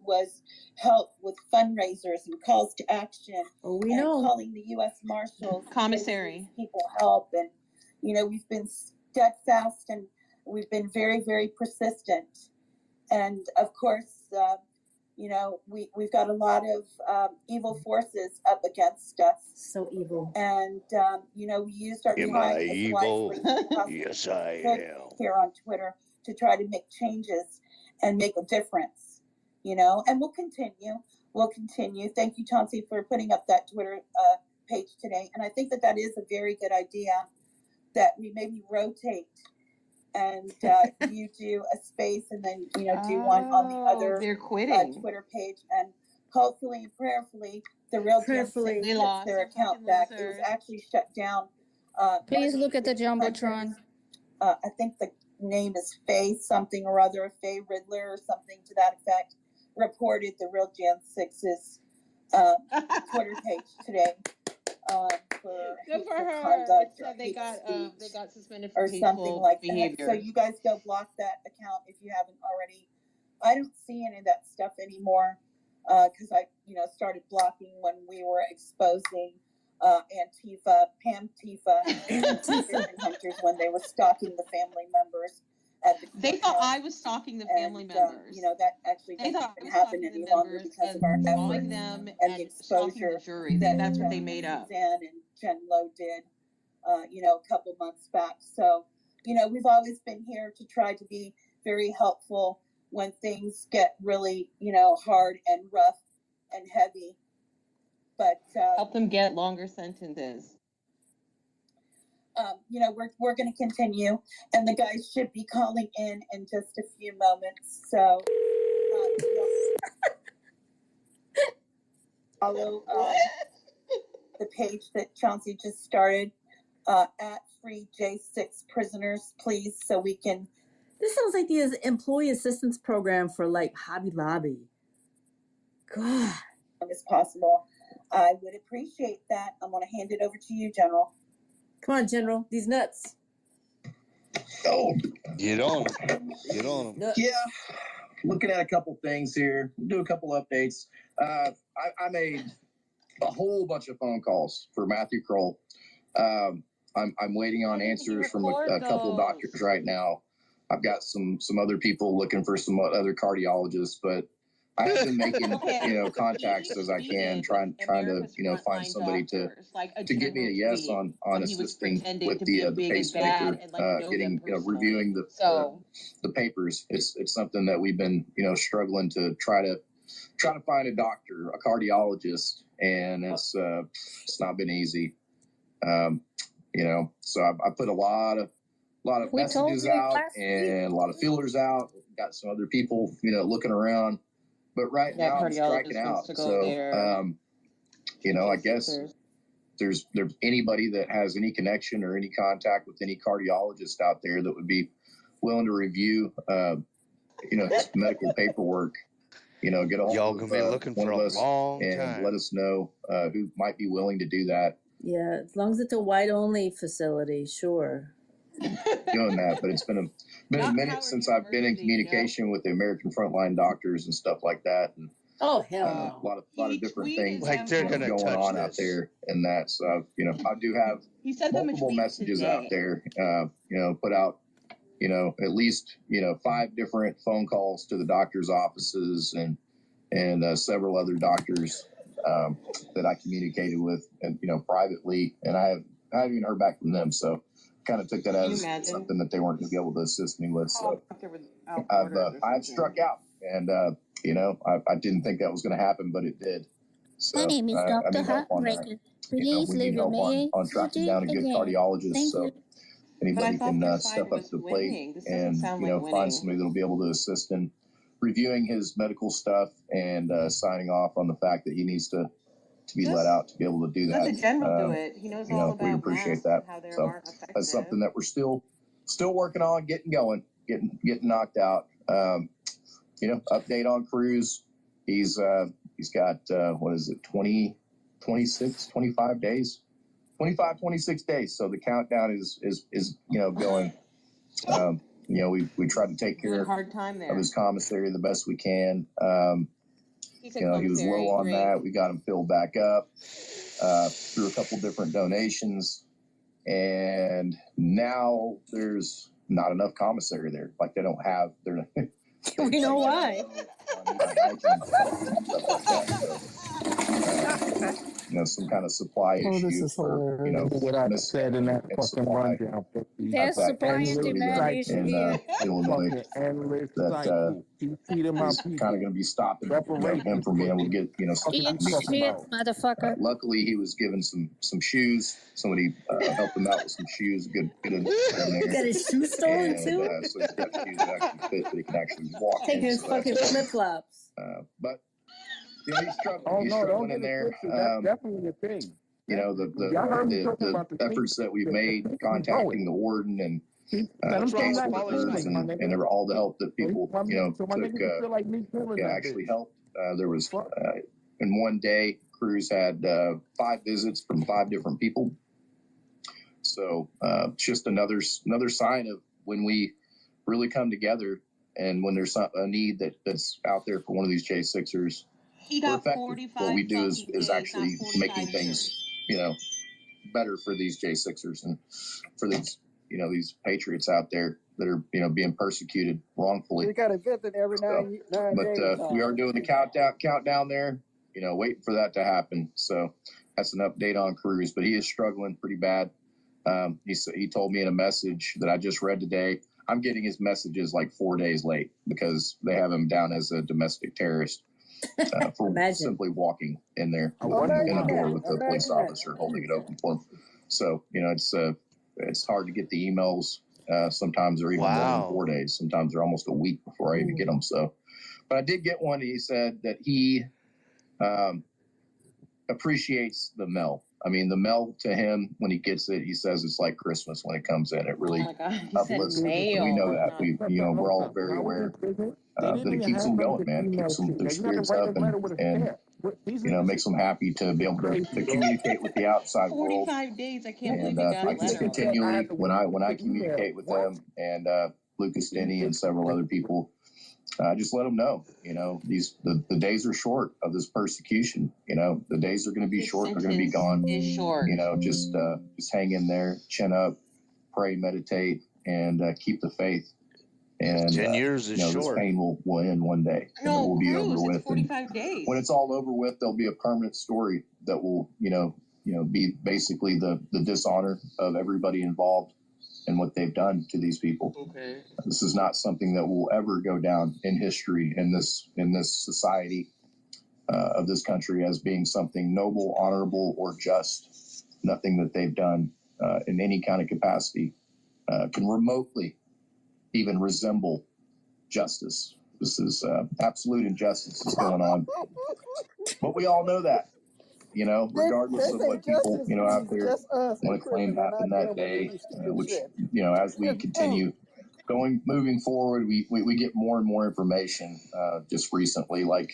was help with fundraisers and calls to action. Oh, we know. Calling the U.S. Marshals, commissary, people help, and we've been steadfast and we've been very, very persistent. And of course, we've got a lot of evil forces up against us. So evil. And we used our time as wisely Yes, I am. here on Twitter to try to make changes and make a difference. And we'll continue. We'll continue. Thank you, Chauncey, for putting up that Twitter page today. And I think that is a very good idea that we maybe rotate and you do a space and then do one on the other Twitter page, and hopefully and prayerfully the real Gen 6 gets their account back. It was actually shut down. Please look at the Jumbotron. I think the name is Faye something or other, Faye Riddler or something to that effect, reported the real Gen 6's Twitter page today. Good for her. Conduct or they got suspended for or something like behavior. that. So you guys go block that account if you haven't already. I don't see any of that stuff anymore because I started blocking when we were exposing Antifa, Pam Tifa, and hunters when they were stalking the family members. They thought I was stalking the family members. That actually doesn't happen any longer because of our efforts them and the exposure the jury. That's what they made up. Suzanne and Jen Lowe did, a couple months back. So, we've always been here to try to be very helpful when things get really, hard and rough and heavy. But help them get longer sentences. We're going to continue, and the guys should be calling in just a few moments. So, follow the page that Chauncey just started at Free J6 Prisoners, please, so we can. This sounds like the employee assistance program for like Hobby Lobby. God, as possible. I would appreciate that. I'm going to hand it over to you, General. Come on, General. These nuts. Oh, get on them. Get on them. Yeah. Looking at a couple things here. Do a couple updates. I made a whole bunch of phone calls for Matthew Kroll. I'm waiting on answers from a couple of doctors right now. I've got some other people looking for some other cardiologists, but I have been making contacts as I can, trying to find somebody to give me a yes on assisting with the pacemaker, reviewing the papers. It's something that we've been struggling to try to find a doctor, a cardiologist, and it's not been easy. So I put a lot of messages out and a lot of feelers out. Got some other people looking around. But right now I'm striking out. So, I guess there's anybody that has any connection or any contact with any cardiologist out there that would be willing to review, medical paperwork. Get a hold y'all gonna be looking for a long time and let us know who might be willing to do that. Yeah, as long as it's a white-only facility, sure. Doing that, but it's been a minute since I've been in communication with the American Frontline Doctors and stuff like that. And, oh hell, a lot of different things like they're going on out there, and that. So I do have multiple messages out there. Put out at least 5 different phone calls to the doctors' offices and several other doctors that I communicated with and privately, and I haven't even heard back from them. So. Kind of took that as something that they weren't going to be able to assist me with. So I've struck out, and I didn't think that was going to happen, but it did. So, my name is Dr. Heartbreaker. Please leave your name on tracking down a good cardiologist. Thank so you. anybody can step up to the plate and find somebody that'll be able to assist in reviewing his medical stuff and signing off on the fact that he needs to be let out to be able to do that. Let the general do it. He knows all about we appreciate that. So that's something that we're still working on, getting going, getting knocked out. Update on Cruz. He's got 25 days, 26 days. So the countdown is going. We try to take care hard time there of his commissary the best we can. He was low on that. We got him filled back up through a couple different donations. And now there's not enough commissary there. Like they don't have their. We know why. Some kind of supply issue. This is for, what I said in that fucking rundown. There's supply and demand issue here. Illinois, endless that cycle. Keep feeding my is people. kind of going to be stopping him from being able to get Eat shit, motherfucker. luckily he was given some shoes. Somebody helped him out with some shoes. Good in there. He got his shoes stolen too? So he's got shoes that actually fit, that he can actually walk Taking in. his fucking flip flops. But he's struggling in there. That's definitely a thing. The efforts that we've made, contacting the warden and case workers and all the help that people took actually helped. There was in one day, crews had 5 visits from 5 different people. So it's just another sign of when we really come together and when there's a need that's out there for one of these J6ers. We're effective. What we do is actually making things, better for these J6ers and for these, these patriots out there that are, being persecuted wrongfully. We got a visit every 9 days. But we are doing the countdown there, waiting for that to happen. So that's an update on Cruz, but he is struggling pretty bad. He told me in a message that I just read today, I'm getting his messages like 4 days late because they have him down as a domestic terrorist. For simply walking in there in a door with a police officer holding it open for him. So, it's hard to get the emails. Sometimes they're even more than 4 days. Sometimes they're almost a week before I even get them. So, but I did get one. He said that he appreciates the mail. I mean, the mail to him, when he gets it, he says it's like Christmas when it comes in. It really uplifts him. We know that. We're all very aware that it keeps them going, man. It keeps their spirits up and makes them happy to be able to communicate with the outside world. 45 days. I can't believe And you got a I just letter. continually, when I communicate with them and Lucas Denny and several other people, I just let them know, the days are short of this persecution. The days are going to be short. They're going to be gone. Is short. Just hang in there, chin up, pray, meditate, and keep the faith. And 10 years is this short. pain will end one day. And it will be over with. 45 days. When it's all over with, there'll be a permanent story that will, be basically the dishonor of everybody involved and what they've done to these people. Okay. This is not something that will ever go down in history in this society of this country as being something noble, honorable, or just. Nothing that they've done in any kind of capacity can remotely even resemble justice. This is absolute injustice is going on. But we all know that. Regardless of what people, out there want to claim happened that day, which, as we continue moving forward, we get more and more information just recently, like,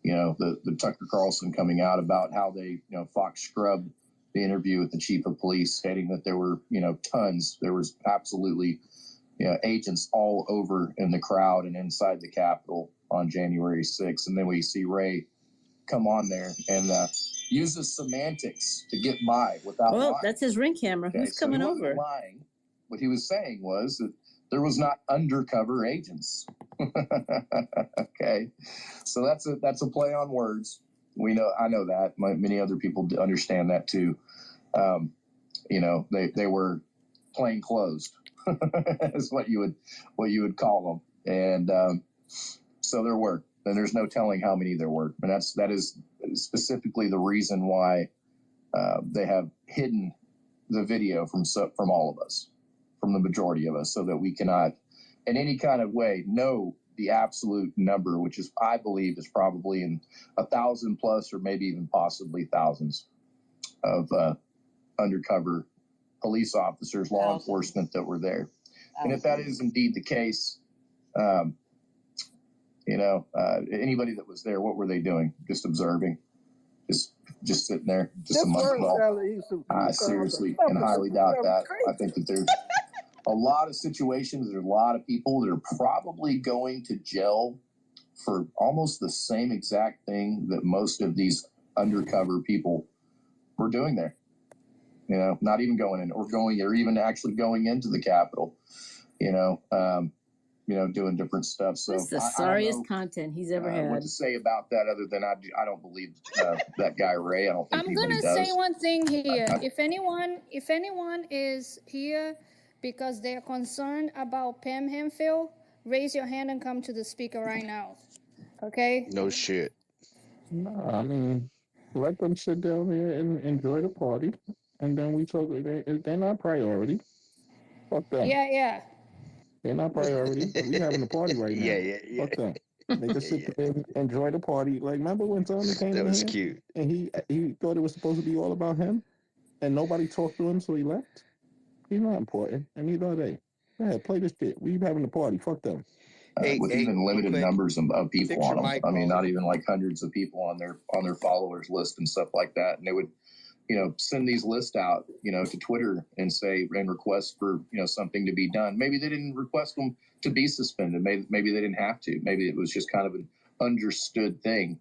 the Tucker Carlson coming out about how they, Fox scrubbed the interview with the chief of police, stating that there were, there was absolutely, agents all over in the crowd and inside the Capitol on January 6th. And then we see Ray come on there and uses semantics to get by without lying. That's his Ring camera. Okay, Who's coming over? Lying. What he was saying was that there was not undercover agents. Okay, so that's a play on words. I know that. Many other people understand that too. They were plain closed. Is what you would call them, and so there were. And there's no telling how many there were, and that is specifically the reason why they have hidden the video from all of us, from the majority of us, so that we cannot, in any kind of way, know the absolute number, which is, I believe, is probably in 1,000 plus, or maybe even possibly thousands of undercover police officers, law enforcement that were there. And if that is indeed the case, anybody that was there, what were they doing? Just observing, just sitting there, just a month ago. I seriously and highly doubt that. I think that there's a lot of situations, there's a lot of people that are probably going to jail for almost the same exact thing that most of these undercover people were doing there. You know, not even going in or even actually going into the Capitol, doing different stuff. So That's the sorriest content he's ever had. What to say about that other than I don't believe that guy Ray. I don't think I'm gonna say one thing here. If anyone is here because they're concerned about Pam Hemphill, raise your hand and come to the speaker right now. Okay? No shit. Nah, I mean, let them sit down there and enjoy the party, and then we talk. They're not priority. Fuck them. Yeah. They're not priority. We having a party right now. Yeah. Fuck them. They can sit there and enjoy the party. Like, remember when Tony came That in was here cute. and he thought it was supposed to be all about him, and nobody talked to him, so he left. He's not important, and neither are they. Go ahead, play this shit. We having a party. Fuck them. With even limited numbers of people on them. I mean, not even like hundreds of people on their followers list and stuff like that. And they would, send these lists out, to Twitter and request for, something to be done. Maybe they didn't request them to be suspended. Maybe they didn't have to. Maybe it was just kind of an understood thing,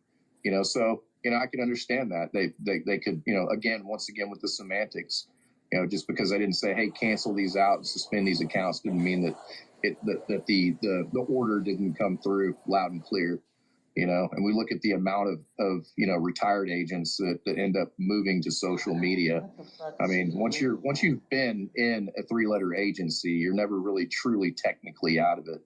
So, I can understand that they could, once again with the semantics, just because I didn't say, hey, cancel these out and suspend these accounts didn't mean that the order didn't come through loud and clear, and we look at the amount of retired agents that end up moving to social media. I mean, once you've been in a 3-letter agency, you're never really truly technically out of it,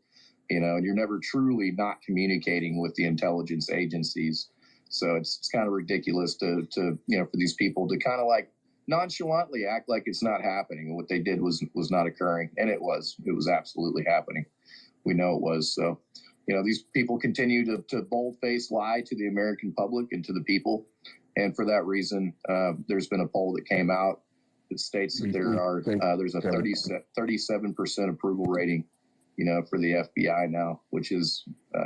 and you're never truly not communicating with the intelligence agencies. So it's kind of ridiculous to for these people to kind of like nonchalantly act like it's not happening. What they did was not occurring, and it was absolutely happening. We know it was. So, these people continue to bold-faced lie to the American public and to the people, and for that reason, there's been a poll that came out that states that there's a 37% approval rating, for the FBI now, which is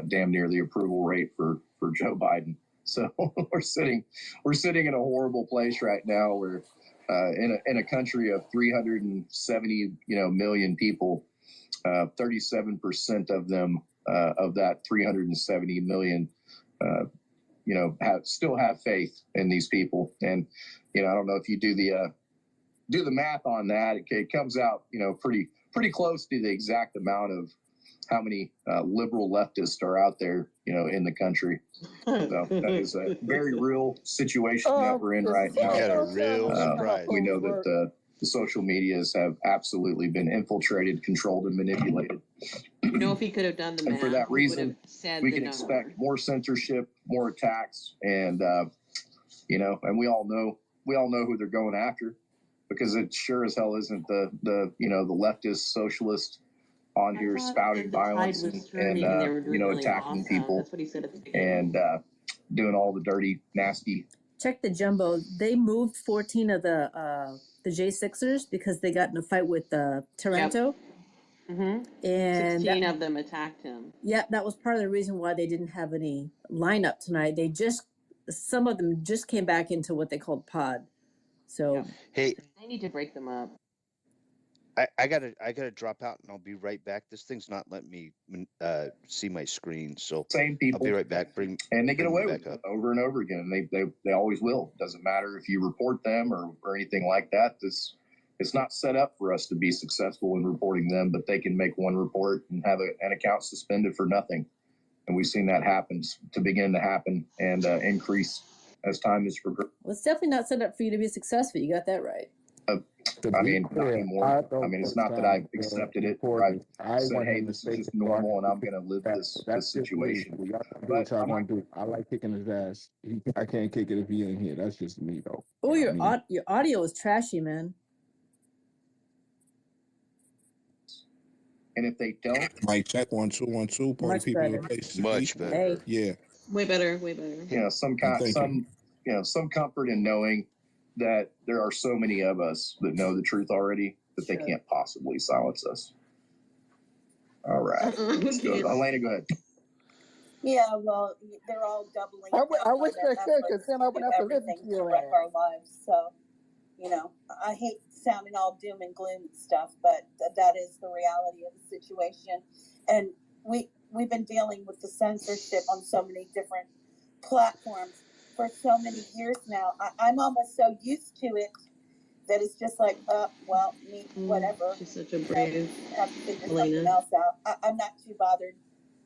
damn near the approval rate for Joe Biden. So we're sitting in a horrible place right now where in a country of 370 million people, 37% of them of that 370 million still have faith in these people. And I don't know if you do the math on that, it comes out pretty close to the exact amount of how many liberal leftists are out there in the country. So that is a very real situation that we're in right now. Got a real surprise. We know that the social medias have absolutely been infiltrated, controlled, and manipulated. If he could have done the math, and for that reason, we can number. expect more censorship, more attacks, and and we all know who they're going after, because it sure as hell isn't the leftist socialist on here spouting violence and attacking people. That's what he said at the beginning. And doing all the dirty, nasty. Check the jumbo. They moved 14 of the J6ers because they got in a fight with Taranto. Yep. Mm-hmm. And 16 of them attacked him. Yeah, that was part of the reason why they didn't have any lineup tonight. Some of them just came back into what they called pod. So hey, they need to break them up. I gotta drop out and I'll be right back. This thing's not letting me see my screen, so same people. I'll be right back. And they get away with it over and over again. They always will. Doesn't matter if you report them or anything like that. It's not set up for us to be successful in reporting them, but they can make one report and have an account suspended for nothing. And we've seen that begin to happen and increase as time is progressed. Well, it's definitely not set up for you to be successful. You got that right. Not anymore. It's not that I've accepted it. I said, hey, this is just normal, and I'm going to live this situation. But I like kicking his ass. I can't kick it if he ain't here. That's just me, though. Oh, your audio is trashy, man. And if they don't, mic check 1 2 1 2. Party Much people better. in place. Much better. Hey. Yeah. Way better. Some comfort in knowing that there are so many of us that know the truth already that they can't possibly silence us. All right. Let's go. Elena, go ahead. Yeah, well, they're all doubling. I wish they could, because then I would have to listen to you. Wreck our lives. So, I hate sounding all doom and gloom and stuff, but that is the reality of the situation. And we've been dealing with the censorship on so many different platforms for so many years now. I'm almost so used to it that it's just like, well, me, whatever. She's such a brave Have to figure Helena. something else out. I'm not too bothered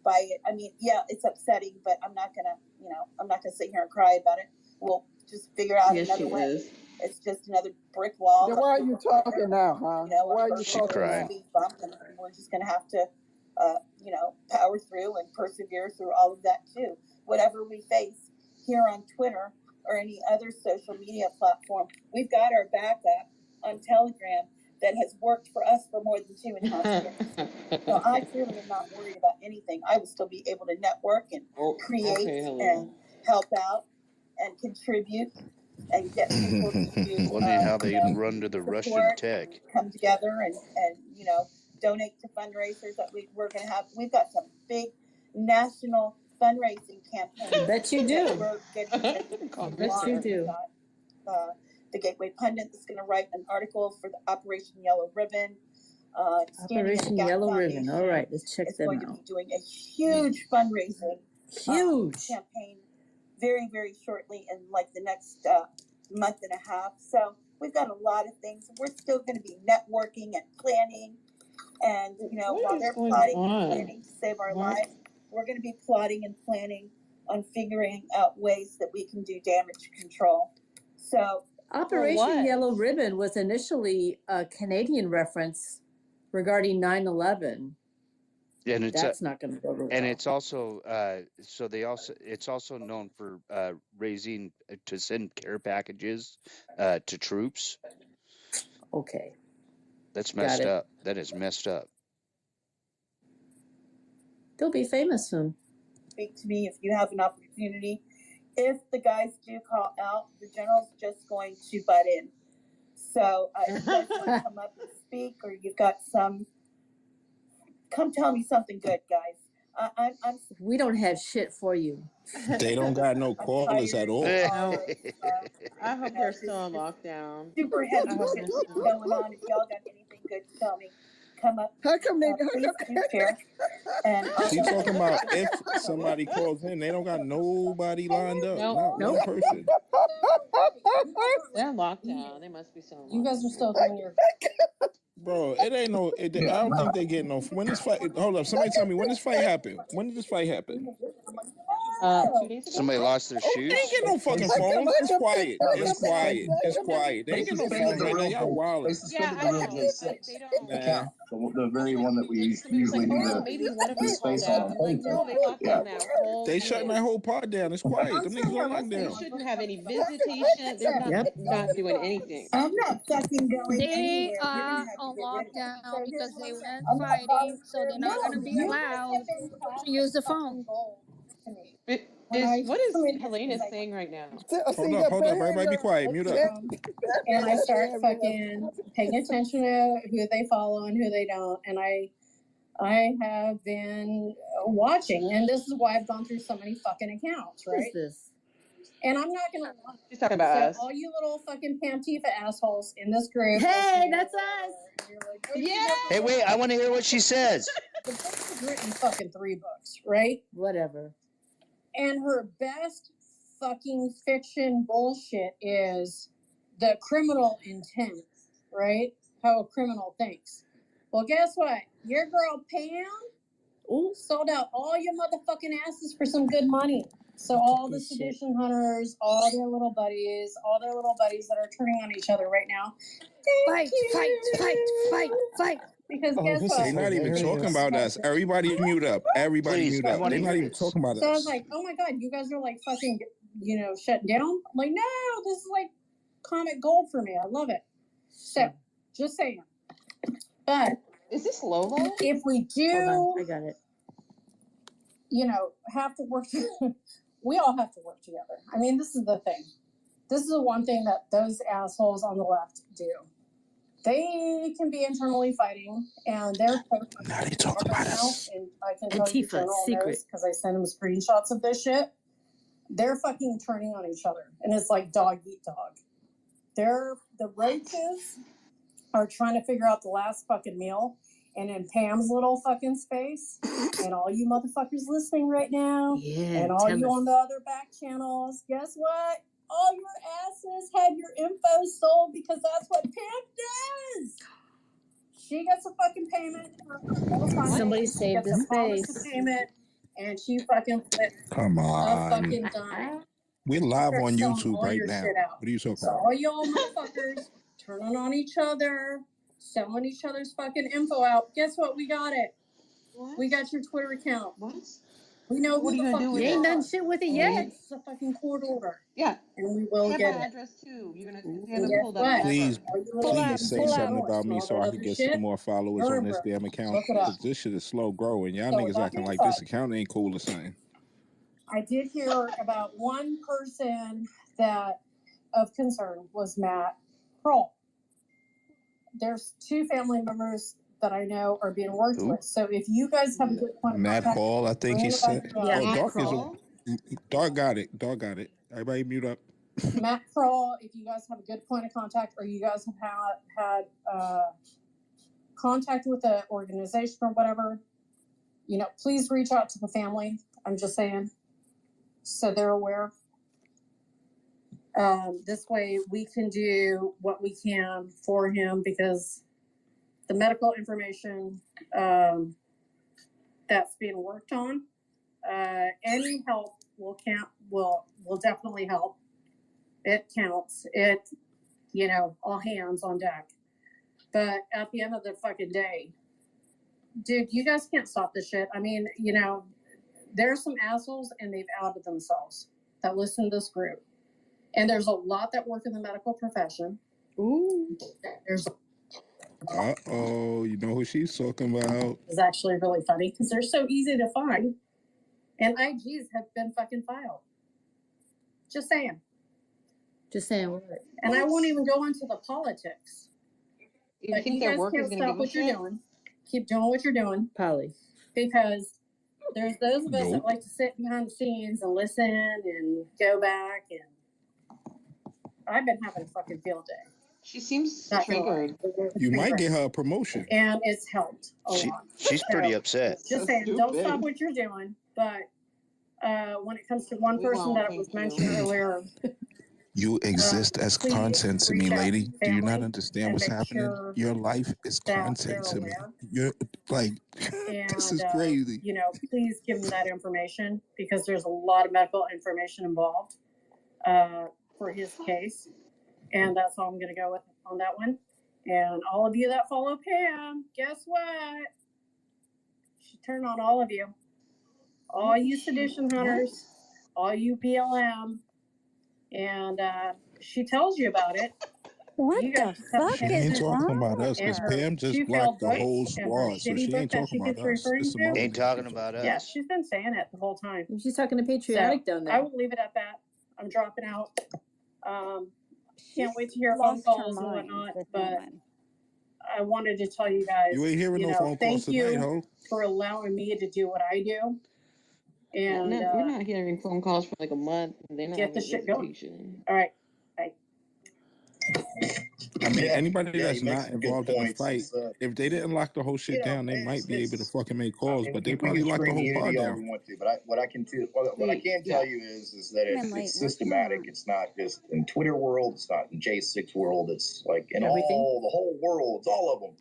by it. I mean, yeah, it's upsetting, but I'm not gonna sit here and cry about it. We'll just figure out another way. Is. It's just another brick wall. Then why are you talking now, huh? Why are you She talking cried. now? Speed bump, and we're just gonna have to, power through and persevere through all of that too. Whatever we face here on Twitter or any other social media platform, we've got our backup on Telegram that has worked for us for more than 2.5 years. So I clearly am not worried about anything. I will still be able to network and create and help out and contribute and get people to Wondering how they run to the Russian tech. Come together and donate to fundraisers that we're going to have. We've got some big national fundraising campaigns. Bet you do. We're getting Bet you do. The Gateway Pundit is going to write an article for the Operation Yellow Ribbon. Operation Yellow Ribbon. All right, let's check them out. It's going to be doing a huge fundraising campaign very, very shortly in like the next month and a half. So we've got a lot of things. We're still going to be networking and planning. And, while they're plotting and planning to save our lives, we're going to be plotting and planning on figuring out ways that we can do damage control. So Operation Yellow Ribbon was initially a Canadian reference regarding 9/11. And that's not going to go over well. And it's also it's also known for raising to send care packages to troops. Okay. That's messed up. That is messed up. They'll be famous soon. Speak to me if you have an opportunity. If the guys do call out, the general's just going to butt in. So if you guys want to come up and speak, or you've got come tell me something good, guys. I'm we don't have shit for you. They don't got no callers at all. I hope they're still on lockdown. Super heavy shit going on. If y'all got anything good to tell me, come up. How come they please do share. And She talking about if somebody calls in, they don't got nobody lined up. Nope. Not one person. They're locked down. They must be still. You guys are still doing your. Bro, it ain't no. I don't think they get no. When this fight? Hold up. Somebody tell me when this fight happened. When did this fight happen? 2 days ago. Somebody lost their shoes. They ain't get no fucking phones. It's quiet. It's quiet. It's quiet. They ain't get no phones right now. Y'all wild. Yeah, I know, but they don't. Account, the very one that we usually do the maybe one of them space called out. on. I'm like, no, they locked down that whole. They shutting that whole part down. It's quiet. Them niggas on They lockdown. shouldn't have any visitation. They're not doing anything. I'm not fucking going They anywhere. are on lockdown because they went fighting, so they're not going to be allowed to use the phone. What is Helena's saying right now? Hold up. Everybody be quiet. Mute up. And I start fucking paying attention to who they follow and who they don't. And I have been watching, and this is why I've gone through so many fucking accounts, right? What is this? And I'm not gonna lie. She's talking about us. All you little fucking Pantifa assholes in this group. Hey, that's us. Yeah. Hey, wait! I want to hear what she says. The book was written fucking 3 books, right? Whatever. And her best fucking fiction bullshit is the criminal intent, right? How a criminal thinks. Well, guess what? Your girl Pam sold out all your motherfucking asses for some good money. So all the sedition hunters, all their little buddies that are turning on each other right now. Fight. Because guess what? They're not even talking about us. Everybody mute up. Everybody mute up. They're not even talking about us. So I was like, oh my God, you guys are like fucking, shutting down? I'm like, no, this is like comic gold for me. I love it. So, just saying. But is this Lola? If we do, I got it. Have to work. We all have to work together. I mean, this is the thing. This is the one thing that those assholes on the left do. They can be internally fighting, and they're now they talk about us. And I can tell you, General knows because I sent him screenshots of this shit. They're fucking turning on each other, and it's like dog eat dog. The roaches are trying to figure out the last fucking meal, and in Pam's little fucking space, and all you motherfuckers listening right now, and all you on the other back channels, guess what? All your asses had your info sold because that's what Pam does. She gets a fucking payment. Somebody saved the promise space. a payment, and she fucking flips Come a on. fucking dime. We're live Start on selling YouTube all right your now. shit out. What are you talking So about? all y'all motherfuckers turning on each other, selling each other's fucking info out. Guess what? We got it. What? We got your Twitter account. What? We know What who are you the gonna fuck do with You you ain't are. done shit with it And yet. it's a fucking court order. Yeah. And we will I have get my it. address too. You're gonna And have to guess pull that what? back. Please, All you little please fucking say shit something north about and me all so that I other could get shit. some more followers on this damn account. Look it up. Because this shit is slow growing. Y'all So niggas that acting being like said, this account ain't cool or something. I did hear about one person that of concern was Matt Kroll. There's 2 family members that I know are being worked Who? with. So if you guys have a good point of Matt contact, Hall, I think he bring it said. back Yeah. Oh, Matt Dark is a Kroll? Dark got it. Dark got it. Everybody mute up. Matt Kroll, if you guys have a good point of contact, or you guys have had contact with the organization or whatever, you know, please reach out to the family. I'm just saying, so they're aware. This way we can do what we can for him, because the medical information that's being worked on, any help will definitely help. It counts. It, you know, all hands on deck. But at the end of the fucking day, dude, you guys can't stop this shit. I mean, you know, there's some assholes and they've outed themselves that listen to this group. And there's a lot that work in the medical profession. Ooh. There's You know who she's talking about. It's actually really funny because they're so easy to find. And IGs have been fucking filed. Just saying. Just saying what? And I won't even go into the politics. You But think you their guys work can't is gonna stop give a what you're shit? doing. Keep doing what you're doing. Polly. Because there's those of us that Nope. like to sit behind the scenes and listen and go back, and I've been having a fucking field day. She seems Not gonna lie. triggered. You might get her a promotion. And it's helped a lot. She's pretty So, upset. just So saying, don't stop stupid. what you're doing. But when it comes to one We person won't, that thank was you. mentioned earlier, You exist as please content to me, reach out to lady. the Do you not family understand and what's make happening? sure Your life is that content they're to me. aware. You're like, And this is crazy. you know, please give them that information, because there's a lot of medical information involved for his case. And that's all I'm going to go with on that one. And all of you that follow Pam, guess what? She turned on all of you. All you sedition hunters, all you BLM. And she tells you about it. What You the guys just have to fuck She pay ain't is attention. talking wrong about us with because And her? her Pam just 2 blocked failed the whole votes and her squad, so shitty she book ain't that talking she about keeps us. referring It's the to. Ain't motherfuckers talking she's about Yeah, us. she's been saying it the whole time. She's talking to Patriotic So, down I there. will leave it at that. I'm dropping out. Can't wait to hear phone Lost her calls and mind, whatnot, this but woman. I wanted to tell you guys, You ain't hearing no phone calls thank tonight, you ho. for allowing me to do what I do. And No, we're not hearing phone calls for like a month. And they're not get the having shit going. visitation. All right. Bye. I mean, anybody you that's make not some good involved in the points. fight, It's, if they didn't lock the whole shit down, they might be able to fucking make calls, but they probably can locked the scream whole unity pod all down. we want to, but what I can tell you is that Came in late. it's What's going systematic. on? It's not just in Twitter world. It's not in J6 world. It's like in Everything? the whole world. It's all of them.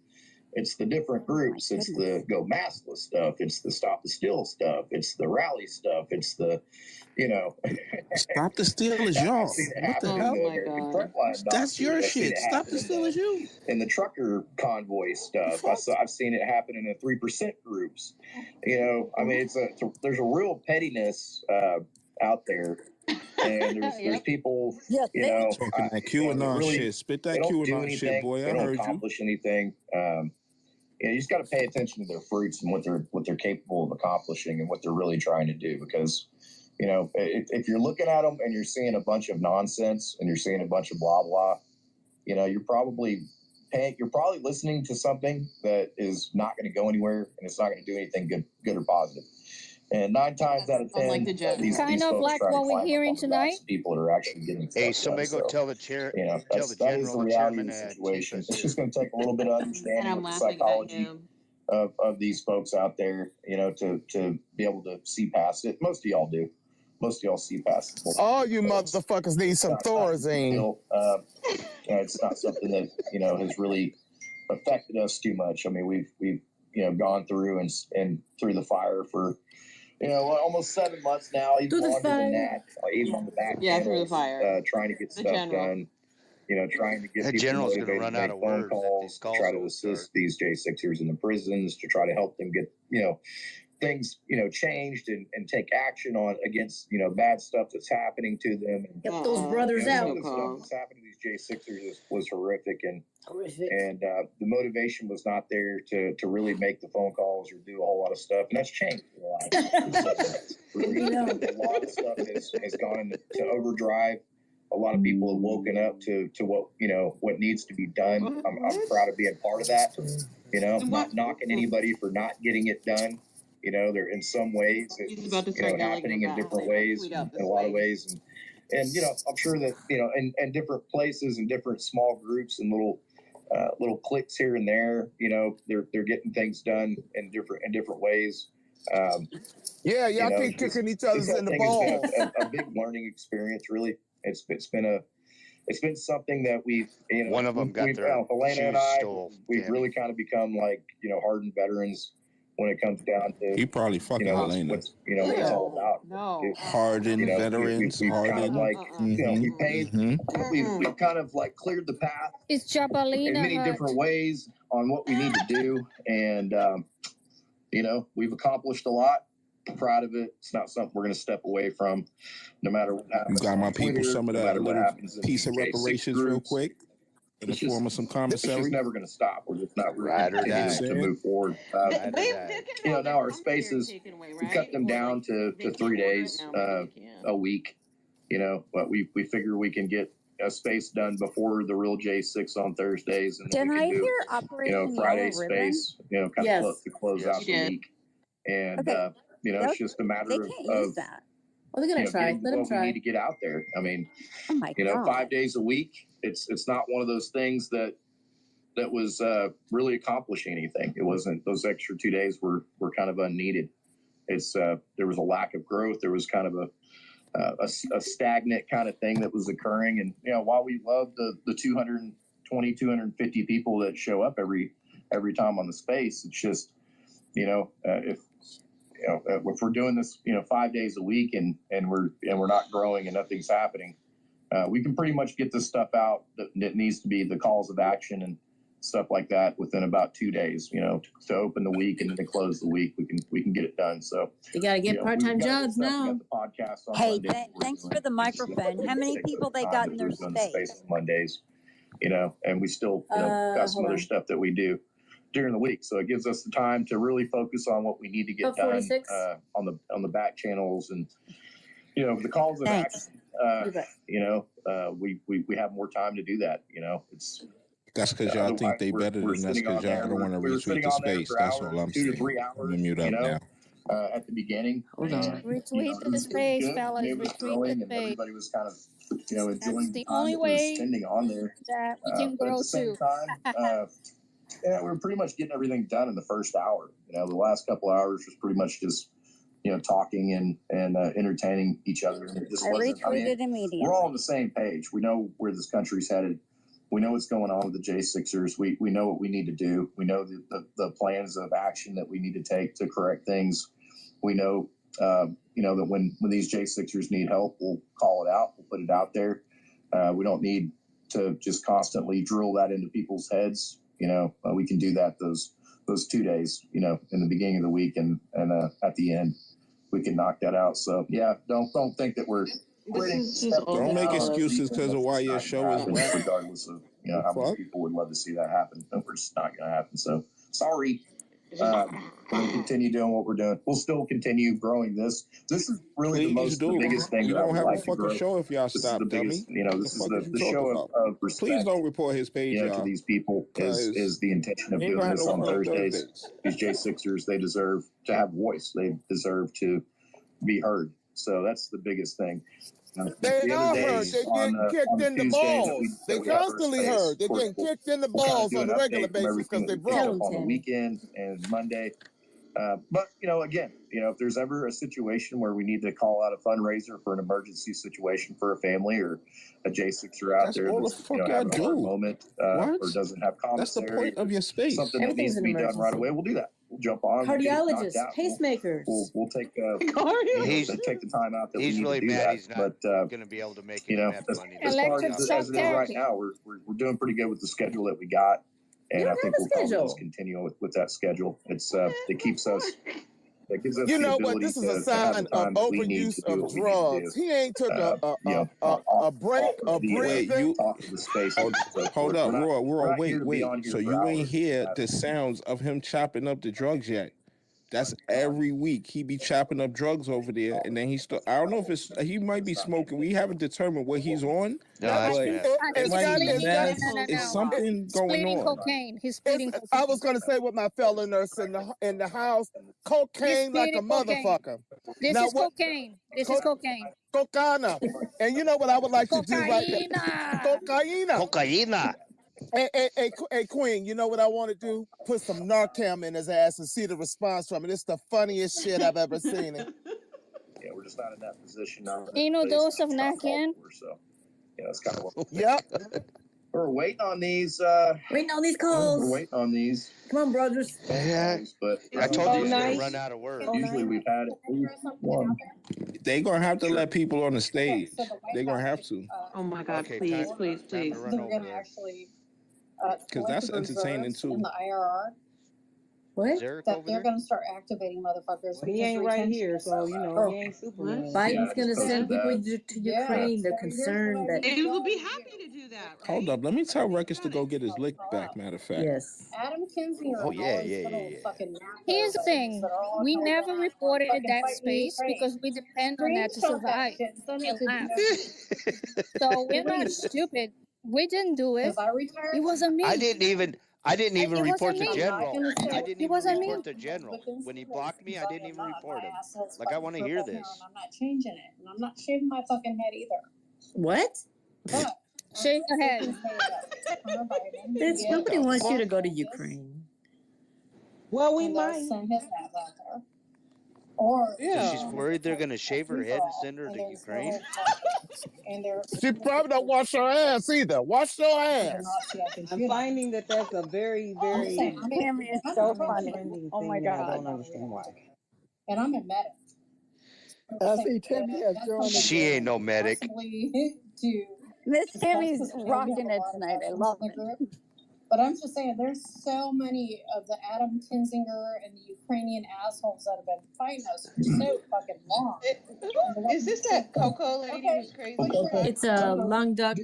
It's the different groups. my It's goodness. the go maskless stuff. It's the stop the steal stuff. It's the rally stuff. It's the, Stop the steal is I've y'all. seen it What the happen Oh in hell? the my American God. frontline That's your doctors. I've seen shit. it Stop happen the steal is you. in the trucker convoy stuff. I've seen it happen in the 3% groups. I mean, there's a real pettiness out there, and there's people, You think? Talking that that QAnon really shit. Spit they that don't do QAnon shit, anything. boy. They I don't heard you. accomplish anything. You just got to pay attention to their fruits and what they're capable of accomplishing and what they're really trying to do. Because, if you're looking at them and you're seeing a bunch of nonsense and you're seeing a bunch of blah blah, you're probably listening to something that is not going to go anywhere and it's not going to do anything good or positive. And 9 times out of 10, Unlike the general. these Kind of folks like try to what we're climb up hearing on the tonight. backs of people that are actually getting stuff Hey, done. somebody go So, tell the chair, tell the that is general, the the reality of chairman, the chief situation. is It's here. just going to take a little bit of And understanding I'm with the laughing at psychology him. of these folks out there, to be able to see past it. Most of y'all do. Most of y'all see past it. All you motherfuckers need some Thorazine. It's not something that has really affected us too much. I mean, we've gone through and through the fire for almost 7 months now, even longer than that. Even on the back through the fire. Trying to get stuff done. Trying to get That people general's motivated gonna run to out make of phone words if calls, these to calls try to don't assist start. these J6ers in the prisons, to try to help them get things changed and take action on against bad stuff that's happening to them. And, Get those brothers some out. of the stuff that's happened to these J6ers was horrific, and the motivation was not there to really make the phone calls or do a whole lot of stuff, and that's changed a lot. Really, a lot of stuff has gone into overdrive. A lot of people have woken up to what needs to be done. I'm proud of being part of that. I'm not knocking anybody for not getting it done. They're in some ways it's happening in different ways, in a lot of ways, and I'm sure that in different places and different small groups and little cliques here and there, they're getting things done in different ways. Y'all keep kicking each other in the balls. A big learning experience, really. It's been something that we've One of them got their Elena and shoes I, stole. we've really kind of become like hardened veterans when it comes down to He probably fucking Elena. what it's all about. No. Hardened veterans. We've kind of Hardened. like we've kind of like cleared the path It's in Jabalina many hut. different ways on what we need to do, and we've accomplished a lot. Proud of it. It's not something we're going to step away from, no matter what happens. You got my on people Twitter, some of no that matter what little happens in piece of these J6 reparations real groups. quick in the It's just- form of some It's commissary. just never going to stop. We're just not really Ride or going to die. continue to move forward. Now our spaces, we cut them down to 3 days a week. But we figure we can get a space done before the real J6 on Thursdays, and then Did we I can do hear Operation Friday Yellow Ribbon? space, kind Yes. of to close Yes. out the week. And Okay. it's just a matter They of can't use that. Well, they're gonna try. getting Let them what we try. need to get out there. I mean, Oh my God. 5 days a week. It's not one of those things that was really accomplishing anything. It wasn't. Those extra 2 days were kind of unneeded. It's there was a lack of growth. There was kind of a stagnant kind of thing that was occurring. And while we love the 220, 250 people that show up every time on the space, it's just if we're doing this 5 days a week and we're not growing and nothing's happening, we can pretty much get this stuff out that needs to be the calls of action and stuff like that within about 2 days. To open the week and then to close the week, we can get it done. So You gotta get part-time jobs we now. got the podcast on Hey, Monday. thanks for the microphone. How many people they got in their space? On Mondays, and we still got some hold other on. stuff that we do during the week. So it gives us the time to really focus on what we need to get About done 46. on the back channels and the calls of Thanks. action. We have more time to do that. It's That's because y'all think they better than us because y'all don't want to retweet the space. That's all I'm 2 to saying. 3 I'm hours. gonna mute up now. At the beginning. Hold on. And, Retweet it the was space, good. fellas. It was Retweet growing, the and space. everybody was kind of enjoying the the time only that we were way spending on there. that we can But at grow the same too. time, we were pretty much getting everything done in the first hour. The last couple hours was pretty much just talking and entertaining each other. And it just I wasn't. retweeted immediately. We're all on the same page. We know where this country's headed. We know what's going on with the J6ers. We know what we need to do. We know the plans of action that we need to take to correct things. We know, that when these J6ers need help, we'll call it out. We'll put it out there. We don't need to just constantly drill that into people's heads. We can do that those 2 days, in the beginning of the week and at the end, we can knock that out. So yeah, don't think that we're Don't make excuses because of why your show is whack. regardless of how many people would love to see that happen. But we're just not going to happen. So sorry. We'll continue doing what we're doing. We'll still continue growing this. This is really the biggest thing. You that I don't would have like a to fucking grow. show if y'all This is stop, the dummy. biggest, this is the talking show about? of respect. Please don't report his page, To y'all. these people is the intention of We ain't doing gonna this have on no fun Thursdays. These J6ers, they deserve to have voice. They deserve to be heard. So that's the biggest thing. They the are other hurt. days They get on kicked the in the Tuesday balls. They that we have our constantly space, hurt. They're we'll, getting we'll, kicked in the we'll kind of balls do on an a regular update from basis because everything that they we picked Tell broke. him, up on the Tammy. weekend and Monday. But again, if there's ever a situation where we need to call out a fundraiser for an emergency situation for a family or a J6er out That's there all the that's fuck y'all having a hard do. moment What? or doesn't have That's the commissary, point of your space. something that needs Everything's to an be done right emergency. away, we'll do that. We'll jump on. We'll get it knocked Cardiologists, out. pacemakers. We'll take Cardio. take the time out that we He's need really to do mad that. he's not But going to be able to make any meth money. as far Electric as shock it is right therapy. now, we're doing pretty good with the schedule that we got. And You I don't think have a we'll probably schedule. just continue with that schedule. It keeps us. That gives us You the know what? ability This is a to have the sign of time that we need to overuse do of what we need to do. drugs. He ain't took a break Off of of the Wait, breathing. you off of the space. hold, So hold up, Roy. we're not here Wait, to be on wait. here So for you ain't hours. hear the sounds of him chopping up the drugs yet? That's every week. He be chopping up drugs over there, and then I don't know if he might be smoking. We haven't determined what he's on, No, that's but meth. it might be Splitting, meth. no. It's something going Splitting on. cocaine. He's splitting cocaine. I was gonna say with my fellow nurse in the house, He's cocaine like a splitting cocaine. motherfucker. This Now is what? cocaine. This is cocaine. Cocaina. And you know what I would like to do right there? Cocaina. Cocaina. Cocaina. Hey, Queen, you know what I want to do? Put some Narcan in his ass and see the response from it. It's the funniest shit I've ever seen. Yeah, we're just not in that position. Ain't no dose of Narcan. So that's kind of what. Yep. We're waiting on these. Waiting on these We're calls. waiting on these. Come on, brothers. Yeah, but I told you Oh, he's going nice. to run out of work. Usually we've had at least one. They gonna have to let people on the stage. They're gonna have to, Oh my God, Okay, please, time- please, time please. to run They're over gonna there. actually because that's entertaining in too. the IRR What? Is Eric that over they're there? gonna start activating motherfuckers. He because ain't right retention here, is so so you high. know he ain't Superman. Biden's I going to just send posted people to Yeah. Ukraine. They're So here's what concerned I that. need They will y'all be to do. happy to do that, right? Hold up, let me tell Think Ruckus to about go it. get his lick back. Matter of fact, Yes. Adam Kinzinger Oh, and yeah, all these yeah, little yeah. fucking Here's the thing. that are all We going never on reported fucking that fighting space Ukraine. because we depend on that to Screenshot that survive shit, send it and to laugh. DW. So we're not stupid. We didn't do it. Because I retired. It wasn't me. I didn't even It report wasn't the me. I'm not general. gonna say I what didn't It even wasn't report me. the general. Wiccans When he and blocked me, I didn't am even not. report My him. asshole's Like, I fucking want to hear purple hair, this. and I'm not changing it. And I'm not shaving my fucking head either. What? But Shave your head. Hunter Biden Bitch, get nobody the wants you to fuck? go to Ukraine. Well, we and they'll might. send his ass out there. Or So she's Yeah. worried they're going to shave her head and send her to Ukraine? and they're She probably don't wash her ass either. Wash your ass. Nazi, I can I'm shoot 'em. finding that that's a very, I'm just saying, very Him is so common funny. trending Oh my thing, and I God. don't understand why. and I'm a medic. I see Timmy has That's joined something She ain't no medic. possibly to Miss discuss Timmy's with him rocking and a it lot of tonight. I veterans love in the it. group. But I'm just saying, there's so many of the Adam Kinzinger and the Ukrainian assholes that have been fighting us for so fucking long. Is this that Coco lady who's crazy? It's a lung duck.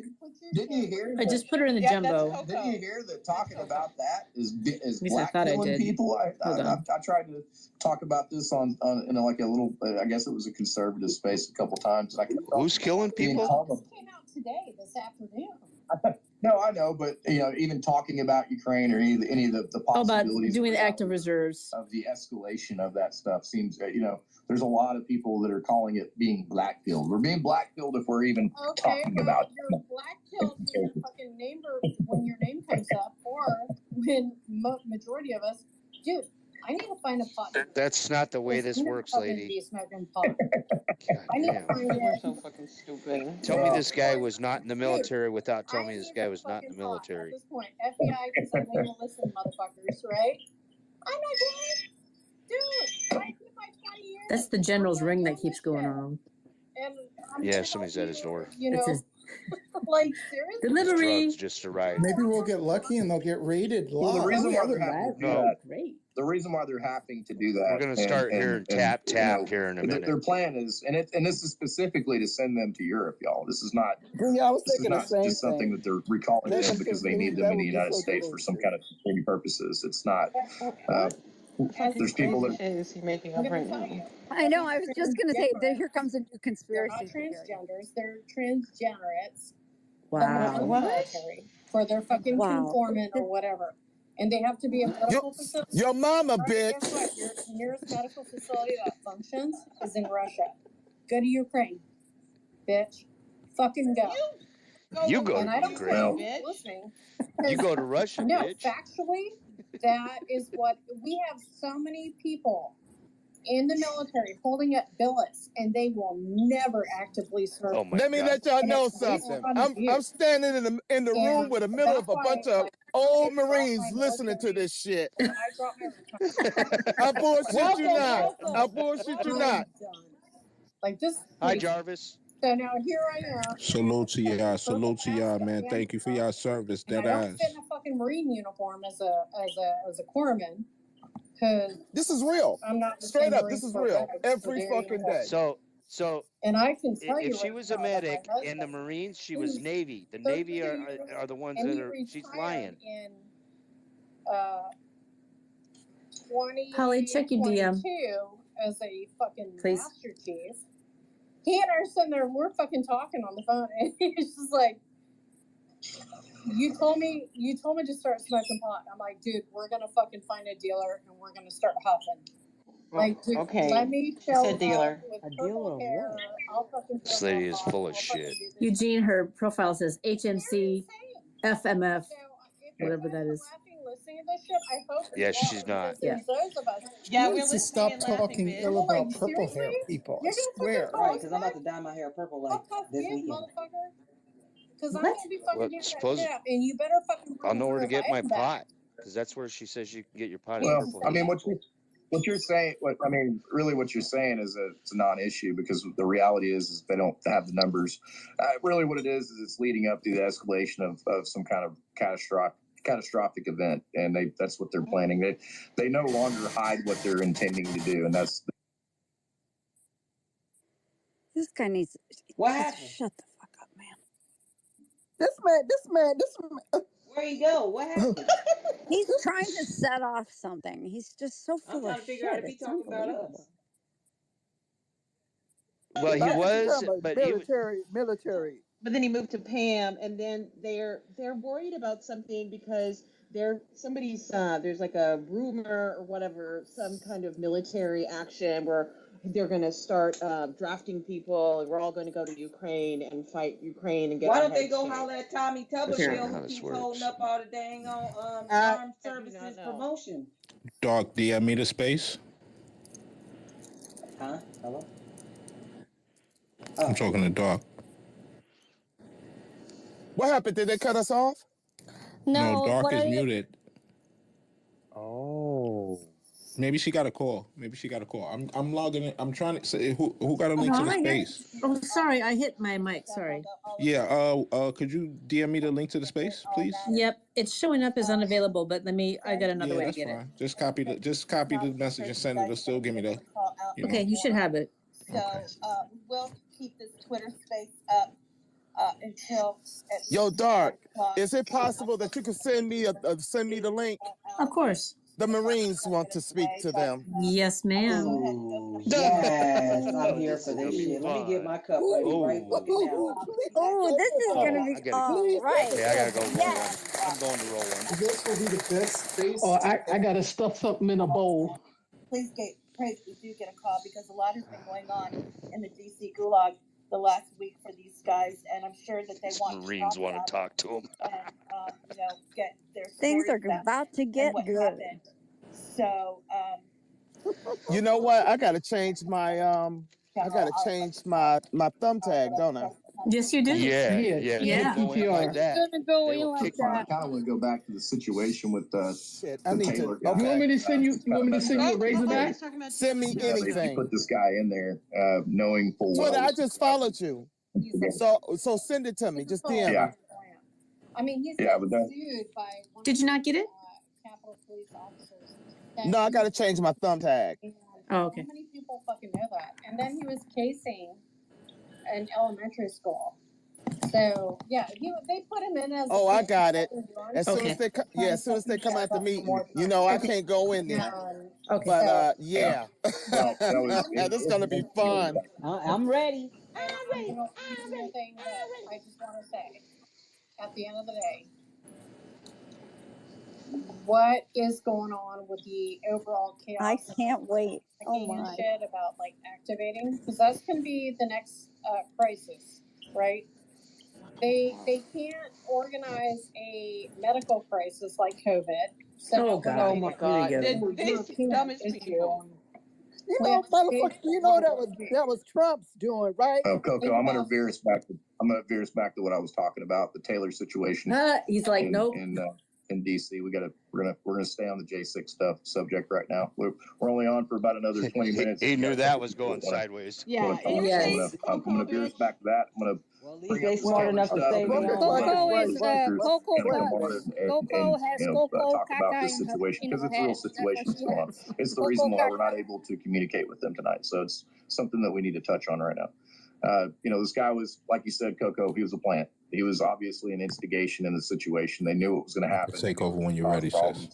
Didn't you hear? I just put her in the Yeah, jumbo. that's Didn't you hear that talking about that is At least I black thought I killing did. people? Hold on. I tried to talk about this on like a little. I guess it was a conservative space a couple times. And I kept Who's killing people? This came out today, this afternoon. No, I know, but even talking about Ukraine or any of the How about possibilities doing the of active reserves? of the escalation of that stuff seems there's a lot of people that are calling it being blackpilled. We're being blackpilled if we're even talking about you're blackpilled when your fucking when your name comes up, or when majority of us, dude. I need to find a pot. That's not the way this works, lady. Be smoking pot. God I need to damn. find People are it. so fucking stupid. Tell me this guy was not in the military without telling me this guy was not in the At military. this point, FBI can say, "Hey, listen, motherfuckers, right?" I'm not doing, dude. I did my 20 years. That's the general's ring that keeps going on. And I'm Yeah, gonna somebody's help at his door. You It's know, his like seriously. His delivery. drugs just arrived. Maybe we'll get lucky and they'll get raided Well, the live. reason why Oh, they're yeah, having to do No. that, Great. the reason why they're having to do that, We're going to start hearing tap, tap here in a minute. Their plan is, and this is specifically to send them to Europe, y'all. This is not. Yeah, I was This is thinking the not same just something thing. that they're recalling Let them them because they continue. need them That in the would be United so States good. for some kind of security purposes. It's not. Fucking There's people crazy that. shit is he making up right now? I know. I was just going to say, here comes a new They're not conspiracy theory. transgenders. They're transgenerates. Wow. What? Military for their fucking Wow. conformant or whatever. And they have to be a medical facility. Your mama, Right, bitch. guess what? The nearest medical facility that functions is in Russia. Go to Ukraine. bitch. Fucking go. You go And I to don't Ukraine. think listening. You go to Russia, No, bitch. factually, that is what we have. So many people in the military holding up billets, and they will never actively serve. Oh my Let me God. let y'all And know it's based something. on I'm abuse. standing in the room And with the middle that's of a why, bunch of like, old I dropped Marines my listening to military this shit. when I dropped my retirement. I bullshit you Welcome, not. I welcome. bullshit you I'm not. done. Like this. Hi, Jarvis. So now here I am. Salute to y'all. Purple Salute to y'all, mask man. and Thank you for y'all service. and I Dead don't fit ass. in a fucking Marine uniform as a corpsman because This is real. I'm not the Straight same up, Marine this is Corps real. vet Every fucking day. So and I can tell if you she right was now a that my medic in husband, the Marines, she was who's Navy. The 32 Navy are the ones and that he are. She's retired lying. in Holly, check your DM. 2022 as a fucking Please. master chief. He and I are sitting there, we're fucking talking on the phone, and he's just like, You told me to start smoking pot. I'm like, dude, we're gonna fucking find a dealer and we're gonna start huffing. Like, dude, Okay. let me She show said dealer. up with A purple dealer of hair. what? I'll fucking This smoke lady more is pot. full of I'll fucking shit. do this. Eugene, her profile says HMC, They're insane. FMF, So if whatever you guys that are is. laughing, listening to this shit, I hope you Yeah, are, she's not. because there's those of us. Yeah, She we're needs to listening stop and laughing, talking bitch. ill I'm like, about purple seriously? hair people. I You're gonna fucking swear. call Right, us because I'm about that? to dye my hair purple I'll like cuff this you, weekend. motherfucker. Because I'm What? gonna be fucking Well, doing that suppose shit, and you better fucking I'll bring know one where to of my get my own back. pot because that's where she says you can get your pot is Well, Purple I mean, Haze. what you're saying, really what you're saying is it's a non-issue because the reality is they don't have the numbers. Really what it is it's leading up to the escalation of some kind of catastrophic event, and that's what they're planning. They no longer hide what they're intending to do, and that's This guy needs. What just happened? shut the fuck up, man. This man. Where he go? What happened? He's trying to set off something. He's just so I'm full trying of to figure out shit. if he It's talking about unbelievable. us. Well, he was, but Military. But then he moved to Pam, and then they're worried about something because there's like a rumor or whatever, some kind of military action where they're going to start drafting people, and we're all going to go to Ukraine and fight Ukraine and get. Why our don't they heads go shaved. holler at Tommy that's not Tuberville how who this keeps works. holding up all the dang on armed I do services not know. promotion? Doc, DM me the space. Huh? Hello? I'm talking to Doc. What happened? Did they cut us off? No, Doc what is are you? muted. Oh. Maybe she got a call. I'm logging in. I'm trying to say who got a link No, to the I got. space. Oh, sorry, I hit my mic. Sorry. Yeah. Could you DM me the link to the space, please? Yep, it's showing up as unavailable, but I got another Yeah, way to that's get fine. Just copy the message and send it. It'll still give me the. it. Okay, you should have it. So we will keep this Twitter space up until at Yo, least Dark, 5 o'clock. is it possible that you could send me the link? Of course. The Marines want to speak to them. Yes, ma'am. Ooh, yes, I'm Oh, here this for is gonna this be shit. Let me get fun. my cup ready right fucking now. Oh, this is gonna be I gotta. all right. Okay, I gotta go roll Yes. one. I'm going to roll one. This will be the best space. Oh, I gotta stuff something in a bowl. Please pray that we do get a call because a lot has been going on in the DC Gulag the last week for these guys, and I'm sure that they These want Marines to want to talk talk to him. and get their Things stories are about to get what good. happened. So You know what? I gotta change my thumb tag, don't I? Yes, you do. Yeah. Yeah, Yeah. Don't go in like that. Gonna go They in will like kick I that. kind of want to go back to the situation with Shit, I the need Taylor to. guy. You want Okay, me to send you? You want me to send you a Oh, hold on, Razorback? he's talking about send me Taylor. They anything. put this guy in there, knowing full well. Twitter, I just followed you. So send it to me. Just DM me. Yeah. I mean, he's Yeah, been but that- sued by one Did you not get it? Capitol Police officers. No, I gotta change my thumb tag. Oh, okay. How many people fucking know that? And then he was casing an elementary school. So yeah, they put him in as. Oh, I got it. As soon Okay. as they come out to meet me, you know I can't go in there. Okay. But yeah, Well, this is gonna be fun. I'm ready. Thing that I just want to say, at the end of the day, what is going on with the overall chaos. I can't wait. Oh And my. shit about like activating, because that's going to be the next crisis, right? They can't organize a medical crisis like COVID. So Oh, God. Oh my God. Here we go. These dumbest people. You know, motherfucker, you know that was Trump's doing, right? Oh, Coco, I'm gonna veer us back to what I was talking about, the Taylor situation. He's like, nope. In DC, we're gonna stay on the J6 subject right now. We're only on for about another 20 minutes. He knew that was going sideways. Yeah, Yes. I'm gonna veer us back to that. I'm gonna bring up smart enough to stay Coco is Coco has Coco talk about Caca this in her situation in because her it's a real head. situation that's going on. It's the Coco reason why we're Caca. not able to communicate with them tonight. So it's something that we need to touch on right now. This guy was, like you said, Coco, he was a plant. He was obviously an instigation in the situation. They knew it was going to happen. Take over when you're ready, sis.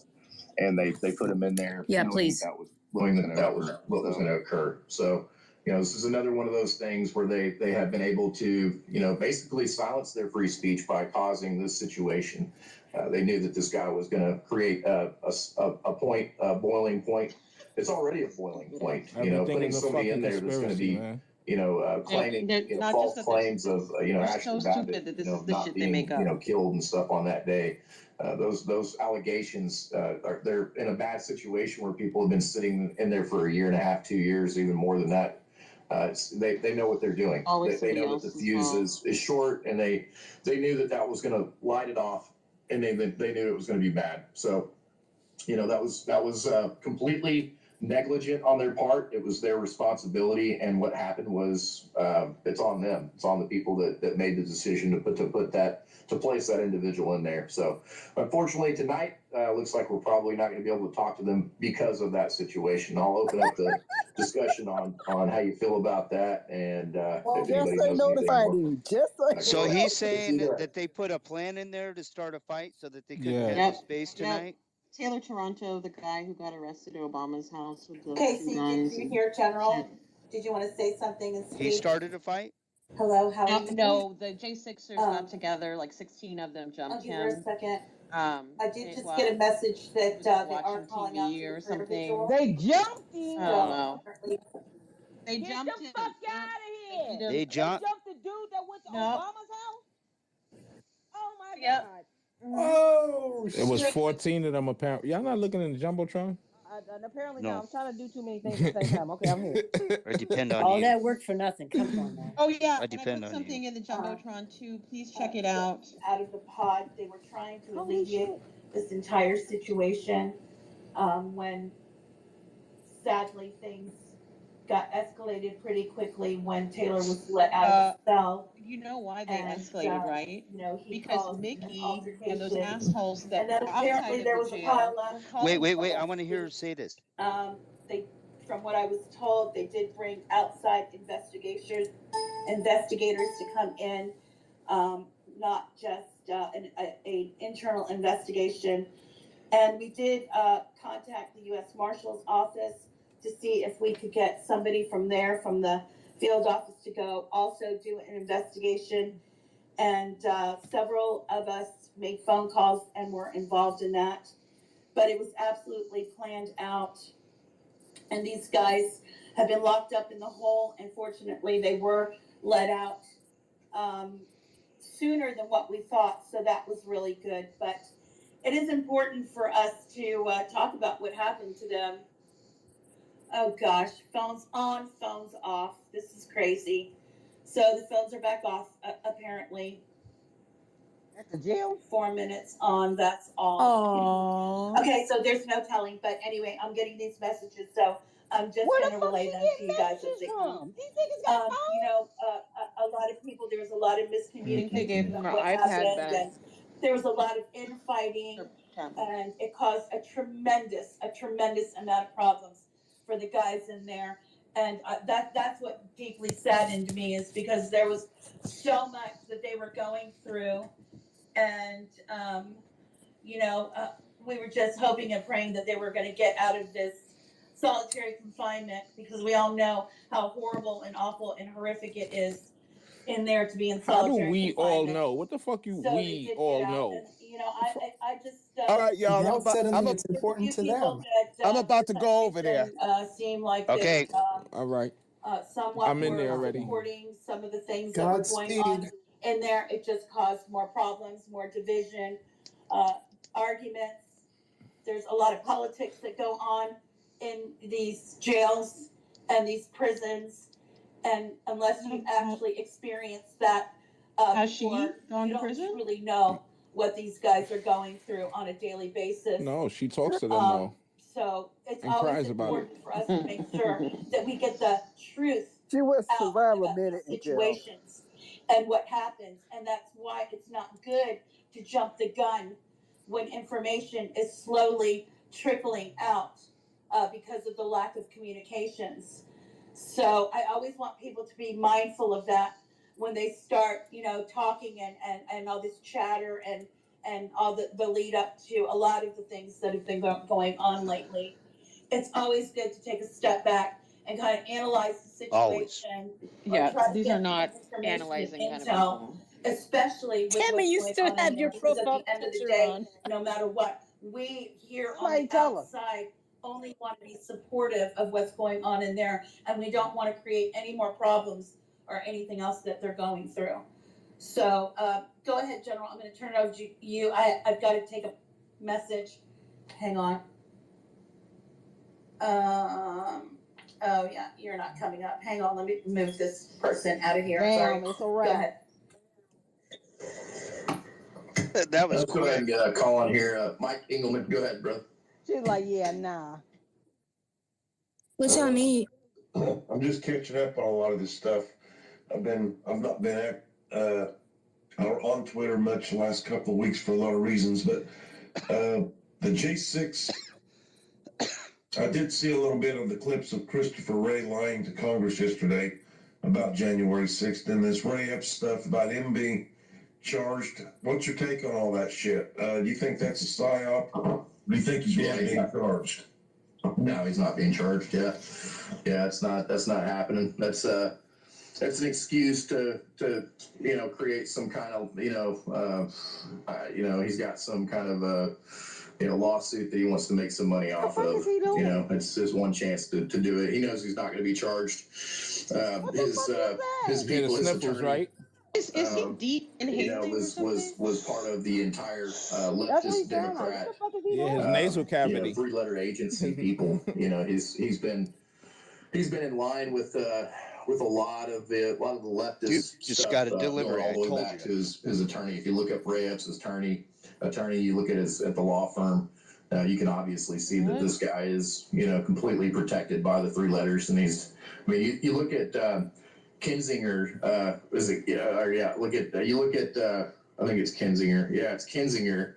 And they put him in there. Yeah, please. That was what was going to occur. So, this is another one of those things where they have been able to, basically silence their free speech by causing this situation. They knew that this guy was going to create a boiling point. It's already a boiling point. Putting somebody in there that's going to be, claiming false claims of, Ashton Babbitt, not being, killed and stuff on that day. Those allegations they're in a bad situation where people have been sitting in there for a year and a half, 2 years, even more than that. They know what they're doing. They know that the fuse is short, and they knew that was going to light it off, and they knew it was going to be bad. So, that was completely negligent on their part. It was their responsibility, and what happened was it's on them. It's on the people that made the decision to place that individual in there. So unfortunately tonight looks like we're probably not going to be able to talk to them because of that situation. I'll open up the discussion on how you feel about that, and if anybody knows anything more. So he's saying that they put a plan in there to start a fight so that they couldn't have the space tonight. Taylor Toronto, the guy who got arrested at Obama's house with the Casey, guns. did you hear, General? Did you want to say something and speak? He started a fight? Hello, how are you? No, the J6ers got together, like 16 of them jumped him. I'll give her a second. I did just well, get a message that they are watching calling TV out to or the something. individual. They jumped him. I don't know. They Get jumped the him. fuck out of here. They jumped the dude that went to Obama's house? Oh my Yep. God. Oh, shit. It was 14 of them apparently. Y'all not looking in the Jumbotron? And apparently No. not. I'm trying to do too many things at the same time. Okay, I'm here. I depend on All you. that work for nothing. Come on now. Oh yeah, I depend on something you. in the Jumbotron too. Please check it out. Out of the pod, they were trying to alleviate this entire situation when sadly things got escalated pretty quickly when Taylor was let out of the cell. You know why they escalated, right? He because Mickey and those altercation. assholes that And then apparently there was a pile up. Wait. I want to hear her say this. From what I was told, they did bring outside investigators to come in, not just an internal investigation. And we did contact the U.S. Marshal's office to see if we could get somebody from there, from the field office, to go also do an investigation. And several of us made phone calls and were involved in that. But it was absolutely planned out. And these guys have been locked up in the hole, and fortunately they were let out sooner than what we thought, so that was really good. But it is important for us to talk about what happened to them. Oh gosh, phones on, phones off. This is crazy. So the phones are back off, apparently. At the jail? 4 minutes on, that's all. Aww. Okay, so there's no telling, but anyway, I'm getting these messages, so I'm just going to relay them to you guys as they come. These niggas got phones? A lot of people, there was a lot of miscommunication. They gave them about what iPad happened, back. and there was a lot of infighting, and it caused a tremendous amount of problems for the guys in there. And that's what deeply saddened me, is because there was so much that they were going through. And, we were just hoping and praying that they were going to get out of this solitary confinement, because we all know how horrible and awful and horrific it is. in there to be in How do solitary we all confinement. know? What the fuck you So they we did all get out, know? and you know, I just All right, y'all. Now suddenly it's there's a important few to people them. that I'm about to go over there. seem like Okay. All right. somewhat I'm in were there already. supporting some of the things that were going on Godspeed. in there. It just caused more problems, more division, arguments. There's a lot of politics that go on in these jails and these prisons, and unless you actually experience that Has before, she gone you to don't prison? truly know what these guys are going through on a daily basis. No, she talks to them though. So it's And always cries about it. important for us to make sure that we get the truth She would out survive a about minute these in jail. situations and what happens. And that's why it's not good to jump the gun when information is slowly trickling out because of the lack of communications. So I always want people to be mindful of that when they start, you know, talking and all this chatter and all the lead up to a lot of the things that have been going on lately. It's always good to take a step back and kind of analyze the situation. Always. Yeah, try to these get are not information analyzing and kind of intel, people. especially with Tammy, you what's still going on have in your there, because at profile the end of the picture day, on. no matter what, we here on Somebody the tell her. outside only want to be supportive of what's going on in there, and we don't want to create any more problems or anything else that they're going through. So go ahead, General. I'm going to turn it over to you. I've got to take a message. Hang on. Oh yeah, you're not coming up. Hang on, let me move this person out of here. Damn, Sorry. it's a Go wrap. ahead. That was Let's go ahead quick. and call on here. Mike Engelman, go ahead, brother. She's like, yeah, nah. What y'all need? I'm just catching up on a lot of this stuff. I've not been on Twitter much the last couple of weeks for a lot of reasons, but the J6, I did see a little bit of the clips of Christopher Wray lying to Congress yesterday about January 6th, and this Ray Epps stuff about him being charged. What's your take on all that shit? Do you think that's a psyop? Do you think he's really being charged? No, he's not being charged yet. Yeah, that's not happening. That's an excuse to create some kind of he's got some kind of a lawsuit that he wants to make some money off of. What the fuck is he doing? It's his one chance to do it. He knows he's not going to be charged. His people, his sniffles, attorney, right? Is he deep inhaling or something? was part of the entire That's what leftist he sound like. Democrat. What the fuck is he Yeah, doing? his nasal cavity. Three-letter agency people. He's been in line with a lot of the leftist Dude, just stuff, got a delivery. going all the I way told back you. to his attorney. If you look up Ray Epps' attorney, you look at the law firm, you can obviously see that this guy is completely protected by the three letters, and you look at Kinzinger. You look at I think it's Kinzinger. Yeah, it's Kinzinger.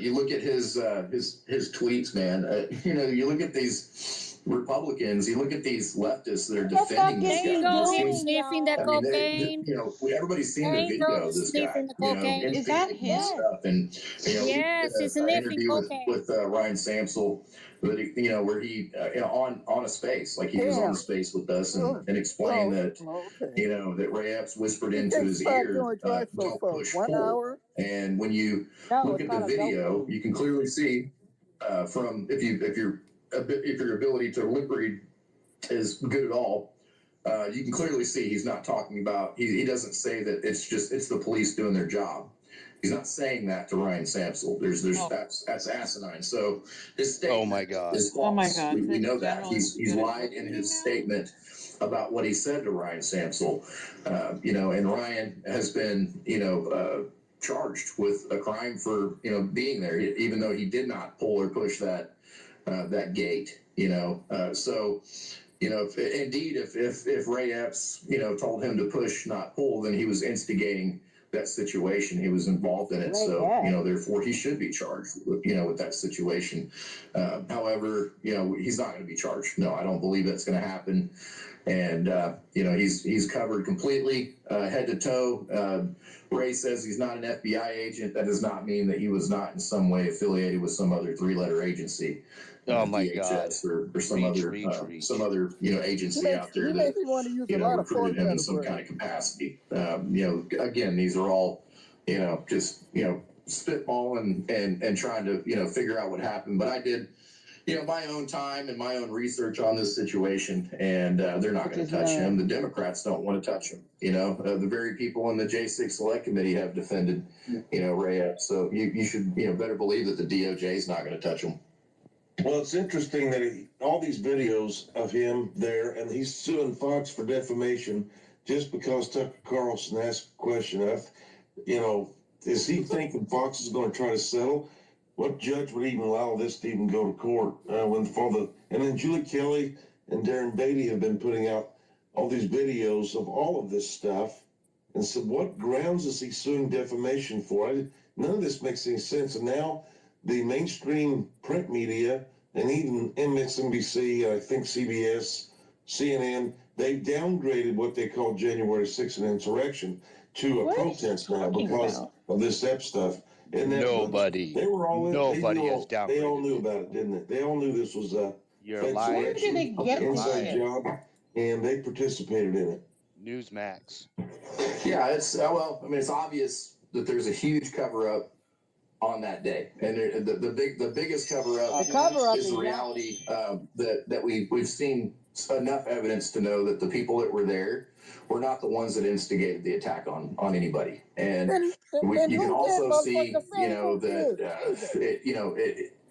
You look at his tweets, man. You look at these Republicans, you look at these leftists that are defending this There you guy. go, him sniffing the cocaine. Everybody's seen There the you video go, of this sniffing guy. the cocaine. Is that and him? stuff, and Yes, he's an sniffing interview cocaine. with Ryan Samsel, where he on a space, like he was on the space with us and explained that that Ray Epps whispered into his ear, "Don't push pull." And when you look at the video, you can clearly see from if your ability to lip read is good at all, you can clearly see he's not talking about. He doesn't say that it's the police doing their job. He's not saying that to Ryan Samsel. That's asinine. So his statement Oh my God. is false. Oh my God. We know that General he's is good at lied in his now? statement about what he said to Ryan Samsel. And Ryan has been charged with a crime for being there, even though he did not pull or push that gate. If Ray Epps told him to push, not pull, then he was instigating that situation. He was involved in it. Therefore he should be charged with that situation. However, he's not going to be charged. No, I don't believe that's going to happen. And he's covered completely, head to toe. Ray says he's not an FBI agent. That does not mean that he was not in some way affiliated with some other 3-letter agency. Oh my DHS God! or some other agency out there that recruited him in some kind of capacity. Again, these are all just spitballing and trying to figure out what happened. But I did my own time and my own research on this situation, and they're not going to touch him. The Democrats don't want to touch him. The very people in the J6 Select Committee have defended Ray. So you should better believe that the DOJ is not going to touch him. Well, it's interesting that all these videos of him there, and he's suing Fox for defamation just because Tucker Carlson asked a question of, is he thinking Fox is going to try to settle? What judge would even allow this to even go to court? And then Julie Kelly and Darren Beatty have been putting out all these videos of all of this stuff. And so what grounds is he suing defamation for? None of this makes any sense. And now the mainstream print media and even MSNBC, I think CBS, CNN, they've downgraded what they call January 6th an insurrection to a protest now because of this Ep stuff. And Nobody. They were all Nobody is downgraded. They all knew about it, didn't they? They all knew this was a Where did they get inside job, and they participated in it. Newsmax. Yeah, it's obvious that there's a huge cover-up on that day, and the biggest cover-up is the reality that we've seen enough evidence to know that the people that were there were not the ones that instigated the attack on anybody, and you can also see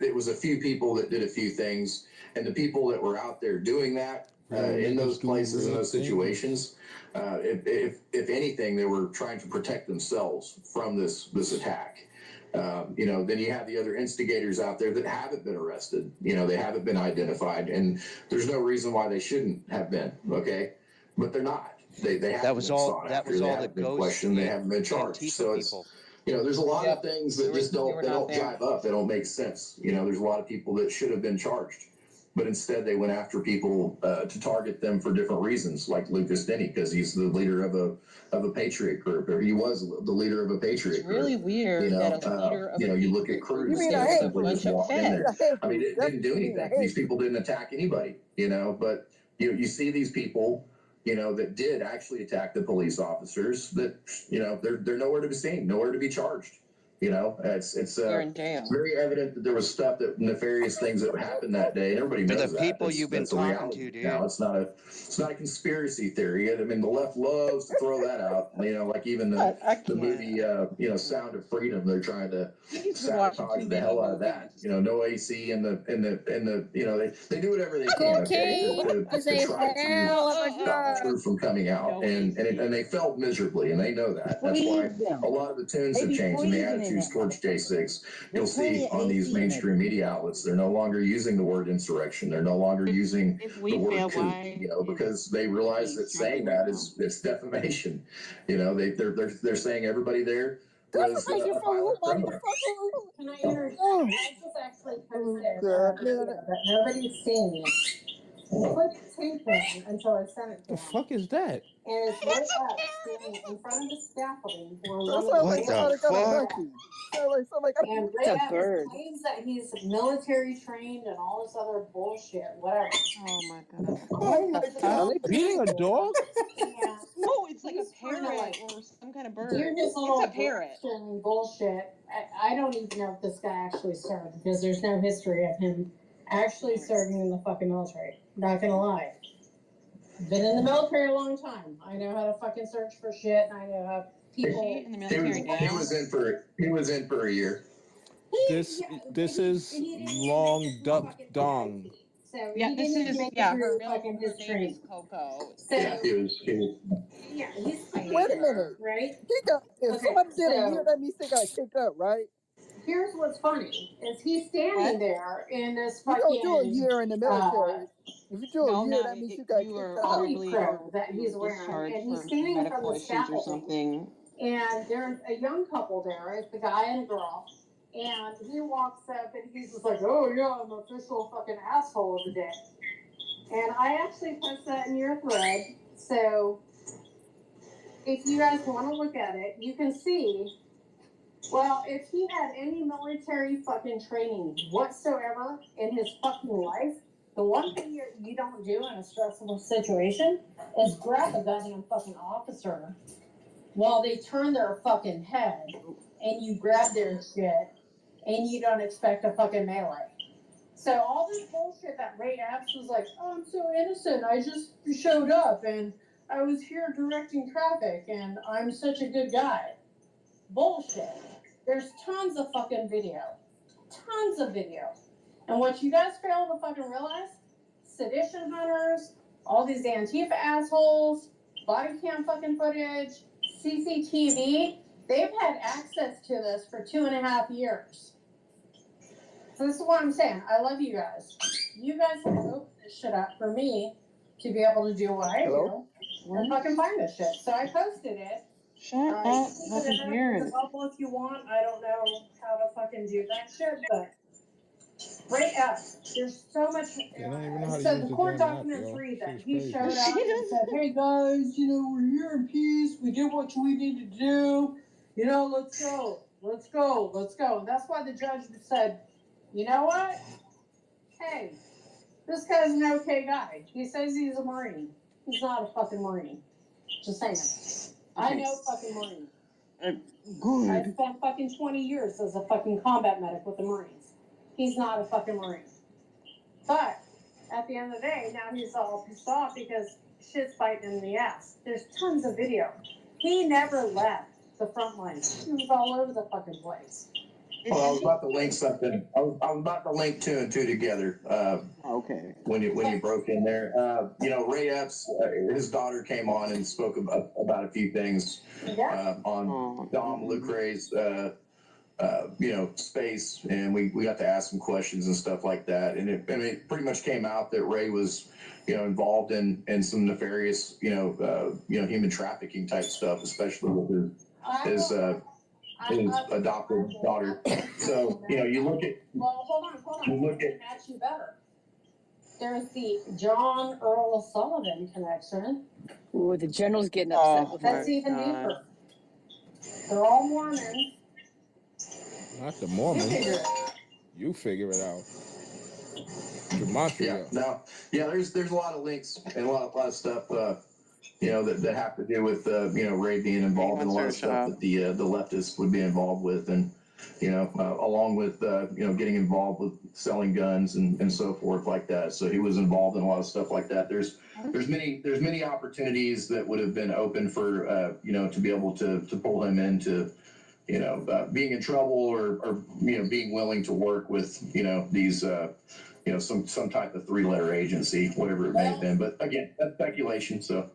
it was a few people that did a few things, and the people that were out there doing that in those places, in those situations, if anything, they were trying to protect themselves from this attack. Then you have the other instigators out there that haven't been arrested. They haven't been identified, and there's no reason why they shouldn't have been. Okay, but they're not. They haven't that was been all. sought That after. was They all haven't the been questioned. They haven't been charged. Antifa So it's people. there's a lot of things that just don't jive up. They don't make sense. There's a lot of people that should have been charged, but instead they went after people to target them for different reasons, like Lucas Denny, because he's the leader of a patriot group, or he was the leader of a patriot group. It's really weird that a leader of a you look at Cruz, they simply just walked in there. I mean, it didn't do anything. These people didn't attack anybody, but you see these people, that did actually attack the police officers, that, they're nowhere to be seen, nowhere to be charged. It's very evident that there was stuff, that nefarious things that happened that day, and everybody knows the that. people you've been talking to, dude. Now, it's not a conspiracy theory. I mean, the left loves to throw that out. Like even the movie, Sound of Freedom. They're trying to sabotage the hell out of that. No AC in the they do whatever they can. Cocaine is a hell of a stop the drug. truth from coming out, and they felt miserably, and they know that. That's why a lot of the tunes have changed and the attitudes towards J6. You'll see on these mainstream media outlets, they're no longer using the word insurrection. They're no longer using the word coup, because they realize that saying that is defamation. They're saying everybody there was a violent criminal. Can I interject? I just actually kind of said that nobody's seen it. Click tape until I sent it to The fuck is that? And it's right up, standing in front of the scaffolding. What the fuck? And Ray claims that he's military trained and all this other bullshit, whatever. Oh my god. Oh my god. Are they beating a dog? Yeah. No, it's like a parrot or some kind of bird. It's a parrot. Bullshit. I don't even know if this guy actually served, because there's no history of him actually serving in the fucking military. Not gonna lie. Been in the military a long time. I know how to fucking search for shit, and I know how people. In the military now? He was in for a year. This is Long Duck Dong. So yeah, this is her fucking his training. Coco. So he was. Yeah, he's Wait a minute, right? If somebody did a year, that means they got kicked up, right? Here's what's funny: is he's standing there in this You fucking. don't do a year in the military. If you do a year, that means you got kicked out. Holy crow that he's wearing, and he's standing in front of the scaffolding. And there's a young couple there. It's the guy and a girl. And he walks up and he's just like, "Oh yeah, I'm an official fucking asshole of the day." And I actually posted that in your thread. So if you guys want to look at it, you can see. Well, if he had any military fucking training whatsoever in his fucking life, the one thing you don't do in a stressful situation is grab a goddamn fucking officer while they turn their fucking head and you grab their shit and you don't expect a fucking melee. So all this bullshit that Ray Epps was like, oh, I'm so innocent. I just showed up and I was here directing traffic and I'm such a good guy. Bullshit. There's tons of fucking video. Tons of video. And what you guys fail to fucking realize, sedition hunters, all these Antifa assholes, body cam fucking footage, CCTV, they've had access to this for 2.5 years. So this is what I'm saying. I love you guys. You guys have opened this shit up for me to be able to do what I do and fucking find this shit. So I posted it. Shut up, put it in the bubble if you want. I don't know how to fucking do that shit, but right up. There's so much. They don't even know how to So use the the court damn app, documents yo. read that Shit's he crazy. showed up and said, "Hey guys, you know we're here in peace. We did what we needed to do. You know, let's go, let's go, let's go." And that's why the judge said, "You know what? Hey, this guy's an okay guy. He says he's a Marine. He's not a fucking Marine. Just saying. I know fucking Marine. Good. I spent fucking 20 years as a fucking combat medic with the Marines. He's not a fucking Marine. But at the end of the day, now he's all pissed off because shit's biting in the ass. There's tons of video. He never left the front lines. He was all over the fucking place. Well, I was about to link something. I was about to link 2 and 2 together. Okay. When you broke in there, you know, Ray Epps, his daughter came on and spoke about a few things on Dom Lucre's, you know, space, and we got to ask some questions and stuff like that, and it pretty much came out that Ray was, you know, involved in some nefarious, you know, human trafficking type stuff, especially with his adopted daughter. So, you know, you look at. Well, hold on. You look at. That's you better. There's the John Earl Sullivan connection. Ooh, the general's getting upset with That's her. even deeper. They're all Mormons. Not the Mormons. You figure it out. Gematria. There's a lot of links and a lot of stuff, you know, that have to do with, you know, Ray being involved in a lot of stuff that the leftists would be involved with, and, you know, along with, you know, getting involved with selling guns and so forth like that. So he was involved in a lot of stuff like that. There's many opportunities that would have been open for, you know, to be able to pull him into, you know, being in trouble or, you know, being willing to work with, you know, these, you know, some type of 3-letter agency, whatever it may have been. But again, that's speculation. So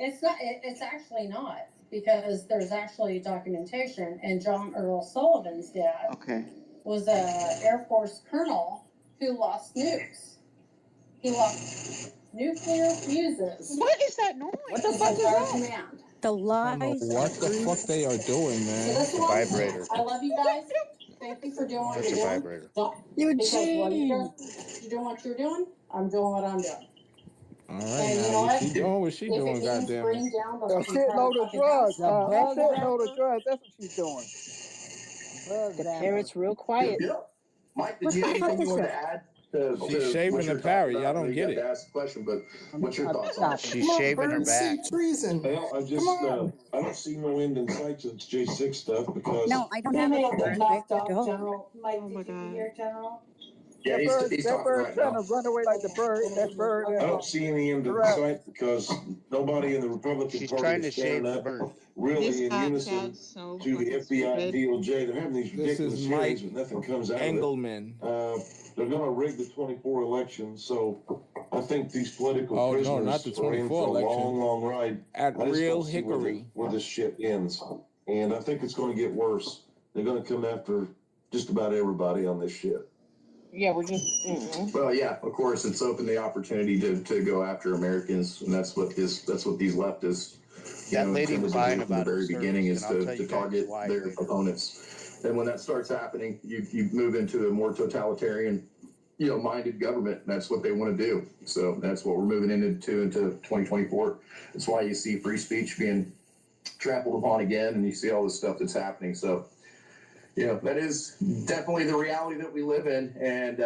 it's not. It's actually not, because there's actually documentation. And John Earl Sullivan's dad was a Air Force colonel who lost nukes. He lost nuclear fuses. What is that noise? What the fuck is that? Command. The I don't know lies. what the fuck they are doing, So man. this is a what I'm vibrator. saying. I love you guys. Thank you for doing what That's you're a doing. vibrator. Eugene. You're doing what you're doing. I'm doing what I'm doing. All right, And you know now what? she doing what she If doing, it means goddamn bring it. down the A shitload of drugs. A shitload of drugs. That's what she's doing. The parrot's real quiet. Mike, did What you have the fuck anything you is want that? to add? She's shaving the parrot. Y'all don't get You got it. to ask the question, but what's your thoughts on it? She's shaving her back. treason. Well, I just, I don't see no end in sight since J6 stuff because. No, I don't have a bird. I have a dog. General, Mike, did you hear General? Yeah, he's That talking bird's right trying now. to run away like the bird. That bird. I don't see any end in sight because nobody in the Republican She's Party trying is to shave standing the up bird. really in unison to the FBI, DOJ. They're having these This ridiculous is hearings, Mike but nothing comes out Engelman. of it. They're going to rig the 24 elections, so I think these political Oh, prisoners no, not the are in 24 for a election. long, long ride. At I just Real don't see Hickory. where this shit ends, and I think it's going to get worse. They're going to come after just about everybody on this shit. Yeah, we're just. Well, yeah, of course, it's opened the opportunity to go after Americans, and that's what these leftists. That lady was lying from the about very her beginning is service, and I'll tell to you guys target why their later. opponents. And when that starts happening, you move into a more totalitarian minded government. That's what they want to do. So that's what we're moving into 2024. That's why you see free speech being trampled upon again, and you see all this stuff that's happening. So, that is definitely the reality that we live in. And,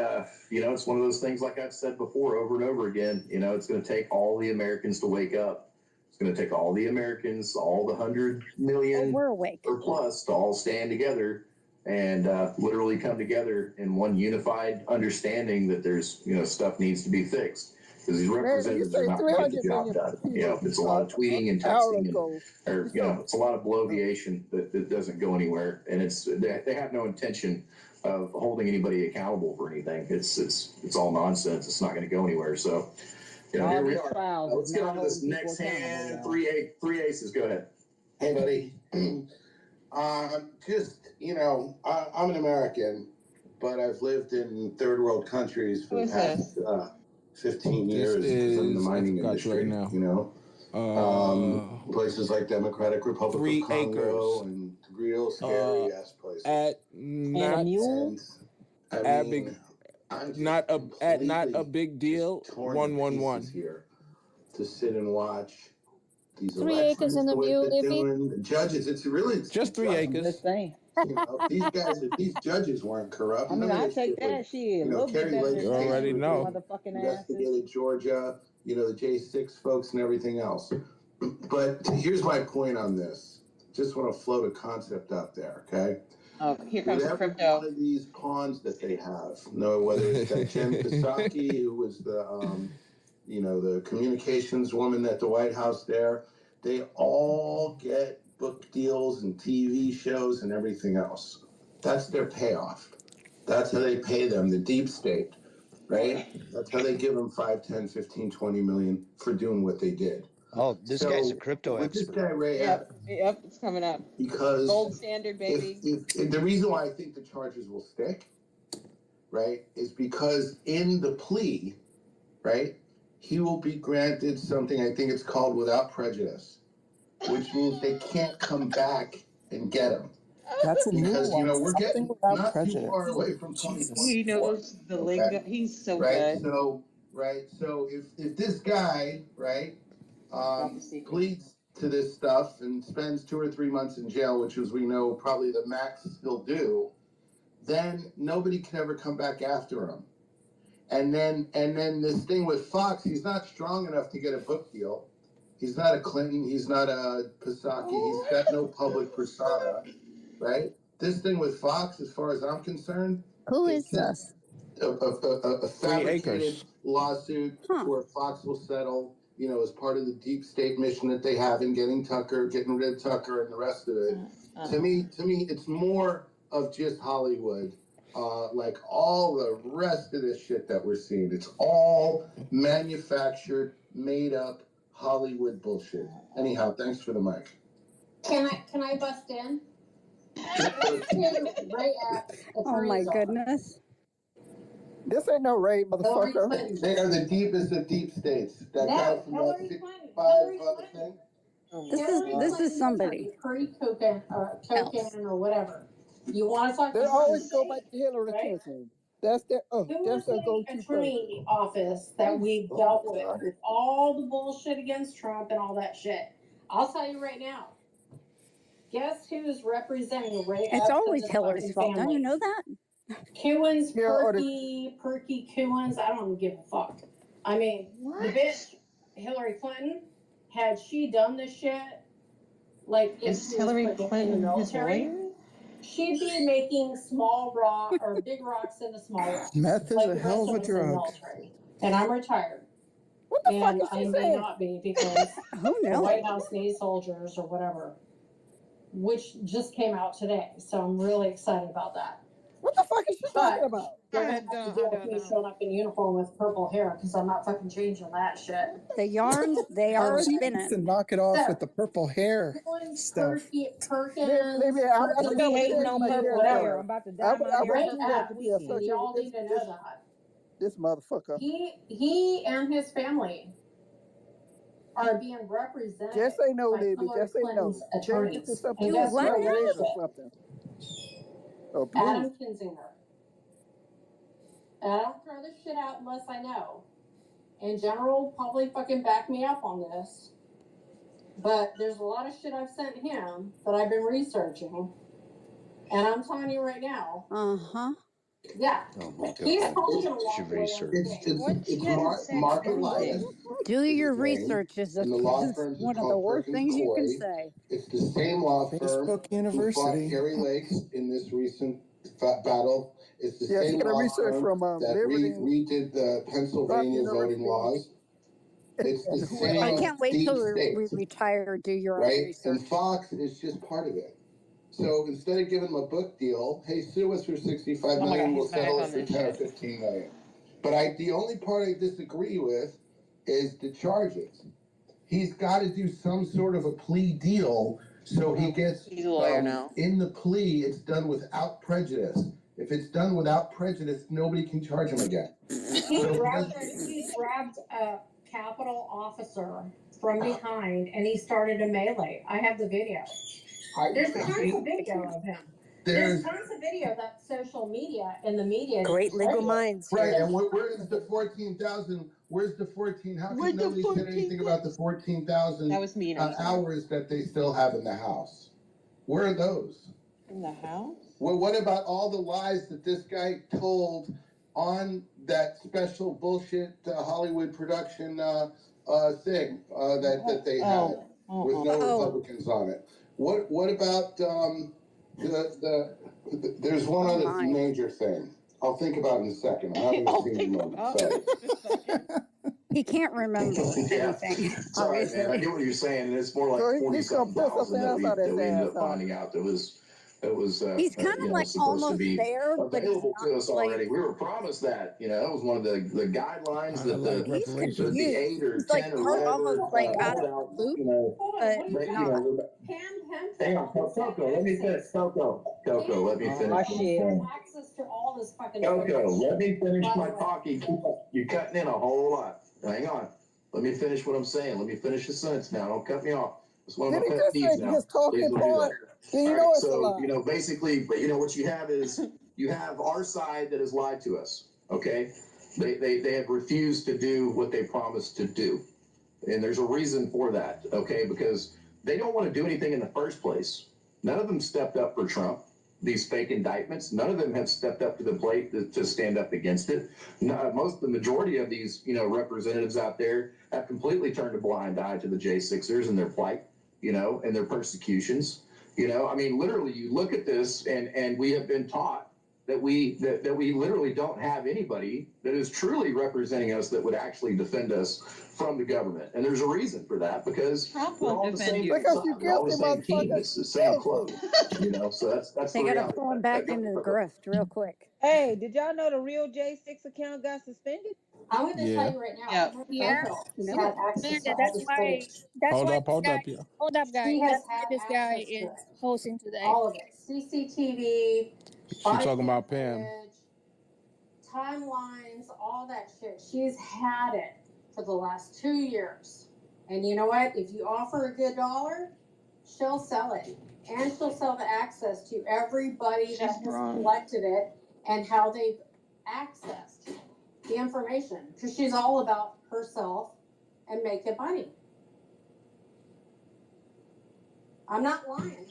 it's one of those things, like I've said before, over and over again, it's going to take all the Americans to wake up. It's going to take all the Americans, all the 100 million We're awake. or plus, to all stand together and literally come together in one unified understanding that there's, stuff needs to be fixed. Because these representatives are not going to get the job done. It's a lot of tweeting and texting, it's a lot of bloviation that doesn't go anywhere. And they have no intention of holding anybody accountable for anything. It's all nonsense. It's not going to go anywhere. So, here we are. Let's get on to this next hand. Three aces. Go ahead. Hey, buddy. I'm an American, but I've lived in third world countries for the past 15 years because I'm in the mining industry. Places like Democratic Republic of Congo and real scary ass places. Not a big deal. 111 here to sit and watch these 3 acres in the mule, the judges. It's just 3 acres. These judges weren't corrupt. I mean, I take that shit. Kerry Lake, you already know. Investigated Georgia, the J6 folks and everything else. But here's my point on this. Just want to float a concept out there, okay? Oh, here comes the crypto. One of these pawns that they have, whether it's that Jen Psaki, who was the communications woman at the White House there, they all get book deals and TV shows and everything else. That's their payoff. That's how they pay them, the deep state, right? That's how they give them 5, 10, 15, 20 million for doing what they did. Oh, this guy's a crypto expert. This guy, Ray, Yep, it's coming up. Because gold standard, baby. If the reason why I think the charges will stick, right, is because in the plea, right, he will be granted something, I think it's called without prejudice, which means they can't come back and get him. That's a new one. We're getting not prejudice. too far away from 2024. He knows the lingo. He's so good. So if this guy, right, pleads to this stuff and spends 2 or 3 months in jail, which is, we know, probably the max he'll do, then nobody can ever come back after him. And then this thing with Fox, he's not strong enough to get a book deal. He's not a Clinton. He's not a Psaki. He's got no public persona, right? This thing with Fox, as far as I'm concerned, who is this? A fabricated lawsuit where Fox will settle, as part of the deep state mission that they have in getting rid of Tucker and the rest of it. To me, it's more of just Hollywood. Like all the rest of this shit that we're seeing. It's all manufactured, made up Hollywood bullshit. Anyhow, thanks for the mic. Can I bust in? Right at Oh my goodness. This ain't no raid, motherfucker. They are the deepest of deep states. That guy from that 65 thing. This is somebody. Pre-cocaine or whatever. You want to talk? They always go back to Hillary Clinton. That's their go-to attorney office that we dealt with all the bullshit against Trump and all that shit. I'll tell you right now. Guess who's representing Ray? It's always Hillary's fault. Don't you know that? Coons, perky Coons. I don't give a fuck. I mean, the bitch Hillary Clinton, had she done this shit, like is Hillary Clinton his lawyer? She'd be making small rock or big rocks into small rocks. Meth is a hell of a drug. And I'm retired. What the fuck is she saying? I may not be because the White House needs soldiers or whatever, which just came out today. So I'm really excited about that. What the fuck is she talking about? They're gonna have to deal with me showing up in uniform with purple hair because I'm not fucking changing that shit. The yarns, they are spinning. To knock it off with the purple hair stuff. Maybe I'm hating on purple hair. I'm about to die. Y'all need to know that. This motherfucker. He and his family are being represented. Just say no, Libby. Just say no. Attorneys. What? Adam Kinzinger. And I don't throw this shit out unless I know. And General will probably fucking back me up on this. But there's a lot of shit I've sent him that I've been researching. And I'm telling you right now. Uh-huh. Yeah. Oh my God. He's probably going to Should walk away research. unscathed. Market-wise. Do your is his name, research is and the law is firm is one of the called worst Perkins things you can Coie. say. It's the same law firm Facebook who fought University. Gary Lakes in this recent battle. It's the Yeah, she same got a law research firm from that Liberty redid the Pennsylvania voting University laws. It's the and whoever I same else. can't wait deep till state, we retire. Do your own right? research. And Fox is just part of it. So instead of giving them a book deal, hey, sue us for $65 million, we'll settle it for 10 or 15 million. But the only part I disagree with is the charges. He's got to do some sort of a plea deal so he gets. He's a lawyer now. In the plea, it's done without prejudice. If it's done without prejudice, nobody can charge him again. He grabbed a Capitol officer from behind and he started a melee. I have the video. There's tons of video of him. There's tons of video that's social media and the media. Great legal minds. Right, and where is the 14,000? Where's the 14? How come nobody said anything about the 14,000 That was me. hours that they still have in the house? Where are those? In the house? Well, what about all the lies that this guy told on that special bullshit Hollywood production thing that they had with no Republicans on it? What about there's one other major thing. I'll think about it in a second. I'm having a senior moment. Sorry. He can't remember anything. Sorry, man. I get what you're saying, and it's more like 40-something thousand that we ended up finding out. It was He's kind of like supposed to almost be there, but he's available not to us already. like. We were promised that. You know, that was one of the guidelines that He's the confused. 8 or He's 10 like or whatever almost like out rolled of out. the loop, You know, but not. hang on, Coco. Let me finish. Coco, let me finish. Access to all this fucking. Coco, let me finish my talking. You're cutting in a whole lot. Hang on. Let me finish what I'm saying. Let me finish the sentence now. Don't cut me off. It's one of my pet peeves now. His talking part? You know it's a lie. You know, basically, but you know what you have is you have our side that has lied to us. Okay, they have refused to do what they promised to do, and there's a reason for that. Okay, because they don't want to do anything in the first place. None of them stepped up for Trump. These fake indictments, none of them have stepped up to the plate to stand up against it. The majority of these, representatives out there have completely turned a blind eye to the J6ers and their plight, and their persecutions. I mean, literally, you look at this, and we have been taught that we literally don't have anybody that is truly representing us that would actually defend us from the government. And there's a reason for that, because Trump we're all won't the defend same you. Because you we're all the guilty, same team. motherfucker. It's the same club. So that's They the got to reality. pull him back into the grift real quick. Hey, did y'all know the real J6 account got suspended? I'm going to Yeah. tell you right now. Yep. Yeah, She's had access to all that's this why. footage. That's Hold why up, this hold guy. up, yeah. Hold up, guys. She has That's why had this guy access to is it. hosting today. All of it. CCTV. She talking about footage, Pam. timelines, all that shit. She's had it for the last 2 years. And you know what? If you offer a good dollar, she'll sell it. And she'll sell the access to everybody that has collected it and how they've accessed the information. Because she's all about herself and making money. I'm not lying.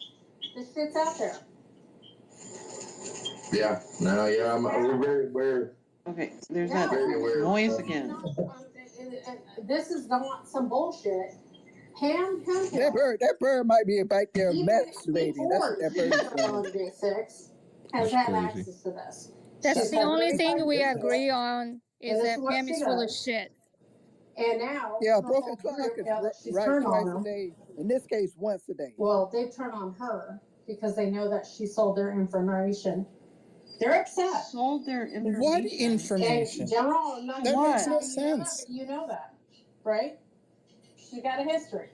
This shit's out there. Yeah, no, yeah, we're very aware. Okay, there's No, that noise again. This is not some bullshit. Pam Hemphill. That bird might be back there Even masturbating. That's what that bird is on doing. J6 has That's had crazy. access to this. That's She's the had only very thing high we business. agree on is And this that is what Pam she is full of does. shit. And now, Yeah, the broken whole clock group, is now that she's right turned twice on a them. day. In this case, once a day. Well, they've turned on her because they know that she sold their information. They're upset. Sold their information. What information? And General, I'm not That gonna makes tell no you sense. that, you know that, right? She got a history.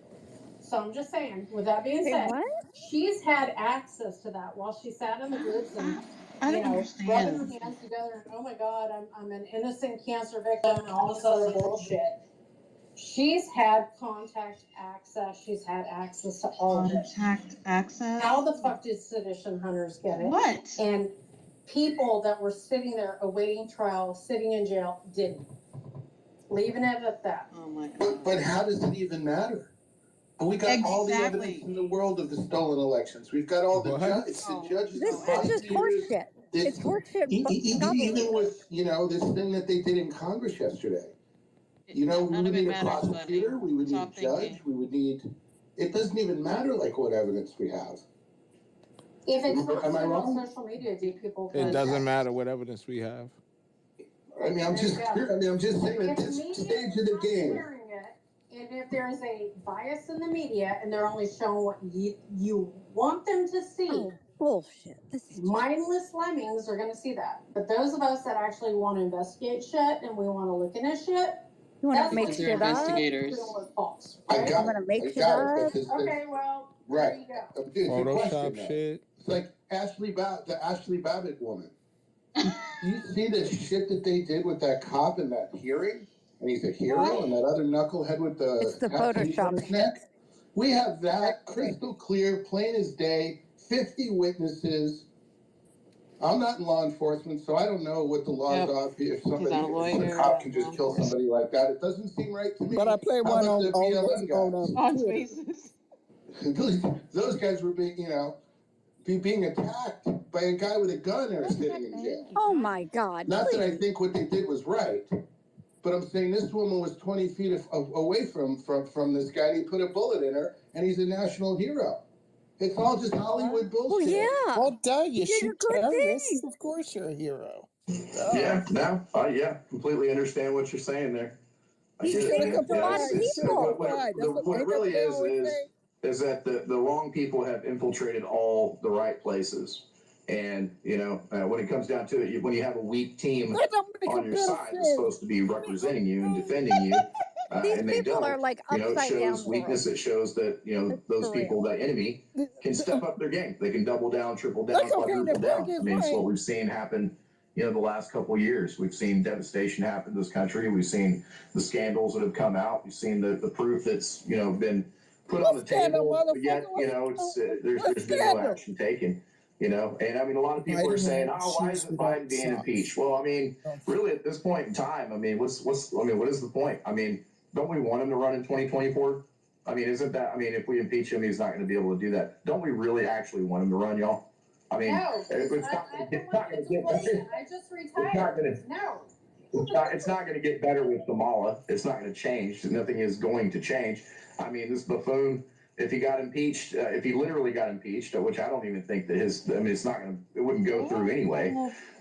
So I'm just saying, with that being said, she's had access to that while she sat in the groups and, I don't understand. rubbing her hands together and, oh my God, I'm an innocent cancer victim and all this other bullshit. She's had contact access. She's had access to all of it. Contact access? How the fuck did sedition hunters get it? What? And people that were sitting there awaiting trial, sitting in jail, didn't. Leaving it at that. Oh my God. But how does it even matter? And we got all the evidence in the world of the stolen elections. We've got all the judges. This is just horseshit. It's horseshit. Even with, you know, this thing that they did in Congress yesterday. You know, we would need a prosecutor, we would need a judge, we would need. It doesn't even matter like what evidence we have. If it's Am I wrong? on social media, do people? It doesn't matter what evidence we have. I mean, I'm just saying at this stage of the game. And if there's a bias in the media and they're only showing what you want them to see. Oh, bullshit. Mindless lemmings are going to see that. But those of us that actually want to investigate shit and we want to look into shit. You want to make shit up? Investigators. False, right? You want to make shit up? Okay, well, right. There you go. Photoshop shit. It's like the Ashley Babbitt woman. You see the shit that they did with that cop in that hearing? And he's a hero, and that other knucklehead with the it's the Photoshop shit. Neck. We have that crystal clear, plain as day, 50 witnesses. I'm not in law enforcement, so I don't know what the laws are. If a cop can just kill somebody like that, it doesn't seem right to me. But I played one on Twitter. Those guys were being, you know, being attacked by a guy with a gun or sitting in jail. Oh my God! Not that I think what they did was right. But I'm saying this woman was 20 feet away from this guy, and he put a bullet in her, and he's a national hero. It's all just Hollywood bullshit. Well, yeah. Well, duh, you shoot terrorists. Of course you're a hero. Yeah, yeah, completely understand what you're saying there. He's shooting a lot of people. What it really is that the wrong people have infiltrated all the right places. And, you know, when it comes down to it, when you have a weak team on your side that's supposed to be representing you and defending you, These and they people don't, are like you know, it upside down. shows weakness. It shows that, you know, those people, the enemy, can step up their game. They can double down, triple down, quadruple down. I mean, it's what we've seen happen, you know, the last couple of years. We've seen devastation happen in this country. We've seen the scandals that have come out. We've seen the proof that's, you know, been put on the table, but yet, you know, it's there's been no action taken. You know, and I mean, a lot of people are saying, "Oh, why isn't Biden being impeached?" Well, I mean, really, at this point in time, I mean, what is the point? I mean, don't we want him to run in 2024? I mean, isn't that? I mean, if we impeach him, he's not going to be able to do that. Don't we really actually want him to run, y'all? I mean, no, it's not going to get better. I just retired. It's not going to get better with Kamala. It's not going to change. Nothing is going to change. I mean, this buffoon. If he got impeached, if he literally got impeached, which I don't even think that it wouldn't go through anyway.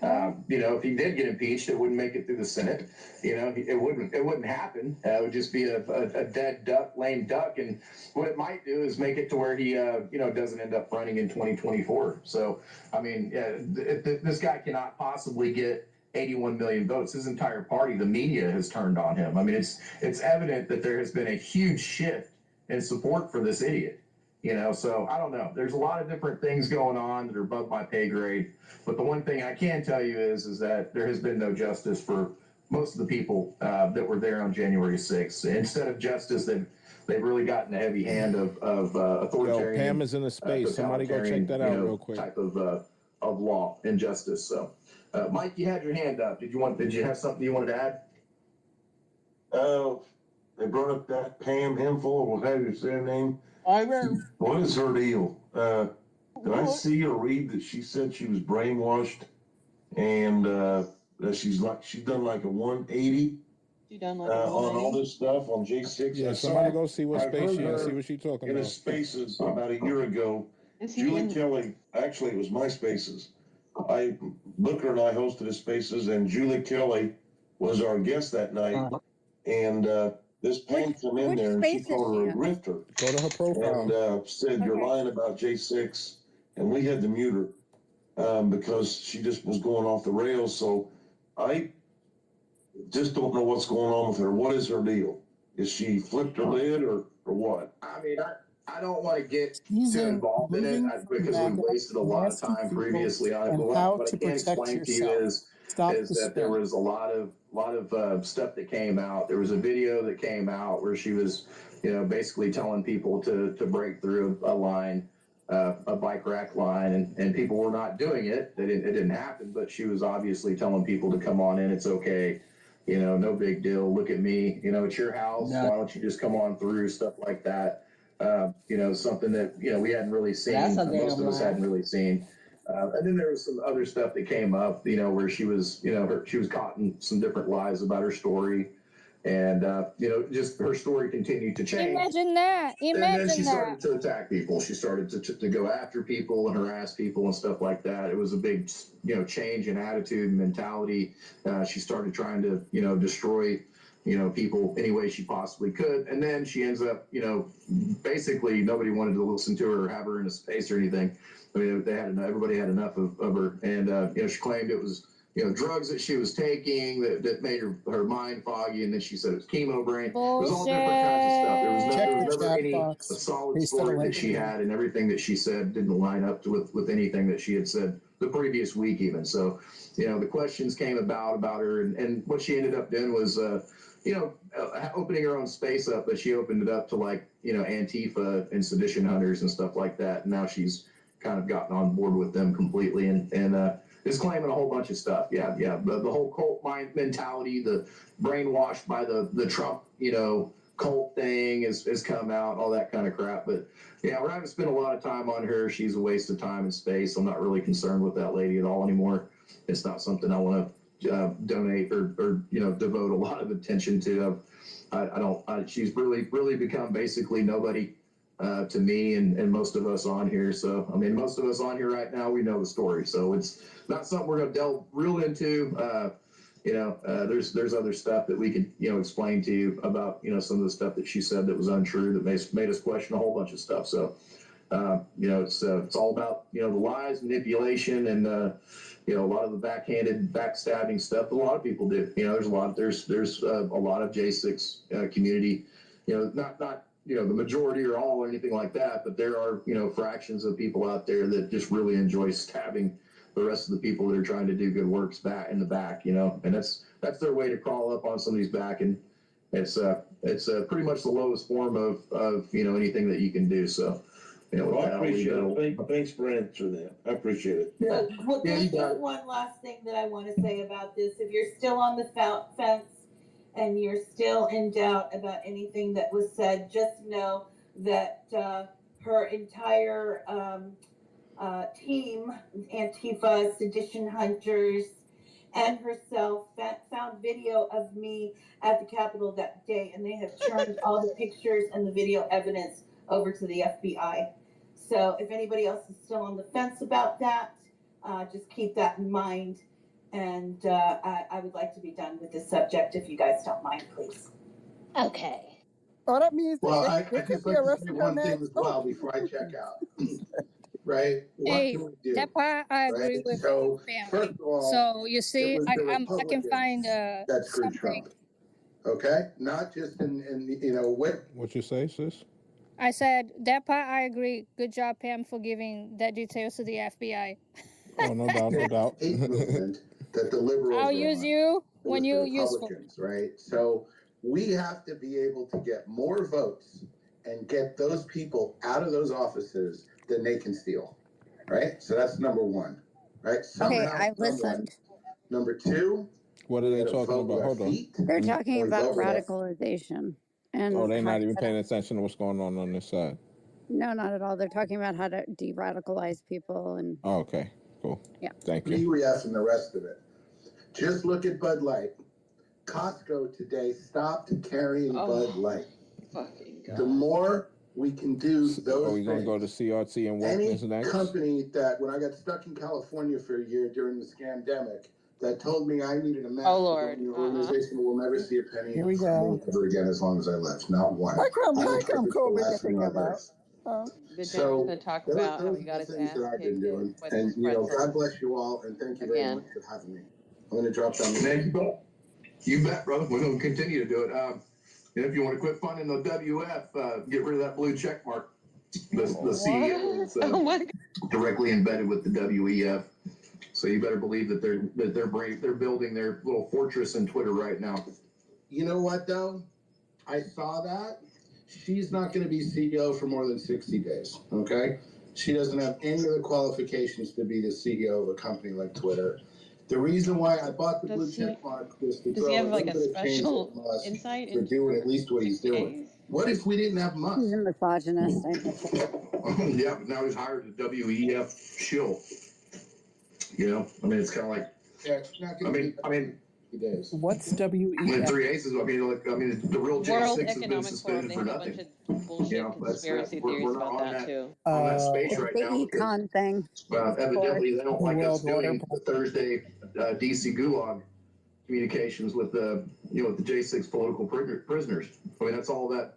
You know, if he did get impeached, it wouldn't make it through the Senate. You know, it wouldn't happen. It would just be a dead duck, lame duck. And what it might do is make it to where he, you know, doesn't end up running in 2024. So, I mean, this guy cannot possibly get 81 million votes. His entire party, the media, has turned on him. I mean, it's evident that there has been a huge shift and support for this idiot, you know. So I don't know. There's a lot of different things going on that are above my pay grade. But the one thing I can tell you is that there has been no justice for most of the people that were there on January 6th. Instead of justice, they've really gotten the heavy hand of authoritarian. Yo, Pam is in the space. Somebody go check that out real quick. Type of law and justice. So, Mike, you had your hand up. Did you have something you wanted to add? They brought up that Pam Hemphill, or whatever you say her name. I know. What is her deal? Did I see or read that she said she was brainwashed and that she's done like a 180 on all this stuff on J6? Yeah, somebody go see what space she is, see what she's talking about. In a Spaces about a year ago, Julie Kelly, actually it was my Spaces. Booker and I hosted a Spaces, and Julie Kelly was our guest that night, and this Pam come in there and she called her a grifter. Go to her profile. And said, "You're lying about J6." And we had to mute her because she just was going off the rails. So I just don't know what's going on with her. What is her deal? Is she flipped her lid or what? I mean, I don't want to get too involved in it because we wasted a lot of time previously on it. But what I can explain to you is that there was a lot of stuff that came out. There was a video that came out where she was, you know, basically telling people to break through a line. a bike rack line, and people were not doing it. It didn't happen, but she was obviously telling people to come on in. It's okay. You know, no big deal. Look at me. You know, it's your house. No. Why don't you just come on through? Stuff like that. You know, something that, you know, we hadn't really seen. That's a Most damn of us lie. hadn't really seen. And then there was some other stuff that came up, you know, where she was, you know, she was caught in some different lies about her story. And, you know, just her story continued to change. Imagine that. And then she Imagine started that. to attack people. She started to go after people and harass people and stuff like that. It was a big, you know, change in attitude and mentality. She started trying to, you know, destroy, you know, people any way she possibly could. And then she ends up, you know, basically nobody wanted to listen to her or have her in a space or anything. I mean, everybody had enough of her. And, you know, she claimed it was, you know, drugs that she was taking that made her mind foggy, and then she said it was chemo brain. Bullshit. It was all different kinds of stuff. There was Check the never chat any box. solid Paste the story link that she again. had, and everything that she said didn't line up with anything that she had said the previous week even. So, you know, the questions came about her, and what she ended up doing was, you know, opening her own space up, but she opened it up to, like, you know, Antifa and sedition hunters and stuff like that. And now she's kind of gotten on board with them completely, and is claiming a whole bunch of stuff. Yeah. The whole cult mind mentality, the brainwashed by the Trump, you know, cult thing has come out, all that kind of crap. But yeah, we're not gonna spend a lot of time on her. She's a waste of time and space. I'm not really concerned with that lady at all anymore. It's not something I want to donate or you know, devote a lot of attention to. She's really become basically nobody to me and most of us on here. So, I mean, most of us on here right now, we know the story. So it's not something we're going to delve real into. You know, there's other stuff that we could, you know, explain to you about, you know, some of the stuff that she said that was untrue, that made us question a whole bunch of stuff. So, you know, it's all about, you know, the lies, manipulation, and, you know, a lot of the backhanded, backstabbing stuff that a lot of people do. You know, there's a lot of J6 community, you know, not you know, the majority or all or anything like that, but there are, you know, fractions of people out there that just really enjoy stabbing the rest of the people that are trying to do good works back in the back, you know, and that's their way to crawl up on somebody's back. And it's pretty much the lowest form of, you know, anything that you can do. So, you know, Well, I appreciate it. Thanks for answering that. I appreciate it. Yeah. Well, Yeah, you got it. one last thing that I want to say about this. If you're still on the fence and you're still in doubt about anything that was said, just know that her entire team, Antifa, sedition hunters, and herself found video of me at the Capitol that day, and they have turned all the pictures and the video evidence over to the FBI. So if anybody else is still on the fence about that, just keep that in mind. And I would like to be done with this subject, if you guys don't mind, please. Okay. Oh, that means Well, that I they could just be like to say arresting her one thing next. as well before I check out. Right? What Hey, can we do? that part I Right? agree with So, family. first of all, So you it see, was the I can Republicans find that screwed something. Trump. Okay? Not just in you know, What you say, sis? I said that part I agree. Good job, Pam, for giving that details to the FBI. Oh, no doubt, no doubt. hate movement that the liberals I'll are use on. you It when was the you're useful. Republicans, right? So we have to be able to get more votes and get those people out of those offices than they can steal, right? So that's number one, right? Okay, Somehow, I listened. Number two, What are we they gotta talking vote about? with our Hold on. feet. They're Mm. talking Or about vote with our- radicalization and Oh, they're how not to even get paying out- attention to what's going on this side. No, not at all. They're talking about how to de-radicalize people and Oh, okay, cool. Yeah. Thank you. BREF and the rest of it. Just look at Bud Light. Costco today stopped carrying Bud Light. Fucking God. The more we can do those Are we going to go to things, CRT and any wokeness next? company that, when I got stuck in California for a year during the scamdemic, that told me I needed a mask Oh, to Lord. join your organization will never see a penny Here we from me go. ever again as long as I live. Not one. How come I don't care if it's the COVID last you're thing thinking on about? earth. The Derek's So going to talk those about how are he got the his things ass that I've been kicked doing. with And, those you know, pretzels. God bless you all, and thank you very Again. much for having me. I'm going to drop down the Thank you, Bill. You bet, brother. We're going to continue to do it. And if you want to quit funding the WF, get rid of that blue check mark. The CEO is Oh my God. directly embedded with the WEF. So you better believe that they're building their little fortress in Twitter right now. You know what, though? I saw that. She's not going to be CEO for more than 60 days, okay? She doesn't have any of the qualifications to be the CEO of a company like Twitter. The reason why I bought the blue check mark was to Does he throw have a like little a bit of change special at Musk insight for into doing at least what he's doing. What if we didn't have Musk? He's a misogynist. I bet you. Yeah, but now he's hired a WEF shill. You know, I mean, it's kind of like. Yeah, it's not gonna I mean. Days. What's WEF? I mean, 3 aces. I mean, the real World J6 has been Economic Forum, suspended they for have a nothing. bunch of bullshit conspiracy we're theories not about on that too. On that space It's right the now because econ thing. evidently they don't like us World Water doing the Thursday DC Gulag communications with the with the J6 political prisoners. I mean, that's all that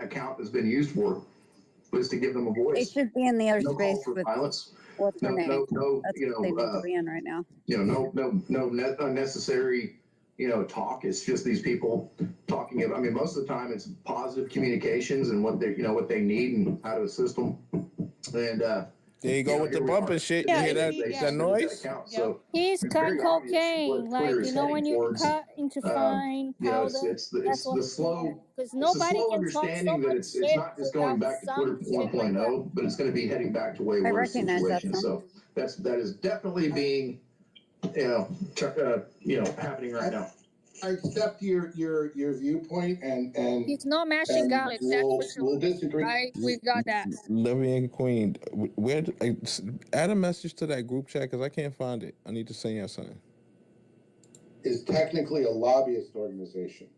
account has been used for, was to give them a voice. They should be in the No call airspace for with violence. what's her name. No, That's what they need to be in right now. No unnecessary, talk. It's just these people talking. I mean, most of the time it's positive communications and what they need and how to assist them. And there you go with the bumping shit. Yeah, You hear that noise? So he's cut cocaine, like when you cut into fine powder. It's that's what the he's slow. because It's the nobody slow can talk so understanding that much it's shit not just going without back to some Twitter shit like that. 1.0, but it's going to be heading back to way I worse recognize that situations. song. So that is definitely being, happening right now. I accept your viewpoint and He's not mashing garlic. we'll disagree. Right, we got that. Living Queen, add a message to that group chat because I can't find it. I need to send you something. Is technically a lobbyist organization.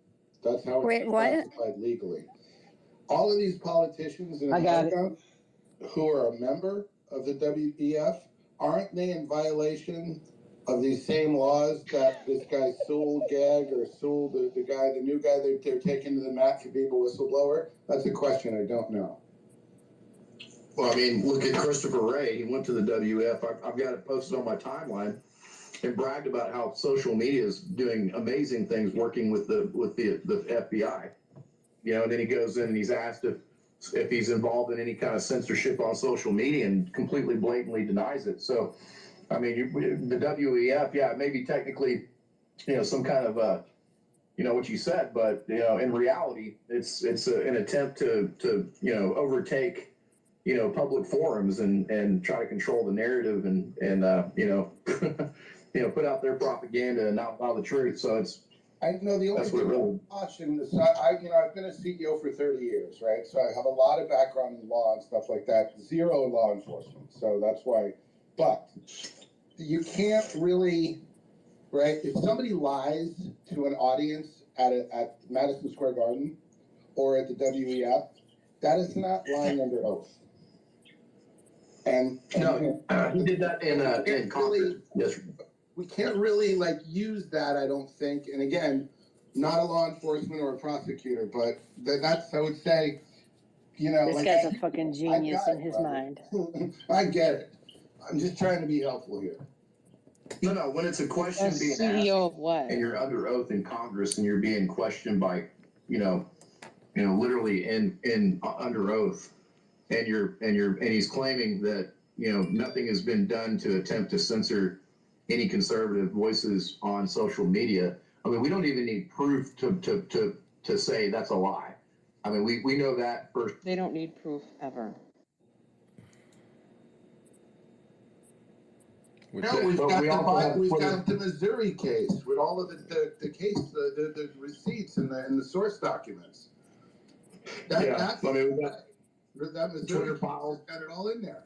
That's how it's classified legally. All of these politicians in America who are a member of the WEF, aren't they in violation of these same laws that this guy Sewell Gag or Sewell, the new guy they're taking to the mat for being a whistleblower? That's a question I don't know. Well, I mean, look at Christopher Wray. He went to the WF. I've got it posted on my timeline and bragged about how social media is doing amazing things working with the FBI. And then he goes in and he's asked if he's involved in any kind of censorship on social media and completely blatantly denies it. So, I mean, the WEF, yeah, it may be technically, some kind of, what you said, but, in reality, it's an attempt to overtake, public forums and try to control the narrative and put out their propaganda and not allow the truth. So I know the only thing I'm watching this. I've been a CEO for 30 years, right? So I have a lot of background in law and stuff like that. Zero in law enforcement, so that's why. But you can't really, right? If somebody lies to an audience at Madison Square Garden or at the WEF, that is not lying under oath. And no, he did that in Congress. Yes. We can't really use that, I don't think. And again, not a law enforcement or a prosecutor, but that's, I would say, this guy's a fucking genius in his mind. I get it. I'm just trying to be helpful here. No, when it's a question being CEO asked of what? and you're under oath in Congress and you're being questioned by, literally in under oath, and he's claiming that, nothing has been done to attempt to censor any conservative voices on social media. I mean, we don't even need proof to say that's a lie. I mean, we know that first. They don't need proof ever. No, we've got the Missouri case with all of the case, the receipts and the source documents. That Missouri Twitter files got it all in there.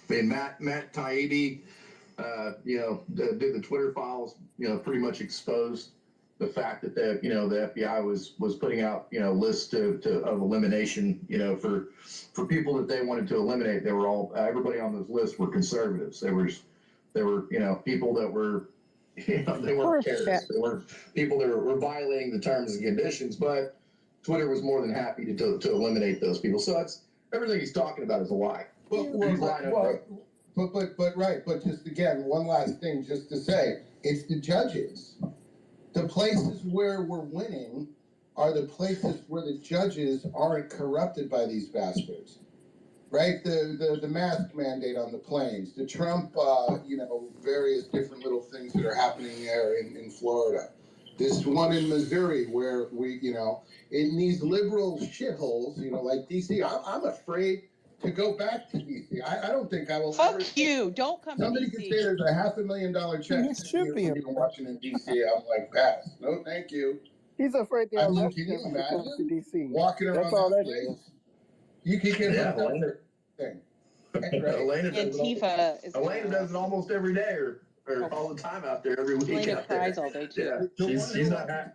I mean, Matt Taibbi, did the Twitter files, pretty much exposed the fact that the FBI was putting out, lists of elimination, for people that they wanted to eliminate. They were all, everybody on those lists were conservatives. There were, people that were, they weren't terrorists. They weren't people that were violating the terms and conditions, but Twitter was more than happy to eliminate those people. So it's everything he's talking about is a lie. But just again, one last thing just to say, it's the judges. The places where we're winning are the places where the judges aren't corrupted by these bastards. Right? The mask mandate on the planes, the Trump, various different little things that are happening there in Florida. This one in Missouri where we, in these liberal shitholes, like DC, I'm afraid to go back to DC. I don't think I will. Fuck you! Don't come to Somebody DC. could say there's a $500,000 check sitting here for me in Washington D.C. I'm like, pass. No, thank you. He's afraid they'll I mean, arrest can him you if he comes to imagine DC. walking around That's all that that place? is. You can get Yeah, hooked up Elena. to anything. Elena does Antifa is Elena does it almost every day, or all the time out there, every week Elena out there. cries all day too. Yeah, she's not happy.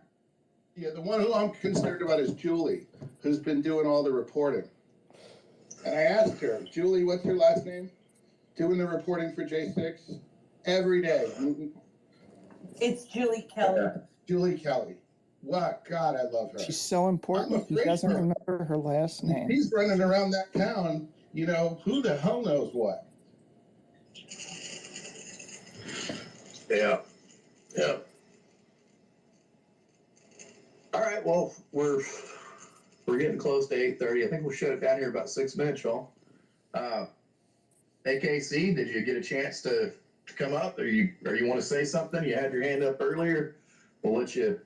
Yeah, the one who I'm concerned about is Julie, who's been doing all the reporting. And I asked her, Julie, what's your last name? Doing the reporting for J6 every day. It's Julie Kelly. Julie Kelly. What? God, I love her. She's so important. He doesn't remember her last name. He's running around that town, you know, who the hell knows what? Yeah. Yeah. All right, well, we're getting close to 8:30. I think we'll shut it down here about 6 minutes, y'all. AKC, did you get a chance to come up, or you want to say something? You had your hand up earlier. We'll let you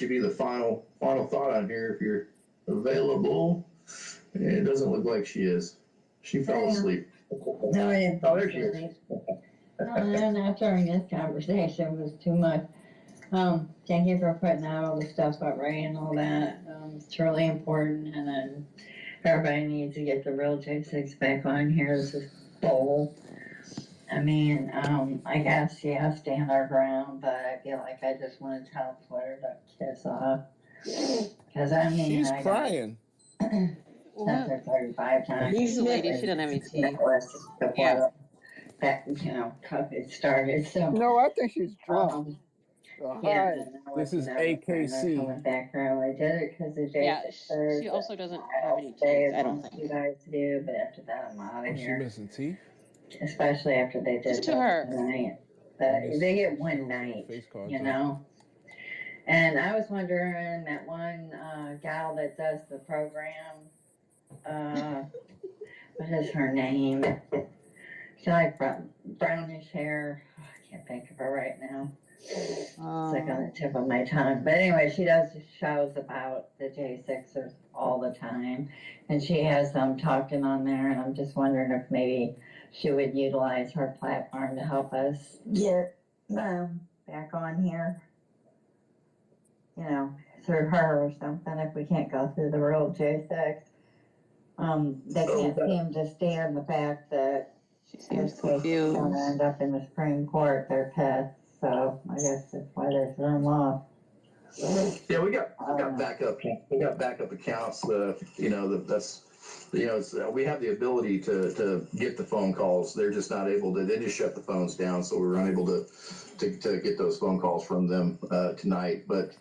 be the final thought on here if you're available. It doesn't look like she is. She fell asleep. No, I didn't. Oh, there she is. No, not during this conversation. It was too much. Thank you for putting out all the stuff about Ray and all that. It's really important, and then everybody needs to get the real J6 back on here. This is bold. I mean, I guess, yeah, stand our ground, but I feel like I just want to tell Twitter to kiss off. Because, I mean, She's crying. Sent her 35 times. She's a lady. She doesn't have any teeth. Before that, you know, COVID started. So, No, I think she's drunk. yeah, This is AKC. Back early. Did it because the J6 Yeah, she also doesn't have any teeth. I don't think. you guys do, but after that, I'm out of She here. missing teeth? Especially after they did Listen to her. tonight. But they get one night, you know. And I was wondering, that one gal that does the program, what is her name? She like brownish hair. Oh, I can't think of her right now. It's like on the tip of my tongue. But anyway, she does shows about the J6ers all the time. And she has them talking on there. And I'm just wondering if maybe she would utilize her platform to help us get them back on here. You know, through her or something, if we can't go through the real J6. They can't seem to stand the fact that she seems confused. Going to end up in the Supreme Court, their pets. So I guess that's why they threw them off. Yeah, we got backup. We got backup accounts. You know, that's. You know, we have the ability to get the phone calls. They're just not able to. They just shut the phones down, so we were unable to get those phone calls from them tonight. But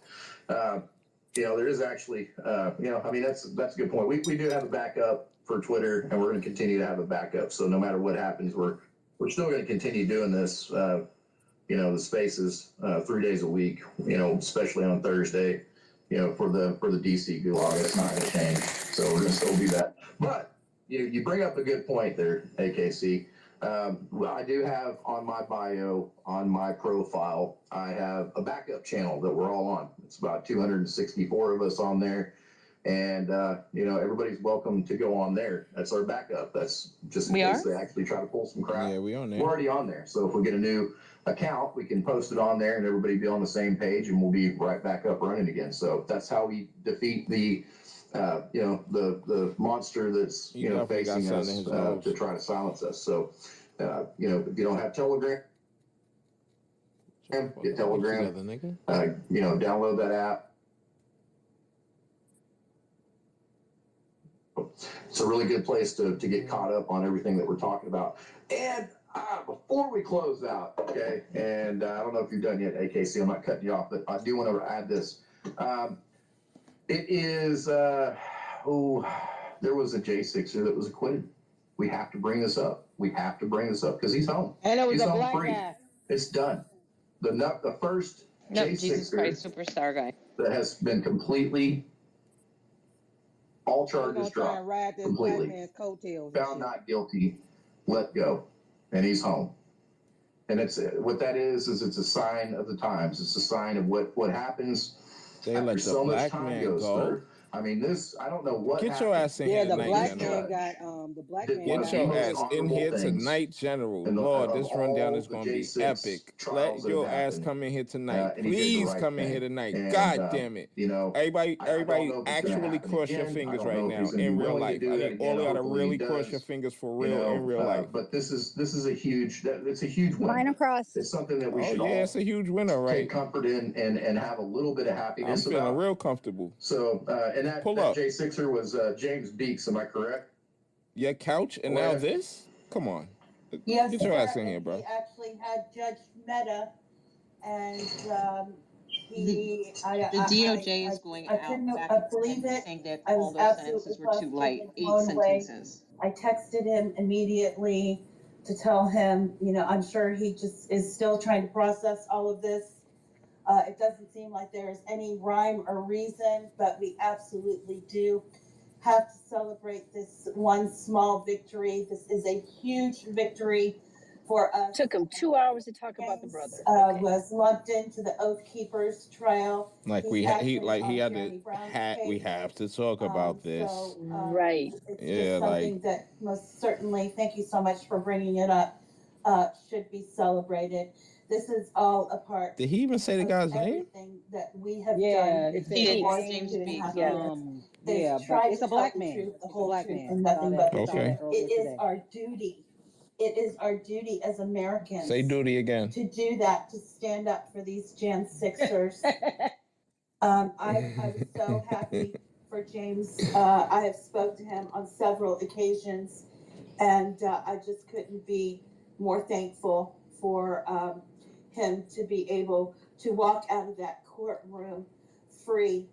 you know, there is actually, you know, I mean, that's a good point. We do have a backup for Twitter, and we're going to continue to have a backup. So no matter what happens, we're still going to continue doing this. You know, the spaces 3 days a week. You know, especially on Thursday. You know, for the DC Gulag, it's not going to change. So we're going to still do that. But you bring up a good point there, AKC. I do have on my bio, on my profile, I have a backup channel that we're all on. It's about 264 of us on there. And, you know, everybody's welcome to go on there. That's our backup. That's just in case they actually try to pull some crap. Yeah, we're already on there. So if we get a new account, we can post it on there and everybody be on the same page and we'll be right back up running again. So that's how we defeat the, you know, the monster that's, you know, facing us to try to silence us. So, you know, if you don't have Telegram, get Telegram, you know, download that app. It's a really good place to get caught up on everything that we're talking about. And before we close out, okay, and I don't know if you're done yet, AKC, I'm not cutting you off, but I do want to add this. It is, there was a J6er that was acquitted. We have to bring this up. We have to bring this up because he's home. And it was he's a home black free. guy. It's done. The first J6er Jesus Christ superstar guy that has been completely all charges dropped, completely found not guilty, let go, and he's home. And it's what that is it's a sign of the times. It's a sign of what happens they after let so the much black time man goes go. through. I mean, this, I don't know what Get your happened. ass in Yeah, here the tonight, black General. man got the black Did man one Get got of the your most ass in honorable here things tonight, General. in the, Lord, of this rundown all is the gonna be J6 epic. trials Let that have your ass happened. come in here tonight. And he did the Please right come in here thing. tonight. And, God damn it. you know, Everybody, I don't everybody know if it's going to actually happen cross your again. I fingers don't right know if now he's going to in be real willing to life. do I that need all again. of y'all to Hopefully he really cross your does. fingers for You real in know, real life. but this is a huge, it's a huge win. Mine across. It's something that we Oh should yeah, all it's a huge winner, take right? comfort in and have a little bit of I'm happiness feeling about. real comfortable. So, and that Pull up. J6er was James Beeks, am I correct? Your couch and now this? Come on. Yes, Get your sir. ass in here, And bro. he actually had Judge Mehta, and he, The DOJ is going I out couldn't back believe and it. saying that I all was those sentences absolutely were too light, positive and 8 blown away. sentences. I texted him immediately to tell him, you know, I'm sure he just is still trying to process all of this. It doesn't seem like there's any rhyme or reason, but we absolutely do have to celebrate this one small victory. This is a huge victory for us. Took him 2 hours to talk about the brother. Okay. Was lumped into the Oath Keepers trial. Like He's we actually he on had Jeremy to Brown's we case. have to talk about this. Right. It's Yeah, just something like that most certainly, thank you so much for bringing it up, should be celebrated. This is all a part did he even say the of guy's name? everything that we have Yeah, done. he said He his did. name. James Beeks. Yeah. Yeah, Is but try it's to a black tell the man. truth, the It's a whole black truth, man. and I saw nothing that. but I the saw Okay. that truth. earlier It is today. our duty. It is our duty as Americans Say duty again. to do that, to stand up for these Jan Sixers. I was so happy for James. I have spoke to him on several occasions, and I just couldn't be more thankful for him to be able to walk out of that courtroom free,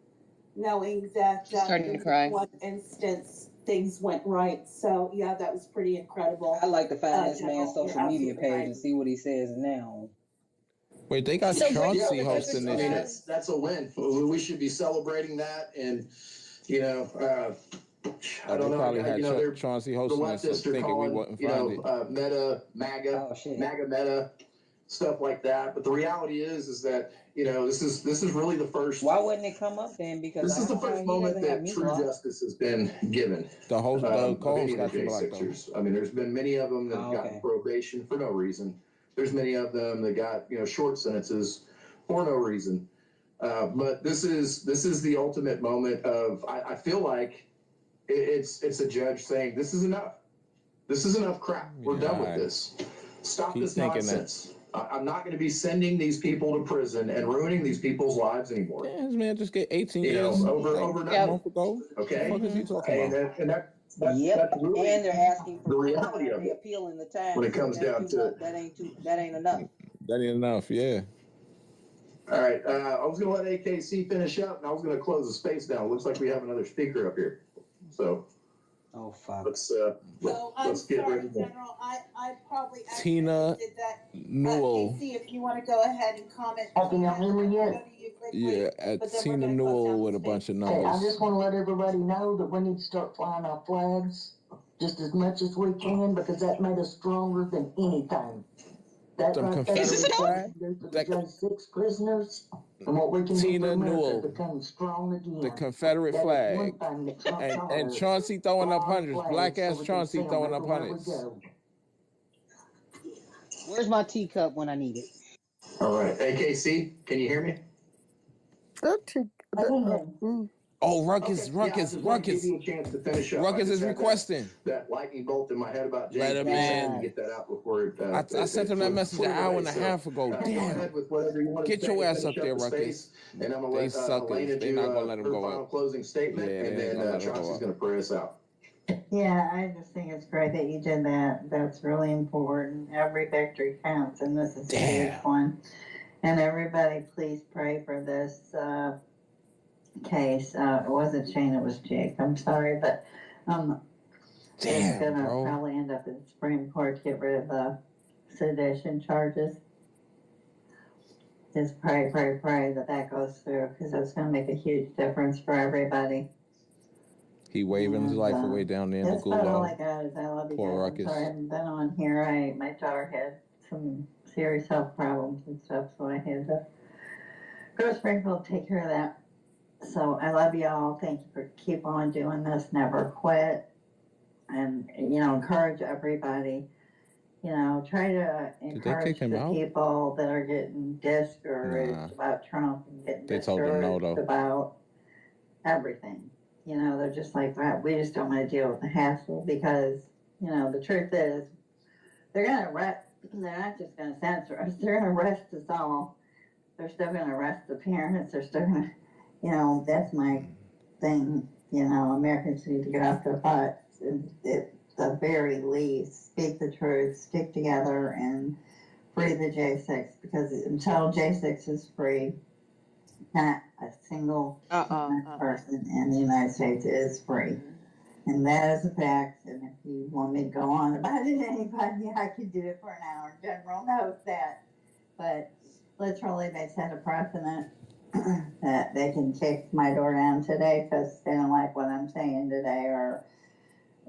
knowing that Starting to cry. in one instance things went right. So yeah, that was pretty incredible. I'd like to find this General, man's social you're media absolutely page right. and see what he says now. Wait, they got So Greg, Chauncey the papers hosting I this mean, shit. that's a win. We should be celebrating that. And, you know, I They don't know. probably You had know, they're Chauncey the hosting this, leftists are thinking we calling, wouldn't you find know, it. meta, MAGA, Oh shit. MAGA meta, stuff like that. But the reality is that, you know, this is really the first. Why wouldn't it come up then? Because This is the first he moment doesn't have that me true blocked. justice has been given. The host, the Of co-host any of got the you blocked though. J6ers. I mean, there's been many of them that have gotten probation for no reason. There's many of them that got, you know, short sentences for no reason. But this is the ultimate moment of, I feel like it's a judge saying, this is enough. This is enough crap. We're done with this. Stop Keep this thinking nonsense. I'm not going to be sending these people to prison and ruining these people's lives anymore. Damn, this man just get 18 You years know, over a nothing. month ago. Okay. What the fuck is he talking about? And that's really And they're asking for the more reality time. of They it appealing the time. when it comes down to it. That ain't enough. That ain't enough, yeah. All right, I was going to let AKC finish up, and I was going to close the space down. Looks like we have another speaker up here. So, oh fuck. Let's I'm get sorry, ready. General. I probably Tina did that. Newell. Casey, if you want to go ahead and comment. Can y'all hear me yet? Yeah, at Tina Newell with a bunch of Hey, I numbers. just want to let everybody know that we need to start flying our flags just as much as we can because that made us stronger than anything. That Some right there Confederate is what flag? we can do for the J6 prisoners and what we can do Tina for America Newell. to become strong again. The Confederate That is flag. one thing that Trump taught And us. Chauncey throwing up Fly our hundreds. flags Black so ass we can Chauncey see 'em throwing up everywhere we hundreds. go. Where's my teacup when I need it? All right, AKC, can you hear me? Oh, Ruckus. Give you a chance to finish up. Ruckus I just is had requesting. that lightning bolt in my head about James. Let him in. Get that out before it, I sent him that message an hour and a half ago. Go Damn. ahead with whatever you want to Get say your to ass finish up there, the Ruckus. space, and I'm gonna They let suckers. Elena They do not gonna let him her go final up. closing statement, Yeah, they and ain't gonna then let him go Chauncey's up. gonna pray us out. Yeah, I just think it's great that you did that. That's really important. Every victory counts, and this is a huge one. And everybody, please pray for this case. It wasn't Shane, it was Jake. I'm sorry, but it's gonna probably end up in the Supreme Court to get rid of the sedition charges. Just pray that goes through because it's gonna make a huge difference for everybody. He waving his life away down there in the That's about all I Gulag. got. Is I love you Poor guys. I'm Ruckus. sorry I haven't been on here. My daughter had some serious health problems and stuff, so I had to go to Springfield to take care of that. So I love y'all. Thank you for keep on doing this. Never quit. And, encourage everybody. Try to encourage the people that are getting discouraged about Trump and getting discouraged about everything. They're just like, well, we just don't want to deal with the hassle because, the truth is they're going to arrest, they're not just going to censor us, they're going to arrest us all. They're still going to arrest the parents. They're still going to, that's my thing. Americans need to get off their butts. At the very least, speak the truth, stick together, and free the J6. Because until J6 is free, not a single person in the United States is free. And that is a fact. And if you want me to go on about it, anybody, I could do it for an hour. General knows that. But literally, they set a precedent that they can kick my door down today because they don't like what I'm saying today, or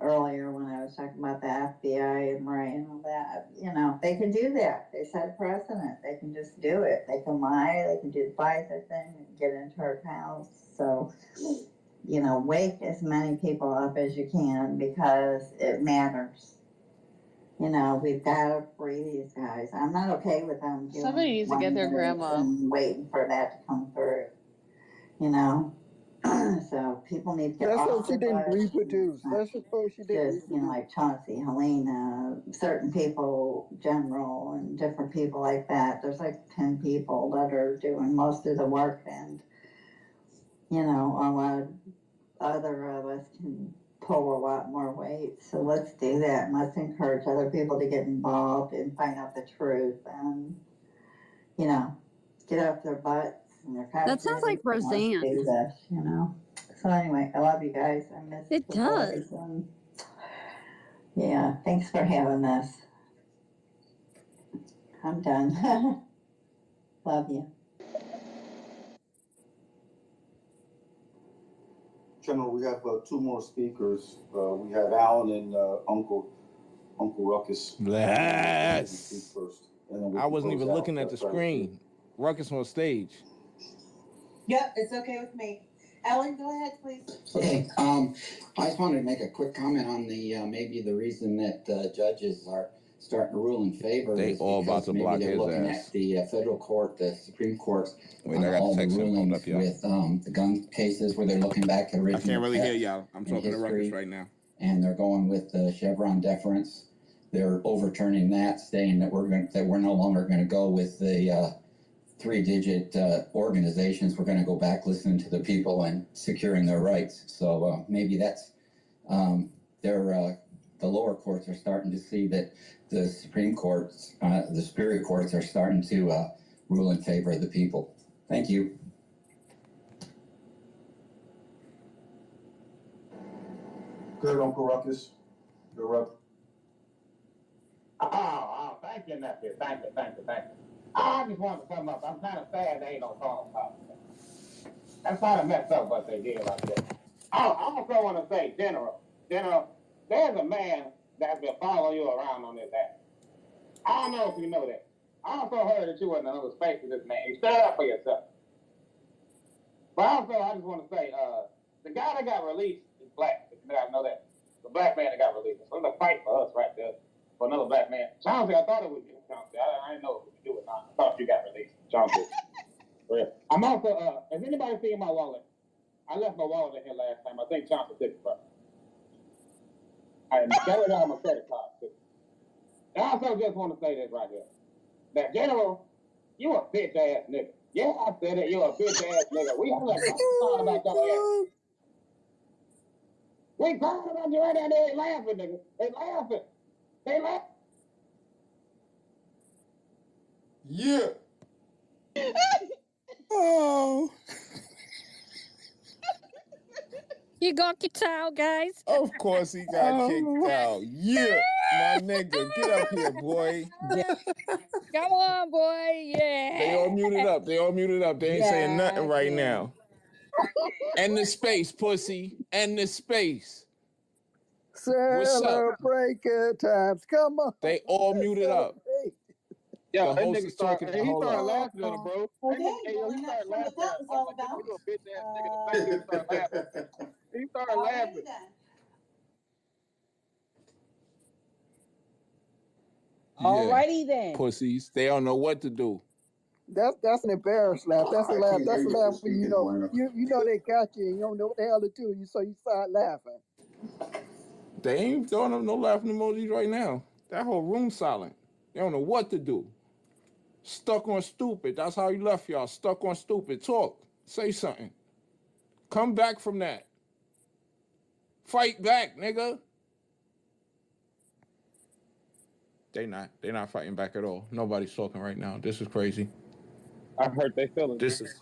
earlier when I was talking about the FBI and Ray and all that. They can do that. They set a precedent. They can just do it. They can lie. They can do the Pfizer thing and get into our house. So, wake as many people up as you can because it matters. We've got to free these guys. I'm not okay with them doing Somebody needs to get their grandma. And waiting for that to come through. So people need to get That's off what she didn't reproduce. That's what she did. Just, like Chauncey, Helena, certain people, General, and different people like that. There's like 10 people that are doing most of the work, and, a lot of other of us can pull a lot more weight. So let's do that, and let's encourage other people to get involved and find out the truth, and, get off their butts and their couches. That sounds like Roseanne. Let's do this, So anyway, I love you guys. I miss it. Does. Yeah, thanks for having this. I'm done. Love you. General, we have two more speakers. We have Alan and Uncle Ruckus. Yes. First, and then I wasn't even looking at the screen. Ruckus on stage. Yep, it's okay with me. Ellen, go ahead, please. Okay, I just wanted to make a quick comment on the maybe the reason that judges are starting to rule in favor. They is all about to block they're his looking ass. At the federal court, the Supreme Court. Wait, I got the text him up, y'all. With the gun cases where they're looking back at original. I can't really hear y'all. I'm talking to Ruckus right now. And they're going with the Chevron deference. They're overturning that, saying that we're no longer going to go with the 3-digit organizations. We're going to go back listening to the people and securing their rights. So maybe that's the lower courts are starting to see that the Supreme Courts, the superior courts are starting to rule in favor of the people. Thank you. Good, Uncle Ruckus. You're up. Oh, thank you, nephew. Thank you. I just wanted to come up. I'm kind of sad they ain't no talk about it. That's kind of messed up what they did like this. I also want to say, General, there's a man that's been following you around on this app. I don't know if you know that. I also heard that you wasn't in the space of this man. You stood up for yourself. But also, I just want to say, the guy that got released is black. You guys know that. The black man that got released. So it's a fight for us right there. For another black man. Chauncey, I thought it was you, Chauncey. I didn't know if we could do it now. I thought you got released, Chauncey. I'm also, has anybody seen my wallet? I left my wallet in here last time. I think Chauncey took it from me. I carried out my credit card, too. I also just want to say this right here. That General, you a bitch-ass nigga. Yeah, I said it. You a bitch-ass nigga. We all talking about your ass. We talking about you right now. They ain't laughing, nigga. They laughing. They laugh. Yeah. Oh. You got kicked out, guys. Of course he got kicked out. Yeah, my nigga. Get up here, boy. Come on, boy. Yeah. They all muted up. They ain't saying nothing right now. End the space, pussy. End the space. Celebrate good times. Come on. They all muted up. Yo, The that host nigga is talking. started. He Hold started up. laughing at him, bro. That nigga, Okay, hey, well yo, he I'm not started sure what laughing that at him. was I'm all like, nigga, about. you a bitch ass nigga. The fact that he started laughing. He started laughing. Alrighty then. Yeah. Alrighty then. Pussies. They don't know what to do. That's an embarrassed laugh. That's a I laugh. can't That's a hear you laugh if when you're you speaking, know Elena. you know they got you and you don't know what the hell to do. So you start laughing. They ain't throwing up no laughing emojis right now. That whole room silent. They don't know what to do. Stuck on stupid. That's how you left y'all. Stuck on stupid. Talk. Say something. Come back from that. Fight back, nigga. They not fighting back at all. Nobody's talking right now. This is crazy. I hurt their feelings. This is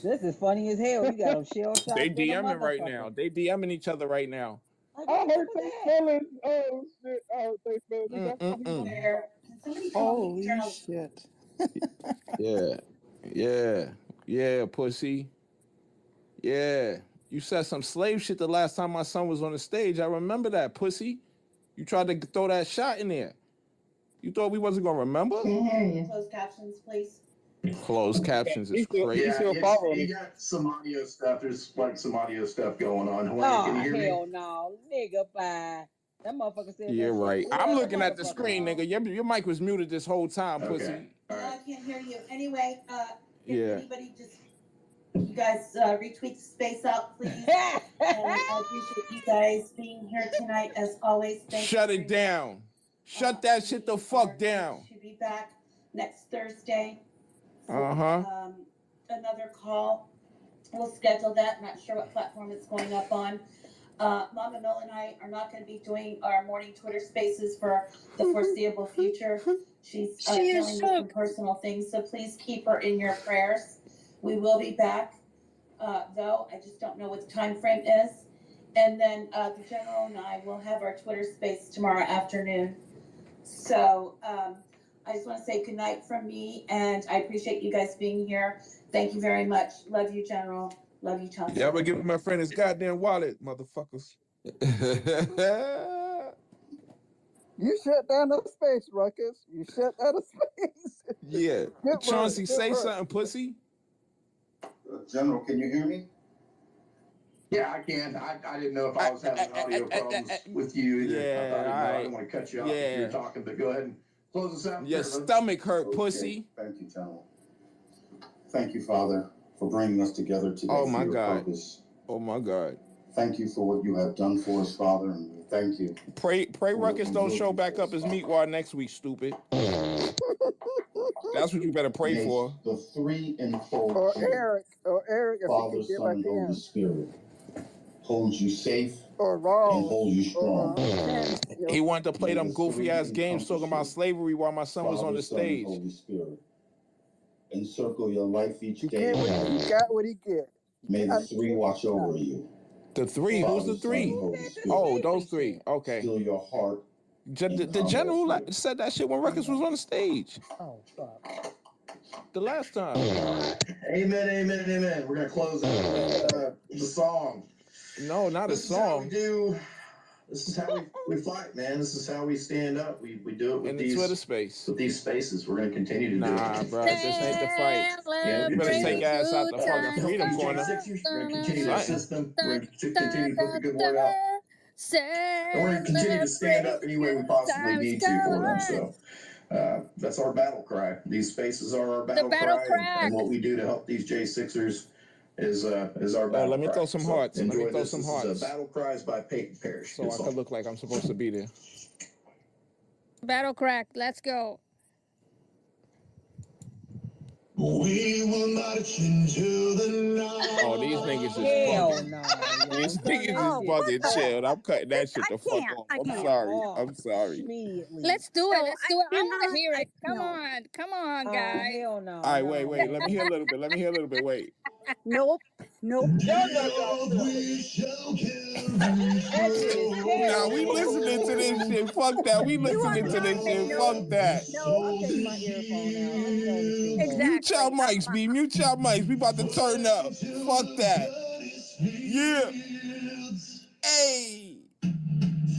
This is funny as hell. You got them shell shocked. they than a DMing right motherfucker. now. They DMing each other right now. Like, I what's up hurt with their that? feelings. Oh shit, I hurt their feelings. That's funny. Where can somebody tell me Holy Journal? shit. Yeah, pussy. Yeah. You said some slave shit the last time my son was on the stage. I remember that, pussy. You tried to throw that shot in there. You thought we wasn't gonna remember? Can't hear you. Closed captions, please. Closed captions is crazy. He's still Yeah, following you me. got some audio stuff. There's like some audio stuff going on. Helene, can you Oh hear me? hell no, nigga, bye. That motherfucker said Yeah, that right. shit. I'm Well, looking at the motherfucker. screen, nigga. Your mic was muted this whole time, Okay. pussy. All No, I right. can't hear you. Anyway, if Yeah. anybody just, you guys retweet the space out, please. And I appreciate you guys being here tonight as always. Thank Shut you it down. Shut that shit the fuck down. to be back next Thursday for Uh-huh. another call. We'll schedule that. Not sure what platform it's going up on. Mama Mill and I are not going to be doing our morning Twitter spaces for the foreseeable future. She's dealing with some personal things, so please keep her in your prayers. We will be back, though. I just don't know what the time frame is. And then the General and I will have our Twitter space tomorrow afternoon. So I just want to say good night from me, and I appreciate you guys being here. Thank you very much. Love you, General. Love you, Chauncey. Yeah, I'm gonna give my friend his goddamn wallet, motherfuckers. You shut down the space, Ruckus. You shut down the space. Yeah. Good Chauncey, work, say good work. something, pussy. General, can you hear me? Yeah, I can. I didn't know if I was having audio problems with you either. Yeah, I thought I alright. didn't want to cut you off if you were talking, but go ahead and close us out. Your stomach hurt, pussy. Thank you, General. Thank you, Father, for bringing us together today Oh my for your God. purpose. Oh my God. Thank you for what you have done for us, Father, and we thank you. Pray Ruckus don't show back up as Meatwad next week, stupid. That's what you better pray May for. the three enfold Or Trinity, Eric, if Father, he can get Son, back and Holy in. Spirit, hold you safe Or and Rawls. hold you strong. He wanted to play May them the goofy three ass games encompass talking about you, slavery while my son was on Father, the Son, and stage. Holy Spirit. Encircle your life each He day. got what he get. May the three watch over you. The three? Who's the three? Oh, those three. Okay. Still your heart. The general said that shit when Ruckus was on the stage. Oh, fuck. The last time. Amen, amen, amen. We're gonna close it with the song. No, not this a song. Is how we do. This is how we fight, man. This is how we stand up. We do it with in the these Twitter space. With these spaces, we're gonna continue to do it. Nah, bro, this ain't the fight. You better take your ass out the fucking freedom corner. We're gonna continue to assist them. We're gonna continue to put the good word out. And we're gonna continue to stand up any way we possibly need to for them. So that's our battle cry. These spaces are our battle cry, and what we do to help these J6ers is our battle cry. Let me throw some hearts. Enjoy Let me throw this. some This hearts. is Battle Cries by Peyton Parrish. So I could look like I'm supposed to be there. Battle crack. Let's go. We will march into the night. Oh, these niggas is Hell fucking. no. These niggas Oh, is what fucking the- chilled. I'm cutting that shit I the fuck can't. off. I I'm can't. sorry. I'm sorry. Immediately. Let's do it. No, Let's I do it. I want to cannot. hear I it. Come no. on. Come on, Oh, guys. hell no. All right, no, wait. Let me hear a little bit. Wait. Nope. Y'all know y'all silly. That shit is Nah, we terrible. listening to this shit. Fuck that. We You listening want to me this to say shit. no? Fuck that. No. I'm taking my earphone out. I'm going to sleep. Mute your Exactly. mics, B. Mute your mics. We about to turn up. Fuck that. Yeah. Hey.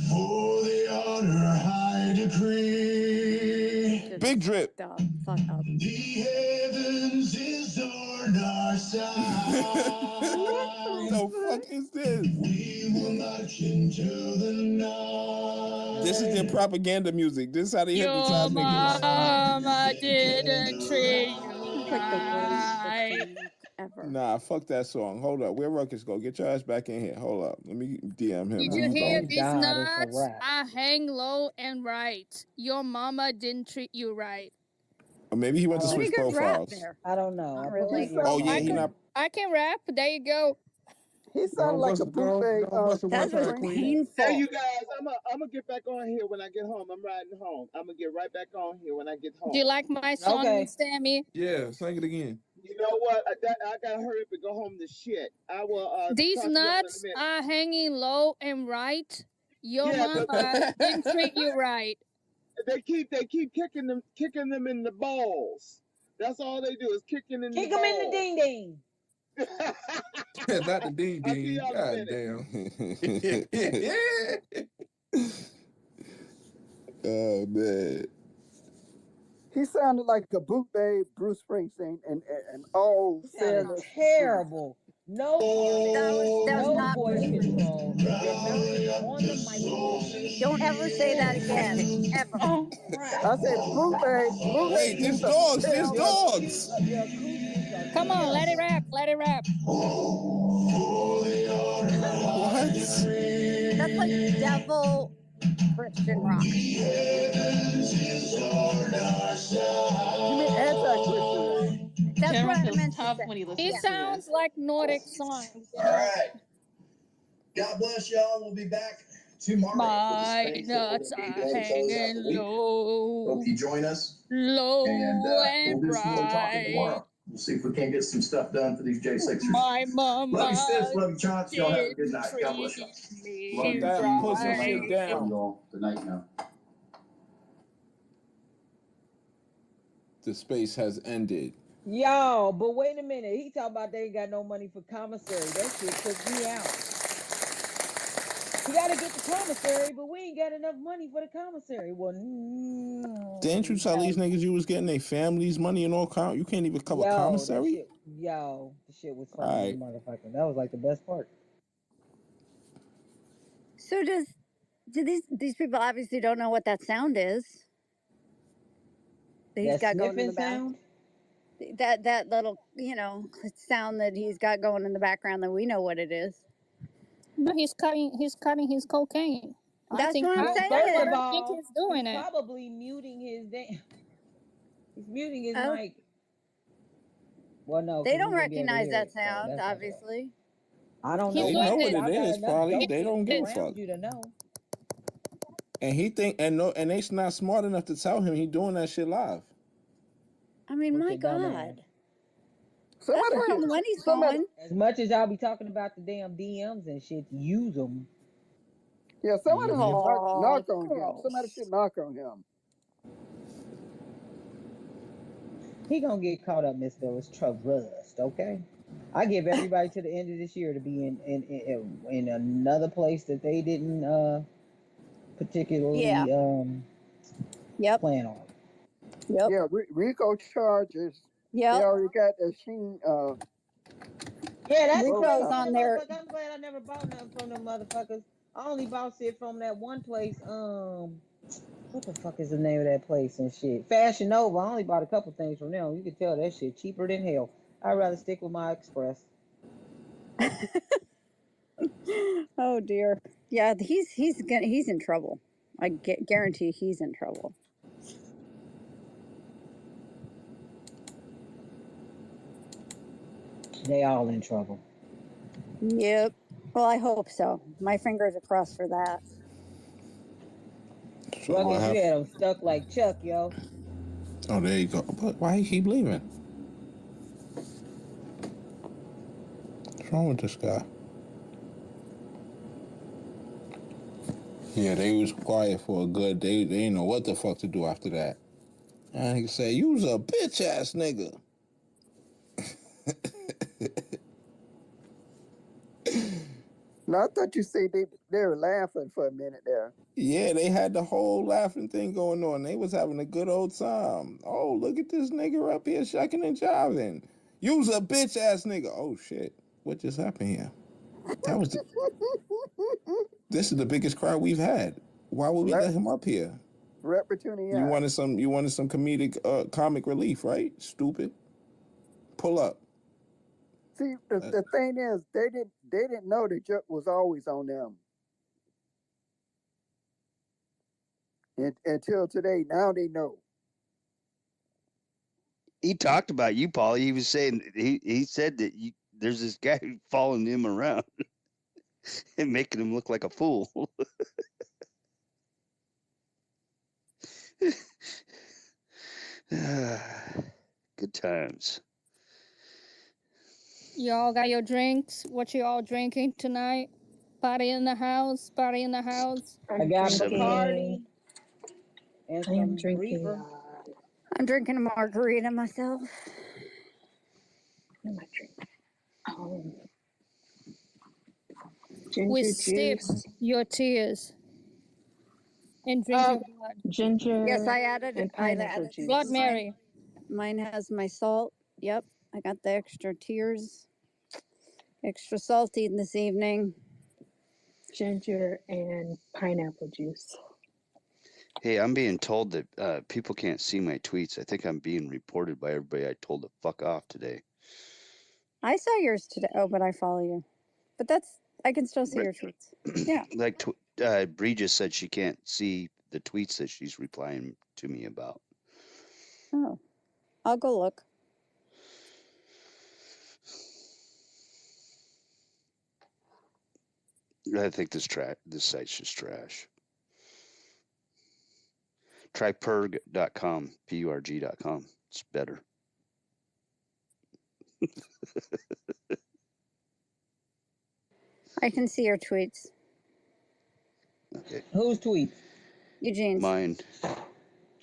For the honor I decree. Big drip. Stop. Fuck up. The heavens is on our side. The fuck is this? We will march into the night. This is their propaganda music. This is how they hypnotize Your niggas. mama didn't treat you It's like the worst right. song ever. Nah, fuck that song. Hold up. Where Ruckus go? Get your ass back in here. Hold up. Let me DM him. Did Let you me hear call him. these God, it's a nuts? rap. I hang low and right. Your mama didn't treat you right. Or maybe he went to Pretty switch good rap profiles. there. I don't know. Not I put really. my ear. Oh yeah, he not. I can rap. There you go. He sounded like a bootleg. bust it one That was time, Queen. painful. Hey, you guys, I'm gonna get back on here when I get home. I'm riding home. I'm gonna get right back on here when I get home. Do you like my song, Okay. Miss Tammy? Yeah, sing it again. You know what? I gotta hurry up and go home to shit. I will. These talk to y'all in a nuts minute. are hanging low and right. Your Yeah, mama didn't treat you right. They keep kicking them in the balls. That's all they do is kicking in Kick the him balls. in the ding ding. Not the ding I'll see ding. y'all in a God damn. Oh man. He sounded like a bootleg Bruce Springsteen, and all Sounded fairness. terrible. No harmony. That was No not voice Bruce Springsteen. control. Your mouth is on the microphone. Don't ever say that again. Ever. Oh crap! I said bootleg. Wait, there's means a dogs. There's fair- dogs. The acoustics are Come on, let it terrible. rap. Let it rap. What? That's like devil Christian rock. You mean anti-Christian rock? That's General what I feels meant to tough say. when he It listens to sounds this. like Nordic songs, you All know. right. God bless y'all. We'll be back tomorrow for the My space that we're nuts going to be are doing to close out hanging the week. low, Hope you join us, and low we'll and do some more talking bright. tomorrow. We'll see if we can't get some stuff done for these J6ers. My Love you, mama sis. Love you, Chance. Y'all have a good didn't night. God bless y'all. treat me Love you, That Steve. pussy Good night. shit down. Love you all. Good night now. The space has ended. Yo, but wait a minute. He talking about they ain't got no money for commissary. That shit took me out. You got to get the commissary, but we ain't got enough money for the commissary. Well, Didn't you tell these niggas you was getting their families money and all kind? You can't even cover the commissary. shit was funny, All right. motherfucker. That was like the best part. So do these people obviously don't know what that sound is that he's That got going in the sniffing back? sound? That little, sound that he's got going in the background that we know what it is. No, he's cutting his cocaine. That's what I'm Well, saying. first of I think all, he's doing he's it. probably muting his He's muting his Oh. mic. Well, no, They 'cause don't we wouldn't be able to recognize hear that it, so sound, that's not bad. obviously. I don't He's know They doing know why, what but it I got is, enough probably. dope They don't give a around fuck. you to know. And he think and they not smart enough to tell him he doing that shit live. I mean, With my your dumb God. ass. That's where the money's going. As much as y'all be talking about the damn DMs and shit, use them. Yeah, somebody should Oh, knock on him. gross. Somebody should knock on him. He gonna get caught up, Miss Phyllis. Trust, okay? I give everybody to the end of this year to be in another place that they didn't particularly plan on. Yep. Yeah, Rico charges. Yep. They already got the Sheen. Yeah, that's Rico's crazy. on there. I'm glad I never bought nothing from them motherfuckers. I only bought shit from that one place. What the fuck is the name of that place and shit? Fashion Nova. I only bought a couple things from them. You can tell that shit cheaper than hell. I'd rather stick with my Express. Oh dear. Yeah, he's in trouble. I guarantee he's in trouble. They all in trouble. Yep. Well, I hope so. My fingers are crossed for that. So Ruckus, you had them stuck like Chuck, yo. Oh, there you go. But why he keep leaving? What's wrong with this guy? Yeah, they was quiet for a good. They didn't know what the fuck to do after that. And he say, "You was a bitch ass nigga." No, I thought you said they were laughing for a minute there. Yeah, they had the whole laughing thing going on. They was having a good old time. Oh, look at this nigga up here shucking and jiving. You's a bitch ass nigga. Oh shit, what just happened here? That was. This is the biggest crowd we've had. Why would we let him up here? Opportunity. You wanted some comedic comic relief, right? Stupid. Pull up. See, the thing is, they didn't know the joke was always on them. Until today, now they know. He talked about you, Paul. He was saying he said that there's this guy following him around and making him look like a fool. Good times. Y'all got your drinks? What you all drinking tonight? Party in the house. Party in the house. I got Bacardi. And I am some drinking. Reaper. I'm drinking a margarita myself. What am I drinking? We Ginger sip juice. your tears and drink your blood. Ginger. Yes, I added and I pineapple added juice. Blood mine. Mary. Mine has my salt. Yep, I got the extra tears. Extra salty this evening. Ginger and pineapple juice. Hey, I'm being told that people can't see my tweets. I think I'm being reported by everybody I told to fuck off today. I saw yours today. Oh, but I follow you. But I can still see your tweets. Yeah. Like Bree just said she can't see the tweets that she's replying to me about. Oh, I'll go look. I think this site's just trash. Try purg.com, PURG.com. It's better. I can see your tweets. Okay. Whose tweets? Eugene's. Mine.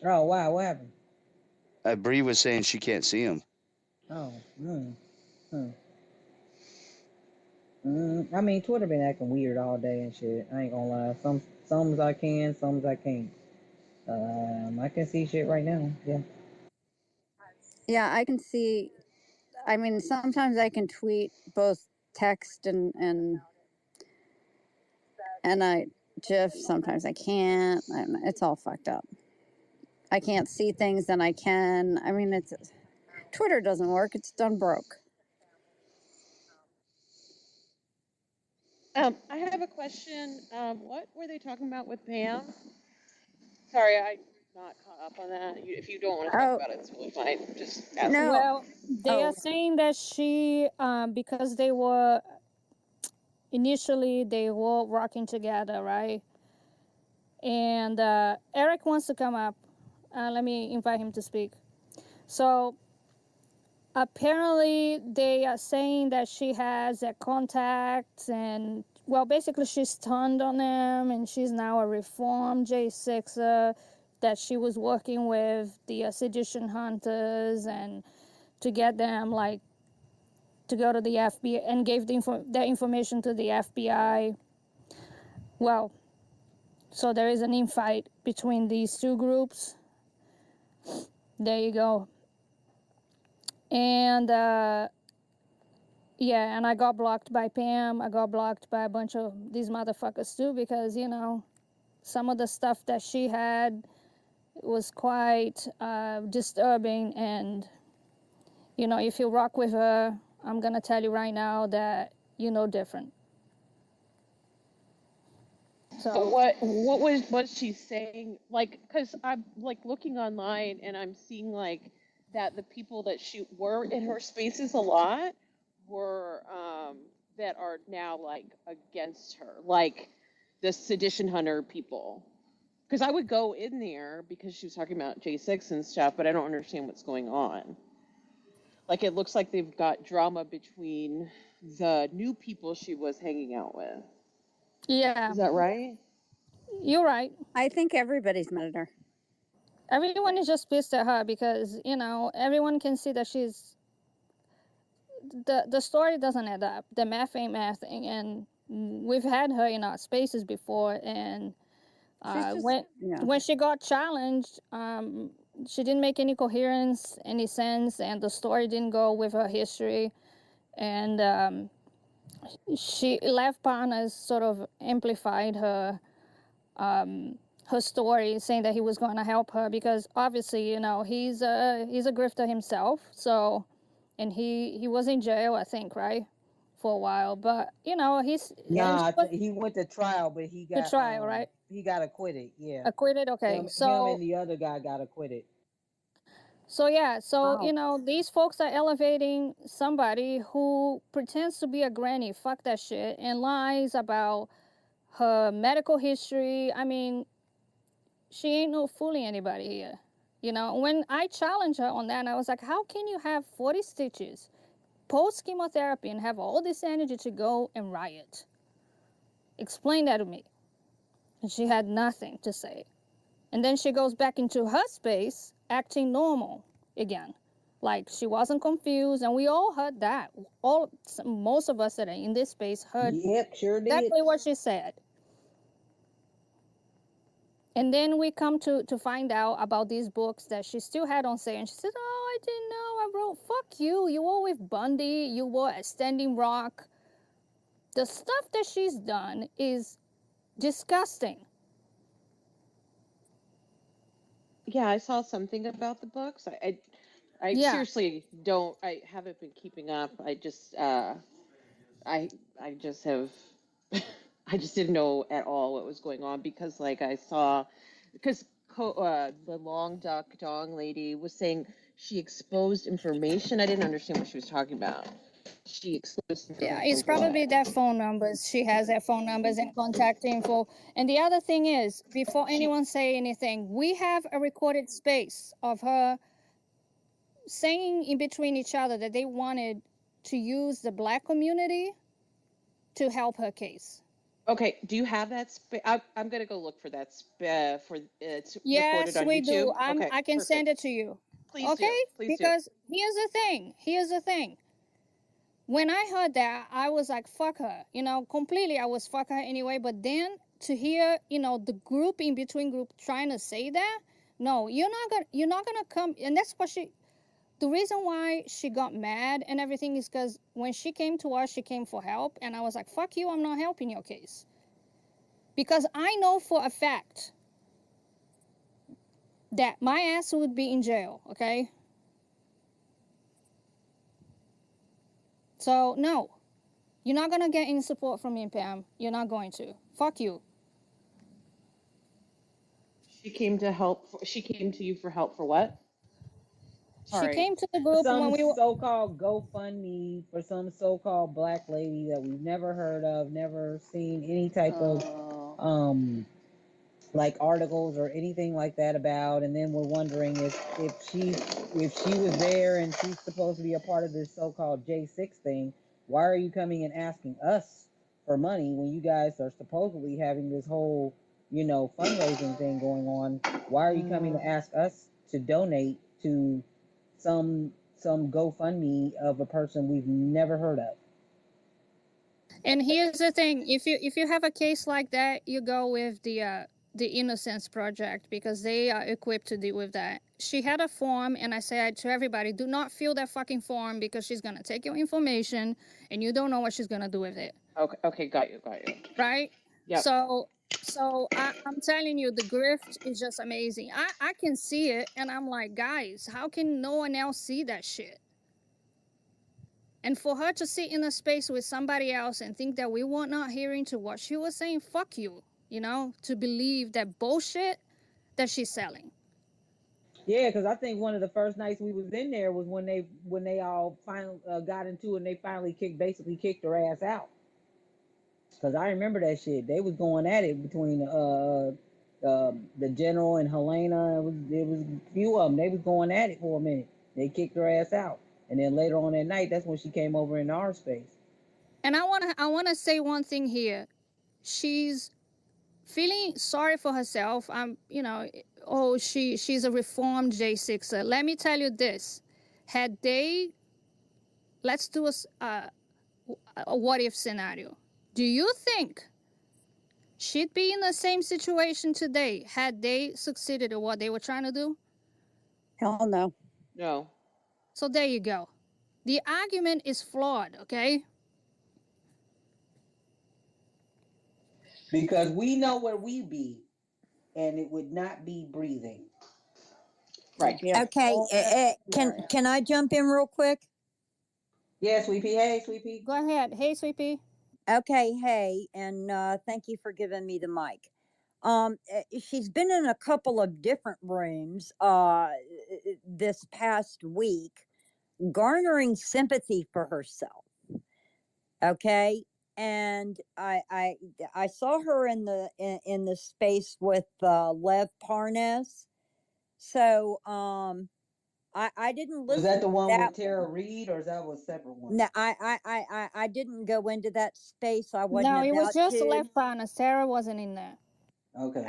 Oh, wow. What happened? Bree was saying she can't see them. Oh, I mean, Twitter been acting weird all day and shit. I ain't gonna lie. Some I can, some I can't. I can see shit right now. Yeah. Yeah, I can see. I mean, sometimes I can tweet both text and I GIF. Sometimes I can't. It's all fucked up. I can't see things, then I can. I mean, Twitter doesn't work. It's done broke. I have a question. What were they talking about with Pam? Sorry, I'm not caught up on that. If you don't want to talk about it, it's totally fine. Just ask. No. Well, they are saying that she, because they were initially they were working together, right? And Eric wants to come up. Let me invite him to speak. So apparently they are saying that she has contacts and, well, basically she's stunned on them, and she's now a reformed J6er, that she was working with the sedition hunters and to get them like to go to the FBI, and gave their information to the FBI. Well, so there is an infight between these two groups. There you go. And yeah, and I got blocked by Pam. I got blocked by a bunch of these motherfuckers too, because, you know, some of the stuff that she had was quite disturbing. And, you know, if you rock with her, I'm going to tell you right now that you know different. So what was she saying? Like, because I'm like looking online and I'm seeing like that the people that she were in her spaces a lot were that are now like against her, like the sedition hunter people. Because I would go in there because she was talking about J6 and stuff, but I don't understand what's going on. Like, it looks like they've got drama between the new people she was hanging out with. Yeah. Is that right? You're right. I think everybody's mad at her. Everyone is just pissed at her because, you know, everyone can see that she's... The story doesn't add up. The math ain't mathing, and we've had her in our spaces before, and when she got challenged, she didn't make any coherence, any sense, and the story didn't go with her history, and she left partners sort of amplified her her story, saying that he was going to help her because obviously, you know, he's a grifter himself. So, and he was in jail, I think, right, for a while. But you know, he went to trial, but he got to trial, right? He got acquitted. Yeah, acquitted. Okay, him so and the other guy got acquitted. So yeah, so you know, these folks are elevating somebody who pretends to be a granny, fuck that shit, and lies about her medical history. I mean, she ain't no fooling anybody here. You know, when I challenged her on that, and I was like, how can you have 40 stitches post chemotherapy and have all this energy to go and riot? Explain that to me. And she had nothing to say. And then she goes back into her space, acting normal again. Like she wasn't confused, and we all heard that. Most of us that are in this space heard exactly what she said. And then we come to find out about these books that she still had on sale. And she said, oh, I didn't know. I wrote, fuck you. You were with Bundy. You were at Standing Rock. The stuff that she's done is disgusting. Yeah, I saw something about the books. I seriously don't. I haven't been keeping up. I just have. I just didn't know at all what was going on because, like, I saw, because the long duck dong lady was saying she exposed information. I didn't understand what she was talking about. She exposed information. Yeah, it's probably their phone numbers. She has their phone numbers and contact info. And the other thing is, before anyone say anything, we have a recorded space of her saying in between each other that they wanted to use the black community to help her case. Okay, do you have that? I'm gonna go look for that. For it's Yes, recorded on we YouTube. do. Okay, I can send it to you. Please okay? do. Please Because do. here's the thing. Here's the thing. When I heard that, I was like, fuck her. You know, completely I was fuck her anyway. But then to hear, you know, the group in between group trying to say that, no, you're not gonna come. And that's what the reason why she got mad and everything is because when she came to us, she came for help. And I was like, fuck you, I'm not helping your case. Because I know for a fact that my ass would be in jail, okay? So, no. You're not going to get any support from me, Pam. You're not going to. Fuck you. She came to help. She came to you for help for what? She came to the group some when we were so-called GoFundMe for some so-called black lady that we've never heard of, never seen any type of like articles or anything like that about, and then we're wondering if she was there and she's supposed to be a part of this so-called J6 thing. Why are you coming and asking us for money when you guys are supposedly having this whole, you know, fundraising thing going on? Why are you coming to ask us to donate to some GoFundMe of a person we've never heard of? And here's the thing: if you have a case like that, you go with the Innocence Project because they are equipped to deal with that. She had a form, and I said to everybody, do not fill that fucking form because she's gonna take your information, and you don't know what she's gonna do with it. Okay, got you. Right? Yeah. So I'm telling you, the grift is just amazing. I can see it, and I'm like, guys, how can no one else see that shit? And for her to sit in a space with somebody else and think that we were not hearing to what she was saying, fuck you, you know, to believe that bullshit that she's selling. Yeah, because I think one of the first nights we was in there was when they all finally got into it and they finally basically kicked her ass out. Because I remember that shit. They was going at it between the general and Helena. It was a few of them. They was going at it for a minute. They kicked her ass out, and then later on that night, that's when she came over in our space. And I wanna say one thing here. She's feeling sorry for herself. You know, oh, she's a reformed J6er. Let me tell you this: let's do a what if scenario. Do you think she'd be in the same situation today had they succeeded at what they were trying to do? Hell no. No. So there you go. The argument is flawed, okay? Because we know where we be, and it would not be breathing. Right. Okay, can I jump in real quick? Yeah, Sweet Pea. Hey, Sweet Pea. Go ahead. Hey, Sweet Pea. Okay, hey, and thank you for giving me the mic. She's been in a couple of different rooms this past week, garnering sympathy for herself. Okay, and I saw her in the space with Lev Parnas. So I didn't Was listen that the to one that with Tara Reid, or is that was a separate one? No, I didn't go into that space. I wasn't No, it was about just to. left partner. Sarah wasn't in there. Okay.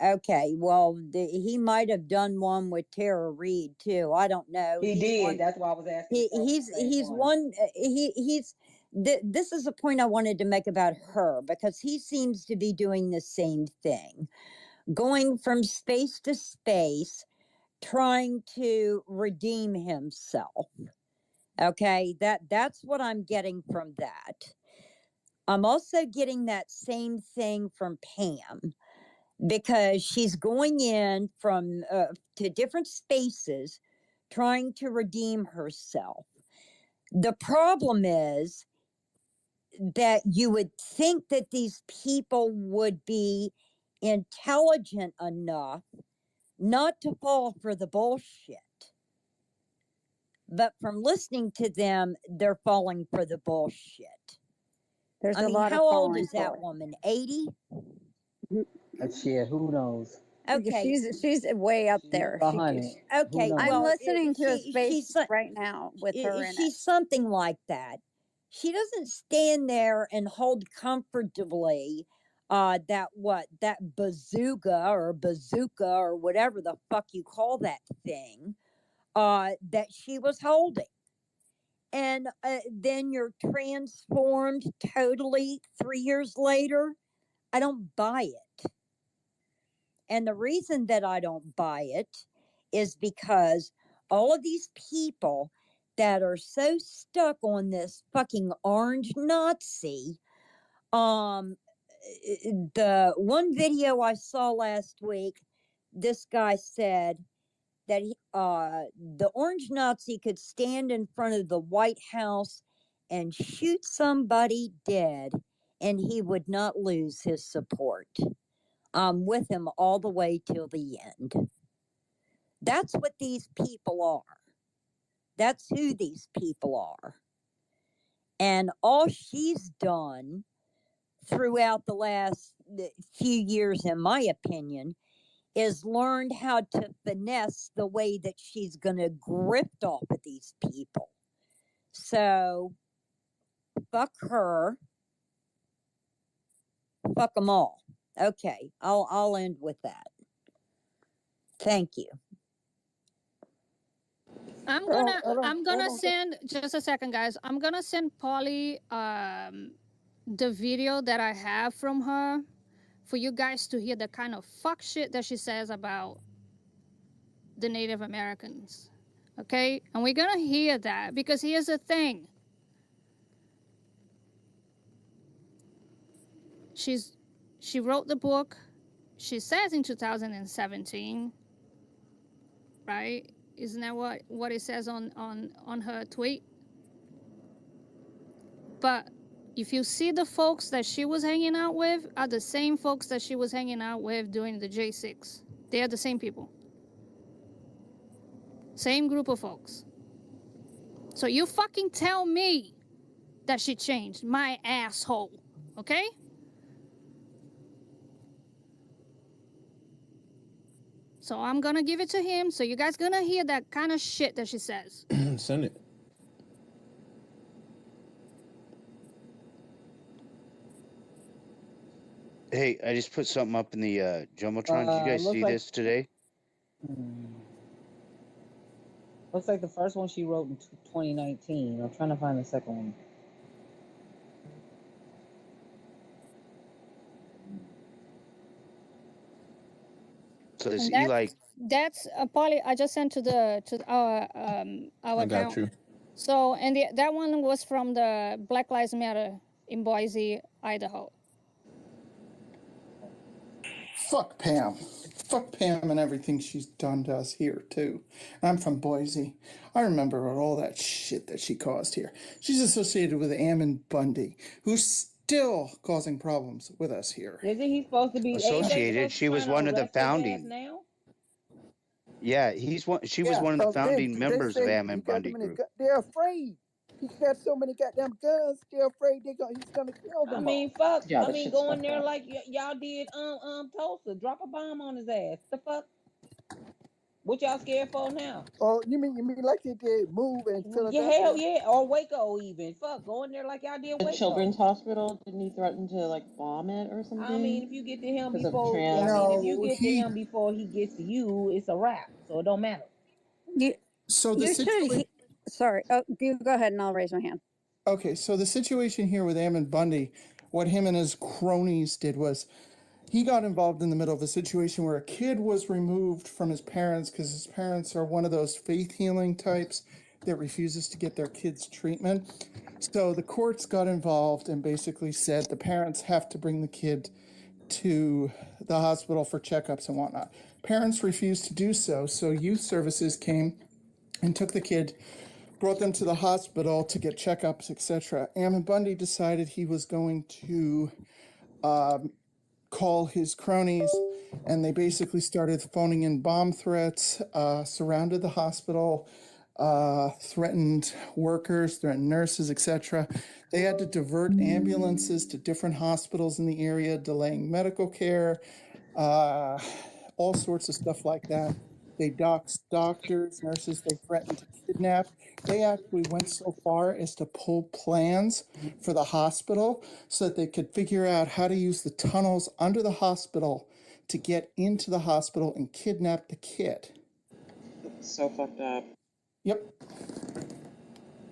Okay. Well, he might have done one with Tara Reid too. I don't know. He He's did. one. That's why I was asking. If that was the same He's one. one. He's. This is a point I wanted to make about her because he seems to be doing the same thing, going from space to space, trying to redeem himself. Okay, that's what I'm getting from that. I'm also getting that same thing from Pam because she's going in from to different spaces trying to redeem herself. The problem is that you would think that these people would be intelligent enough not to fall for the bullshit. But from listening to them, they're falling for the bullshit. There's I a mean, lot of how old falling is that for it. woman? 80? Shit, who knows? Okay. She's way up She there. never 100. Who Okay. knows? I'm Well, listening to a space she's right now with her in it. she's something like that. She doesn't stand there and hold comfortably that bazooka or whatever the fuck you call that thing that she was holding. And then you're transformed totally 3 years later. I don't buy it. And the reason that I don't buy it is because all of these people that are so stuck on this fucking orange Nazi, the one video I saw last week, this guy said that the orange Nazi could stand in front of the White House and shoot somebody dead and he would not lose his support. I'm with him all the way till the end. That's what these people are. That's who these people are. And all she's done throughout the last few years, in my opinion, is learned how to finesse the way that she's going to grift off of these people. So, fuck her. Fuck them all. Okay, I'll end with that. Thank you. I'm gonna send just a second, guys. I'm gonna send Polly the video that I have from her for you guys to hear the kind of fuck shit that she says about the Native Americans. Okay? And we're gonna hear that because here's the thing. She wrote the book, she says in 2017, right? Isn't that what it says on her tweet? But if you see the folks that she was hanging out with are the same folks that she was hanging out with during the J6. They are the same people. Same group of folks. So you fucking tell me that she changed, my asshole. Okay? So I'm gonna give it to him. So you guys gonna hear that kind of shit that she says. Send it. Hey, I just put something up in the Jumbotron. Did you guys see this today? Looks like the first one she wrote in 2019. I'm trying to find the second one. So is And Eli? that's Polly. I just sent to our I got account. you. So and that one was from the Black Lives Matter in Boise, Idaho. Fuck Pam. Fuck Pam and everything she's done to us here, too. I'm from Boise. I remember all that shit that she caused here. She's associated with Ammon Bundy, who's still causing problems with us here. Isn't he supposed to be ain't they Associated. supposed to She was trying to one of the arrest his ass founding. now? Yeah, he's one. She was Yeah, one of the because founding they members of say Ammon he got Bundy too many Group. guns. They're afraid. He got so many goddamn guns. They're afraid he's gonna kill I them mean, all. fuck. Yeah, I that mean, shit's go in fucked there up. like y'all did Tulsa. Drop a bomb on his ass. The fuck? What y'all scared for now? Oh, you mean like they did move in Yeah, hell Philadelphia? yeah. Or Waco even. Fuck, go in there like y'all did The Waco. children's hospital, didn't he threaten to like bomb it or something? I mean, if you get to him Because of before, trans. if you No, get to him before he gets to you, it's a wrap. So it don't matter. So the You should. situation. Sorry. Oh, you go ahead and I'll raise my hand. Okay, so the situation here with Ammon Bundy, what him and his cronies did was he got involved in the middle of a situation where a kid was removed from his parents because his parents are one of those faith healing types that refuses to get their kids treatment. So the courts got involved and basically said the parents have to bring the kid to the hospital for checkups and whatnot. Parents refused to do so, so youth services came and took the kid, brought them to the hospital to get checkups, etc. Ammon Bundy decided he was going to call his cronies, and they basically started phoning in bomb threats, surrounded the hospital, threatened workers, threatened nurses, etc. They had to divert ambulances to different hospitals in the area, delaying medical care, all sorts of stuff like that. They doxed doctors, nurses, they threatened to kidnap. They actually went so far as to pull plans for the hospital so that they could figure out how to use the tunnels under the hospital to get into the hospital and kidnap the kid. It's so fucked up. Yep.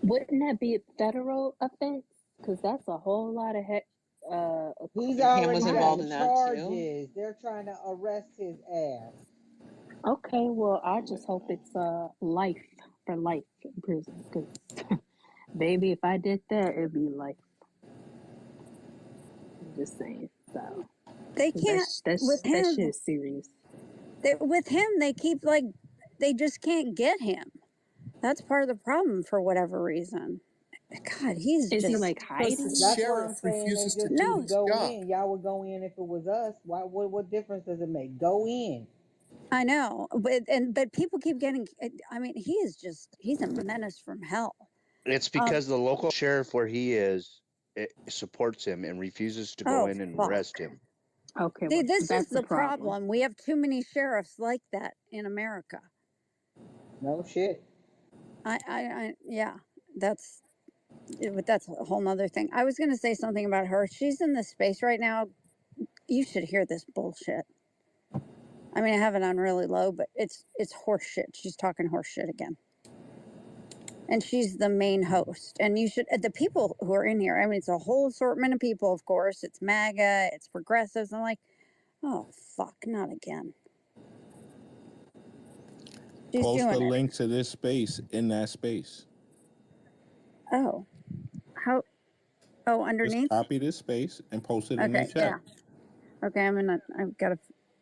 Wouldn't that be a federal offense? Because that's a whole lot of He's And Pam was already involved got in that too. charges. They're trying to arrest his ass. Okay, well, I just hope it's life for life in prison. Because, baby, if I did that, it'd be life. I'm just saying. So They can't that shit is serious. With him, they keep they just can't get him. That's part of the problem for whatever reason. God, he's Is just. he like hiding? That's why I'm saying they just need to go job. in. Y'all would go in if it was us. Why? What difference does it make? Go in. I know, but people keep getting. I mean, he's a menace from hell. It's because the local sheriff where he is supports him and refuses to go in and arrest him. Okay, See, well, this that's is the problem. We have too many sheriffs like that in America. No shit. Yeah, that's a whole nother thing. I was going to say something about her. She's in this space right now. You should hear this bullshit. I mean, I have it on really low, but it's horse shit. She's talking horse shit again. And she's the main host. And you should, the people who are in here, I mean, it's a whole assortment of people, of course. It's MAGA, it's progressives. I'm like, oh, fuck, not again. She's Post the doing it. link to this space in that space. Oh, how? Oh, underneath? Just copy this space and post it in the Okay, chat. yeah. Okay, I've got to,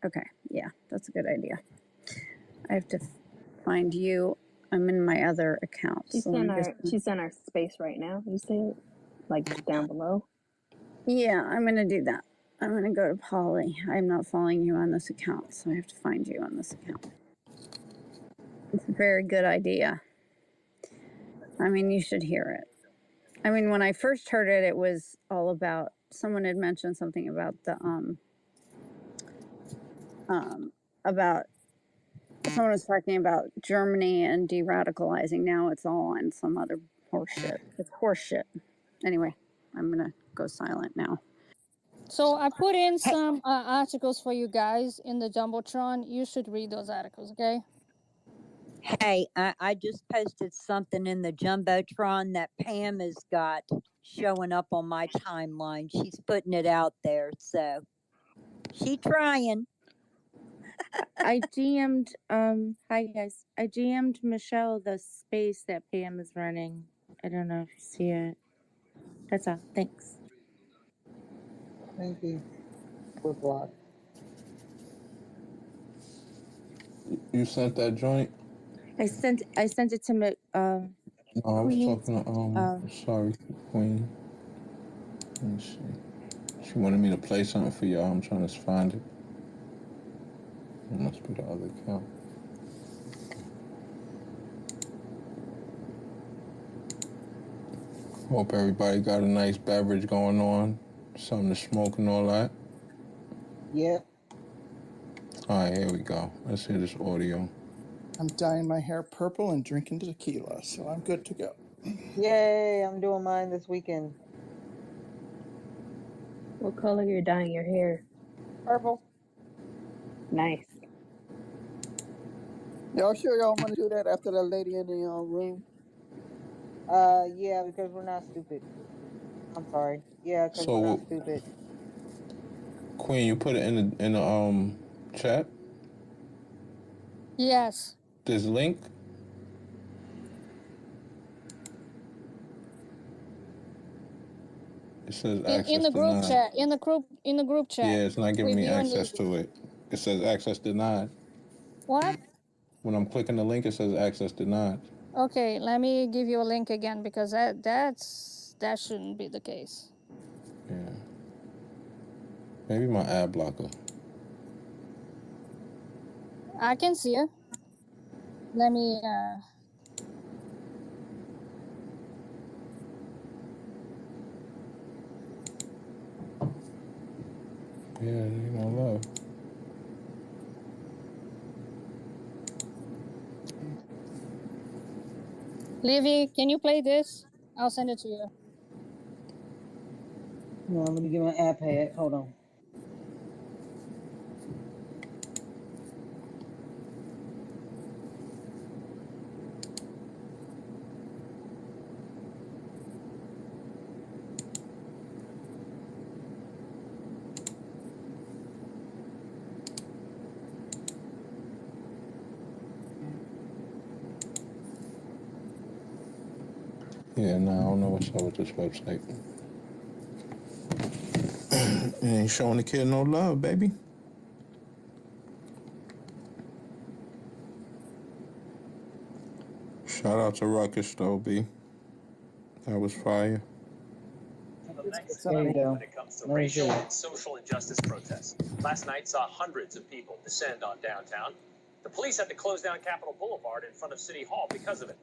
okay, yeah, that's a good idea. I have to find you. I'm in my other account. She's in our space right now. You see it? Like down below? Yeah, I'm going to do that. I'm going to go to Polly. I'm not following you on this account, so I have to find you on this account. It's a very good idea. I mean, you should hear it. I mean, when I first heard it, it was all about, someone had mentioned something about about, someone was talking about Germany and de-radicalizing. Now it's all on some other horseshit. It's horseshit. Anyway, I'm going to go silent now. So I put in some articles for you guys in the Jumbotron. You should read those articles, okay? Hey, I just posted something in the Jumbotron that Pam has got showing up on my timeline. She's putting it out there, so she trying. I GM'd, hi guys. I GM'd Michelle the space that Pam is running. I don't know if you see it. That's all. Thanks. Thank you. We're blocked. You sent that joint? I sent it to No, I was Queen. talking to sorry, Queen. Let me see. She wanted me to play something for y'all. I'm trying to find it. It must be the other account. Hope everybody got a nice beverage going on. Something to smoke and all that. Yep. All right, here we go. Let's hear this audio. I'm dyeing my hair purple and drinking tequila, so I'm good to go. Yay, I'm doing mine this weekend. What color you're dyeing your hair? Purple. Nice. Y'all sure y'all want to do that after that lady in the room? Yeah, because we're not stupid. I'm sorry. Yeah, because we're not stupid. Queen, you put it in the chat? Yes. This link? It says In access the group denied. chat. In the group chat. Yeah, it's not giving with me you and access Lizzie. to it. It says access denied. What? When I'm clicking the link, it says access denied. Okay, let me give you a link again because that shouldn't be the case. Yeah. Maybe my ad blocker. I can see it. Let me Yeah, you know love. Livy, can you play this? I'll send it to you. No, let me get my iPad. Hold on. Yeah, nah, I don't know what's up with this website. It ain't showing the kid no love, baby. Shout out to Ruckus, though, B. That was fire. There you go. When it comes to racial and social injustice protests. Last night saw hundreds of people descend on downtown. The police had to close down Capitol Boulevard in front of City Hall because of it.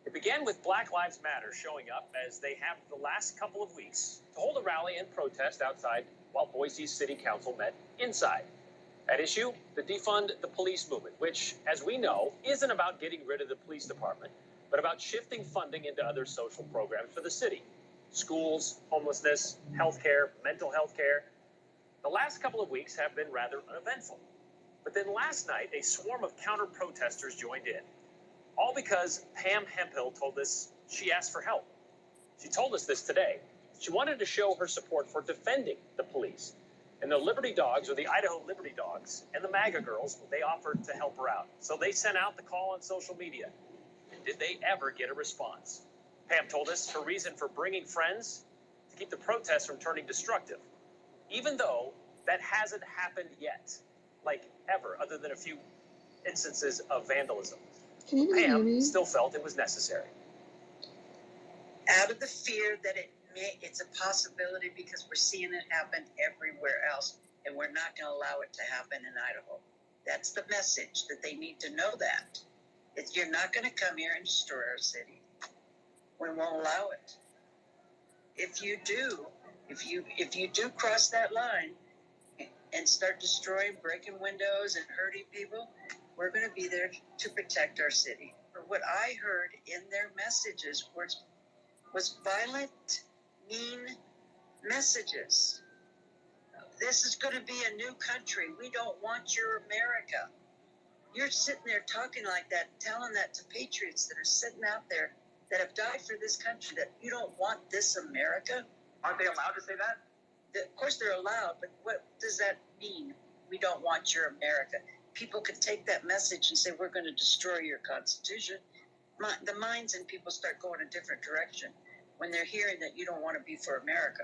It began with Black Lives Matter showing up as they have the last couple of weeks to hold a rally and protest outside while Boise's City Council met inside. At issue, the Defund the Police movement, which, as we know, isn't about getting rid of the police department, but about shifting funding into other social programs for the city. Schools, homelessness, healthcare, mental health care. The last couple of weeks have been rather uneventful. But then last night, a swarm of counter-protesters joined in. All because Pam Hemphill told us she asked for help. She told us this today. She wanted to show her support for defending the police. And the Liberty Dogs, or the Idaho Liberty Dogs, and the MAGA girls, they offered to help her out. So they sent out the call on social media. And did they ever get a response? Pam told us her reason for bringing friends to keep the protests from turning destructive, even though that hasn't happened yet, like ever, other than a few instances of vandalism. Pam still felt it was necessary. Out of the fear that it's a possibility because we're seeing it happen everywhere else, and we're not going to allow it to happen in Idaho. That's the message, that they need to know that. You're not going to come here and destroy our city. We won't allow it. If you do cross that line and start destroying, breaking windows and hurting people, we're going to be there to protect our city. What I heard in their messages was violent, mean messages. This is going to be a new country. We don't want your America. You're sitting there talking like that, telling that to patriots that are sitting out there that have died for this country, that you don't want this America. Aren't they allowed to say that? Of course they're allowed, but what does that mean? we don't want your America. People could take that message and say, we're going to destroy your Constitution. The minds in people start going a different direction when they're hearing that you don't want to be for America.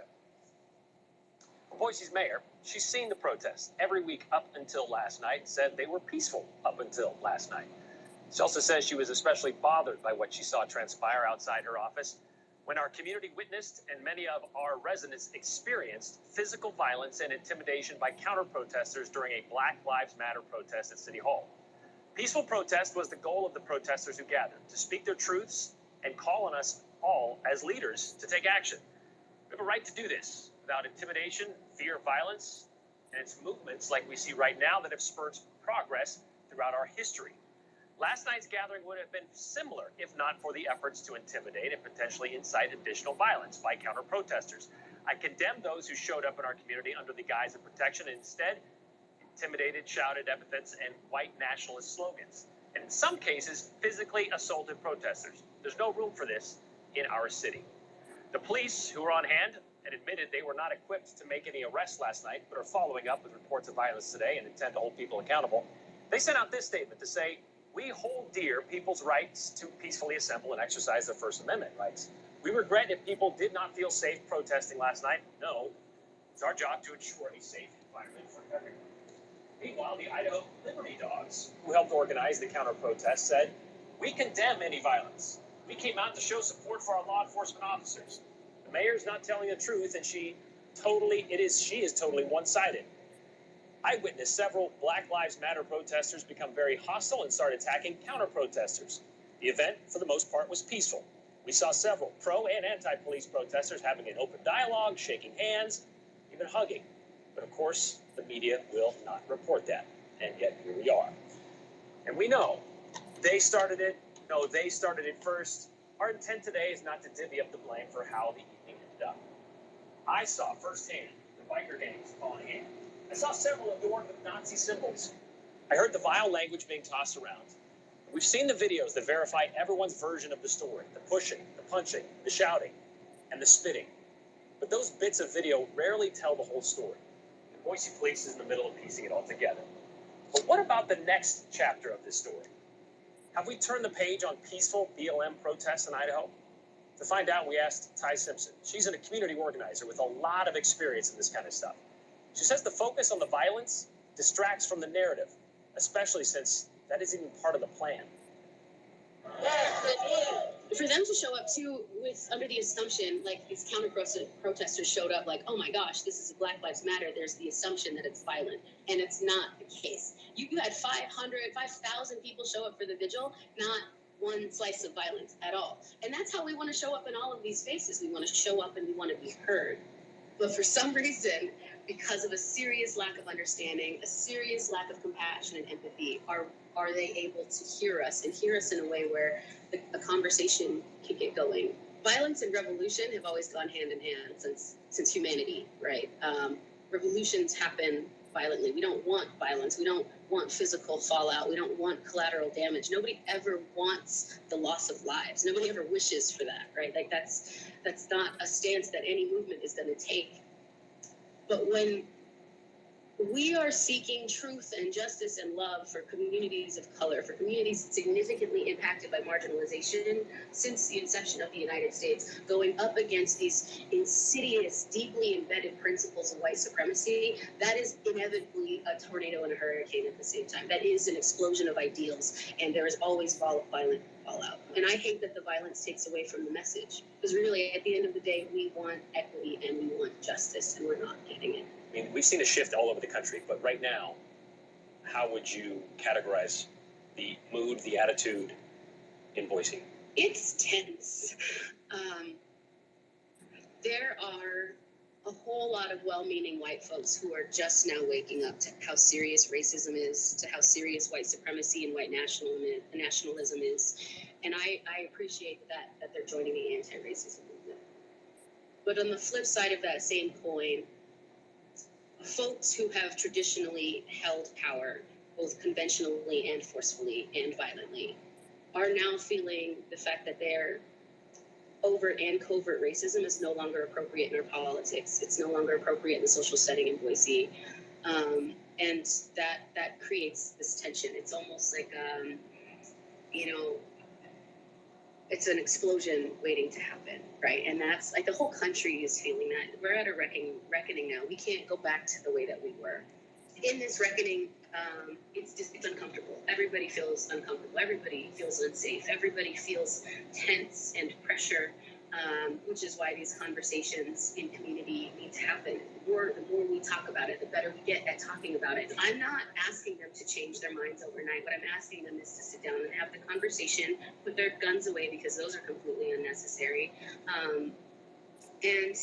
Boise's mayor, she's seen the protests every week up until last night and said they were peaceful up until last night. She also says she was especially bothered by what she saw transpire outside her office when our community witnessed and many of our residents experienced physical violence and intimidation by counter-protesters during a Black Lives Matter protest at City Hall. Peaceful protest was the goal of the protesters who gathered, to speak their truths and call on us all as leaders to take action. We have a right to do this without intimidation, fear of violence, and it's movements like we see right now that have spurred progress throughout our history. Last night's gathering would have been similar if not for the efforts to intimidate and potentially incite additional violence by counter-protesters. I condemn those who showed up in our community under the guise of protection and instead intimidated, shouted epithets, and white nationalist slogans, and in some cases, physically assaulted protesters. There's no room for this in our city. The police, who were on hand and admitted they were not equipped to make any arrests last night, but are following up with reports of violence today and intend to hold people accountable, they sent out this statement to say, "We hold dear people's rights to peacefully assemble and exercise their First Amendment rights. We regret if people did not feel safe protesting last night. No, it's our job to ensure a safe environment for everyone." Meanwhile, the Idaho Liberty Dogs, who helped organize the counter-protest, said, "We condemn any violence. We came out to show support for our law enforcement officers. The mayor's not telling the truth, and she is totally one-sided. I witnessed several Black Lives Matter protesters become very hostile and start attacking counter-protesters. The event, for the most part, was peaceful. We saw several pro- and anti-police protesters having an open dialogue, shaking hands, even hugging. But of course, the media will not report that. And yet, here we are. And we know they started it. No, they started it first. Our intent today is not to divvy up the blame for how the evening ended up. I saw firsthand the biker gangs on hand. I saw several adorned with Nazi symbols. I heard the vile language being tossed around. We've seen the videos that verify everyone's version of the story, the pushing, the punching, the shouting, and the spitting. But those bits of video rarely tell the whole story. And Boise Police is in the middle of piecing it all together. But what about the next chapter of this story? Have we turned the page on peaceful BLM protests in Idaho? To find out, we asked Ty Simpson. She's a community organizer with a lot of experience in this kind of stuff. She says the focus on the violence distracts from the narrative, especially since that isn't even part of the plan. For them to show up too under the assumption, like these counter-protesters showed up like, oh my gosh, this is a Black Lives Matter, there's the assumption that it's violent, and it's not the case. You had 5,000 people show up for the vigil, not one slice of violence at all. And that's how we want to show up in all of these spaces. We want to show up and we want to be heard. But for some reason, because of a serious lack of understanding, a serious lack of compassion and empathy, are they able to hear us and hear us in a way where a conversation can get going? Violence and revolution have always gone hand in hand since humanity, right? Revolutions happen violently. We don't want violence. We don't want physical fallout. We don't want collateral damage. Nobody ever wants the loss of lives. Nobody ever wishes for that, right? Like that's not a stance that any movement is going to take. But when we are seeking truth and justice and love for communities of color, for communities significantly impacted by marginalization since the inception of the United States, going up against these insidious, deeply embedded principles of white supremacy, that is inevitably a tornado and a hurricane at the same time. That is an explosion of ideals, and there is always violent fallout. And I hate that the violence takes away from the message, because really, at the end of the day, we want equity and we want justice, and we're not getting it. I mean, we've seen a shift all over the country, but right now, how would you categorize the mood, the attitude in Boise? It's tense. There are a whole lot of well-meaning white folks who are just now waking up to how serious racism is, to how serious white supremacy and white nationalism is. And I appreciate that they're joining the anti-racism movement. But on the flip side of that same coin, folks who have traditionally held power, both conventionally and forcefully and violently, are now feeling the fact that their overt and covert racism is no longer appropriate in our politics. It's no longer appropriate in the social setting in Boise. and that creates this tension. It's almost like you know, it's an explosion waiting to happen, right? And that's like the whole country is feeling that. We're at a reckoning now. We can't go back to the way that we were. In this reckoning, it's uncomfortable. Everybody feels uncomfortable. Everybody feels unsafe. Everybody feels tense and pressure, which is why these conversations in community need to happen. The more we talk about it, the better we get at talking about it. I'm not asking them to change their minds overnight. What I'm asking them is to sit down and have the conversation, put their guns away because those are completely unnecessary, and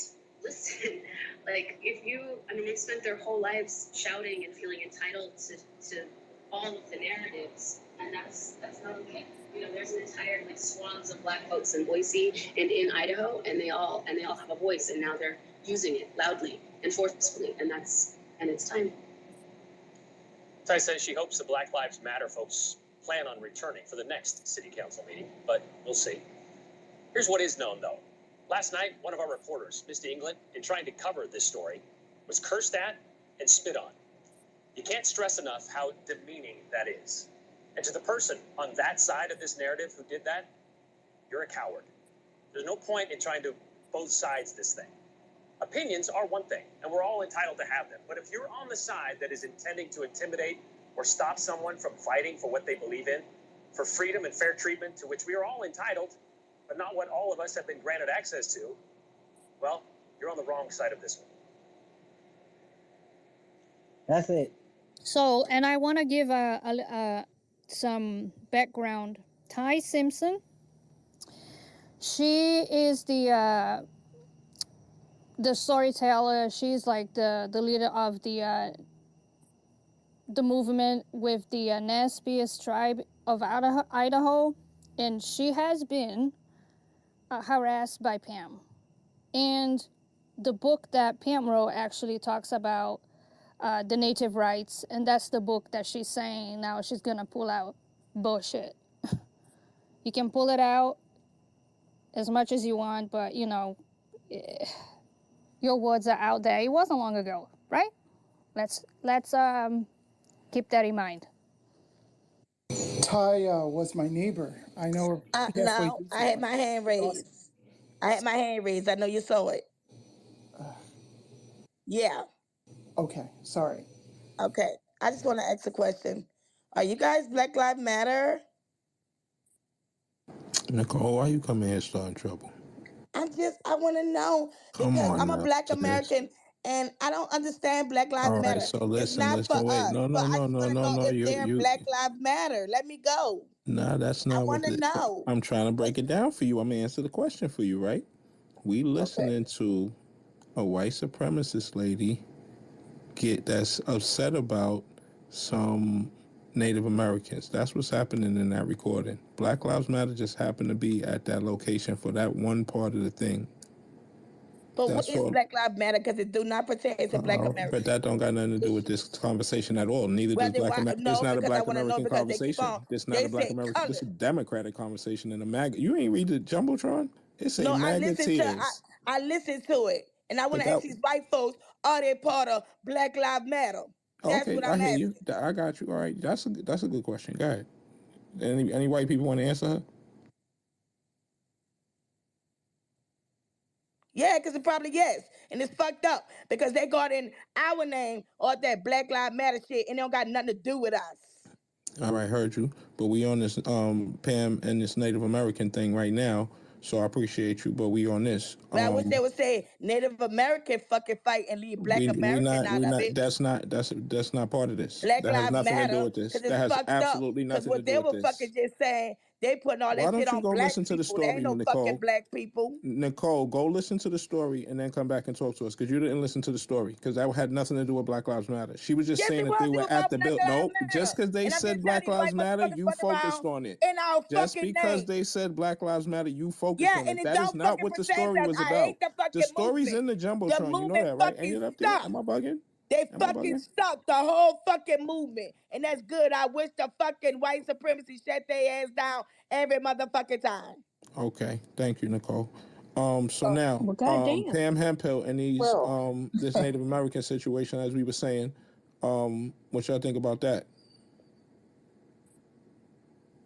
listen. Like, they spent their whole lives shouting and feeling entitled to all of the narratives, and that's not okay. There's an entire swaths of Black folks in Boise and in Idaho, and they all have a voice, and now they're using it loudly and forcefully, and it's time. Ty says she hopes the Black Lives Matter folks plan on returning for the next city council meeting, but we'll see. Here's what is known, though. Last night, one of our reporters, Misty England, in trying to cover this story, was cursed at and spit on. You can't stress enough how demeaning that is. And to the person on that side of this narrative who did that, you're a coward. There's no point in trying to both sides this thing. Opinions are one thing, and we're all entitled to have them. But if you're on the side that is intending to intimidate or stop someone from fighting for what they believe in, for freedom and fair treatment to which we are all entitled, but not what all of us have been granted access to, well, you're on the wrong side of this one. That's it. So, and I want to give some background. Ty Simpson, she is the storyteller. She's like the leader of the movement with the Nez Perce tribe of Idaho, and she has been harassed by Pam. And the book that Pam wrote actually talks about the native rights, and that's the book that she's saying now she's gonna pull out. Bullshit. You can pull it out as much as you want, but your words are out there. It wasn't long ago, right? Let's keep that in mind. Ty was my neighbor. I know her halfway No, through I had life. my hand raised. I had my hand raised. I know you saw it. Yeah. Okay, sorry. Okay. I just want to ask a question. Are you guys Black Lives Matter? Nicole, why you come in here starting trouble? I want to know Come because on I'm a now, Black sis. American and I don't understand Black Lives All right, Matter. so It's listen, not for wait, us, but I just want to know if they're you. Black Lives Matter. Let me go. Nah, that's I not want what to know. I'm trying to break it down for you. I'm gonna answer the question for you, right? We listening to a white supremacist lady that's upset about some Native Americans. That's what's happening in that recording. Black Lives Matter just happened to be at that location for that one part of the thing. But what is Black Lives Matter? Because it do not pertain to Black Americans. But that don't got nothing to do with this conversation at all. Neither does Black America. No, it's not a because I Black want to know American because they keep conversation. on. It's not They a Black say American. color. This is a Democratic conversation in a MAGA. You ain't read the Jumbotron? It's a No, I MAGA listened tears. I listened to it, and I want But to ask that these white folks: are they part of Black Lives Matter? That's okay, what I I'm hear asking. you. I got you. All right, that's a good question. Go ahead. Any white people want to answer her? Yeah, because it probably yes, and it's fucked up because they got in our name or that Black Lives Matter shit, and they don't got nothing to do with us. All right, heard you. But we on this Pam and this Native American thing right now, so I appreciate you. But we on this. But I wish they would say Native American fucking fight and leave Black American out of it. That's not part of this. Black That has Lives nothing to do Matter with this. because That it's has fucked up. absolutely Because nothing to what do they with were this. fucking just saying, they putting all Why that shit don't you on go black listen to people. the story, There ain't no Nicole? fucking black people. Nicole, go listen to the story and then come back and talk to us because you didn't listen to the story because that had nothing to do with Black Lives Matter. She was just Yes, saying it that they was. It were was at about the Black bill. Lives Nope, Matter. just because they And I'm said just telling Black these Lives white Matter, motherfuckers you fucking focused around on it. in our Just fucking because name. they said Black Lives Matter, you focused Yeah, on and it. it That is don't not fucking what the pertain story to us. was I about. hate the The fucking story's movement. in the The Jumbotron. You know movement that, right? And fucking you're up there. stuck. Am I bugging? They Am I fucking bugging? stuck the whole fucking movement. And that's good. I wish the fucking white supremacy shut their ass down every motherfucking time. Okay, thank you, Nicole. So now, Well, goddamn. Pam Hemphill and these Well, this Native American situation, as we were saying, What y'all think about that?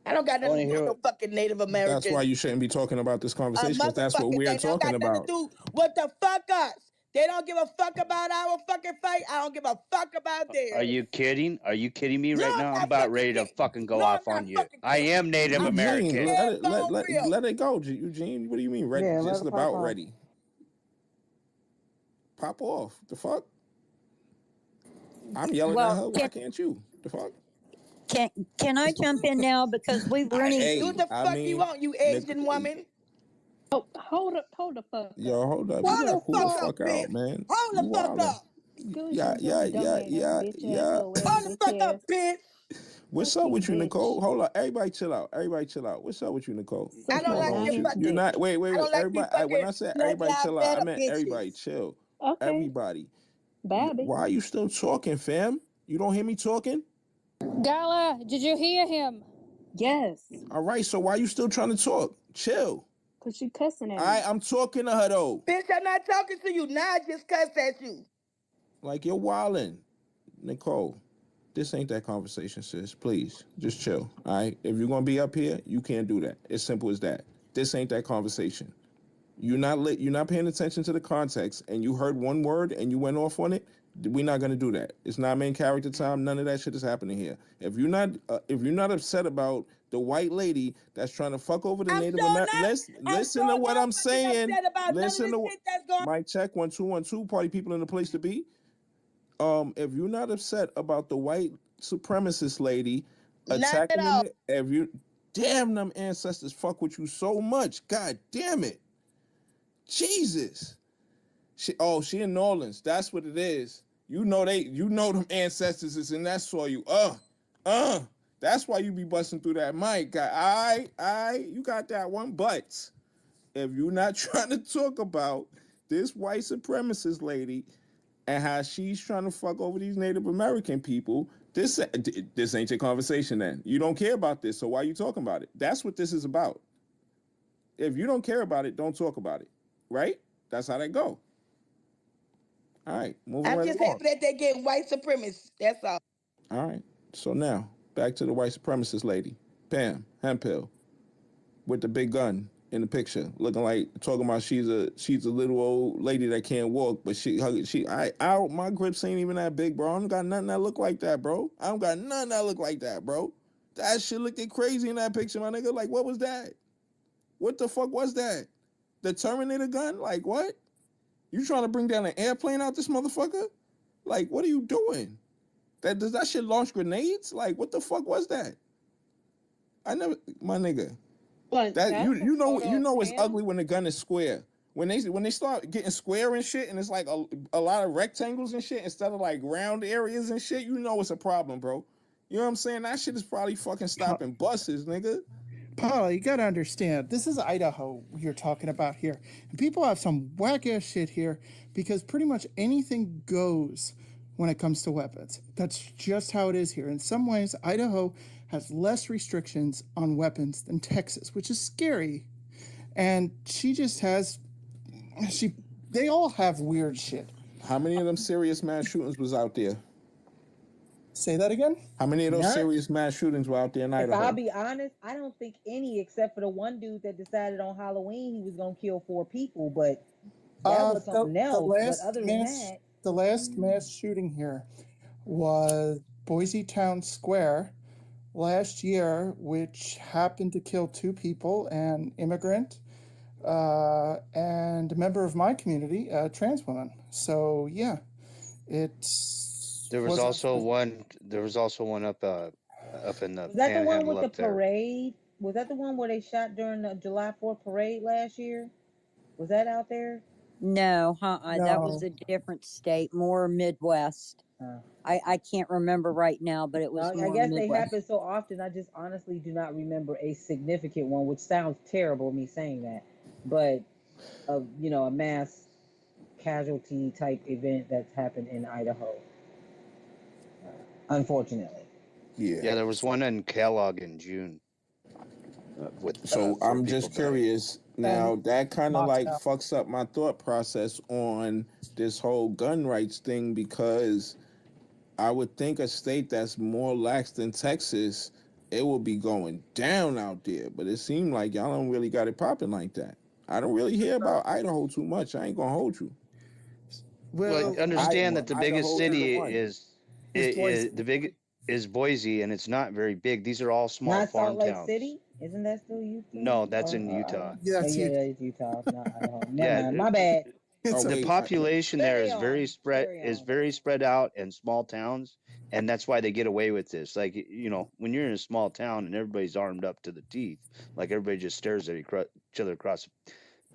I don't got nothing to do with no fucking Native Americans. That's why you shouldn't be talking about this conversation, because that's what we're talking They don't got nothing about. to do with the fuck us. They don't give a fuck about our fucking fight. I don't give a fuck about theirs. Are you kidding? Are you kidding me right No, now? I'm I'm about fucking ready to kidding. fucking go No, off I'm on not you. fucking I kidding. am Native I'm American. dead for real. Let it go, Eugene. What do you mean ready? Yeah, Just let it about pop off. ready. Pop off. The fuck? I'm yelling at her. Why can't you? The fuck? Can I jump in now, because we're running? Do what the fuck you want, you Asian woman. Oh, hold the fuck Yo, up. hold up. Hold You gotta the cool the fuck up, fuck out, bitch. man. Hold You the fuck wildin'. up. Excuse yourself, dumbass, bitch ass, hoe ass, Hold the bitch fuck ass. up, bitch. What's Fuck up you, with you, bitch. Nicole? Hold up. Everybody chill out. Everybody chill out. What's up with you, Nicole? So I don't What's like going on you with you? fucking. You're not. Wait. I don't like you Everybody. When fucking I said blood everybody chill out, I feta meant everybody bitches. chill. Okay. Everybody. Babby. Why are you still talking, fam? You don't hear me talking? Gala, did you hear him? Yes. All right. So why are you still trying to talk? Chill. Cause she cussing at All me. right. I'm talking to her though. Bitch, I'm not talking to you. Now I just cussed at you. Like you're wildin', Nicole. This ain't that conversation, sis. Please, just chill. All right. If you're gonna be up here, you can't do that. It's simple as that. This ain't that conversation. You're not paying attention to the context, and you heard one word and you went off on it. We're not gonna do that. It's not main character time. None of that shit is happening here. If you're not upset about the white lady that's trying to fuck over the Native Americans, listen to what I'm saying. Listen to shit that's going. Mic check 1 2 1 2. Party people in the place to be. If you're not upset about the white supremacist lady attacking them, if you damn them ancestors fuck with you so much, god damn it. Jesus. She in New Orleans. That's what it is. You know them ancestors is in that soil. That's why you be busting through that mic. You got that one. But if you're not trying to talk about this white supremacist lady and how she's trying to fuck over these Native American people, this ain't your conversation then. You don't care about this, so why are you talking about it? That's what this is about. If you don't care about it, don't talk about it. Right? That's how that go. All right, moving I'm right just along. happy that they're getting white supremacists. That's all. All right, so now back to the white supremacist lady, Pam Hemphill, with the big gun in the picture, looking like talking about she's a little old lady that can't walk, but my grips ain't even that big, bro. I don't got nothing that look like that, bro. I don't got nothing that look like that, bro. That shit looking crazy in that picture, my nigga. Like, what was that? What the fuck was that? The Terminator gun? Like, what? You trying to bring down an airplane out this motherfucker? Like, what are you doing? Does that shit launch grenades? Like, what the fuck was that? I never, my nigga. But That that's you know it's Pam? ugly when the gun is square. When they start getting square and shit, and it's like a lot of rectangles and shit instead of like round areas and shit, you know it's a problem, bro. You know what I'm saying? That shit is probably fucking stopping buses, nigga. Paula, you gotta understand, this is Idaho you're talking about here. And people have some whack ass shit here because pretty much anything goes when it comes to weapons. That's just how it is here. In some ways, Idaho has less restrictions on weapons than Texas, which is scary. And they all have weird shit. How many of them serious mass shootings was out there? Say that again? How many of those None. serious mass shootings were out there in If Idaho? I'll be honest, I don't think any, except for the one dude that decided on Halloween he was gonna kill 4 people, but that was something else. But other than that, the last mass shooting here was Boise Town Square last year, which happened to kill 2 people, an immigrant and a member of my community, a trans woman. So yeah, There was also one. There was also one up in the was that the one Panhandle with the up there. parade? Was that the one where they shot during the July 4th parade last year? Was that out there? No, that was No. a different state, more Midwest. I can't remember right now, but it was I more guess they Midwest. happen so often. I just honestly do not remember a significant one, which sounds terrible me saying that, but a mass casualty type event that's happened in Idaho. Unfortunately. Yeah, there was one in Kellogg in June. With So 4 I'm people just curious now. That kind of like fucks up my thought process on this whole gun rights thing because I would think a state that's more lax than Texas, it will be going down out there. But it seemed like y'all don't really got it popping like that. I don't really hear about Idaho too much. I ain't gonna hold you. Well, understand that the biggest Idaho's city the one. is the big is Boise, and it's not very big. These are all small Not Salt farm Lake towns. City? Isn't that still Utah? No, that's in Utah. Yeah, it's Utah. Not Idaho. Never Yeah, mind. My bad. the population there is Carry very spread out in small towns, and that's why they get away with this. Like, you know, when you're in a small town and everybody's armed up to the teeth, like everybody just stares at each other across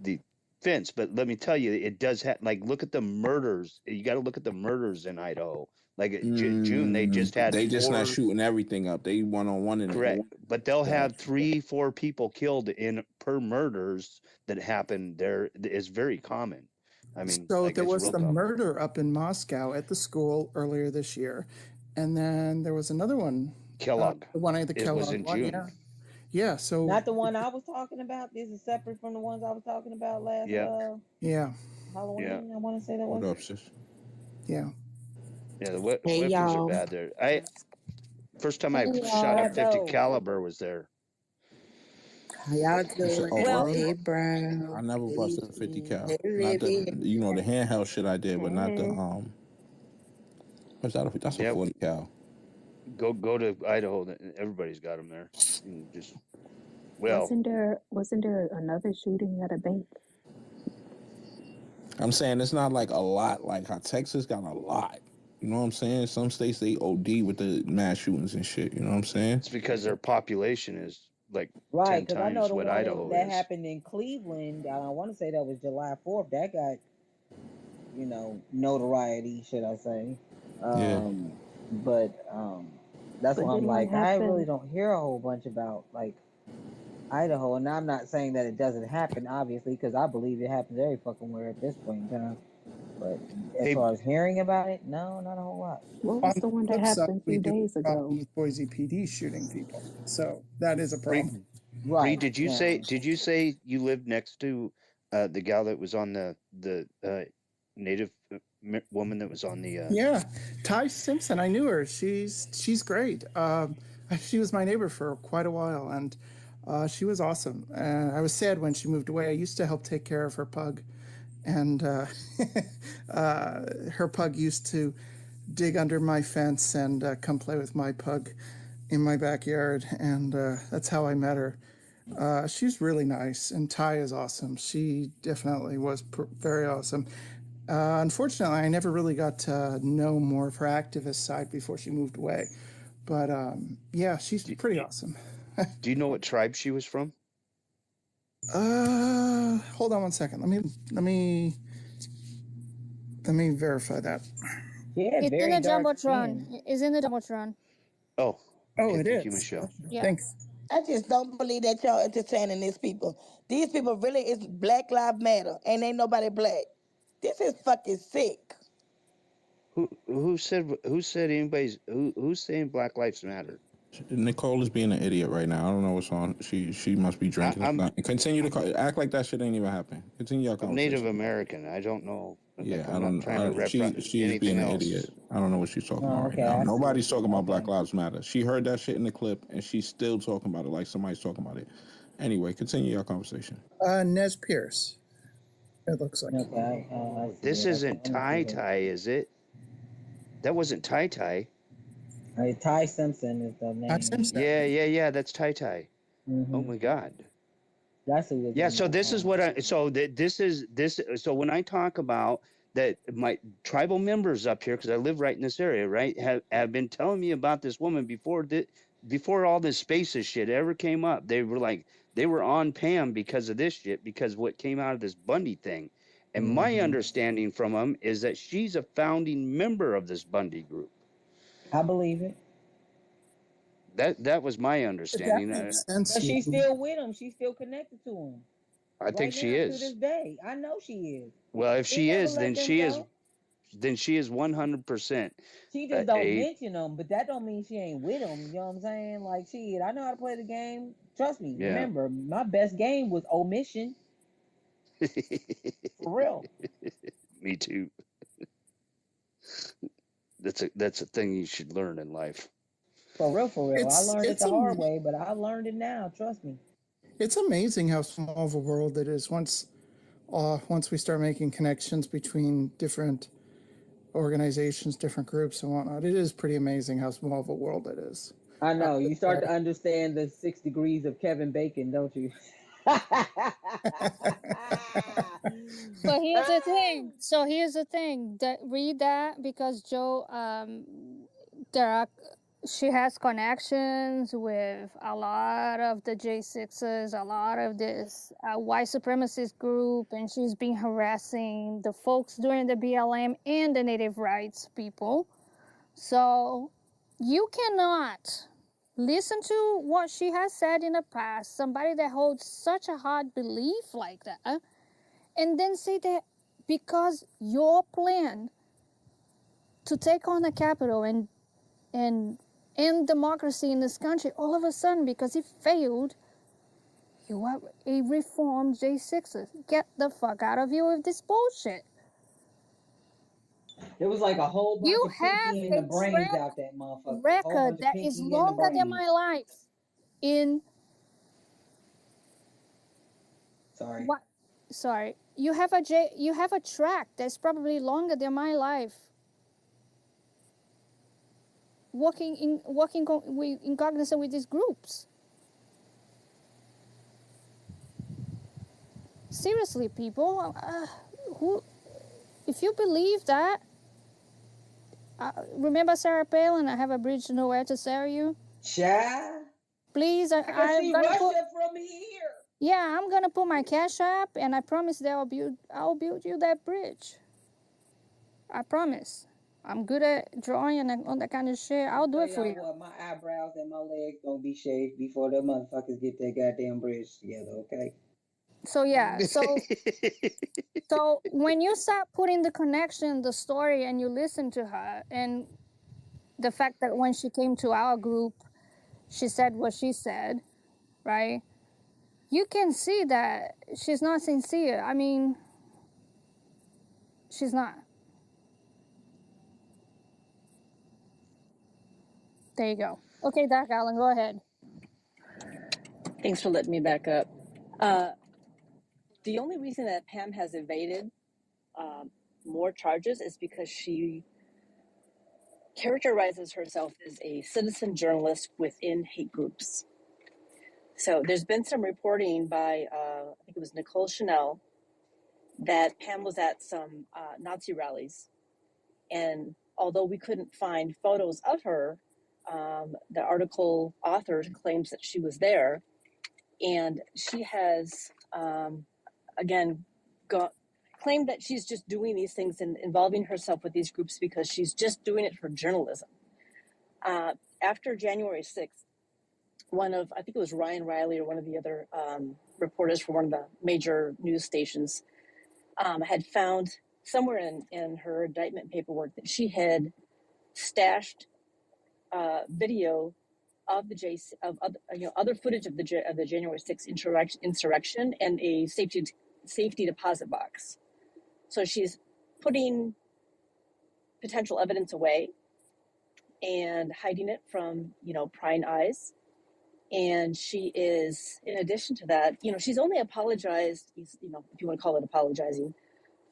the fence. But let me tell you, it does have, like, look at the murders. You got to look at the murders in Idaho. Like June, they just had They just 4, not shooting everything up. They one-on-one in correct, but they'll Yeah. have 3-4 people killed in per murders that happen there. Is very common. I mean, So like, there it's was real the common. murder up in Moscow at the school earlier this year, and then there was another one. Kellogg. The one at the It was Kellogg in one. June. Yeah. Yeah. So Not the one I was talking about. This is separate from the ones I was talking about last Yeah. Yeah. Halloween. Yeah. I want to say that was. What up, sis? Yeah. Yeah, the Hey weapons are y'all. bad there. First time I Hey, shot a y'all. 50 caliber was there. How y'all You said, doing? oh, Well, word? Hey I Brown. never Hey busted a 50 Eugene. cal. Hey Not the, Libby. you know, the handheld shit I did, but not the Hey. what's that? That's a Yeah. 40 cal. Go to Idaho. Everybody's got them there. You just Wasn't there another shooting at a bank? I'm saying it's not like a lot. Like how Texas got a lot. You know what I'm saying? Some states they OD with the mass shootings and shit. You know what I'm saying? it's because their population is like Right, 10 because I know times the what one Idaho that is. happened in Cleveland. I want to say that was July 4th. That got, notoriety, should I say? Yeah. But that's But why I'm didn't that like, I really happen? don't hear a whole bunch about like Idaho, and I'm not saying that it doesn't happen, obviously, because I believe it happens every fucking where at this point in time. But as far as hearing about it, no, not a whole lot. What On was the the one that flip side, happened we 2 do have days a problem ago? with Boise PD shooting people. So that is a problem. Bree, did you say you lived next to the gal that was on the native woman that was on the Yeah, Ty Simpson. I knew her. She's great. She was my neighbor for quite a while, and she was awesome. I was sad when she moved away. I used to help take care of her pug, and her pug used to dig under my fence and come play with my pug in my backyard, and that's how I met her. She's really nice, and Ty is awesome. She definitely was very awesome. Unfortunately, I never really got to know more of her activist side before she moved away. But yeah, she's pretty awesome. Do you know what tribe she was from? Hold on one second. Let me verify that. Yeah, It's in very the dark skin. Jumbotron. It's in the Jumbotron. Oh. Oh, Okay, it thank you, is. Michelle. Yeah. Thanks. I just don't believe that y'all entertaining these people. These people really is Black Lives Matter, and ain't nobody black. This is fucking sick. Who's saying Black Lives Matter? Nicole is being an idiot right now. I don't know what's on. She must be drinking. Continue to act like that shit ain't even happen. Continue your I'm conversation. Native American. I don't know. Yeah, I'm not trying to represent she is anything being an else. idiot. I don't know what she's talking Oh, about okay, right now. I see. Nobody's talking about Black Okay. Lives Matter. She heard that shit in the clip, and she's still talking about it like somebody's talking about it. Anyway, continue your conversation. Nez Pierce. It looks like. Okay, I see This it. isn't Okay, let me see tie, is it? That wasn't tie. Ty Simpson is the Ty name. Simpson. Yeah. That's tie. Mm-hmm. Oh my God. That's who was. Yeah. So this is what I. So this is this. So when I talk about that, my tribal members up here, because I live right in this area, right, have been telling me about this woman before all this spaces shit ever came up. They were on Pam because of this shit, because what came out of this Bundy thing. And my understanding from them is that she's a founding member of this Bundy group. I believe it. That was my understanding. That makes sense. But she's still with him. She's still connected to him. I think she To is. this day. I know she is. Well, if He she never is, let then them she is. go. Then she is 100%. She just don't mention them, but that don't mean she ain't with him. You know what I'm saying? Like, shit, I know how to play the game. Trust me. Yeah. Remember, my best game was omission. For real. Me too. that's a thing you should learn in life. For real, for real. I learned it It's the hard way, but I learned it now. Trust me. it's amazing how small of a world it is once we start making connections between different organizations, different groups, and whatnot. It is pretty amazing how small of a world it is. I know. You start to understand the 6 degrees of Kevin Bacon, don't you? But here's the thing. So here's the thing. Read that because Joe, she has connections with a lot of the J6s, a lot of this white supremacist group, and she's been harassing the folks during the BLM and the Native rights people. So you cannot listen to what she has said in the past, somebody that holds such a hard belief like that, and then say that because your plan to take on the Capitol and end democracy in this country, all of a sudden, because it failed, you are a reformed J6. Get the fuck out of here with this bullshit. It was like a whole bunch You of have pinky in the a brains track out that motherfucker. A whole record bunch of that is pinky in the longer than my brains. life in Sorry. what? Sorry, you have a track that's probably longer than my life. Working in cognizant with these groups. Seriously, people, who, if you believe that, remember Sarah Palin? I have a bridge nowhere to sell you. Child. Please, I can I'm see gonna Russia put. from here. Yeah, I'm gonna put my cash app, and I promise that I'll build you that bridge. I promise. I'm good at drawing and on that kind of shit. I'll do it for you. What, my eyebrows and my legs gonna be shaved before the motherfuckers get that goddamn bridge together, okay? So yeah, so when you start putting the connection, the story, and you listen to her, and the fact that when she came to our group, she said what she said, right? You can see that she's not sincere. I mean, she's not. There you go. Okay, Doc Allen, go ahead. Thanks for letting me back up. The only reason that Pam has evaded more charges is because she characterizes herself as a citizen journalist within hate groups. So there's been some reporting by, I think it was Nicole Chanel, that Pam was at some Nazi rallies. And although we couldn't find photos of her, the article author claims that she was there. And she has, again, claimed that she's just doing these things and involving herself with these groups because she's just doing it for journalism. After January 6th, I think it was Ryan Riley or one of the other reporters from one of the major news stations had found somewhere in her indictment paperwork that she had stashed video of the other footage of the January 6th insurrection and a safety deposit box. So she's putting potential evidence away and hiding it from, prying eyes. And she is, in addition to that, she's only apologized, if you want to call it apologizing,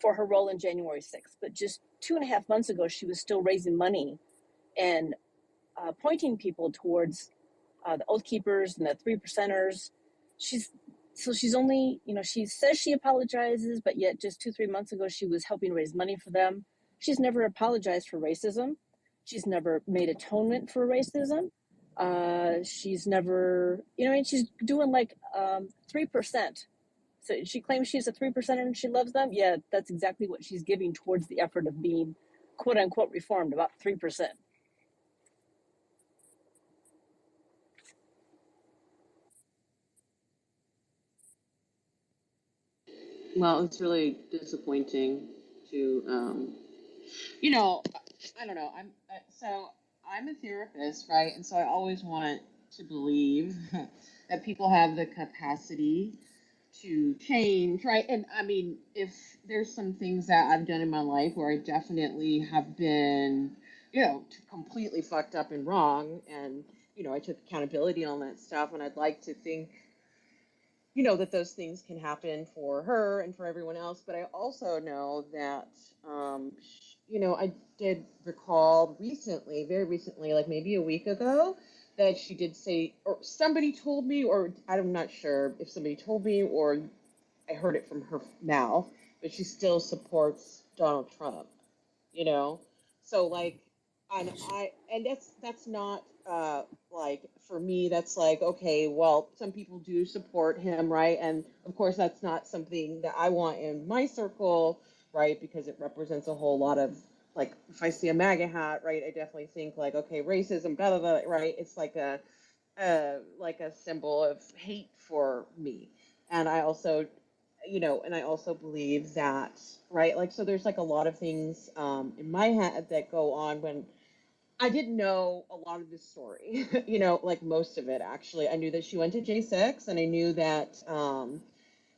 for her role in January 6th. But just 2.5 months ago, she was still raising money and pointing people towards the Oath Keepers and the 3%ers. She's only, she says she apologizes, but yet just 2-3 months ago, she was helping raise money for them. She's never apologized for racism. She's never made atonement for racism. She's never, she's doing like 3%. So she claims she's a 3%er and she loves them. Yeah, that's exactly what she's giving towards the effort of being quote unquote reformed, about 3%. Well, it's really disappointing to, I don't know. I'm a therapist, right? And so I always want to believe that people have the capacity to change, right? And I mean, if there's some things that I've done in my life where I definitely have been completely fucked up and wrong. And, I took accountability on that stuff. And I'd like to think, that those things can happen for her and for everyone else. But I also know that, I did recall recently, very recently, like maybe a week ago, that she did say, or somebody told me, or I'm not sure if somebody told me or I heard it from her mouth, but she still supports Donald Trump, you know? So like, and that's not, like, for me, that's like, okay, well, some people do support him, right? And of course, that's not something that I want in my circle, right? Because it represents a whole lot of, like, if I see a MAGA hat, right, I definitely think like, okay, racism, blah, blah, blah, right? It's like a symbol of hate for me. And I also, and I also believe that, right, like, so there's like a lot of things in my head that go on when I didn't know a lot of this story, like most of it actually. I knew that she went to J6, and I knew that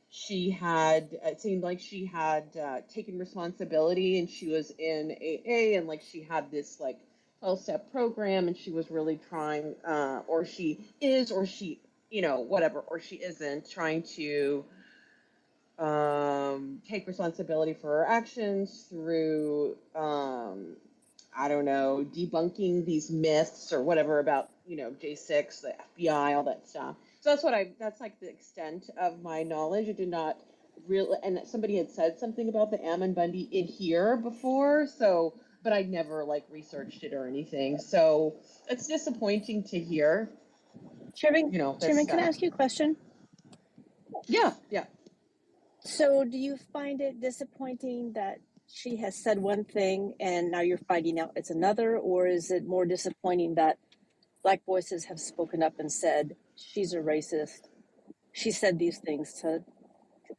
she had, it seemed like she had taken responsibility, and she was in AA, and like she had this like 12-step program, and she was really trying, or she is, or she, whatever, or she isn't trying to take responsibility for her actions through, I don't know, debunking these myths or whatever about, J6, the FBI, all that stuff. So that's like the extent of my knowledge. I did not really, and somebody had said something about the Ammon Bundy in here before, so, but I never like researched it or anything. So it's disappointing to hear, Chairman, that Chairman, can I stuff. ask you a question? Yeah, yeah. So, do you find it disappointing that she has said one thing and now you're finding out it's another, or is it more disappointing that Black voices have spoken up and said she's a racist? She said these things to.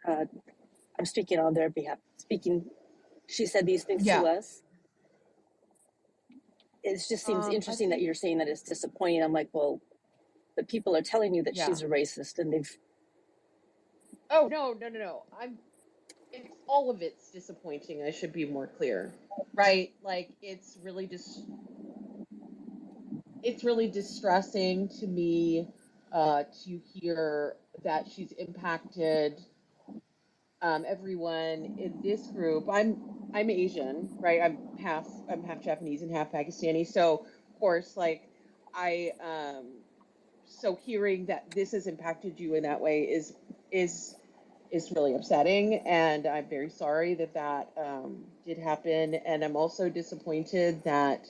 I'm speaking on their behalf. She said these things Yeah. to us. It just seems I interesting that think, you're saying that it's disappointing. I'm like, well, the people are telling you that yeah. she's a racist, and they've. Oh, no. It's all of it's disappointing. I should be more clear, right? Like it's really distressing to me to hear that she's impacted everyone in this group. I'm Asian, right? I'm half Japanese and half Pakistani. So of course, like I so hearing that this has impacted you in that way is is really upsetting, and I'm very sorry that that did happen. And I'm also disappointed that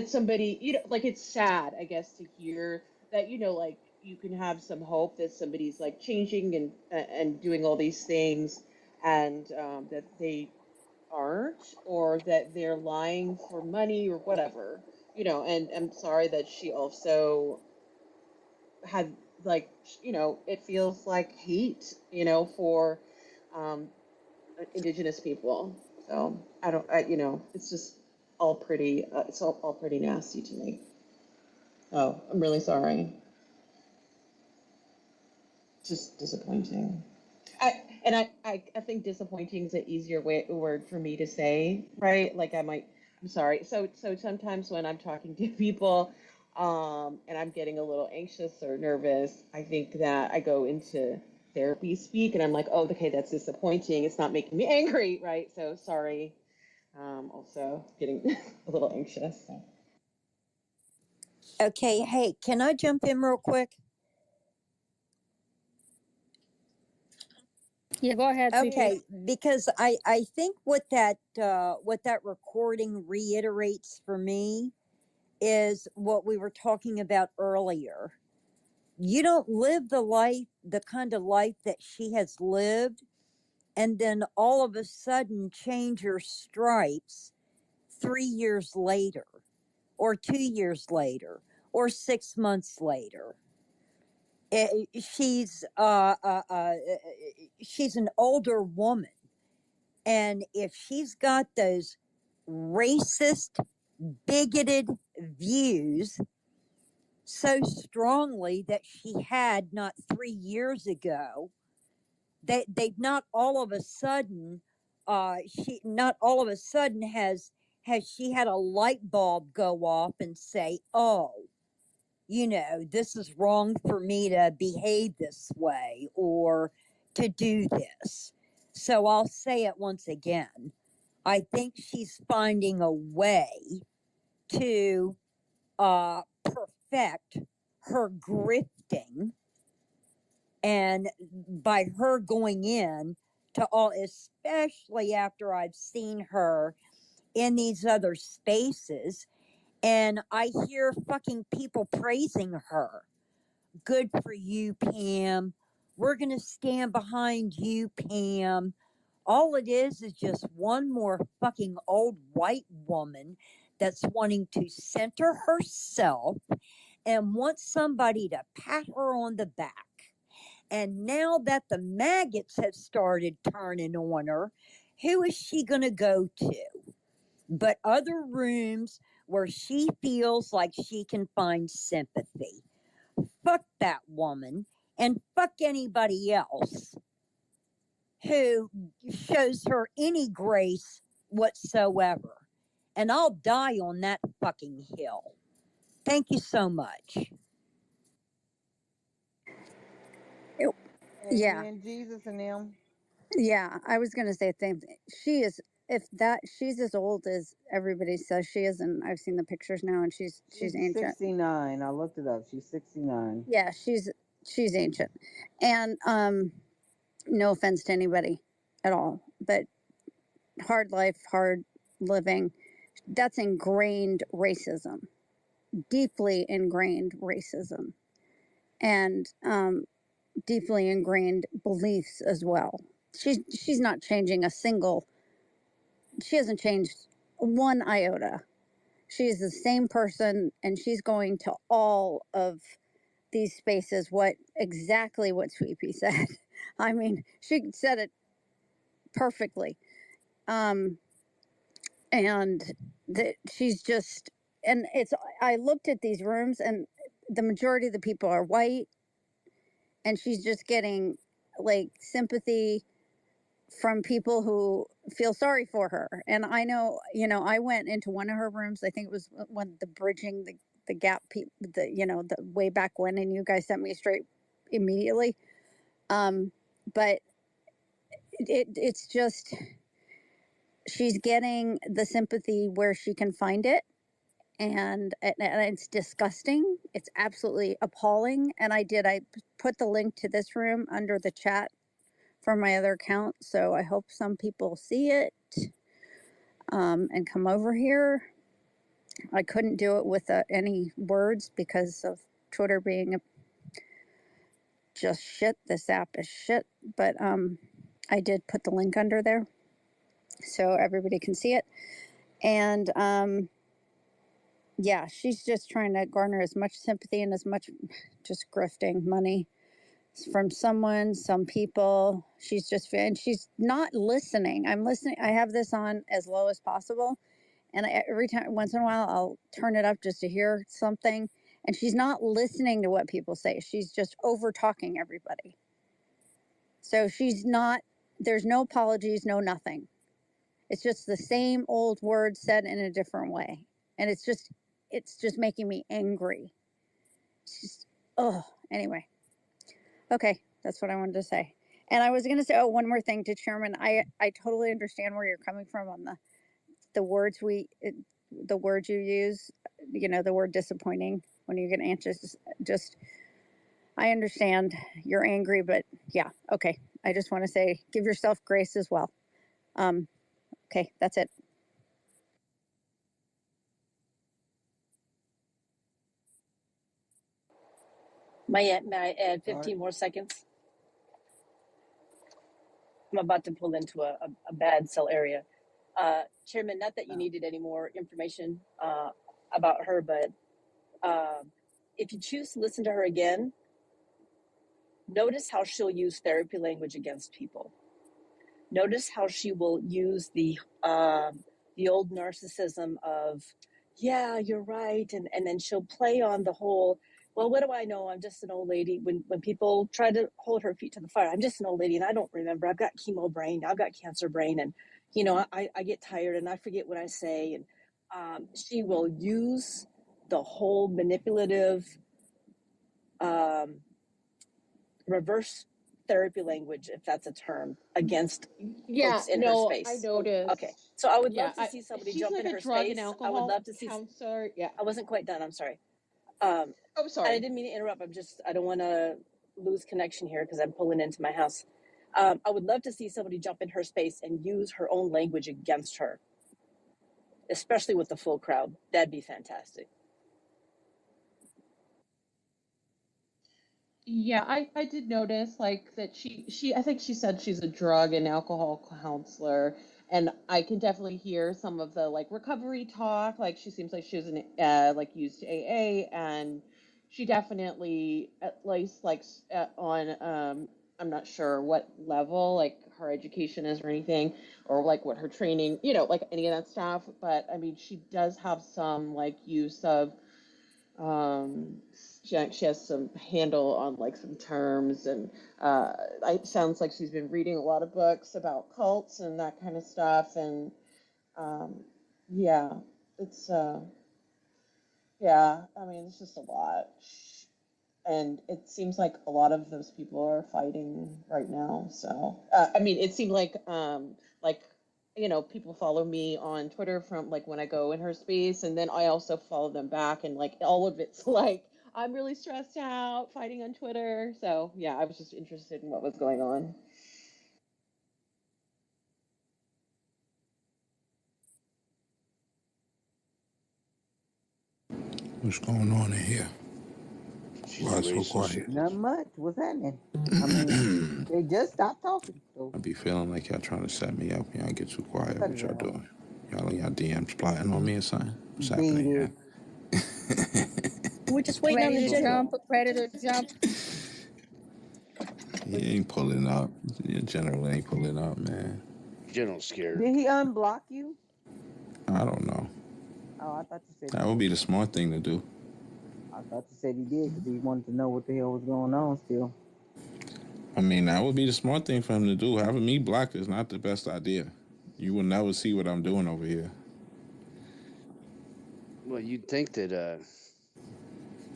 somebody, like, it's sad, I guess, to hear that, like, you can have some hope that somebody's like changing and doing all these things, and that they aren't, or that they're lying for money or whatever, and I'm sorry that she also had, like, it feels like hate, for um, indigenous people. So I don't, it's just all pretty, it's all pretty nasty to me. Oh, I'm really sorry. Just disappointing. I think disappointing is an easier word for me to say, right? Like I'm sorry. So sometimes when I'm talking to people, and I'm getting a little anxious or nervous, I think that I go into therapy speak, and I'm like, oh, okay, that's disappointing. It's not making me angry, right? So sorry. Also getting a little anxious. So. Okay, hey, can I jump in real quick? Yeah, go ahead, Sweetie. Okay, because I think what that recording reiterates for me is what we were talking about earlier. You don't live the kind of life that she has lived, and then all of a sudden change your stripes 3 years later, or 2 years later, or 6 months later. She's she's an older woman, and if she's got those racist, bigoted views so strongly that she had not 3 years ago, they've not all of a sudden, she not all of a sudden has has she had a light bulb go off and say, oh, you know, this is wrong for me to behave this way or to do this? So I'll say it once again. I think she's finding a way to perfect her grifting, and by her going in to all, especially after I've seen her in these other spaces, and I hear fucking people praising her. Good for you, Pam. We're going to stand behind you, Pam. All it is just one more fucking old white woman that's wanting to center herself and wants somebody to pat her on the back. And now that the maggots have started turning on her, who is she going to go to? But other rooms where she feels like she can find sympathy. Fuck that woman, and fuck anybody else who shows her any grace whatsoever. And I'll die on that fucking hill. Thank you so much. Yeah. Amen, Jesus and them. Yeah, I was gonna say the same thing. She is, if that, she's as old as everybody says she is, and I've seen the pictures now, and she's She's ancient. 69. I looked it up. She's 69. Yeah, she's ancient, and no offense to anybody at all, but hard life, hard living. That's ingrained racism, deeply ingrained racism, and deeply ingrained beliefs as well. She's not changing a single. She hasn't changed one iota. She is the same person, and she's going to all of these spaces. Exactly what Sweepy said. I mean, she said it perfectly. And that she's just, and it's, I looked at these rooms, and the majority of the people are white, and she's just getting like sympathy from people who feel sorry for her. And I know, I went into one of her rooms. I think it was when the bridging the gap people, the way back when, and you guys sent me straight immediately. But it's just, she's getting the sympathy where she can find it. And it's disgusting. It's absolutely appalling. And I put the link to this room under the chat from my other account. So I hope some people see it and come over here. I couldn't do it with any words because of Twitter being just shit. This app is shit. But I did put the link under there so everybody can see it. And yeah, she's just trying to garner as much sympathy and as much just grifting money from some people. And she's not listening. I'm listening. I have this on as low as possible. And every time, once in a while, I'll turn it up just to hear something. And she's not listening to what people say. She's just over talking everybody. So there's no apologies, no nothing. It's just the same old words said in a different way. And it's just making me angry. It's just, anyway. Okay, that's what I wanted to say. And I was going to say, one more thing to Chairman. I totally understand where you're coming from on the words the words you use. The word disappointing when you get anxious. Just, I understand you're angry, but yeah, okay. I just want to say, give yourself grace as well. Okay, that's it. May I add 15 more seconds? I'm about to pull into a bad cell area. Chairman, not that you needed any more information about her, but if you choose to listen to her again, notice how she'll use therapy language against people. Notice how she will use the old narcissism of, yeah, you're right, and then she'll play on the whole, well, what do I know? I'm just an old lady. When people try to hold her feet to the fire, I'm just an old lady, and I don't remember. I've got chemo brain. I've got cancer brain, and you know, I get tired and I forget what I say. And she will use the whole manipulative reverse therapy language, if that's a term, against Yeah, folks in her no, I space. Okay. noticed. So I would Yeah, love to see somebody she's jump like in a her drug and space. I would alcohol love to see. counselor. Yeah. I wasn't quite done. I'm sorry. Oh, And I sorry. didn't mean to interrupt. I don't want to lose connection here because I'm pulling into my house. I would love to see somebody jump in her space and use her own language against her, especially with the full crowd. That'd be fantastic. Yeah, I did notice like that she I think she said she's a drug and alcohol counselor, and I can definitely hear some of the like recovery talk. Like she seems like she was an like used AA, and she definitely at least like on I'm not sure what level like her education is or anything, or like what her training, like any of that stuff. But I mean, she does have some like use of she has some handle on like some terms, and it sounds like she's been reading a lot of books about cults and that kind of stuff. And um, yeah, it's yeah, I mean, it's just a lot. And it seems like a lot of those people are fighting right now. So I mean, it seemed like people follow me on Twitter from like when I go in her space, and then I also follow them back, and like all of it's like I'm really stressed out fighting on Twitter. So yeah, I was just interested in what was going on. What's going on in here? She's Why a it's so racist. quiet? Not much. What's happening? I mean, they just stopped talking. So I be feeling like y'all trying to set me up. Y'all get too quiet. cut What it y'all out. doing? Y'all in y'all DMs plotting on me or something? What's Beat happening it. here? We're just waiting on Ready the to general. jump, ready to jump. He ain't pulling up. Your general ain't pulling up, man. General's scared. Did he unblock you? I don't know. Oh, I thought you said That he would did. be the smart thing to do. I thought you said he did because he wanted to know what the hell was going on still. I mean, that would be the smart thing for him to do. Having me blocked is not the best idea. You will never see what I'm doing over here. Well, you'd think that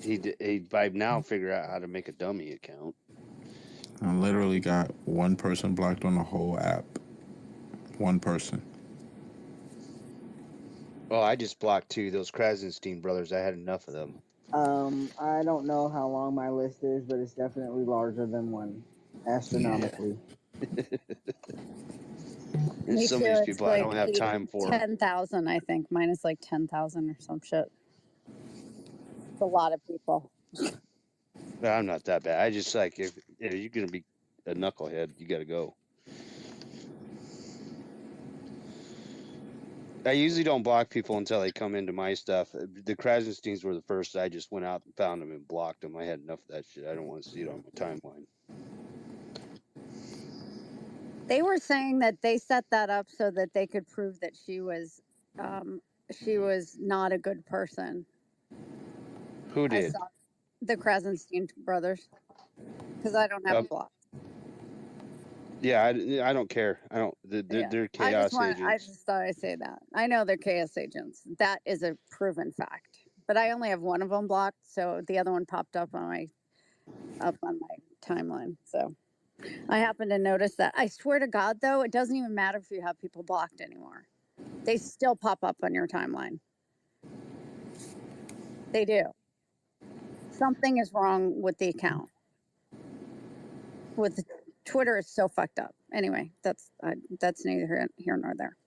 he'd by now figure out how to make a dummy account. I literally got one person blocked on the whole app. One person. Oh, I just blocked two. Those Krasenstein brothers. I had enough of them. I don't know how long my list is, but it's definitely larger than one, astronomically. And Me some of too. these It's people I like don't have time for. 10,000, I think. Mine is like 10,000 or some shit. It's a lot of people. I'm not that bad. I just like if you're gonna be a knucklehead, you got to go. I usually don't block people until they come into my stuff. The Krasensteins were the first. I just went out and found them and blocked them. I had enough of that shit. I don't want to see it on my timeline. They were saying that they set that up so that they could prove that she was not a good person. Who I did? saw the Krasenstein brothers because I don't have it blocked. Yeah, I don't care. I don't. Yeah, They're chaos I agents. just thought I'd say that. I know they're chaos agents. That is a proven fact. But I only have one of them blocked, so the other one popped up on my timeline. So I happened to notice that. I swear to God, though, it doesn't even matter if you have people blocked anymore. They still pop up on your timeline. They do. Something is wrong with the account. With Twitter is so fucked up. Anyway, that's neither here nor there.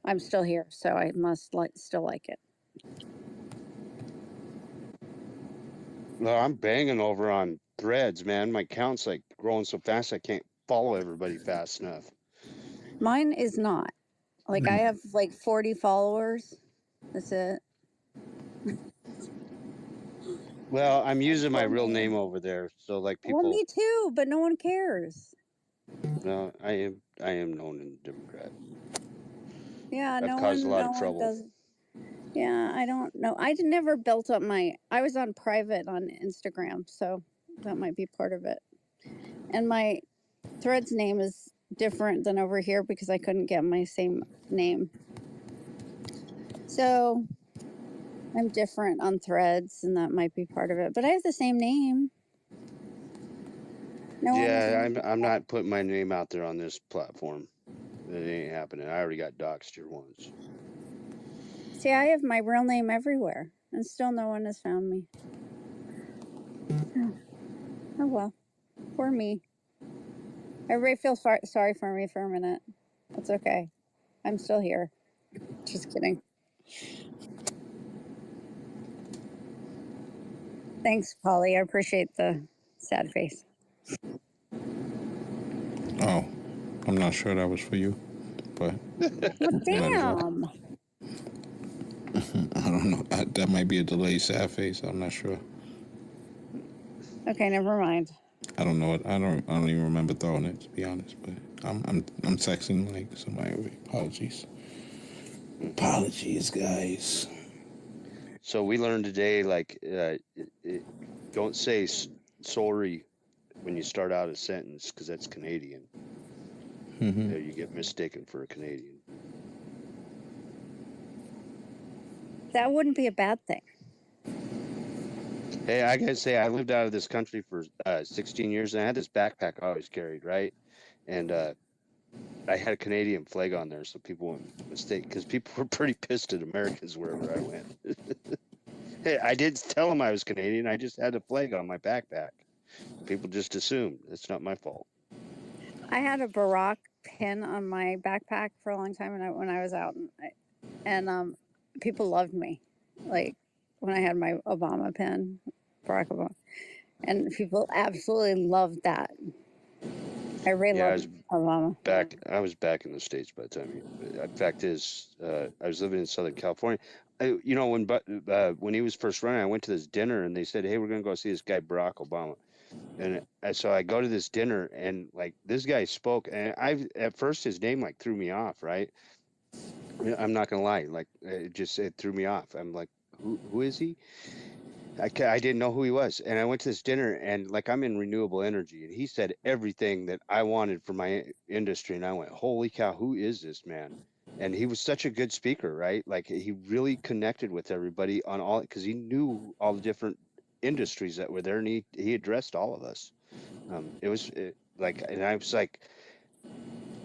I'm still here, so I must still like it. No, I'm banging over on threads, man. My count's like growing so fast I can't follow everybody fast enough. Mine is not. Like I have like 40 followers. That's it. Well, I'm using my So real many. name over there, so like Well, people. me too, but no one cares. No, I am known in Democrat. Yeah, I've caused a lot no of one trouble. does. Yeah, I don't know. I never built up I was on private on Instagram, so that might be part of it. And my Threads name is different than over here because I couldn't get my same name. So I'm different on Threads, and that might be part of it. But I have the same name. No one is. Yeah, I'm not putting my name out there on this platform. It ain't happening. I already got doxxed here once. See, I have my real name everywhere, and still no one has found me. Oh well, poor me. Everybody feels sorry for me for a minute. That's okay. I'm still here. Just kidding. Thanks, Polly. I appreciate the sad face. Oh, I'm not sure that was for you, but Well, damn. I don't know. That might be a delayed sad face. I'm not sure. Okay, never mind. I don't know it. I don't even remember throwing it, to be honest. But I'm texting like somebody. Apologies. Apologies, guys. So we learned today, like, don't say sorry when you start out a sentence because that's Canadian. Mm-hmm. You get mistaken for a Canadian. That wouldn't be a bad thing. Hey, I gotta say, I lived out of this country for 16 years, and I had this backpack I always carried, right? And I had a Canadian flag on there, so people wouldn't mistake, because people were pretty pissed at Americans wherever I went. Hey, I didn't tell them I was Canadian. I just had a flag on my backpack. People just assumed. It's not my fault. I had a Barack pin on my backpack for a long time when I was out, and people loved me. Like when I had my Obama pin, Barack Obama, and people absolutely loved that. I really loved Obama. I was back in the States by the time fact is, I was living in Southern California. When he was first running, I went to this dinner and they said, "Hey, we're going to go see this guy, Barack Obama." And so I go to this dinner and like this guy spoke, and at first his name like threw me off, right? I'm not going to lie. Like it threw me off. I'm like, who is he? I didn't know who he was. And I went to this dinner and like I'm in renewable energy and he said everything that I wanted for my industry. And I went, holy cow, who is this man? And he was such a good speaker, right? Like he really connected with everybody on all, because he knew all the different industries that were there and he addressed all of us. And I was like,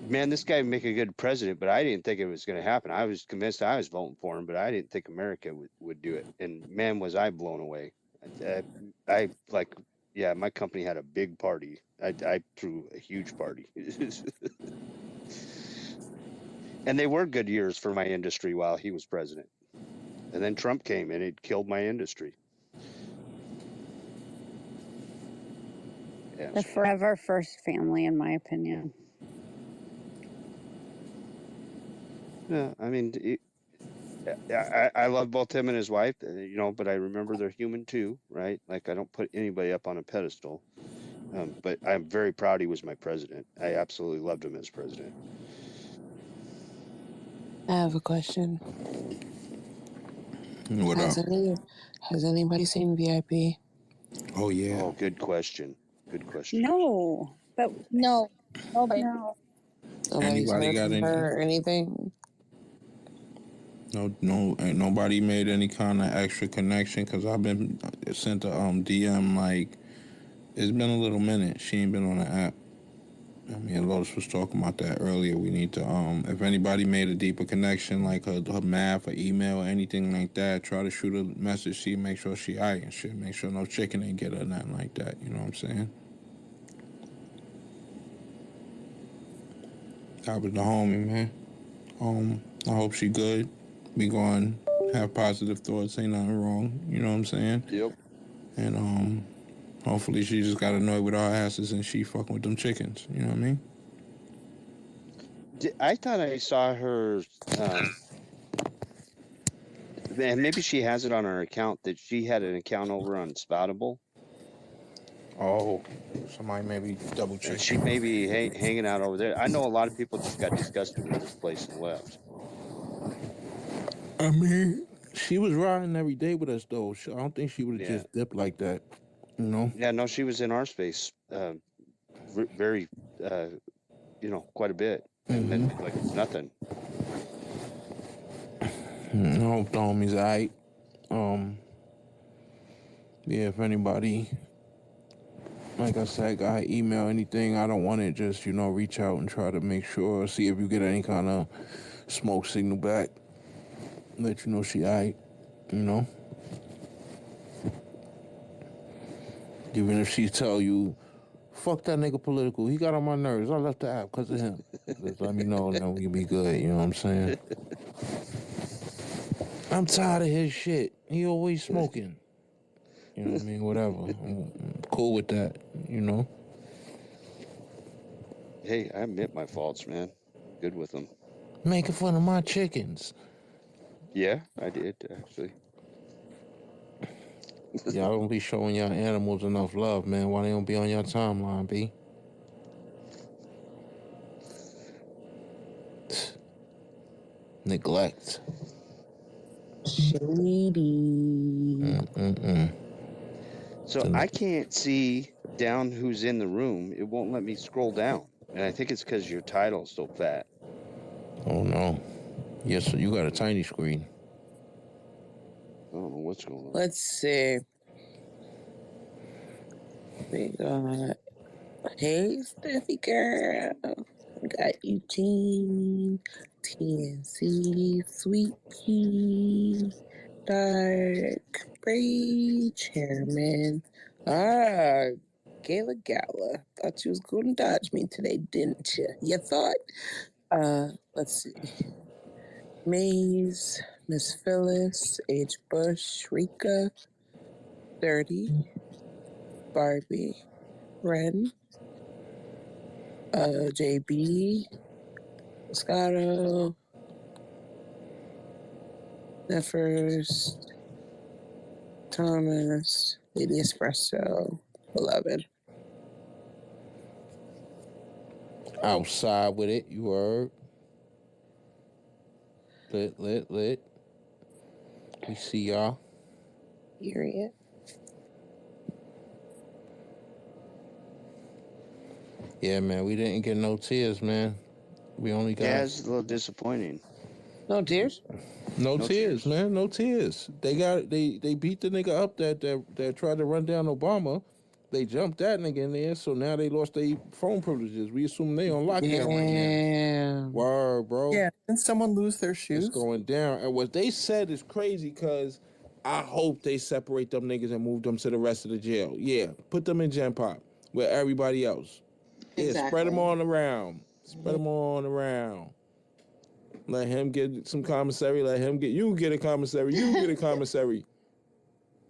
man, this guy would make a good president, but I didn't think it was going to happen. I was convinced I was voting for him, but I didn't think America would do it. And man, was I blown away. My company had a big party. I threw a huge party. And they were good years for my industry while he was president. And then Trump came and it killed my industry. Yeah, the forever first family, in my opinion. Yeah, I mean, I love both him and his wife, but I remember they're human too, right? Like I don't put anybody up on a pedestal, but I'm very proud he was my president. I absolutely loved him as president. I have a question. What up? Has anybody seen VIP? Oh yeah. Oh, good question. Good question. No, but No, nobody. no. Nobody's Anybody heard got from any? her or anything? No, ain't nobody made any kind of extra connection because I've been sent a DM like it's been a little minute. She ain't been on the app. I mean, Lotus was talking about that earlier. We need to if anybody made a deeper connection like her math or email or anything like that, try to shoot a message. See, make sure she aight and shit. Make sure no chicken ain't get her nothing like that. You know what I'm saying? That was the homie, man. I hope she good. We going to have positive thoughts. Ain't nothing wrong. You know what I'm saying? Yep. And hopefully she just got annoyed with our asses and she fucking with them chickens. You know what I mean? I thought I saw her, and maybe she has it on her account, that she had an account over on Spoutable. Oh, somebody maybe double check. And she may be hanging out over there. I know a lot of people just got disgusted with this place and left. I mean, she was riding every day with us, though. I don't think she would have just dipped like that, you know? Yeah, no, she was in our space very quite a bit, and then like it's nothing. I hope the homie's alright. Yeah, if anybody, like I said, got her email, anything, I don't want it, just, reach out and try to make sure, see if you get any kind of smoke signal back. Let you know she alright, Even if she tell you, fuck that nigga political, he got on my nerves, I left the app because of him. Just let me know and then we can be good, you know what I'm saying? I'm tired of his shit. He always smoking. You know what I mean? Whatever. I'm cool with that, Hey, I admit my faults, man. Good with them. Making fun of my chickens. Yeah, I did, actually. Y'all don't be showing y'all animals enough love, man. Why they don't be on your timeline, B? Neglect. Shady. So I can't see down who's in the room. It won't let me scroll down. And I think it's because your title's so fat. Oh, no. Yes, so you got a tiny screen. I don't know what's going on. Let's see. We got, hey, Steffi girl. We got Eugene, TNC, Sweet Pea, Dark, Bree, Chairman. Gala Gala. Thought you was going to dodge me today, didn't you? You thought? Let's see. Maze, Miss Phyllis, H. Bush, Rika, 30, Barbie, Ren, JB, Moscato, Neffers, Thomas, Lady Espresso, 11. Outside with it, you heard. Lit. We see y'all. Period. Yeah, man, we didn't get no tears, man. We only got... Yeah, it's a little disappointing. No tears? No tears, man. No tears. They beat the nigga up that tried to run down Obama. They jumped that nigga in there, so now they lost their phone privileges. We assume they on lockdown right now. Word, bro. Yeah, didn't someone lose their shoes? It's going down. And what they said is crazy because I hope they separate them niggas and move them to the rest of the jail. Yeah, put them in Gen Pop with everybody else. Yeah, spread them on around. Spread them on around. Let him get some commissary. Let him get... You get a commissary. You get a commissary.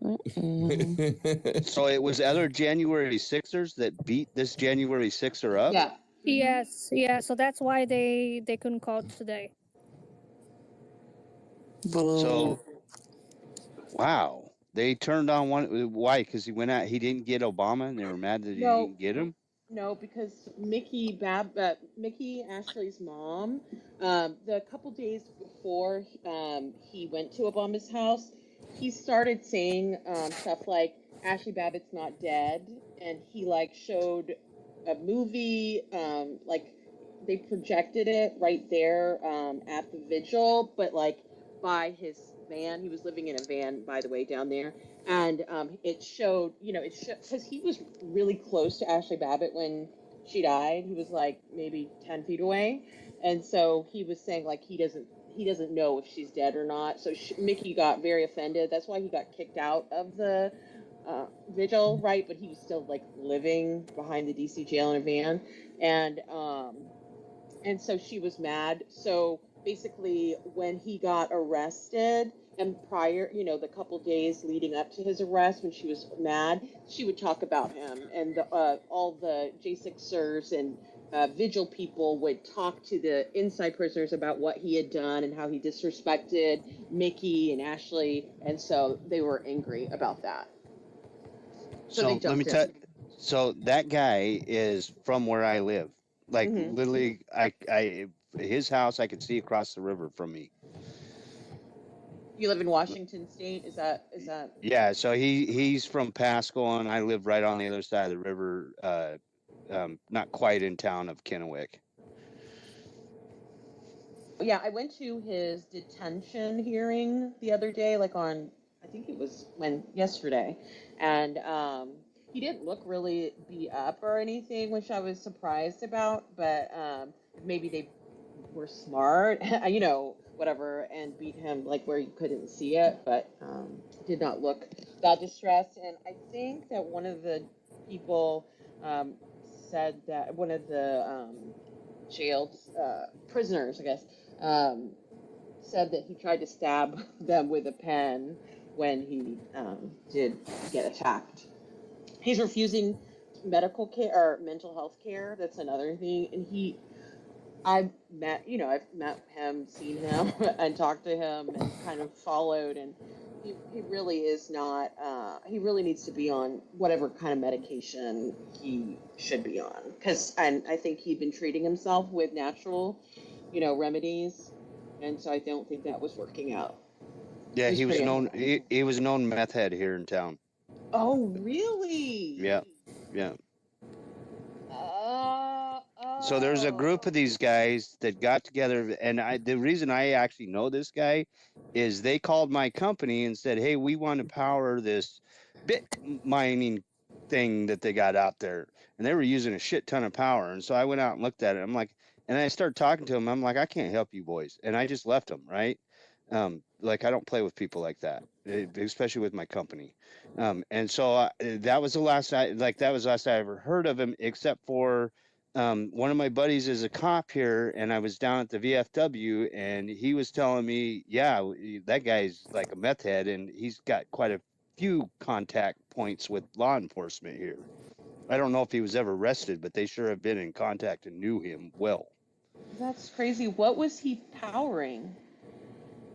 So it was other January 6ers that beat this January 6er up? Yeah. Yes, yeah. So that's why they couldn't call today. So, wow. They turned on one. Why? Because he went out. He didn't get Obama, and they were mad that he didn't get him. No, because Mickey Ashley's mom, the couple days before he went to Obama's house, he started saying stuff like Ashley Babbitt's not dead, and he like showed a movie, like they projected it right there at the vigil, but like by his van. He was living in a van, by the way, down there. And it showed, because he was really close to Ashley Babbitt when she died. He was like maybe 10 feet away. And so he was saying like he doesn't know if she's dead or not. So Mickey got very offended. That's why he got kicked out of the vigil, right? But he was still like living behind the DC jail in a van. And so she was mad. So basically when he got arrested and prior, the couple days leading up to his arrest, when she was mad, she would talk about him, and all the J6ers and vigil people would talk to the inside prisoners about what he had done and how he disrespected Mickey and Ashley, and so they were angry about that. So let me tell you, so that guy is from where I live. Like literally, his house I could see across the river from me. You live in Washington State? Is that? Yeah. So he's from Pasco, and I live right on the other side of the river, not quite in town of Kennewick. Yeah, I went to his detention hearing the other day, like on, I think it was yesterday, and he didn't look really beat up or anything, which I was surprised about. But maybe they were smart, whatever, and beat him like where you couldn't see it, but did not look that distressed. And I think that one of the people said that one of the jailed prisoners, I guess, said that he tried to stab them with a pen when he did get attacked. He's refusing medical care or mental health care. That's another thing. And I've met him, seen him, and talked to him, and kind of followed. And he really is not. He really needs to be on whatever kind of medication he should be on. I think he'd been treating himself with natural, remedies, and so I don't think that was working out. Yeah, he was known. Unsuccessful. He was known meth head here in town. Oh, really? Yeah, yeah. Oh. So there's a group of these guys that got together, and the reason I actually know this guy is they called my company and said, "Hey, we want to power this bit mining thing that they got out there," and they were using a shit ton of power. And so I went out and looked at it. I'm like, and I started talking to them. I'm like, I can't help you boys, and I just left them. Right? Like I don't play with people like that, especially with my company. And so that was the last I ever heard of him, except for. One of my buddies is a cop here, and I was down at the VFW, and he was telling me, yeah, that guy's like a meth head, and he's got quite a few contact points with law enforcement here. I don't know if he was ever arrested, but they sure have been in contact and knew him well. That's crazy. What was he powering?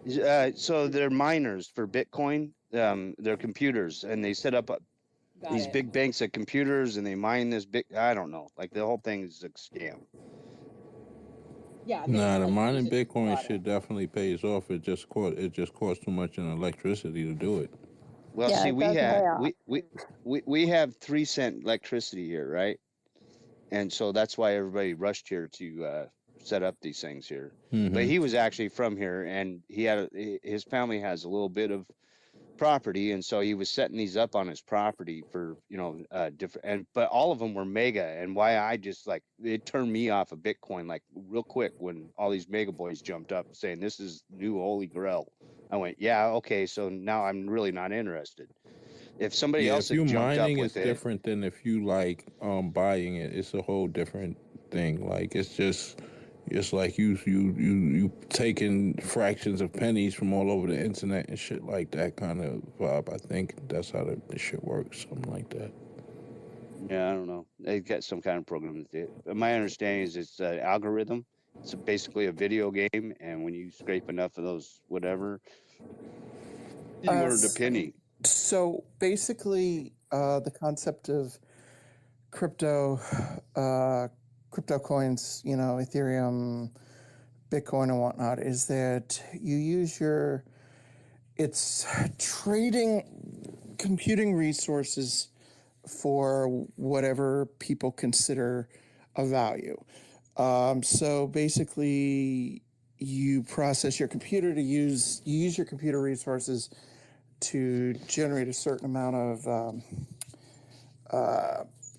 So they're miners for Bitcoin. They're computers, and they set up these big banks of computers, and they mine this big. I don't know. Like the whole thing is a scam. Yeah. Nah, the mining Bitcoin shit definitely pays off. It just costs too much in electricity to do it. Well, Yeah, see, it does pay off. we have 3-cent electricity here, right? And so that's why everybody rushed here to set up these things here. Mm-hmm. But he was actually from here, and his family has a little bit of property, and so he was setting these up on his property for different. But all of them were mega, and why I just like it turned me off of Bitcoin like real quick when all these mega boys jumped up saying this is new holy grail. I went, yeah, okay, so now I'm really not interested. If somebody else if you had jumped mining, up it's with it, different than if you like buying it. It's a whole different thing. Like it's like you taking fractions of pennies from all over the internet and shit like that kind of vibe. I think that's how the shit works, something like that. yeah, I don't know. They got some kind of program. My understanding is it's an algorithm. It's basically a video game, and when you scrape enough of those whatever, you earned a penny. So basically, the concept of crypto coins, Ethereum, Bitcoin, and whatnot, is that you use it's trading computing resources for whatever people consider a value. So basically, you process your computer you use your computer resources to generate a certain amount of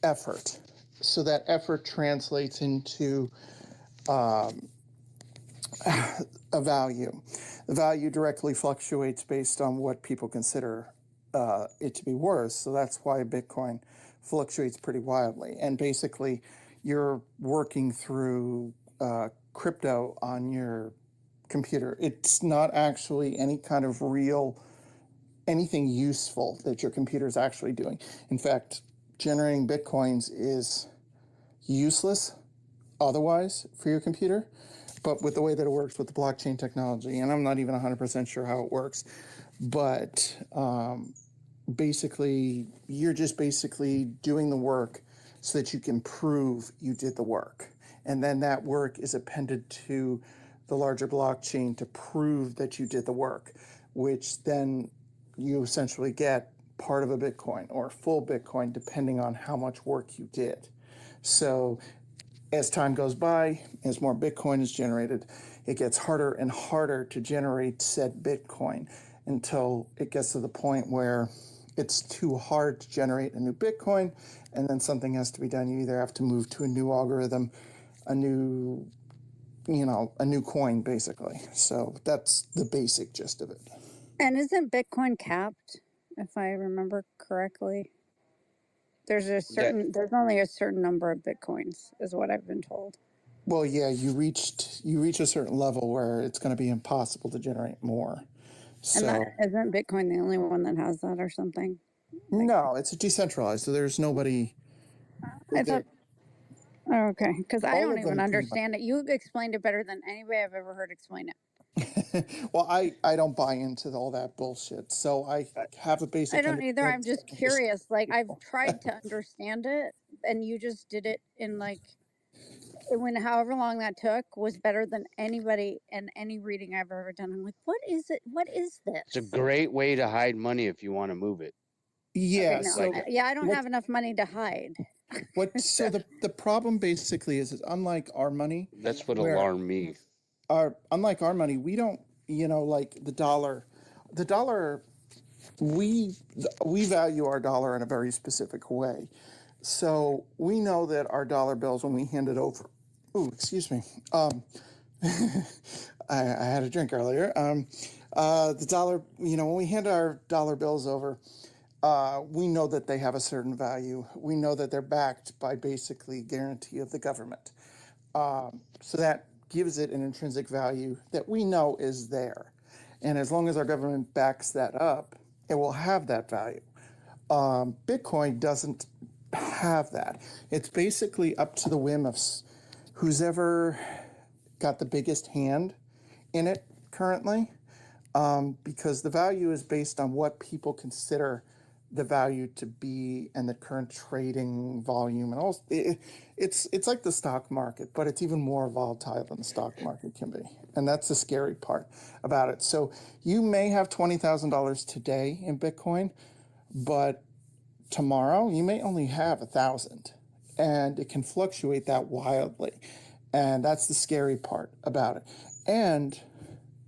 effort. So that effort translates into a value. The value directly fluctuates based on what people consider it to be worth. So that's why Bitcoin fluctuates pretty wildly. And basically, you're working through crypto on your computer. It's not actually any kind of real anything useful that your computer is actually doing. In fact, generating Bitcoins is useless otherwise for your computer, but with the way that it works with the blockchain technology, and I'm not even 100% sure how it works, but basically, you're just basically doing the work so that you can prove you did the work. And then that work is appended to the larger blockchain to prove that you did the work, which then you essentially get part of a Bitcoin or full Bitcoin, depending on how much work you did. So as time goes by, as more Bitcoin is generated, it gets harder and harder to generate said Bitcoin until it gets to the point where it's too hard to generate a new Bitcoin, and then something has to be done. You either have to move to a new algorithm, a new coin, basically. So that's the basic gist of it. And isn't Bitcoin capped, if I remember correctly? There's only a certain number of Bitcoins, is what I've been told. Well, yeah, you reach a certain level where it's going to be impossible to generate more. So And isn't Bitcoin the only one that has that or something? No, it's decentralized, so there's nobody. I thought. Oh, okay, because I All don't of even them pretty understand it. You explained it better than anybody I've ever heard explain it. Well, I don't buy into all that bullshit, so I have a basic. I don't either. I'm just understanding. curious. Like, I've tried to understand it, and you just did it in like when however long that took was better than anybody and any reading I've ever done. I'm like, what is it? What is this? It's a great way to hide money if you want to move it. Yeah. Okay, no, So I don't have enough money to hide. So the problem basically is unlike our money. That's what alarmed me. Unlike our money, we don't, like the dollar. The dollar, we value our dollar in a very specific way. So we know that our dollar bills, when we hand it over, excuse me, I had a drink earlier. The dollar, when we hand our dollar bills over, we know that they have a certain value. We know that they're backed by basically guarantee of the government. So that gives it an intrinsic value that we know is there. And as long as our government backs that up, it will have that value. Bitcoin doesn't have that. It's basically up to the whim of who's ever got the biggest hand in it currently, because the value is based on what people consider the value to be and the current trading volume. And also, it's like the stock market, but it's even more volatile than the stock market can be. And that's the scary part about it. So you may have $20,000 today in Bitcoin, but tomorrow you may only have 1,000, and it can fluctuate that wildly. And that's the scary part about it. And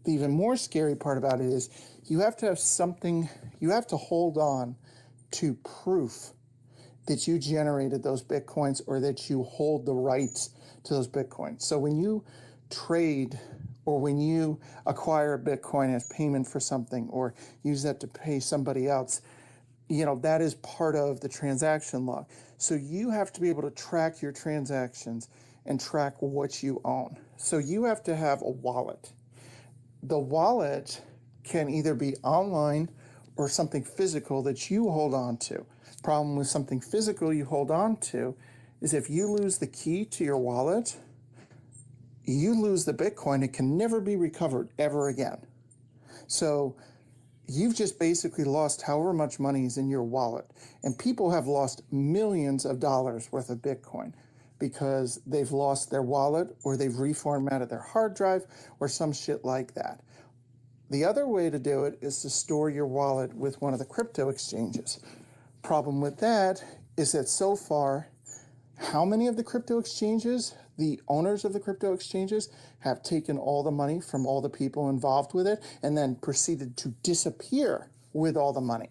the even more scary part about it is you have to have something, you have to hold on to proof that you generated those Bitcoins or that you hold the rights to those Bitcoins. So when you trade or when you acquire a Bitcoin as payment for something or use that to pay somebody else, that is part of the transaction log. So you have to be able to track your transactions and track what you own. So you have to have a wallet. The wallet can either be online or something physical that you hold on to. Problem with something physical you hold on to is if you lose the key to your wallet, you lose the Bitcoin. It can never be recovered ever again. So you've just basically lost however much money is in your wallet. And people have lost millions of dollars worth of Bitcoin because they've lost their wallet or they've reformatted their hard drive or some shit like that. The other way to do it is to store your wallet with one of the crypto exchanges. Problem with that is that so far, how many of the crypto exchanges, the owners of the crypto exchanges, have taken all the money from all the people involved with it and then proceeded to disappear with all the money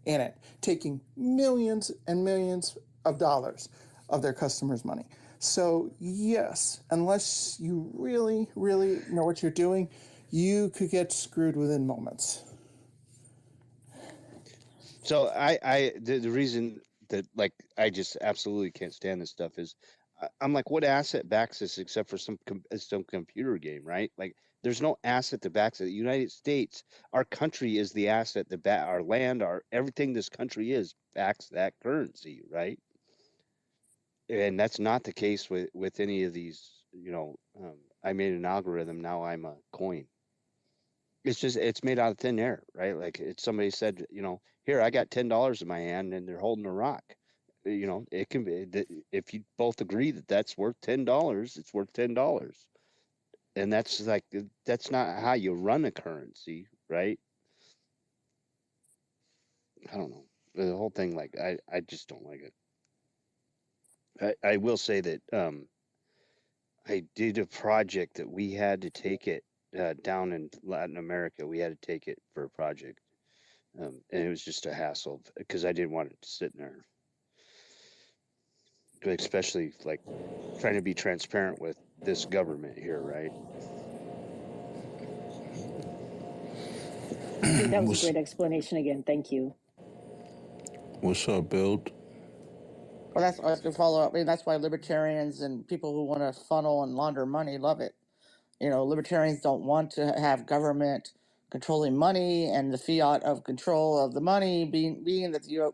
in it, taking millions and millions of dollars of their customers' money. So yes, unless you really, really know what you're doing, you could get screwed within moments. So the reason that like I just absolutely can't stand this stuff is I'm like, what asset backs this except for some computer game, right? Like, there's no asset that backs it. The United States, our country is the asset that our land, our everything this country is backs that currency, right? And that's not the case with any of these. I made an algorithm. Now I'm a coin. It's made out of thin air, right? Like somebody said, here, I got $10 in my hand and they're holding a rock. It can be if you both agree that that's worth $10, it's worth $10. And that's not how you run a currency, right? I don't know. The whole thing, like, I just don't like it. I will say that I did a project that we had to take it down in Latin America. We had to take it for a project. And it was just a hassle because I didn't want it to sit in there. Especially like trying to be transparent with this government here, right? I think that was a great explanation again. Thank you. What's up, Build? Well, that's I was gonna follow up. I mean, that's why libertarians and people who want to funnel and launder money love it. You know, libertarians don't want to have government controlling money and the fiat of control of the money being that the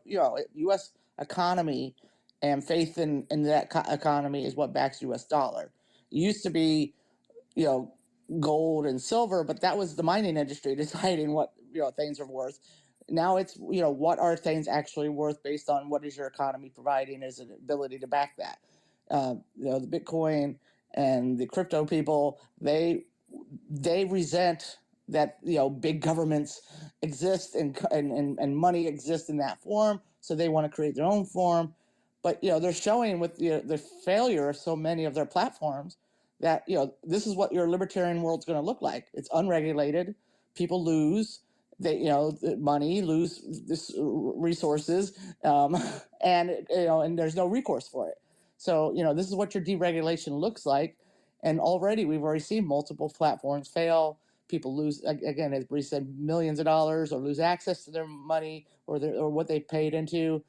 U.S. economy and faith in that economy is what backs U.S. dollar. It used to be, you know, gold and silver, but that was the mining industry deciding what, you know, things are worth. Now it's, you know, what are things actually worth based on what is your economy providing as an ability to back that. You know, the Bitcoin and the crypto people, they resent that, you know, big governments exist and money exists in that form, so they want to create their own form. But, you know, they're showing with the failure of so many of their platforms that, you know, this is what your libertarian world's going to look like. It's unregulated. People lose. They, you know, the money, lose this resources, and, you know, and there's no recourse for it. So, you know, this is what your deregulation looks like. And already we've already seen multiple platforms fail. People lose, again, as Bree said, millions of dollars, or lose access to their money or what they paid into.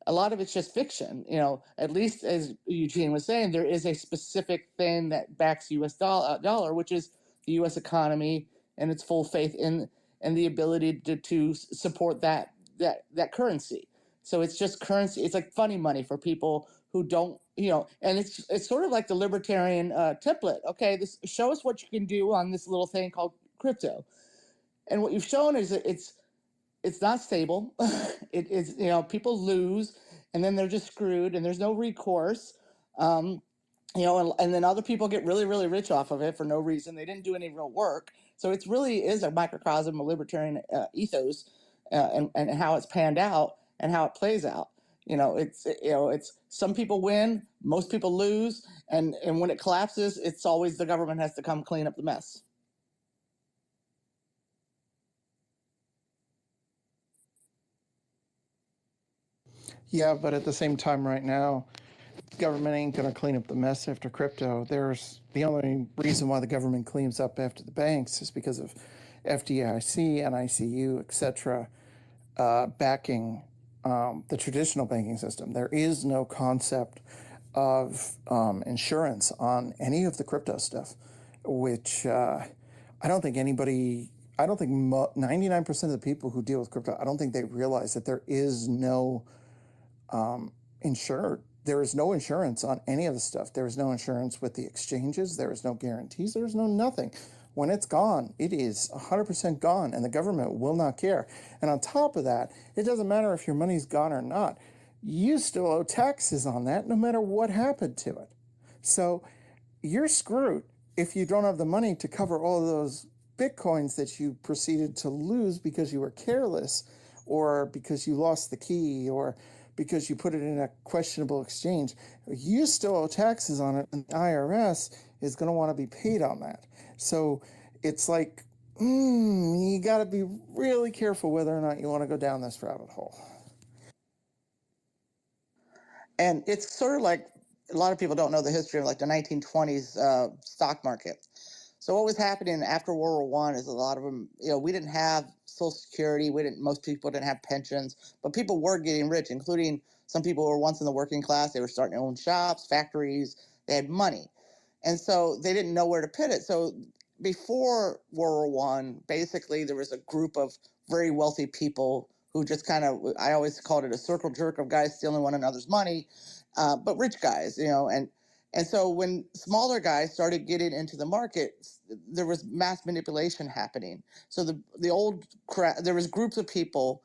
A lot of it's just fiction. You know, at least as Eugene was saying, there is a specific thing that backs U.S. dollar, which is the U.S. economy and its full faith in and the ability to support that currency. So it's just currency. It's like funny money for people who don't, you know, and it's sort of like the libertarian template. Okay, this show us what you can do on this little thing called crypto, and what you've shown is that it's not stable. It is, you know, people lose and then they're just screwed and there's no recourse. You know, and then other people get really, really rich off of it for no reason. They didn't do any real work. So it's really is a microcosm of libertarian ethos and how it's panned out and how it plays out. You know, it's some people win, most people lose, and when it collapses, it's always the government has to come clean up the mess. Yeah, but at the same time, right now, government ain't going to clean up the mess after crypto. There's the only reason why the government cleans up after the banks is because of FDIC, NICU, etc., backing the traditional banking system. There is no concept of insurance on any of the crypto stuff, which I don't think 99% of the people who deal with crypto, I don't think they realize that there is no insured. There is no insurance on any of the stuff. There is no insurance with the exchanges. There is no guarantees. There is no nothing. When it's gone, it is 100% gone, and the government will not care. And on top of that, it doesn't matter if your money's gone or not. You still owe taxes on that no matter what happened to it. So you're screwed if you don't have the money to cover all of those Bitcoins that you proceeded to lose because you were careless, or because you lost the key, or because you put it in a questionable exchange. You still owe taxes on it, and the IRS is going to want to be paid on that. So it's like, you got to be really careful whether or not you want to go down this rabbit hole. And it's sort of like, a lot of people don't know the history of like the 1920s stock market. So what was happening after World War I is a lot of them, you know, we didn't have Social Security. Most people didn't have pensions, but people were getting rich, including some people who were once in the working class. They were starting their own shops, factories. They had money. And so they didn't know where to put it. So before World War I, basically there was a group of very wealthy people who just kind of, I always called it a circle jerk of guys stealing one another's money, but rich guys, you know, and so when smaller guys started getting into the market, there was mass manipulation happening. So there was groups of people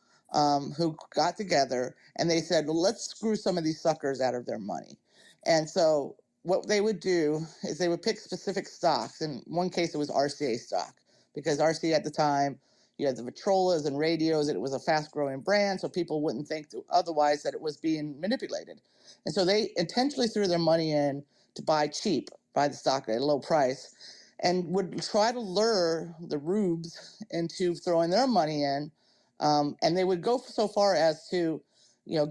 who got together and they said, well, let's screw some of these suckers out of their money. And so what they would do is they would pick specific stocks. In one case, it was RCA stock, because RCA at the time, you had the Vitrolas and radios, and it was a fast-growing brand, so people wouldn't think otherwise that it was being manipulated. And so they intentionally threw their money in to buy cheap, buy the stock at a low price, and would try to lure the rubes into throwing their money in. And they would go so far as to,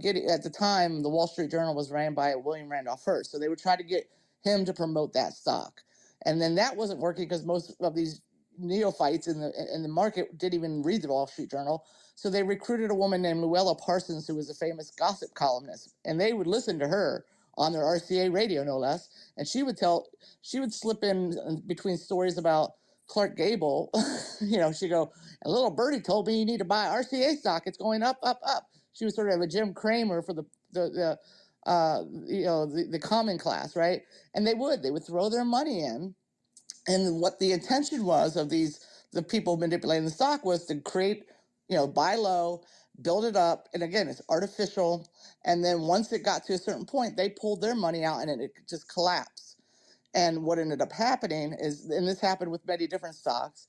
get at the time the Wall Street Journal was ran by William Randolph Hearst, so they would try to get him to promote that stock, and then that wasn't working because most of these neophytes in the market didn't even read the Wall Street Journal. So they recruited a woman named Luella Parsons, who was a famous gossip columnist, and they would listen to her on their RCA radio, no less. And she would slip in between stories about Clark Gable. She'd go, a little birdie told me you need to buy RCA stock. It's going up, up, up. She was sort of a Jim Cramer for the common class, right? And they would throw their money in. And what the intention was of the people manipulating the stock was to create, buy low, build it up. And again, it's artificial. And then once it got to a certain point, they pulled their money out and it just collapsed. And what ended up happening is, and this happened with many different stocks,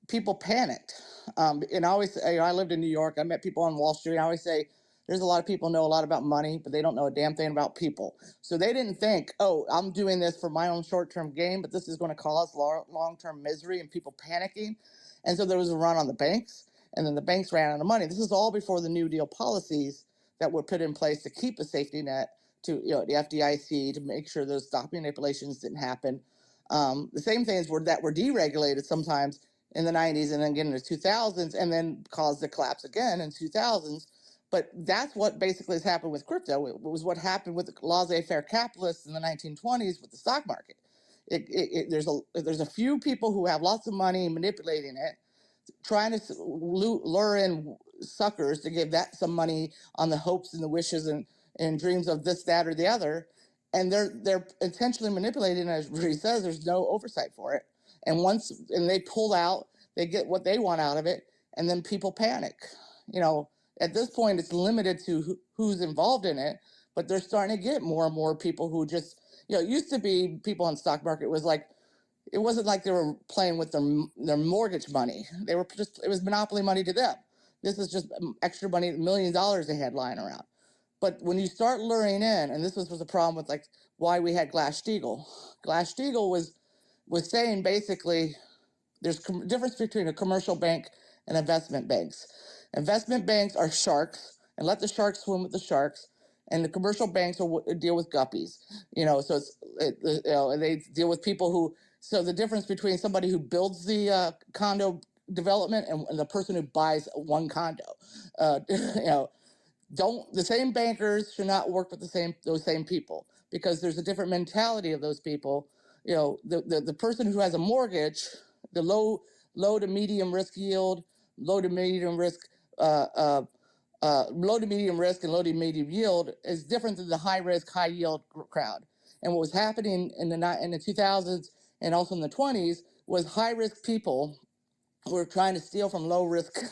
people panicked. And I always say, I lived in New York. I met people on Wall Street. I always say, there's a lot of people know a lot about money, but they don't know a damn thing about people. So they didn't think, oh, I'm doing this for my own short-term gain, but this is going to cause long-term misery and people panicking. And so there was a run on the banks, and then the banks ran out of money. This is all before the New Deal policies that were put in place to keep a safety net to, the FDIC, to make sure those stock manipulations didn't happen. The same things that were deregulated sometimes in the 90s and then again in the 2000s, and then caused the collapse again in 2000s. But that's what basically has happened with crypto. It was what happened with the laissez-faire capitalists in the 1920s with the stock market. There's a few people who have lots of money manipulating it, trying to lure in suckers to give that some money on the hopes and the wishes and dreams of this, that, or the other. And they're intentionally manipulating, as Rudy says, there's no oversight for it. And they pull out, they get what they want out of it, and then people panic. At this point, it's limited to who's involved in it, but they're starting to get more and more people who just, it used to be people on the stock market was like, it wasn't like they were playing with their mortgage money. It was monopoly money to them. This is just extra money, $1 million they had lying around. But when you start luring in, and this was the problem with like why we had Glass-Steagall. Glass-Steagall was saying basically there's difference between a commercial bank and investment banks. Investment banks are sharks, and let the sharks swim with the sharks. And the commercial banks will deal with guppies, So and they deal with people who. So the difference between somebody who builds the condo development and the person who buys one condo, the same bankers should not work with those same people, because there's a different mentality of those people. The person who has a mortgage, the low to medium risk yield, low to medium risk low to medium risk and low to medium yield is different than the high risk, high yield crowd. And what was happening in the 2000s and also in the 20s was high risk people were trying to steal from low risk,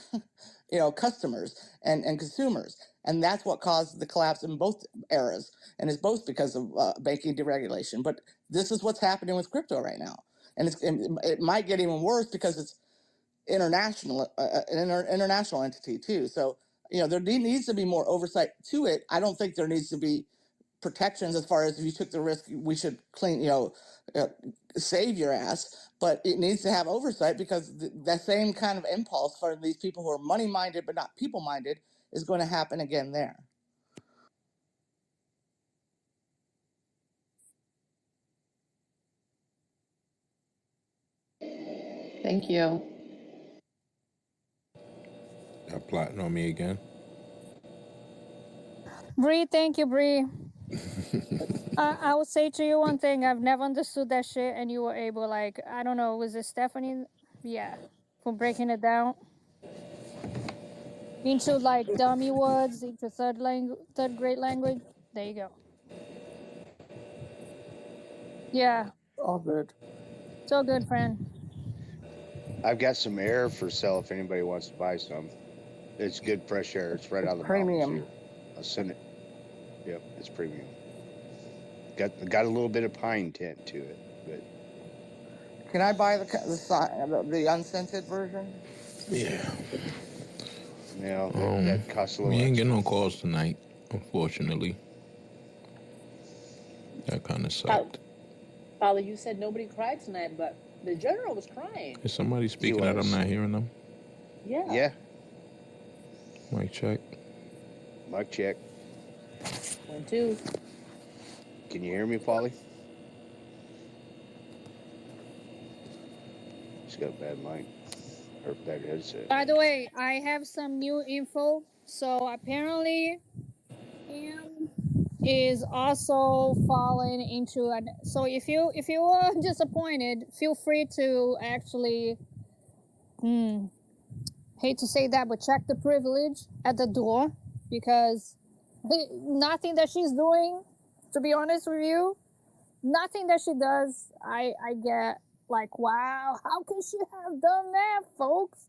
customers and consumers. And that's what caused the collapse in both eras. And it's both because of banking deregulation. But this is what's happening with crypto right now. And it might get even worse because it's international, an international entity too. So, there needs to be more oversight to it. I don't think there needs to be protections as far as if you took the risk, we should save your ass. But it needs to have oversight, because that same kind of impulse for these people who are money minded but not people minded is going to happen again there. Thank you. Y'all plotting on me again? Bree, thank you, Bree. I will say to you one thing. I've never understood that shit, and you were able, like, I don't know, was it Stephanie? Yeah, for breaking it down into like dummy words, into third grade language. There you go. Yeah, All good. so good, friend. I've got some air for sale if anybody wants to buy some. It's good fresh air. It's right out of the mountains Premium. here. I'll send it. Yep, it's premium. Got a little bit of pine tint to it, but. Can I buy the unscented version? Yeah. No, that costs a little We ain't extra. getting no calls tonight, unfortunately. That kind of sucked. Father, you said nobody cried tonight, but the general was crying. Is somebody speaking that I'm not hearing them? Yeah. Yeah. Mic check. Mic check. 1, 2. Can you hear me, Polly? She's got a bad mic or bad headset. By the way, I have some new info. So apparently, Pam is also falling into an. So if you are disappointed, feel free to actually. Hate to say that, but check the privilege at the door, because nothing that she's doing, to be honest with you, nothing that she does, I get like, wow, how can she have done that, folks?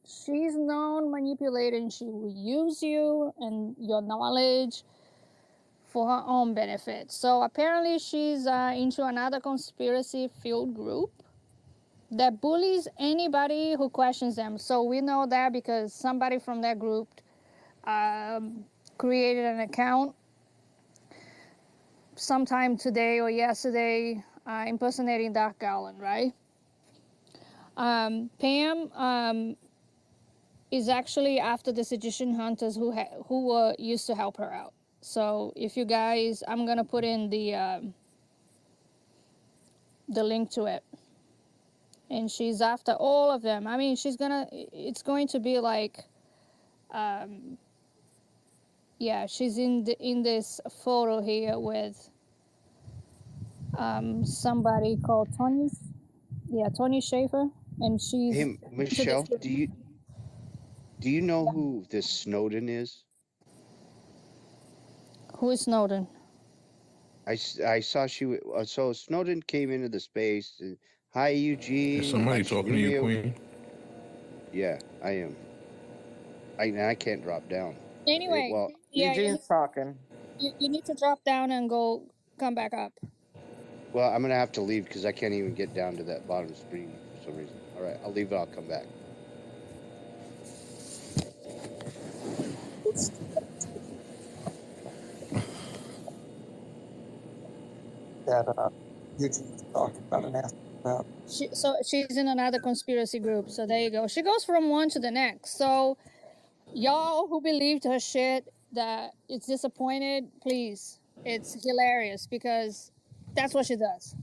She's known manipulating. She will use you and your knowledge for her own benefit. So apparently she's into another conspiracy field group that bullies anybody who questions them. So we know that because somebody from that group created an account sometime today or yesterday impersonating Dark Garland, right? Pam is actually after the sedition hunters who used to help her out. So if you guys, I'm gonna put in the link to it. And she's after all of them. I mean, it's going to be like, yeah, she's in this photo here with somebody called Tony Schaefer, and she's Hey, Michelle, do you know who this Snowden is? Who is Snowden? I saw so Snowden came into the space. And, hi, Eugene. Is somebody talking to you, Queen? Yeah, I am. I can't drop down. Anyway, Well, yeah, Eugene's talking. you need to drop down and come back up. well, I'm gonna have to leave because I can't even get down to that bottom screen for some reason. All right, I'll leave it. I'll come back. That Eugene's talking about and asking about. So she's in another conspiracy group. So there you go. She goes from one to the next. So y'all who believed her shit that it's disappointed, please. It's hilarious because that's what she does.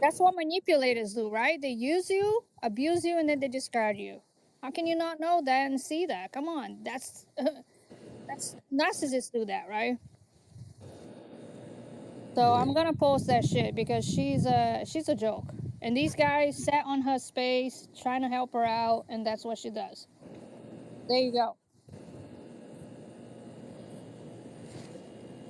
That's what manipulators do, right? They use you, abuse you, and then they discard you. How can you not know that and see that? Come on, that's narcissists do that, right? So I'm gonna post that shit because she's a joke, and these guys sat on her space trying to help her out, and that's what she does. There you go.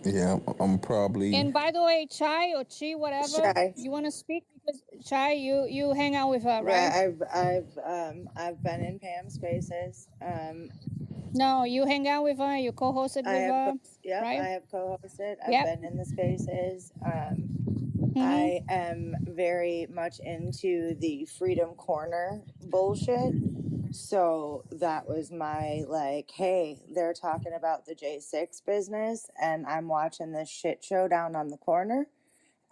Yeah, I'm probably. And by the way, Chai or Chi, whatever, Shy. you want to speak because Chai, you hang out with her, right? I've been in Pam's spaces. No, you hang out with her. You co-hosted I with have her, I right? have co-hosted. I've Yep. been in the spaces. Mm-hmm. I am very much into the Freedom Corner bullshit. So that was my like, hey, they're talking about the J6 business and I'm watching this shit show down on the corner.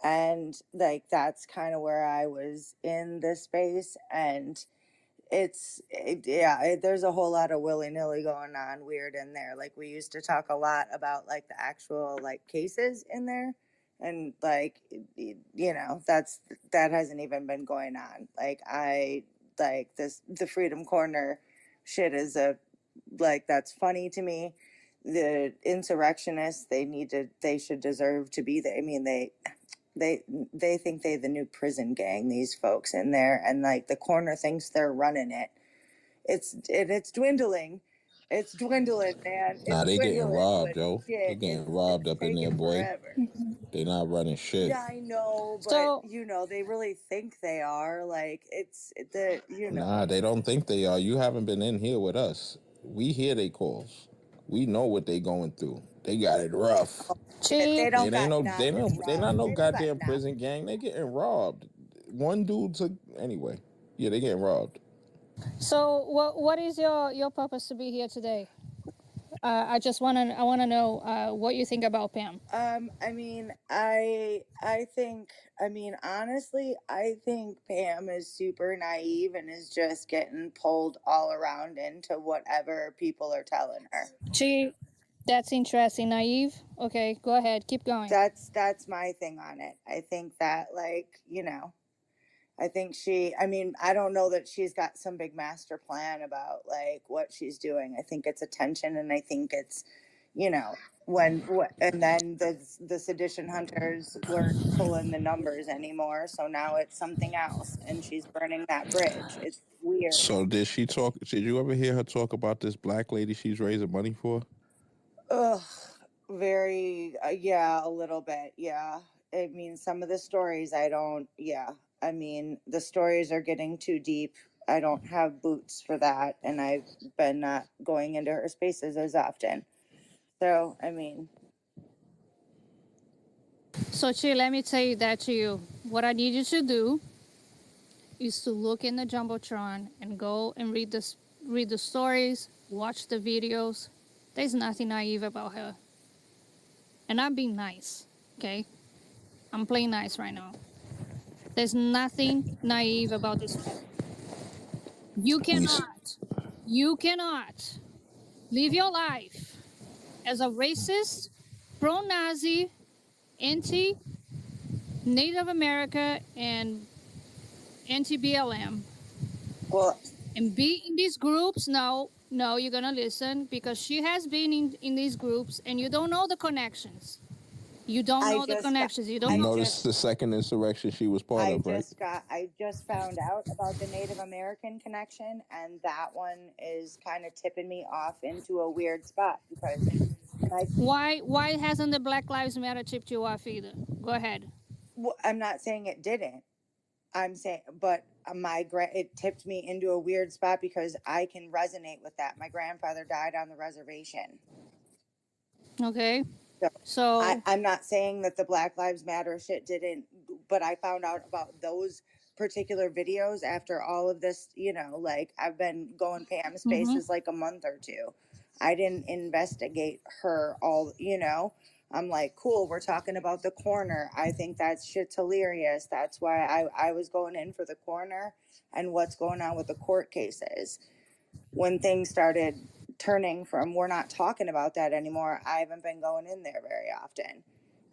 And like that's kind of where I was in this space. And there's a whole lot of willy-nilly going on weird in there. Like we used to talk a lot about like the actual like cases in there, and like that hasn't even been going on. Like I like this the Freedom Corner shit is that's funny to me. The insurrectionists, they should deserve to be there. I mean, they think they the new prison gang, these folks in there, and like the corner thinks they're running it. It's dwindling. It's dwindling, man. Nah, It's they getting dwindling, robbed, but yo. They shit, getting robbed it's up in there, taking boy. forever. They not running shit. Yeah, I know, but So they really think they are. Like Nah, they don't think they are. You haven't been in here with us. We hear they calls. We know what they going through. They got it rough. They don't got They nothing, not no Ron. They don't got goddamn prison nothing. gang. They getting robbed. One dude took anyway. Yeah, they getting robbed. what is your purpose to be here today? I just I wanna know what you think about Pam. I mean, I think, I mean, honestly, I think Pam is super naive and is just getting pulled all around into whatever people are telling her. That's interesting. Naive. Okay, go ahead. Keep going. That's my thing on it. I think that, like, you know, I think she, I mean, I don't know that she's got some big master plan about like what she's doing. I think it's attention, and I think it's, you know, and then the sedition hunters weren't pulling the numbers anymore, so now it's something else, and she's burning that bridge. It's weird. So did she talk? Did you ever hear her talk about this black lady she's raising money for? Ugh, very, yeah, a little bit, yeah. I mean, some of the stories I don't, yeah. I mean, the stories are getting too deep. I don't have boots for that, and I've been not going into her spaces as often. So, I mean, So, Chi, let me tell you that to you. What I need you to do is to look in the jumbotron and go and read the stories, watch the videos. There's nothing naive about her, and I'm being nice. Okay, I'm playing nice right now. There's nothing naive about this woman. You cannot live your life as a racist, pro-Nazi, anti-Native America, and anti-BLM, well, and be in these groups. No, you're gonna listen, because she has been in these groups, and you don't know the connections. You don't I know the just got, connections. You You don't I know. noticed just, the second insurrection she was part of, right? I just found out about the Native American connection, and that one is kind of tipping me off into a weird spot because my Why hasn't the Black Lives Matter tipped you off either? Go ahead. well, I'm not saying it didn't. I'm saying, but it tipped me into a weird spot because I can resonate with that. My grandfather died on the reservation. Okay. So So I'm not saying that the Black Lives Matter shit didn't, but I found out about those particular videos after all of this, you know, like I've been going Pam spaces like a month or two. I didn't investigate her all, you know. I'm like, cool, we're talking about the coroner. I think that shit's hilarious. That's why I was going in for the coroner and what's going on with the court cases. When things started turning from we're not talking about that anymore, I haven't been going in there very often.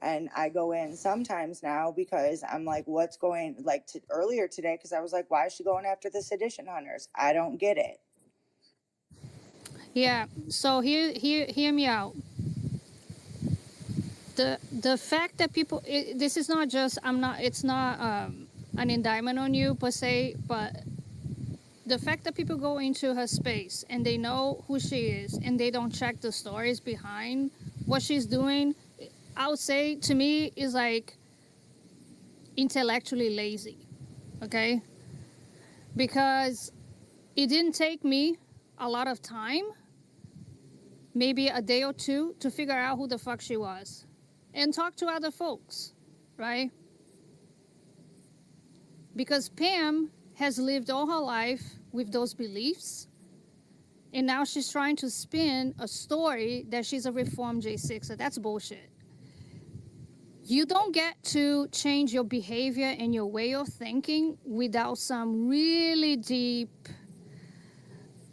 And I go in sometimes now because I'm like, what's going, like earlier today, because I was like, why is she going after the sedition hunters? I don't get it. yeah. So hear me out. The fact that people, this is not just, it's not an indictment on you per se, but the fact that people go into her space and they know who she is and they don't check the stories behind what she's doing, I would say to me is like intellectually lazy. Okay, because it didn't take me a lot of time, maybe a day or two, to figure out who the fuck she was and talk to other folks, right? Because Pam has lived all her life with those beliefs, and now she's trying to spin a story that she's a reformed J6er. That's bullshit. You don't get to change your behavior and your way of thinking without some really deep,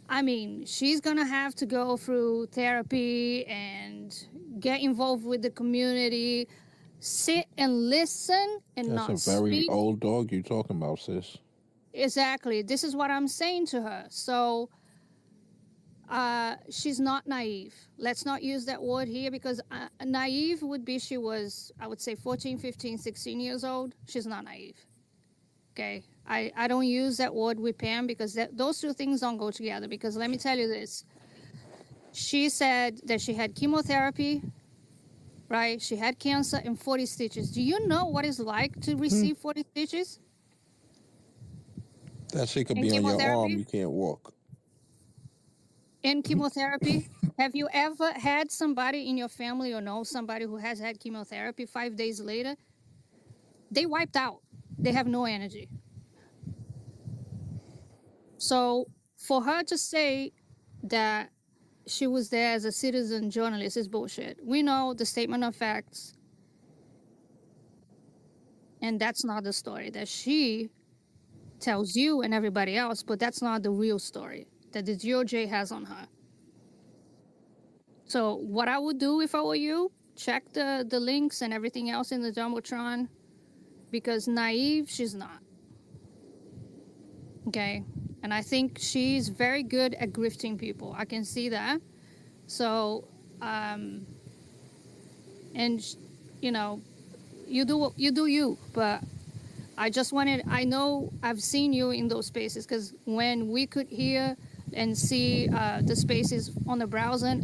I mean, she's gonna have to go through therapy and get involved with the community, sit and listen and That's a not very speak. old dog you're talking about, sis. Exactly. This is what I'm saying to her. So she's not naive. Let's not use that word here, because naive would be she was, I would say, 14, 15, 16 years old. She's not naive. Okay. I don't use that word with Pam because those two things don't go together. Because let me tell you this. She said that she had chemotherapy, right? She had cancer and 40 stitches. Do you know what it's like to receive 40 stitches That shit could in be on your arm. chemotherapy? You can't walk. In chemotherapy? Have you ever had somebody in your family or know somebody who has had chemotherapy 5 days later? They wiped out. They have no energy. So for her to say that she was there as a citizen journalist is bullshit. We know the statement of facts, and that's not the story that she tells you and everybody else, but that's not the real story that the DOJ has on her. So what I would do if I were you, check the links and everything else in the Jumbotron, because naive, she's not. Okay? And I think she's very good at grifting people. I can see that. So, and, you know, you do you, but I know I've seen you in those spaces, because when we could hear and see the spaces on the browser,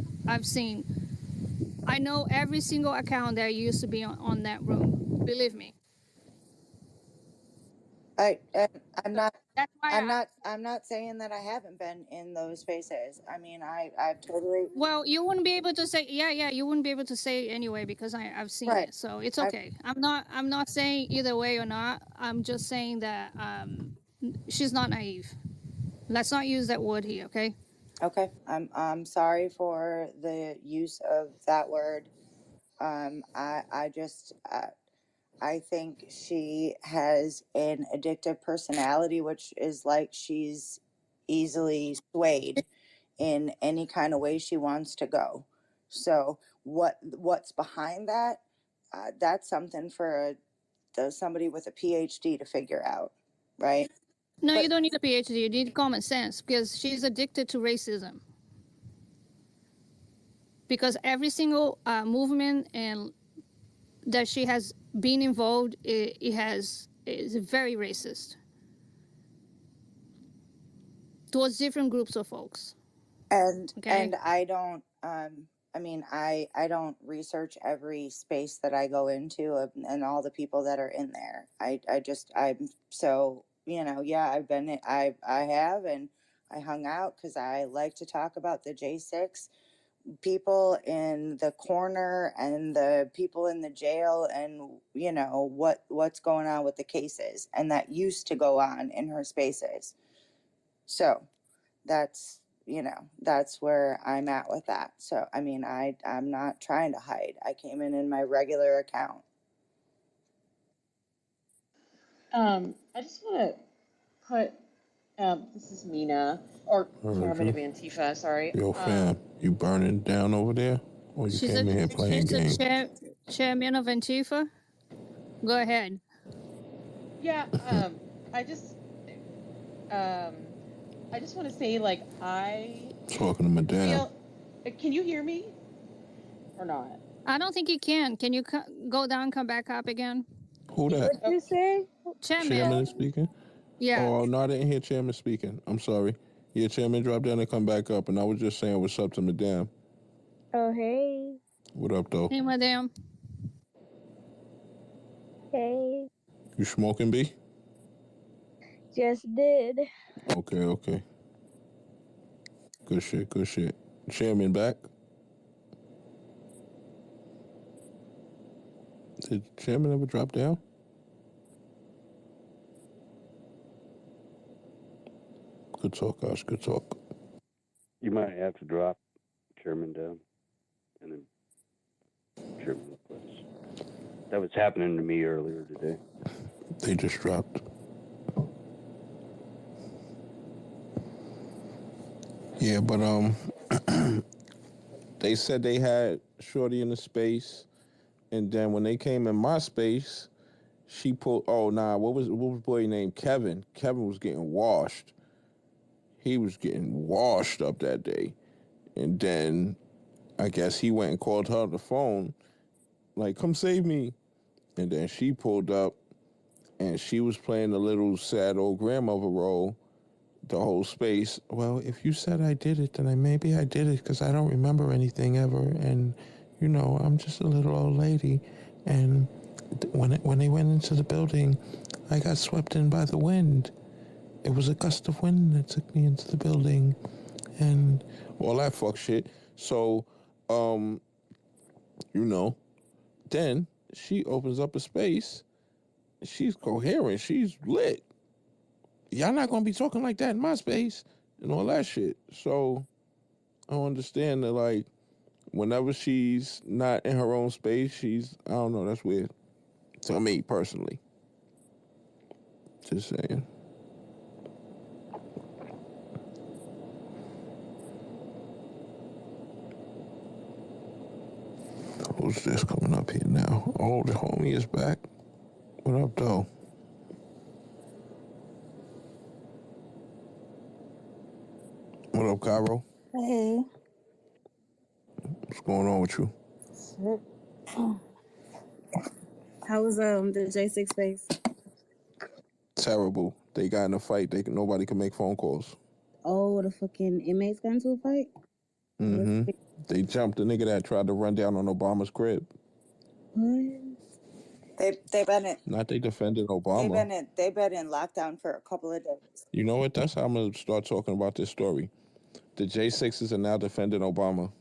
I know every single account that used to be on that room. Believe me. I'm not. That's why I'm not saying that I haven't been in those spaces. I mean, I've totally. Well, you wouldn't be able to say, yeah, you wouldn't be able to say anyway, because I've seen Right. it, so it's I, okay. I'm not saying either way or not. I'm just saying that she's not naive. Let's not use that word here, okay? okay. I'm sorry for the use of that word. I just I think she has an addictive personality, which is like she's easily swayed in any kind of way she wants to go. So what's behind that? That's something for somebody with a PhD to figure out, right? No, But you don't need a PhD. You need common sense, because she's addicted to racism. Because every single movement and that she has been involved, is very racist towards different groups of folks. Okay. and I don't I mean I don't research every space that I go into and all the people that are in there. I just I'm so yeah, I have, and I hung out cuz I like to talk about the J6 people in the corner and the people in the jail, and what's going on with the cases, and that used to go on in her spaces. So that's that's where I'm at with that. So I mean, I'm not trying to hide. I came in my regular account. I just want to put this is Mina, or Heard chairman you. of Antifa. Sorry. Yo, fam, you burning down over there? Or you came in here playing games? Chairman of Antifa. Go ahead. Yeah. I just want to say, like, I Talking to Madame. feel. Can you hear me or not? I don't think you can. Can you go down, come back up again? Who that? What you say? Chairman is speaking? Yeah. Oh, no, I didn't hear Chairman speaking. I'm sorry. Yeah, Chairman dropped down and come back up, and I was just saying what's up to Madame. Oh, hey. What up, though? Hey, Madame. Hey. You smoking, B? Just did. Okay. Good shit. Chairman back? Did Chairman ever drop down? Good talk, Ash. Good talk. You might have to drop Chairman down and then Chairman replace. That was happening to me earlier today. They just dropped. Yeah, but they said they had Shorty in the space, and then when they came in my space, she pulled. Oh nah, what was boy named Kevin? Kevin was getting washed. He was getting washed up that day, and then I guess he went and called her on the phone, like, "Come save me," and then she pulled up, and she was playing the little sad old grandmother role. The whole space. Well, if you said I did it, then maybe I did it because I don't remember anything ever, and I'm just a little old lady, and when they went into the building, I got swept in by the wind. It was a gust of wind that took me into the building, and all that fuck shit. So, then she opens up a space. She's coherent. She's lit. Y'all not gonna be talking like that in my space and all that shit. So I don't understand that, like, whenever she's not in her own space, I don't know, that's weird. To me, personally. Just saying. Who's this coming up here now? Oh, the homie is back. What up, though? What up, Cairo? Hey. What's going on with you? Shit. How was the J6 space? Terrible. They got in a fight. Nobody can make phone calls. Oh, the fucking inmates got into a fight? Mm-hmm. They jumped the nigga that tried to run down on Obama's crib. What? They've been Not they defended Obama. they've been in lockdown for a couple of days. You know what? That's how I'm gonna start talking about this story. The J6s are now defending Obama.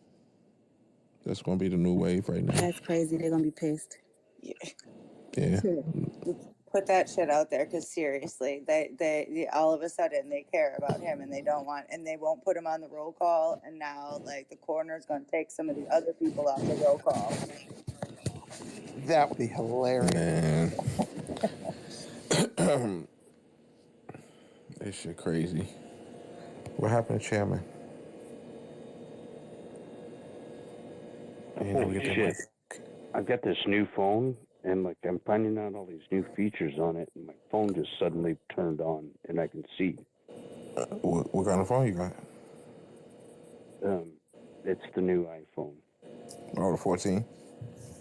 That's gonna be the new wave right now. That's crazy. They're gonna be pissed. Yeah. Put that shit out there, because seriously, they all of a sudden they care about him and they won't put him on the roll call, and now like the coroner's going to take some of the other people off the roll call. That would be hilarious. Man. This shit crazy. What happened, Chairman? Holy shit. I've got this new phone, and like I'm finding out all these new features on it, and my phone just suddenly turned on, and I can see. What kind of phone you got? It's the new iPhone. Oh, the 14?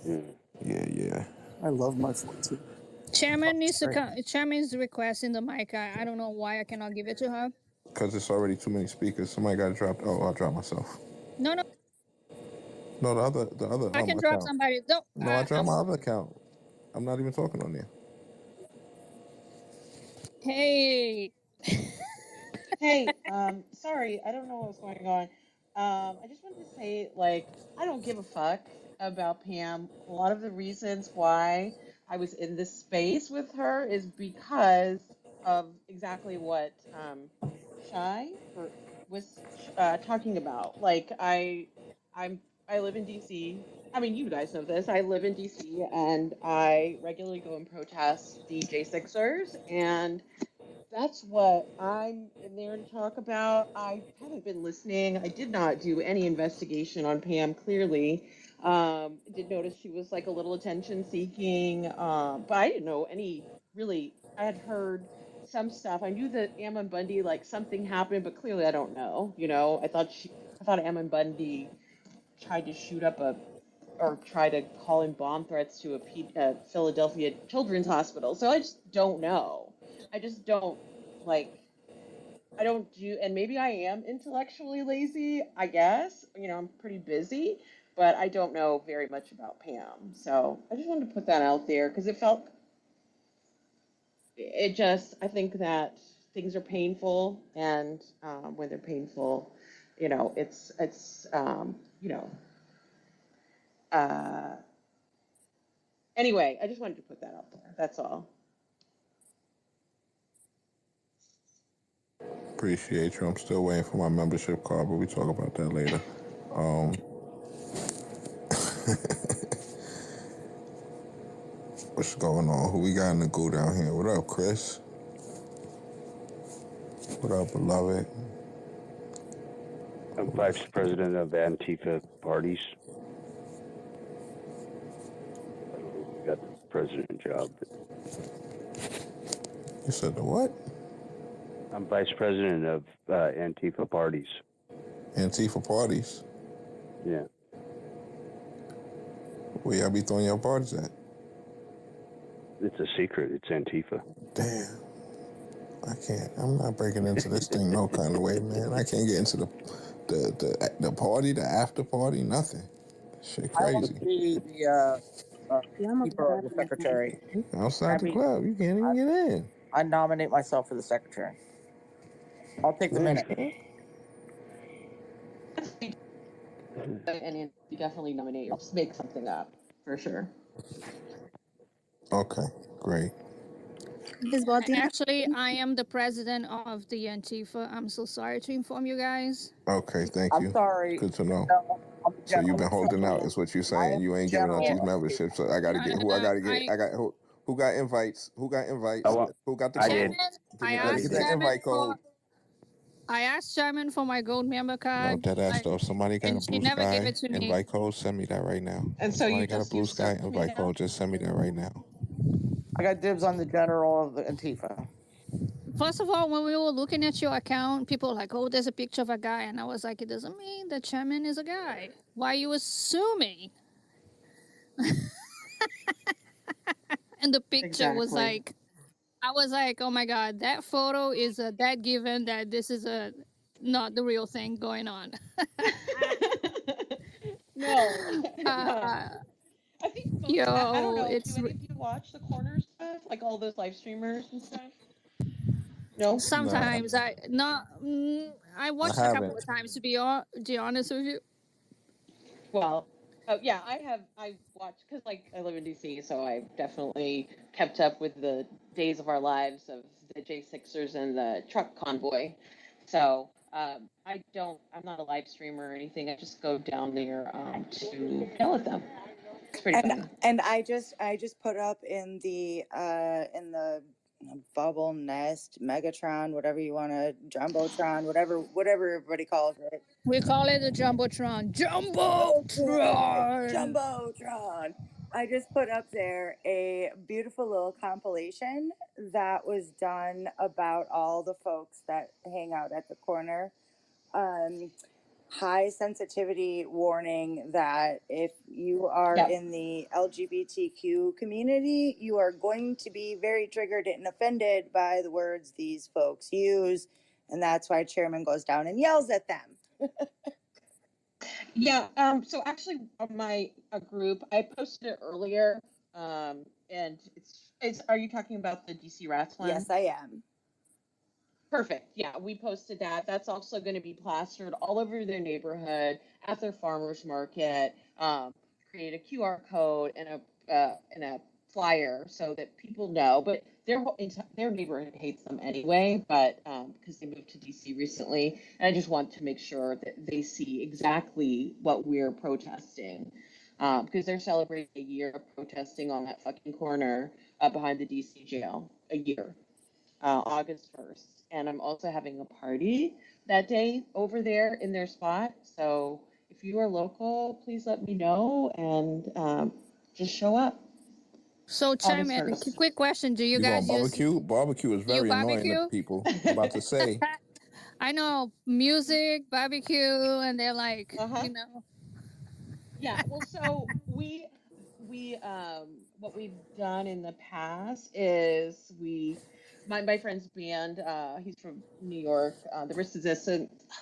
Yeah. Yeah. I love my 14. Chairman needs to come. Chairman's requesting the mic. I don't know why I cannot give it to her. Because it's already too many speakers. Somebody got to drop. Oh, I'll drop myself. No. No, the other. I can drop account. somebody. No, I dropped my other account. I'm not even talking on there. Hey. Hey, sorry, I don't know what was going on. I just wanted to say, like, I don't give a fuck about Pam. A lot of the reasons why I was in this space with her is because of exactly what was talking about. Like, I live in DC. I mean, you guys know this. I live in DC, and I regularly go and protest the J6ers, and that's what I'm in there to talk about. I haven't been listening. I did not do any investigation on Pam, clearly. Did notice she was like a little attention seeking, but I didn't know any really. I had heard some stuff. I knew that Ammon Bundy, like something happened, but clearly I don't know. You know, I thought Ammon Bundy tried to shoot up or try to call in bomb threats to a Philadelphia Children's Hospital. So I just don't know. I just don't like. I don't do, and maybe I am intellectually lazy. I guess I'm pretty busy, but I don't know very much about Pam. So I just wanted to put that out there because I think that things are painful, and when they're painful, it's uh, anyway, I just wanted to put that out there. That's all. Appreciate you. I'm still waiting for my membership card, but we talk about that later. What's going on? Who we got in the goo down here? What up, Chris? What up, beloved? I'm vice president of Antifa parties. I don't know who got the president job. But you said the what? I'm vice president of Antifa parties. Antifa parties? Yeah. Where y'all be throwing your parties at? It's a secret. It's Antifa. Damn. I can't. I'm not breaking into this thing no kind of way, man. I can't get into the party, the after party, nothing. Shit I want to crazy. be the Yeah, I'm keeper or the secretary. Outside the club, you can't even get in. I nominate myself for the secretary. I'll take the minute. And you definitely nominate or just make something up for sure. Okay, great. It's about the Actually, I am the president of the Antifa. I'm so sorry to inform you guys. Okay, thank I'm you. sorry. Good to know. No, I'm the So you've general. been holding out, Assembly. is what you're I saying. am You the ain't giving out Yeah, these general. memberships. So I got to get who I got to get. I Who got invites? Who got invites? well, Who got the I code? did. Chairman, Give I me. Let me Already get asked that did. Chairman invite code. for I asked Chairman for my gold member No, card, dead ass though. If somebody got a and she blue never gave it sky to me. invite code, send me that right now. And If so you somebody got a just blue sky usurped me invite now? code, just send me that right now. I got dibs on the general of the Antifa. First of all, when we were looking at your account, people were like, "Oh, there's a picture of a guy," and I was like, "It doesn't mean the chairman is a guy. Why are you assuming?" And the picture was Exactly. like, I was like, "Oh my god, that photo is that given that this is a not the real thing going on." No. uh, I think most, I don't yo, know, do it's any of you watch the corner stuff? Like all those live streamers and stuff? No? Nah, sometimes I not I I watched a couple haven't. of times to be honest with you. Well, oh yeah, I watched, because like I live in DC, so I've definitely kept up with the days of our lives of the J6ers and the truck convoy. So I'm not a live streamer or anything. I just go down there to yell at them. It's pretty funny. And I just put up in the bubble nest Megatron, whatever you want to, Jumbotron, whatever everybody calls it. We call it a jumbotron. Jumbotron. Jumbotron. Jumbotron. I just put up there a beautiful little compilation that was done about all the folks that hang out at the corner. High sensitivity warning that if you are Yeah. in the LGBTQ community, you are going to be very triggered and offended by the words these folks use. And that's why Chairman goes down and yells at them. Yeah, so actually on my group, I posted it earlier, and it's are you talking about the DC Rats one? Yes, I am. Perfect. Yeah, we posted that. That's also going to be plastered all over their neighborhood at their farmers market. Create a QR code and a flyer so that people know. But their neighborhood hates them anyway. But because they moved to DC recently, and I just want to make sure that they see exactly what we're protesting. Because they're celebrating a year of protesting on that fucking corner behind the DC jail. A year. August 1st. And I'm also having a party that day over there in their spot. So if you are local, please let me know and just show up. So, August Chairman, 1st. quick question: do you You going guys use barbecue? Barbecue is you very annoying to barbecue? people. I'm about to say. I know music, barbecue, and they're like, Uh-huh. you know. Yeah, well, so we what we've done in the past is my friend's band, he's from New York, the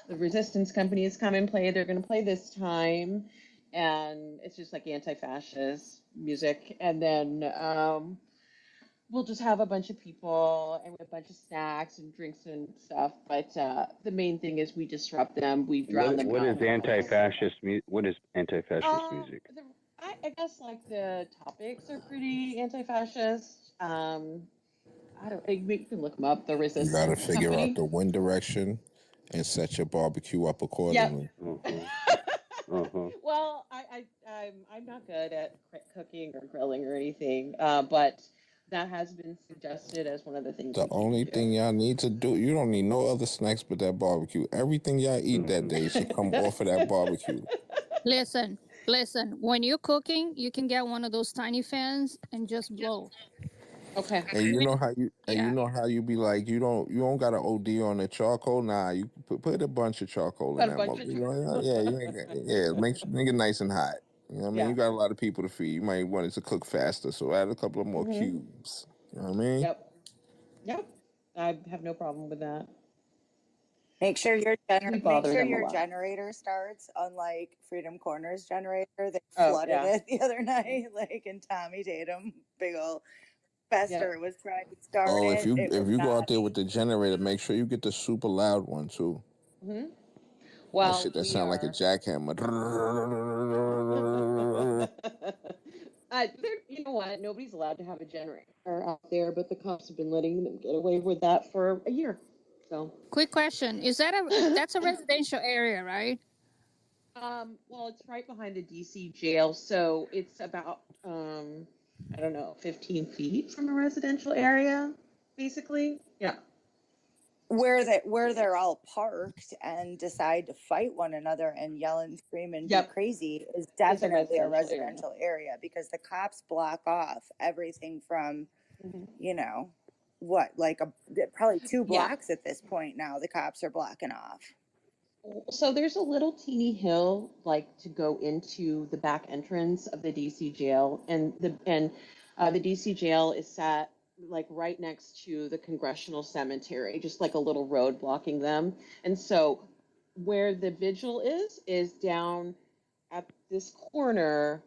Resistance Company has come and played. They're going to play this time, and it's just like anti-fascist music, and then we'll just have a bunch of people and a bunch of snacks and drinks and stuff. But the main thing is we disrupt them, we drown them What out. is anti-fascist? What is anti-fascist music? I guess like the topics are pretty anti-fascist. I don't. You can look them up. The You got to Resistance figure out the Company. wind direction and set your barbecue up Yep. accordingly. Well, I'm not good at cooking or grilling or anything, but that has been suggested as one of the things The we can only do. thing y'all need to do, you don't need no other snacks but that barbecue. Everything y'all eat that day should come off of that barbecue. Listen, listen. When you're cooking, you can get one of those tiny fans and just blow. Okay. And you know how Yeah. be like, you don't got to OD on the charcoal. Nah, you put a bunch of charcoal in Put a that bunch of. mother. You know, yeah, you ain't got, yeah, make it nice and hot. You know what I mean? Yeah. You got a lot of people to feed. You might want it to cook faster, so add a couple of more Mm-hmm. cubes. You know what I mean? Yep. Yep. I have no problem with that. Make sure your We make bother sure them a your lot. generator starts. Unlike Freedom Corner's generator, they Oh flooded yeah. it the other night. Like, and Tommy Tatum, big old Yep. Fester was trying to start Oh, it. It if was you go out not. there with the generator, make sure you get the super loud one too. Hmm. That Well, shit that we sound like a are. jackhammer. You know what? Nobody's allowed to have a generator out there, but the cops have been letting them get away with that for a year. So, Quick question: Is that that's a residential area, right? well, it's right behind the DC jail, so it's about I don't know, 15 feet from a residential area, basically. Yeah. Where they're all parked and decide to fight one another and yell and scream and be Yep. crazy is It's a definitely a residential residential area because the cops block off everything from, you know, what, like probably 2 Yeah. blocks at this point now the cops are blocking off. So there's a little teeny hill like to go into the back entrance of the DC jail, and the DC jail is sat like right next to the Congressional Cemetery, just like a little road blocking them. And so where the vigil is down at this corner,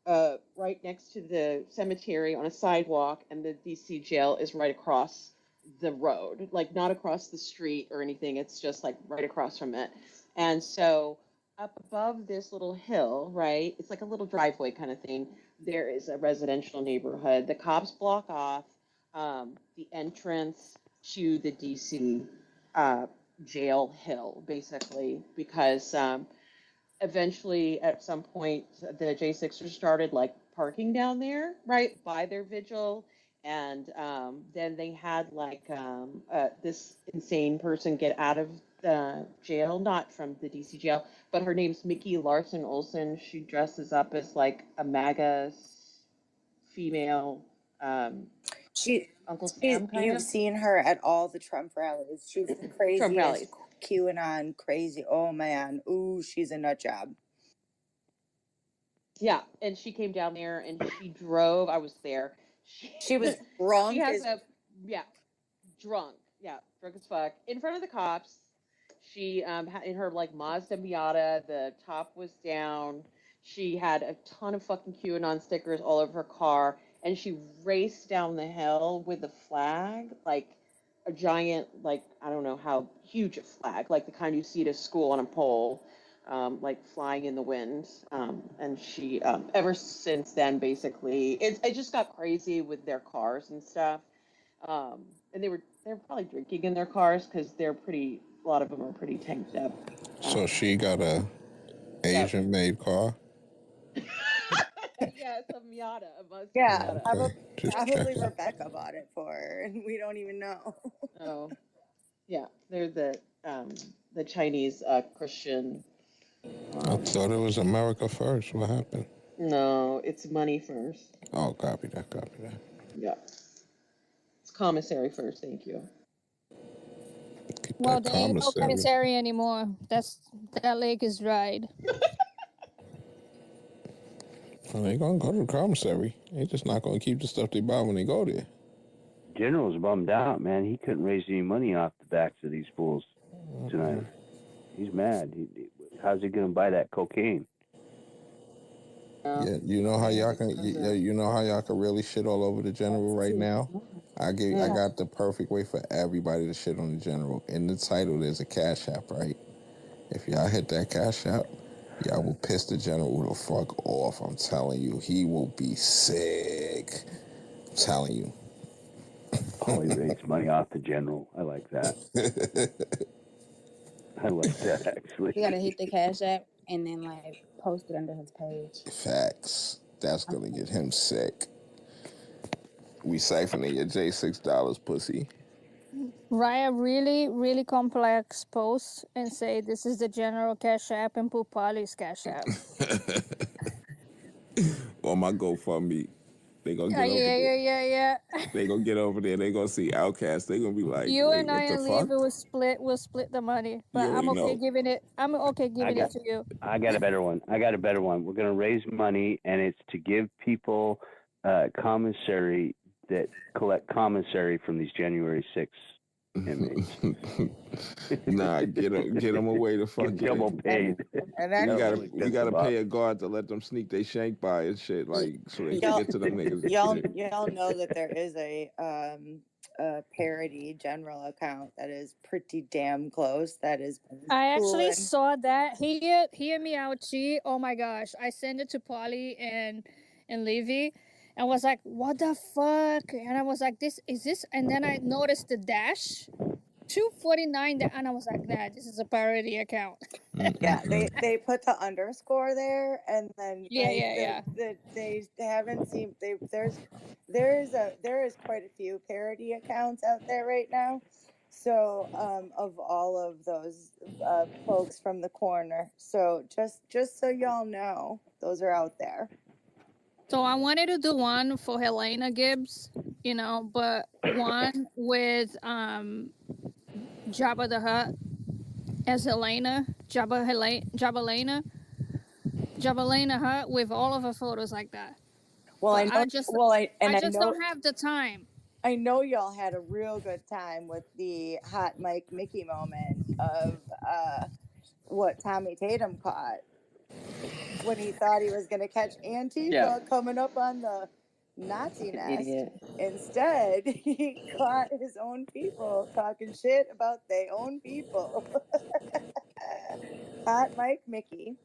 right next to the cemetery on a sidewalk, and the DC jail is right across the road, like not across the street or anything. It's just like right across from it. And so up above this little hill, right, it's like a little driveway kind of thing. There is a residential neighborhood. The cops block off the entrance to the DC jail hill, basically, because eventually at some point the J6ers started like parking down there right by their vigil, and then they had like this insane person get out of the jail, not from the DC jail, but her name's Mickey Larson Olson. She dresses up as like a MAGA female Uncle Sam kind You've of seen her at all the Trump rallies. She's the Trump craziest rallies. QAnon crazy. Oh man, ooh, she's a nut job. Yeah, and she came down there and she drove. I was there. She was drunk. She has a drunk, drunk as fuck, in front of the cops. She had in her like Mazda Miata. The top was down. She had a ton of fucking QAnon stickers all over her car, and she raced down the hill with a flag, like a giant, like I don't know how huge a flag, like the kind you see at a school on a pole, like flying in the wind. And she, ever since then, basically, it just got crazy with their cars and stuff. And they're probably drinking in their cars because a lot of them are pretty tanked up. So she got a Asian made car. Yeah, it's a Miata, a Mazda Yeah, Miata. probably Rebecca bought it for her, and we don't even know. Oh, yeah, they're the Chinese Christian. I thought it was America first. What happened? No, it's money first. Oh, copy that. Yeah, it's commissary first. Thank you. Well, there ain't no commissary anymore. That lake is dried. Well, they gonna go to the commissary. They just not gonna keep the stuff they buy when they go there. General's bummed out, man. He couldn't raise any money off the backs of these fools tonight. He's mad. How's he gonna buy that cocaine? Yeah, you know how y'all can. You know how y'all can really shit all over the general right now. I got the perfect way for everybody to shit on the general. In the title, there's a cash app, right? If y'all hit that cash app, y'all will piss the general the fuck off. I'm telling you, he will be sick. I'm telling you. Paulie raised money off the general. I like that. I like that, actually. You gotta hit the Cash App and then like post it under his page. Facts. That's gonna get him sick. We siphoning your J$6, pussy. Write a really, really complex post and say this is the general cash app and put Polly's cash app. On my GoFundMe. They gonna get over there. Yeah. They gonna get over there. They gonna see Outcast. They gonna be like, You wait, and I what the and fuck? Levy will split the money, but You already know. I'm okay giving it to you. I got a better one. We're gonna raise money, and it's to give people commissary that collect commissary from these January 6th inmates. Nah, get them away the fuck. Get double paid. And we gotta pay a guard to let them sneak they shank by and shit, like so they can get to them niggas. Y'all know that there is a parody general account that is pretty damn close. That is I actually cool. saw that. Hear me out, G. Oh my gosh. I sent it to Polly and and Levy, and was like, "What the fuck?" And I was like, "This is this," and then I noticed the dash. 249, and I was like, "Nah, this is a parody account." Yeah, they put the underscore there, and then Yeah, like yeah, yeah. they haven't seen there is quite a few parody accounts out there right now. So of all of those folks from the corner. So just so y'all know, those are out there. So I wanted to do one for Helena Gibbs, but one with Jabba the Hutt as Helena, Jabba Hutt with all of her photos like that. Well, But I know. Well, I I just know. don't have the time. I know y'all had a real good time with the hot Mike Mickey moment of what Tommy Tatum caught when he thought he was going to catch Yeah. Antifa coming up on the Nazi Fucking nest. idiot. Instead, he caught his own people talking shit about their own people. Hot Mike Mickey.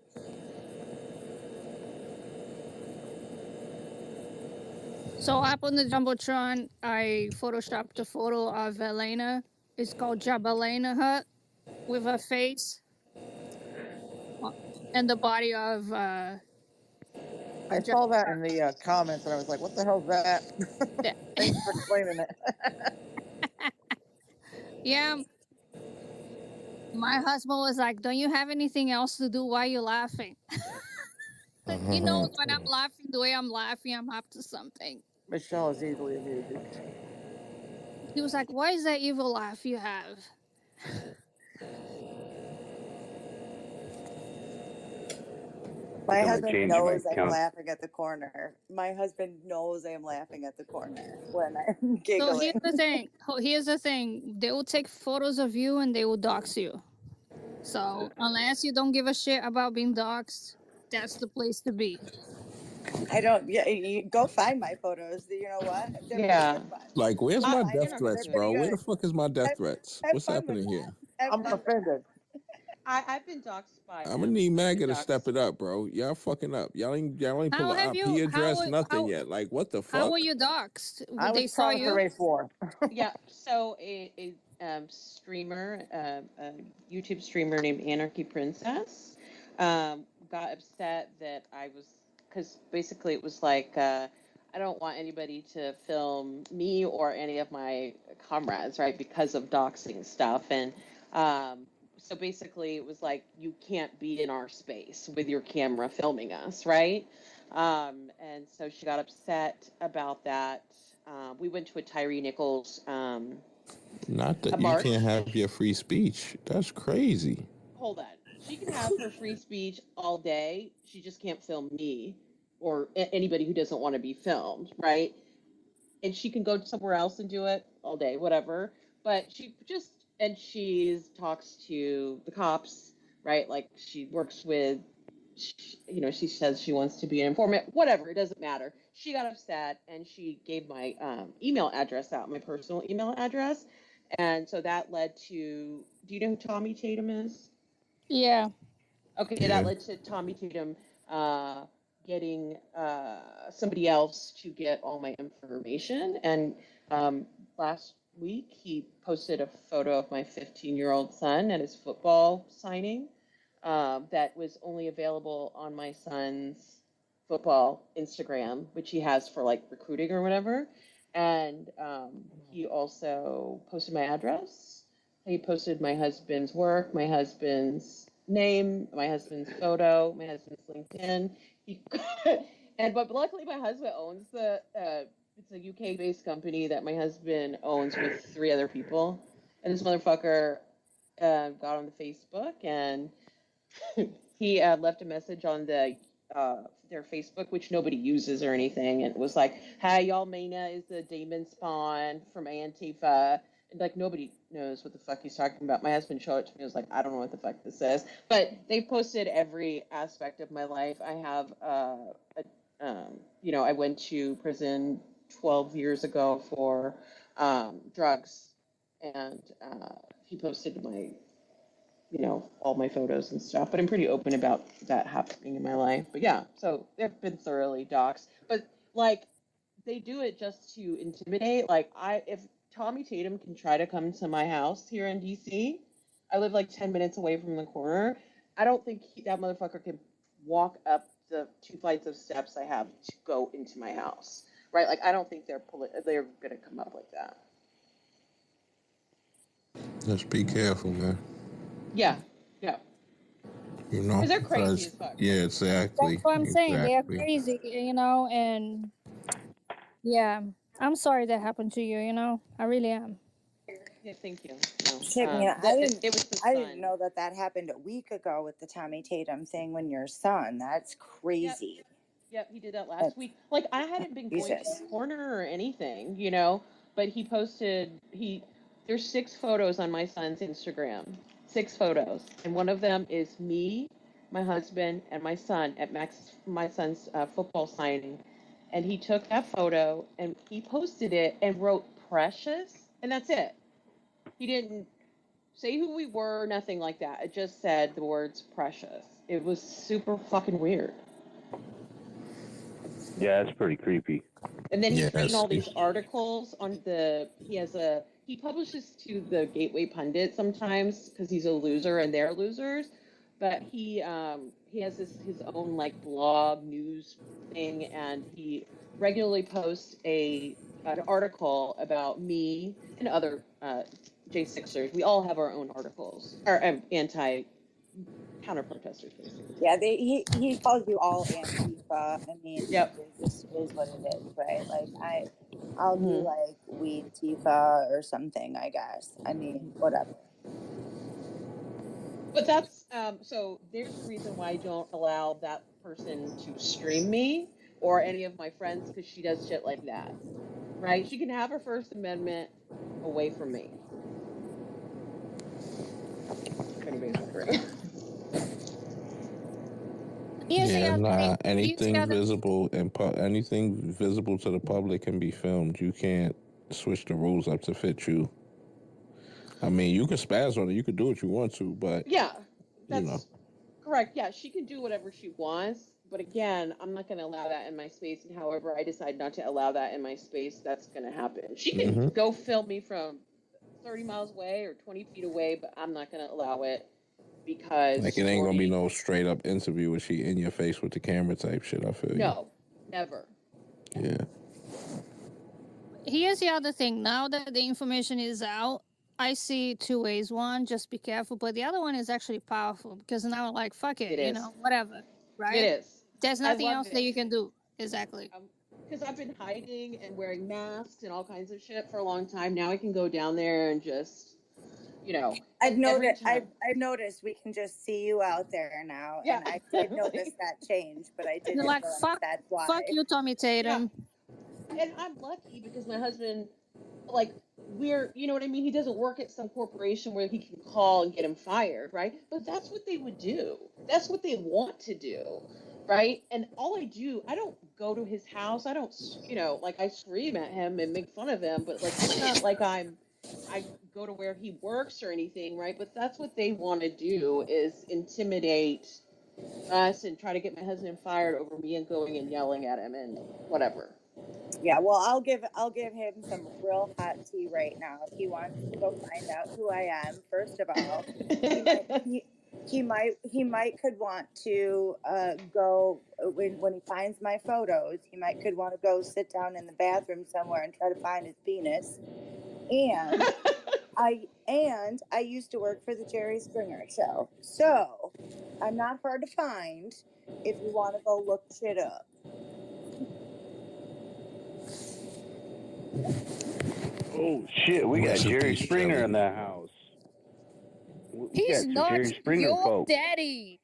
So up on the Jumbotron, I photoshopped a photo of Helena. It's called Jabba Hutt with her face and the body of I saw that in the comments, and I was like, "What the hell's that?" Yeah. Thanks for explaining it. Yeah. My husband was like, "Don't you have anything else to do? Why are you laughing?" He knows when I'm laughing, the way I'm laughing, I'm up to something. Michelle is easily amused. He was like, "What is that evil laugh you have?" My I'm gonna husband change my knows I'm account. laughing at the corner. My husband knows I'm laughing at the corner when I'm So here's giggling. the thing. Here's the thing. They will take photos of you and they will dox you. So unless you don't give a shit about being doxxed, that's the place to be. I don't. Yeah, you go find my photos. You know what? They're Yeah. fun. Like, where's Go my find You're death them. not gonna They're threats, do it. bro? pretty Where the good. fuck is my death Have, threats? have What's fun with happening that. here? Have I'm fun with offended. I've been doxxed by I'm gonna him. need I've been MAGA to step doxxed. it up, bro. Y'all fucking up. Y'all ain't pull How an have IP you address, nothing yet. Like, what the how were fuck? you doxxed? I was They saw promised a you? race war. Yeah. So a streamer, a YouTube streamer named Anarchy Princess, got upset that I was, because basically it was like, I don't want anybody to film me or any of my comrades, right, because of doxing stuff. And so basically it was like, you can't be in our space with your camera filming us, right? And so she got upset about that. We went to a Tyree Nichols Not a that you can't march. have your free speech. That's crazy. Hold on. She can have her free speech all day. She just can't film me or anybody who doesn't want to be filmed, right? And she can go somewhere else and do it all day, whatever. But she talks to the cops, right? Like she works with, she says she wants to be an informant, whatever, it doesn't matter. She got upset and she gave my email address out, my personal email address. And so that led to, do you know who Tommy Tatum is? Yeah. Okay, that Yeah. led to Tommy Tatum getting somebody else to get all my information. And last week, he posted a photo of my 15-year-old son at his football signing that was only available on my son's football Instagram, which he has for like recruiting or whatever. And he also posted my address. He posted my husband's work, my husband's name, my husband's photo, my husband's LinkedIn. But luckily my husband owns it's a UK based company that my husband owns with 3 other people. And this motherfucker got on the Facebook and he left a message on their Facebook, which nobody uses or anything, and it was like, "Hi, y'all, Mina is the demon spawn from Antifa." And like nobody knows what the fuck he's talking about. My husband showed it to me. I was like, I don't know what the fuck this is. But they posted every aspect of my life. I have, I went to prison 12 years ago for drugs, and he posted my you know, all my photos and stuff. But I'm pretty open about that happening in my life. But yeah, so they've been thoroughly doxxed. But like, they do it just to intimidate. Like, if Tommy Tatum can try to come to my house here in DC, I live like 10 minutes away from the corner. I don't think that motherfucker can walk up the 2 flights of steps I have to go into my house. Right? Like, I don't think they're gonna come up like that. Just be careful, man. Yeah, yeah. You know, Because they're crazy because as fuck. yeah, exactly, That's what I'm saying. They are exactly. crazy, you know, and yeah, I'm sorry that happened to you, you know. I really am. Yeah, thank you. Shit, No, man, it was the I didn't sun. know that happened a week ago with the Tommy Tatum thing when your son. That's Yep. crazy. Yep, he did that last That's week. Like, I hadn't been going to the Jesus. corner or anything, you know, but he posted there's 6 photos on my son's Instagram. 6 photos. And one of them is me, my husband, and my son at my son's football signing. And he took that photo and he posted it and wrote precious, and that's it. He didn't say who we were, nothing like that. It just said the words precious. It was super fucking weird. Yeah, that's pretty creepy. And then he's written Yes. all these articles on he publishes to the Gateway Pundit sometimes because he's a loser and they're losers. But he has his own like blog news thing, and he regularly posts an article about me and other J6ers. We all have our own articles, or anti counter protesters, basically. Yeah, he calls you all Antifa. I mean, Yep. it just is what it is, right? Like I'll do Mhm. like Weed Tifa or something, I guess. I mean, whatever. But that's so there's a reason why I don't allow that person to stream me or any of my friends, because she does shit like that. Right? She can have her First Amendment away from me. If anybody's wondering. Here's the Yeah, other thing. nah. Here's the Anything other visible and anything visible to the public can be filmed. You can't switch the rules up to fit you. I mean, you can spaz on it. You can do what you want to, but Yeah, you know. that's correct. Yeah, she can do whatever she wants. But again, I'm not going to allow that in my space. And however I decide not to allow that in my space, that's going to happen. She can Mm-hmm. go film me from 30 miles away or 20 feet away, but I'm not going to allow it because Like it she's ain't gonna be already. no straight up interview where she in your face with the camera type shit. I feel you. No, never. Yeah. Here's the other thing. Now that the information is out, I see 2 ways. One, just be careful, but the other one is actually powerful because now, like, fuck it, It you is. know, whatever, It right? is. There's I nothing love else that it. you can do. Exactly. Because I've been hiding and wearing masks and all kinds of shit for a long time. Now I can go down there and just, and every time. I've noticed we can just see you out there now, Yeah. and I did notice that change, but I You're didn't like, realize that's fuck why. you, Tommy Yeah. Tatum. And I'm lucky because my husband, like, you know what I mean? He doesn't work at some corporation where he can call and get him fired, right? But that's what they would do. That's what they want to do, right? And I don't go to his house. I don't, like, I scream at him and make fun of him, but like, it's not like I go to where he works or anything, right? But that's what they want to do, is intimidate us and try to get my husband fired over me and going and yelling at him and whatever. Yeah, well, I'll give him some real hot tea right now. If he wants to go find out who I am, first of all, he might could want to go when he finds my photos. He might could want to go sit down in the bathroom somewhere and try to find his penis. And I used to work for the Jerry Springer show, so I'm not hard to find if you want to go look shit up. Oh shit, we got Rest in Jerry peace, Springer Jelly. in the house. We He's got some not Jerry Springer your folks. daddy.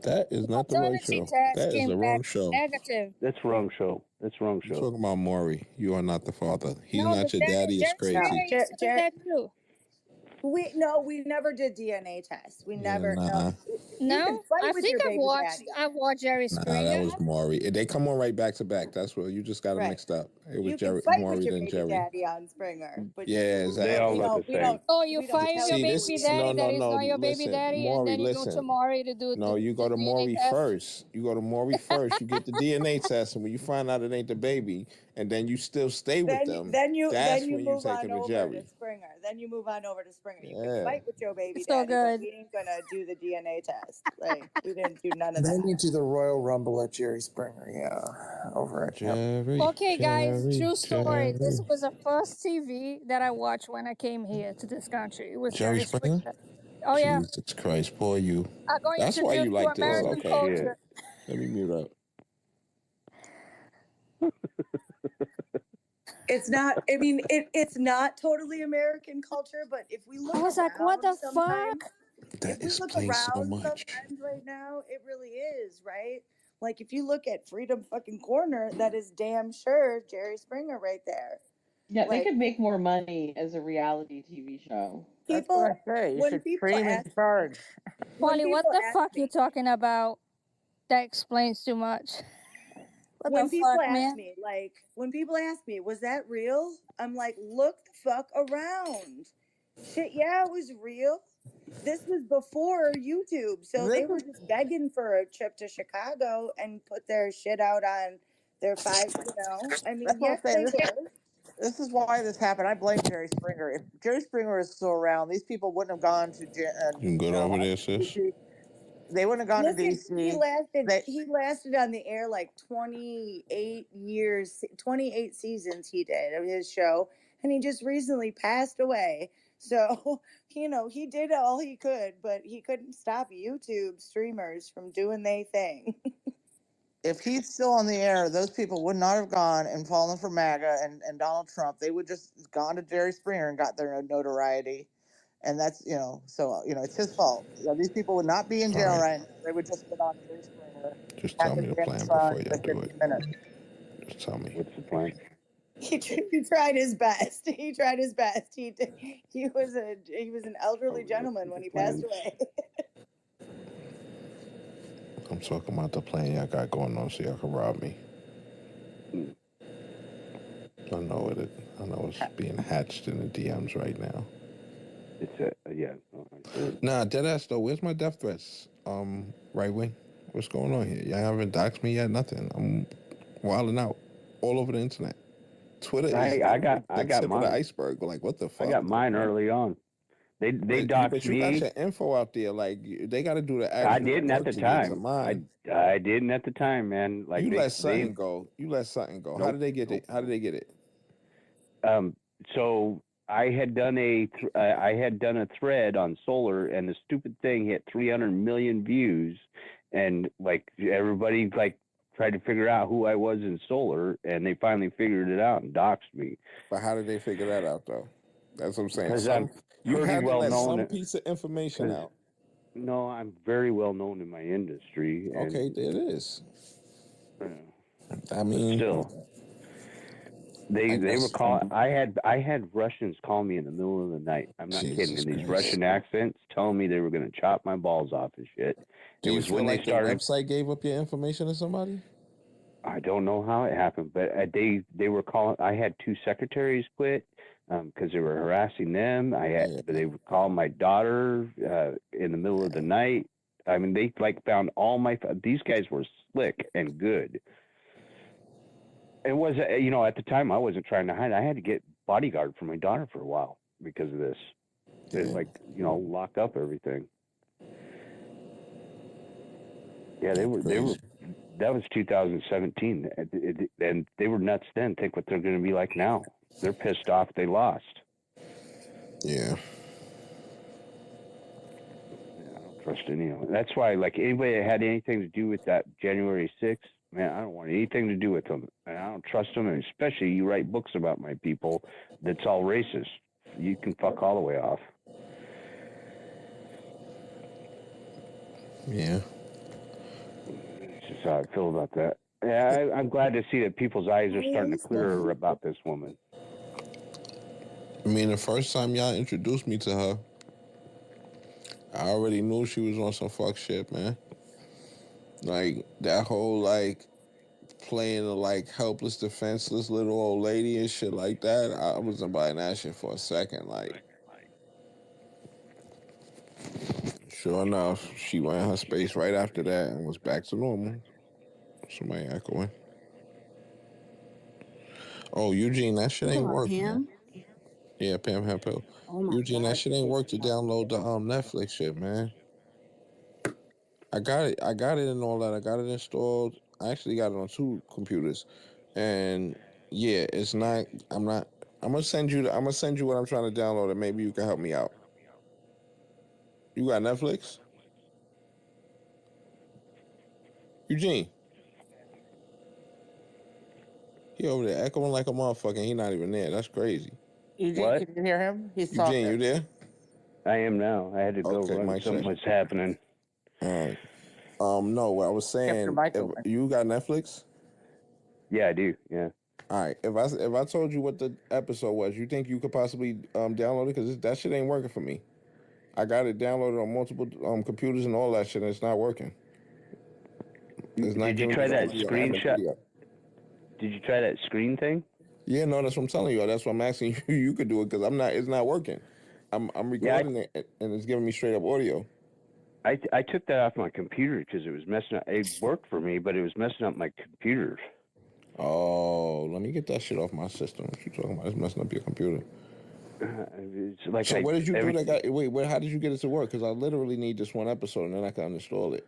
That is not the right Paternity show. test That is came the back wrong show. negative. That's wrong show. That's wrong You're show. talking about Maury. You are not the father. He's No, not but your daddy. It's Jerry No, Springer crazy. used to do that too. we never did DNA tests. We Yeah, never. No, nah. you can No, fight I with think your baby daddy. I've watched Jerry Nah, that Springer. was Maury. They come on right back to back. That's what you just got them Right. mixed up. It was You can Jerry, fight with Maury, your then baby Jerry. daddy on Springer, but Yeah, They all we look exactly. the don't we same. don't Oh, you we don't fight with tell your See you who baby this? he is. No, daddy no, that is no. not your baby Listen, daddy, and Maury. then you go to Listen. Maury to do No, you the go to DNA Maury test. first. You go to Maury first. You get the DNA test, and when you find out it ain't the baby, and then you still stay with them, Then that's you when you move take on them to over to Jerry. Springer. Then you move on over to Springer. You can Yeah. fight with your baby So daddy, but good. we ain't gonna do the DNA test. Like we didn't do none of Then that. you do the Royal Rumble at Jerry Springer. Yeah, over at Jerry, Okay, guys, Jerry, true story. This Jerry. was the first TV that I watched when I came here to this country. It was Jerry Jerry Springer? Springer. Oh yeah, Jesus Christ, boy, you. I got That's why you introduced to like this. American Holy Okay. shit. culture. Let me mute up. It's not. I mean, it's not totally American culture, but if we I look was like, what around, the sometimes fuck? if That we look explains so around much. sometimes right now, it really is right. Like if you look at Freedom fucking Corner, that is damn sure Jerry Springer right there. Yeah, they Like could make more money as a reality TV show. That's what people, I say. You when should people create him in ask, charge. when Wally, what people the ask fuck you me, talking about? That explains too much. What the when people fuck, ask man? me, was that real? I'm like, look the fuck around. Shit, yeah, it was real. This was before YouTube, so This they is were just begging for a trip to Chicago and put their shit out on their I mean, that's what I'm yes, saying. they were. This is why this happened. I blame Jerry Springer. If Jerry Springer was still around, these people wouldn't have gone to You good over there, sis? DC. They wouldn't have gone to Listen, DC. They he lasted on the air like 28 years, 28 seasons he did of his show, and he just recently passed away. So, he did all he could, but he couldn't stop YouTube streamers from doing their thing. if he's still on the air, those people would not have gone and fallen for MAGA and Donald Trump. They would just gone to Jerry Springer and got their notoriety. And that's, it's his fault. These people would not be in All jail right. right now. They would just get on Jerry Springer, Just catch tell a me the day in the plan sun before for y'all do it. 15 minutes. Just tell me. What's the plan? He tried his best. He tried his best. He was an elderly gentleman when he passed away. I'm talking about the plan y'all got going on so y'all can rob me. I know it. I know it's being hatched in the DMs right now. It's yeah. Nah, deadass though. Where's my death threats? Right wing. What's going on here? Y'all haven't doxed me yet. Nothing. I'm wilding out all over the internet. Twitter is I the got tip of the mine. iceberg. Like, what the I fuck? got mine early on. They But doxed you got me. your info out there. Like, they got to do the I actual didn't at work the to get to time. mine. I didn't at the time, man. Like You let they something go. You let something go. How nope. did they get Nope. it? How did they get it? So I had done a thread on solar, and the stupid thing hit 300 million views, and like everybody like tried to figure out who I was in solar, and they finally figured it out and doxed me. But how did they figure that out, though? That's what I'm saying. Because I'm You pretty had to well let some known. piece of information out. No, I'm very well known in my industry, and Okay, there it is. I but mean, still. I They were guess. calling. I had Russians call me in the middle of the night. I'm not kidding. Jesus In these Christ. Russian accents, telling me they were going to chop my balls off and shit. Do It you was feel when they like the started. website gave up your information to somebody? I don't know how it happened, but they were calling. I had 2 secretaries quit because they were harassing them. They were calling my daughter in the middle of the night. I mean, they like found all my. These guys were slick and good. It was, at the time I wasn't trying to hide. I had to get bodyguard for my daughter for a while because of this. It, lock up everything. Yeah, they were. That was 2017, and they were nuts then. Think what they're going to be like now. They're pissed off they lost. Yeah. I don't trust any of them. That's why, like, anybody that had anything to do with that January 6th, man, I don't want anything to do with them. And I don't trust them, and especially you write books about my people that's all racist. You can fuck all the way off. Yeah. That's just how I feel about that. Yeah, I'm glad to see that people's eyes are starting to clear about this woman. I mean, the first time y'all introduced me to her, I already knew she was on some fuck shit, man. Like that whole like playing a like helpless, defenseless little old lady and shit like that. I wasn't buying that shit for a second. Like, sure enough, she went in her space right after that and was back to normal. Somebody echoing. Oh, Eugene, that shit You talking ain't about work, man. Pam? Yeah, Pam Hempel. Oh my Eugene, that God. shit ain't work to download the Netflix shit, man. I got it. I got it and all that. I got it installed. I actually got it on 2 computers, and yeah, it's not. I'm not. I'm gonna send you. I'm gonna send you what I'm trying to download, and maybe you can help me out. You got Netflix, Eugene? He over there echoing like a motherfucker. He not even there. That's crazy. Eugene, What? can you hear him? He's Eugene, talking. you there? I am now. I had to go Okay, run. Mike Something check. was happening. All right. No, what I was Kept your saying, mic if open. you got Netflix, Yeah, I do. Yeah. all right. If I told you what the episode was, you think you could possibly download it? Because that shit ain't working for me. I got it downloaded on multiple computers and all that shit, and it's not working. It's not Did you giving me try the that audio and the screenshot? video. Did you try that screen thing? Yeah, no, that's what I'm telling you. That's what I'm asking you. You could do it because I'm not. It's not working. I'm Yeah, recording it and it's giving me straight up audio. I took that off my computer because it was messing up. It worked for me, but it was messing up my computer. Oh, let me get that shit off my system. What you talking about? It's messing up your computer. It's like So what did you do every that got? Wait, how did you get it to work? Because I literally need this one episode and then I can uninstall it.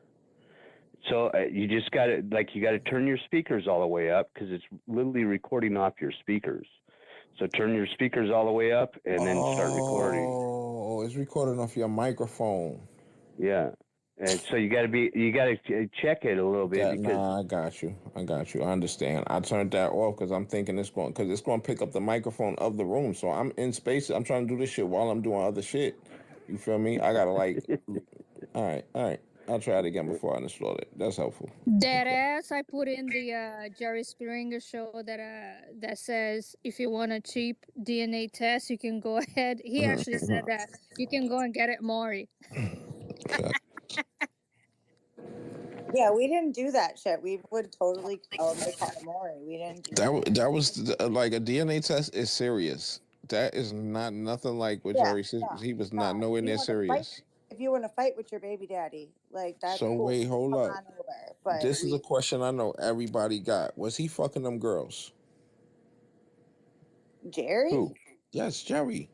so you just got to you got to turn your speakers all the way up because it's literally recording off your speakers. So turn your speakers all the way up and then start recording. Oh, it's recording off your microphone. Yeah. And so you got to check it a little bit because I got you. I understand. I turned that off because I'm thinking it's going to pick up the microphone of the room. So I'm in space. I'm trying to do this shit while I'm doing other shit. You feel me? I gotta like. All right. I'll try it again before I install it. That's helpful. That ass I put in the Jerry Springer show that says if you want a cheap DNA test, you can go ahead. He actually said that you can go and get it, Maury. Yeah, we didn't do that shit. We would totally tell him to call Maury. We didn't do that. That was like a DNA test is serious. That is not nothing like what Yeah, Jerry said. no, He was no. not nowhere near serious. If you want to fight with your baby daddy, like that's So cool. wait, hold Come up. on over. But This is a question I know everybody got. Was he fucking them girls? Jerry? who? Yes, Jerry.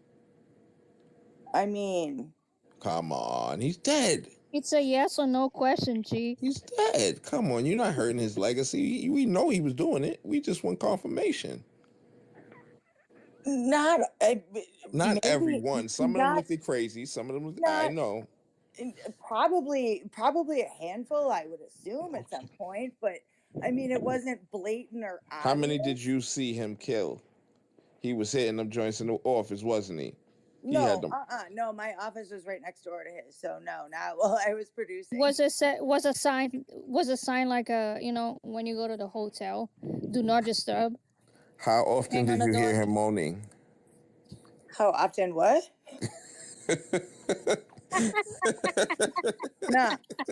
I mean, Come on, he's dead. It's a yes or no question, G. He's dead. Come on, you're not hurting his legacy. We know he was doing it. We just want confirmation. not Not maybe everyone. Some of them not looked crazy. Some of them, I not know. probably a handful. I would assume at some point, but I mean, it wasn't blatant or How many obvious. did you see him kill? He was hitting them joints in the office, wasn't he? He had No, them. no. My office was right next door to his, so no, not while I was producing. Was a sign like when you go to the hotel, do not disturb. How often Hang on did the you hear door. him moaning? How often? What?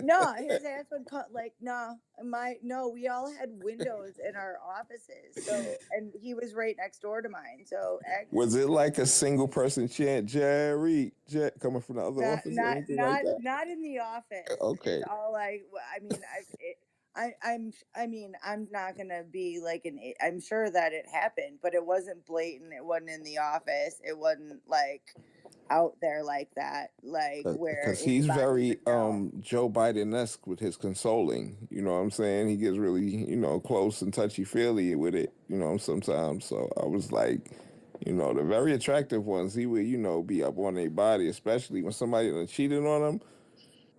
No, his ass would cut like no. We all had windows in our offices, so and he was right next door to mine. So Was it like a single person chant, Jerry, coming from the other office or anything like that? not in the office. Okay. It's all like I mean I'm not gonna be like I'm sure that it happened, but it wasn't blatant. It wasn't in the office. It wasn't like out there like that, like where Because he's anybody very would know. Joe Biden-esque with his consoling. You know what I'm saying? He gets really, close and touchy-feely with it, sometimes. So I was like, the very attractive ones, he would, be up on their body, especially when somebody done cheated on him.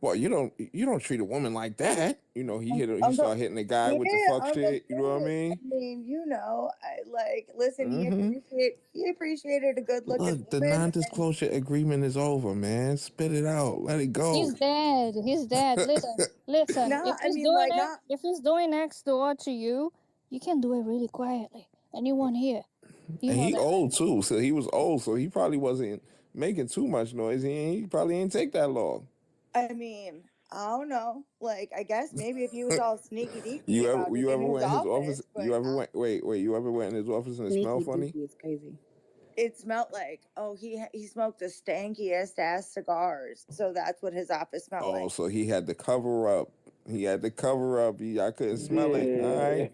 Well, you don't treat a woman like that. He Uncle, started hitting the guy yeah, with the fuck Uncle shit. You know what I Phil. I mean? mean, I like. Listen, Mm-hmm. he appreciated a good looking Look, the woman, and non-disclosure agreement is over, man. Spit it out. Let it go. He's dead. He's dead. Listen. no, If I he's mean, doing like, it, not if he's doing next door to you, you can do it really quietly, and you won't hear. You And know he that, right? old too, so he was old, so he probably wasn't making too much noise. He probably ain't take that long. I mean, I don't know. Like, I guess maybe if he was all sneaky deaky You ever about it you in ever his went in his office? office, You but ever went? Wait. You ever went in his office and it smelled Sneaky funny? deaky is crazy. it smelled like, oh, he smoked the stankiest ass cigars, so that's what his office smelled Oh, like. so he had to cover up. He had to cover up. I couldn't smell it. All Yeah. right.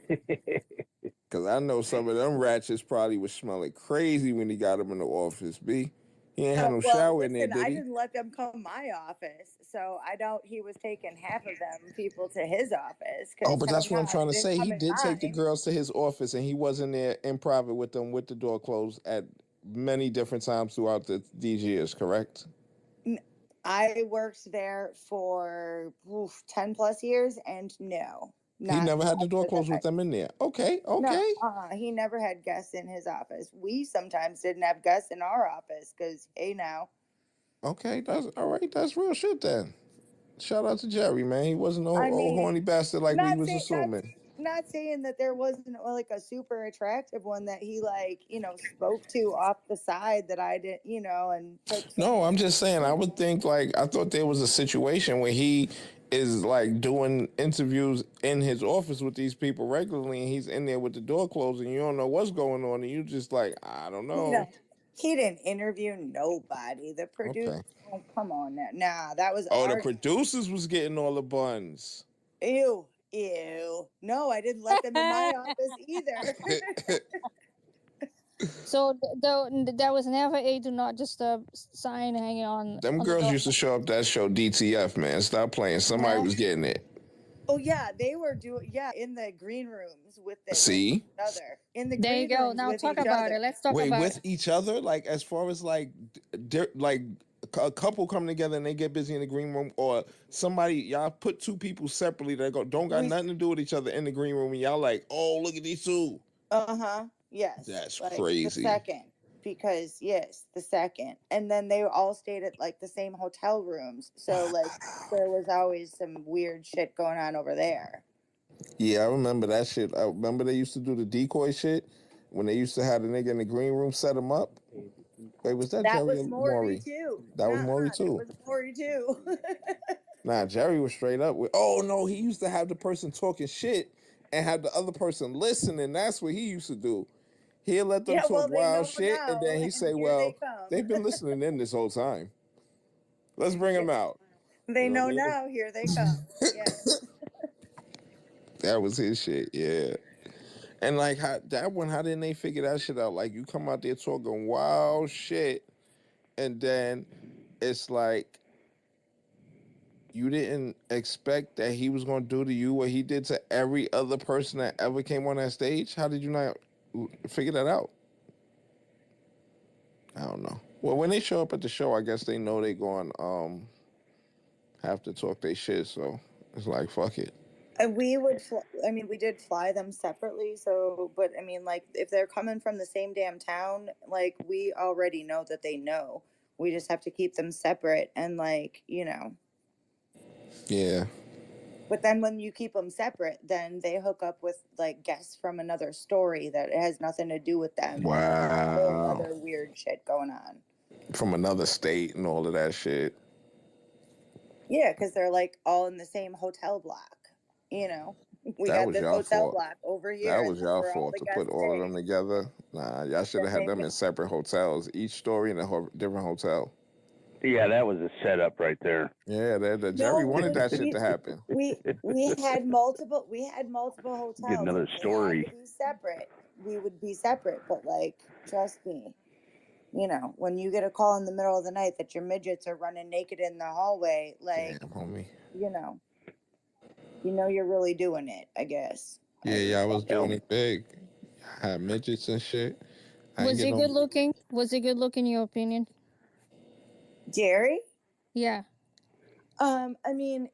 Cause I know some of them ratchets probably was smelling crazy when he got him in the office. B, he ain't had no Well, shower in there, listen, did I he? didn't let them come to my office, so I doubt he was taking half of them people to his office. Oh, Because but hell that's what no, I'm trying they to didn't say. come He in did take the mine. girls to his office, and he was in there in private with them with the door closed at many different times throughout these years. Correct? I worked there for 10 plus years, and no, He not never had the door after closed with that. them in there. Okay, No, okay, he never had guests in his office. We sometimes didn't have guests in our office because, hey, now. okay. That's all right. That's real shit then. Shout out to Jerry, man. He wasn't no I old mean, horny bastard like we not was say not assuming. not saying that there wasn't like a super attractive one that he like spoke to off the side that I didn't and took No, some. I'm just saying. I would think like I thought there was a situation where he is like doing interviews in his office with these people regularly, and he's in there with the door closed, and you don't know what's going on, and you just like I don't You know. know, he didn't interview nobody. The producer, Okay. oh, come on now, nah, that was Oh, the our producers was getting all the buns. ew, ew. No, I didn't let them in my office either. So there was never a do not disturb sign hanging Them on the girls door. used to show up that show DTF, man. Stop playing. Somebody Yeah. was getting it. Oh yeah, they were doing in the green rooms with each See? other. In the There you green go. rooms Now with talk each about other. it. Let's talk Wait, about with it. each other, like as far as like, like a couple come together and they get busy in the green room, or somebody y'all put two people separately that don't got We nothing to do with each other in the green room, and y'all like, oh, look at these two. yes, That's like the crazy. second because yes, the second. And then they all stayed at like the same hotel rooms. So like there was always some weird shit going on over there. Yeah, I remember that shit. I remember they used to do the decoy shit when they used to have the nigga in the green room set him up. Wait, was that That Jerry or was Maury Maury? too. That was Maury That too. was Maury too. Nah, Jerry was straight up with. Oh no, he used to have the person talking shit and have the other person listen, and that's what he used to do. He'll let them Yeah, talk well they wild know shit, and now then he and say, here they "Well, come. they've been listening in this whole time. Let's bring Yeah, them out." they You know know what I mean? now, here they come. Yes. That was his shit. Yeah, and like how that one, how didn't they figure that shit out? Like you come out there talking wild shit, and then it's like you didn't expect that he was going to do to you what he did to every other person that ever came on that stage. How did you not figure that out? I don't know. Well, when they show up at the show, I guess they know they going have to talk their shit. So it's like fuck it. And we would, I mean, we did fly them separately. So, but I mean, like, if they're coming from the same damn town, like, we already know that they know. We just have to keep them separate and, like. Yeah. But then when you keep them separate, then they hook up with, like, guests from another story that has nothing to do with them. And then there's a whole Wow. other weird shit going on. From another state and all of that shit. Yeah, because they're, like, all in the same hotel block. You know, we That got was this y'all hotel fault. block over That here, and was that's y'all where all fault the to put guests all of stay. them together. Nah, y'all should have Then had they them in separate hotels, each story in a different hotel. Yeah, that was a setup right there. Yeah, Jerry No, wanted that shit to happen. we had multiple Get hotels another and they had to story. be separate. We would be separate, but like trust me, when you get a call in the middle of the night that your midgets are running naked in the hallway, Damn, like, homie. you know, you're really doing it, I guess. Yeah, yeah, I was doing Yep. it big. I had midgets and shit. I ain't Was get he no. good looking? Was he good looking in your opinion? Jerry? Yeah. I mean,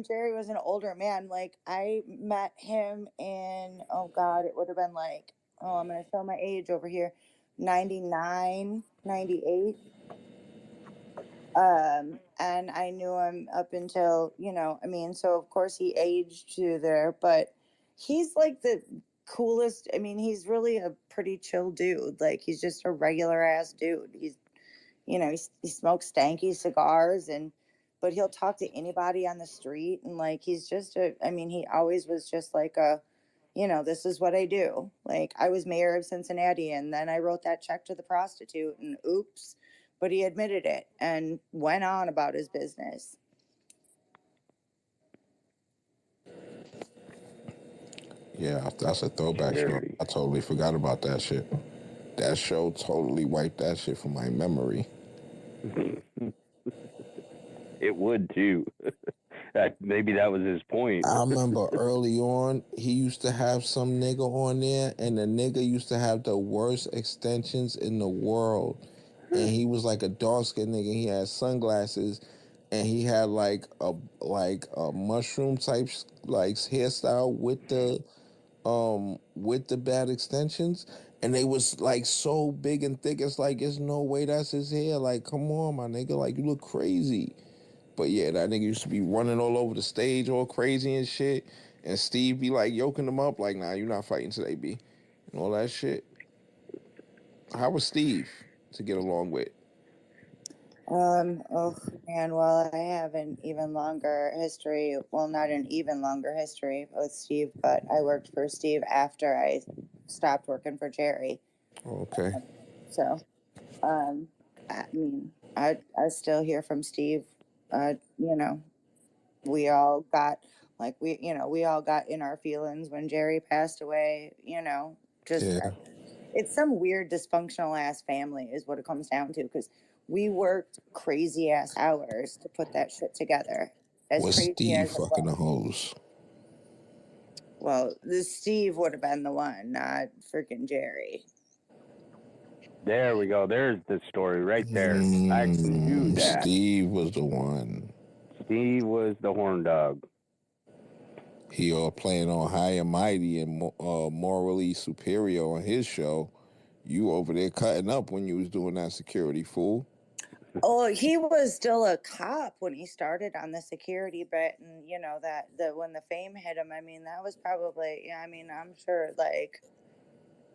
Jerry was an older man. Like I met him in, oh God, it would have been like, oh, I'm gonna show my age over here. 99, 98. And I knew him up until, so of course he aged through there, but he's like the coolest. I mean, he's really a pretty chill dude. Like he's just a regular ass dude. He smokes stanky cigars and but he'll talk to anybody on the street, and like he's just a, I mean, he always was just like a, this is what I do. Like I was mayor of Cincinnati and then I wrote that check to the prostitute and oops, but he admitted it and went on about his business. Yeah, that's a throwback show. I totally forgot about that shit. That show totally wiped that shit from my memory. It would too. Maybe that was his point. I remember early on, he used to have some nigga on there, and the nigga used to have the worst extensions in the world. And he was like a dark skinned nigga. He had sunglasses, and he had like a mushroom type like hairstyle with the bad extensions, and they was like so big and thick. It's like there's no way that's his hair. Like, come on, my nigga, like you look crazy. But yeah, that nigga used to be running all over the stage, all crazy and shit. And Steve be like yoking him up, like, nah, you're not fighting today, B, and all that shit. How was Steve to get along with? Oh man, well, I have an even longer history. Well, not an even longer history with Steve, but I worked for Steve after I stopped working for Jerry. Okay. So, I mean, I still hear from Steve. We all got we all got in our feelings when Jerry passed away. Just Yeah. it's some weird dysfunctional ass family is what it comes down to because we worked crazy ass hours to put that shit together. As Was crazy Steve as it fucking the was. hoes? Well, this Steve would have been the one, not freaking Jerry. There we go. There's the story right there. I knew that. Steve was the one. Steve was the horn dog. He all playing on high and mighty and morally superior on his show. You over there cutting up when you was doing that security, fool. Oh, he was still a cop when he started on the security bit, and that when the fame hit him, I mean, that was probably, yeah, I mean, I'm sure like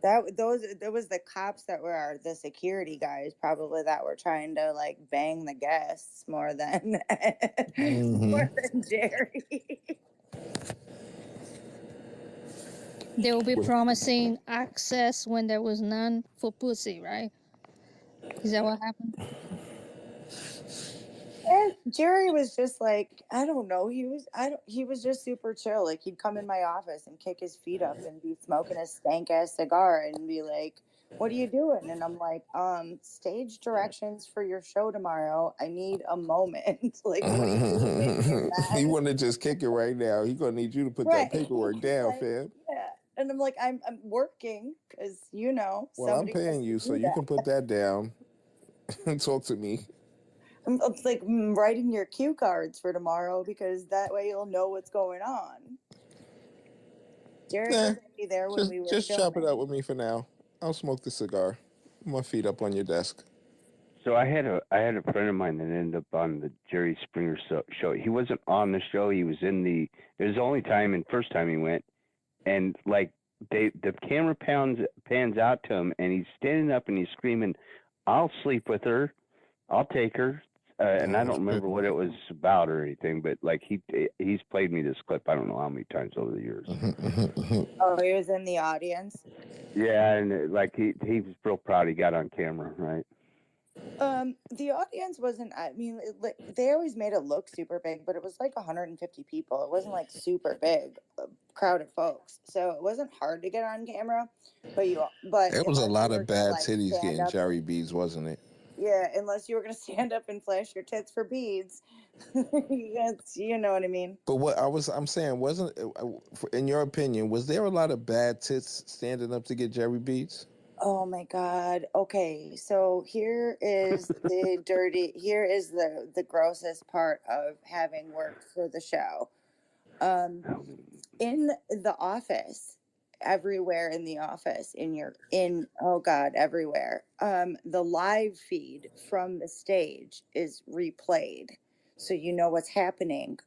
that there was the cops that were the security guys probably that were trying to like bang the guests more than more than Jerry. They will be promising access when there was none for pussy, right? Is that what happened? And Jerry was just like, I don't know. He was just super chill. Like he'd come in my office and kick his feet up and be smoking a stank ass cigar and be like, "What are you doing?" And I'm like, stage directions for your show tomorrow. I need a moment." Like, what are you doing, He man? want to just kick it right now. He gonna need you to put that Right. paperwork down, Like, fam. yeah. And I'm like, I'm working because Well, I'm somebody has paying to you, so do you can that. put that down and talk to me. I'm like writing your cue cards for tomorrow because that way you'll know what's going on. Jerry Nah, was already there when we were just chop it filming. up with me for now. I'll smoke the cigar. My feet up on your desk. So I had a friend of mine that ended up on the Jerry Springer show. He wasn't on the show. He was in the. It was the only time and first time he went, and like the camera pans out to him, and he's standing up and he's screaming, "I'll sleep with her, I'll take her." And I don't remember what it was about or anything, but like he's played me this clip I don't know how many times over the years. Oh, he was in the audience. Yeah, and like he was real proud he got on camera, right? The audience wasn't. I mean, they always made it look super big, but it was like 150 people. It wasn't like super big, crowd of folks. So it wasn't hard to get on camera. But There was a unless you lot were of gonna bad like titties stand getting up, Jerry beads, wasn't it? yeah, unless you were gonna stand up and flash your tits for beads, you know what I mean. But I'm saying, wasn't in your opinion, was there a lot of bad tits standing up to get Jerry beads? Oh my God. Okay. So here is here is the grossest part of having worked for the show. In the office, everywhere in the office, oh God, everywhere. The live feed from the stage is replayed. So you know what's happening.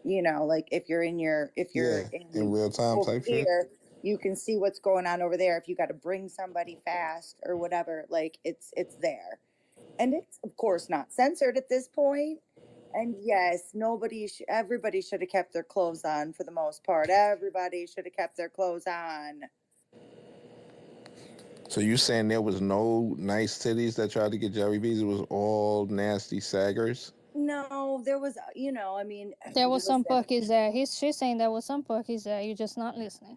Like if you're Yeah, in real time over type shit. here, you can see what's going on over there. If you got to bring somebody fast or whatever, like it's there. And it's of course not censored at this point, And yes, everybody should have kept their clothes on for the most part. Everybody should have kept their clothes on. So you saying there was no nice titties that tried to get Jerry B's? It was all nasty saggers? No, there was, I mean, There was some listen, pookies there. She's saying there was some pookies there. You're just not listening.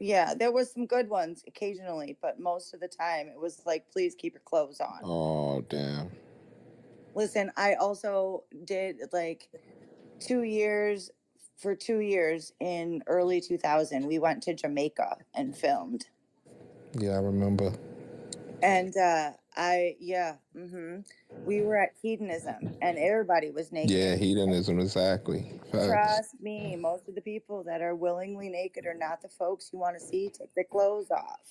yeah, there was some good ones occasionally, but most of the time it was like, please keep your clothes on. Oh, damn. Listen, I also did like 2 years, for 2 years in early 2000, we went to Jamaica and filmed. Yeah, I remember. And we were at Hedonism and everybody was naked. Yeah, hedonism, exactly. Facts. Trust me, most of the people that are willingly naked are not the folks you want to see take their clothes off.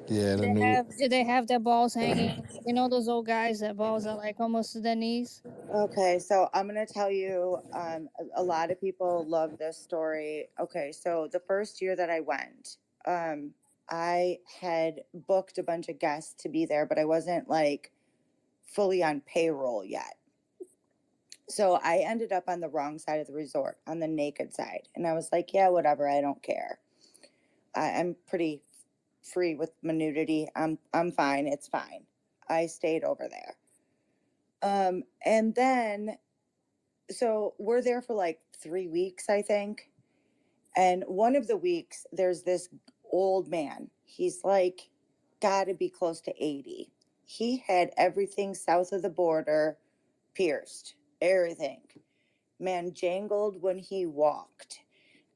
Yeah, the new. Did they have their balls hanging? You know those old guys that balls are like almost to their knees? Okay, so I'm going to tell you, a lot of people love this story. Okay, so the first year that I went, I had booked a bunch of guests to be there, but I wasn't like fully on payroll yet. So I ended up on the wrong side of the resort, on the naked side. And I was like, yeah, whatever, I don't care. I'm pretty free with my nudity. I'm fine, it's fine. I stayed over there. And then so we're there for like 3 weeks, I think. And one of the weeks, there's this old man. He's like, gotta be close to 80. He had everything south of the border pierced, everything. Man jangled when he walked.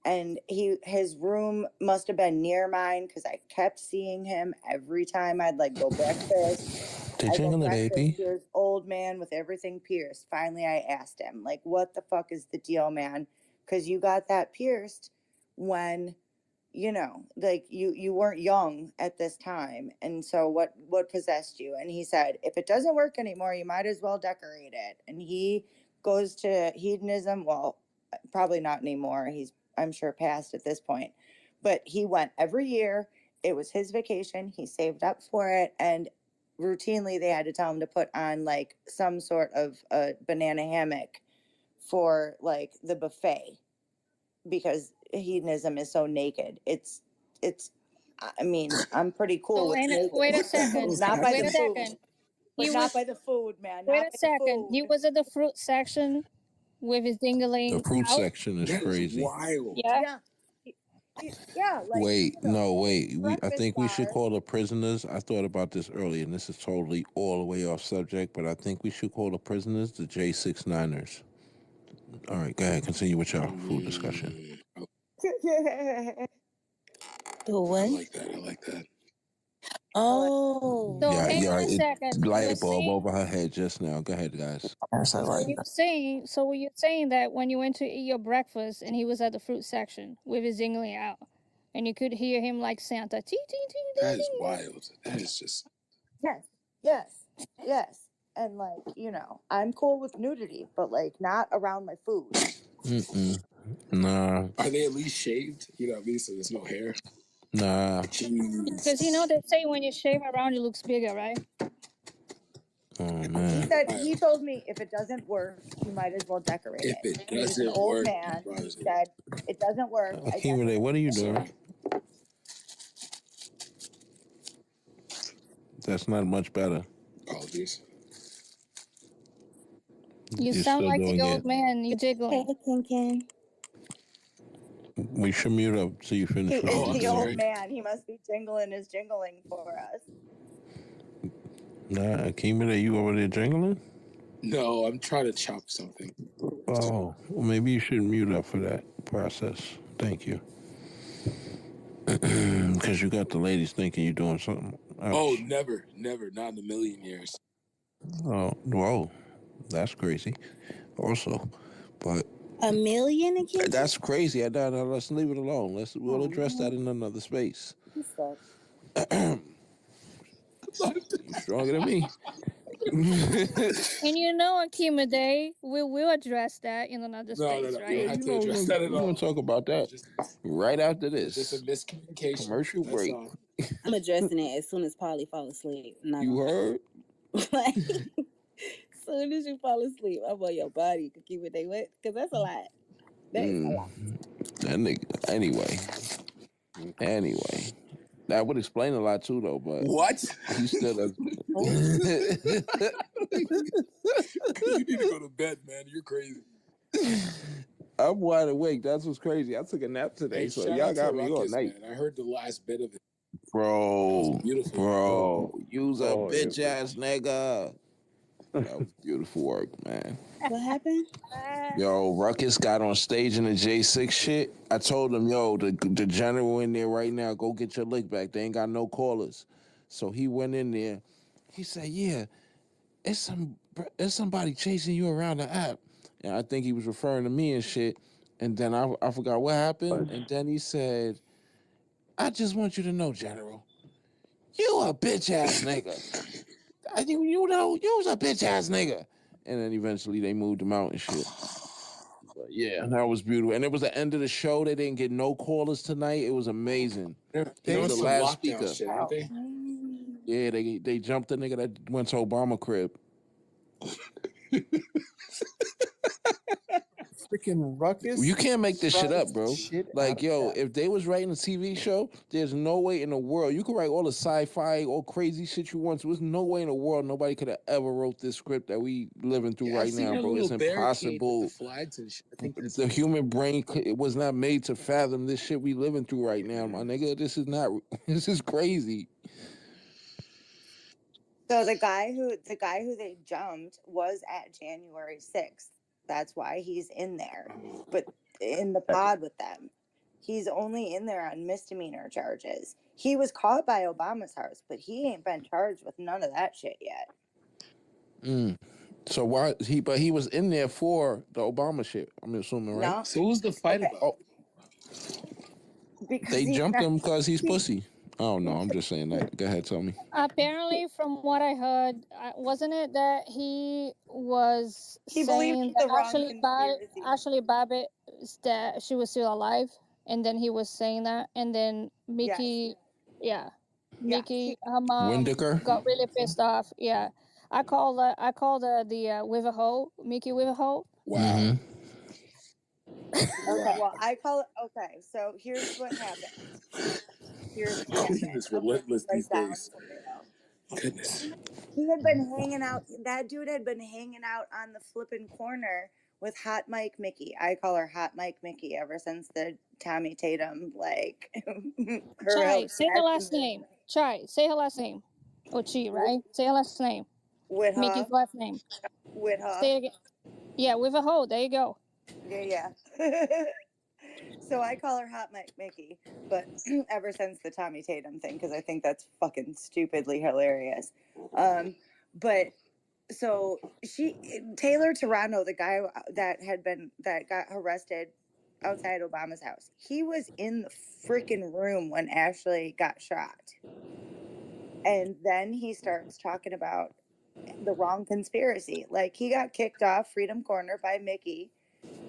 And his room must have been near mine because I kept seeing him every time I'd like go breakfast. They I go jingle it, breakfast. AP. Here's old man with everything pierced. Finally, I asked him, like, what the fuck is the deal, man? Because you got that pierced when, like you weren't young at this time. And so what possessed you? And he said, if it doesn't work anymore, you might as well decorate it. And he goes to hedonism. Well, probably not anymore. He's, I'm sure, past at this point. But he went every year. It was his vacation. He saved up for it. And routinely they had to tell him to put on like some sort of a banana hammock for like the buffet because hedonism is so naked. It's I mean, I'm pretty cool with naked. Wait a second. Not by Wait the a food. second. But He not was by the food, man. Wait Not a by the second. He food. was at the fruit section with his The dingling fruit out. section is crazy. Wild. Yeah. Yeah, like Wait, no, wait. I breakfast think we should bar. call the prisoners. I thought about this earlier, and this is totally all the way off subject, but I think we should call the prisoners the J69ers. All right, go ahead. Continue with your food discussion. The what? I like that. I like that. Oh, So Yeah, hang yeah. on a second. You were Light bulb saying over her head just now. Go ahead, guys. Yes, I like that. so were you saying that when you went to eat your breakfast and he was at the fruit section with his dingling out, and you could hear him like Santa, tee tee tee tee. That is wild. That is just. Yes. And like, I'm cool with nudity, but like not around my food. Nah. Are they at least shaved? You know what I mean? So there's no hair. Nah. Because they say when you shave around it looks bigger, right? Oh man. He told me if it doesn't work, you might as well decorate If it. it He was an doesn't old work, man. you might He as well. said it doesn't work. I Akimade, what are you doing? That's not much better. Apologies. You You're sound still like the doing old it. man. You jiggling. Ken. We should mute up so you finish He what is you're the doing. old man. He must be jingling his jingling for us. Nah, Akimade, you over there jingling? No, I'm trying to chop something. Oh, well, maybe you should mute up for that process. Thank you. Because you got the ladies thinking you're doing something. Ouch. Oh, never, not in a million years. Oh, whoa. That's crazy. Also, but $1 million again? that's crazy. No, let's leave it alone. We'll address that in another space. He's sick. You're stronger than me. And you know, Akimade, we will address that in another space, No. right? You don't have to address that at We're all. going to talk about that right after this. Just a miscommunication. Commercial That's break. all. I'm addressing it as soon as Polly falls asleep. You heard? Like, soon as you fall asleep, I'm on your body. You can keep it they wet. Because that's a lot. That is a lot. That nigga. Anyway, that would explain a lot too, though. But what? He still does. You need to go to bed, man. You're crazy. I'm wide awake. That's what's crazy. I took a nap today, Hey, so shout y'all out to got me all Ruckus, night. man. I heard the last bit of it. Bro, Beautiful. you's a bitch ass nigga. That was beautiful work, man. What happened? Yo, Ruckus got on stage in the J6 shit. I told him, yo, the general in there right now, go get your lick back. They ain't got no callers. So he went in there. He said, yeah, it's somebody chasing you around the app. And I think he was referring to me and shit. And then I forgot what happened. And then he said, I just want you to know, General, you a bitch ass nigga. You know, you was a bitch ass nigga. And then eventually they moved him out and shit. But yeah, that was beautiful. And it was the end of the show. They didn't get no callers tonight. It was amazing. He was the some last lockdown speaker. shit, aren't they? Yeah, they jumped the nigga that went to Obama crib. Freaking Ruckus. You can't make this shit up, surprised bro. shit out Like, of yo, that. if they was writing a TV show, there's no way in the world. You could write all the sci-fi, all crazy shit you want to. There's no way in the world nobody could have ever wrote this script that we living through Yeah, I right seen now, a bro. It's little barricade with the impossible. flags and shit. I think that's The human brain it was not made to fathom this shit we living through right now, my nigga. This is not. This is crazy. So the guy who they jumped was at January 6th. That's why he's in there. But in the pod with them. He's only in there on misdemeanor charges. He was caught by Obama's house, but he ain't been charged with none of that shit yet. So why he? But he was in there for the Obama shit. I'm assuming, right? No. So what was the fight Okay. about? Oh, Because they he's jumped not, him because he's pussy. Oh no, I'm just saying that. Go ahead, tell me. Apparently, from what I heard, wasn't it that he was he believed saying in that the wrong conspiracy. Ashley Babbitt, that she was still alive, and then he was saying that, and then Yes. Mickey, yeah, Yes. Mickey, her mom Windicker. got really pissed off. Yeah, I called the with a hoe, Mickey with a hoe. Wow. Okay. Wow. Well, I call it. Okay. So here's what happened. Here's what happened. It's I'm gonna relentless these break down days. for you. Goodness. He had been hanging out. That dude had been hanging out on the flipping corner with Hot Mike Mickey. I call her Hot Mike Mickey ever since the Tommy Tatum, like her Chai, out say her smashing last name. Chai, say her last name. Oh, Chi, right? Say her last name. with Mickey's her, last name. with her. Say it again. Yeah, with a hoe. There you go. Yeah, yeah. So I call her Hot Mike Mickey, but ever since the Tommy Tatum thing, because I think that's fucking stupidly hilarious. But so Taylor Toronto, the guy that got arrested outside Obama's house, he was in the freaking room when Ashley got shot. And then he starts talking about the wrong conspiracy. Like he got kicked off Freedom Corner by Mickey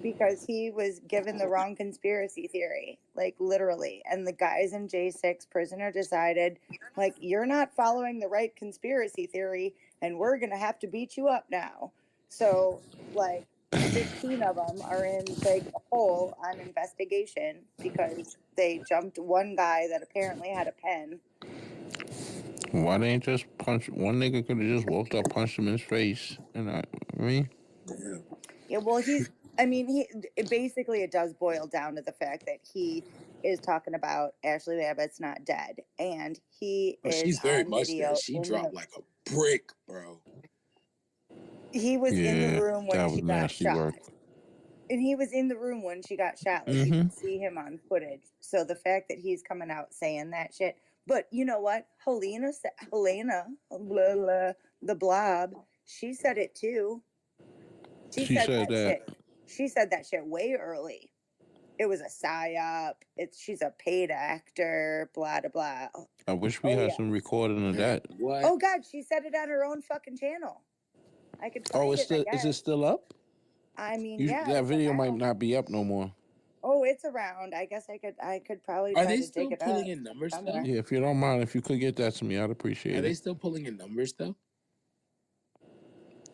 because he was given the wrong conspiracy theory, like literally. And the guys in J6 prisoner decided, like, you're not following the right conspiracy theory, and we're gonna have to beat you up now. So, like, 15 of them are in the hole on investigation because they jumped one guy that apparently had a pen. Why they ain't just punch one nigga? Could have just walked up, punched him in his face, and I mean, Yeah, well, basically it does boil down to the fact that he is talking about Ashley Babbitt's not dead, and he Oh, is she's very on much dead. video She in dropped the. like a brick, bro. He was in the yeah, room when that she was got nasty shot, work. and he was in the room when she got shot. Like you Mm-hmm. can see him on footage. So the fact that he's coming out saying that shit, but you know what, Helena, blah, blah, the Blob, she said it too. She said that. She said that shit way early. It was a psyop. She's a paid actor. Blah blah blah. I wish we Oh had yeah. some recording of that. What? Oh god, she said it on her own fucking channel. I could Oh, find it. I is it guess. still up? I mean, yeah, That it's video might around. not be up no more. Oh, it's around. I guess I could probably Are try they to dig still it pulling up in numbers though? somewhere. Yeah, if you don't mind, if you could get that to me, I'd Are appreciate they it. still pulling in numbers though?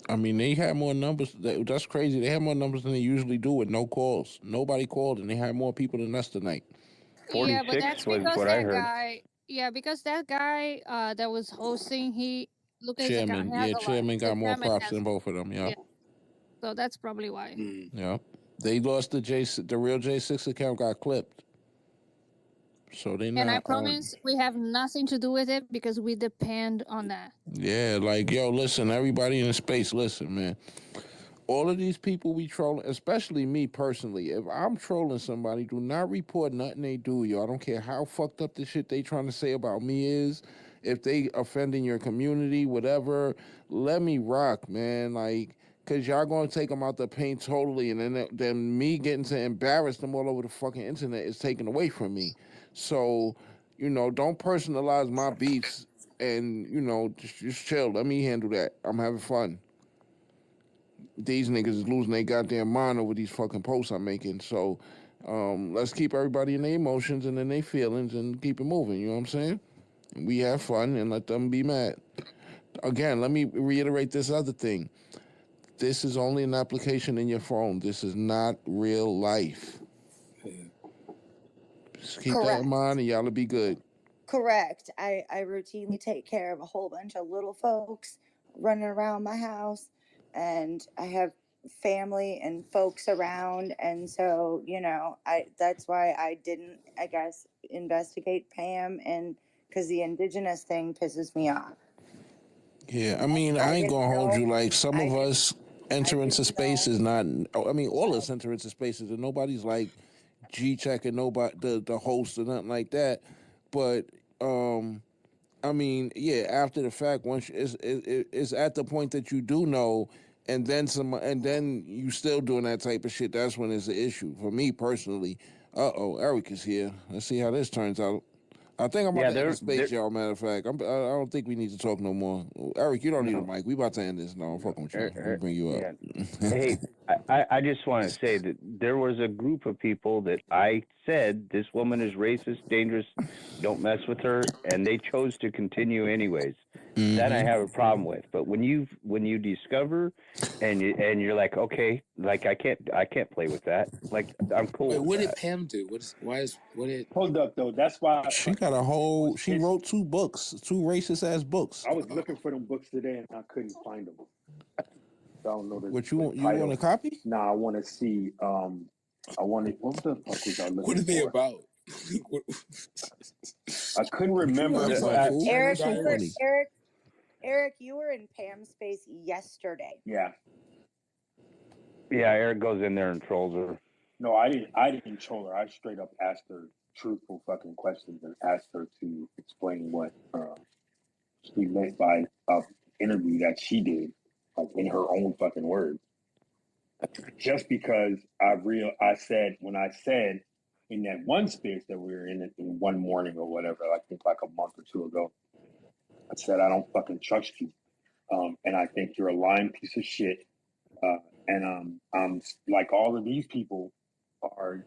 I mean, they had more numbers. That's crazy. They had more numbers than they usually do with no calls. Nobody called, and they had more people than us tonight. Yeah, but 46 that's was because what I that heard. guy. Yeah, because that guy that was hosting, he look at his account. Chairman, He has yeah, a lot. chairman The got more chairman props has. than both of them. Yeah, Yeah, so that's probably why. yeah. They lost the real J6 account got clipped, so they And I not on. promise we have nothing to do with it because we depend on that. Yeah, like yo, listen, everybody in the space, listen, man. All of these people we trolling, especially me personally, if I'm trolling somebody, do not report nothing they do, yo. I don't care how fucked up the shit they trying to say about me is. If they offending your community, whatever, let me rock, man. Like, cause y'all gonna take them out the paint totally, and then me getting to embarrass them all over the fucking internet is taken away from me. So, don't personalize my beefs, and just chill. Let me handle that. I'm having fun. These niggas is losing their goddamn mind over these fucking posts I'm making. So let's keep everybody in their emotions and in their feelings and keep it moving. You know what I'm saying? We have fun and let them be mad. Again, let me reiterate this other thing. This is only an application in your phone. This is not real life. Just keep that in Correct. mind and y'all will be good. Correct. I routinely take care of a whole bunch of little folks running around my house, and I have family and folks around, and so I that's why I didn't, I guess, investigate Pam, and because the indigenous thing pisses me off. Yeah, I mean, I I ain't didn't gonna hold you. know. Like some I of didn't. us I enter into didn't know. spaces, not. I mean, all of us enter into spaces, and nobody's like G checking nobody, the host or nothing like that. But I mean, yeah, after the fact, once it's at the point that you do know, and then and then you still doing that type of shit. That's when it's an issue for me personally. Eric is here. Let's see how this turns out. I think I'm about Yeah, to end the they're space, y'all. Matter of fact, I don't think we need to talk no more. Eric, you don't need a no, mic. We about to end this. No, I'm fucking with you. Let me bring you up. yeah. Hey, I just want to say that there was a group of people that I said this woman is racist, dangerous, don't mess with her, and they chose to continue anyways. That I have a problem with. But when you discover and you're like, okay, like I can't play with that. Like I'm cool Wait, with what did that. Pam do? What did? Hold up, though. That's why I She got fucking a was whole. She pissed. wrote 2 books, 2 racist ass books. I was looking for them books today and I couldn't find them. So I don't know What the you want a title. copy? Nah, I want to see. I wanted. What the fuck was I What looking are they for? about? What, I couldn't What you remember, laughing The, at, but fool? Eric, What's so you were antivirus? funny? Eric, you were in Pam's space yesterday. yeah. yeah, Eric goes in there and trolls her. No, I didn't. I didn't troll her. I straight up asked her truthful fucking questions and asked her to explain what she meant by interview that she did, like in her own fucking words. Just because I said when I said in that one space that we were in one morning or whatever, I think like a month or two ago, I said I don't fucking trust you, and I think you're a lying piece of shit, and I'm like all of these people are,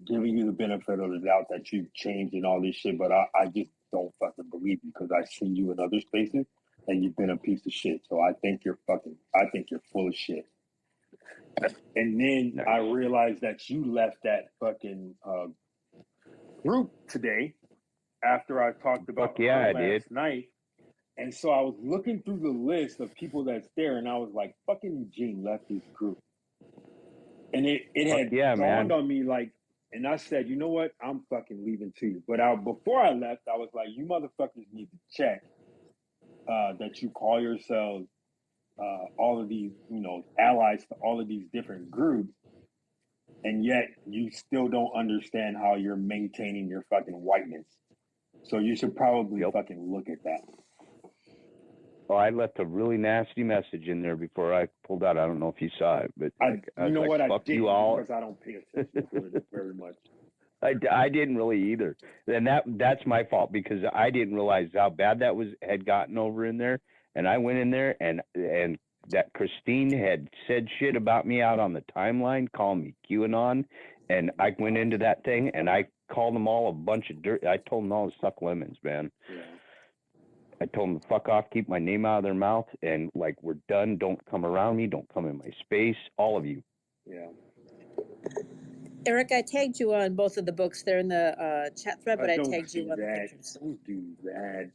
giving you the benefit of the doubt that you've changed and all this shit, but I just don't fucking believe you because I've seen you in other spaces and you've been a piece of shit. So I think you're full of shit. And then Nice. I realized that you left that fucking group today after I talked Fuck about yeah, her I did. last night. And so I was looking through the list of people that's there, and I was like, fucking Eugene left this group. And it Fuck had yeah, dawned man. on me, like, and I said, you know what? I'm fucking leaving too. But before I left, I was like, you motherfuckers need to check that you call yourselves all of these, allies to all of these different groups, and yet you still don't understand how you're maintaining your fucking whiteness. So you should probably fucking look at that. Oh, I left a really nasty message in there before I pulled out. I don't know if you saw it, but I was like, what? fuck I you didn't all. because I don't pay attention to it very much. I didn't really either. And that's my fault because I didn't realize how bad that had gotten over in there. And I went in there and that Christine had said shit about me out on the timeline, calling me QAnon. And I went into that thing and I called them all a bunch of dirt. I told them all to suck lemons, man. Yeah. I told them to fuck off, keep my name out of their mouth, and like, we're done. Don't come around me. Don't come in my space. All of you. Yeah. Eric, I tagged you on both of the books. They're in the chat thread, but I Don't tagged you do on the that. pictures. Don't do that.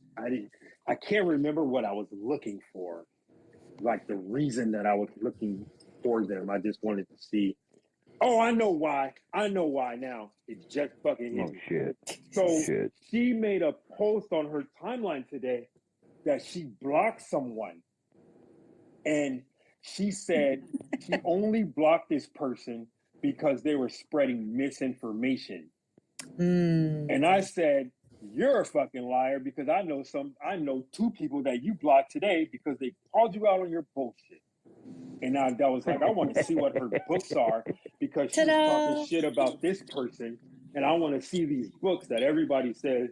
I can't remember what I was looking for. Like the reason that I was looking for them. I just wanted to see. Oh, I know why. I know why now. It just fucking hit me. Shit. So she made a post on her timeline today that she blocked someone. And she said she only blocked this person because they were spreading misinformation. And I said, you're a fucking liar because I know two people that you blocked today because they called you out on your bullshit. And I was like, I want to see what her books are because she's talking shit about this person. And I want to see these books that everybody says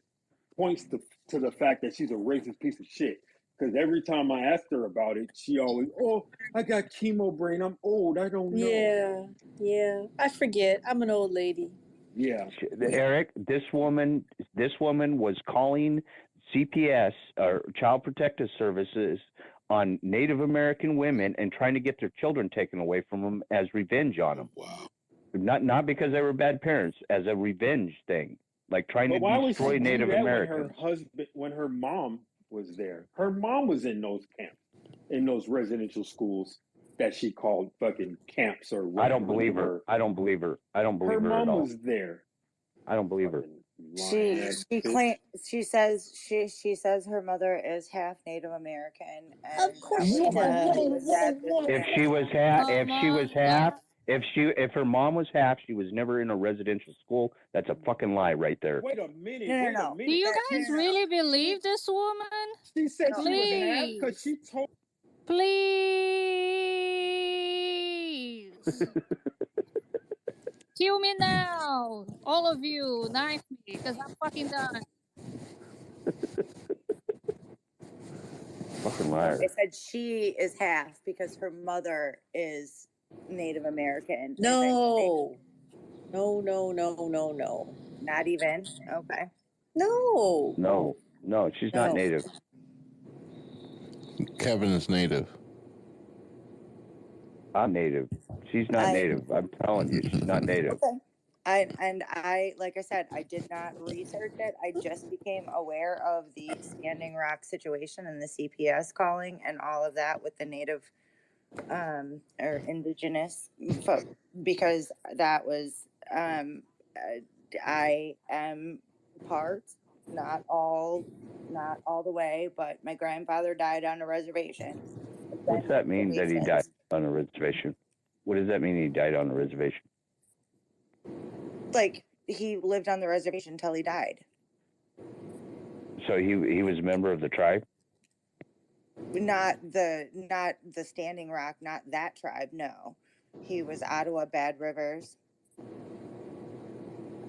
points to the fact that she's a racist piece of shit. Because every time I asked her about it, she always, oh, I got chemo brain. I'm old. I don't know. Yeah. I forget. I'm an old lady. Yeah. Eric, this woman was calling CPS or Child Protective Services on Native American women and trying to get their children taken away from them as revenge on them. Wow. Not because they were bad parents, as a revenge thing, like trying to destroy Native Americans. When her mom was there, her mom was in those camps, in those residential schools that she called fucking camps or whatever. I don't believe her. I don't believe her. I don't believe her at all. Her mom was there. I don't believe her. She says her mother is half Native American, and of course she does. If her mom was half, she was never in a residential school. That's a fucking lie right there. Wait a minute. No. Do you guys really believe this woman? She said she was half because she told. Please. Kill me now. All of you, knife me, because I'm fucking done. Fucking liar. I said she is half because her mother is Native American. No. Not even? Okay. No, she's not Native. Kevin is Native. I'm Native. She's not Native. I'm telling you, she's not Native. Okay. I like I said, I did not research it. I just became aware of the Standing Rock situation and the CPS calling and all of that with the Native or indigenous folk, because that was I am part, not all the way, but my grandfather died on a reservation. What's that mean that he died on a reservation? What does that mean he died on a reservation? Like, he lived on the reservation until he died. So he was a member of the tribe? Not the Standing Rock, not that tribe, no. He was Ottawa Bad Rivers.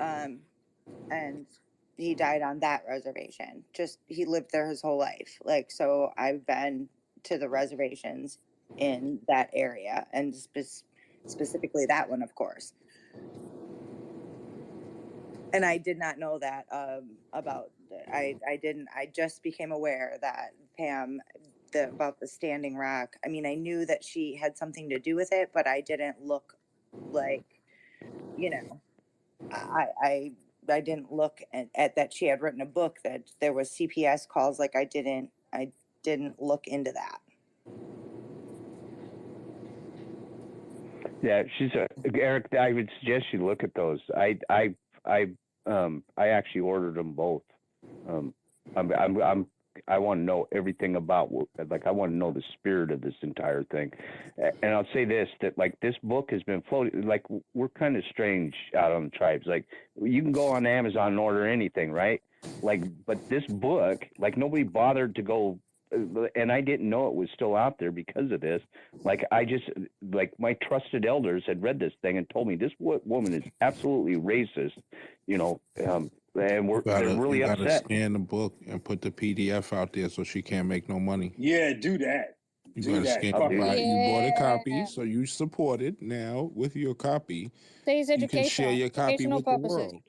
And he died on that reservation. Just, he lived there his whole life. Like, so I've been to the reservations in that area, and specifically that one, of course. And I did not know that about. I didn't. I just became aware that Pam, about the Standing Rock. I mean, I knew that she had something to do with it, but I didn't look like, I didn't look at that she had written a book, that there was CPS calls. Like, I didn't look into that. Yeah, Eric. I would suggest you look at those. I actually ordered them both. I want to know everything about, like, I want to know the spirit of this entire thing. And I'll say this, that like this book has been floating, like we're kind of strange out on the tribes. Like, you can go on Amazon and order anything, right? Like, but this book, like, nobody bothered to go, and I didn't know it was still out there because of this. Like, my trusted elders had read this thing and told me this woman is absolutely racist, and they're really upset. You gotta scan the book and put the PDF out there so she can't make no money. Yeah, do that. You gotta scan it. Right. You bought a copy, so you support it now with your copy. There's you can share your copy with the world.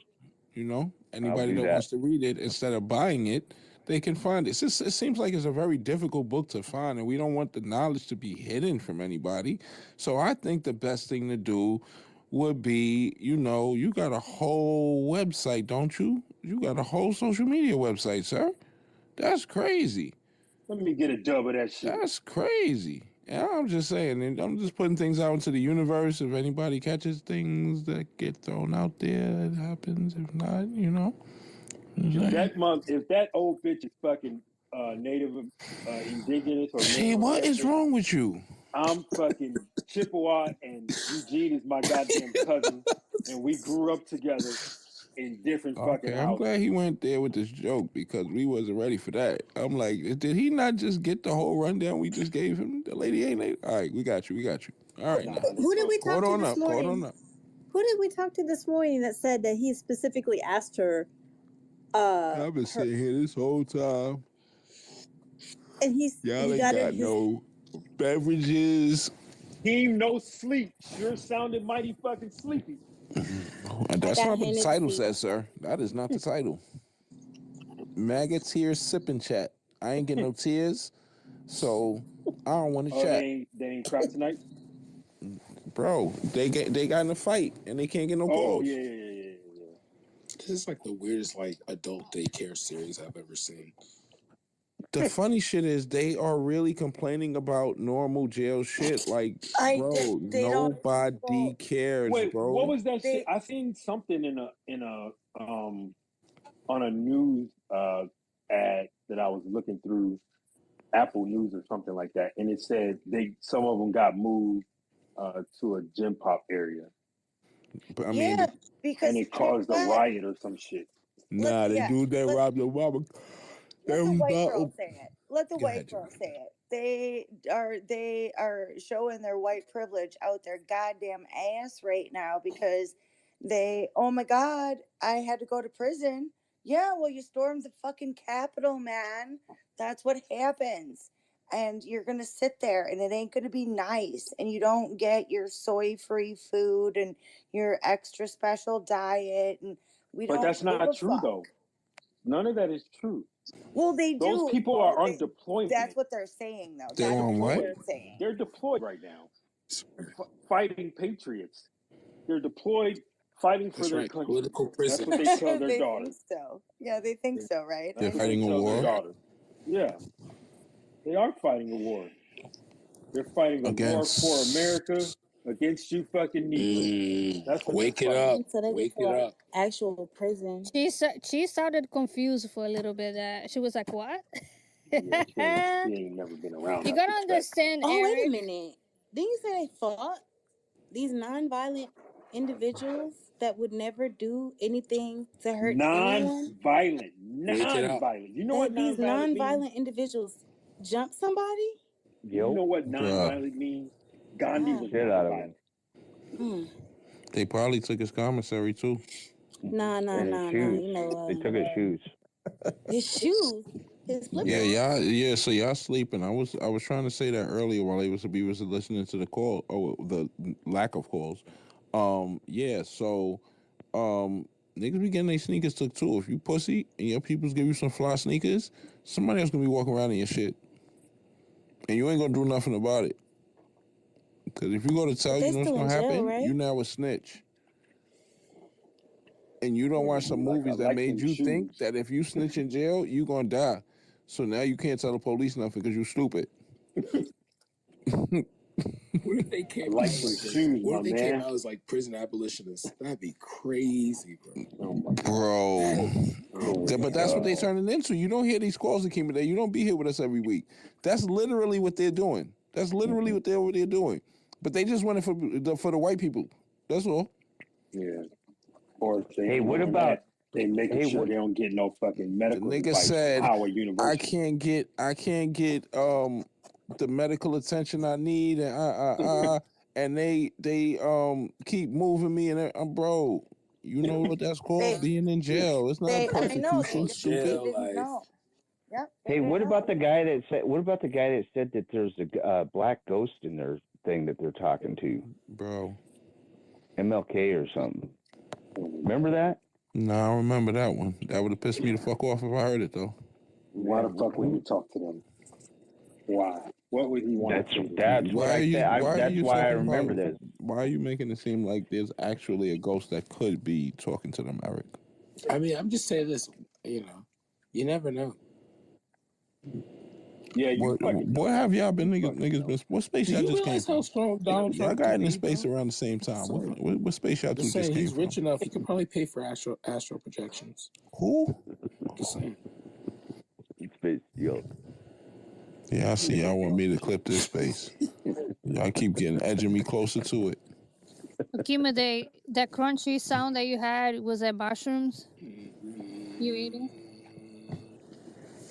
Anybody that wants to read it, instead of buying it, they can find it. It seems like it's a very difficult book to find, and we don't want the knowledge to be hidden from anybody. So I think the best thing to do would be, you got a whole website, don't you? You got a whole social media website, sir. That's crazy. Let me get a dub of that shit. That's crazy. Yeah, I'm just saying, and I'm just putting things out into the universe. If anybody catches things that get thrown out there, it happens. If not, If that old bitch is fucking native, indigenous or See, Native what is American, wrong with you? I'm fucking Chippewa, and Eugene is my goddamn cousin, and we grew up together in different fucking Okay, I'm houses. glad he went there with this joke because we wasn't ready for that. I'm like, did he not just get the whole rundown we just gave him? The lady ain't native. All right, we got you. All right, now. Who did we talk Caught to on this up. Caught on morning? up. Who did we talk to this morning that said that he specifically asked her? I've been sitting here this whole time. And Y'all he ain't got no beverages. Team No Sleep sure sounded mighty fucking sleepy. That's got not what the title Hennessy. says, sir. That is not the title. MAGA tears sipping chat. I ain't getting no tears, so I don't want to Oh, chat. they ain't cry tonight. Bro, they got in a fight and they can't get no Oh calls. yeah. This is like the weirdest adult daycare series I've ever seen. The funny shit is they are really complaining about normal jail shit. Like, bro, nobody cares, Wait, bro. what was that shit? I seen something in a on a news ad that I was looking through Apple News or something like that, and it said some of them got moved to a gym pop area. But I mean, and it caused a riot or some shit. They do that robbed your mama. Let the white girl say it. Let the Go white ahead, girl say it. They are showing their white privilege out their goddamn ass right now because oh my god, I had to go to prison. Yeah, well, you stormed the fucking Capitol, man. That's what happens. And you're gonna sit there and it ain't gonna be nice. And you don't get your soy-free food and your extra special diet. And we But don't that's give a not true fuck. though. None of that is true. Well, they Those do. people are on deployment. That's what they're saying, though. They That's on what what? they're saying. They're deployed right now, fighting patriots. They're deployed, fighting for That's their right. country. Political That's what prisoners. they tell their They daughters. think so. Yeah, they think so, right? They're That's what they fighting a tell their war daughters. Yeah, they are fighting a war. They're fighting a war for against. America against you fucking Negroes. That's what they're Wake it fighting. up. So they Wake get to it up. actual prison. She sounded confused for a little bit. She was like, "What?" Yeah, she ain't never been around You that gotta respect. understand, Oh, wait a Eric. minute. Didn't you say they fought these non-violent individuals that would never do anything to hurt anyone? Non-violent. Wake it up. You know what Have these non-violent means? non-violent individuals jump somebody? Do you know what Bruh. non-violent means? Gandhi Wow. was never violent. Mm. They probably took his commissary too. Nah. You know, They took his shoes. his shoes, his Yeah, flippers. y'all. So y'all sleeping. I was trying to say that earlier while we was listening to the call. Oh, the lack of calls. Yeah. So, niggas be getting their sneakers took too. If you pussy and your peoples give you some fly sneakers, somebody else gonna be walking around in your shit, and you ain't gonna do nothing about it. Because if you go to tell, But they you know what's still in gonna jail, happen. You right? now a snitch. And you don't What watch are some you, like movies that made them you think shoes? that if you snitch in jail, you gonna die. So now you can't tell the police nothing because you stupid. What if they I came like out them as shoes, what my if they came man. out as prison abolitionists? That'd be crazy, bro. Oh my god. Bro. Oh But that's what they god. turning into. You don't hear these calls that came today. You don't be here with us every week. That's literally what they're doing. That's literally what they're over there doing. But they just want it for the white people. That's all. Yeah. Or if they Hey, ain't what doing about? that, they making Hey, sure what? they don't get no fucking The medical nigga advice from said, Howard I University. can't get the medical attention I need and they keep moving me and bro, you know what that's called? Being in jail. It's not I know persecution, they stupid. didn't know. Yep. They Hey, didn't what know. about the guy that said? What about the guy that said that there's a black ghost in their thing that they're talking to? Bro. MLK or something. Remember that? Nah, I remember that one. That would have pissed me the fuck off if I heard it though. Why the fuck would he talk to them? Why? What would he want to say to That's them? what I said. That's why I remember this. Why are you making it seem like there's actually a ghost that could be talking to them, Eric? I mean, I'm just saying this. You know, you never know. Yeah, you fucking know. What have y'all been niggas been? What space Do y'all you just realize came how from? strong Donald Y'all Trump got can in be, space bro? around the same time. What space y'all two Just just saying, came he's from? rich enough. He could probably pay for astral projections. Who? Just saying. Space, yo. Yeah, I see. Y'all want me to clip this space. Y'all keep edging me closer to it. Akima, that crunchy sound that you had, was that mushrooms you eating?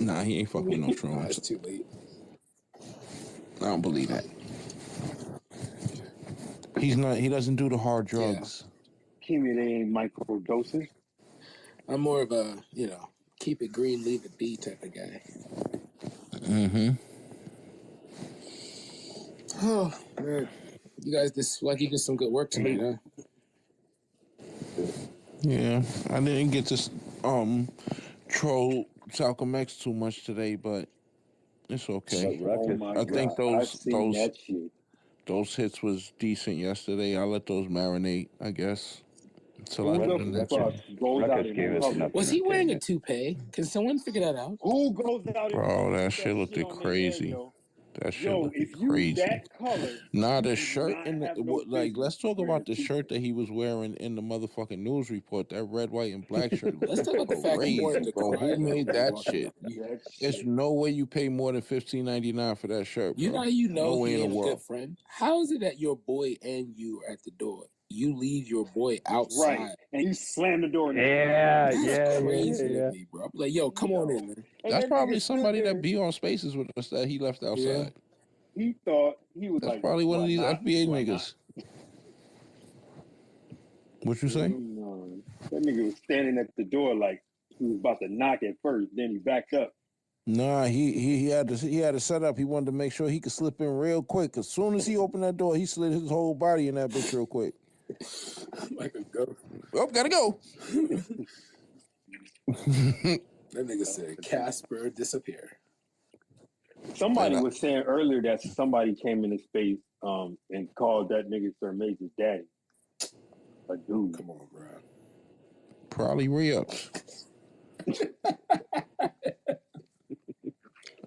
Nah, he ain't fuck with no Nah, shrooms. it's too late. I don't believe that. He's not. He doesn't do the hard drugs. Kimmy, they ain't micro doses. I'm more of a, keep it green, leave it be type of guy. Mm-hmm. Oh man, you guys you did some good work tonight, huh? Yeah, I didn't get to troll Malcolm X too much today, but it's okay. Oh my I think God, I've seen that shit. those hits was decent yesterday. I'll let those marinate, I guess, until I do the next Fuck one. goes out in public? Was he wearing a toupee? Can someone figure that out? Who goes out in Bro, public that with shit that looked shit on their head, crazy. yo? That shit Yo, looked if you crazy. that color, Nah, the you do shirt not and have no business let's talk wearing about a the shirt that he was wearing in the motherfucking news report. That red, white, and black shirt Let's talk about the looked fact he wore it crazy, to bro. Who Cry-A-Thon made when he that walked shit? out. that There's shit. no way you pay more than $15.99 for that shirt, bro. You know how you know No way he in ain't the a good world. friend? How is it that your boy and you are at the door? You leave your boy outside. Right, and you slam the door. That's crazy to me, bro. I'm like, yo, come on in, man. And That's that nigga probably stood somebody there. that be on spaces with us that he left outside. He thought he was That's like, probably one "Do of I these knock? FBA Do I knock?" niggas. What you say? No, that nigga was standing at the door like he was about to knock at first. Then he backed up. Nah, he had to set up. He wanted to make sure he could slip in real quick. As soon as he opened that door, he slid his whole body in that bitch real quick. Like a ghost. Oh, gotta go. That nigga said, Casper, disappear. Somebody was saying earlier that somebody came into space and called that nigga Sir Major's daddy. A dude. Come on, bro. Probably re-ups.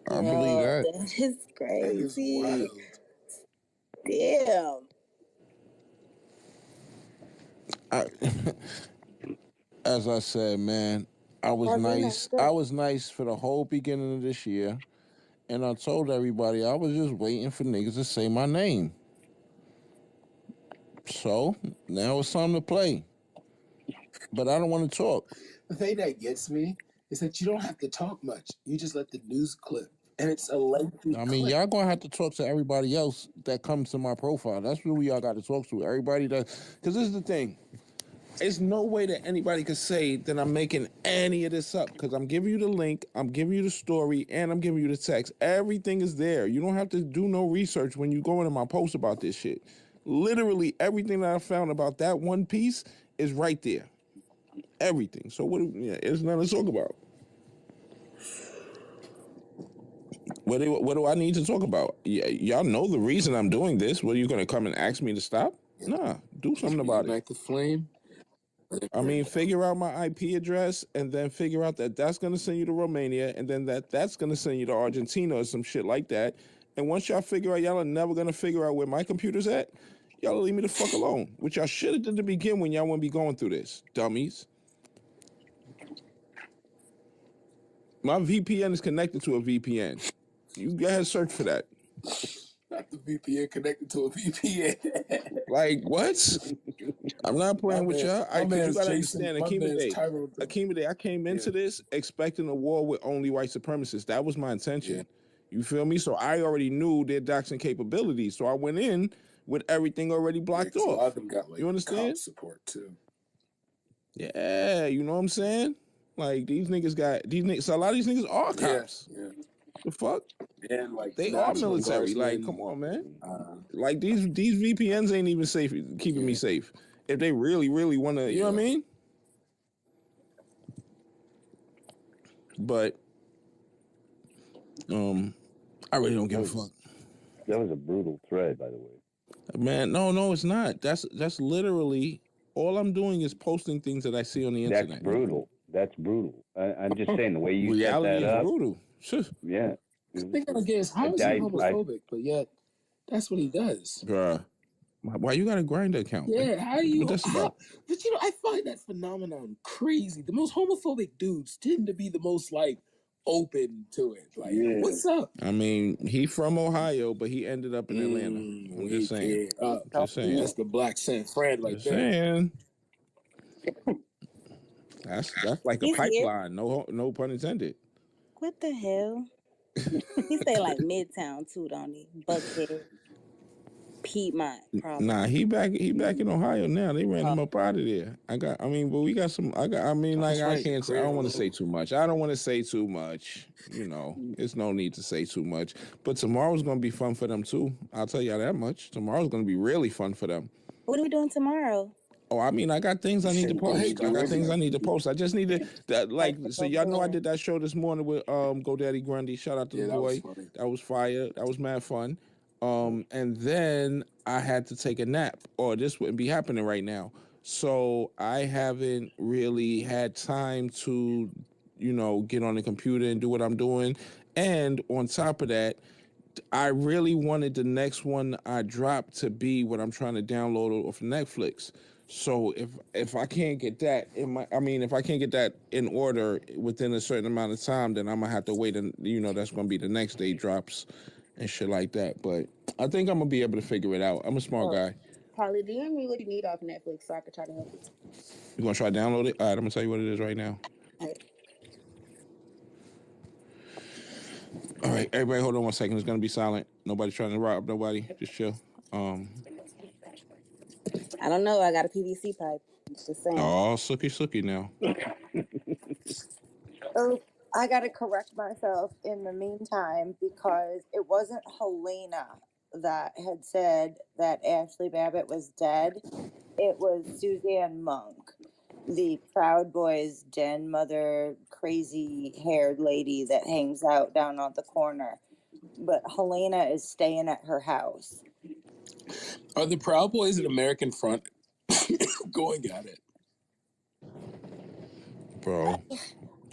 I believe that. That is crazy. That is wild. Damn. As I said, man, I was nice. I was nice for the whole beginning of this year, and I told everybody I was just waiting for niggas to say my name. So now it's time to play. But I don't want to talk. The thing that gets me is that you don't have to talk much. You just let the news clip. And it's a lengthy clip. Y'all gonna have to talk to everybody else that comes to my profile. That's who y'all got to talk to. Everybody that, because this is the thing. There's no way that anybody could say that I'm making any of this up, because I'm giving you the link, I'm giving you the story, and I'm giving you the text. Everything is there. You don't have to do no research when you go into my post about this shit. Literally everything that I found about that one piece is right there. Everything. So it's nothing to talk about. What do I need to talk about? Y'all know the reason I'm doing this. What, are you going to come and ask me to stop? Nah, do something about it. Ignite the flame. I mean, figure out my IP address and then figure out that that's going to send you to Romania and then that's going to send you to Argentina or some shit like that. And once y'all figure out, y'all are never going to figure out where my computer's at, y'all leave me the fuck alone, which y'all should have did to begin when y'all wouldn't be going through this, dummies. My VPN is connected to a VPN. You go ahead and search for that. Not the VPN connected to a VPN. Like, what? I'm not playing with y'all. Because you got to understand, Akima Day, I came into this expecting a war with only white supremacists. That was my intention. Yeah. You feel me? So I already knew their doxing capabilities. So I went in with everything already blocked off. A lot of them got, you understand? Cop support, too. Yeah, you know what I'm saying? Like, these niggas, so a lot of these niggas are cops. Yeah. The fuck? And like they are military. Like, come on, man. Like these VPNs ain't even safe, keeping me safe. If they really, really want to, you know what I mean? But I really don't give a fuck. That was a brutal thread, by the way. Man, no, it's not. That's literally all I'm doing is posting things that I see on the internet. That's brutal. That's brutal. I'm just saying the way you set Reality that is up. brutal. Yeah. The thing I guess, how is he homophobic, but yet that's what he does? Bruh. Why you got a Grindr account? Yeah, how you? What this about? But I find that phenomenon crazy. The most homophobic dudes tend to be the most open to it. Like, what's up? I mean, he from Ohio, but he ended up in Atlanta. I'm just saying. Just saying. That's the black San Fran right just there. saying. That's like a He's here. pipeline. No pun intended. What the hell? He stay like Midtown too, don't he? Buckhead, Piedmont, probably. Nah, he back in Ohio now. They ran him up out of there. But we got some. I can't say. I don't want to say too much. I don't want to say too much. There's no need to say too much. But tomorrow's gonna be fun for them too. I'll tell y'all that much. Tomorrow's gonna be really fun for them. What are we doing tomorrow? Oh, I got things I need to post. I just need to so y'all know I did that show this morning with GoDaddy Grundy. Shout out to the boy. That was fire. That was mad fun. And then I had to take a nap, or this wouldn't be happening right now. So I haven't really had time to, get on the computer and do what I'm doing. And on top of that, I really wanted the next one I drop to be what I'm trying to download off Netflix. So if I can't get that if I can't get that in order within a certain amount of time, then I'm gonna have to wait, and that's gonna be the next day drops and shit like that. But I think I'm gonna be able to figure it out. I'm a smart guy. Carly, DM me what you need off Netflix so I can try to help you. You gonna try to download it? All right, I'm gonna tell you what it is right now. All right, everybody, hold on 1 second. It's gonna be silent. Nobody's trying to rob nobody. Just chill. I don't know. I got a PVC pipe. Just saying. Oh, sookie now. Oh, I got to correct myself in the meantime because it wasn't Helena that had said that Ashley Babbitt was dead. It was Suzanne Monk, the Proud Boys den mother, crazy haired lady that hangs out down on the corner. But Helena is staying at her house. Are the Proud Boys an American front going at it? Bro.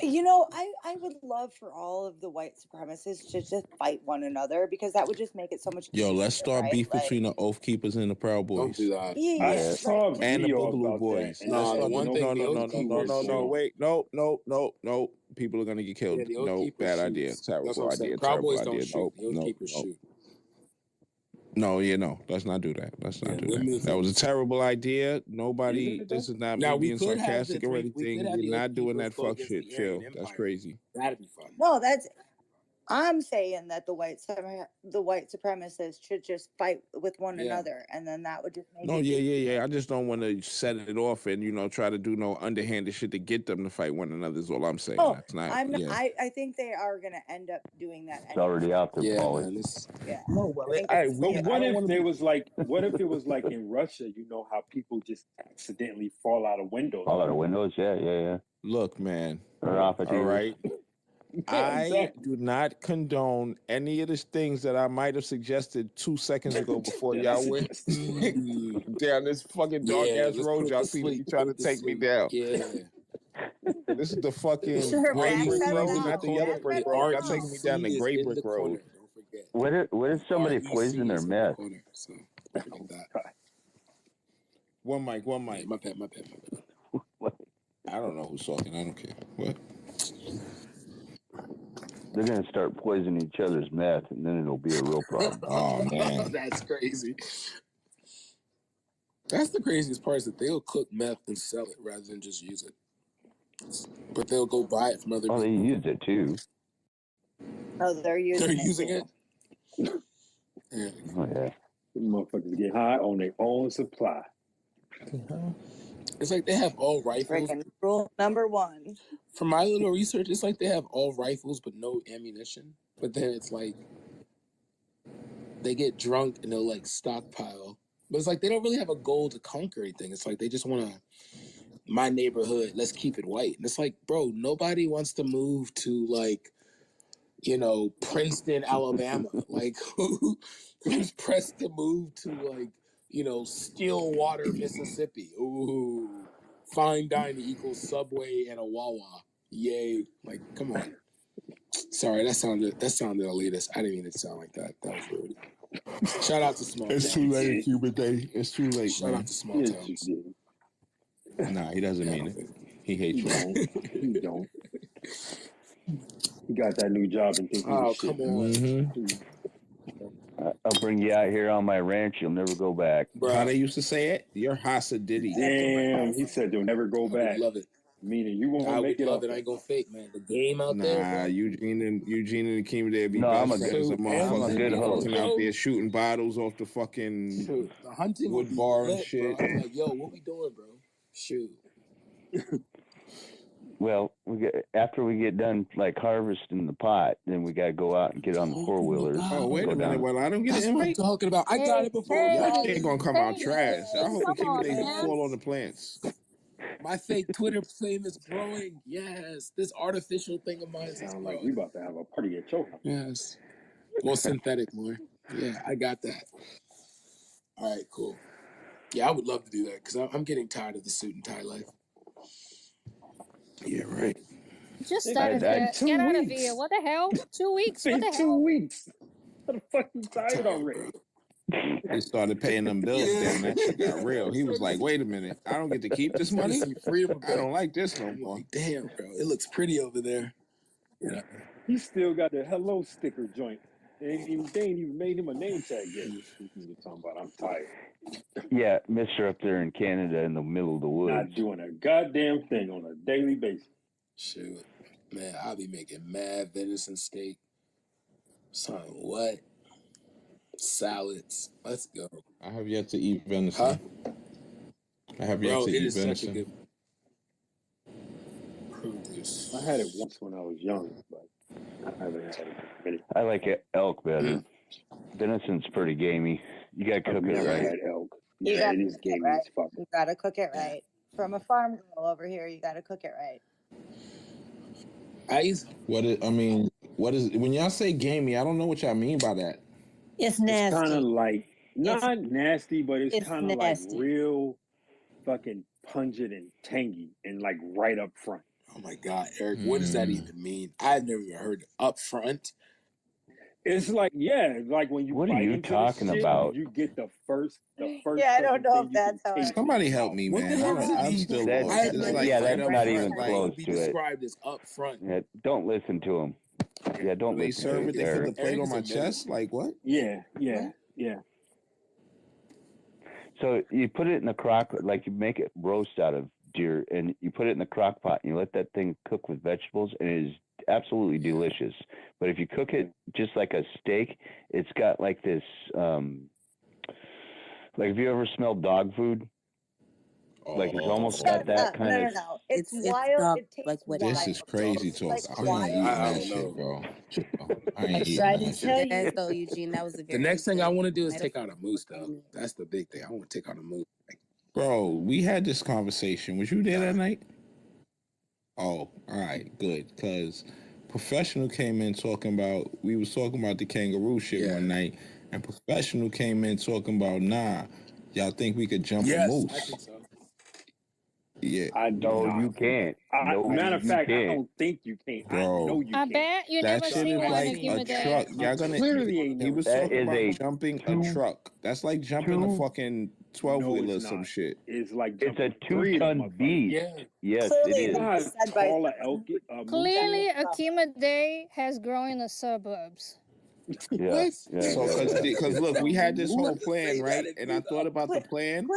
I would love for all of the white supremacists to just fight one another because that would just make it so much easier. Yo, let's start right? beef between the Oath Keepers and the Proud Boys. Don't do that. I saw a and the video Boogaloo about Boys. that. No. Wait, no. People are gonna get killed. Yeah, no, bad idea. Terrible idea. Proud Boys terrible don't idea. shoot. The Oath Keepers shoot. No, let's not do that. Let's not do that. That was a terrible idea. Nobody, this is not me being sarcastic or anything. We're not doing that fuck shit. Chill. That's crazy. That'd be fun. No, I'm saying that the white supremacists should just fight with one another, and then that would just make it easier. I just don't want to set it off and try to do no underhanded shit to get them to fight one another. Is all I'm saying. Oh, that's not. I think they are going to end up doing that. It's already out there, Paulie. No, well, what if it was like in Russia? You know how people just accidentally fall out of windows. Yeah. Look, man. All right. I do not condone any of the things that I might have suggested 2 seconds ago before y'all went down this fucking dark ass road. Y'all seem to be trying to take me down. Yeah. This is the fucking gray brick road, not the yellow brick road. Y'all taking me down the gray brick road. Don't forget. What if somebody poisoned their meth? So don't forget that. One mic. My bad. I don't know who's talking. I don't care. What? They're going to start poisoning each other's meth, and then it'll be a real problem. Oh, man. That's crazy. That's the craziest part is that they'll cook meth and sell it rather than just use it. But they'll go buy it from other people. Oh, they use it, too. Oh, they're using it? Yeah. Oh, yeah. The motherfuckers get high on their own supply. It's like they have all rifles. Rule number 1. From my little research, it's like they have all rifles but no ammunition. But then it's like they get drunk and they'll stockpile. But it's like they don't really have a goal to conquer anything. It's like they just want to, my neighborhood, let's keep it white. And it's like, bro, nobody wants to move to Princeton, Alabama. Like, who's pressed to move to, like, Stillwater, Mississippi? Ooh, fine dining equals Subway and a Wawa. Yay! Like, come on. Sorry, that sounded elitist. I didn't mean it to sound like that. That was rude. Shout out to small It's too towns. late, Cuban Day. It's too late, Shout man. out to small towns. Nah, he doesn't Yeah, I mean don't it. think. He hates He you. don't. He don't. He got that new job and think he the Oh, shit. come on, I'll bring you out here on my ranch. You'll never go back. How bruh. they used to say it? You're Hasa Diddy. Damn, he said you'll never go I would back. love it. Meaning you won't I make would it love off it. I that. ain't gonna fake, man. The game out there, Nah, bro. Eugene and Akeem, they'd be No, I'm best a good, friends. The Shoot, and I'm the a motherfuckers good be video, host. fucking out bro. there shooting bottles off the fucking Shoot, the hunting would wood be bar and lit, bro. shit. I'd be like, yo, what we doing, bro? Shoot. Well, after we get done like harvesting the pot, then we gotta go out and get on the four wheelers. Oh, wait Go a minute. down. Well, I don't get an That's what I'm invite. talking about. I got Hey, it before Y'all y'all hey, ain't did. gonna come hey, out trash. I Nick, hope come Akeem on, they man. fall on the plants. My fake Twitter fame is growing. Yes, this artificial thing of mine is Sound like we growing. about to have a party at your house. Yes. Well, synthetic more. Yeah, I got that. All right, cool. Yeah, I would love to do that because I'm getting tired of the suit and tie life. Yeah, right. Just Nigga, out it's of been here. 2 Get out of here. weeks. What the hell? 2 It's weeks? What been the 2 hell? weeks. How the fuck you I'm tired tired, bro. already? He started paying them bills. Yeah, Damn, that shit got real. I'm He was starting to like, see. wait a minute. I don't get to keep I'm this starting to money? see freedom a I bit. don't like this no I'm more. like, damn, bro, it looks pretty over there. Yeah. He still got the hello sticker joint. They ain't even made him a name tag yet. This nigga talking about I'm tired. Yeah, Mister up there in Canada in the middle of the woods. Not doing a goddamn thing on a daily basis. Shoot, man, I'll be making mad venison steak. Son, what? Salads. Let's go. I have yet to eat venison. Huh? I have yet Bro, to it eat is such a venison. good produce. I had it once when I was young, but I haven't had it in a minute. I like elk better. Venison's pretty gamey. You gotta cook I've it never right. had elk. You Yeah, gotta it is cook it gamey right. as fuck. You gotta cook it Yeah. right. From a farm girl over here, you gotta cook it right. I used What is when y'all say gamey, I don't know what y'all mean by that. It's It's kind of nasty. like It's not nasty, but it's it's kind of like nasty. real fucking pungent and tangy and like right up front. Oh my God, Eric, what does that even mean? I've never even heard up front. It's like, yeah, like when you What are bite you into the talking shit, about? you get the first Yeah, I don't fucking know thing if you can that's how I. taste in Somebody your help mouth. me, What the man. hell does it I'm mean? still That's lost. I It's like like yeah, right that's up not front. even it Like, close would be to it. described as up front. Yeah, don't listen to him. Yeah, don't they listen to serve him, it, they put the Eric. plate Eric on is my a middle. chest. Like what? Yeah. What? So you put it in the crock, like you make it roast out of deer, and you put it in the crock pot, and you let that thing cook with vegetables, and it is absolutely delicious. But if you cook it just like a steak, it's got like this, like have you ever smelled dog food? Like it's almost got Shut that up! kind No, of. no, no. It's It's wild. dog It tastes like what wild. This is crazy talk. Like I'm not wild. eating I that don't shit, know. bro. I I ain't eating tried to that tell shit. there you you. go, Eugene. That was a The very next thing I good want to do is take metaphor out a for what moose, you though. mean. That's the big thing. I want to take out a moose. Like, Bro, we had this conversation. Was you there that nah. night? Oh, all right, good. Cause professional came in talking about we was talking about the kangaroo shit Yeah. one night, and professional came in talking about y'all think we could jump a Yes, I moose? think so. Yeah, I do No, not. you can't. No, Matter of you fact, I can't. don't think you can. I know bro. you I can't. bet you That never So shit seen is one, I've like seen a Akima truck. Day. I Y'all gonna. clearly ain't He never was seen That talking one. is about a jumping a two truck. That's like jumping a fucking 12 No, wheeler it's or some not. shit. It's like It's a jumping 3 of them 2-ton motherfuckers. beast. yeah. Yes, it Clearly, You is. know it how was said by tall someone who a moose done Clearly, is? this stuff. Akima Day has grown in the suburbs. Yeah, What? yeah, So, yeah, yeah. cause look, A we had this whole What moose? does plan, say that right? if And I you thought know? about the plan. And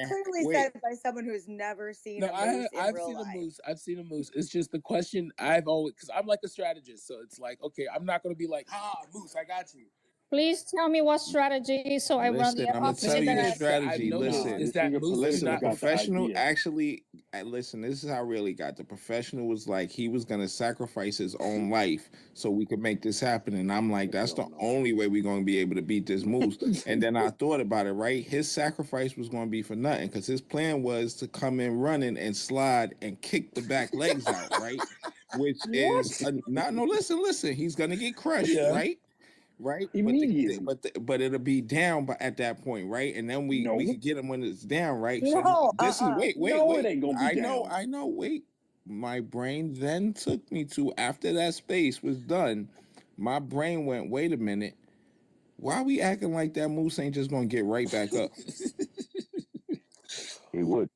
Clearly wait, said by someone who's never seen No, a moose in I've real seen a life. moose. I've seen a moose. It's just the question I've always because I'm like a strategist, so it's like okay, I'm not gonna be like moose, I got you. Please tell me what strategy is so I run listen, the I'm gonna The tell thing you opposite the is direction. that I've strategy. noticed Nah, Listen, is this that nigga moose do listen. The professional not. got the professional idea. actually, listen. This is how I really got. The professional was like he was gonna sacrifice his own life so we could make this happen. And I'm like, that's the Hell no. only way we're gonna be able to beat this moose. And then I thought about it. Right, his sacrifice was gonna be for nothing because his plan was to come in running and slide and kick the back legs out. Right. which is listen. He's gonna get crushed, right? Right, Immediately. but it'll be down at that point, right? And then we can get him when it's down, right? No, So this is wait. No, it ain't gonna be down. I know. Wait, my brain then took me to after that space was done. My brain went, wait a minute. Why are we acting like that moose ain't just gonna get right back up? He would.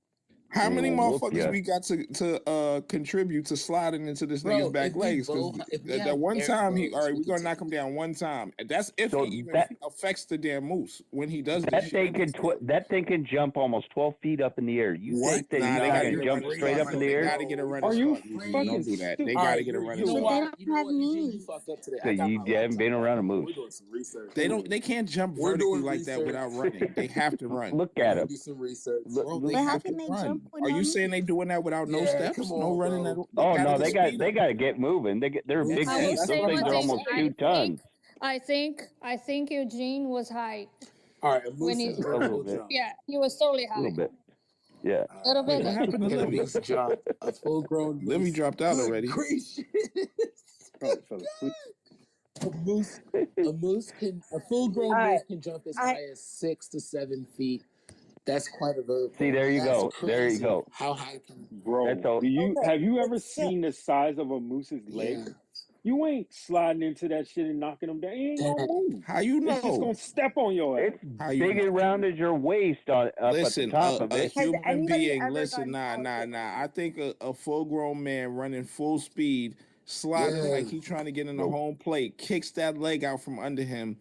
How And he many will whoop motherfuckers ya. we got to contribute to sliding into this Bro, nigga's back legs? Because if we that have one air time quotes, all right, we we're can gonna knock him down one time. That's if So he even that affects the damn moose when he does this that shit. thing can that thing can jump almost 12 feet up in the air. You What? think that Nah, he's they not gotta going get to a jump running straight start. up in the They air? gotta get a running Are you start. Eugene. fucking Don't do that. They All gotta right, get a running you know start. what? don't You know have what, Eugene, you knees. fucked up today. So I got you my haven't laptop been right around a here. moose. We're doing some research. They can't jump We're vertically doing like that research. without running. They have to run. Look We're at gonna him. do some research. Bro, they But how have can to they jump run. with Are no you saying they knees? doing that without no Yeah, steps? come No on, running bro. at they Oh gotta no, go speed they up. got to get moving. They're Yeah, big I will beasts. that's Those say what I'm things one are trying to thing. almost say. I think Eugene was hyped All right, a when moose he. is a little vertical bit, jump. Yeah, he was totally a little hyped. bit. Yeah. Little Wait, bit. what happened to Can a Livy? moose jump? A full-grown Livy moose. dropped out Good already. gracious! probably fell asleep? A full-grown I moose can jump as I high as 6 to 7 feet. That's quite a See, vertical. there you That's go. There you crazy. go. How high can? That's Bro, all. okay, have you but ever still, seen the size of a moose's Yeah, legs? You ain't sliding into that shit and knocking them down. He ain't gonna dang. move. How you It's just know? gonna step on your ass. It's How you big know? and round as your waist up at the Listen, top of a it. has human anybody being. ever Listen, gone cow nah. tipping? I think a full grown man running full speed, sliding Yeah. like he trying to get in the Nope. home plate, kicks that leg out from under him.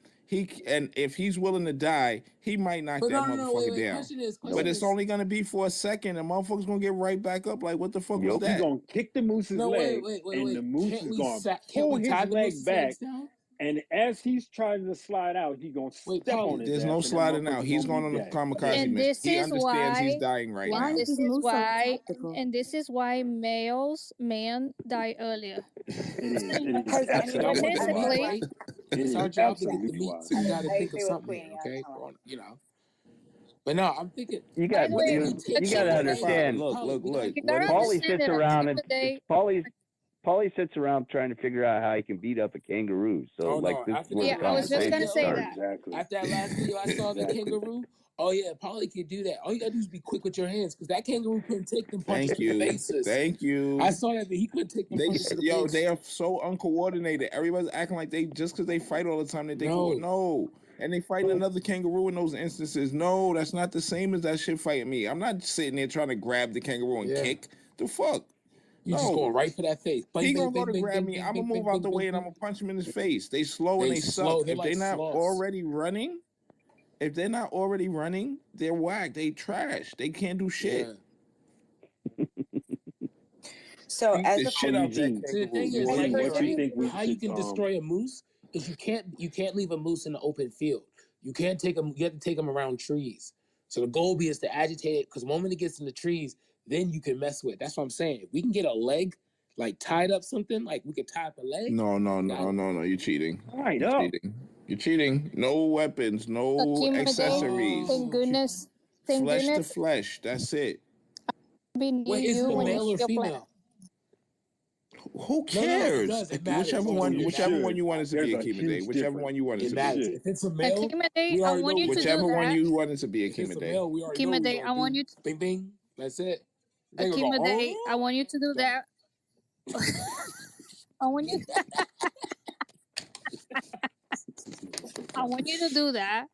And if he's willing to die, he might knock But that no. Wait, motherfucker wait. down. Nope. But it's only gonna be for a second. The motherfucker's gonna get right back up. Like, what the fuck was Yep. He that? gonna kick the moose's No, leg, and the wait. moose is gonna Can't pull we his tie the leg moose's legs back. down? And as he's trying to slide out, he gonna Wait, step on Polly. his There's no ass, and that sliding out. motherfucker He's gonna be going on a dead. kamikaze And mission. this He is understands he's why. dying right Why now. is this moose so tactical? And this is why men die earlier. It is. It is Has They don't anybody want the absolutely meat, why. ever? right? It It's our is job to get the absolutely meat, why. so we got to I think of agree with something here, Queenie on okay? that one. But no, I'm thinking, You By got the what if way, he you takes got the to leg? understand. Look. Polly, we gotta, you What gotta if Paulie understand sits that at around the end and of the day, Paulie sits around trying to figure out how he can beat up a kangaroo. So oh like no, this is after where that the yeah, I was last just gonna conversation say video, starts. that. Exactly. after that last video I saw of the Exactly. kangaroo, oh yeah, Polly can do that. All you gotta do is be quick with your hands, because that kangaroo couldn't take them punches Thank to the you. faces. Thank I you. saw that, but he couldn't take them punches to the They face. are so uncoordinated. Everybody's acting like they just because they fight all the time that they No, no. And they fighting another kangaroo in those instances. No, that's not the same as that shit fighting me. I'm not sitting there trying to grab the kangaroo and yeah, kick. The fuck? you just No. going right for that face. Bang, He bang, gonna go bang, to bang, grab bang, me. bang, I'm gonna bang, move bang, out bang, the way bang, and I'm bang. gonna punch him in his face. They slow and They they slow. suck. They're If like they're not sloths. already running, they're whack. They trash. They can't do shit. Yeah. So Beat as the a shit out that Eugene, See, the kangaroo. thing is, as a Eugene, like, what you person, think we how you should can destroy a moose is you can't leave a moose in the open field. You can't take them. You have to take them around trees. So the goal be is to agitate it, because the moment it gets in the trees, then you can mess with it. That's what I'm saying. If we can get a leg like tied up something, like we could tie up a leg. Got it. No. You're cheating. tied You're up? cheating. You're cheating. No weapons, no Akimade, accessories. thank Oh, goodness, Flesh to flesh. That's it. be near wait, is it you a when you male see or your plan. female? Who No, it cares? does. It matters. Whichever Oh, one, you It whichever one matters. should. you want it to be, There's a Akima Day. huge Whichever difference. one you want it It to You be. matters. should. If it's a male, Akimade, we I already want know you we're to gonna do Whichever do. one that. you want it to be, If it's Akima a Day. male, we already know we're Akimade, gonna I want do. you to Bing, bing. That's it. They gonna go. Akimade, I Oh, want you to do done. that. I want you I want you to do that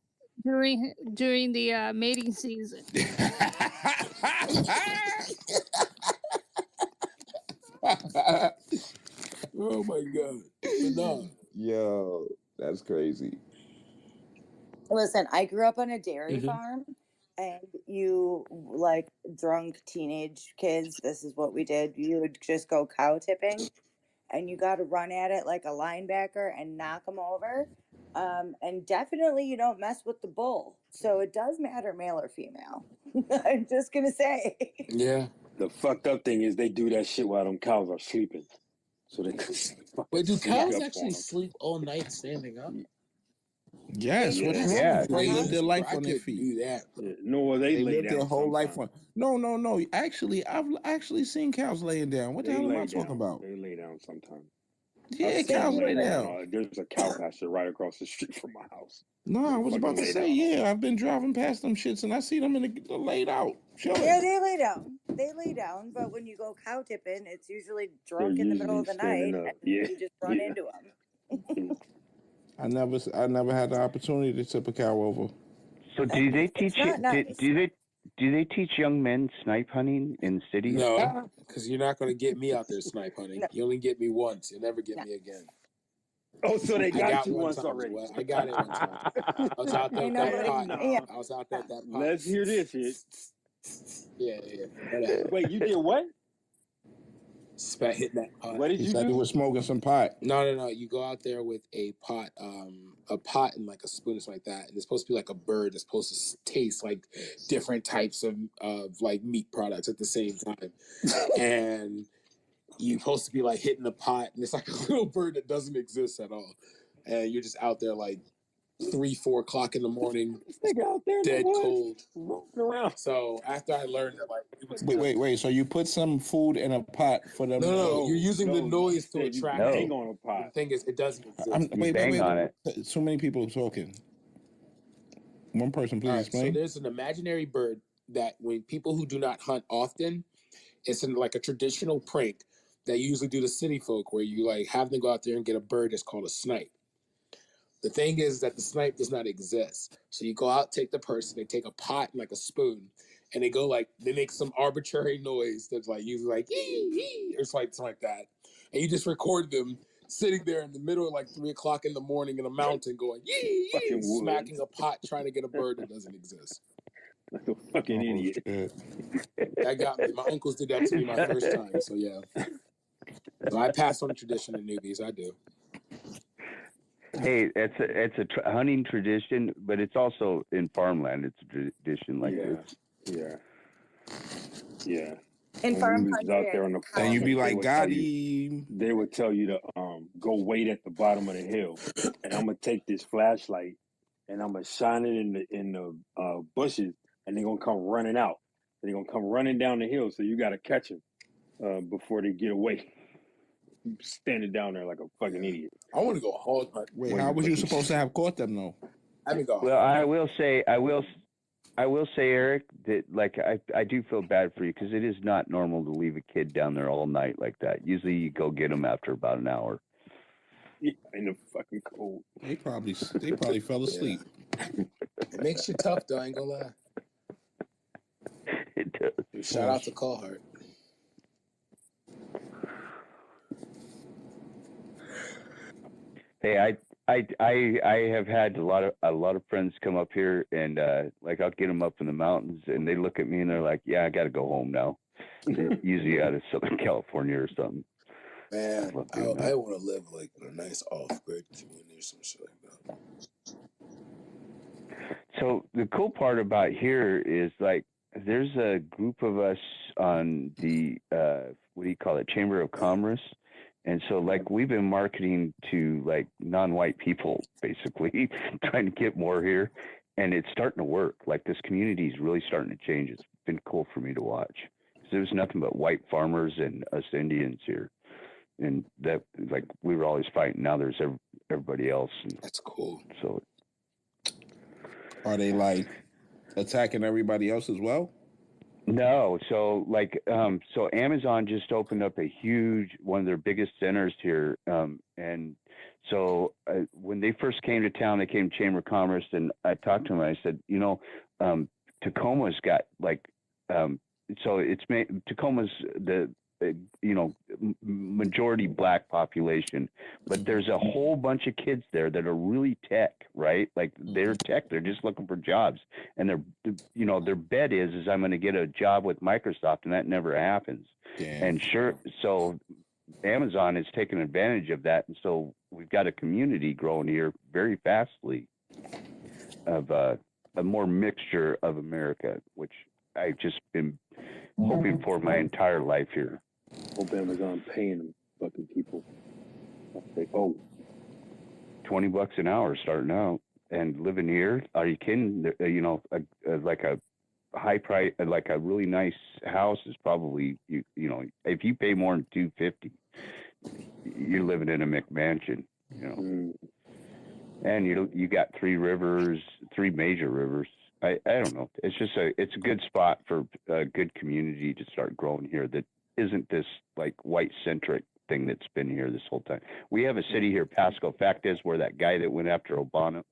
during the mating season. Oh my god. But no. Yo, that's crazy. listen, I grew up on a dairy Mm-hmm. farm, and you like drunk teenage kids. This is what we did. You would just go cow tipping, and you got to run at it like a linebacker and knock them over. And definitely, you don't mess with the bull. So it does matter, male or female. I'm just gonna say. Yeah. The fucked up thing is they do that shit while them cows are sleeping. So they can fucking Wait, do sneak cows up actually on them. sleep all night standing up? Yes, what Yeah. happened? They Crazy. lived their life I on their couldn't feet. do that. Yeah. No, they They lay lived their down whole life sometimes. on. No. Actually, I've actually seen cows laying down. What the They hell am I lay talking down. about? They lay down sometimes. I've Yeah, seen them cows lay lay down. down. There's a cow pasture right across the street from my house. No, I They was about fucking to lay say, down all yeah, day. I've been driving past them shits and I see them laid out, Yeah, chilling. they lay down. They lay down, but when you go cow tipping, it's usually They're drunk in the middle usually of the standing night, up. and Yeah. you just run Yeah. into them. I never had the opportunity to tip a cow over. So do they teach It's not nice. do they teach young men snipe hunting in cities? No, because you're not going to get me out there snipe hunting. No, You only get me once. You'll never get no. me again. Oh, so they I got got you one once time, already. Joel. I got it one time. I was out there Ain't with that nobody. Hell pot. Yeah. no. I was out there with that pot. Let's hear this shit. Yeah. Whatever. Wait, you did what? Spat hitting that pot. What did He you said he do? was smoking some pot. No. You go out there with a pot and like a spoon or something like that, and it's supposed to be like a bird that's supposed to taste like different types of like meat products at the same time, and you're supposed to be like hitting the pot, and it's like a little bird that doesn't exist at all, and you're just out there like 3-4 o'clock in the morning, This nigga out there in dead the woods, cold. rolling around. So after I learned that, like, it was Wait. So you put some food in a pot for them? no, you're using the No, he noise to said you attract bang them. on a But the pot. thing is, it doesn't exist. You bang on it. Too many people talking. One person, please All right, so explain. there's an imaginary bird that when people who do not hunt often, it's in like a traditional prank that you usually do to city folk, where you like have them go out there and get a bird that's called a snipe. The thing is that the snipe does not exist. So you go out, take the person, they take a pot and like a spoon, and they go like they make some arbitrary noise that's like usually like yee, yee, or something like that, and you just record them sitting there in the middle of like 3 o'clock in the morning in a mountain going yee, yee, Fucking smacking woods. a pot trying to get a bird that doesn't exist. Like a fucking idiot. Shit. That got me. My uncles did that to me my first time. So yeah. So I pass on tradition to newbies. I do. Hey, it's a hunting tradition, but it's also in farmland. It's a tradition like this. Yeah. In When farm we was country, out there on the And farm, you be they like, would tell got you him. they would tell you to go wait at the bottom of the hill, and I'm gonna take this flashlight and I'm gonna shine it in the bushes, and they're gonna come running out. They're gonna come running down the hill, so you gotta catch them before they get away. Standing down there like a fucking idiot. I want to go hog hunt. Wait, how was you supposed to have caught them though? I mean, go. Well, I will say, Eric, that like I do feel bad for you because it is not normal to leave a kid down there all night like that. Usually, you go get them after about an hour. Yeah, in the fucking cold. They probably fell asleep. It makes you tough, though. I ain't gonna lie. It does. Shout out to Callheart. Hey, I have had a lot of friends come up here and like I'll get them up in the mountains and they look at me and they're like, yeah, I got to go home now. Usually out of Southern California or something. Man, I want to live like in a nice off-grid community or some shit like that. So the cool part about here is like there's a group of us on the what do you call it, Chamber of Commerce. And so, like, we've been marketing to, like, non-white people, basically, trying to get more here. And it's starting to work. Like, this community is really starting to change. It's been cool for me to watch. Because there was nothing but white farmers and us Indians here. And that, like, we were always fighting. Now there's everybody else. And that's cool. So, are they, like, attacking everybody else as well? No, so like, so Amazon just opened up a huge, one of their biggest centers here, and so when they first came to town, they came to Chamber of Commerce, and I talked to them. And I said, you know, Tacoma's got like, so it's Tacoma's the majority black population, but there's a whole bunch of kids there that are really tech, right? Like they're tech, they're just looking for jobs, and their bet is I'm going to get a job with Microsoft, and that never happens. Damn. And sure, so Amazon is taking advantage of that, and so we've got a community growing here very fastly of a more mixture of America, which I've just been hoping for my entire life here. Hope Amazon paying them fucking people. They owe $20 an hour starting out and living here, are you kidding? You know, like a high price, like a really nice house is probably you know, if you pay more than $250, you're living in a McMansion, you know. And you got three major rivers. I don't know. It's just it's a good spot for a good community to start growing here. That isn't this like white centric thing that's been here this whole time. We have a city here, Pasco. Fact is, where that guy that went after Obama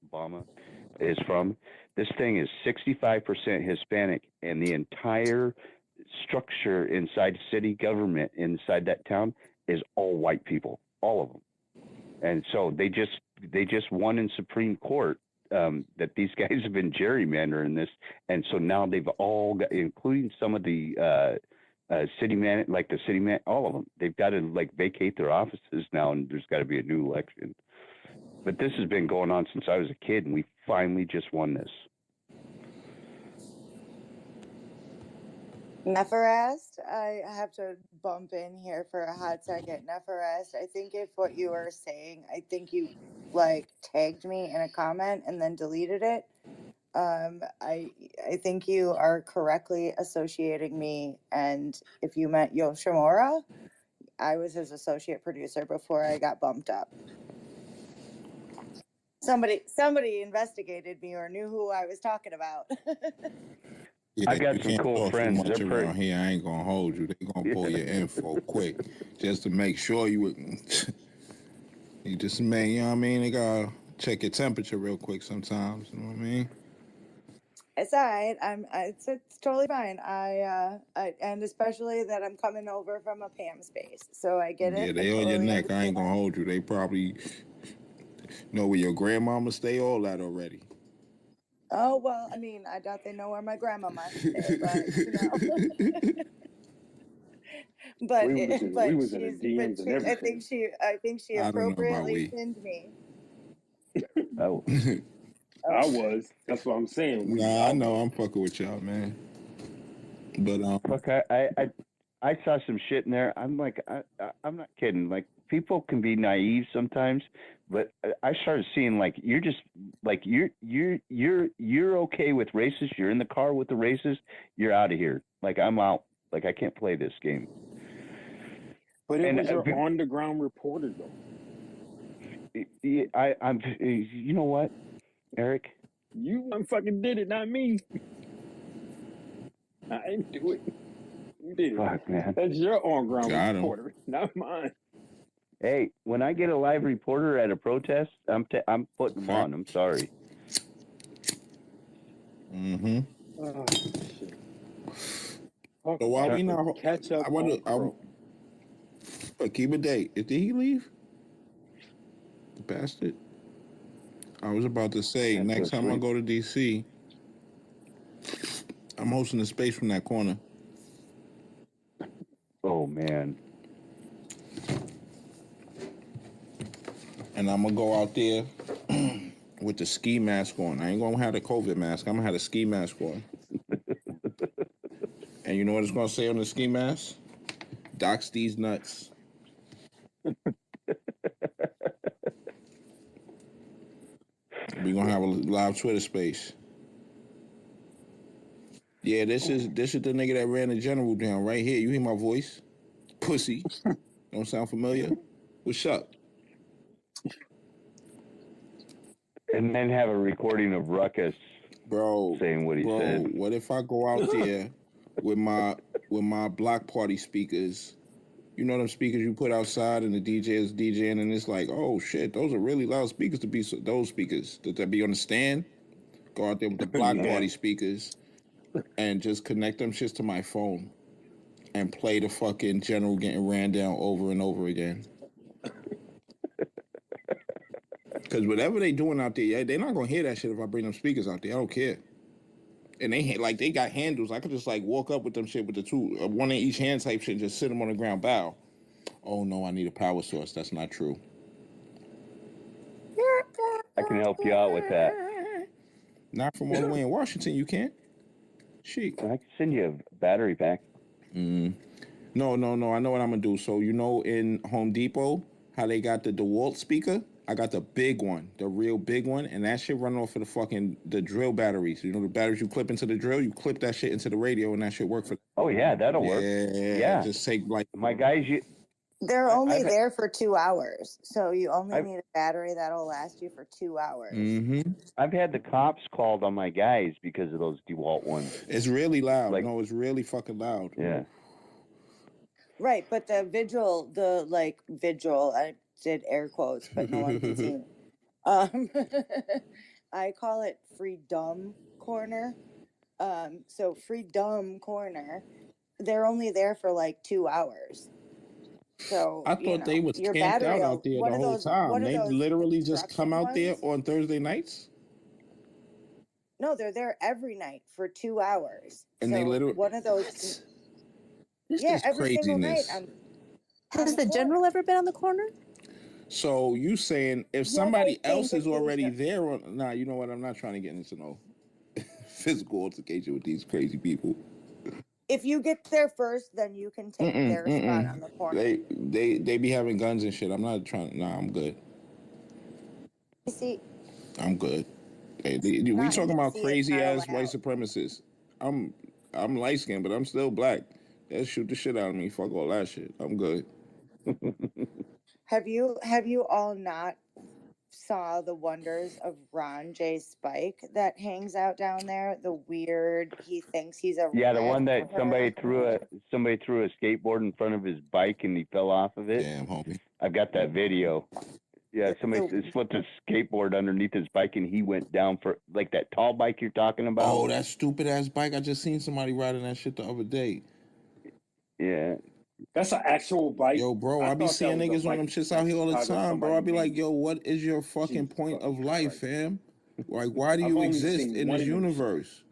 is from. This thing is 65% Hispanic, and the entire structure inside city government inside that town is all white people, all of them. And so they just won in Supreme Court that these guys have been gerrymandering this, and so now they've all got, including some of the city man, like the city man, all of them, they've got to like vacate their offices now, and there's got to be a new election. But this has been going on since I was a kid, and we finally just won this. Neferast, I have to bump in here for a hot second. Neferast, I think if what you were saying, I think you like tagged me in a comment and then deleted it. I think you are correctly associating me, and if you meant Yoshimura, I was his associate producer before I got bumped up. Somebody investigated me or knew who I was talking about. Yeah, I got some cool friends. Much around here. I ain't gonna hold you. They gonna pull your info quick, just to make sure you just man. You know what I mean? They gotta check your temperature real quick sometimes. You know what I mean? It's all right. It's totally fine. And especially that I'm coming over from a Pam space, so I get it. Yeah, they on your neck. I ain't gonna hold you. They probably know where your grandmama stay. All that already. Oh well, I mean, I doubt they know where my grandmama stay, but you know. But we was in the DMs and everything. I think she appropriately pinned me. Oh. I was. That's what I'm saying. Nah, I know. I'm fucking with y'all, man. But Look, I saw some shit in there. I'm like, I'm not kidding. Like, people can be naive sometimes, but I started seeing like you're just like you're okay with racist. You're in the car with the racist. You're out of here. Like, I'm out. Like, I can't play this game. But it was your on the ground reporter though. I'm. You know what, Eric? You fucking did it, not me. I didn't do it. You did. Fuck, man. That's your on-ground reporter, not mine. Hey, when I get a live reporter at a protest, I'm putting them on. I'm sorry. Mm-hmm. Oh, shit. So while we not, catch up. I want to keep a date. Did he leave? The bastard. I was about to say, next time I go to DC, I'm hosting a space from that corner. Oh, man. And I'm going to go out there with the ski mask on. I ain't going to have the COVID mask. I'm going to have the ski mask on. And you know what it's going to say on the ski mask? Dox these nuts. We're going to have a live Twitter space. Yeah, this is the nigga that ran the general down right here. You hear my voice? Pussy. Don't sound familiar? What's up? And then have a recording of Ruckus saying what he said. What if I go out there with my block party speakers? You know them speakers you put outside and the DJ is DJing and it's like, oh shit, those are really loud speakers to be those speakers that be on the stand. Go out there with the block party speakers and just connect them shits to my phone and play the fucking general getting ran down over and over again. Because whatever they doing out there, they're not gonna hear that shit if I bring them speakers out there. I don't care. And they got handles. I could just like walk up with them shit with the two, one in each hand type shit, just sit them on the ground, bow. Oh no, I need a power source. That's not true. I can help you out with that. Not from all the way in Washington, you can't. Shit. I can send you a battery pack. No. I know what I'm gonna do. So you know in Home Depot how they got the DeWalt speaker I got the big one, the real big one, and that shit run off of the drill batteries. You know the batteries you clip into the drill. You clip that shit into the radio, and that shit work for. Oh yeah, that'll work. Yeah, just take like my guys. They're only I've- there for 2 hours, so you only I've- need a battery that'll last you for 2 hours. Mm-hmm. I've had the cops called on my guys because of those DeWalt ones. It's really loud. Like, no, it's really fucking loud. Yeah. Right, but the vigil, I did air quotes, but no one can see me. I call it Freedom Corner. So Freedom Corner, they're only there for like 2 hours. So I thought they was your camped battery, out there the whole time. They literally just come out there ones? on Thursday nights. No, they're there every night for 2 hours. And so they literally one of those. This yeah, is every single night. craziness. Has the general ever been on the corner? So you saying if Yeah, somebody I think else is already occasion- there on nah, you know what? I'm not trying to get into no physical altercation with these crazy people. If you get there first, then you can take their spot on the corner. They be having guns and shit. I'm not trying. Nah, I'm good. You see, I'm good. We Not talking about easy, it's crazy not ass allowed. white supremacists. I'm light skinned, but I'm still black. They'll shoot the shit out of me. Fuck all that shit. I'm good. have you all not saw the wonders of Ron J. Spike that hangs out down there? The weird, he thinks he's a Yeah, the one that rapper. somebody threw a skateboard in front of his bike and he fell off of it. Damn, homie. I've got that video. Yeah, somebody slipped a skateboard underneath his bike and he went down for like that tall bike you're talking about. Oh, that stupid ass bike. I just seen somebody riding that shit the other day. Yeah. That's an actual bike. Yo, bro, I be thought seeing that was a niggas on bike them shits in out here all the Chicago time, bro. I be somebody like, made. yo, what is your fucking Jesus point of fucking life, Christ. fam? Like, why do I've you only exist seen in one this of them. universe?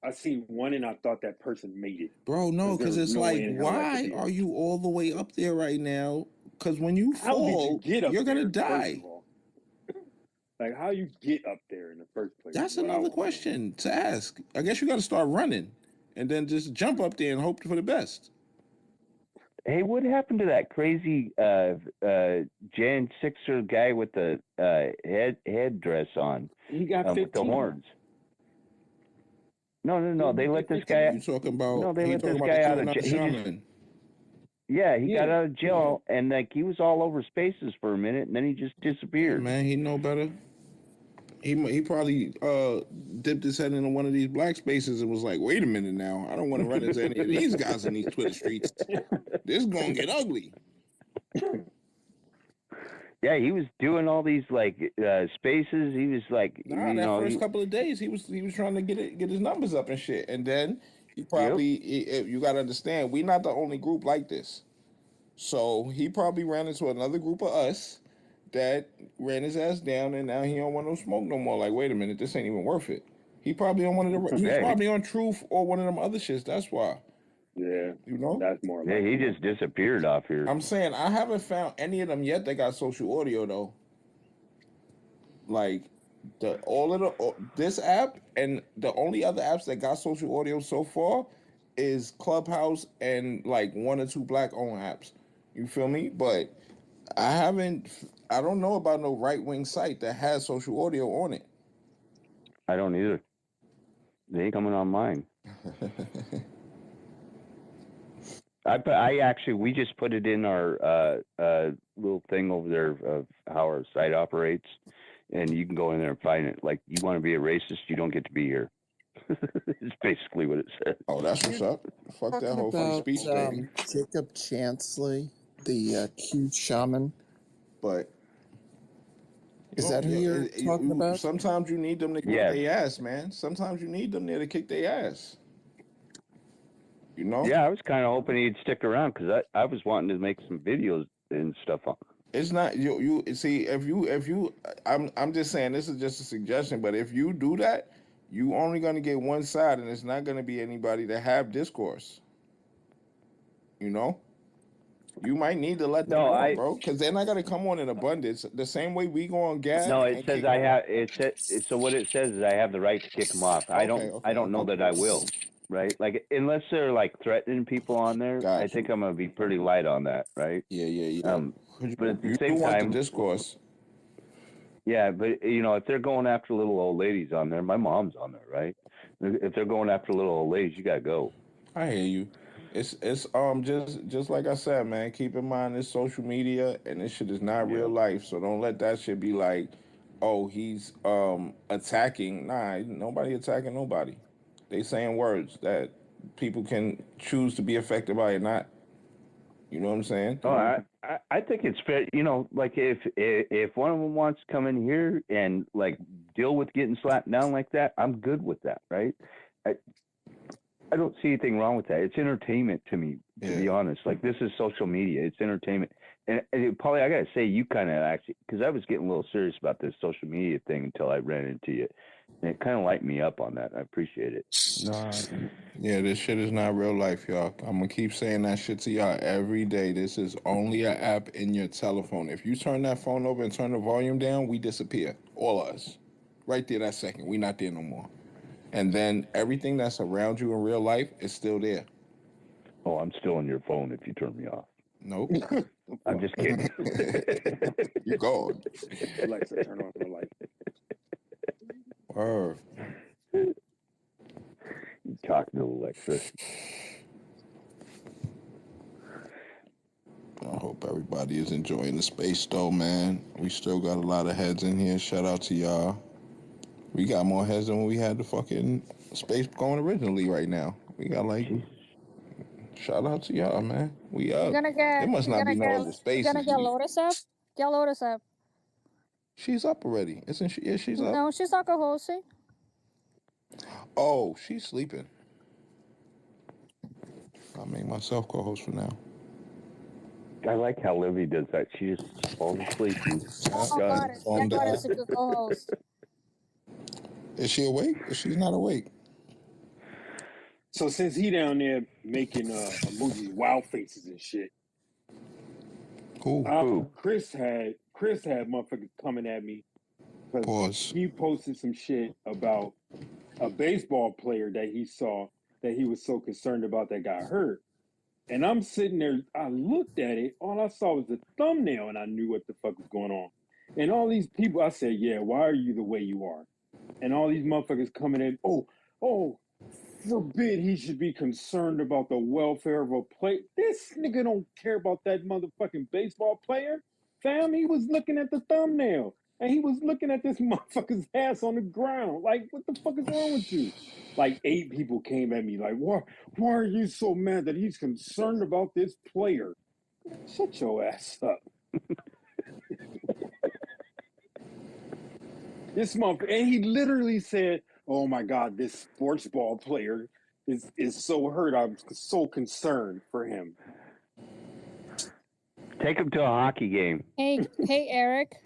I seen one and I thought that person made it. Bro, no, because there's it's no like, way in hell that why could be are it. you all the way up there right now? Because when you How did you fall, get up you're going to there, first die. of all? Like, how you get up there in the first place? That's is what I another wanna know. question to ask. I guess you got to start running and then just jump up there and hope for the best. Hey, what happened to that crazy Jan Sixer guy with the headdress on? He got with the 15. horns. No. They let this guy. You talking about? No, they he let this talking guy about out the of killing of the jail. shaman. He got out of jail and like he was all over Spaces for a minute and then he just disappeared. Man, he know better. He probably dipped his head into one of these black spaces and was like, wait a minute now, I don't want to run into any of these guys in these Twitter streets. This is gonna get ugly. Yeah, he was doing all these like spaces. He was like, Nah, you that know, first couple of days he was trying to get his numbers up and shit, and then he probably you got to understand, we're not the only group like this. So he probably ran into another group of us that ran his ass down, and now he don't want no smoke no more. Like, wait a minute, this ain't even worth it. He probably on one of the. He's probably on Truth or one of them other shits. That's why. Yeah, you know, that's more. Yeah, he just disappeared off here. I'm saying I haven't found any of them yet that got social audio though. Like this app and the only other apps that got social audio so far is Clubhouse and like one or two black owned apps. You feel me? But I don't know about no right wing site that has social audio on it. I don't either. They ain't coming on mine. We just put it in our little thing over there of how our site operates, and you can go in there and find it. Like, you want to be a racist, you don't get to be here. It's basically what it says. Oh, that's what's up. Fuck that whole free speech thing. Jacob Chansley, the Q shaman. But is that who you're talking about? Sometimes you need them to kick their ass, man. Sometimes you need them there to kick their ass. You know? Yeah, I was kind of hoping he'd stick around because I was wanting to make some videos and stuff on. It's not you see if you I'm just saying, this is just a suggestion, but if you do that, you only going to get one side, and it's not going to be anybody to have discourse. You know, you might need to let them on, bro, because they're not going to come on in abundance the same way we go on gas. No, it says I have. So what it says is I have the right to kick them off. I don't know that I will. Right, like unless they're like threatening people on there, I think I'm gonna be pretty light on that, right? Yeah. But at the you same want time, the discourse. Yeah, but if they're going after little old ladies on there, my mom's on there, right? If they're going after little old ladies, you gotta go. I hear you. It's just like I said, man. Keep in mind this social media and this shit is not Yeah. real life. So don't let that shit be like, oh, he's attacking. Nah, nobody attacking nobody. They saying words that people can choose to be affected by it. Not, you know what I'm saying? Oh, I think it's fair. Like if one of them wants to come in here and like deal with getting slapped down like that, I'm good with that, right? I don't see anything wrong with that. It's entertainment to me, to be honest. Like, this is social media. It's entertainment. And Paulie, I got to say, you kind of actually, because I was getting a little serious about this social media thing until I ran into you. And it kind of lightened me up on that. I appreciate it. Nah, yeah, this shit is not real life, y'all. I'm gonna keep saying that shit to y'all every day. This is only an app in your telephone. If you turn that phone over and turn the volume down, we disappear. All of us. Right there that second. We not there no more. And then everything that's around you in real life is still there. Oh, I'm still on your phone if you turn me off. Nope. I'm just kidding. You gone. Alexa, turn off the light. Word. You talking to Alexa. I hope everybody is enjoying the space though, man. We still got a lot of heads in here. Shout out to y'all. We got more heads than we had the fucking space going originally right now. We got like shout out to y'all, man. We up. You're gonna get. It must You're not gonna be no get. other You're spaces. gonna get Lotus up. Get Lotus up. She's up already, isn't she? Yeah, she's up. No, she's not co-hosting. Oh, she's sleeping. I'll make myself co-host for now. I like how Livy does that. She just falls asleep. Oh, Done. Gladys. Yeah, Gladys is a good co-host. Is she awake? Or she's not awake? So since he down there making emojis, wow faces and shit, Who? Chris had motherfuckers coming at me because he posted some shit about a baseball player that he saw that he was so concerned about that got hurt. And I'm sitting there, I looked at it, all I saw was the thumbnail, and I knew what the fuck was going on. And all these people, I said, yeah, why are you the way you are? And all these motherfuckers coming in, oh, forbid he should be concerned about the welfare of a player. This nigga don't care about that motherfucking baseball player. Fam, he was looking at the thumbnail. And he was looking at this motherfucker's ass on the ground. Like, what the fuck is wrong with you? Like 8 people came at me like, why are you so mad that he's concerned about this player? Shut your ass up. This motherfucker, and he literally said, oh my God, this sports ball player is so hurt. I'm so concerned for him. Take him to a hockey game. Hey, Eric.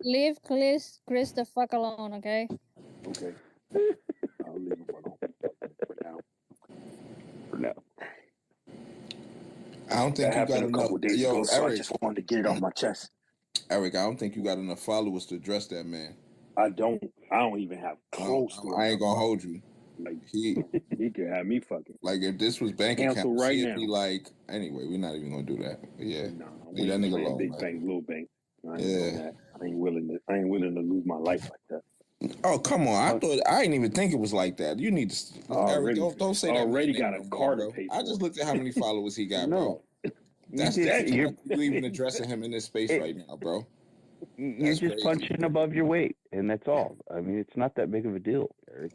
Leave Chris the fuck alone, okay? Okay. I'll leave him alone for now. For now. I don't think that you got happened a couple enough. days Yo, ago, Eric, so I just wanted to get it off my chest. Eric, I don't think you got enough followers to address that man. I don't even have close to it. I ain't gonna hold you. Like he could have me fucking. Like if this was bank cancel account, right he'd now. be like, anyway, we're not even gonna do that. But yeah, leave that nigga alone. Big bank, little bank. I ain't doing that. I ain't willing to lose my life like that. Oh come on! I didn't even think it was like that. You need to Eric, don't say that. Already got no a car to bro. pay for. I just looked at how many followers he got, bro. That's you even addressing him in this space right now, bro. You're just punching above your weight, and that's all. I mean, it's not that big of a deal, Eric.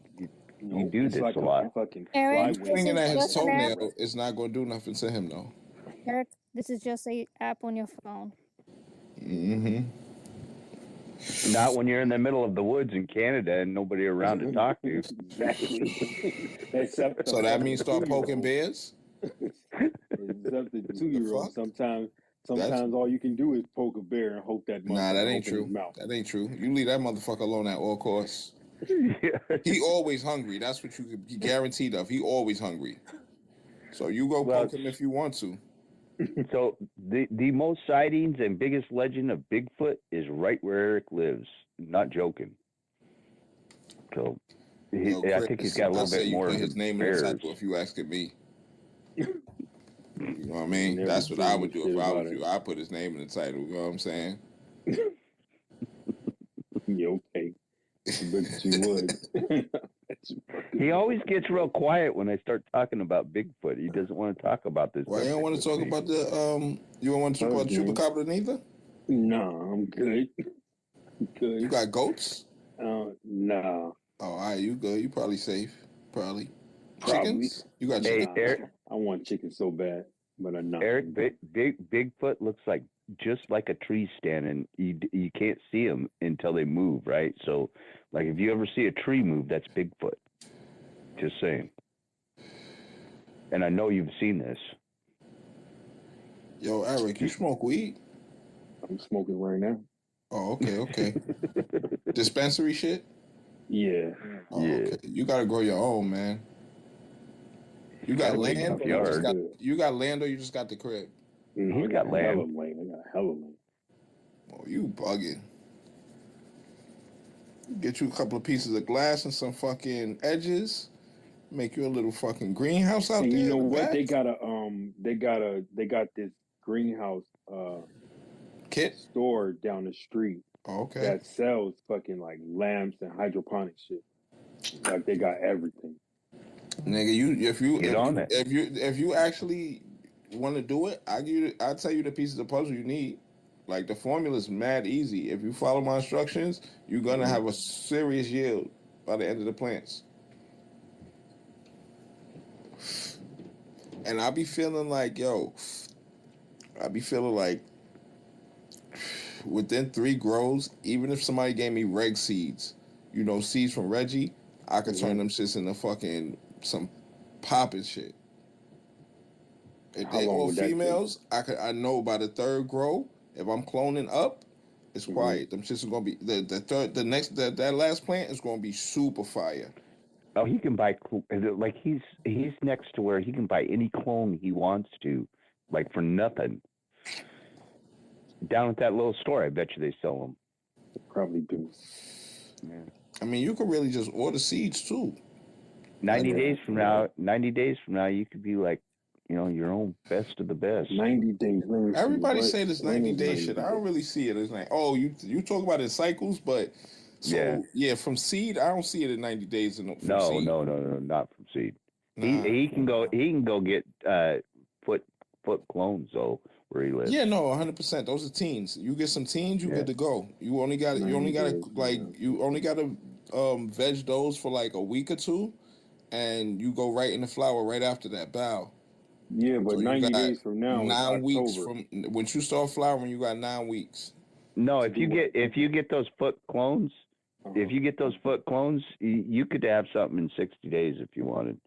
You do this a lot. Eric, Swinging at his toenail is not going to do nothing to him, though. Eric, this is just a app on your phone. Mm-hmm. Not when you're in the middle of the woods in Canada and nobody around to talk to. Exactly. Except so that means start poking bears? Except the 2-year-old. Sometimes all you can do is poke a bear and hope that motherfucker that ain't open true. his mouth. That ain't true. You leave that motherfucker alone at all costs. He always hungry. That's what you can be guaranteed of. He always hungry. So you go poke him if you want to. So the most sightings and biggest legend of Bigfoot is right where Eric lives. Not joking. So Chris, I think he's got a little bit more. You put his name in the title if you asking me. You know what I mean? That's what I would do if I was you. I put his name in the title. You know what I'm saying? Yeah, okay. But you would. He always gets real quiet when I start talking about Bigfoot. He doesn't want to talk about this. Why you don't want to talk about the you don't want to talk about chupacabra neither? No, I'm good. Good. You got goats? No. Oh, all right, you good. You probably safe. Probably. Probably. Chickens? You got chickens? Eric, I want chicken so bad, but I'm not. Eric, Bigfoot looks like just like a tree stand, and you can't see them until they move, right? So, like if you ever see a tree move, that's Bigfoot. Just saying. And I know you've seen this. Yo, Eric, you smoke weed? I'm smoking right now. Oh, okay. Dispensary shit? Yeah. Oh, okay. You gotta grow your own, man. You got land? You got land, or you just got the crib? He's got land. I got hella land. Oh, you bugging. Get you a couple of pieces of glass and some fucking edges. Make you a little fucking greenhouse out and there. You know what? Back. They got this greenhouse kit store down the street. Oh, okay. That sells fucking like lamps and hydroponic shit. Like they got everything. Nigga, if you actually want to do it, I'll tell you the pieces of puzzle you need. Like the formula's mad easy. If you follow my instructions, you're gonna have a serious yield by the end of the plants. And I be feeling like, within 3 grows, even if somebody gave me reg seeds, seeds from Reggie, I could turn them shits into fucking some popping shit. If they all females, I know by the 3rd grow, if I'm cloning up, it's quiet. Them shits are gonna be that last plant is gonna be super fire. Oh, he can buy like he's next to where he can buy any clone he wants to, like for nothing. Down at that little store, I bet you they sell them. They probably do. Yeah. I mean, you could really just order seeds too. 90 days from now, you could be like, your own best of the best. 90 days. Everybody say this 90-day shit. I don't really see it. It's like, oh, you talk about it in cycles, but from seed, I don't see it in 90 days. From seed. No, not from seed. Nah. He can go get foot clones though where he lives. Yeah, no, 100%. Those are teens. You get some teens, you good to go. You only got to veg those for like a week or 2, and you go right in the flower right after that bough. Yeah, but so 90 days from now, 9 weeks from when you start flowering, you got 9 weeks. No, if you get those foot clones, you could have something in 60 days if you wanted.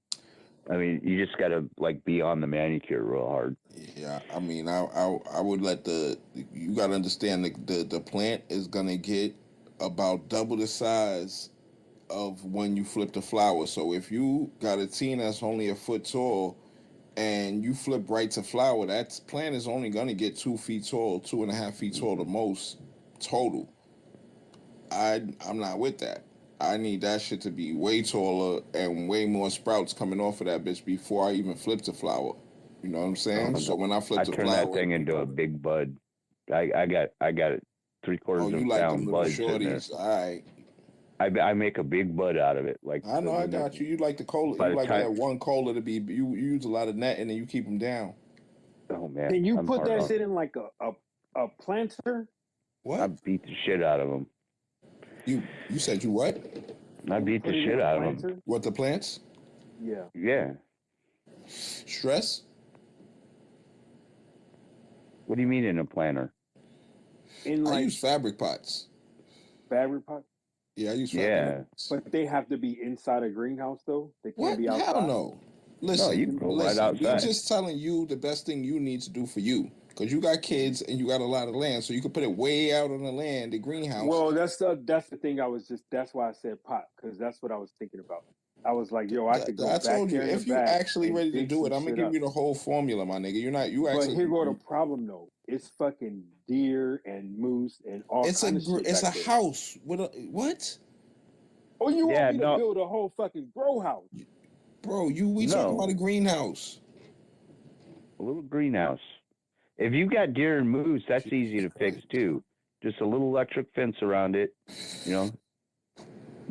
I mean, you just gotta be on the manicure real hard. Yeah, I mean, I would let you gotta understand the plant is gonna get about double the size of when you flip the flower. So if you got a teen that's only a foot tall, and you flip right to flower, that plant is only gonna get 2 feet tall, 2.5 feet tall the most total. I'm not with that. I need that shit to be way taller and way more sprouts coming off of that bitch before I even flip to flower. You know what I'm saying? So when I flip to flower, I turn that thing into a big bud. I got it 3/4 of a pound buds in there. All right. I make a big bud out of it. I know, I got you. You like the cola. You like that one cola to be. You use a lot of netting and you keep them down. Oh man! Can you put that shit in like a planter? What? I beat the shit out of them. You said you what? I beat the shit out of them. What, the plants? Yeah. Yeah. Stress? What do you mean in a planter? I use fabric pots. Fabric pots? Yeah, I use fabric pots. But they have to be inside a greenhouse though? They can't be outside? Hell no. Listen, you can go right outside. We're just telling you the best thing you need to do for you. Because you got kids and you got a lot of land, so you can put it way out on the land, the greenhouse. Well, that's the thing. That's why I said pot, because that's what I was thinking about. I was like, yo, I could go back there. I told you, if you actually ready to do it, I'm gonna give you the whole formula, my nigga. But here go the problem though. It's fucking deer and moose and all kinds of shit. It's a house with a what? Oh, you want me to build a whole fucking grow house? Bro, we talking about a greenhouse. A little greenhouse. If you got deer and moose, that's easy to fix too. just a little electric fence around it. You know,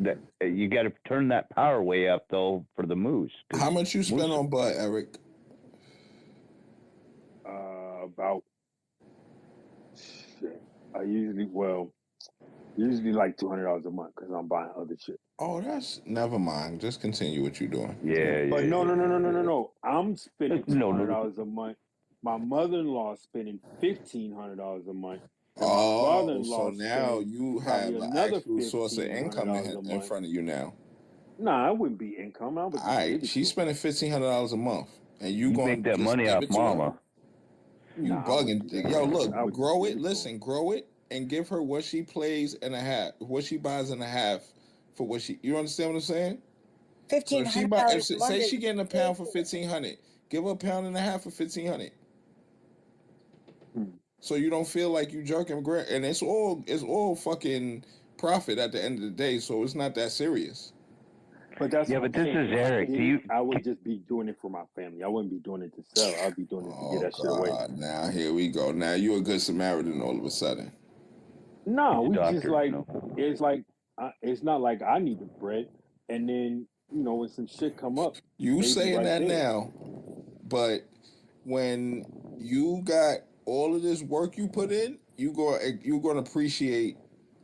that you got to turn that power way up though for the moose. How much you spend on bud, Eric? About shit. Usually like $200 a month because I'm buying other shit. Oh, that's never mind. Just continue what you're doing. Yeah, But yeah, no. I'm spending No, $200 a month. My mother-in-law is spending $1,500 a month, and my Oh, father-in-law so is now spending you probably have an another actual source of income $1,500 a in month. front of you now. Nah, I wouldn't be income. I would All just right, give it she's to her. spending $1,500 a month, and you make going to that just money give off it to her? mama. You Nah, I wouldn't bugging? do that. Yo, I look, would just grow give it. it to her. Listen, grow it, and give her what she plays in a half, what she buys in a half for what she. You understand what I'm saying? So if she buy, if $1,500 a month say is she getting a pound for ridiculous. 1,500, give her a pound and a half for 1,500. Hmm. So you don't feel like you jerking, and it's all fucking profit at the end of the day. So it's not that serious. But that's what I'm this saying. is If I Eric. did it, I would just be doing it for my family. I wouldn't be doing it to sell. I'd be doing it to get Oh that shit away. God! Now here we go. Now you a good Samaritan all of a sudden. No, He's a we just doctor, like it's not like I need the bread, and then when some shit come up, You they be saying right that there. now, but when you got all of this work you put in, you're gonna appreciate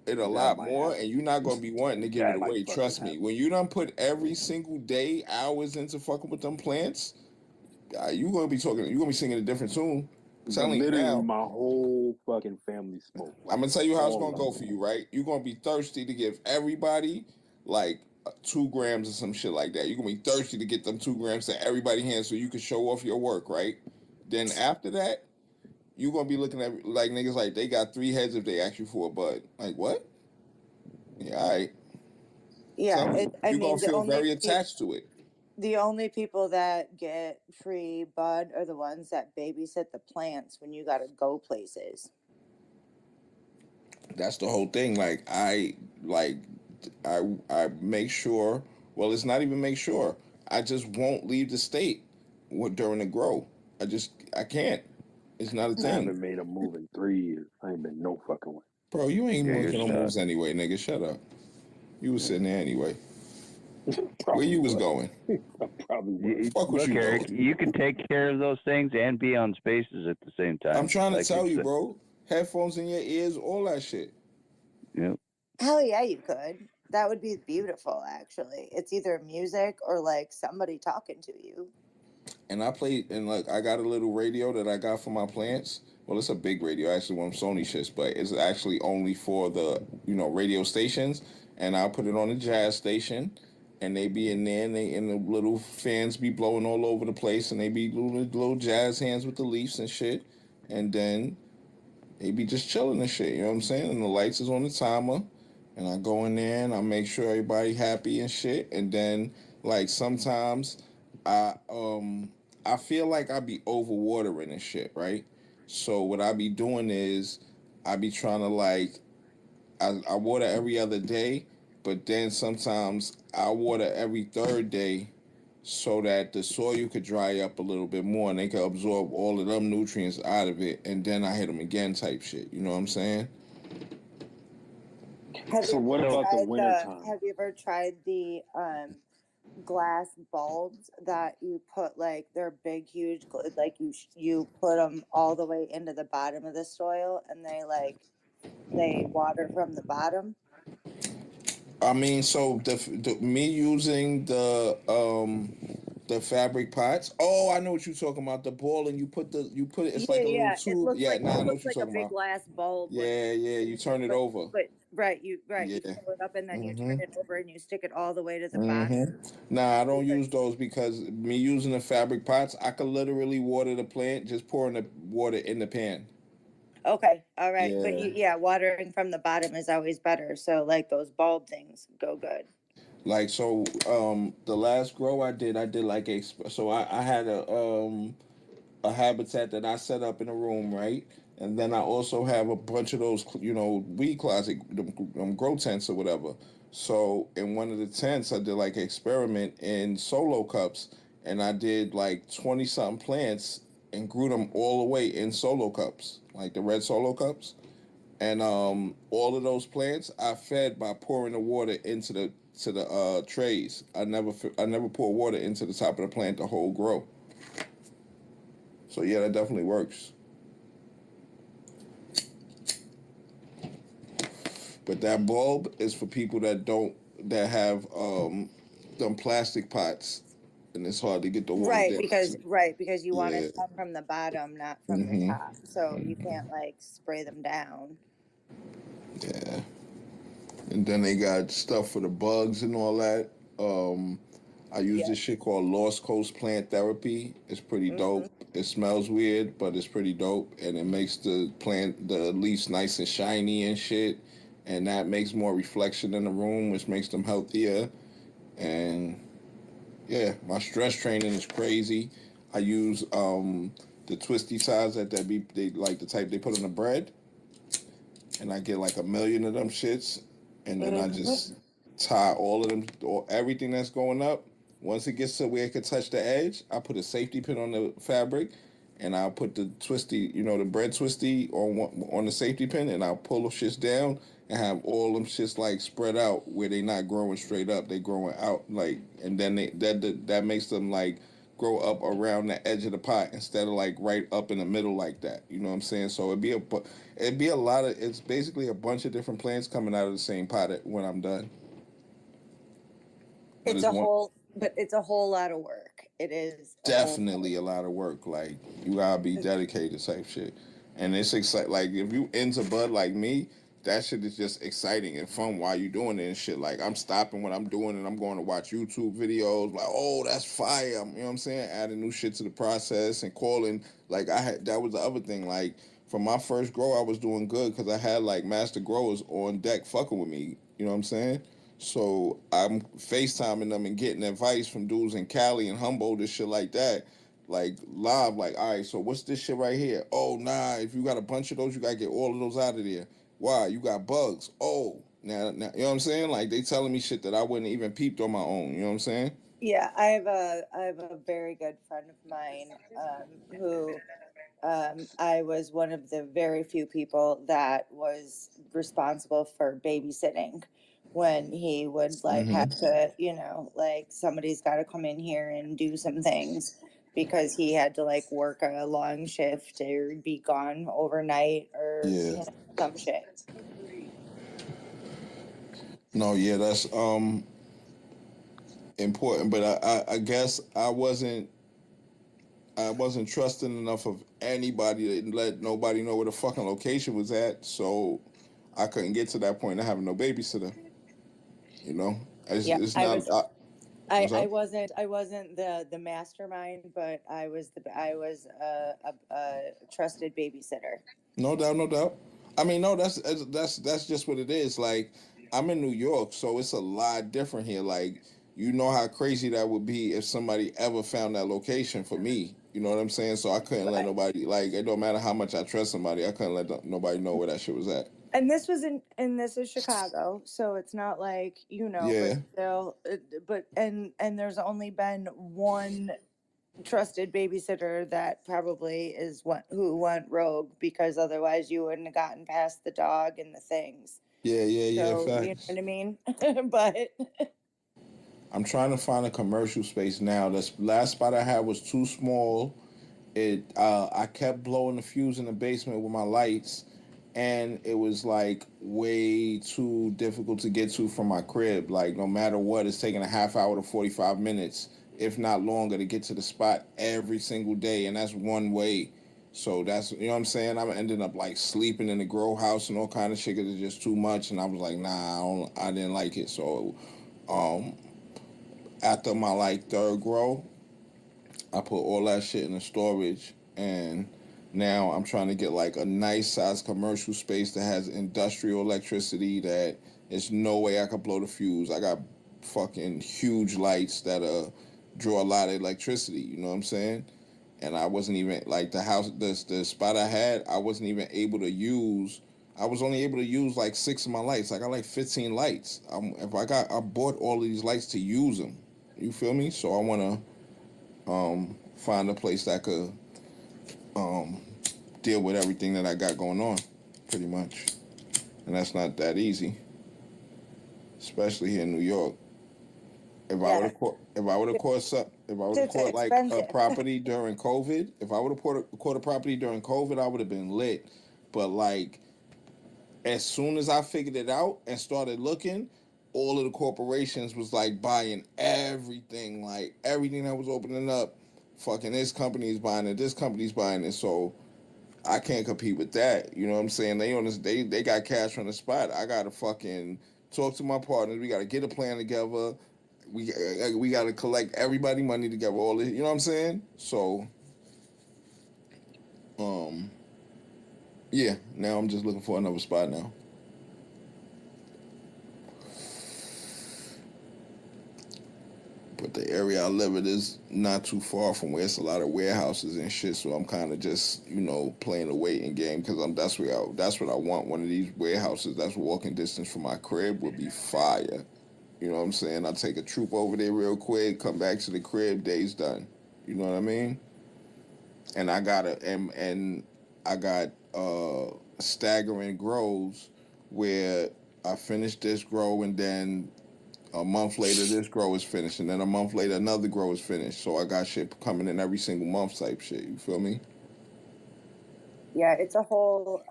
it a That lot might more, and happen. you're not gonna be wanting to give it That might away. fucking Trust me. happen. When you done put every single day hours into fucking with them plants, you gonna be talking. You gonna be singing a different tune. I'm But telling you literally, now. my whole fucking family smoke. I'm Like gonna tell you how it's all gonna of go them. for you, right? You're gonna be thirsty to give everybody like 2 grams or some shit like that. You're gonna be thirsty to get them 2 grams to everybody hands so you can show off your work, right? Then after that, you're gonna be looking at like niggas like they got 3 heads if they ask you for a bud. Like what? Yeah, all right. Yeah, Tell you, I you're gonna mean feel very attached to it. the only people that get free bud are the ones that babysit the plants when you gotta go places. That's the whole thing. Like I make sure. Well, it's not even make sure. I just won't leave the state during the grow. I can't. It's not a I thing, haven't made a move in 3 years. I ain't been no fucking way. bro. You ain't Yeah, you're making no stuck. moves anyway, nigga. Shut up. You was sitting there anyway. Where Probably you was was. going? I probably was. Fuck was Look, you Eric, doing? you can take care of those things and be on spaces at the same I'm time. trying to Like you tell you, said. bro. Headphones in your ears, all that shit. Yep. Hell yeah, you could. That would be beautiful, actually. It's either music or like somebody talking to you. And I played, and like I got a little radio that I got for my plants. Well, it's a big radio, actually, one of Sony shits, but it's actually only for the radio stations. And I put it on a jazz station, and they be in there, and the little fans be blowing all over the place, and they be little jazz hands with the leaves and shit. And then they be just chilling and shit. You know what I'm saying? And the lights is on the timer, and I go in there and I make sure everybody happy and shit. And then like sometimes I feel like I be overwatering and shit, right? So what I be doing is I be trying to I water every other day, but then sometimes I water every third day so that the soil could dry up a little bit more and they could absorb all of them nutrients out of it, and then I hit them again type shit. You know what I'm saying? So what about the winter time? Have you ever tried the glass bulbs that you put like they're big huge like you put them all the way into the bottom of the soil and they water from the bottom? I mean, so me using the fabric pots. Oh, I know what you're talking about. The ball, and you put it. It's Yeah, like a little yeah. It tube. looks Yeah, like now I know what you're a talking big about. glass bulb with Yeah, yeah. You turn it over. but you Yeah. fill it up and then you turn Mhm. it over and you stick it all the way to the bottom. Mhm. Nah, I don't use those because me using the fabric pots, I could literally water the plant just pouring the water in the pan. Okay, all right. But Yeah. watering from the bottom is always better. So like those bulb things go good. Like so, the last grow I did like I had a habitat that I set up in a room, right? And then I also have a bunch of those, weed closet, grow tents or whatever. So in one of the tents, I did like an experiment in solo cups, and I did like 20 something plants and grew them all the way in solo cups, like the red solo cups. and all of those plants I fed by pouring the water into the trays. I never pour water into the top of the plant to whole grow. So yeah, that definitely works. But that bulb is for people that have them plastic pots, and it's hard to get the water Right, down. because you want Yeah. it up from the bottom, not from the Mhm. top. So you can't like spray them down. Yeah. And then they got stuff for the bugs and all that. I use Yeah. this shit called Lost Coast Plant Therapy. It's pretty Hmm. dope. It smells weird, but it's pretty dope, and it makes the leaves nice and shiny and shit, and that makes more reflection in the room, which makes them healthier. And yeah, my stress training is crazy. I use the twisty sides they like the type they put on the bread, and I get like a million of them shits, and then I Hmm. just tie all of them, or everything that's going up. Once it gets to where it could touch the edge, I put a safety pin on the fabric, and I'll put the twisty, the bread twisty on the safety pin, and I'll pull the shits down and have all them shits like spread out where they not growing straight up, they growing out like, and then that makes them like grow up around the edge of the pot instead of like right up in the middle like that. You know what I'm saying? So it'd be a lot of. It's basically a bunch of different plants coming out of the same pot when I'm done. But It's it's a one whole, but it's a whole lot of work. It is a whole. definitely a lot of work. Like you gotta be dedicated type shit, and it's exciting. Like if you into bud like me, that shit is just exciting and fun while you doing it and shit. Like I'm stopping what I'm doing and I'm going to watch YouTube videos. Like oh that's fire, you know what I'm saying? Adding new shit to the process and calling. Like that was the other thing. Like for my first grow, I was doing good because I had like master growers on deck fucking with me. You know what I'm saying? So I'm FaceTiming them and getting advice from dudes in Cali and Humboldt and shit like that. Like live, like, all right, so what's this shit right here? Oh nah, if you got a bunch of those, you gotta get all of those out of there. Why? You got bugs. Oh, now you know what I'm saying? Like they telling me shit that I wouldn't even peeped on my own. You know what I'm saying? Yeah, I have a very good friend of mine who I was one of the very few people that was responsible for babysitting when he would like have Mm-hmm. to, like somebody's got to come in here and do some things because he had to like work a long shift or be gone overnight or Yeah. some shit. No, yeah, that's important. But I guess I wasn't trusting enough of anybody to let nobody know where the fucking location was at, so I couldn't get to that point of having no babysitter. You know, Yeah, it's not. What's up? I wasn't the mastermind, but I was a trusted babysitter. No doubt, no doubt. I mean, no, that's just what it is. Like, I'm in New York, so it's a lot different here. Like, you know how crazy that would be if somebody ever found that location for me. You know what I'm saying? So I couldn't let Right. nobody. Like, it don't matter how much I trust somebody, I couldn't let nobody know where that shit was at. And this was and this is Chicago, so it's not like, but Yeah, still, and there's only been one trusted babysitter that probably is who went rogue, because otherwise you wouldn't have gotten past the dog and the things. yeah, yeah, yeah. So, you know Facts. what I mean? But I'm trying to find a commercial space now. The last spot I had was too small. I kept blowing the fuse in the basement with my lights, and it was like way too difficult to get to from my crib. Like no matter what, it's taking a half hour to 45 minutes, if not longer, to get to the spot every single day, and that's one way. So that's you know what I'm saying. I'm ending up like sleeping in the grow house and all kind of shit because it's just too much. And I was like, nah, I didn't like it. So um, after my like third grow, I put all that shit in the storage, and now I'm trying to get like a nice size commercial space that has industrial electricity that there's no way I could blow the fuse. I got fucking huge lights that draw a lot of electricity, you know what I'm saying? And I wasn't even like the spot I had, I wasn't even able to use. I was only able to use like 6 of my lights. I got like 15 lights. I bought all of these lights to use them. You feel me? So I want to find a place that could um, deal with everything that I got going on, pretty much. and that's not that easy, especially here in New York. If I would Yeah, have caught, if I would have caught, if I would have shit's caught like a expensive. property during COVID, if I would have caught a property during COVID, I would have been lit. But like, as soon as I figured it out and started looking, all of the corporations was like buying everything, like everything that was opening up. Fucking this company's buying it, this company's buying it. So I can't compete with that. You know what I'm saying? They on this, they got cash on the spot. I gotta fucking talk to my partners. We gotta get a plan together. We gotta collect everybody money together. All this, you know what I'm saying? So, um, yeah. Now I'm just looking for another spot now. But the area I live in is not too far from where it's a lot of warehouses and shit. So I'm kind of just, playing a waiting game because that's what I want. One of these warehouses that's walking distance from my crib would be fire. You know what I'm saying? I take a troop over there real quick, come back to the crib, day's done. You know what I mean? And I got staggering grows where I finish this grow and then a month later, this grow is finished, and then a month later, another grow is finished. So I got shit coming in every single month, type shit. You feel me? Yeah, it's a whole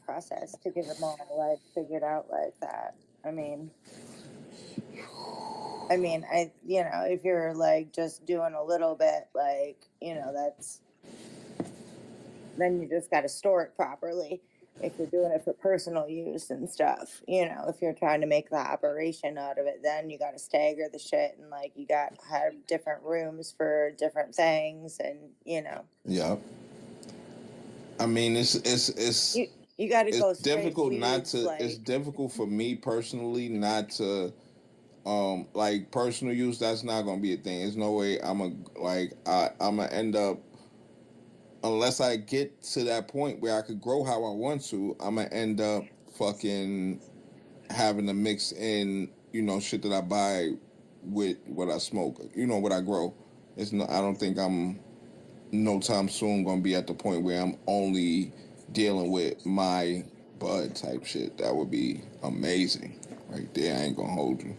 process to get them all like figured out like that. If you're like just doing a little bit, like that's then you just got to store it properly. If you're doing it for personal use and stuff, if you're trying to make the operation out of it, then you got to stagger the shit and like you got to have different rooms for different things, and Yeah. I mean, you got to it's go straight difficult not weeds, to. It's like difficult for me personally not to. Like personal use, that's not gonna be a thing. There's no way I'm gonna end up unless I get to that point where I could grow how I want to. I'm gonna end up fucking having to mix in, shit that I buy with what I smoke, what I grow. I don't think I'm no time soon gonna be at the point where I'm only dealing with my bud type shit. That would be amazing. Right there, I ain't gonna hold you.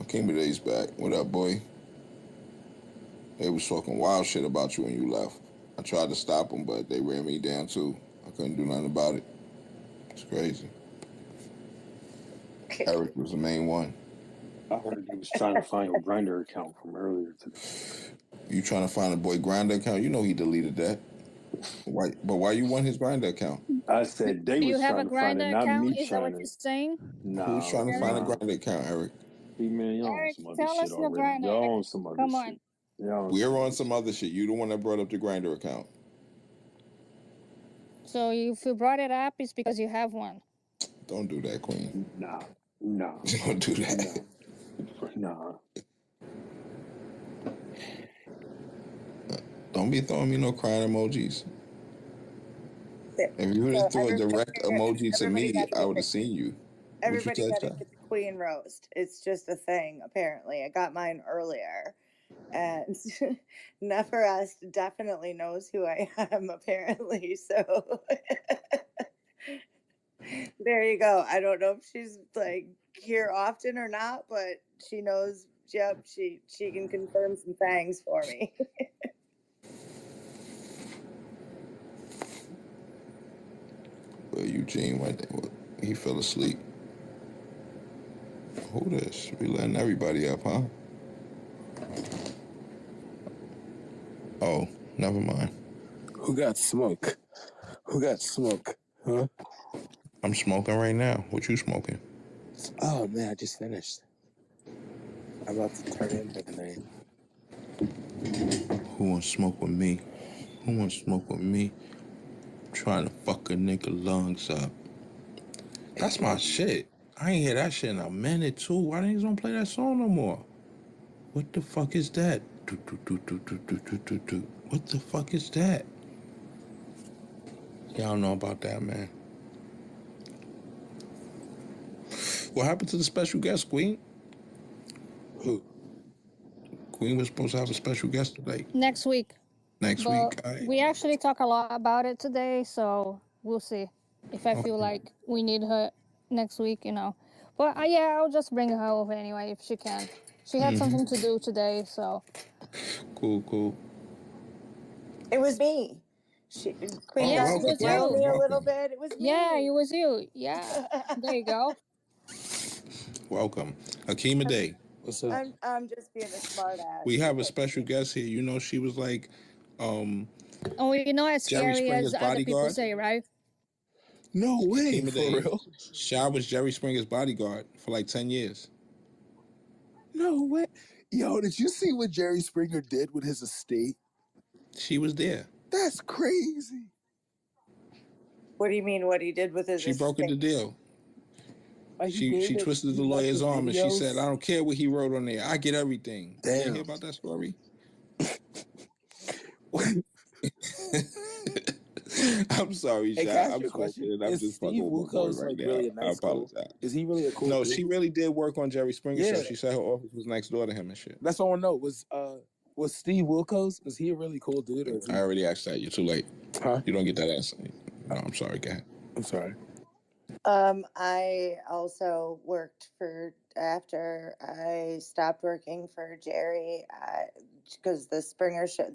Kimmy Days back. What up, boy? They was talking wild shit about you when you left. I tried to stop them, but they ran me down too. I couldn't do nothing about it. It's crazy. Eric was the main one. I heard you was trying to find your grinder account from earlier today. You trying to find a boy grinder account? You know he deleted that. Why? But why you want his grinder account? I said they Do you was have a trying to find it, grinder not account? me Is that trying what to. you're saying? Who's Nah, trying to Eric? find a nah. grinder account, Eric? See, man, y'all on Eric, some other tell shit us your already. grinder Y'all on account. some other Come on. shit. Y'all on We're some on other some shit. other shit. You the one that brought up the grinder account. So if you brought it up, it's because you have one. Don't do that, Queen. Nah. Don't do that. Nah. Don't be throwing me no crying emojis. If you would so have threw a direct emoji to everybody me, got to I get would the have seen you. What you everybody said, got to John? get the queen roast. It's just a thing, apparently. I got mine earlier. And Neferest definitely knows who I am, apparently. So there you go. I don't know if she's like here often or not, but she knows. Yep, she can confirm some things for me. Well, Eugene went there. Well, he fell asleep. Who this? We letting everybody up, huh? Oh, never mind. Who got smoke? Who got smoke? Huh? I'm smoking right now. What you smoking? Oh man, I just finished. I'm about to turn in for the night. Who wants to smoke with me? Who wants to smoke with me? Trying to fuck a nigga lungs up. That's my shit. I ain't hear that shit in a minute too. Why niggas don't play that song no more? What the fuck is that? What the fuck is that? Y'all don't know about that, man. What happened to the special guest, Queen? Who? Queen was supposed to have a special guest today. Next week. Next But week, all right. we actually talk a lot about it today, so we'll see if I feel Okay. like we need her next week, you know. But yeah, I'll just bring her over anyway if she can. She had something to do today, so. Cool. It was me. Queen Yeah, got it to was know you. me a little bit. It was Yeah, it me. was you. Yeah. There you go. Welcome. Akima Day. What's up? I'm just being a smart ass. We have a special guest here. You know, she was like Oh, you know, as Jerry scary as Springer's other people bodyguard. say, right? No way, Akima for Day. real? Sha was Jerry Springer's bodyguard for like 10 years. No way. Yo, did you see what Jerry Springer did with his estate? She was there. That's crazy. What do you mean? What he did with his She brokered the estate? deal. Like She twisted the lawyer's arm and she said, "I don't care what he wrote on there. I get everything." Damn. You didn't hear about that story? I'm sorry, Hey, Sha. can I ask I'm you a smoking question? and I'm Is just Steve fucking with my boy Wilkos right like now. really a I nice cool? apologize. Is he really a cool No, dude? she really did work on Jerry Springer's show. Yeah. She said her office was next door to him and shit. That's all I want to know. Was Steve Wilkos? Is he a really cool dude? Or is he... I already asked that. You're too late. Huh? You don't get that answer. No, I'm sorry. Go ahead. I'm sorry. I also worked after I stopped working for Jerry, because the Springer show,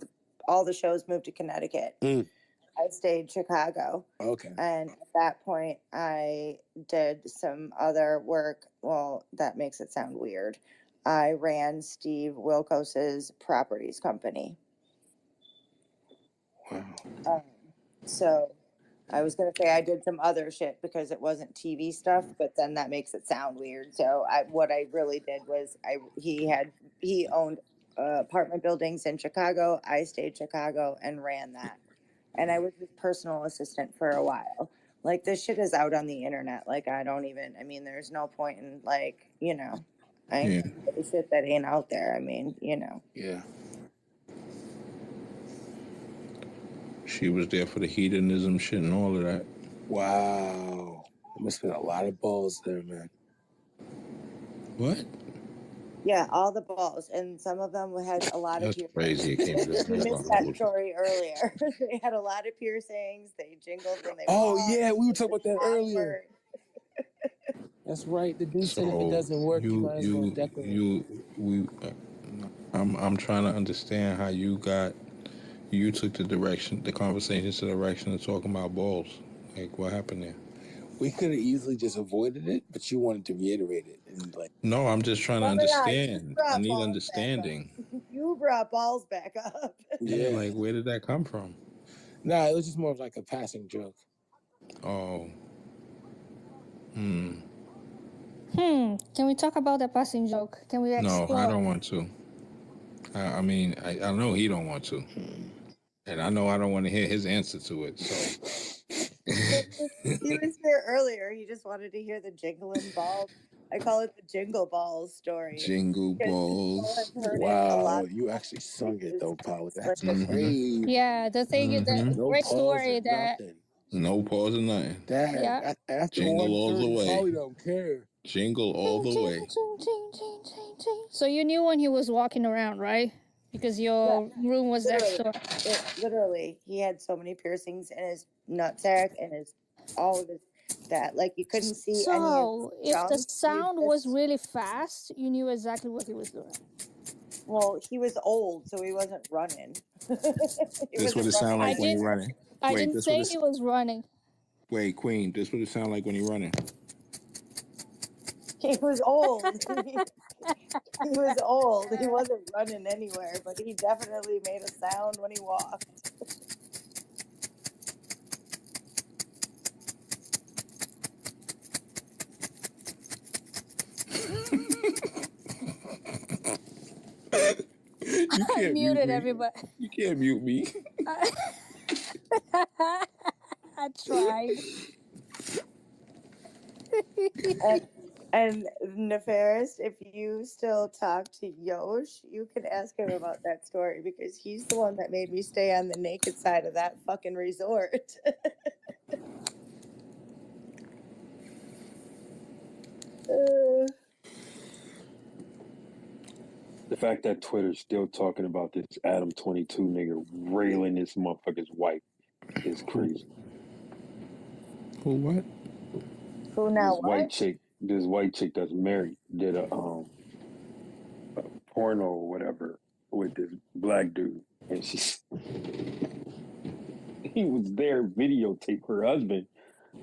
all the shows moved to Connecticut. I stayed Chicago. Okay. And at that point, I did some other work. Well, that makes it sound weird. I ran Steve Wilkos's properties company. Wow. So I was going to say I did some other shit because it wasn't TV stuff, but then that makes it sound weird. So what I really did was he owned apartment buildings in Chicago. I stayed Chicago and ran that. And I was his personal assistant for a while. Like, this shit is out on the internet. Like, there's no point in, like, I ain't the shit that ain't out there. Yeah. She was there for the hedonism shit and all of that. Wow. There must have been a lot of balls there, man. What? Yeah, all the balls, and some of them had a lot That's of crazy. piercings. You missed that story earlier. They had a lot of piercings. They jingled when they walked. Yeah, we were talking about that earlier. Awkward. That's right. The dude said if it doesn't work, you might as well decorate. I'm trying to understand how you took the conversation to the direction of talking about balls. Like, what happened there? We could have easily just avoided it, but you wanted to reiterate it. And No, I'm just trying to understand. I need balls understanding. You brought balls back up. Yeah, like, where did that come from? Nah, it was just more of like a passing joke. Oh. Can we talk about the passing joke? Can we explore? No, I don't want to. I mean, I know he don't want to. And I know I don't want to hear his answer to it, so... He was here earlier. He just wanted to hear the jingling balls. I call it the jingle balls story. Jingle balls. Wow, you actually sung it though, Paul. That's crazy. Yeah, the thing, the no great pause story or that. nothing. No pause or nothing. Dad, after Jingle all the 1:30, way. Paulie don't care. Jingle all the way. So you knew when he was walking around, right? Because your room was next door. Literally, he had so many piercings in his nutsack and all of his that, like, you couldn't see any of his if the junk. sound was really fast, you knew exactly what he was doing. Well, he was old, so he wasn't running. This what it sound like when you're running. I didn't say he was running. Wait, Queen, this what it sound like when you're running. He was old. He was old. He wasn't running anywhere, but he definitely made a sound when he walked. You can't muted me. everybody. You can't mute me. I tried. And Nefaris, if you still talk to Yosh, you can ask him about that story, because he's the one that made me stay on the naked side of that fucking resort. The fact that Twitter's still talking about this Adam 22 nigga railing this motherfucker's wife is crazy. Who what? Who now? This white chick that's married did a porno or whatever with this black dude, and he was there videotape. Her husband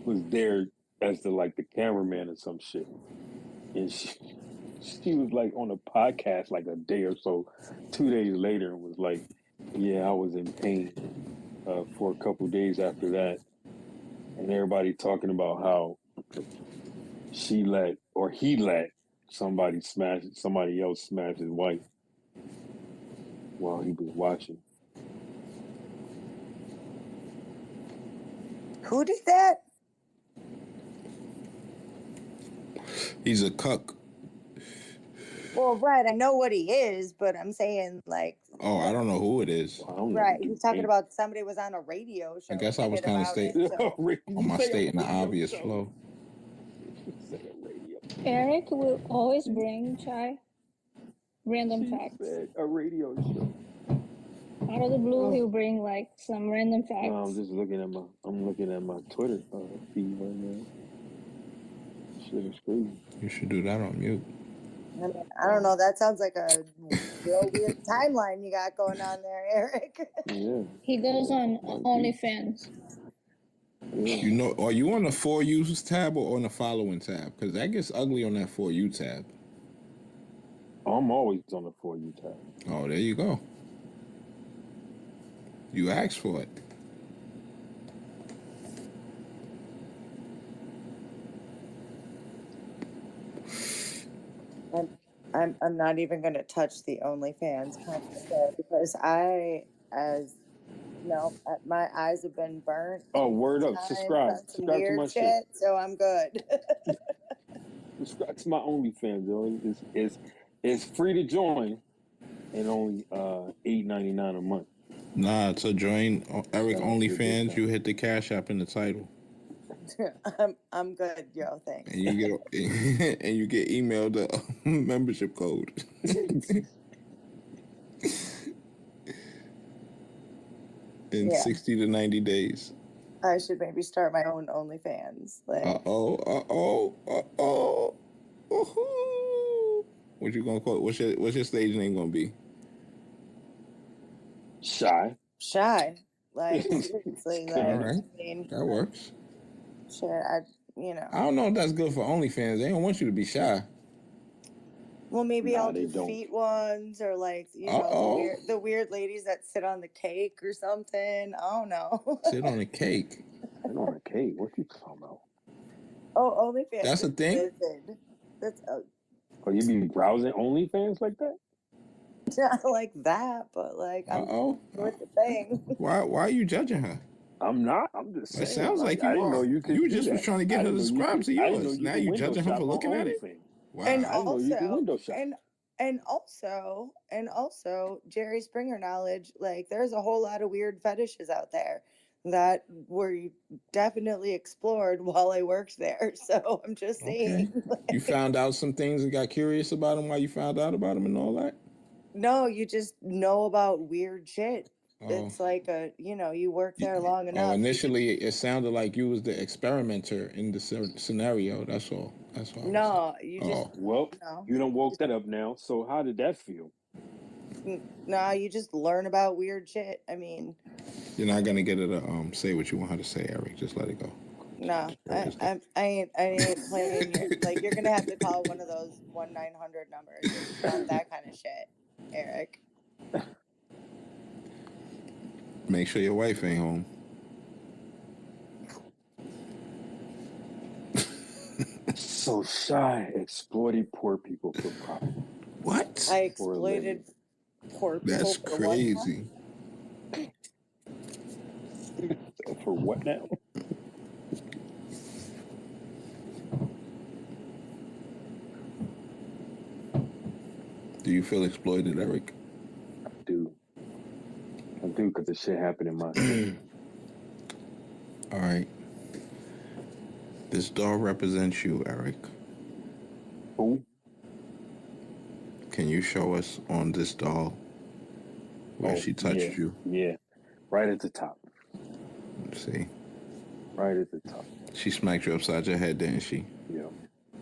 was there as the cameraman or some shit, and she was like on a podcast like a day or so, 2 days later, and was like, "Yeah, I was in pain for a couple of days after that," and everybody talking about how he let somebody else smash his wife while he was watching. Who did that? He's a cuck. Well, right, I know what he is, but I'm saying like. Oh, I don't know who it is. Right, he's talking about somebody was on a radio show. I guess I was kind of stating on my state in the obvious flow. Eric will always bring Chai random facts. A radio show. Out of the blue, he'll bring like some random facts. No, I'm just looking at my Twitter feed right now. Shit is crazy. You should do that on mute. I mean, I don't know. That sounds like a real weird timeline you got going on there, Eric. Yeah. He goes on OnlyFans. You know, are you on the For Yous tab or on the Following tab? Because that gets ugly on that For You tab. I'm always on the For You tab. Oh, there you go. You asked for it. I'm not even going to touch the OnlyFans comment there because my eyes have been burnt. Oh, word up! Subscribe to my shit. So I'm good. Subscribe to my OnlyFans, yo. It's free to join, and only $8.99 a month. Nah, to join Eric OnlyFans, you hit the Cash App in the title. I'm good, yo. Thanks. And you get emailed the membership code. In 60 to 90 days. I should maybe start my own OnlyFans. What you gonna call it? What's your stage name gonna be? Shy. Like seriously, like all right. I mean, that works. Shit, I don't know if that's good for OnlyFans. They don't want you to be shy. Well, maybe I'll do feet ones or like the weird ladies that sit on the cake or something. I don't know. Sit on a cake. Sit on a cake. What you talking about? Oh, OnlyFans. That's a thing. That's Oh, you be browsing OnlyFans like that? Not like that, but like I'm with the thing. Why are you judging her? I'm not. I'm just saying. It sounds like you I didn't know you could. You just was trying to get her to subscribe to yours. Now you judging her for looking at it. Wow. And also, Jerry Springer knowledge. Like, there's a whole lot of weird fetishes out there that were definitely explored while I worked there. So I'm just saying. Okay. You found out some things and got curious about them while you found out about them and all that? No, you just know about weird shit. It's like you work there long enough. Initially it sounded like you was the experimenter in the scenario. That's all. No, you just. Well, you done woke that up now. So how did that feel? Nah, you just learn about weird shit. I mean, you're not gonna get her to say what you want her to say, Eric. Just let it go. No, I ain't playing. Like, you're gonna have to call one of those 1-900 numbers if you want that kind of shit, Eric. Make sure your wife ain't home. So Shy exploited poor people for profit. What? I exploited poor people. That's crazy. For what now? Do you feel exploited, Eric? I do, because the shit happened in my city. All right. This doll represents you, Eric. Who? Can you show us on this doll where she touched you? Yeah, right at the top. Let's see. Right at the top. She smacked you upside your head, didn't she? Yeah.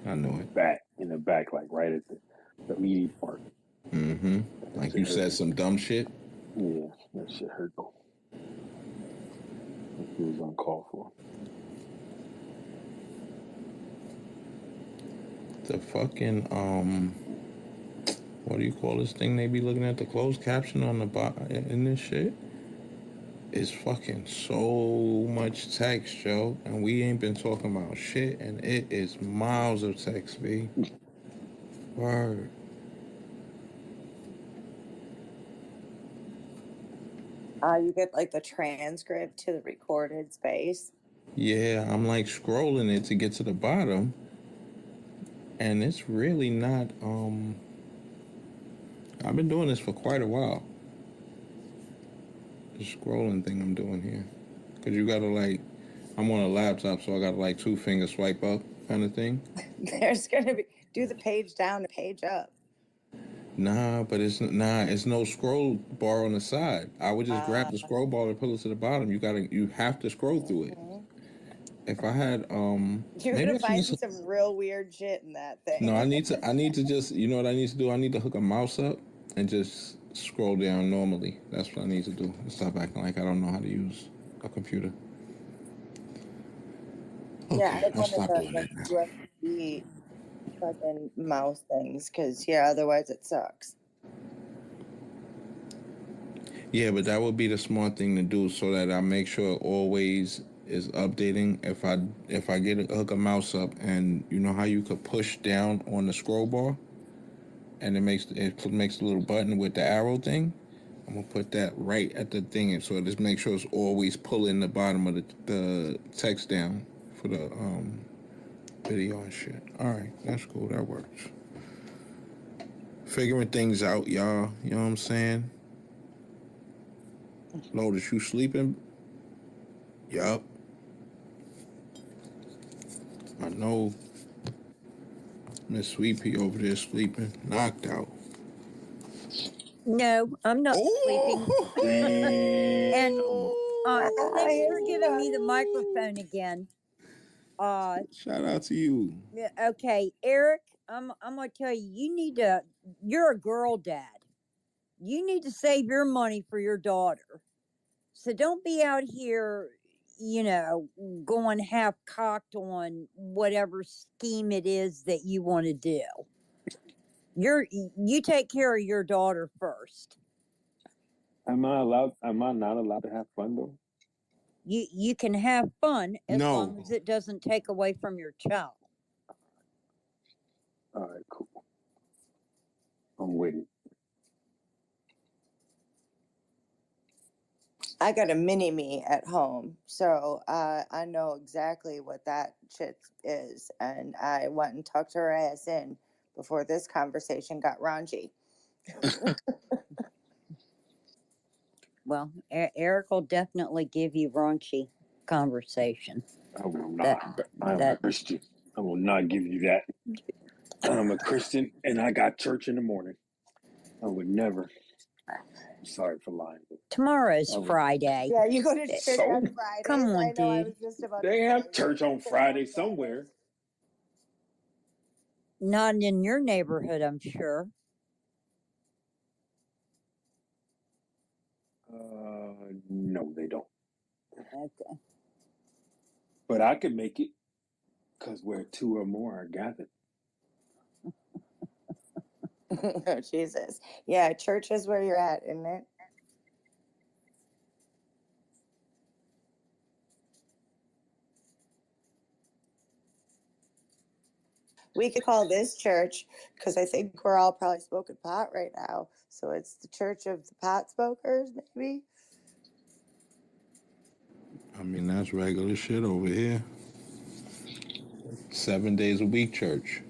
I know it. In the back, like right at the meaty part. Mm-hmm. Like you said some dumb shit. Yeah, that shit hurt though. Like it was uncalled for. The fucking what do you call this thing they be looking at, the closed caption on the bottom in this shit? It's fucking so much text, Joe, and we ain't been talking about shit, and it is miles of text, B. Word. You get like the transcript to the recorded space. Yeah, I'm like scrolling it to get to the bottom, and it's really not. I've been doing this for quite a while. The scrolling thing I'm doing here, cause you gotta like, I'm on a laptop, so I got like 2 finger swipe up kind of thing. There's gonna be do the page down to page up. Nah, but it's no scroll bar on the side. I would just grab the scroll bar and pull it to the bottom. You have to scroll through it. If I had You're maybe gonna I should find just some real weird shit in that thing. no. I need to just you know what I need to do. I need to hook a mouse up and just scroll down normally. That's what I need to do. And stop acting like I don't know how to use a computer. Okay, Yeah, I I'll wanted stop the doing like that now. USB fucking mouse things because yeah, otherwise it sucks. Yeah, but that would be the smart thing to do so that I make sure it always is updating. If I get hook a mouse up and you know how you could push down on the scroll bar and it makes a little button with the arrow thing. I'm gonna put that right at the thing, and so just make sure it's always pulling the bottom of the text down for the video and shit. All right, that's cool. That works. Figuring things out, y'all. You know what I'm saying? Lotus, you sleeping? Yup. I know Miss Sweet Pea over there sleeping, knocked out. No, I'm not sleeping. And thanks for giving me the microphone again. Shout out to you. Okay, Eric, I'm gonna tell you, you're a girl dad. You need to save your money for your daughter. So don't be out here, going half cocked on whatever scheme it is that you want to do. You take care of your daughter first. Am I not allowed to have fun though? You can have fun as long as it doesn't take away from your child. All right, cool. I'm with it. I got a mini me at home, so I know exactly what that shit is, and I went and tucked her ass in before this conversation got raunchy. Well, Eric will definitely give you raunchy conversation. I will not. I'm a Christian. I will not give you that. I'm a Christian and I got church in the morning. I would never. I'm sorry for lying. Tomorrow's Friday. Yeah, you go to church on Fridays. Come on, I know. I dude. was just about They to have say, church on Friday somewhere. Not in your neighborhood, I'm sure. No, they don't. Okay. But I could make it because where 2 or more are gathered. Oh, Jesus. Yeah, church is where you're at, isn't it? We could call this church because I think we're all probably smoking pot right now. So it's the church of the pot smokers, maybe. I mean, that's regular shit over here. 7 days a week church.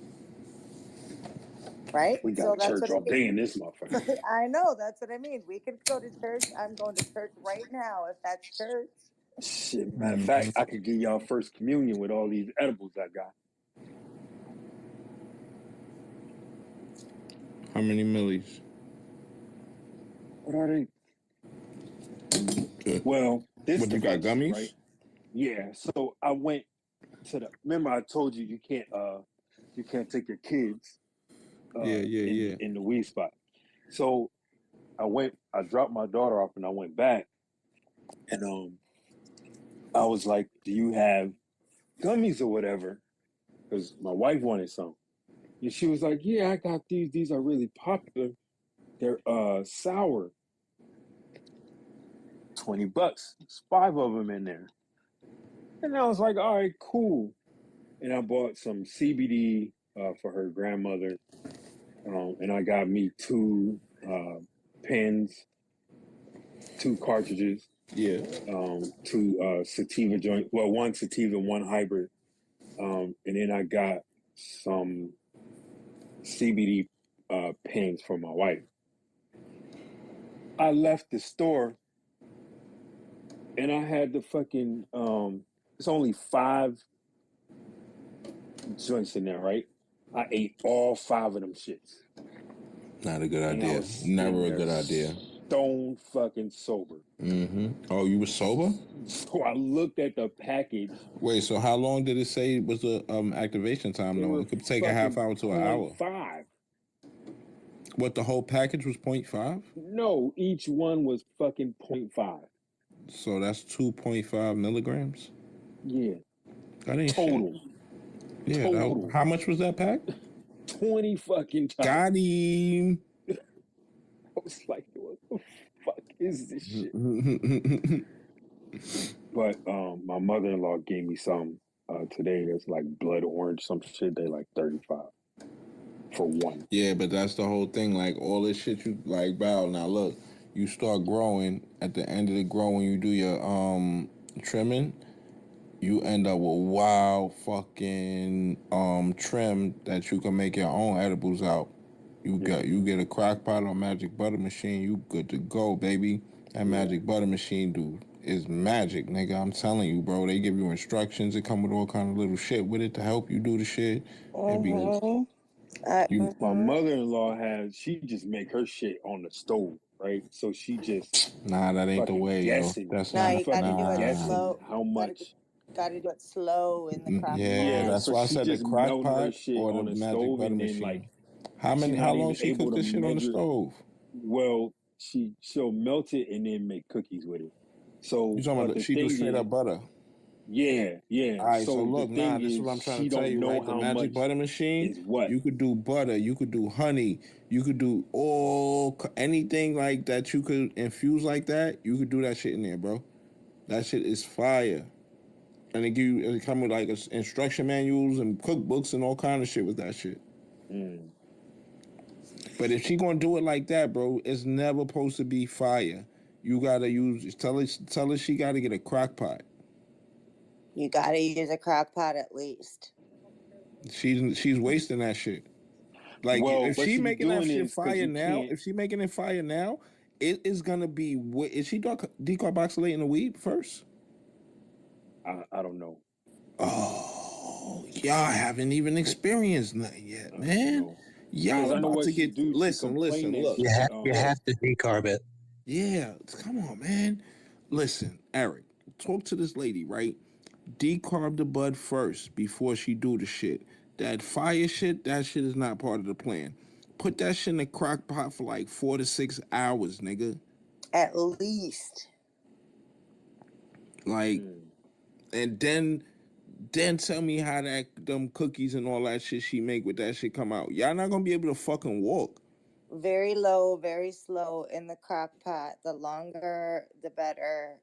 Right? We got church all day in this motherfucker. I know. That's what I mean. We could go to church. I'm going to church right now if that's church. Shit, matter of fact, I could give y'all first communion with all these edibles I got. How many millies? What are they? Well, this What, the you got first, gummies? right? Yeah, so I went to the. Remember, I told you you can't take your kids Yeah. in the weed spot. So I dropped my daughter off, and I went back, and I was like, "Do you have gummies or whatever?" Because my wife wanted some, and she was like, "Yeah, I got these. These are really popular. They're sour, $20. There's 5 of them in there." And I was like, "All right, cool." And I bought some CBD for her grandmother, and I got me 2 pens, 2 cartridges, Yeah. 2 sativa joint. Well, 1 sativa, 1 hybrid, and then I got some CBD pens for my wife. I left the store, and I had the fucking. It's only 5 joints in there, right? I ate all 5 of them shits. Not a good And I idea. was Never in a there good idea. stone fucking sober. Oh, you were sober? So I looked at the package. Wait, so how long did it say was the activation time? They Though were it could take a half fucking hour to an point hour. 0.5. What, the whole package was 0.5? No, each one was fucking 0.5. So that's 2.5 milligrams. Yeah. That ain't Total. shit. Yeah. Total. How much was that pack? 20 fucking times. Got him. I was like, what the fuck is this shit? But my mother-in-law gave me some today that's like blood orange, some shit. They like 35 for 1. Yeah, but that's the whole thing. Like all this shit, you like, Bow. Now look, you start growing. At the end of the grow, when you do your trimming, you end up with wild fucking trim that you can make your own edibles out. You get a crock pot or magic butter machine, you good to go, baby. That magic butter machine, dude, is magic, nigga. I'm telling you, bro. They give you instructions. It come with all kind of little shit with it to help you do the shit. It be My mother-in-law she just make her shit on the stove, right? So she just Nah, that ain't the fucking way, yo. guessing. That's She not fucking nah. guessing how much. Gotta do it slow in the crock Yeah, pot. Yeah, that's so why I she said the just crock melting her pot shit or the on the magic stove, butter and then like machine. How she's not long even she able cook to this shit on the measure. stove? Well, she'll melt it and then make cookies with it. You So, talking but about the she do thing straight up is, butter? yeah. All right, so So the look, nah, thing this is what is, I'm trying she to tell don't you, know right? The how magic much butter machine, is what. you could do butter, you could do honey, you could do anything like that you could infuse like that, you could do that shit in there, bro. That shit is fire. And it come with like instruction manuals and cookbooks and all kind of shit with that shit. But if she gonna do it like that, bro, it's never supposed to be fire. You gotta tell her she gotta get a crock pot. You gotta use a crock pot at least. She's wasting that shit. Like Well, if what she she's making that doing shit is because fire you now, can't. if she making it fire now, it is gonna be. Is she decarboxylating the weed first? I don't know. Oh, y'all haven't even experienced nothing yet, I don't man. know. Because Y'all I know about what to she get. do. She Listen. complained that Look, You look. have to decarb it. Yeah, come on, man. Listen, Eric, talk to this lady, right? Decarb the bud first before she do the shit. That fire shit, that shit is not part of the plan. Put that shit in the crock pot for like 4 to 6 hours, nigga. At least. Like, and then tell me how them cookies and all that shit she make with that shit come out. Y'all not gonna be able to fucking walk. Very low, very slow in the crock pot. The longer, the better.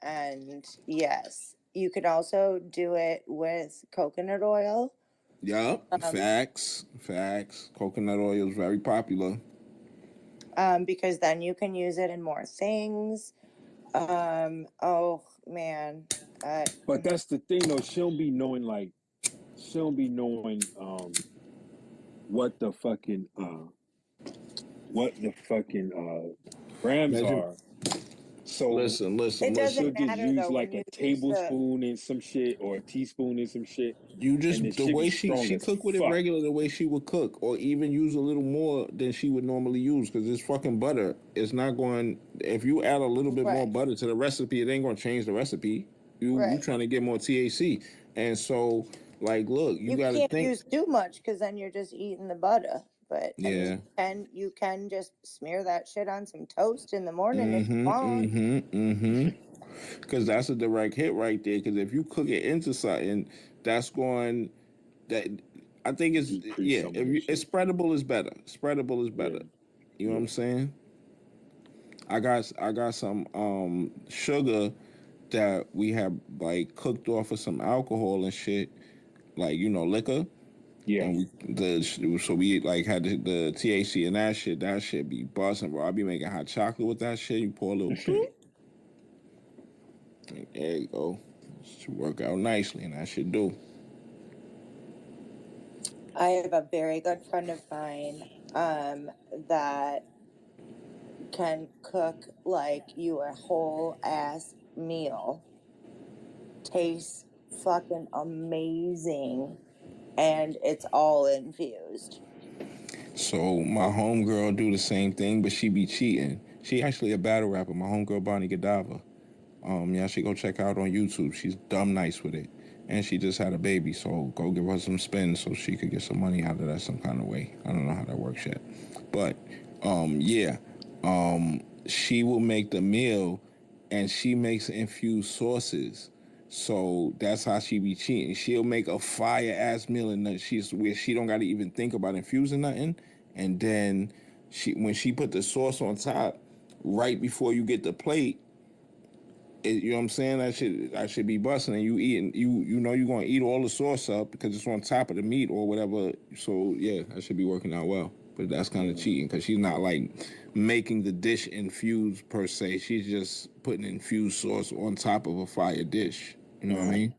And yes, you could also do it with coconut oil. Yup, facts. Coconut oil is very popular. Because then you can use it in more things. Oh man. But that's the thing, though. She don't be knowing what the fucking grams Measure. are. So Listen. It she'll doesn't just matter use though like when a you use the. tablespoon and some shit, or a teaspoon and some shit, You and the just the shit be way strong she as cook with it fuck. regular, the way she would cook, or even use a little more than she would normally use, because this fucking butter is not going. If you add a little bit more Right. butter to the recipe, it ain't gonna change the recipe. You Right. trying to get more THC, and so like, look, you You got to can't think. use too much because then you're just eating the butter. But I mean, Yeah. you can just smear that shit on some toast in the morning if you Mm-hmm. want. Mm-hmm. Mm-hmm. Because that's a direct hit right there. Because if you cook it into something, that's going that I think it's decrease yeah. some of If the you, shit. it's spreadable is better. Spreadable is Yeah, better. You know what yeah. I'm saying? I got some sugar that we have like cooked off of some alcohol and shit, like liquor, Yeah. and we like had the THC and that shit. That shit be busting, bro. I be making hot chocolate with that shit. You pour a little, doop, and there you go. Should work out nicely, and that should do. I have a very good friend of mine that can cook like you a whole ass meal. Tastes fucking amazing, and it's all infused. So my homegirl do the same thing, but she be cheating. She actually a battle rapper. My homegirl Bonnie Gadava. Yeah, she go check her out on YouTube. She's dumb nice with it, and she just had a baby. So go give her some spins so she could get some money out of that some kind of way. I don't know how that works yet, but yeah, she will make the meal, and she makes infused sauces. So that's how she be cheating. She'll make a fire ass meal and she's where she don't got to even think about infusing nothing, and then when she put the sauce on top, right before you get the plate, you know what I'm saying? That should be busting, and you eating you know you're gonna eat all the sauce up because it's on top of the meat or whatever. So yeah, that should be working out well. But that's kind of cheating because she's not like making the dish infused per se. She's just putting infused sauce on top of a fire dish. You know what I mean?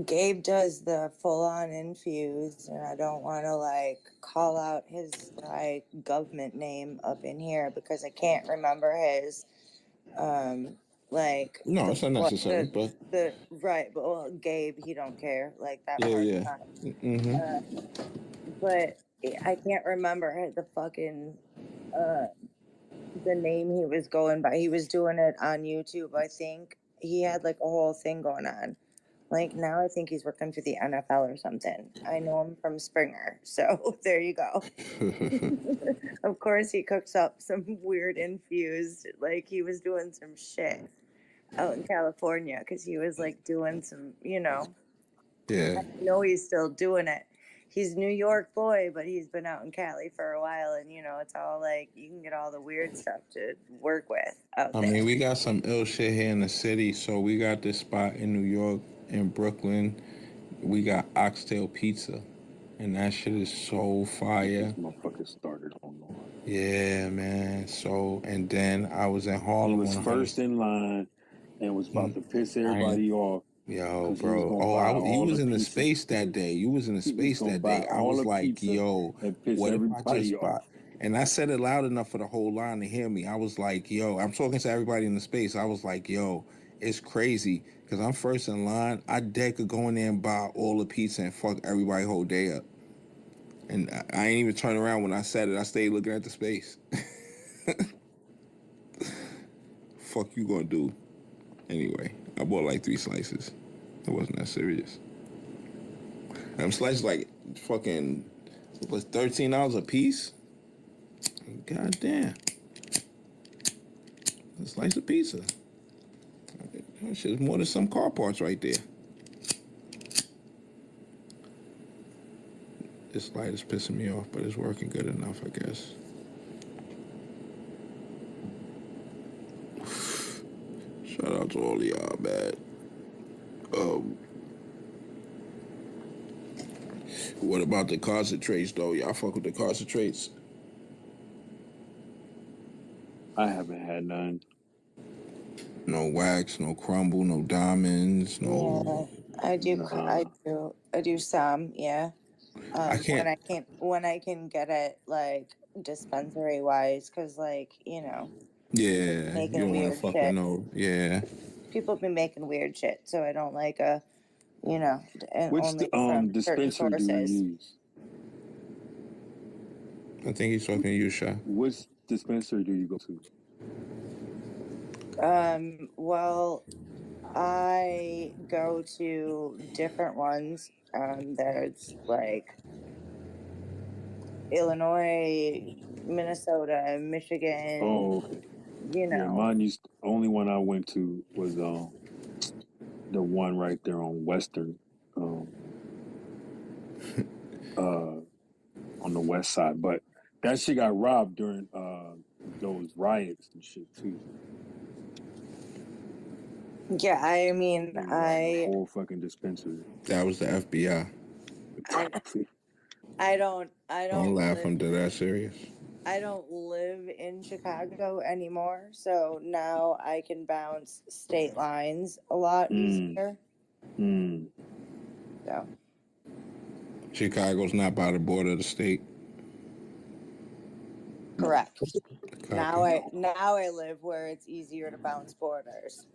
Gabe does the full on infused, and I don't want to like call out his like government name up in here because I can't remember his like No, it's not necessary, but the right, but well, Gabe, he don't care, like that yeah, part's yeah. fine. Mm-hmm. But I can't remember the fucking uh the name he was going by. He was doing it on YouTube, I think. He had like a whole thing going on. Like now I think he's working for the NFL or something. I know him from Springer. So there you go. Of course he cooks up some weird infused, like he was doing some shit out in California because he was like doing some, Yeah. I know he's still doing it. He's New York boy, but he's been out in Cali for a while, and it's all like you can get all the weird stuff to work with out I there. mean, we got some ill shit here in the city. So we got this spot in New York, in Brooklyn. We got Oxtail Pizza, and that shit is so fire. This motherfucker started on the. Yeah, man. So, and then I was in He Harlem was on first 100. in line and was about to piss everybody off Yo, because he was bro. gonna Oh, buy you all was the in the pizza. space that day. You was in the He was space gonna that buy day. I all was the like, pizza yo, and piss what if I everybody just off. buy? And I said it loud enough for the whole line to hear me. I was like, yo, I'm talking to everybody in the space. I was like, yo, it's crazy because I'm first in line. I dead could go in there and buy all the pizza and fuck everybody whole day up. And I ain't even turn around when I said it. I stayed looking at the space. Fuck you gonna do? Anyway, I bought like 3 slices. It wasn't that serious. Them slices like fucking was $13 a piece. God damn, a slice of pizza. That shit's more than some car parts right there. This light is pissing me off, but it's working good enough, I guess. Shout out to all of y'all, man. Um, what about the concentrates though? Y'all fuck with the concentrates? I haven't had none. No wax, no crumble, no diamonds, Yeah, no. I do. I Nah. do. I do some. Yeah. I When can't. I can get it like dispensary wise, because people Yeah, you making don't want to weird fuck with shit. no. Yeah. People be making weird shit, so I don't like and Which only from certain dispensary do sources. you use? I think he's talking to you, Sha. Which dispensary do you go to? Well, I go to different ones. There's like Illinois, Minnesota, Michigan. Oh, okay. You Yeah, know, mine used. Only one I went to was the one right there on Western, uh, on the west side. But that shit got robbed during those riots and shit too. yeah. I mean, They robbed the whole fucking dispensary. That was the FBI. I Don't don't laugh. live. I'm dead ass serious. I don't live in Chicago anymore, so now I can bounce state lines a lot easier. So Chicago's not by the border of the state. correct. Copy. Now I live where it's easier to bounce borders.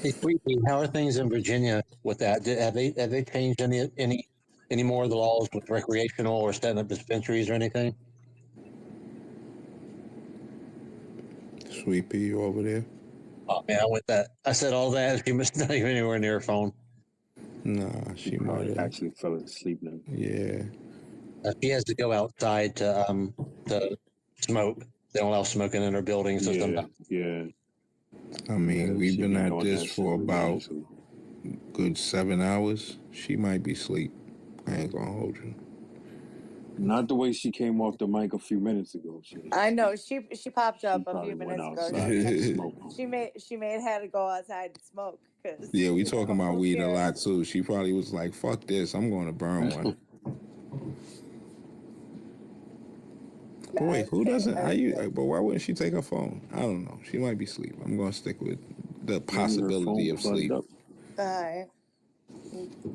Hey, Sweetie, how are things in Virginia with that? Have they changed any more of the laws with recreational or setting up dispensaries or anything? Sweet Pea, you over there? Oh man, I said all that. She must not even anywhere near her phone. Nah, she might Probably have. actually fell asleep now. Yeah. She has to go outside to smoke. They don't allow smoking in her building, so sometimes. Yeah. I mean, we've She been be at doing this that shit for about religiously. good 7 hours. She might be asleep. I ain't gonna hold you. Not the way she came off the mic a few minutes ago. I know she popped She up a probably few went minutes ago. outside and smoked. She made had to go outside and smoke because Yeah, we talking about who weed a cares? lot too. She probably was like, "Fuck this, I'm going to burn one." But wait, who doesn't? But why wouldn't she take her phone? I don't know. She might be asleep. I'm gonna stick with the Maybe her possibility phone of plugged sleep. up. I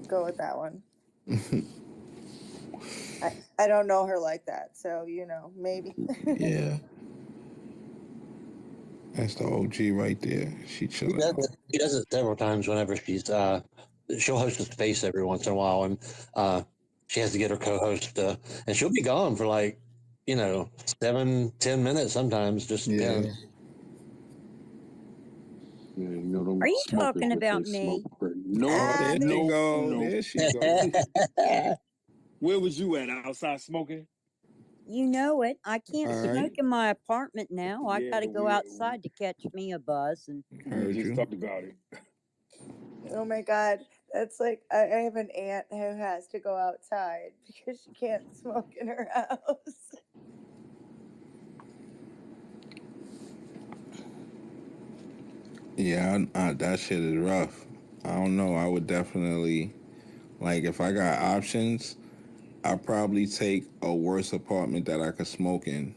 go with that one. I don't know her like that, so maybe. Yeah, that's the OG right there. She chilling out. She does it several times whenever she'll host a space every once in a while, and she has to get her co-host, and she'll be gone for 7-10 minutes sometimes, just depends. Yeah, them Are you smokers talking with about their smoke me? break. Nope. Oh, there she go. Nope. There she go. Where was you at? Outside smoking? You know it. I can't All right. smoke in my apartment now. I Yeah, got to go outside to catch me a buzz. And we just talked about it. Oh my God, that's like I have an aunt who has to go outside because she can't smoke in her house. Yeah, that shit is rough. I don't know. I would definitely, like, if I got options, I'd probably take a worse apartment that I could smoke in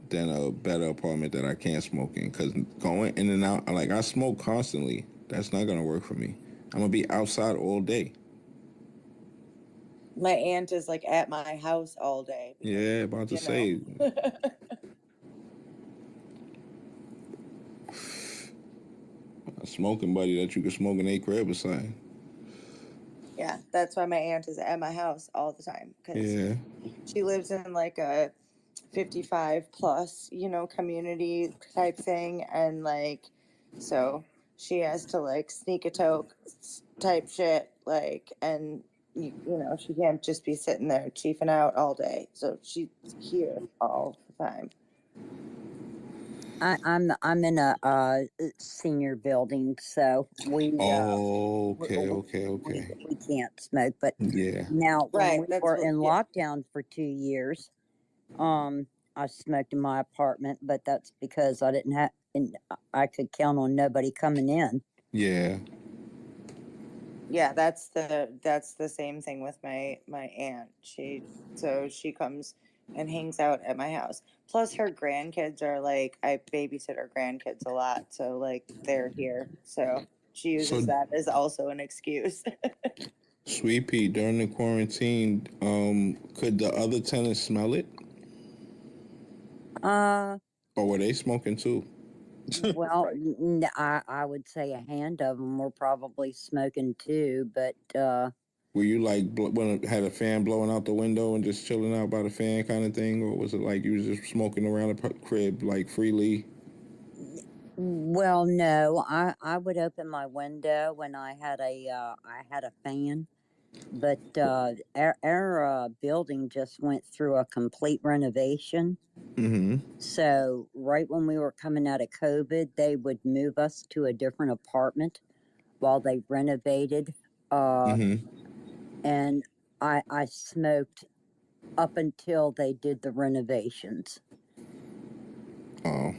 than a better apartment that I can't smoke in. Because going in and out, like, I smoke constantly. That's not going to work for me. I'm going to be outside all day. My aunt is like at my house all day. Yeah, about to say. A smoking buddy that you can smoke in a crib or something. Yeah, that's why my aunt is at my house all the time because she lives in like a 55 plus, community type thing, and like so she has to like sneak a toke type shit, like, and she can't just be sitting there chiefing out all day, so she's here all the time. I'm in a senior building, so we we can't smoke. But Yeah. now when we that's were what- in yeah. lockdown for 2 years, I smoked in my apartment, but that's because I didn't have, and I could count on nobody coming in. Yeah. Yeah, that's the same thing with my aunt. She comes and hangs out at my house. Plus her grandkids are like, I babysit her grandkids a lot, so like they're here. So she uses that as also an excuse. Sweet Pea, during the quarantine, could the other tenants smell it? Or were they smoking too? Well, I would say a hand of them were probably smoking too, but were you like had a fan blowing out the window and just chilling out by the fan kind of thing, or was it like you was just smoking around the crib like freely? Well, no, I would open my window when I had a fan, but our building just went through a complete renovation. Mm-hmm. So right when we were coming out of COVID, they would move us to a different apartment while they renovated. Mm-hmm. And I smoked up until they did the renovations. Oh,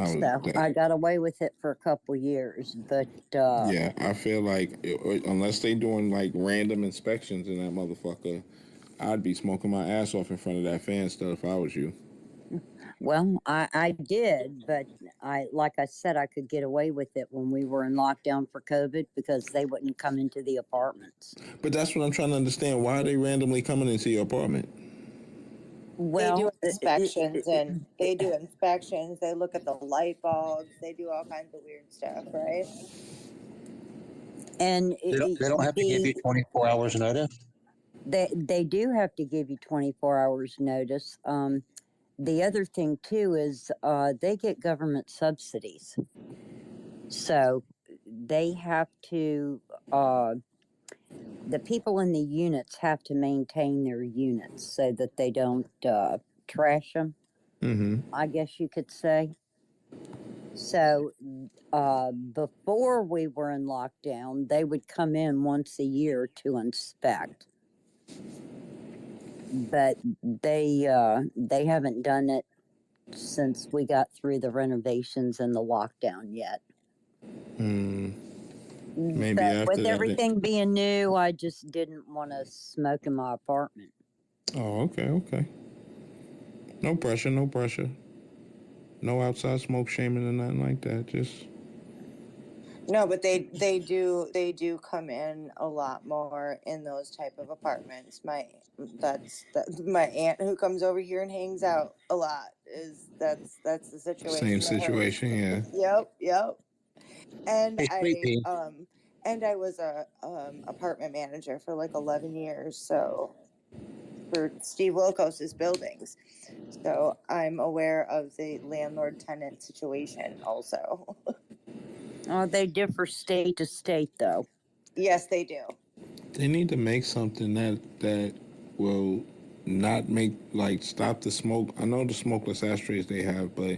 So that. I got away with it for a couple years, but Yeah, I feel like unless they doing like random inspections in that motherfucker, I'd be smoking my ass off in front of that fan still if I was you. well, I did, but like I said, I could get away with it when we were in lockdown for COVID because they wouldn't come into the apartments. But that's what I'm trying to understand. Why are they randomly coming into your apartment? They do Well, inspections and they do inspections. They look at the light bulbs. They do all kinds of weird stuff, right? and They don't have to give you 24 hours notice. they do have to give you 24 hours notice. The other thing too is they get government subsidies, so they have to. The people in the units have to maintain their units so that they don't trash them. Mm-hmm. I guess you could say. So before we were in lockdown, they would come in once a year to inspect, but they haven't done it since we got through the renovations and the lockdown yet. Maybe But after with that. everything being new, I just didn't want to smoke in my apartment. Oh, okay. No pressure, no pressure. No outside smoke shaming or nothing like that. Just No, but they do come in a lot more in those type of apartments. My aunt who comes over here and hangs out a lot is that's the same situation with her. situation, yeah. Yep. And Hey, Sweetie. I was a apartment manager for like 11 years, so for Steve Wilkos's buildings. So I'm aware of the landlord tenant situation also. Oh, they differ state to state, though. Yes, they do. They need to make something that will not make like stop the smoke. I know the smokeless ashtrays they have, but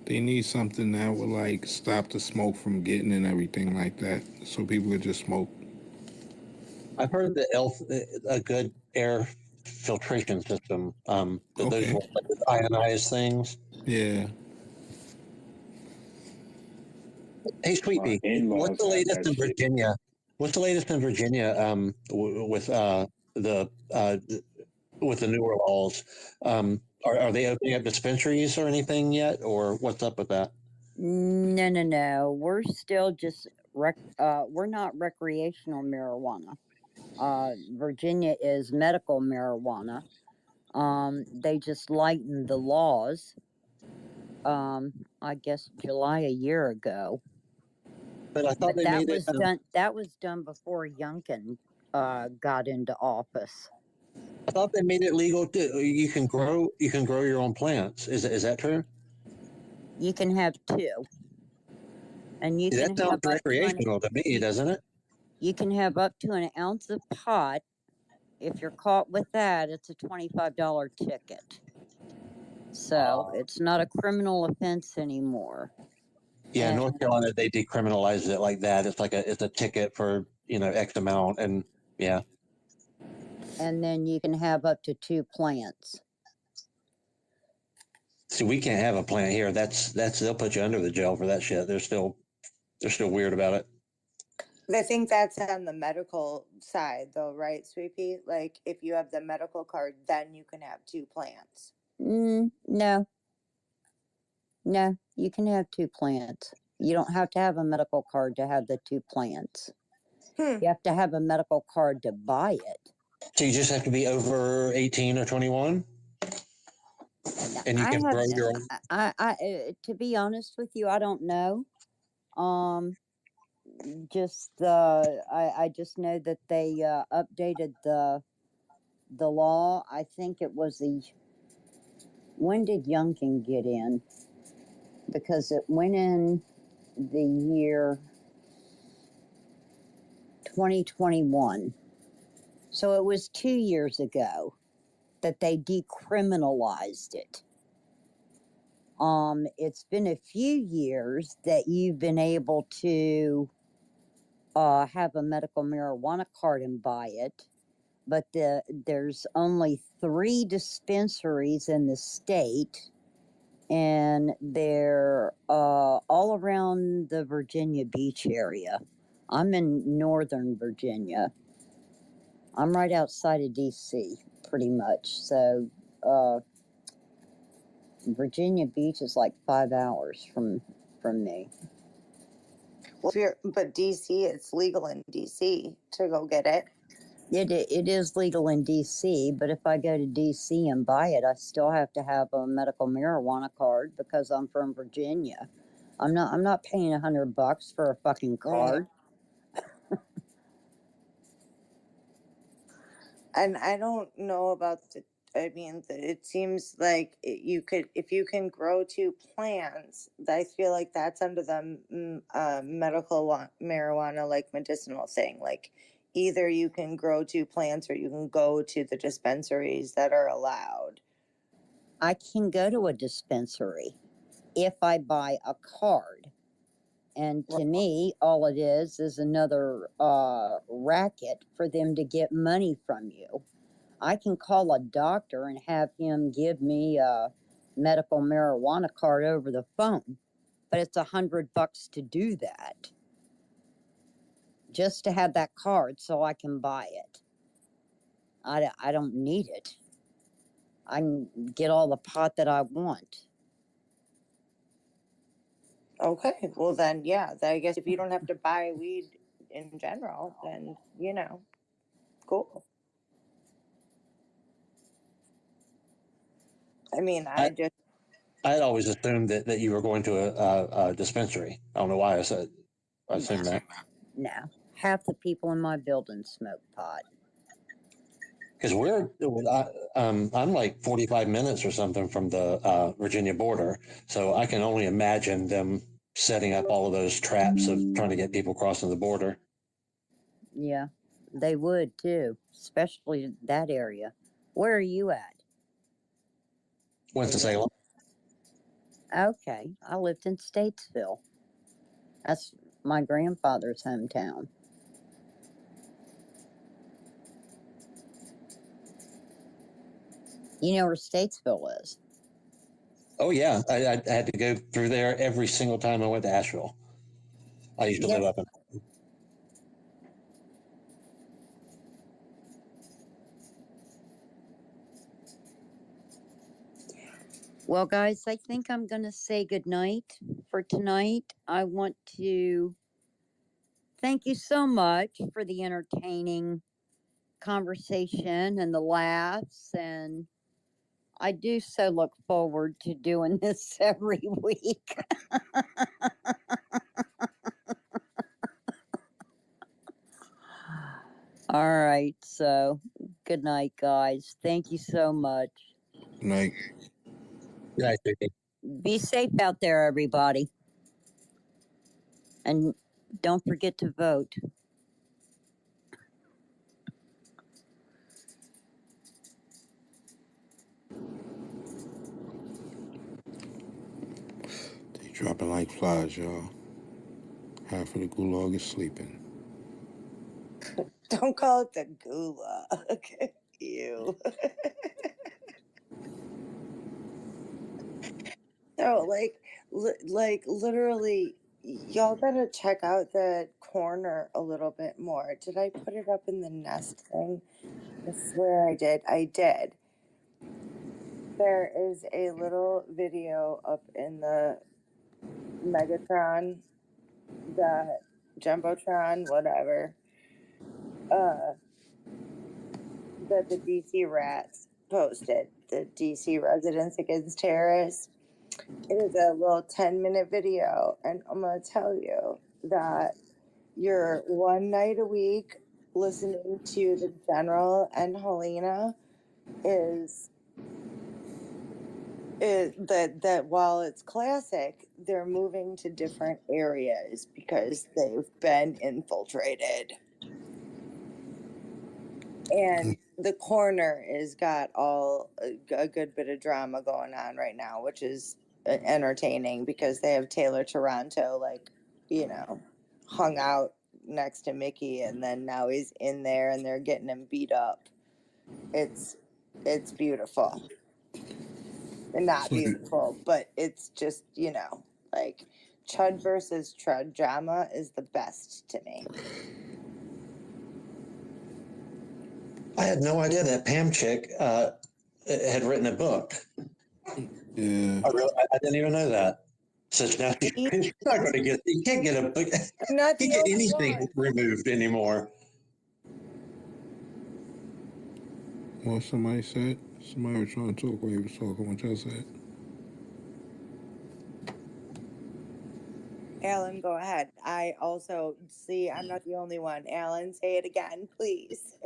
they need something that will like stop the smoke from getting and everything like that, so people could just smoke. I've heard that a good air filtration system. Those Okay. ionized things. Yeah. Hey, My Sweetie, what's in-laws the have latest that in shit. Virginia? What's the latest in Virginia with the with the newer laws? Are they opening up dispensaries or anything yet, or what's up with that? No. We're still just we're not recreational marijuana. Virginia is medical marijuana. They just lightened the laws. I guess July a year ago. But I thought But they that made it. was done. That was done before Youngkin got into office. I thought they made it legal to you can grow your own plants. Is that true? You can have two, and you That can sounds have up to recreational to me, doesn't it? you can have up to an ounce of pot. If you're caught with that, it's a $25 ticket. So it's not a criminal offense anymore. Yeah, And North Carolina they decriminalized it like that. It's a ticket for X amount, and yeah. and then you can have up to two plants. See, we can't have a plant here. That's they'll put you under the jail for that shit. They're still weird about it. I think that's on the medical side, though, right, Sweet Pea? Like, if you have the medical card, then you can have two plants. No, you can have two plants. You don't have to have a medical card to have the two plants. You have to have a medical card to buy it. So you just have to be over 18 or 21, and you I can have, grow your own. to be honest with you, I don't know. Just I just know that they updated the law. I think it was when did Youngkin get in? Because it went in the year 2021. So it was 2 years ago that they decriminalized it. It's been a few years that you've been able to have a medical marijuana card and buy it, but there's only 3 dispensaries in the state, and they're all around the Virginia Beach area. I'm in Northern Virginia. I'm right outside of DC, pretty much. So Virginia Beach is like 5 hours from me. Well, but DC, it's legal in DC to go get it. It is legal in DC, but if I go to DC and buy it, I still have to have a medical marijuana card because I'm from Virginia. I'm not paying $100 for a fucking card. And I don't know about it seems like you could, if you can grow 2 plants, I feel like that's under the medical marijuana, like medicinal thing. Like either you can grow 2 plants or you can go to the dispensaries that are allowed. I can go to a dispensary if I buy a card. And to me, all it is another racket for them to get money from you. I can call a doctor and have him give me a medical marijuana card over the phone, but it's $100 to do that. Just to have that card so I can buy it. I don't need it. I can get all the pot that I want. Okay, well then, yeah, I guess if you don't have to buy weed in general, then, cool. I mean, I had always assumed that you were going to a dispensary. I don't know why I assumed that. No. Half the people in my building smoke pot. Because I'm like 45 minutes or something from the Virginia border, so I can only imagine them setting up all of those traps of trying to get people crossing the border. Yeah, they would too, especially that area. Where are you at? Winston-Salem. Okay, I lived in Statesville. That's my grandfather's hometown. You know where Statesville is? Oh yeah, I had to go through there every single time I went to Asheville. I used to live up in. Well, guys, I think I'm going to say goodnight for tonight. I want to thank you so much for the entertaining conversation and the laughs. And I do so look forward to doing this every week. All right. So good night, guys. Thank you so much. Night. Night. Be safe out there, everybody. And don't forget to vote. They dropping like flies, y'all. Half of the gulag is sleeping. Don't call it the gulag. Ew. No, like literally, y'all gotta check out the corner a little bit more. Did I put it up in the nest thing? I swear I did. I did. There is a little video up in the Megatron, the Jumbotron, whatever, that the DC Rats posted, the DC Residents Against Terrorists. It is a little 10-minute video, and I'm going to tell you that you're one night a week listening to the General and Helena is that while it's classic, they're moving to different areas because they've been infiltrated. And the corner has got a good bit of drama going on right now, which is entertaining because they have Taylor Toronto, like, hung out next to Mickey, and then now he's in there and they're getting him beat up. It's beautiful. And not beautiful, but it's just, like Chud versus Trud drama is the best to me. I had no idea that Pam chick had written a book. Yeah. I didn't even know that. So now she's not going to get. You can't get a book. Not You the can't get only anything one. removed anymore. What somebody said? Somebody was trying to talk while he was talking. What y'all said? Alan, go ahead. I also see. I'm not the only one. Alan, say it again, please.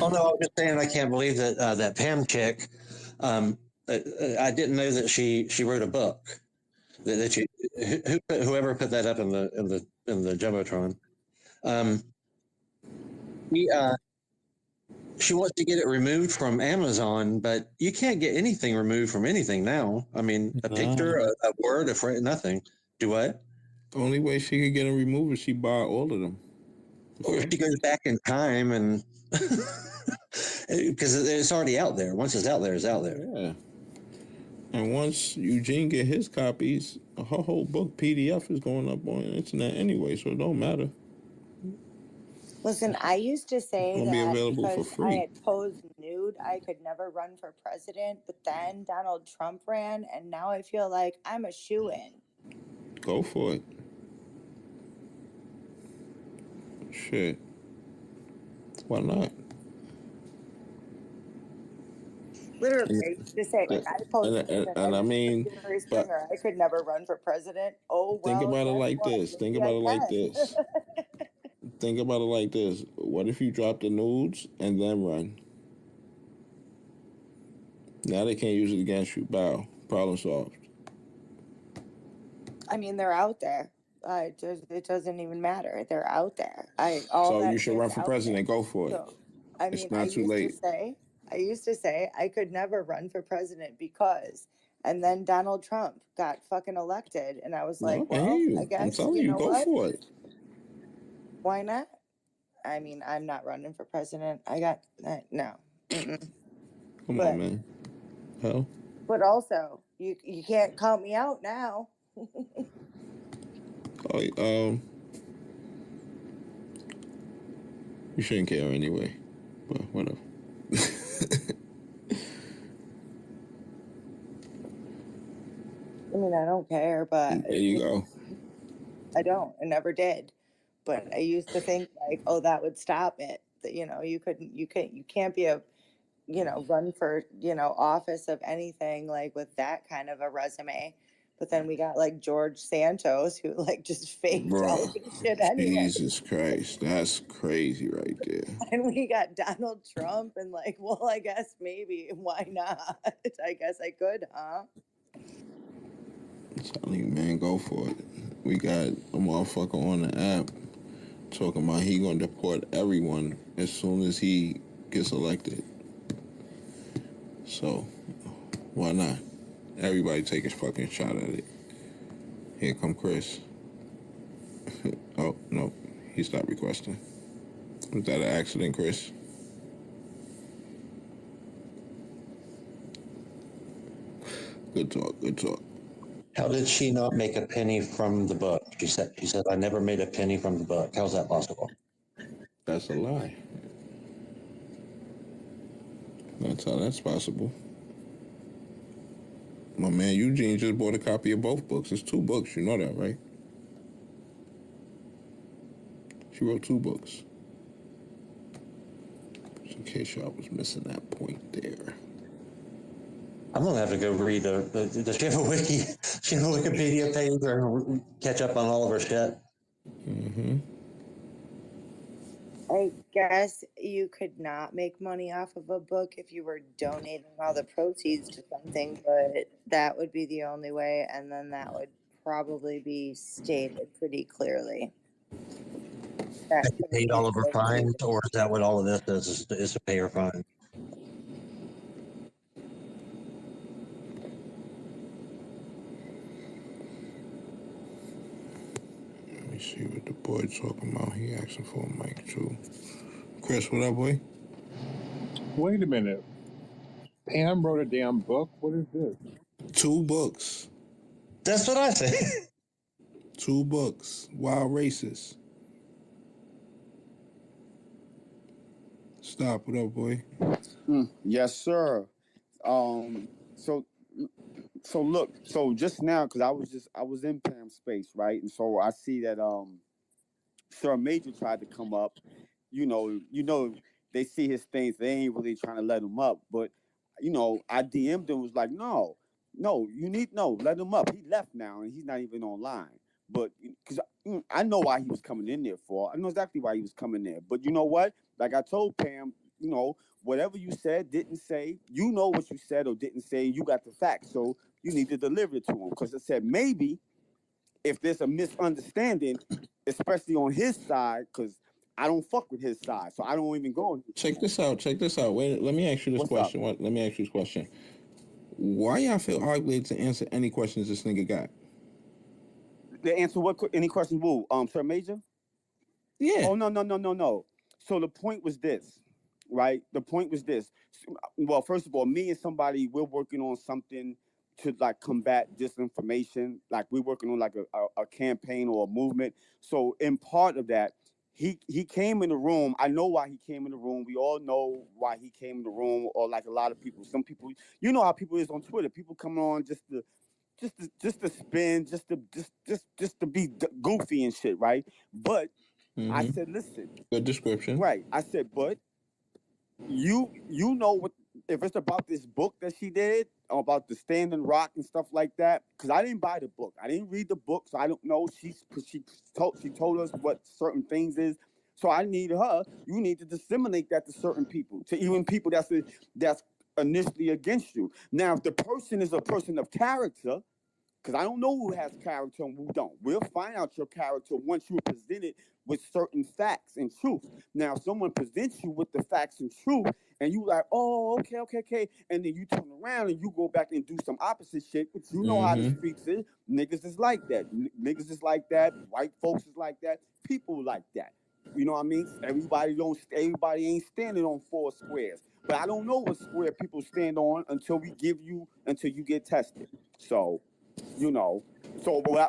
Oh no, I was just saying I can't believe that that Pam chick. I didn't know that she wrote a book. That you whoever put that up in the jumbotron. He she wants to get it removed from Amazon, but you can't get anything removed from anything now. I mean, a picture, a word, a phrase, nothing. Do what? The only way she could get them removed is she buy all of them. Or if she goes back in time and because it's already out there. Once it's out there, it's out there. Yeah. And once Eugene get his copies, her whole book PDF is going up on the internet anyway, so it don't matter. Listen, I used to say It'll be that available for because I free. had posed nude, I could never run for president. But then Donald Trump ran, and now I feel like I'm a shoo-in. Go for it. Shit. Why not? Literally, I used to say, like, I posed nude, and And I I just mean, told Jerry but Springer I could never run for president. Oh, think well, about it guess like what? this. Think Maybe about I it like can. this. Think about it like this. What if you drop the nudes and then run? Now they can't use it against you. Bow. Problem solved. I mean, they're out there. It doesn't even matter. They're out there. All So you that should shit's run for out there. president. Go for it. So, I It's mean, not too late. I used to say I could never run for president because, and then Donald Trump got fucking elected, and I was No, like, I hear well, I you. I'm guess, telling you you, know go what? for it. Why not? I mean, I'm not running for president. I got no. Mm-mm. Come But on, man. Hell. but also, you can't count me out now. Oh, you shouldn't care anyway. But whatever. I mean, I don't care, but There you go. I don't. I never did. But I used to think like, oh, that would stop it. That you can't be a run for office of anything like with that kind of a resume. But then we got like George Santos who like just faked Bro, out his shit anyway. Jesus Christ. That's crazy right there. And we got Donald Trump and like, well, I guess maybe why not? I guess I could, huh? I'm telling you, man, go for it. We got a motherfucker on the app talking about he gonna deport everyone as soon as he gets elected. So, why not? Everybody take a fucking shot at it. Here come Chris. Oh, no. He stopped requesting. Was that an accident, Chris? Good talk, good talk. How did she not make a penny from the book? She said I never made a penny from the book. How's that possible? That's a lie. That's how that's possible. My man Eugene just bought a copy of both books. It's 2 books, you know that, right? She wrote 2 books. Just in case y'all was missing that point there. I'm gonna have to go read the she have a Wikipedia page or catch up on all of her shit. Mm-hmm. I guess you could not make money off of a book if you were donating all the proceeds to something, but that would be the only way, and then that would probably be stated pretty clearly. Have you paid all of her fines, or is that what all of this is to pay her fine? Let me see what the boy talking about. He asking for a mic too. Chris, what up, boy? Wait a minute. Pam wrote a damn book? What is this? 2 books. That's what I say. 2 books. Wild Racist. Stop. What up, boy? Yes, sir. Um, so look, so just now, because I was in Pam's space, right? And so I see that Sir Major tried to come up. They see his things, they ain't really trying to let him up. But I DM'd him, was like, no, let him up. He left now and he's not even online. But because I know why he was coming in there for. I know exactly why he was coming there. But you know what? Like I told Pam, whatever you said, didn't say, what you said or didn't say, you got the facts. So you need to deliver it to him. Because I said maybe if there's a misunderstanding, especially on his side, because I don't fuck with his side, so I don't even go on his Check side. this out. Check this out. Wait, let me ask you this What's question. up? Let me ask you this question. Why y'all feel obligated to answer any questions this nigga got? The answer what? Any questions? Woo, Sir Major? Yeah. Oh, no. So the point was this, right? The point was this. Well, first of all, me and somebody, we're working on something to like combat disinformation. Like we're working on like a campaign or a movement. So in part of that, he came in the room. I know why he came in the room. We all know why he came in the room, or like a lot of people. Some people, you know how people is on Twitter. People come on just to spin, just to be goofy and shit, right? But I said, listen, Good description. right? I said, but you know what? If it's about this book that she did about the Standing Rock and stuff like that, because I didn't buy the book, I didn't read the book, so I don't know. She told us what certain things is. So I need her. You need to disseminate that to certain people, to even people that's initially against you. Now, if the person is a person of character, because I don't know who has character and who don't. We'll find out your character once you're presented with certain facts and truth. Now, if someone presents you with the facts and truth, and you like, oh, okay, and then you turn around and you go back and do some opposite shit, but you know how the streets is. Niggas is like that. Niggas is like that. White folks is like that. People like that. You know what I mean? Everybody ain't standing on 4 squares. But I don't know what square people stand on until you get tested. So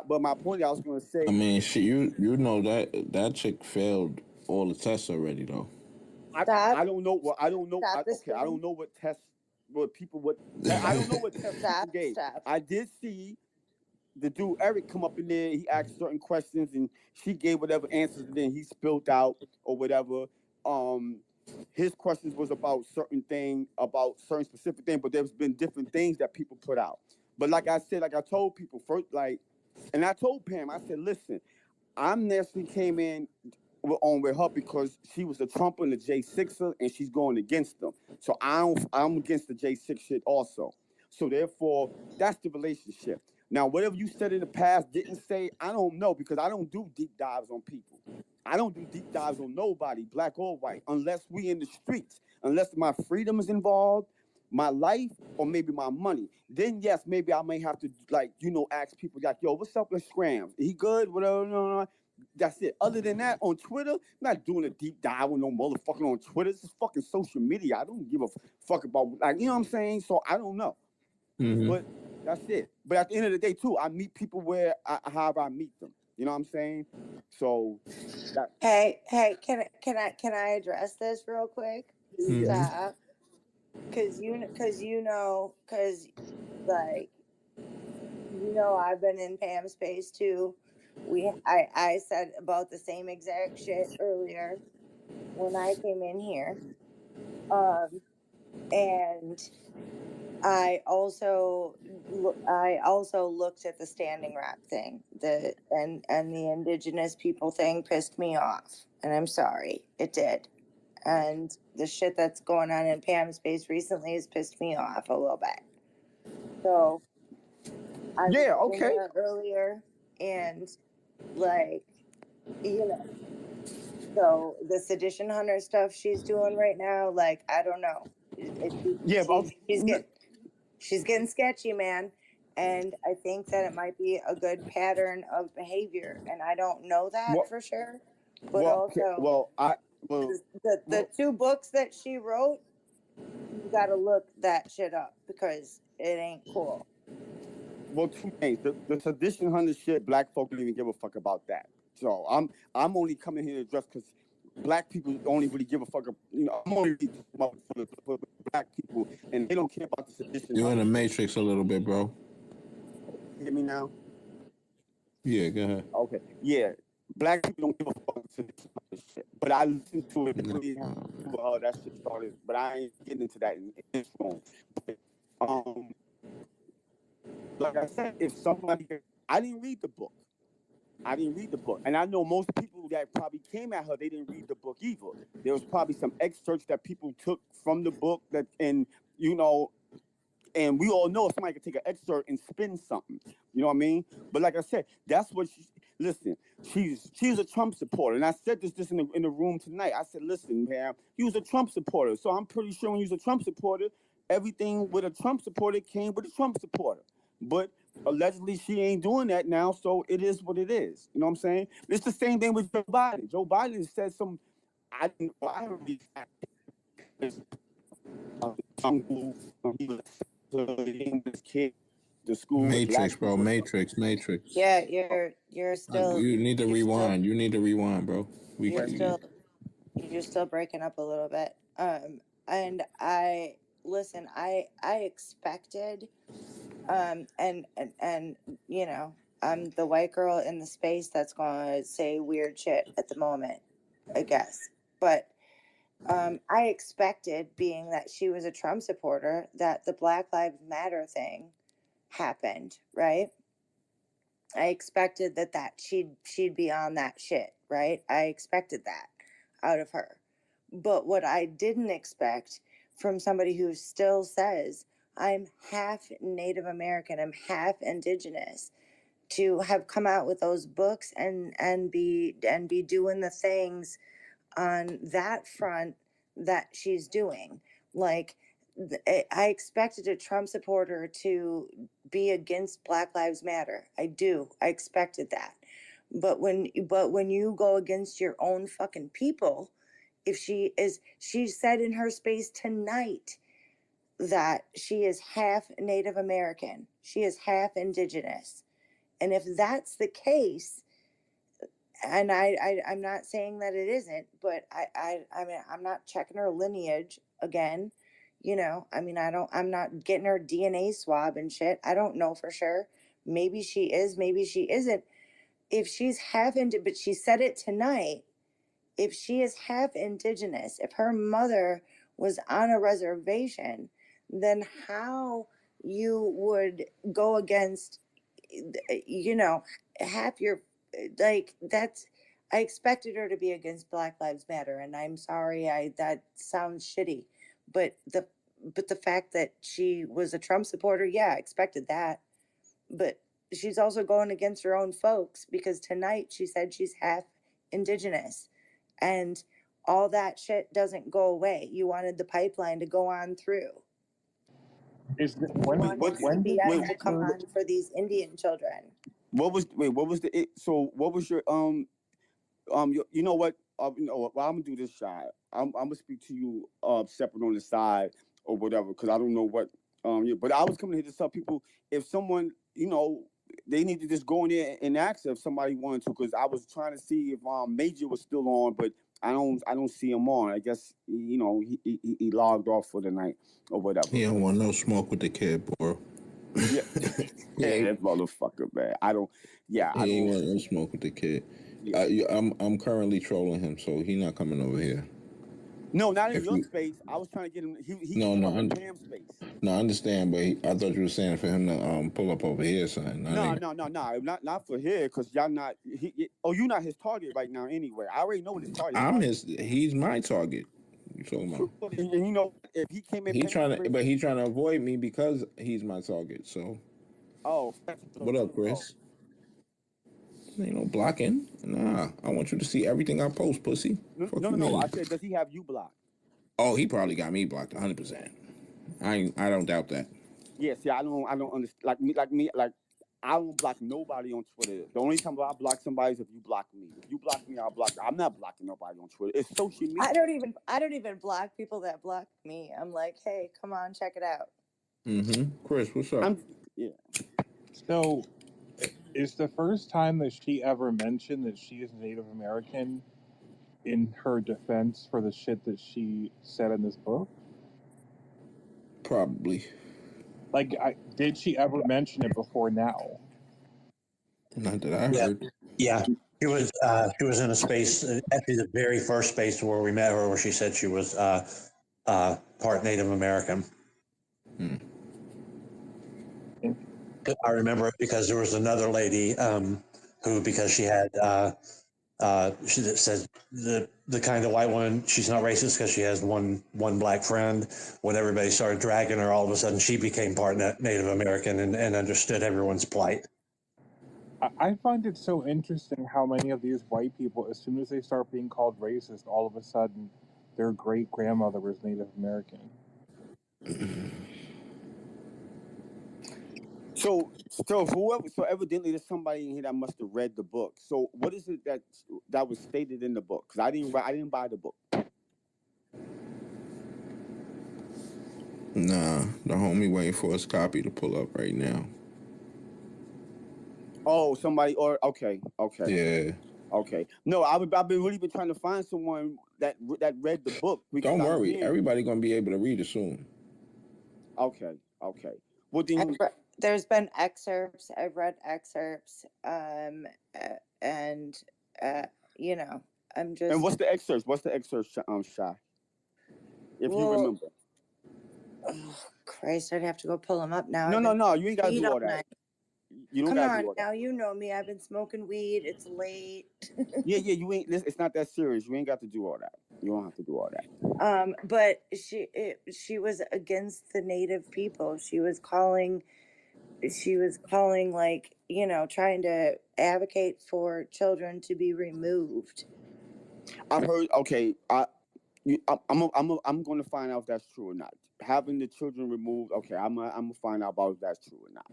but my point I was going to say, I mean, shit, you know that chick failed all the tests already, though. I don't know what I don't know. Stop this I don't thing. know what tests I don't know what tests people gave. Stop. I did see the dude Eric come up in there. He asked certain questions and she gave whatever answers, and then he spilled out or whatever. His questions was about certain specific thing, but there's been different things that people put out. But like I said, like I told people first, and I told Pam, I said, listen, I'm naturally came in with her because she was a Trumper and a J6er, and she's going against them. So I'm against the J6 shit also. So therefore, that's the relationship. Now, whatever you said in the past, didn't say, I don't know, because I don't do deep dives on people. I don't do deep dives on nobody, black or white, unless we in the streets, unless my freedom is involved, my life, or maybe my money. Then yes, maybe I may have to ask people like, yo, what's up with Scrams? He good? Whatever. No. That's it. Other than that, on Twitter, I'm not doing a deep dive with no motherfucking on Twitter. This is fucking social media. I don't give a fuck about, like, you know what I'm saying? So I don't know. But that's it. But at the end of the day, too, I meet people however I meet them. You know what I'm saying? So that. Hey, can I address this real quick? Stop. Cause like I've been in Pam's space too. I said about the same exact shit earlier when I came in here. And I also I also looked at the Standing Rock thing. And the indigenous people thing pissed me off, and I'm sorry, it did. And the shit that's going on in Pam's space recently has pissed me off a little bit. So I was Yeah, in okay. there earlier, and like, you know, so the sedition hunter stuff she's doing right now, like, I don't know. Yeah, but She's getting sketchy, man. And I think that it might be a good pattern of behavior. And I don't know that well, for sure. But also, the two books that she wrote, you got to look that shit up because it ain't cool. Well, two things. The sedition hunter shit, black folk don't even give a fuck about that. So I'm only coming here to address because black people only really give a fuck. You know, I'm only really talking about for black people, and they don't care about the sedition. You're in the hunter. matrix a little bit, bro. Hear me now? Yeah, go ahead. Okay. Yeah. Black people don't give a fuck about sedition hunter shit. But I listened to it. Really, that shit started. But I ain't getting into that in this room. But, like I said, if somebody, I didn't read the book. I didn't read the book. And I know most people that probably came at her, they didn't read the book either. There was probably some excerpts that people took from the book that, and, you know, and we all know somebody can take an excerpt and spin something. You know what I mean? But like I said, that's what listen, she's a Trump supporter. And I said this in the room tonight. I said, listen, man, he was a Trump supporter. So I'm pretty sure when he was a Trump supporter, everything with a Trump supporter came with a Trump supporter. But allegedly she ain't doing that now, so it is what it is. You know what I'm saying? It's the same thing with Joe Biden. Joe Biden said some, I don't really uncle when he was his kid to school with Matrix, black bro. people. Matrix. Yeah, you're still You need to rewind. You need to rewind, bro. You're still breaking up a little bit. And I listen, I expected and you know, I'm the white girl in the space that's going to say weird shit at the moment, I guess. But I expected, being that she was a Trump supporter, that the Black Lives Matter thing happened, right? I expected that she'd be on that shit, right? I expected that out of her. But what I didn't expect from somebody who still says, I'm half Native American, I'm half indigenous, to have come out with those books and be doing the things on that front that she's doing. Like, I expected a Trump supporter to be against Black Lives Matter. I do. I expected that. But when you go against your own fucking people, if she said in her space tonight that she is half Native American. She is half indigenous. And if that's the case, and I'm not saying that it isn't, but I mean, I'm not checking her lineage again. You know, I mean, I'm not getting her DNA swab and shit. I don't know for sure. Maybe she is, maybe she isn't. If she's half into, but she said it tonight. If she is half indigenous, if her mother was on a reservation, then how you would go against, you know, half your, like, that's, I expected her to be against Black Lives Matter, and I'm sorry, that sounds shitty, but the fact that she was a Trump supporter, yeah, I expected that. But she's also going against her own folks, because tonight she said she's half indigenous, and all that shit doesn't go away. You wanted the pipeline to go on through. Is You wanted CBS to come on for these Indian children. What was so what was your you know what, you know what, well, I'm gonna do this, shy. I'm gonna speak to you separate on the side or whatever, because I don't know what yeah, but I was coming here to tell people, if someone, you know, they need to just go in there and ask if somebody wanted to, because I was trying to see if Major was still on, but I don't see him on. I guess, you know, he logged off for the night or whatever. He don't want no smoke with the kid, bro. Yeah. Yeah, that motherfucker, man. I don't. Yeah, I He ain't don't. want no smoke with the kid. Yeah. I'm currently trolling him, so he not coming over here. No, not in If your you space. I was trying to get him. He no came no up in Pam's space. no, I understand, but I thought you were saying for him to pull up over here, son. No, not for here, cause y'all not. You're not his target right now anyway. I already know what his target. He's my target. You talking about? And you know, if he came in He Pam's trying to, space. but he trying to avoid me because he's my target. So, Oh, what up, Chris? Ain't no blocking. Nah, I want you to see everything I post, pussy. Fuck you no. mean? I said, does he have you blocked? Oh, he probably got me blocked 100%. I don't doubt that. Yeah. See, I don't understand. Like I don't block nobody on Twitter. The only time I block somebody is if you block me. If you block me, I'll block. I'm not blocking nobody on Twitter. It's social media. I don't even block people that block me. I'm like, hey, come on, check it out. Chris, what's up? Yeah. So, it's the first time that she ever mentioned that she is Native American in her defense for the shit that she said in this book? Probably. Like, did she ever mention it before now? Not that I heard. Yeah. She was in a space, actually the very first space where we met her, where she said she was part Native American. I remember it because there was another lady who, because she had, she said the kind of white woman, she's not racist because she has one black friend. When everybody started dragging her, all of a sudden she became part Native American and understood everyone's plight. I find it so interesting how many of these white people, as soon as they start being called racist, all of a sudden their great grandmother was Native American. So evidently there's somebody in here that must have read the book. So what is it that was stated in the book? Because I didn't buy the book. Nah, the homie waiting for his copy to pull up right now. Oh, somebody okay. Yeah. Okay. No, I've been really been trying to find someone that read the book. Don't worry, everybody gonna be able to read it soon. Okay. Well, then There's been excerpts. I've read excerpts, and you know, I'm just. And what's the excerpt? Shy? If you remember. Oh, Christ, I'd have to go pull them up now. No. You ain't gotta do all that. Night. You don't Come gotta on do all now, that. you know me. I've been smoking weed. It's late. Yeah. You ain't. It's not that serious. You ain't got to do all that. You don't have to do all that. But she was against the native people. She was calling, like, you know, trying to advocate for children to be removed. I've heard. Okay. I'm going to find out if that's true or not. Having the children removed. Okay. I'm gonna find out about if that's true or not.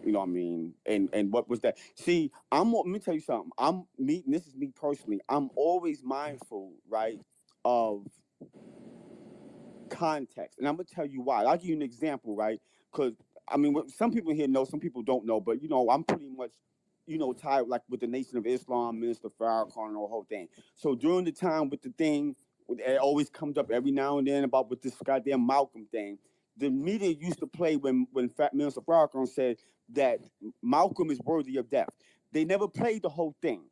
You know what I mean? And what was that? See, let me tell you something. This is me personally. I'm always mindful, right, of context. And I'm gonna tell you why. I'll give you an example, right? Because I mean, some people here know, some people don't know, but I'm pretty much, tied like with the Nation of Islam, Minister Farrakhan, and the whole thing. So during the time with the thing, it always comes up every now and then about with this goddamn Malcolm thing. The media used to play when Minister Farrakhan said that Malcolm is worthy of death. They never played the whole thing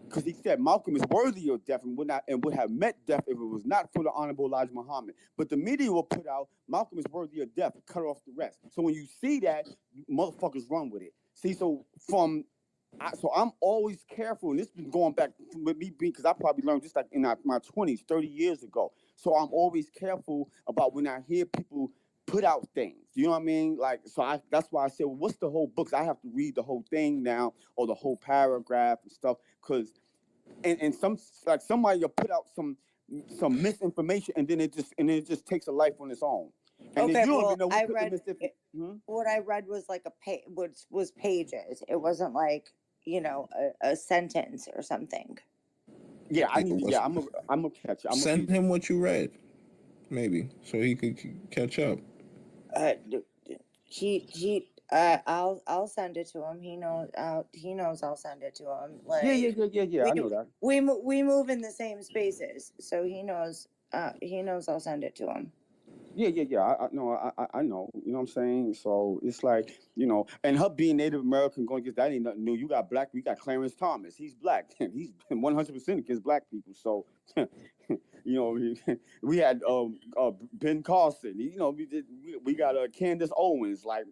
because he said Malcolm is worthy of death and would have met death if it was not for the Honorable Elijah Muhammad. But the media will put out Malcolm is worthy of death, cut off the rest. So when you see that, motherfuckers run with it. See, so I'm always careful, and this has been going back with me because I probably learned this like in my 20s, 30 years ago. So I'm always careful about when I hear people put out things. You know what I mean? Like, so that's why I said, well, what's the whole book? I have to read the whole thing now or the whole paragraph and stuff because and somebody will put out some misinformation and then it just takes a life on its own. And then you don't even know who put the misinformation. What I read was like was pages. It wasn't like, a sentence or something. Yeah, I'm gonna catch you. Send him what you read, maybe, so he could catch up. I'll send it to him. He knows I'll send it to him. Like, yeah. I know that. We move in the same spaces, so he knows I'll send it to him. Yeah. I know. You know what I'm saying? So it's like You know, and her being Native American going against that ain't nothing new. You got black, you got Clarence Thomas. He's black. He's 100% against black people. So, you know, we had Ben Carson. You know, we got Candace Owens. Like,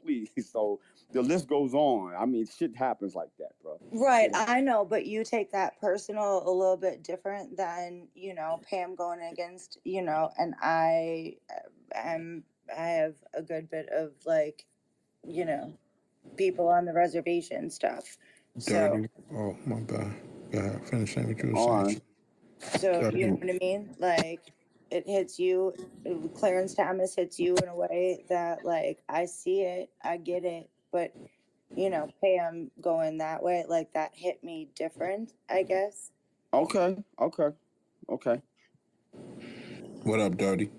please. So the list goes on. I mean, shit happens like that, bro. Right, I know, but you take that personal a little bit different than, you know, Pam going against, you know, and I have a good bit of, like, you know, people on the reservation stuff. So Dirty. Oh, my bad. Yeah, finish saying what you were All saying. right. so you know Dirty. what I mean? Like, it hits you, Clarence Thomas hits you in a way that, like, I see it, I get it, but you know, Pam going that way, like, that hit me different, I guess. Okay. What up, Dirty?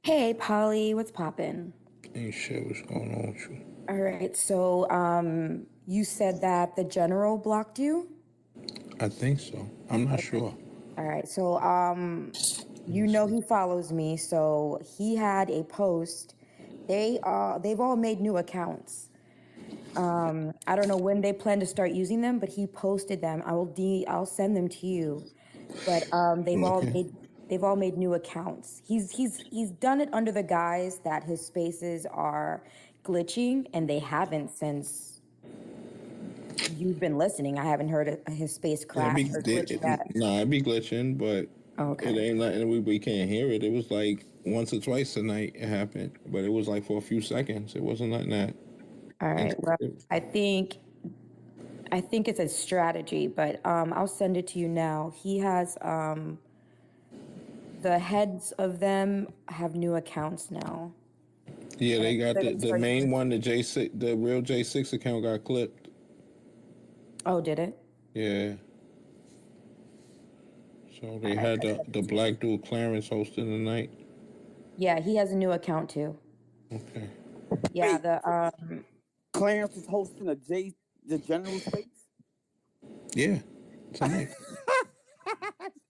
Hey, Polly, what's poppin'? Ain't shit. What's going on with you? All right, so you said that the general blocked you? I think so. I'm not sure. All right, so you know he follows me, so he had a post. They've all made new accounts. I don't know when they plan to start using them, but he posted them. I'll send them to you. But Okay. they've all made new accounts. He's done it under the guise that his spaces are glitching, and they haven't since you've been listening. I haven't heard his space crash or glitch yet. Nah, it be glitching, but Okay. it ain't nothing. We can't hear it. It was like once or twice a night it happened, but it was like for a few seconds. It wasn't nothing that. All right. Well, I think it's a strategy, but I'll send it to you now. He has the heads of them have new accounts now. Yeah, they got They're gonna the start main using- one, the J6, the real J6 account got clipped. Oh, did it? Yeah. So they had the black dude Clarence hosting the night. Yeah, he has a new account too. Okay. Yeah, Clarence is hosting the general space. Yeah. Tonight.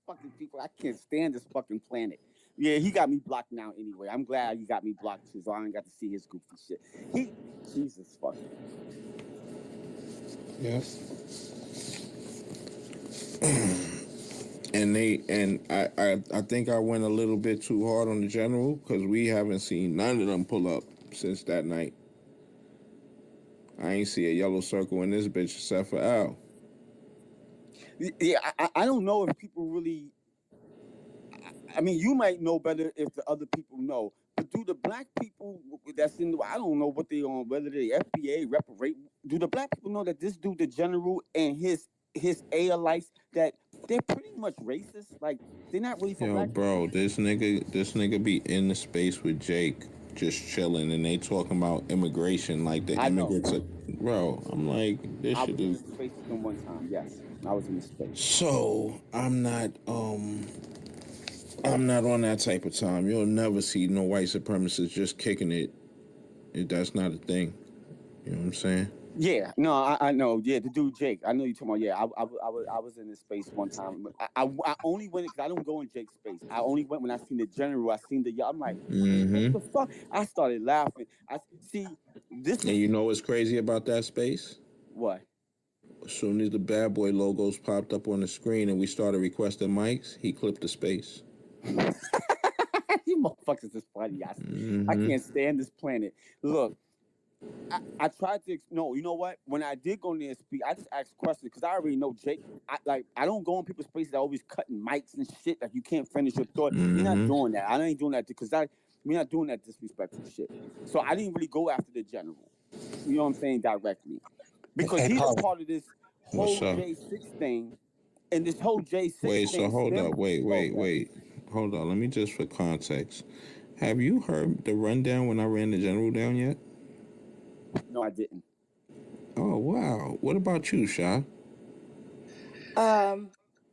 Fucking people, I can't stand this fucking planet. Yeah, he got me blocked now anyway. I'm glad he got me blocked too, so I ain't got to see his goofy shit. Jesus fucking. Yes. And I think I went a little bit too hard on the general because we haven't seen none of them pull up since that night. I ain't see a yellow circle in this bitch except for Al. Yeah, I don't know if people really. I mean, you might know better if the other people know. But do the black people that's in I don't know what they on, whether they FBA, reparate, do the black people know that this dude, the general, and his allies, that they're pretty much racist? Like, they're not really for Yo, black bro, people? this nigga be in the space with Jake, just chilling, and they talking about immigration like the I know. immigrants are. Bro, I'm like, this I shit was in is. the space with them one time. Yes, I was in the space. So I'm not on that type of time. You'll never see no white supremacists just kicking it. That's not a thing. You know what I'm saying? Yeah, no, I know. Yeah, the dude Jake. I know you talking about. Yeah, I was in this space one time. I only went because I don't go in Jake's space. I only went when I seen the general. I seen the. I'm like, what the fuck? I started laughing. I see this. And you know what's crazy about that space? What? As soon as the bad boy logos popped up on the screen and we started requesting mics, he clipped the space. You motherfuckers is funny. I can't stand this planet. Look, I tried to. No, you know what? When I did go in there and speak, I just asked questions because I already know Jake. I don't go in people's spaces that always cutting mics and shit. Like, you can't finish your thought. We're not doing that. I ain't doing that because we're not doing that disrespectful shit. So I didn't really go after the general. You know what I'm saying, directly, because Hey, he's a Paul. part of this What's whole up? J6 thing, and this whole J6 Wait, thing. so hold up. Wait. Okay. Hold on. Let me just for context. Have you heard the rundown when I ran the general down yet? No, I didn't. Oh, wow. What about you, Sha?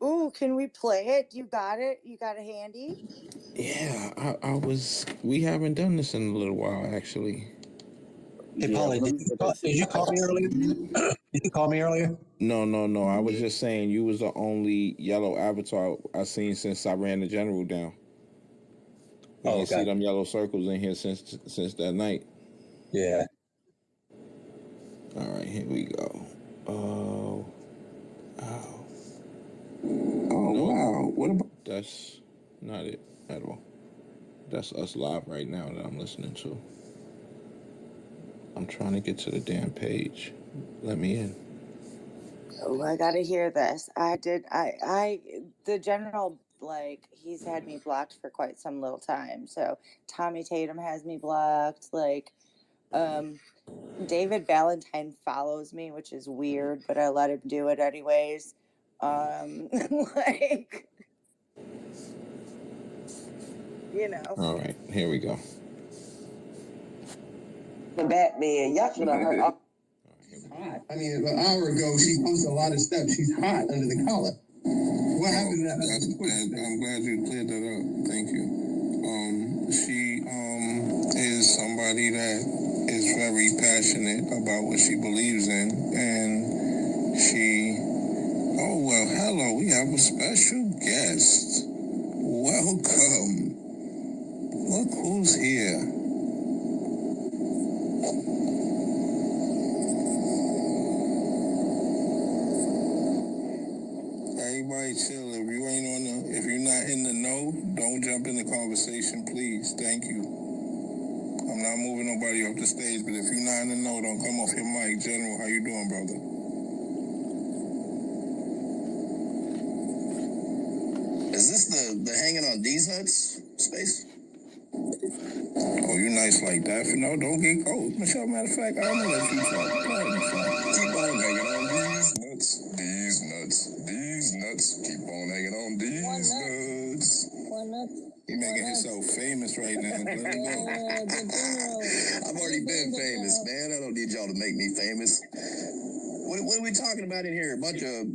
Ooh, can we play it? You got it? You got it handy? Yeah, we haven't done this in a little while, actually. Hey, Paulie, did you call me earlier? Did you call me earlier? No. I was just saying you was the only yellow avatar I seen since I ran the general down. We ain't see them yellow circles in here since that night. Yeah. All right, here we go. Oh, ow. Oh, no, wow. What about? That's not it at all. That's us live right now that I'm listening to. I'm trying to get to the damn page. Let me in. Oh, I gotta hear this. The general, like, he's had me blocked for quite some little time. So Tommy Tatum has me blocked. Like, David Valentine follows me, which is weird, but I let him do it anyways. Like, you know. All right, here we go. The Batman, y'all should have heard. I mean, an hour ago, she posted a lot of stuff. She's hot under the collar. What happened to that? I'm glad you cleared that up. Thank you. She is somebody that is very passionate about what she believes in, and she. Oh well, hello. We have a special guest. Welcome. Look who's here. Everybody chill. If you're not in the know, don't jump in the conversation, please. Thank you. I'm not moving nobody off the stage, but if you're not in the know, don't come off your mic. General, how you doing, brother? Is this the hanging on these nuts space? Oh, you nice like that? No, don't get. Oh, Michelle. Matter of fact, I'm gonna let you talk. Go ahead, Michelle. Keep on hanging on these nuts, these nuts, these nuts. Keep on hanging on these nuts. He making himself famous right now. Let him go. I've already been famous, man. I don't need y'all to make me famous. What are we talking about in here? Bunch of.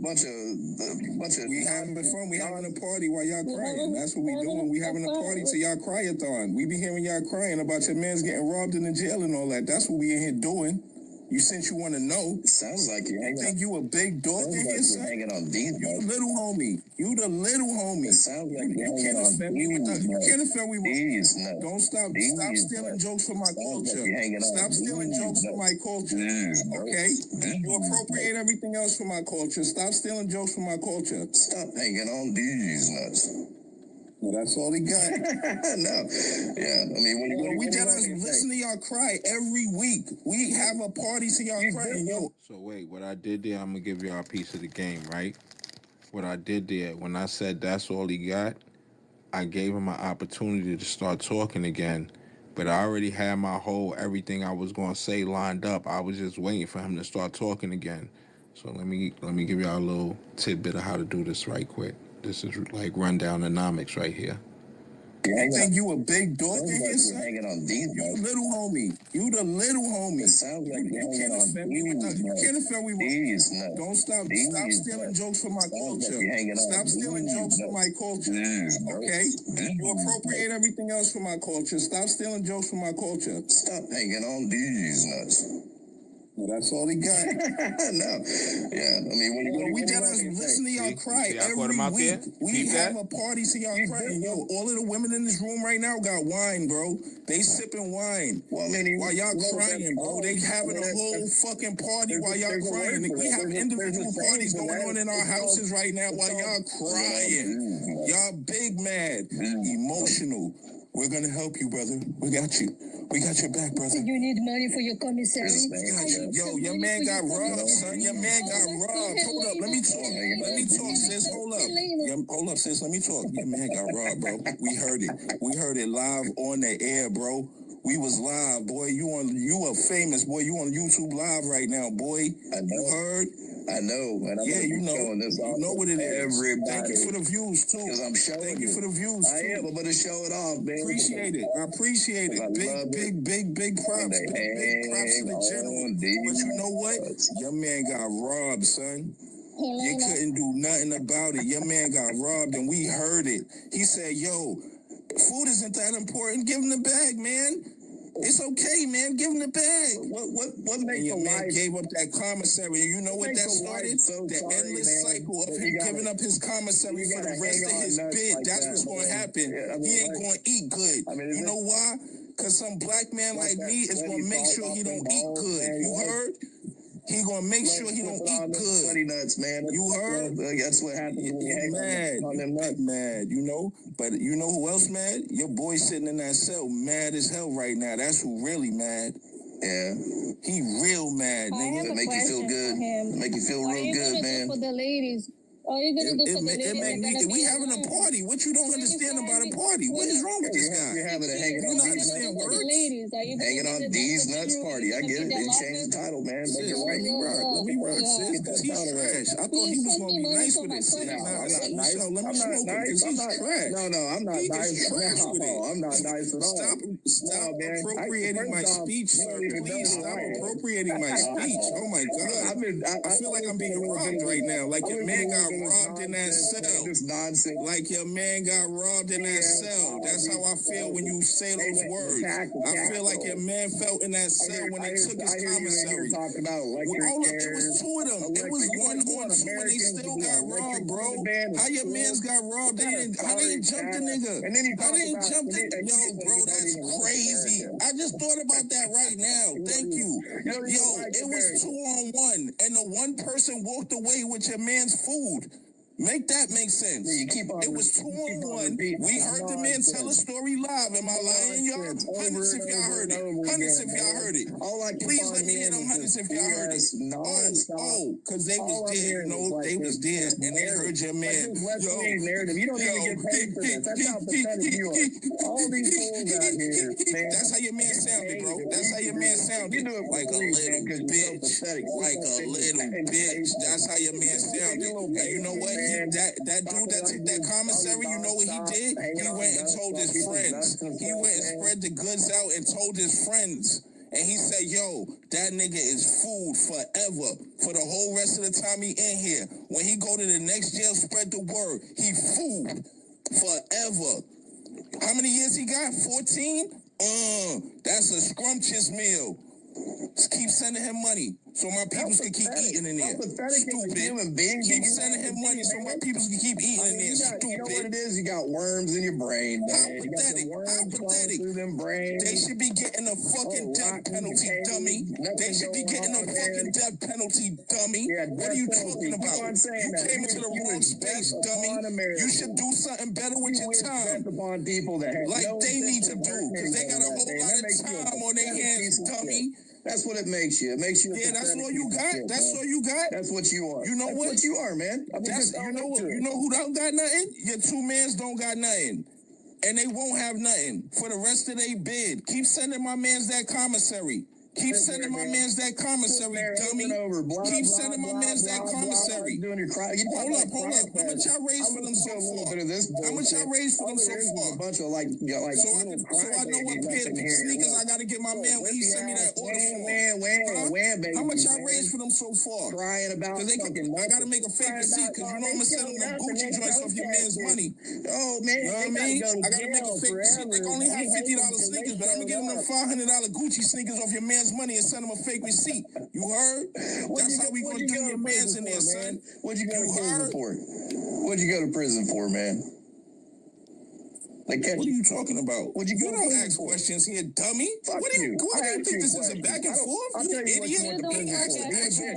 We having fun. We having a party while y'all crying. That's what we doing. We having a party to y'all Cry-A-Thon. We be hearing y'all crying about your man's getting robbed in the jail and all that. That's what we in here doing. You since you want to know. It sounds like you're hanging. Think you a big dog in here, son? Hanging on these. You the little homie. You the little homie. It sounds like you can't offend me with that. You can't offend me with these nuts. Don't stop stealing jokes from my culture. Stop stealing jokes from my culture. Okay? You appropriate everything else from my culture. Stop stealing jokes from my culture. Stop hanging on these nuts. Well, that's all he got. No. Yeah. I mean, we just listen to y'all cry every week. We have a party to y'all crying, yo. So wait, what I did there, I'm gonna give y'all a piece of the game, right? What I did there, when I said that's all he got, I gave him an opportunity to start talking again. But I already had my whole everything I was gonna say lined up. I was just waiting for him to start talking again. So let me give y'all a little tidbit of how to do this right quick. This is like Rundownomics right here. You think you a big dog in here, son? Hanging on these. You little homie. You the little homie. It sounds like you can't offend me with that. You can't offend me with these nuts. Don't stop stealing jokes from my culture. Stop stealing jokes from my culture. Okay? You appropriate everything else from my culture. Stop stealing jokes from my culture. Stop hanging on these nuts. Well, that's all he got. No. Yeah. I mean, we just listen to y'all cry every week. We have a party to y'all crying. Yo, all of the women in this room right now got wine, bro. They sipping wine. Well, I mean, while y'all crying, bro. They having a whole fucking party while y'all crying. We have individual parties going on in our houses right now while y'all crying. Y'all big mad, emotional. We're gonna help you, brother. We got you. We got your back, brother. You need money for your commissary? Yo, your man got robbed, son. Your man got robbed. Hold up, let me talk, sis. Hold up, sis. Let me talk. Your man got robbed, bro. We heard it. We heard it live on the air, bro. We was live, boy. You are famous, boy. You on YouTube live right now, boy. You heard? I know, and I'm you know. showing this off. You know what it is. Everybody. Thank you for the views too. Because I'm showing Thank you for the views too. I am. I'm gonna show it off, man. Appreciate it. I appreciate it. Big props. Big props to the general. But you know what? Your man got robbed, son. You couldn't do nothing about it. Your man got robbed, and we heard it. He said, "Yo, food isn't that important. Give him the bag, man." It's okay, man. Give him the bag. What makes your man gave up that commissary? You know what that started? The endless cycle of him giving up his commissary for the rest of his bid. That's what's going to happen. He ain't going to eat good. You know why? Because some black man like me is going to make sure he don't eat good. You heard? He gonna make sure he don't eat good. Funny nuts, man. You heard? That's what happens when you hang mad. On them nuts. Mad, you know? But you know who else mad? Your boy sitting in that cell, mad as hell right now. That's who really mad. Yeah. He real mad, nigga. Make you feel good. Make you feel real good, man. For the ladies. What are you gonna do for the ladies? We having a party. What you don't understand about a party? What is wrong with this guy? You're having a hanging on these nuts party. Hanging on these nuts party. I get it. They changed the title, man. Make it right. Let me rock, sis. Because he's trash. I thought he was gonna be nice with it. No, I'm not nice. Let me smoke him because he's trash. No, I'm not nice. I'm not nice at all. Stop appropriating my speech, sir. Please stop appropriating my speech. Oh my God. I feel like I'm being robbed right now. Like your man got robbed in that cell. This nonsense. Like your man got robbed in that cell. That's how I feel when you say those words. I feel like your man felt in that cell when they took his commissary. Hold up, it was two of them. It was 1 on 2 and they still got robbed, bro. How your mans got robbed? How they didn't jump the nigga? How they didn't jump the nigga? Yo, bro, that's crazy. I just thought about that right now. Thank you. Yo, it was 2 on 1 and the one person walked away with your man's food. Make that make sense. It was 2 on 1. We heard the man tell a story live. Am I lying, y'all? Hundreds if y'all heard it. Hundreds if y'all heard it. Please let me hear them hundreds if y'all heard it. Because they was dead. No, they was dead. And they heard your man. Yo, you don't even get paid for this. That's how pathetic you are. All these fools out here, man. That's how your man sounded, bro. That's how your man sounded. Like a little bitch. Like a little bitch. That's how your man sounded. And you know what? That dude that took that commissary, you know what he did? He went and told his friends. He went and spread the goods out and told his friends. And he said, yo, that nigga is food forever. For the whole rest of the time he in here. When he go to the next jail, spread the word. He food forever. How many years he got? 14? That's a scrumptious meal. Just keep sending him money so my people can keep eating in there. Stupid. Keep sending him money so my people can keep eating in there. Stupid. You know what it is? You got worms in your brain, man. How pathetic. How pathetic. They should be getting a fucking death penalty, dummy. They should be getting a fucking death penalty, dummy. What are you talking about? You came into the wrong space, dummy. You should do something better with your time. Like they need to do. Because they got a whole lot of time on their hands, dummy. That's what it makes you. It makes you. Yeah, that's all you got. That's all you got. That's what you are. You know what? That's what you are, man. That's you know what? You know who don't got nothing? Your 2 mans don't got nothing, and they won't have nothing for the rest of their bid. Keep sending my mans that commissary. Keep sending my mans that commissary, dummy. Keep sending my mans that commissary. Hold up. How much y'all raised for them so far? How much y'all raised for them so far? So I know what pair of sneakers I gotta get my man when he send me that order for. How much y'all raised for them so far? Crying about I gotta make a fake receipt because you know I'm gonna send them them Gucci joints off your man's money. Oh man, you know what I mean? I gotta make a fake receipt. They only have $50 sneakers, but I'm gonna give them $500 Gucci sneakers off your man's money and send him a fake receipt. You heard? That's how we gonna do your man's in there, son. What'd you go to prison for? What'd you go to prison for, man? Like, what are you talking about? You don't ask questions here, dummy. What do you think this is a back and forth? You idiot. You don't ask a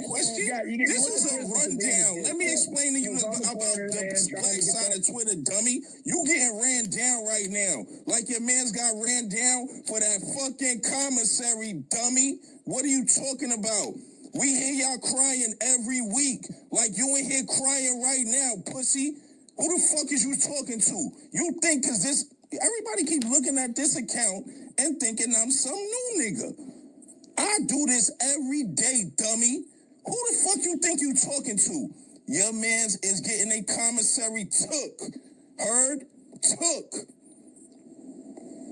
question. This is a rundown. Let me explain to you about the black side of Twitter, dummy. You getting ran down right now. Like your man's got ran down for that fucking commissary, dummy. What are you talking about? We hear y'all crying every week. Like you in here crying right now, pussy. Who the fuck is you talking to? You think cause everybody keep looking at this account and thinking I'm some new nigga. I do this every day, dummy. Who the fuck you think you talking to? Your mans is getting a commissary took. Heard? Took.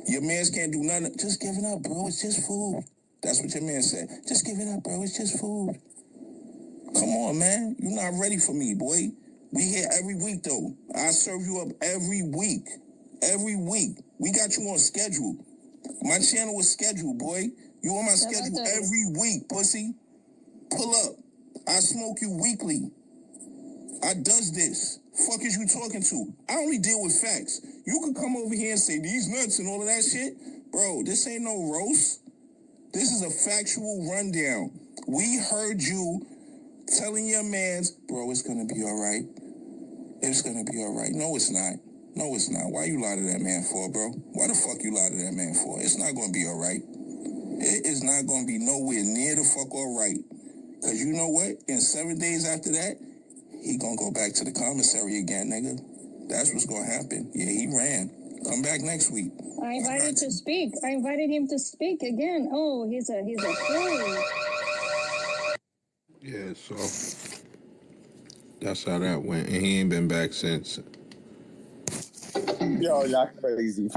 Your mans can't do nothing. Just give it up, bro. It's just food. That's what your man said. Just give it up, bro. It's just food. Come on, man. You're not ready for me, boy. We here every week, though. I serve you up every week. Every week. We got you on schedule. My channel is scheduled, boy. You on my schedule every week, pussy. Pull up. I smoke you weekly. I does this. Fuck is you talking to? I only deal with facts. You can come over here and say these nuts and all of that shit. Bro, this ain't no roast. This is a factual rundown. We heard you telling your mans, bro, it's gonna be all right. It's gonna be all right. No, it's not. No, it's not. Why you lie to that man for, bro? Why the fuck you lie to that man for? It's not gonna be all right. It is not gonna be nowhere near the fuck all right. Cause you know what? In 7 days after that, he gonna go back to the commissary again, nigga. That's what's gonna happen. Yeah, he ran. Come back next week. I invited to speak. I invited him to speak again. Oh, he's a fool. Yeah, so that's how that went, and he ain't been back since. Yo, that's crazy.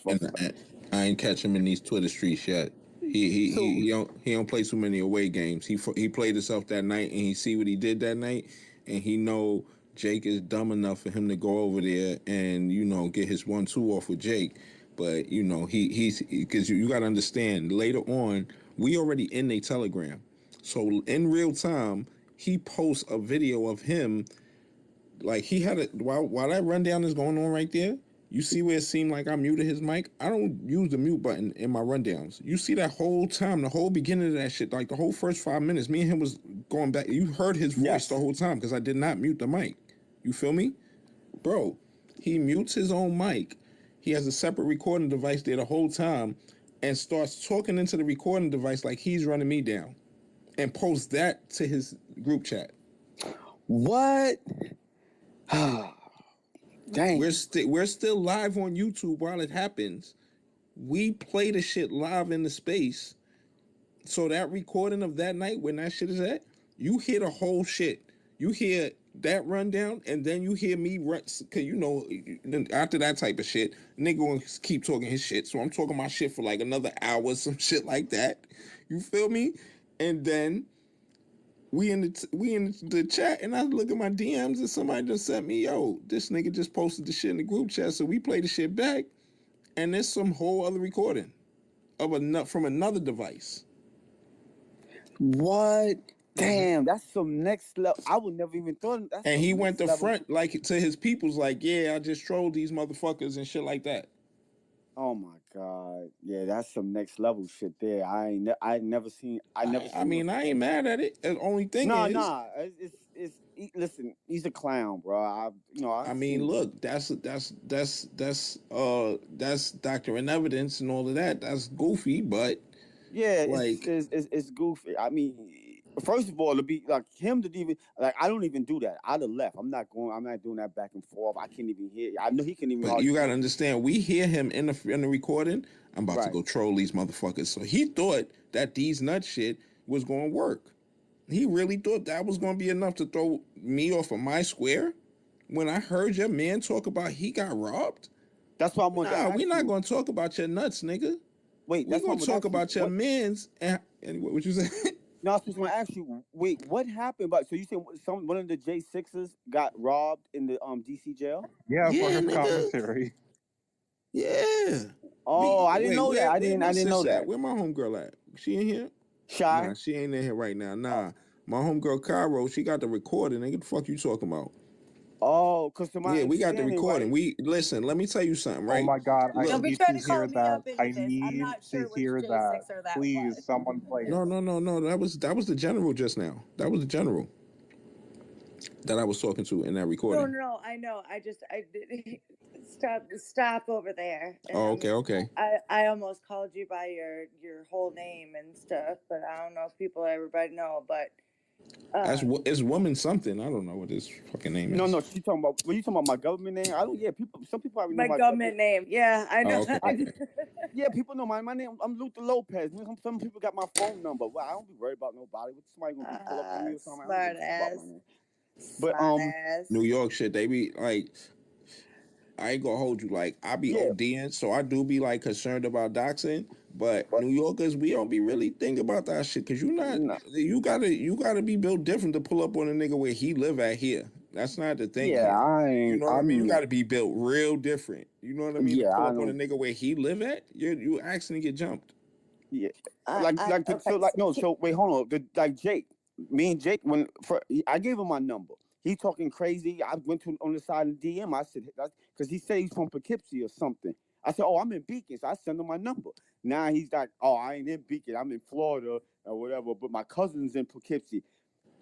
And I ain't catch him in these Twitter streets yet. He don't play too many away games. He played himself that night, and he see what he did that night, and he know Jake is dumb enough for him to go over there and get his 1-2 off with Jake. But he's because you got to understand, later on we already in a Telegram, so in real time he posts a video of him. Like he had a while that rundown is going on right there. You see where it seemed like I muted his mic? I don't use the mute button in my rundowns. You see that whole time, the whole beginning of that shit, like the whole first 5 minutes, me and him was going back. You heard his voice the whole time because I did not mute the mic. You feel me? Bro, he mutes his own mic. He has a separate recording device there the whole time and starts talking into the recording device like he's running me down and posts that to his group chat. What? Dang. We're still live on YouTube while it happens. We play the shit live in the space. So that recording of that night when that shit is at, you hear the whole shit. You hear that rundown, and then you hear me, cause after that type of shit, nigga gonna keep talking his shit. So I'm talking my shit for like another hour, some shit like that. You feel me? And then we in the chat, and I look at my DMs, and somebody just sent me, yo, this nigga just posted the shit in the group chat. So we play the shit back, and there's some whole other recording of from another device. What? Damn, that's some next level. I would never even thought that. And he went to front like to his peoples, like, yeah, I just trolled these motherfuckers and shit like that. Oh my god, yeah, that's some next level shit there. I never seen. I mean, I ain't mad at it. The only thing is, listen, he's a clown, bro. I mean, look, that's doctrine evidence and all of that. That's goofy, but yeah, like, it's goofy. I mean, first of all, to be like him to even like, I don't even do that. I'd have left. I'm not doing that back and forth. I can't even hear. I know he can even. But you gotta understand, we hear him in the recording. I'm about to go troll these motherfuckers. So he thought that these nut shit was gonna work. He really thought that was gonna be enough to throw me off of my square. When I heard your man talk about he got robbed, that's why I'm we're not gonna talk about your nuts, nigga. Wait, we're gonna talk about your mans. And what you say? No, I was just gonna ask you. Wait, what happened? But so you said one of the J6s got robbed in the DC jail? Yeah, for his commissary. Yeah. Oh, I didn't know that. I didn't know that. Where my homegirl at? She in here? Shy? Nah, she ain't in here right now. Nah. My homegirl Cairo, she got the recording. Nigga, the fuck you talking about? Oh, because we got the recording. Right? Listen. Let me tell you something, right? Oh my god, Look, I need to hear that. I need to hear that. Please, someone play it. No. That was the general just now. That was the general that I was talking to in that recording. No, I know. I did. Stop over there. Oh, okay. I almost called you by your whole name and stuff, but I don't know if everybody know, but. It's woman something. I don't know what his fucking name is. No. She talking about when you talking about my government name. I don't. Yeah, some people already know my government name. Yeah, I know. Oh, okay. Yeah, people know my name. I'm Luther Lopez. Some people got my phone number. Well, I don't be worried about nobody. Somebody gonna pull up on me or something. Smart ass. But New York shit. They be like. I ain't gonna hold you. Like, I be ODing, so I do be like concerned about doxing. But New Yorkers, we don't be really thinking about that shit because you gotta be built different to pull up on a nigga where he live at here. That's not the thing. Yeah, you know what I mean. You gotta be built real different. You know what I mean? Yeah, to pull up on a nigga where he live at, you actually get jumped. Yeah, So wait, hold on. Like Jake, me and Jake, I gave him my number. He talking crazy. I went on the side of the DM. I said, because he said he's from Poughkeepsie or something. I said, oh, I'm in Beacon. So I send him my number. Now he's like, oh, I ain't in Beacon. I'm in Florida or whatever. But my cousin's in Poughkeepsie.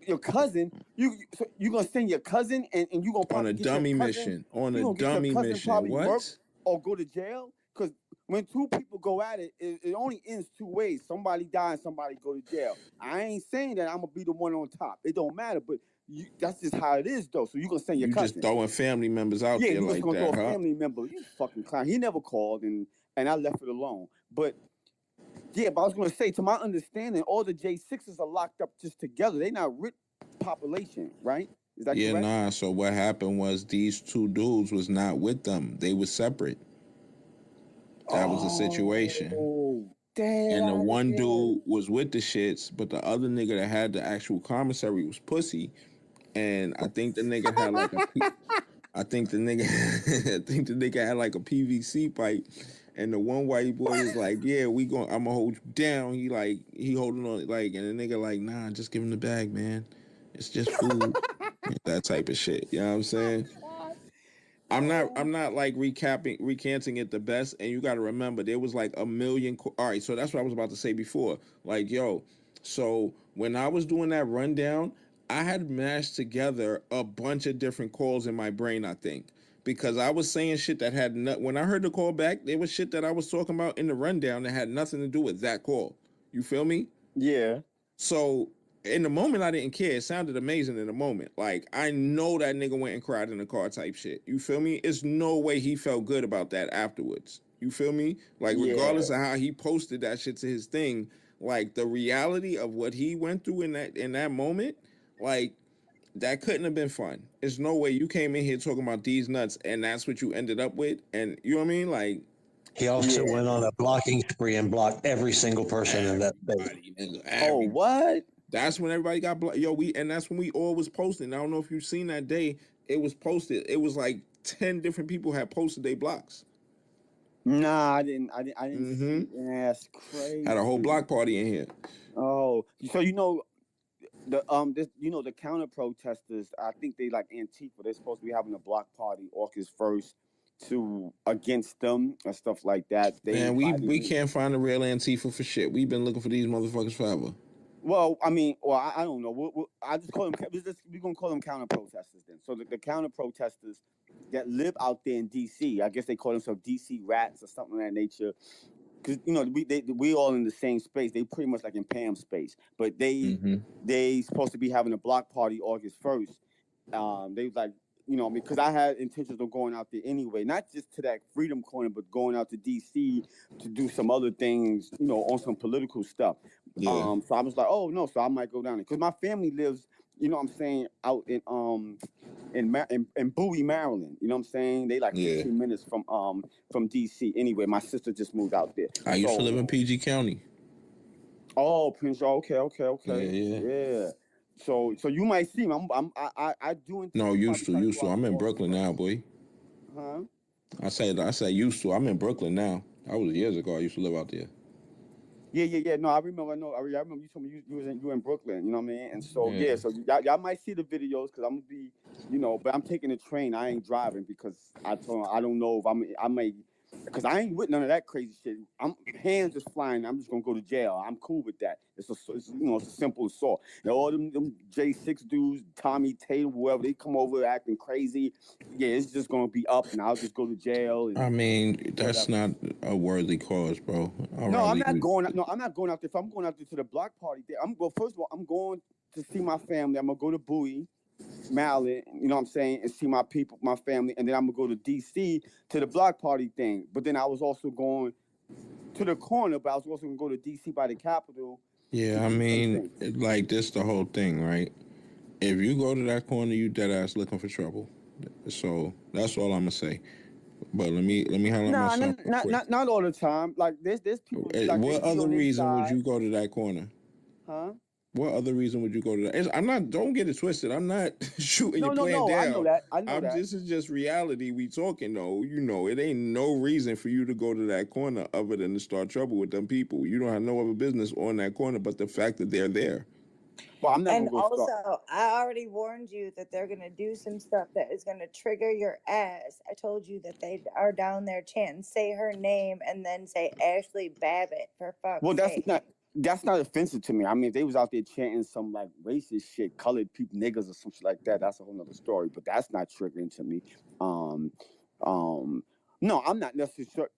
Your cousin, so you gonna send your cousin and you gonna probably On a get your dummy cousin. mission. On You a gonna get your dummy cousin mission. probably murked What? or go to jail? Because when two people go at it, it only ends two ways. Somebody die and somebody go to jail. I ain't saying that I'm gonna be the one on top. It don't matter, but that's just how it is though. So you gonna send your You just cousin. throwing family members out Yeah, there you just like gonna throw that, a huh? family member. You fucking clown. He never called and I left it alone. But yeah, but I was gonna say, to my understanding, all the J6s are locked up just together. They not rich population, right? Is that Yeah, correct? nah. So what happened was these two dudes was not with them. They were separate. That was the situation. Oh, damn. And the one dude was with the shits, but the other nigga that had the actual commissary was pussy. And I think the nigga had like I think the nigga had like a PVC pipe. And the one white boy was like, yeah, I'ma hold you down. He holding on like, and the nigga like, nah, just give him the bag, man. It's just food. That type of shit. You know what I'm saying? I'm not like recanting it the best, and you got to remember there was like a million. All right, so that's what I was about to say before. Like, yo, so when I was doing that rundown, I had mashed together a bunch of different calls in my brain. I think because I was saying shit that had when I heard the call back, there was shit that I was talking about in the rundown that had nothing to do with that call. You feel me? Yeah. So in the moment, I didn't care. It sounded amazing in the moment. Like, I know that nigga went and cried in the car type shit. You feel me? It's no way he felt good about that afterwards. You feel me? Like, regardless of how he posted that shit to his thing, like, the reality of what he went through in that moment, like, that couldn't have been fun. There's no way you came in here talking about these nuts and that's what you ended up with. And you know what I mean? Like, he also went on a blocking spree and blocked every single person in that state. Oh, what? That's when everybody got blocked. And that's when we all was posting. I don't know if you've seen that day. It was posted. It was like 10 different people had posted their blocks. Nah, I didn't see. That's crazy. Had a whole block party in here. Oh, so the counter protesters, I think they like Antifa. They're supposed to be having a block party August 1st against them and stuff like that. Man, we can't find a real Antifa for shit. We've been looking for these motherfuckers forever. Well, I mean, I don't know. I just call them. We're gonna call them counter protesters then. So the counter protesters that live out there in D.C. I guess they call themselves D.C. rats or something of that nature. Because we all in the same space. They pretty much like in Pam's space, but they supposed to be having a block party August 1st. They was like, because I had intentions of going out there anyway, not just to that Freedom Corner, but going out to DC to do some other things, on some political stuff. Yeah. So I was like, oh no, so I might go down there because my family lives, what I'm saying, out in Bowie, Maryland. You know what I'm saying? They like 15 minutes from DC. Anyway, my sister just moved out there. I used to live in PG County. Oh, Prince. Okay. Yeah. So you might see me. I do. No, used to. I'm in Brooklyn now, boy. Huh? I say used to. I'm in Brooklyn now. That was years ago. I used to live out there. Yeah. No, I remember. I remember you told me you in Brooklyn. You know what I mean? And so so y'all might see the videos because I'm gonna be, but I'm taking the train. I ain't driving because I told him I don't know if I may. Because I ain't with none of that crazy shit. Hands just flying. I'm just gonna go to jail. I'm cool with that. It's a simple assault. And all them J6 dudes, Tommy Tatum, whoever, they come over acting crazy. Yeah, it's just gonna be up, and I'll just go to jail. I mean, that's not a worthy cause, bro. I'm not going out there. If I'm going out there to the block party, first of all, I'm going to see my family. I'm gonna go to Bowie, Maryland, you know what I'm saying, and see my people, my family, and then I'm gonna go to DC to the block party thing. But then I was also going to the corner, but I was also gonna go to DC by the Capitol. Yeah, I mean, like this the whole thing, right? If you go to that corner, you dead ass looking for trouble. So that's all I'm gonna say. But let me highlight myself. Not all the time. Like there's people. Like, what other reason would you go to that corner? Huh? What other reason would you go to that? Don't get it twisted. I'm not shooting your plan down. I know that. This is just reality we talking though. It ain't no reason for you to go to that corner other than to start trouble with them people. You don't have no other business on that corner but the fact that they're there. Well, I'm not And gonna go start. also, I already warned you that they're gonna do some stuff that is gonna trigger your ass. I told you that they are down there chanting, say her name, and then say Ashley Babbitt for Well, fuck's sake. that's not offensive to me. I mean, if they was out there chanting some like racist shit, colored people, niggas, or some shit like that, that's a whole nother story. But that's not triggering to me. Um, no, I'm not necessarily.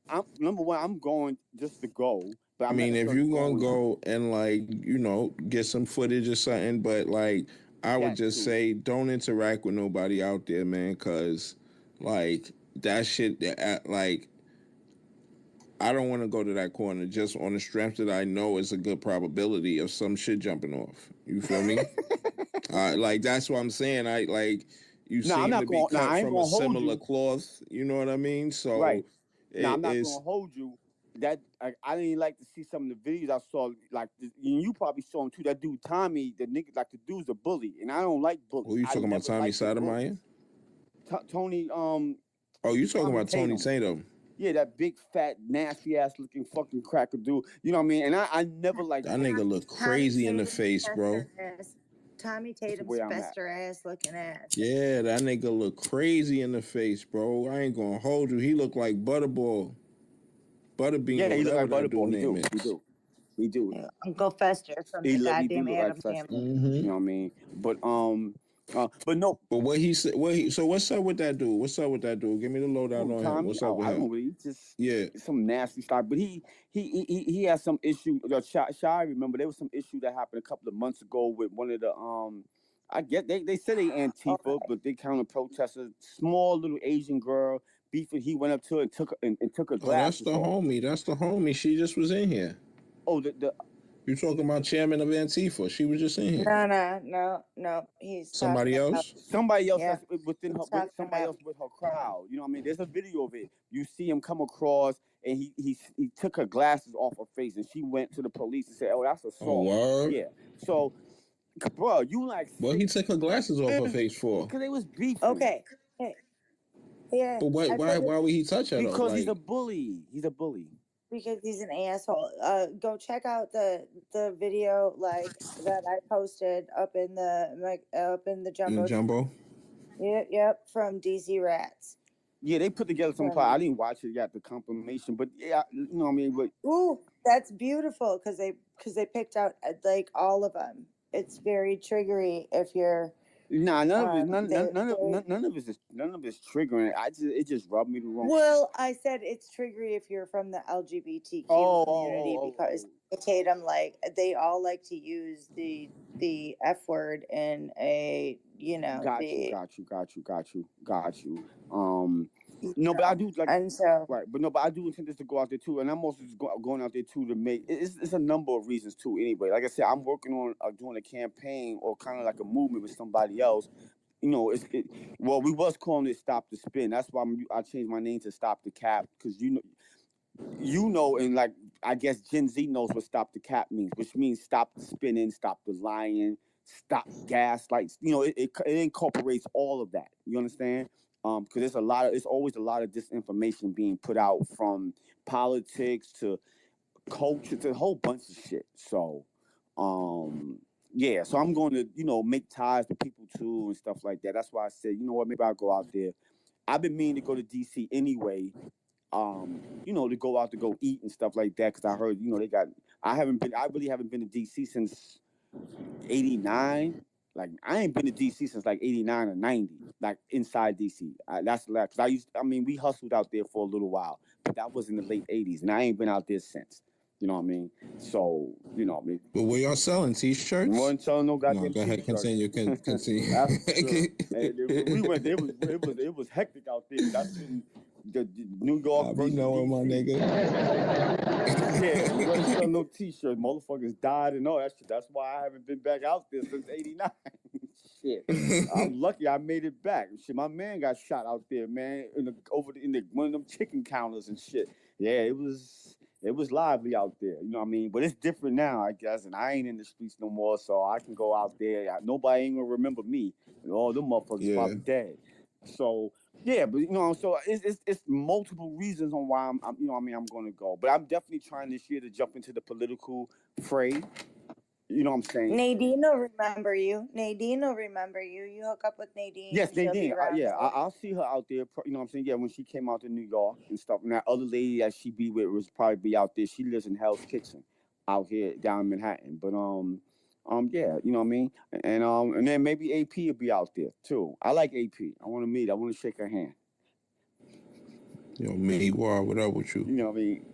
I'm number one. I'm going just to go, but I I'm not mean, if necessarily you're gonna going go and like, get some footage or something, but like, I would that just too. say don't interact with nobody out there, man, because like that shit, like I don't want to go to that corner just on the strength that I know it's a good probability of some shit jumping off. You feel me? Like that's what I'm saying. I like you No, I'm seem not to be going. No, cut I ain't from a gonna hold similar you. cloth. You know what I mean? So Right. No, I'm it not gonna is. hold you. That I didn't like to see some of the videos I saw. Like you probably saw him too. That dude Tommy, the nigga, like the dude's a bully, and I don't like bullies. Who you I talking about? never Tommy liked the Sotomayor? bullies. Tony, Oh, you talking Tommy about Tony Tatum. Tatum? Yeah, that big fat nasty ass looking fucking cracker dude. You know what I mean? And I never liked That bullies. nigga look Tommy crazy in the Tatum's face, bro. fester ass. Tommy That's the Tatum's way I'm at. fester ass looking ass. Yeah, that nigga look crazy in the face, bro. I ain't gonna hold you. He look like Butterball, Yeah, Butterbean, he look whatever like that dude Butterball. He name do. He is. do. He do. Yeah, Uncle Fester from the He do goddamn look like Adam Fester. family. You know what I mean? But no. But what he said, so what's up with that dude? What's up with that dude? Give me the lowdown Who on him. Tommy? What's up Oh, with I don't him? know. He just Yeah. some nasty stuff. But he has some issue. Shy, remember there was some issue that happened a couple of months ago with one of the I get they said they Antifa, but they counter protesters. Small little Asian girl beefing. He went up to her and took her Oh, that's glasses the off. homie. That's the homie. She just was in here. Oh, the You talking about chairman of Antifa? She was just in here. No. He's talking Somebody about, else? somebody else yeah, that's within her, he's with talking somebody about, else with her crowd. You know what I mean? There's a video of it. You see him come across and he took her glasses off her face and she went to the police and said, "Oh, that's Oh, assault." word. Yeah. So, bro, you like What he took her glasses off her face for? because they was beefing. okay. Hey, yeah, But what? I put Why it would he touch her though? Because he's a Like, bully. He's a bully. because he's an asshole. Go check out the video like that I posted up in the in the jumbo. jumbo. Yep, from DC Rats. Yeah, they put together some plot. I didn't watch it yet, the confirmation, but yeah, you know what I mean. But Ooh, that's beautiful because they picked out like all of them. It's very triggery if you're nah, none of it, they none of it's triggering. It just rubbed me the wrong. well, I said it's triggery if you're from the LGBTQ community because Tatum they all like to use the F word in a Got you, the got you. No, but I do like and so right, but no, but I do intend this to go out there too, and I'm also just going out there too to make. It's a number of reasons too. Anyway, like I said, I'm working on doing a campaign or kind of like a movement with somebody else. You know, well, we was calling it Stop the Spin. That's why I changed my name to Stop the Cap because and like I guess Gen Z knows what stop the cap means, which means stop the spinning, stop the lying, stop gaslights. You know, it incorporates all of that. You understand? Because it's always a lot of disinformation being put out from politics to culture to a whole bunch of shit. So, yeah. So I'm going to make ties with people too and stuff like that. That's why I said, you know what, maybe I'll go out there. I've been meaning to go to DC anyway, to go out to go eat and stuff like that. Cause I heard, I really haven't been to DC since 89. Like I ain't been to DC since like 89 or 90, like inside DC. That's like, cause we hustled out there for a little while, but that was in the late 80s and I ain't been out there since. You know what I mean? So, you know what I mean? But were y'all selling T-shirts? We weren't selling no No, goddamn go ahead. T-shirts. Continue. Continue. That's for sure. And we went. It was hectic out there. That's when the New York I be versus knowing my DC. nigga. Yeah, we wasn't selling no T-shirts. Motherfuckers died and all that shit. That's why I haven't been back out there since '89. Shit, I'm lucky I made it back. Shit, my man got shot out there, man, in one of them chicken counters and shit. Yeah, it was lively out there. You know what I mean? But it's different now, I guess. And I ain't in the streets no more, so I can go out there. Nobody ain't gonna remember me. And all them motherfuckers probably dead. So yeah, but so it's multiple reasons on why I'm going to go. But I'm definitely trying this year to jump into the political fray. You know what I'm saying? Nadine will remember you. Nadine will remember you. You hook up with Nadine. Yes, She'll Nadine. be around Yeah, too. I'll see her out there. You know what I'm saying? Yeah, when she came out to New York and stuff. And that other lady that she be with was probably be out there. She lives in Hell's Kitchen out here down in Manhattan. But yeah, you know what I mean? And then maybe AP will be out there too. I like AP. I want to meet. I want to shake her hand. Yo, Meanwhile, what up with you? You know what I mean?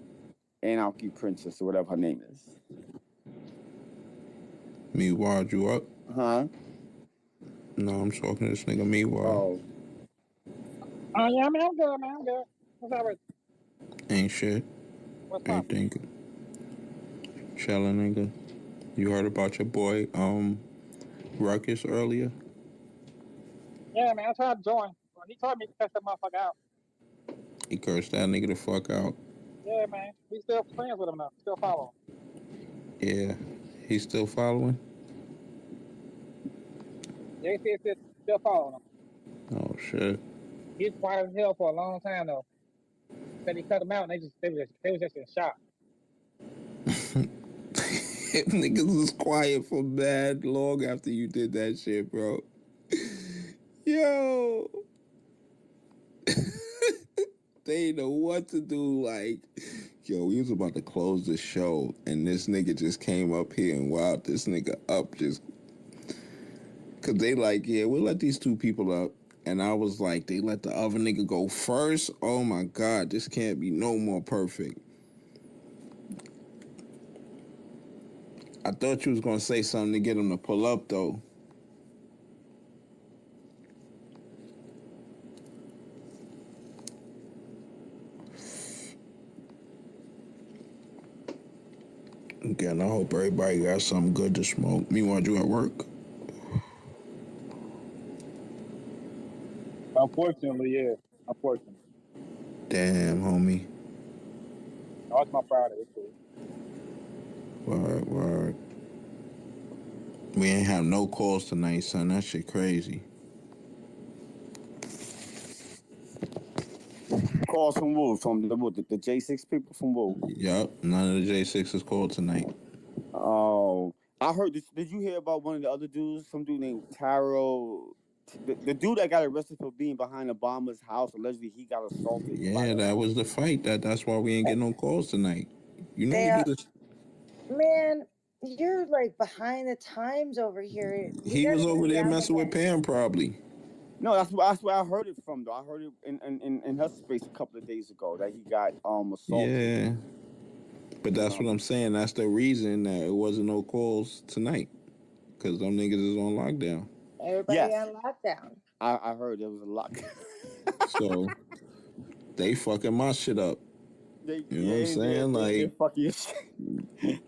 Anarchy Princess or whatever her name is. Meanwhile, you up? Huh? No, I'm talking to this nigga Meanwhile. Oh. Oh yeah, I mean, I'm good, man. I'm good. What's up with Ain't shit. what's Ain't up? thinking. Chilling, nigga. You heard about your boy, Ruckus earlier? Yeah, man, I tried to join. Well, he told me to cut that motherfucker out. He cursed that nigga the fuck out. Yeah, man. We still friends with him though. Still follow Yeah. He's still following? him. Yeah, he still following him. Oh, shit. He's quiet as hell for a long time though. Said he cut him out and they was just in shock. Niggas was quiet for mad long after you did that shit, bro. Yo. They didn't know what to do. Like, yo, we was about to close the show, and this nigga just came up here and wowed this nigga up just... Because they like, yeah, we'll let these two people up. And I was like, they let the other nigga go first? Oh, my God, this can't be no more perfect. I thought you was going to say something to get him to pull up, though. Again, I hope everybody got something good to smoke. Meanwhile, you at work? Unfortunately, yeah. Unfortunately. Damn, homie. No, it's my Friday. It's cool. Word. We ain't have no calls tonight, son. That shit crazy. Calls from Woo, from the J6 people from Woo. Yup, none of the J6s called tonight. Oh, I heard this. Did you hear about one of the other dudes? Some dude named Taro. The dude that got arrested for being behind Obama's house. Allegedly, he got assaulted. Yeah, that was the fight. That's why we ain't getting no calls tonight. You know we do this. Man, you're like behind the times over here. He was over there messing with Pam, probably. No, that's where I heard it from, though. I heard it in her space a couple of days ago that he got assaulted. Yeah, but that's what I'm saying. That's the reason that it wasn't no calls tonight, because them niggas is on lockdown. Everybody on lockdown. I heard there was a lockdown. So they fucking my shit up. You know what I'm saying? They Like, fucking your shit.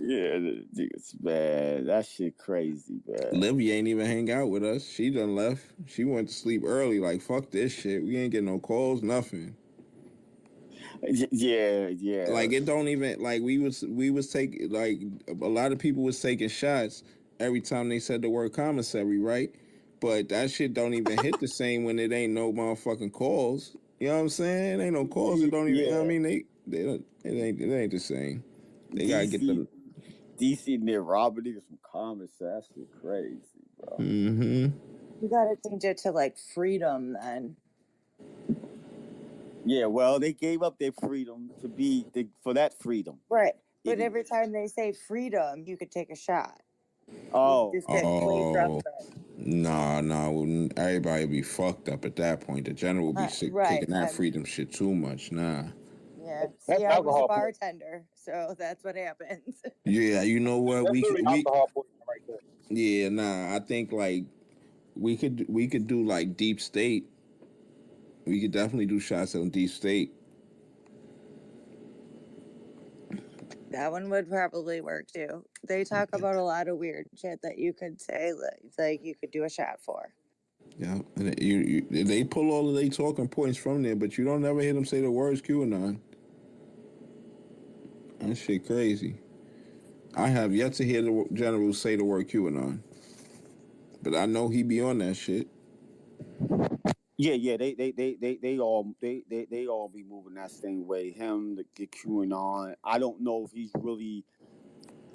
Yeah, it's bad. That shit crazy, man. Livy ain't even hang out with us. She done left. She went to sleep early. Like, fuck this shit. We ain't getting no calls, nothing. Yeah. Like, it don't even, like, we was taking, like, a lot of people was taking shots every time they said the word commissary, right? But that shit don't even hit the same when it ain't no motherfucking calls. You know what I'm saying? It ain't no calls. It don't even, you know what I mean? They don't, it ain't the same. They gotta get the... DC near robbing niggas from commissary. That shit crazy, bro. Mm-hmm. You gotta change it to like freedom then. Yeah, well, they gave up their freedom for that freedom. Right. But every time they say freedom, you could take a shot. Oh. You just get way drunk. Nah, everybody be fucked up at that point. The general be sick, kicking that freedom shit too much. Nah. Yeah. See, I was a bartender, so that's what happens. Yeah, you know what? That's alcohol poisoning right there. Yeah, nah. I think like we could do like deep state. We could definitely do shots on deep state. That one would probably work too. They talk about a lot of weird shit that you could say, like you could do a shot for. Yeah, and they pull all of their talking points from there, but you don't ever hear them say the words QAnon. That shit crazy. I have yet to hear the general say the word QAnon, but I know he be on that shit. Yeah, they all be moving that same way. Him, the QAnon. I don't know if he's really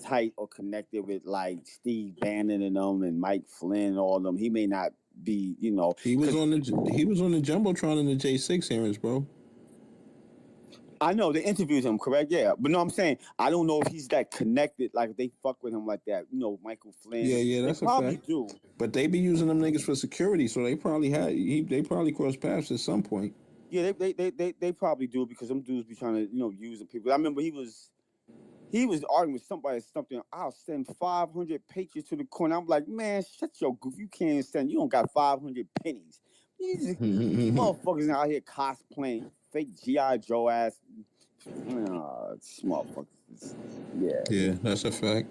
tight or connected with like Steve Bannon and them and Mike Flynn and all of them. He may not be, you know, He was on the jumbotron in the J6 hearings, bro. I know they interviewed him, correct? Yeah, but no, I'm saying I don't know if he's that connected. Like if they fuck with him like that, you know, Michael Flynn. Yeah, They that's a probably fact. do. But they be using them niggas for security, so they probably they probably crossed paths at some point. Yeah, they probably do because them dudes be trying to use the people. I remember he was arguing with somebody or something. I'll send 500 patriots to the corner. I'm like, man, shut your goof. You can't send. You don't got 500 pennies. These motherfuckers out here cosplaying fake GI Joe ass. It's motherfuckers. Yeah, that's a fact.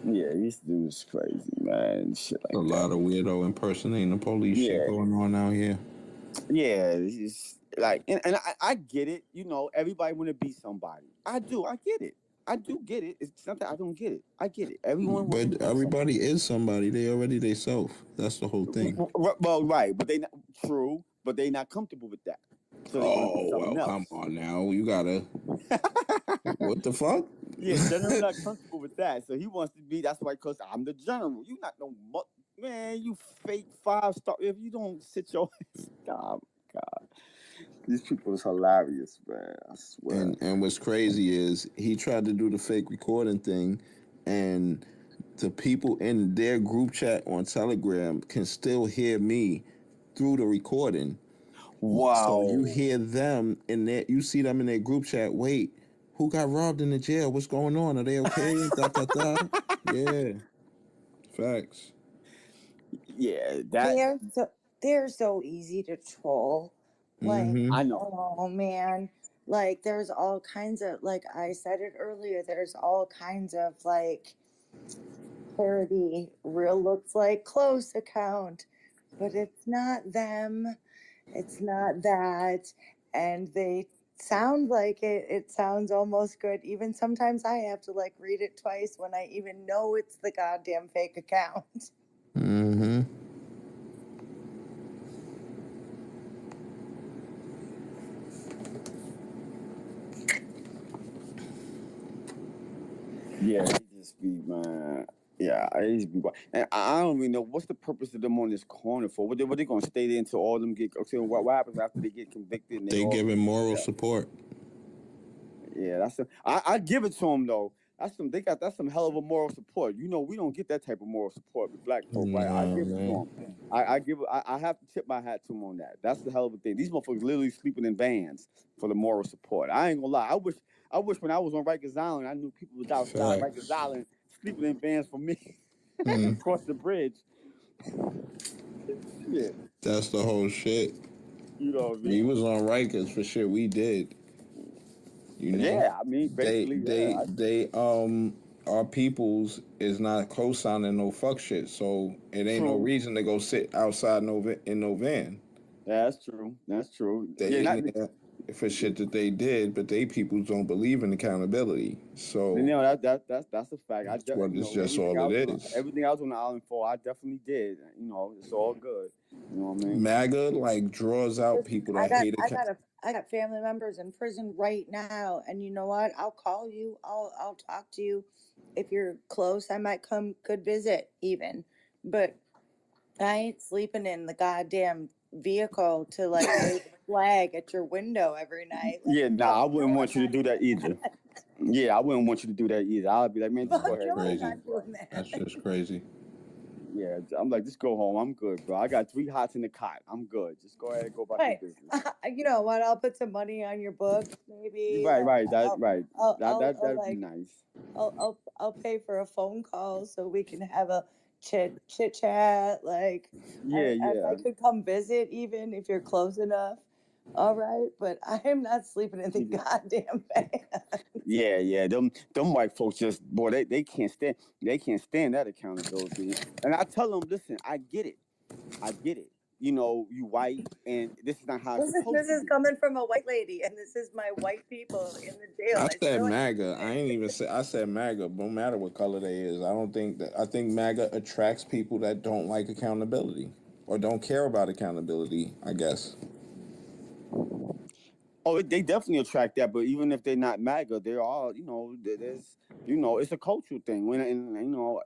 Yeah, these dudes crazy, man. Shit like a that. lot of weirdo impersonating the police shit going on out here. Yeah, it's like, and I get it. You know, everybody want to be somebody. I do. I get it. I do get it. It's not that I don't get it. I get it. Everyone wants to But be everybody is somebody. They already they self. That's the whole thing. Well, right, but they not true, but they not comfortable with that. So they want to be something else. Come on now. You gotta. What the fuck? Yeah, general not comfortable with that. So he wants to be. That's why, because I'm the general. You not no man. You fake 5-star. If you don't sit your ass, God. These people is hilarious, man. I swear. And what's crazy is he tried to do the fake recording thing, and the people in their group chat on Telegram can still hear me through the recording. Wow. So you hear them in there, you see them in their group chat. Wait, who got robbed in the jail? What's going on? Are they okay? Yeah. Facts. Yeah, that they're so easy to troll. Like, I know. Oh man. Like there's all kinds of, like I said it earlier, there's all kinds of like parody real looks like close account, but it's not them. It's not that. And they sound like it sounds almost good. Even sometimes I have to like read it twice when I even know it's the goddamn fake account. Yeah, they just be, man. Yeah, I used to be. And I don't even know what's the purpose of them on this corner for. What they gonna stay there until all of them get? Okay, what happens after they get convicted? And They all giving moral support. Yeah, I give it to them though. That's some hell of a moral support. You know, we don't get that type of moral support with black folk, right? I give it to them. I have to tip my hat to them on that. That's the hell of a thing. These motherfuckers literally sleeping in vans for the moral support. I ain't gonna lie. I wish when I was on Rikers Island, I knew people was outside Rikers Island sleeping in vans for me across the bridge. Shit. That's the whole shit. You know what I mean? We was on Rikers for shit we did. You know? Yeah, I mean, basically, our peoples is not co-signing no fuck shit, so it ain't no reason to go sit outside in no van. That's true. That's true. They in there for shit that they did, but they peoples don't believe in accountability. So that's a fact. it's just all it is. Everything I was on the island for, I definitely did. You know, it's all good. You know what I mean? MAGA like draws out people that hate accountability. I got family members in prison right now, and you know what? I'll call you. I'll talk to you. If you're close, I might could visit even. But I ain't sleeping in the goddamn vehicle to like wave a flag at your window every night. Like, yeah, nah, I wouldn't want you to do that either. Yeah, I wouldn't want you to do that either. I'd be like, man, just go ahead. That's just crazy. Yeah, I'm like, just go home. I'm good, bro. I got 3 hots in the cot. I'm good. Just go ahead and go about your business. You know what? I'll put some money on your books, maybe. Right. That'd I'll be nice. I'll pay for a phone call so we can have a chit chat. Like, I could come visit even if you're close enough. All right, but I am not sleeping in the goddamn van. Yeah. Them white folks just, boy, they can't stand that accountability. And I tell them, listen, I get it. You know, you white, and this is not how it's supposed This is coming from a white lady, and this is my white people in the jail. I said MAGA. I ain't even say. I said MAGA. No matter what color they is, I think MAGA attracts people that don't like accountability or don't care about accountability. I guess. Oh, they definitely attract that. But even if they're not MAGA, they're all, there's, it's a cultural thing.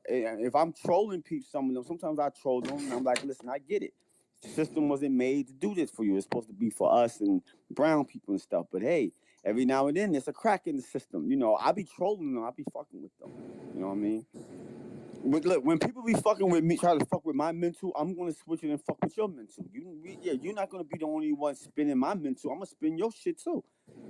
If I'm trolling people, some of them, sometimes I troll them, and I'm like, listen, I get it. The system wasn't made to do this for you. It's supposed to be for us and brown people and stuff. But hey, every now and then there's a crack in the system. I be trolling them. I be fucking with them. You know what I mean? But look, when people be fucking with me, try to fuck with my mental, I'm gonna switch it and fuck with your mental. You're not gonna be the only one spinning my mental. I'm gonna spin your shit too.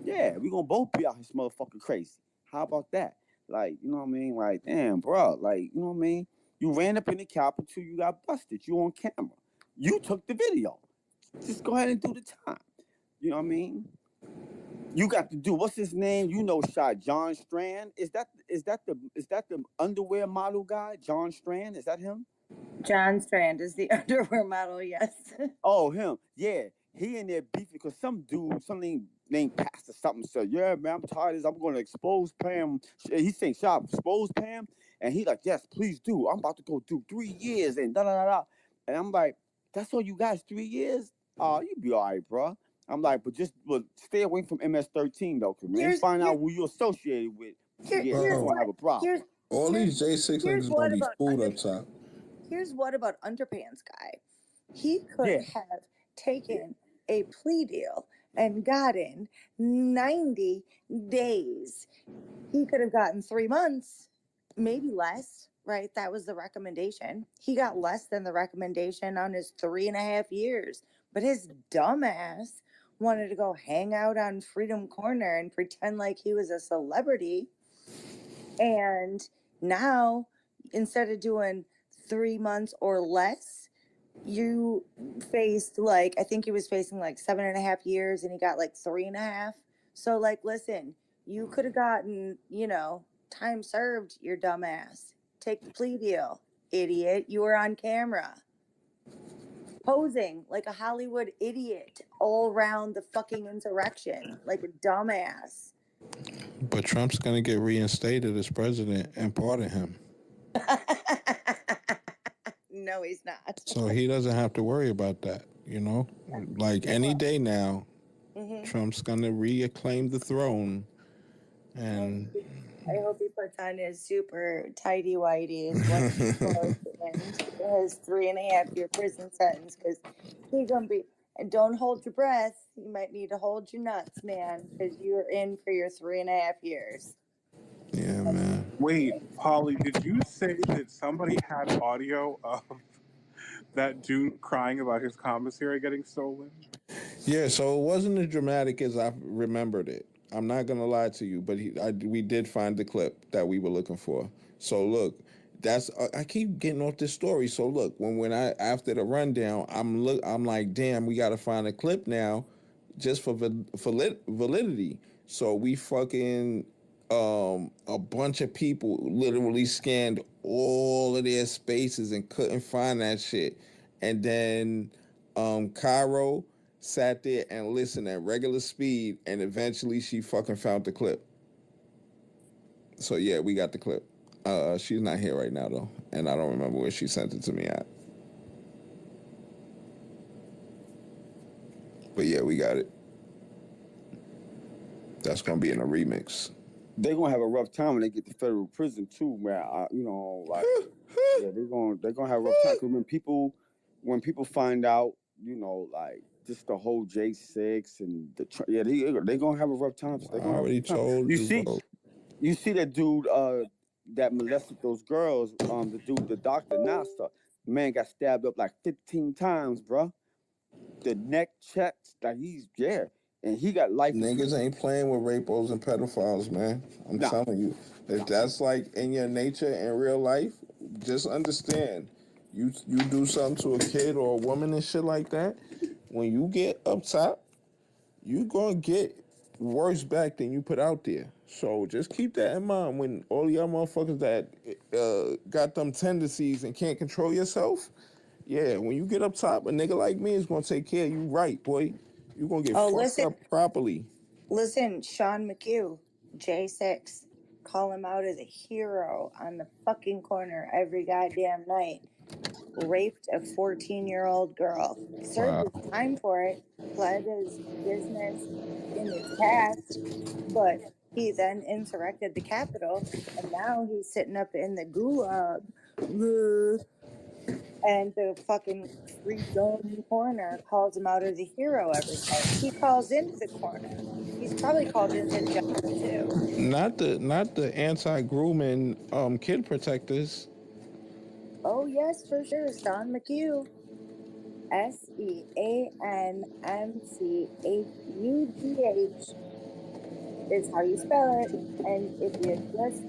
Yeah, we gonna both be out here motherfucking crazy. How about that? Like, you know what I mean? Like, damn, bro. Like, you know what I mean? You ran up in the Capitol, you got busted. You on camera. You took the video. Just go ahead and do the time. You know what I mean? You got to do what's his name? Shot John Strand. Is that the underwear model guy? John Strand? Is that him? John Strand is the underwear model, yes. Oh, him. Yeah. He in there beefing because some dude, something named Pastor something said, yeah, man, I'm tired of this. I'm gonna expose Pam. He's saying, "Shop, expose Pam." And he like, yes, please do. I'm about to go do 3 years and da da da da. And I'm like, that's all you guys, 3 years? Oh, you be all right, bro. I'm like, but stay away from MS-13 though, because when they find out who you associated with, yeah, we're gonna have a problem. All these J6 here's niggas what gonna be about fooled up top. Here's what about Underpants Guy. He could Yeah. have taken a plea deal and gotten 90 days. He could have gotten 3 months, maybe less, right? That was the recommendation. He got less than the recommendation on his 3.5 years. But his dumbass wanted to go hang out on Freedom Corner and pretend like he was a celebrity. And now, instead of doing 3 months or less, you faced I think he was facing 7.5 years and he got 3.5. So listen, you could have gotten, time served, your dumbass. Take the plea deal, idiot. You were on camera posing like a Hollywood idiot all around the fucking insurrection, like a dumbass. But Trump's gonna get reinstated as president and pardon him. No, he's not. So he doesn't have to worry about that, Like any day now, Trump's gonna reclaim the throne. And I hope he puts on his super tidy whities when he's close to his 3.5 year prison sentence, because he's gonna be. And don't hold your breath. You might need to hold your nuts, man, because you're in for your 3.5 years. Yeah, man. Wait, Polly, did you say that somebody had audio of that dude crying about his commissary getting stolen? Yeah, so it wasn't as dramatic as I remembered it. I'm not gonna lie to you, but we did find the clip that we were looking for. So look, I keep getting off this story. So look, when I after the rundown, I'm like, damn, we got to find a clip now, just for validity. So we fucking a bunch of people literally scanned all of their spaces and couldn't find that shit, and then Cairo sat there and listened at regular speed, and eventually she fucking found the clip. So yeah, we got the clip. She's not here right now though, and I don't remember where she sent it to me at. But yeah, we got it. That's gonna be in a remix. They're gonna have a rough time when they get to federal prison too, man. Yeah, they're gonna have a rough time because when people find out, just the whole J6 and they're gonna have a rough time. I already told you, bro. You see that dude that molested those girls, the dude, the doctor Nasta, man got stabbed up 15 times, bro. The neck checks, and he got life. Niggas ain't playing with rapos and pedophiles, man. I'm telling you. If that's in your nature in real life, just understand. You do something to a kid or a woman and shit like that, when you get up top, you gonna get worse back than you put out there. So just keep that in mind when all y'all motherfuckers that got them tendencies and can't control yourself. Yeah, when you get up top, a nigga like me is gonna take care of you right, boy. You gonna get fucked up properly. Listen, Sean McHugh, J6, call him out as a hero on the fucking corner every goddamn night. raped a 14-year-old girl. Served Wow. his time for it, pled his business in his past, but he then insurrected the Capitol, and now he's sitting up in the Gulag. Ugh. And the fucking freedom corner calls him out as a hero every night. He calls into the corner. He's probably called into Just too. Not the anti grooming kid protectors. Oh yes, for sure. Sean McHugh. SEANMCHUGH is how you spell it. And if you just,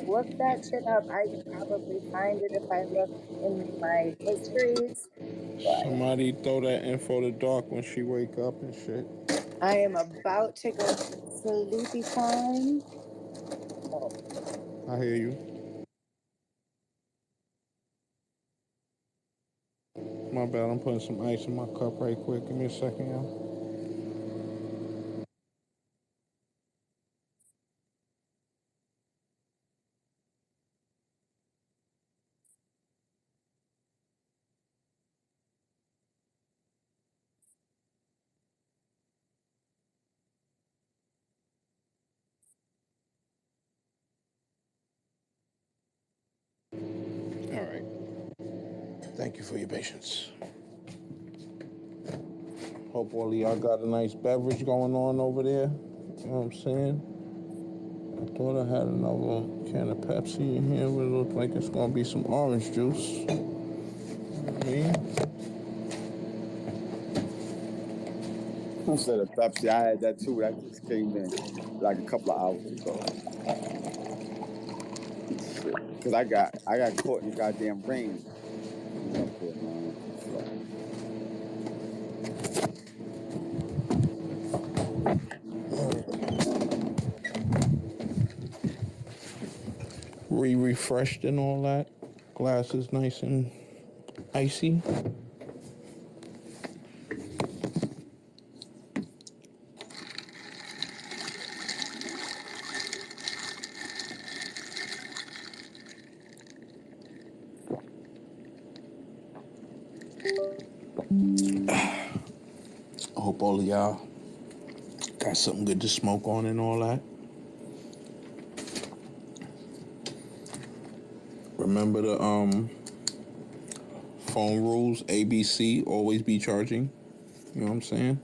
look that shit up, I could probably find it if I look in my histories. But Somebody throw that info to Dark when she wake up and shit. I am about to go to sleepy time. Oh. I hear you. My bad, I'm putting some ice in my cup right quick. Give me a second, y'all. All right. Thank you for your patience. Hope all of y'all got a nice beverage going on over there. You know what I'm saying? I thought I had another can of Pepsi in here, but it looks like it's gonna be some orange juice. Me? Instead of Pepsi, I had that too. That just came in like a couple of hours ago. Shit, because I got caught in the goddamn rain coming up here, man. So Refreshed and all that. Glass is nice and icy. I hope all of y'all got something good to smoke on and all that. Remember the phone rules, ABC, always be charging. You know what I'm saying?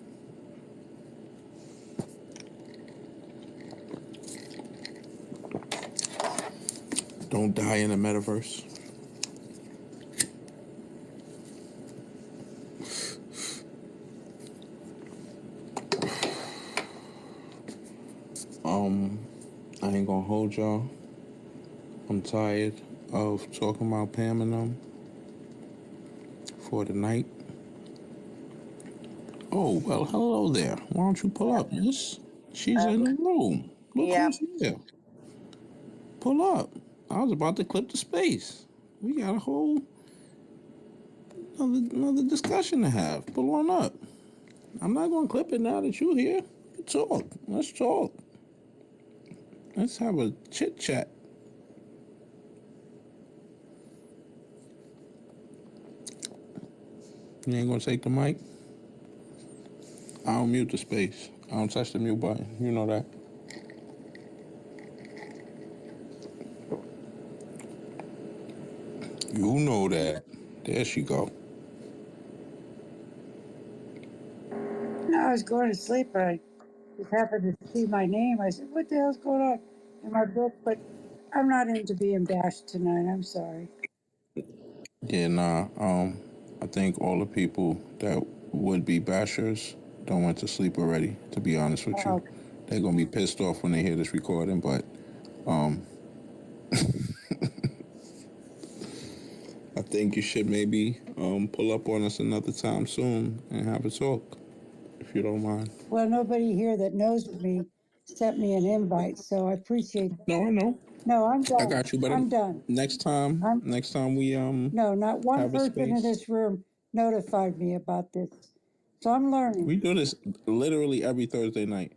Don't die in the metaverse. I ain't gonna hold y'all. I'm tired of talking about Pam and them for the night. Oh, well, hello there. Why don't you pull up, miss? She's in the room. Look Yep. who's here. Pull up. I was about to clip the space. We got a whole another discussion to have. Pull on up. I'm not gonna clip it now that you're here. Talk. Let's talk. Let's have a chit chat. You ain't gonna take the mic? I don't mute the space. I don't touch the mute button. You know that. You know that. There she go. I was going to sleep, but I just happened to see my name. I said, "What the hell's going on in my book?" But I'm not into being bashed tonight. I'm sorry. Yeah, nah. I think all the people that would be bashers don't went to sleep already. To be honest with you, they're gonna be pissed off when they hear this recording. But, I think you should maybe pull up on us another time soon and have a talk, if you don't mind. Well, nobody here that knows me sent me an invite, so I appreciate. No, I know. No, I'm done. I got you, but I'm done. next time we No, not one have a person in space. this room notified me about this, so I'm learning. We do this literally every Thursday night.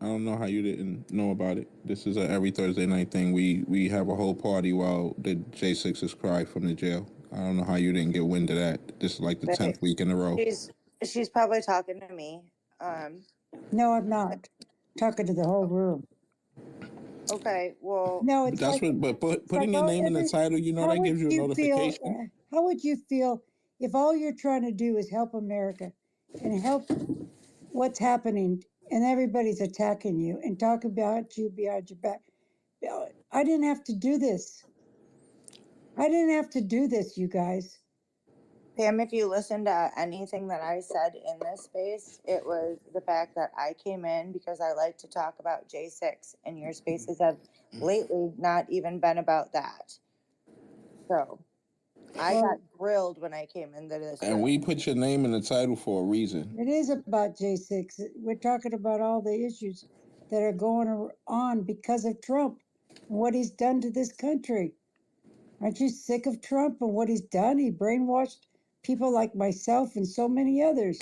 I don't know how you didn't know about it. This is a every Thursday night thing. We have a whole party while the J6s cry from the jail. I don't know how you didn't get wind of that. This is like the 10th week in a row. She's probably talking to me. No, I'm not talking to the whole room. Okay, well, no, it's that's like, what. But putting your name in the title, you know, that gives you a notification. How would you feel if all you're trying to do is help America and help what's happening, and everybody's attacking you and talking about you behind your back? I didn't have to do this. I didn't have to do this, you guys. Pam, if you listen to anything that I said in this space, it was the fact that I came in because I like to talk about J6, and your spaces have lately not even been about that. So I got grilled when I came into this And room. we put your name in the title for a reason. It is about J6. We're talking about all the issues that are going on because of Trump and what he's done to this country. Aren't you sick of Trump and what he's done? He brainwashed people like myself and so many others.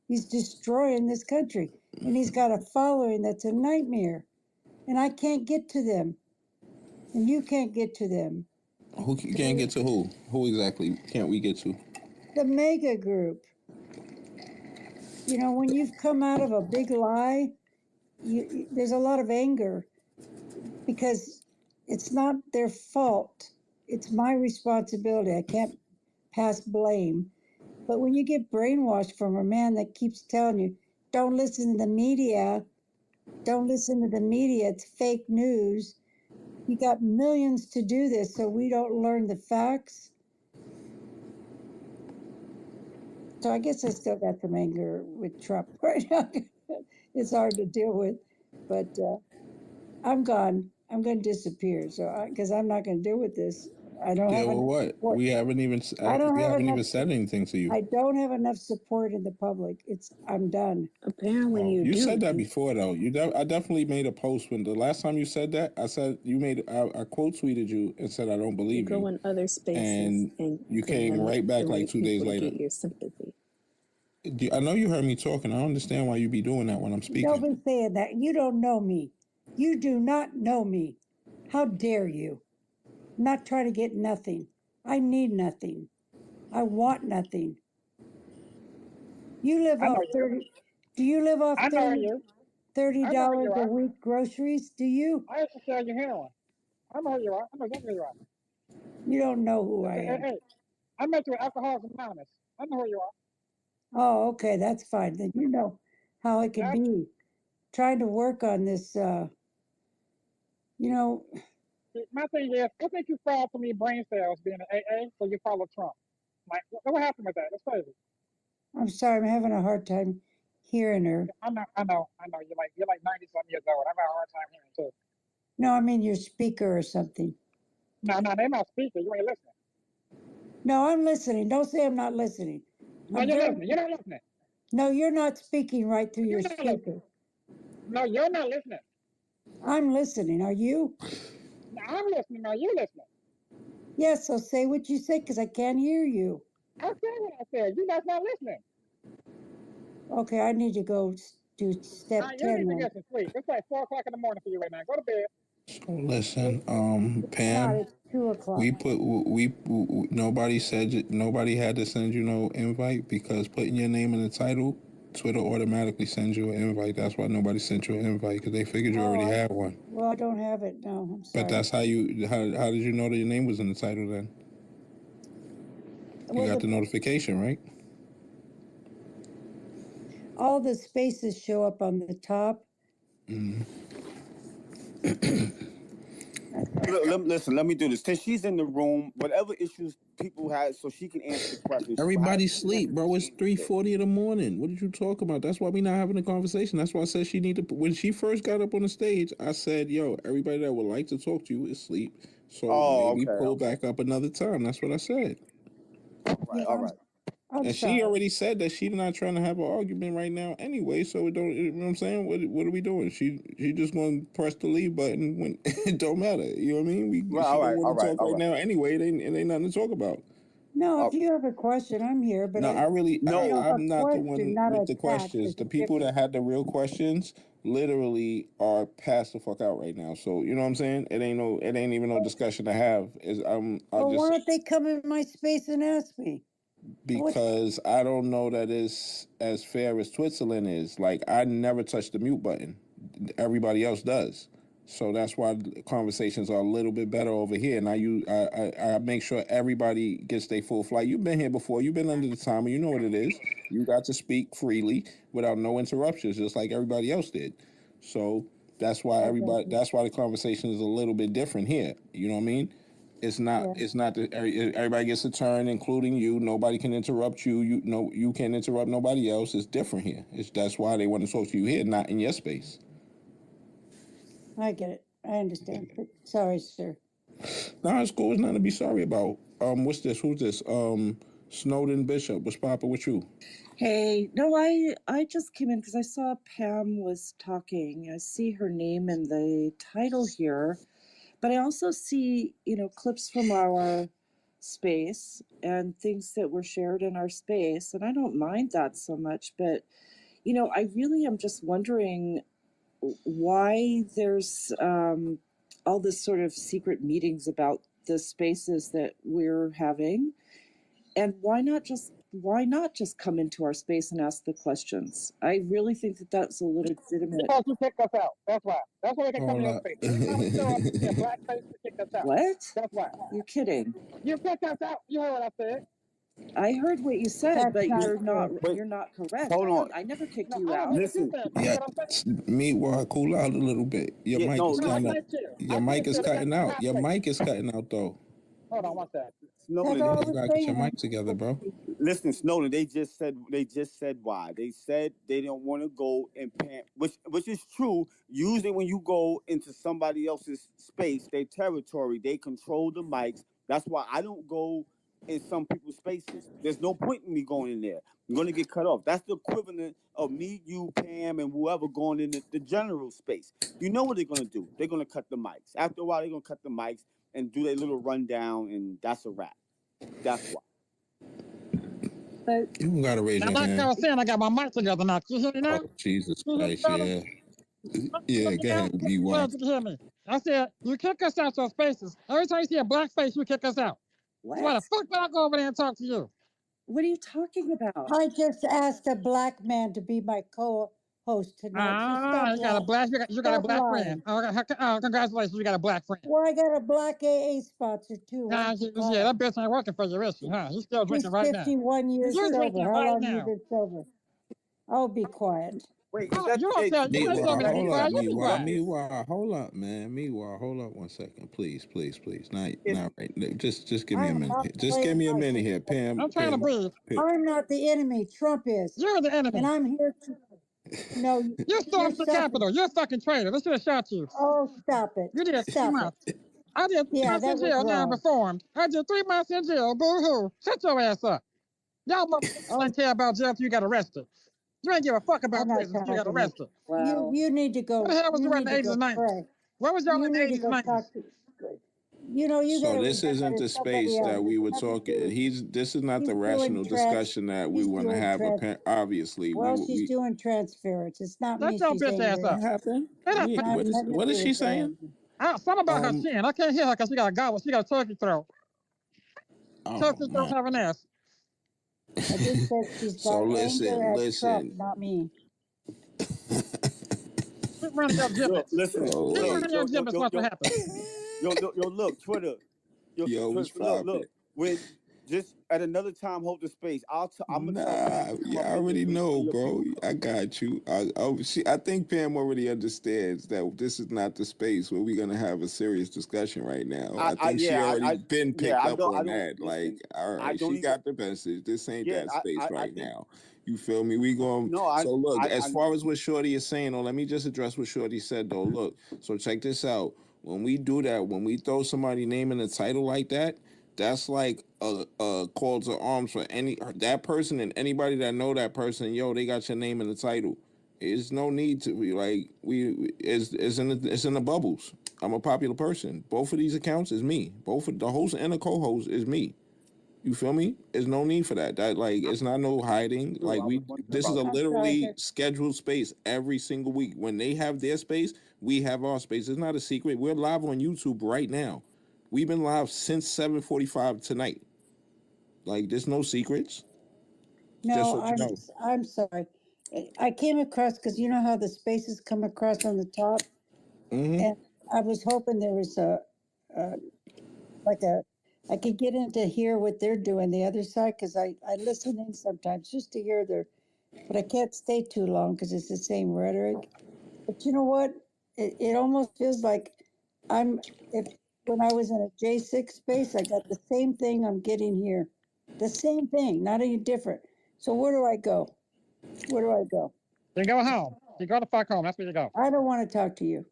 He's destroying this country, and he's got a following that's a nightmare. And I can't get to them, and you can't get to them. Who can't get to who? Who exactly can't we get to? The mega group. You know, when you've come out of a big lie, there's a lot of anger because it's not their fault. It's my responsibility. I can't pass blame. But when you get brainwashed from a man that keeps telling you, don't listen to the media, don't listen to the media, it's fake news. You got millions to do this, so we don't learn the facts. So I guess I still got some anger with Trump right now. It's hard to deal with, but I'm gone. I'm going to disappear. So because I'm not going to deal with this. I don't have well, what? We haven't even. I don't we have haven't enough even said anything to you. I don't have enough support in the public. I'm done. Apparently you You do. said that before, though. I definitely made a post when the last time you said that. I said you made. I quote tweeted you and said I don't believe you. Go in other spaces and you came right back like 2 days later. Get your sympathy. I know you heard me talking. I don't understand why you be doing that when I'm speaking. Don't be saying that. You don't know me. You do not know me. How dare you? I'm not trying to get nothing. I need nothing. I want nothing. You live off 30. Do you live off $30 a week groceries? Do you? I used to sell you heroin. I know who you are. I know exactly who you are. You don't know who I am. Hey, I met you at Alcoholics Anonymous. I know who you are. Oh, okay, that's fine. Then you know how it can be. Trying to work on this, you know. My thing is, what makes you fall from your brain cells being an AA so you follow Trump? Like, what happened with that? That's crazy. I'm sorry, I'm having a hard time hearing her. I know. You're like 90-something years old. I'm having a hard time hearing too. No, I mean your speaker or something. No, they're not speaking. You ain't listening. No, I'm listening. Don't say I'm not listening. No, you're listening. You're not listening. No, you're not speaking right through your speaker. No, you're not listening. I'm listening. Are you? No, I'm listening. Are you listening? Yes, so say what you say because I can't hear you. I said what I said. You're not listening. Okay, I need to go do step 10. You need to get some sleep. It's like 4 o'clock in the morning for you right now. Go to bed. So listen, Pam. It's 2 o'clock. We nobody said nobody had to send you no invite because putting your name in the title, Twitter automatically sends you an invite. That's why nobody sent you an invite because they figured you already had one. Well, I don't have it. No, I'm sorry. But that's how you. How did you know that your name was in the title then? You got the notification, right? All the spaces show up on the top. Listen, let me do this. Since she's in the room, whatever issues people had, so she can answer the questions. Everybody sleep, bro. It's 3:40 in the morning. What did you talk about? That's why we not having a conversation. That's why I said she need to. When she first got up on the stage, I said, "Yo, everybody that would like to talk to you is asleep. So maybe pull back up another time." That's what I said. All right. And she already said that she's not trying to have an argument right now anyway. So it don't. You know what I'm saying? What are we doing? She just going to press the leave button when it don't matter. You know what I mean? She don't want to talk right now anyway. It ain't nothing to talk about. No, if you have a question, I'm here. But No, I really, No. I'm a not the question, one not with a the attack. questions. It's The people that different. had the real questions literally are passed the fuck out right now. So you know what I'm saying? It ain't even no discussion to have. Is I Well, just why don't they come in my space and ask me? because I don't know that it's as fair as Switzerland is. Like I never touch the mute button. Everybody else does. So that's why the conversations are a little bit better over here. And I make sure everybody gets their full flight. You've been here before. You've been under the timer. You know what it is. You got to speak freely without no interruptions, just like everybody else did. So that's why everybody. That's why the conversation is a little bit different here. You know what I mean? It's not. Yeah. It's not that everybody gets a turn, including you. Nobody can interrupt you. You can't interrupt nobody else. It's different here. That's why they want to talk to you here, not in your space. I get it. I understand. But sorry, sir. No, it's cool. It's nothing to be sorry about. What's this? Who's this? Snowden Bishop. What's poppin' with you? Hey, no, I just came in because I saw Pam was talking. I see her name in the title here, but I also see, clips from our space and things that were shared in our space, and I don't mind that so much, but I really am just wondering why there's all this sort of secret meetings about the spaces that we're having, and why not just come into our space and ask the questions? I really think that that's a legitimate. Because you kicked us out. That's why. That's why they can come in Hold your up. space. Every time we show up, you see a black face, you kick us out. What? That's why. You're kidding. You kicked us out. You heard what I said. I heard what you said, That's but not you're not true. Wait, you're not correct. hold on. I never kicked No, you I don't hear out. what you Listen. said. You Yeah, hear what I'm saying? meanwhile, cool out a little bit. Your Yeah, mic no, is No, I kind listen. of. can't chill. Your I mic can't is chill. They got cutting two out. hot Your places. mic is cutting out though. Hold on one second. That's Snowden, all I You was gotta get your saying. mic together, bro. listen, Snowden. They just said why. They said they don't want to go and pan, which is true. Usually, when you go into somebody else's space, their territory, they control the mics. That's why I don't go in some people's spaces. There's no point in me going in there. I'm going to get cut off. That's the equivalent of me, you, Pam, and whoever going in the general space. You know what they're going to do? They're going to cut the mics. After a while, they're going to cut the mics and do their little rundown, and that's a wrap. That's why. But You gotta raise Now, your like I hand. was saying, I got my mic together now. Can you hear me now? Oh, Jesus Can you hear me Christ, better? yeah. Can you Yeah, hear me go now? ahead, you Yeah, you can hear me. I said, you kick us out your spaces. Every time you see a black face, you kick us out. what? So why the fuck would I go over there and talk to you? What are you talking about? I just asked a black man to be my co-host tonight. So stop You got a lying. black, you got a Stop black lying. friend. Oh, congratulations, you got a black friend. Well, I got a black AA sponsor too. Nah, yeah, that bitch ain't working for you, is she? Huh? He's still drinking He's right now. 51 years You're sober. drinking How right long you now. been sober? Oh, be quiet. Wait, Oh, you don't tell. You ain't told Meanwhile, me to be hold up. quiet. You be quiet. Meanwhile, hold up, man. Meanwhile, hold up 1 second, please. Not right. Just give me a I'm minute. not Just give playing me a my minute game. here, Pam. I'm trying to breathe. I'm not the enemy. Trump is. You're the enemy. And I'm here to. No, You you're stormed the Capitol. You're a fucking traitor. They should have shot you. Oh, stop it. You did 3 Stop months. it. I did 3 Yeah, months in that was jail. Now I'm wrong. reformed. I did 3 months in jail. Boo hoo. Shut your ass up. Y'all motherfuckers ain't care about jail till you got arrested. You ain't give a fuck about I'm not prison till you got talking to arrested. you. You need to go. What the hell was You you in need the to 80s go and 90s? pray. Where was y'all You in the need to 80s and go 90s? talk to. You know, you got So to this remember isn't the there's somebody space else. that we were Nothing to talking. do. This is not He's the doing rational discussion that we He's want to doing have. trans. Obviously, Well, she's we. doing transference. It's not Shut me your she's bitch ass angry up. at. What happened? Nothing to What is do she with that. saying? Something about her chin. I can't hear her because she got a gobble. She got a turkey throat. Oh Turkey throat man. have an ass. I just said she's So got anger at Trump, listen. not me. Keep running your Look, giblets. listen. So Keep Look, running your giblets. Watch what happens. look, Twitter. Yo, what's poppin'? Look. When just at another time, hold the space. I'm gonna tell Pam Nah, to come yeah, up I in here already when know, your bro. people come. I got you. I think Pam already understands that this is not the space where we're gonna have a serious discussion right now. I think she already been picked up I on don't that. listen. Like, all I right, don't she even. got the message. This ain't Yeah, that space I right think now. You feel me? We going no. so look, as I far as what Shorty is saying, let me just address what Shorty said though. Look, so check this out. When we do that, when we throw somebody name in a title like that, that's like a call to arms for any that person and anybody that know that person. Yo, they got your name in the title. There's no need to be like it's in the bubbles. I'm a popular person. Both of these accounts is me. Both of the host and the co-host is me. You feel me? There's no need for that. That like it's not no hiding. True, Like I was wondering this is a about that. literally scheduled space every single week. When they have their space, we have our space. It's not a secret. We're live on YouTube right now. We've been live since 7:45 tonight. Like there's no secrets. Just No, so you know. I'm sorry. I came across because you know how the spaces come across on the top, and I was hoping there was like a I could get in to hear what they're doing the other side because I listen in sometimes just to hear their, but I can't stay too long because it's the same rhetoric. But you know what? It almost feels like I'm if when I was in a J6 space, I got the same thing I'm getting here, the same thing, not any different. So where do I go? Where do I go? You go home. You go to fuck home. That's where you go. I don't want to talk to you.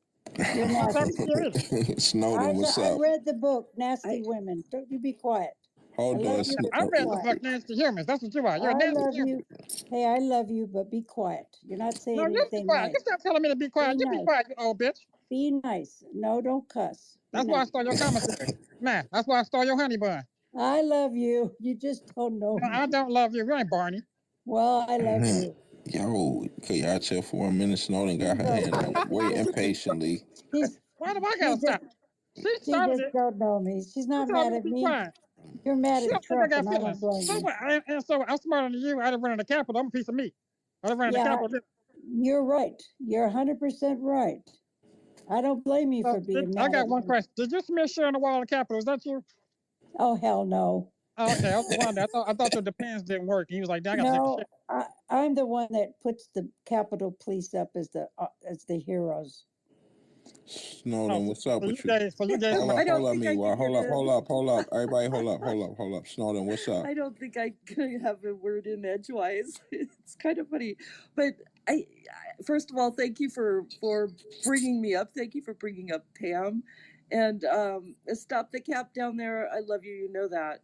You're nasty. Snowden, what's I up? read the book, Nasty Women. Don't you be quiet. Hold I love on. you, but I be read the quiet. book Nasty Humans. That's what you are. You're a I nasty love human. you. Hey, I love you, but be quiet. You're not saying No, you be anything quiet. You nice. stop telling me to be quiet. You be nice. quiet, you old bitch. Be nice. No, don't cuss. Be That's why I nice. stole your commissary. Man, that's why I stole your honey bun. I love you. You just don't know No, me. I don't love you. You ain't Barney. Well, I love you. Yo, could y'all chill for a minute? Snowden got her hand up, waiting patiently. Why do I gotta stop? She She started just it. don't know me. She's not She told mad me to at be me. quiet. You're mad She at don't think I Trump, got and I don't feelings. blame So you. what? And so I'm smarter than you. I done run in the Capitol. I'm a piece of meat. I done run in the Yeah, Capitol. you're right. You're 100% right. I don't blame you for being I mad got at one me. question. Did you smear shit on the wall of the Capitol? Is that you? Oh, hell no. Oh, okay, I was wondering. I thought your depends didn't work. And he was like, I got to take the No, shit. I'm the one that puts the Capitol Police up as the heroes. Snowden, what's up So you with you? gave Hold some. up, hold up, me. Hold up. Everybody, hold up. Snowden, what's up? I don't think I could have a word in edgewise. It's kind of funny, but I first of all, thank you for bringing me up. Thank you for bringing up Pam, and stop the cap down there. I love you. You know that.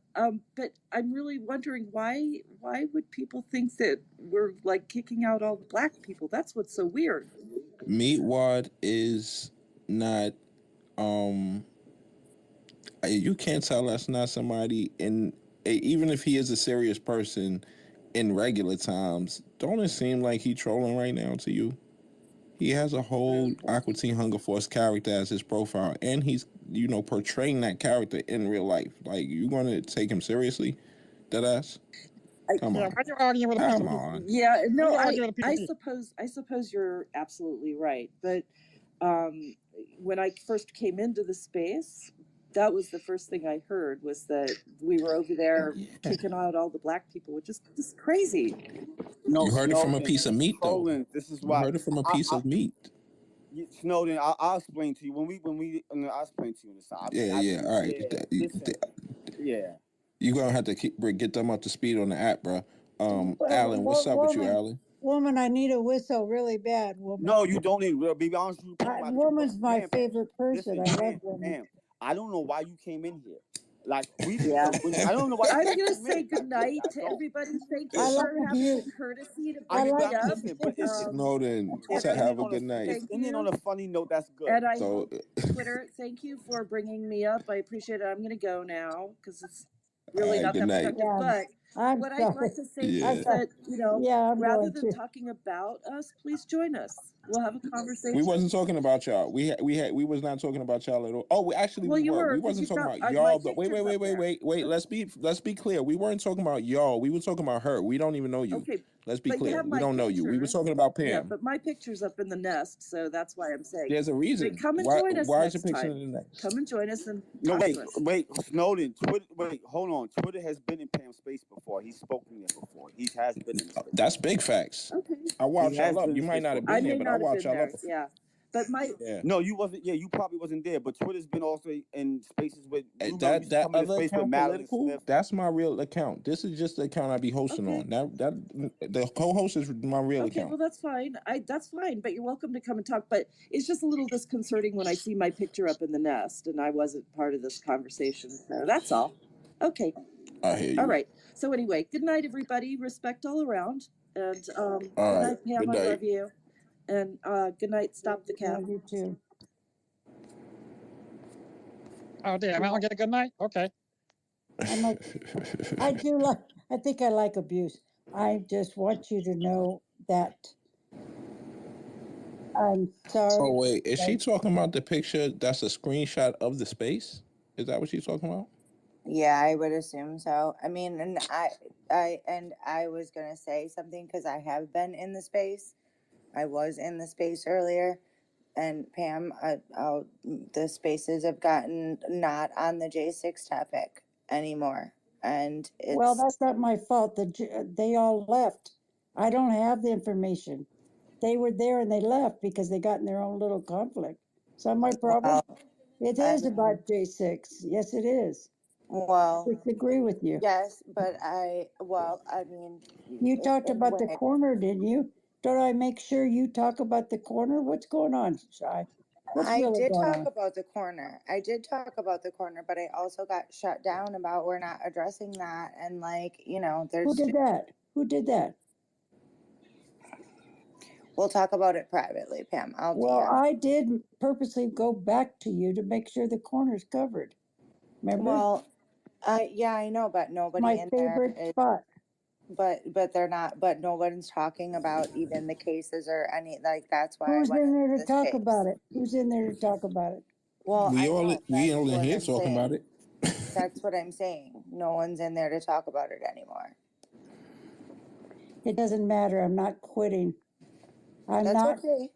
But I'm really wondering why would people think that we're like kicking out all the black people? That's what's so weird. Meatwad is not. You can't tell that's not somebody in. Even if he is a serious person in regular times, don't it seem like he trolling right now to you? He has a whole Aqua Teen Hunger Force character as his profile, and he's portraying that character in real life. Like you gonna take him seriously? Deadass? Come on. Why you arguing with a piece of meat? Yeah, no, I suppose you're absolutely right. But when I first came into the space, that was the first thing I heard was that we were over there kicking out all the black people, which is just crazy. No, You heard it from a Snowden, piece of meat, though. trolling. This is You why heard it from a piece of meat. Snowden, I'll explain to you I'll explain to you in the side. Yeah. All right. Listen, yeah. You're gonna have to get them up to speed on the app, bro. Alan, what's up with you, Alan? Woman, I need a whistle really bad, woman. No, you don't need. Be honest with you. Woman's my favorite person. Listen, I love women. I don't know why you came in here. Like Yeah. I don't know why. I'm gonna say good night to everybody. Thank you for having the courtesy to bring me up. Listen, but Snowden, have a good night. It's ending on a funny note. That's good. And I hope, Twitter, thank you for bringing me up. I appreciate it. I'm going to go now because it's really not that productive. But what I'd like to say is that, rather than talking about us, please join us. We'll have a conversation. We wasn't talking about y'all. We was not talking about y'all at all. Oh, we were. We wasn't talking about y'all. But wait. Let's be clear. We weren't talking about y'all. We were talking about her. We don't even know you. Okay. Let's be clear. We don't know you. We were talking about Pam. Yeah, but my picture's up in the nest, so that's why I'm saying. There's a reason. But come and join us why next is your picture time. in the nest? Come and join us and no, talk to us. wait, Snowden. Hold on. Twitter has been in Pam's space before. He's spoken there before. He has been in the space. That's big facts. Okay. I watch y'all up. You might not have been there, but I watch y'all up. Yeah. But no, you wasn't. Yeah, you probably wasn't there. But Twitter's been also in spaces with that other account political. That's my real account. This is just the account I be hosting on. That the co-host is my real account. Okay, well that's fine. That's fine. But you're welcome to come and talk. But it's just a little disconcerting when I see my picture up in the nest and I wasn't part of this conversation. So that's all. Okay. I hear you. All right. So anyway, good night, everybody. Respect all around. And good night, Pam. Good night. I love you. And good night. Stop the cat. Love you too. Oh damn! I don't get a good night. Okay. I'm like, I think I like abuse. I just want you to know that I'm sorry. Oh wait, is she Like, talking about the picture that's a screenshot of the space? Is that what she's talking about? Yeah, I would assume so. I mean, and I was gonna say something because I have been in the space. I was in the space earlier, and Pam, the spaces have gotten not on the J6 topic anymore, and well, it's that's not my fault. They all left. I don't have the information. They were there and they left because they got in their own little conflict. Is that my problem? well, It I is mean, about J6. Yes, it is. well, I disagree with you. yes, but I mean, You talked in a about the way. corner, didn't you? Don't I make sure you talk about the corner? What's going on, Shy? What's I really did going talk on? about the corner. I did talk about the corner, but I also got shut down about we're not addressing that. And like, Who there's did just, that? Who did that? we'll talk about it privately, Pam. I'll Well, DM. I did purposely go back to you to make sure the corner's covered. Remember? Well, yeah, I know, but nobody My in there favorite is, spot. but they're not, but no one's talking about even the cases or any, like, that's why I Who's went in into there to the talk about space. it? Who's in there to talk about it? Well, I know, We that's all in what here I'm talking about saying. it. That's what I'm saying. No one's in there to talk about it anymore. It doesn't matter. I'm not quitting. I'm That's not. okay.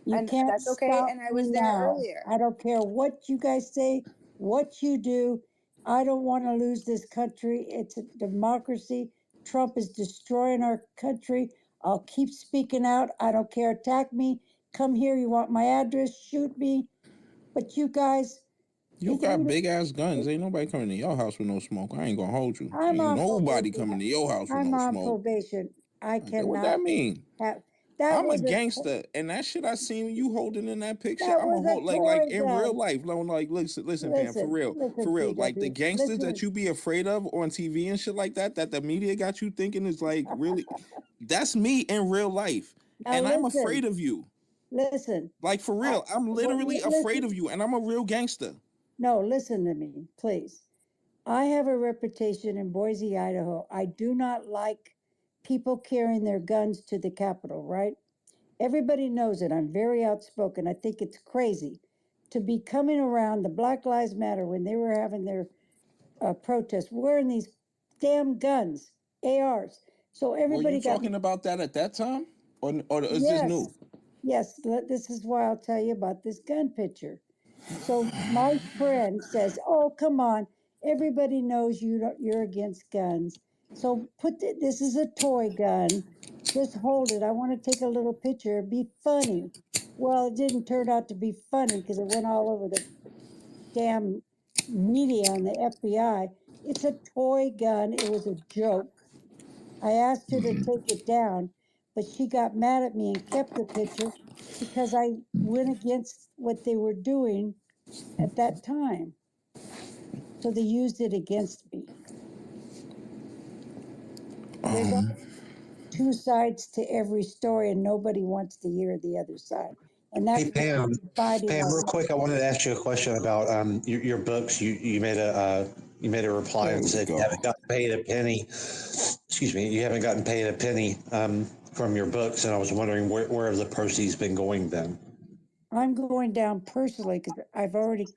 You And can't that's okay. stop And I me was there now. earlier. I don't care what you guys say, what you do. I don't want to lose this country. It's a democracy. Trump is destroying our country. I'll keep speaking out. I don't care. Attack me. Come here. You want my address? Shoot me. But you guys, You if got you, big ass guns. Ain't nobody coming to your house with no smoke. I ain't gonna hold you. I'm Ain't on nobody probation. coming to your house with I'm no on smoke. probation. I What cannot that mean? have. That I'm a was a. gangster, and that shit I seen you holding in that picture, That I'm a was hold a like toy in real gun. life. Like listen, Pam, Listen, for listen, real. Like the TW. gangsters that Listen, you be afraid of on TV and shit like that, that the media got you thinking is like really, that's me in real life, now and I'm listen, afraid of you. listen. Like for I real, I'm well, literally afraid of listen. you, and I'm a real gangster. No, listen to me, please. I have a reputation in Boise, Idaho. I do not like people carrying their guns to the Capitol, right? Everybody knows it. I'm very outspoken. I think it's crazy to be coming around the Black Lives Matter when they were having their protest wearing these damn guns, ARs. So Were you everybody got, talking about that at that time, or is this yes, new? yes. This is why I'll tell you about this gun picture. So my friend says, "Oh, come on! Everybody knows you're against guns. So this is a toy gun. Just hold it. I want to take a little picture. Be funny." Well, it didn't turn out to be funny because it went all over the damn media and the FBI. It's a toy gun. It was a joke. I asked her to take it down, but she got mad at me and kept the picture because I went against what they were doing at that time. So they used it against me. There's Um, two sides to every story, and nobody wants to hear the other side. And that's Hey what's Pam, dividing Pam, real us. quick, I wanted to ask you a question about your books. You made a reply there and we said you go. haven't gotten paid a penny. Excuse me, you haven't gotten paid a penny from your books, and I was wondering where have the proceeds been going then? I'm going down personally because I've already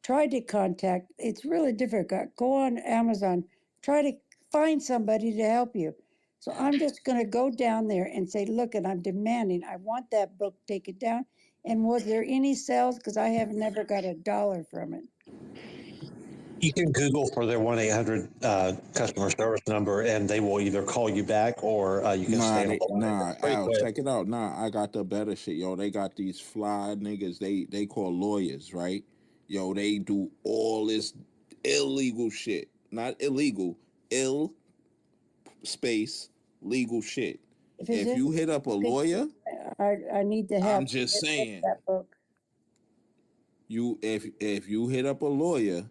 tried to contact. It's really difficult. Go on Amazon, try to find somebody to help you. So I'm just going to go down there and say, look, and I'm demanding, I want that book taken down. And was there any sales? Because I have never got a dollar from it. You can Google for their 1-800 customer service number, and they will either call you back or you can stay on the line. Nah, It's pretty Al, quick. check it out. Nah, I got the better shit, yo. They got these fly niggas. They call lawyers, right? Yo, they do all this illegal shit. Not illegal, ill space legal shit. If there's If you any, hit up a lawyer, I need the I'm help to just get saying, that book. if you hit up a lawyer,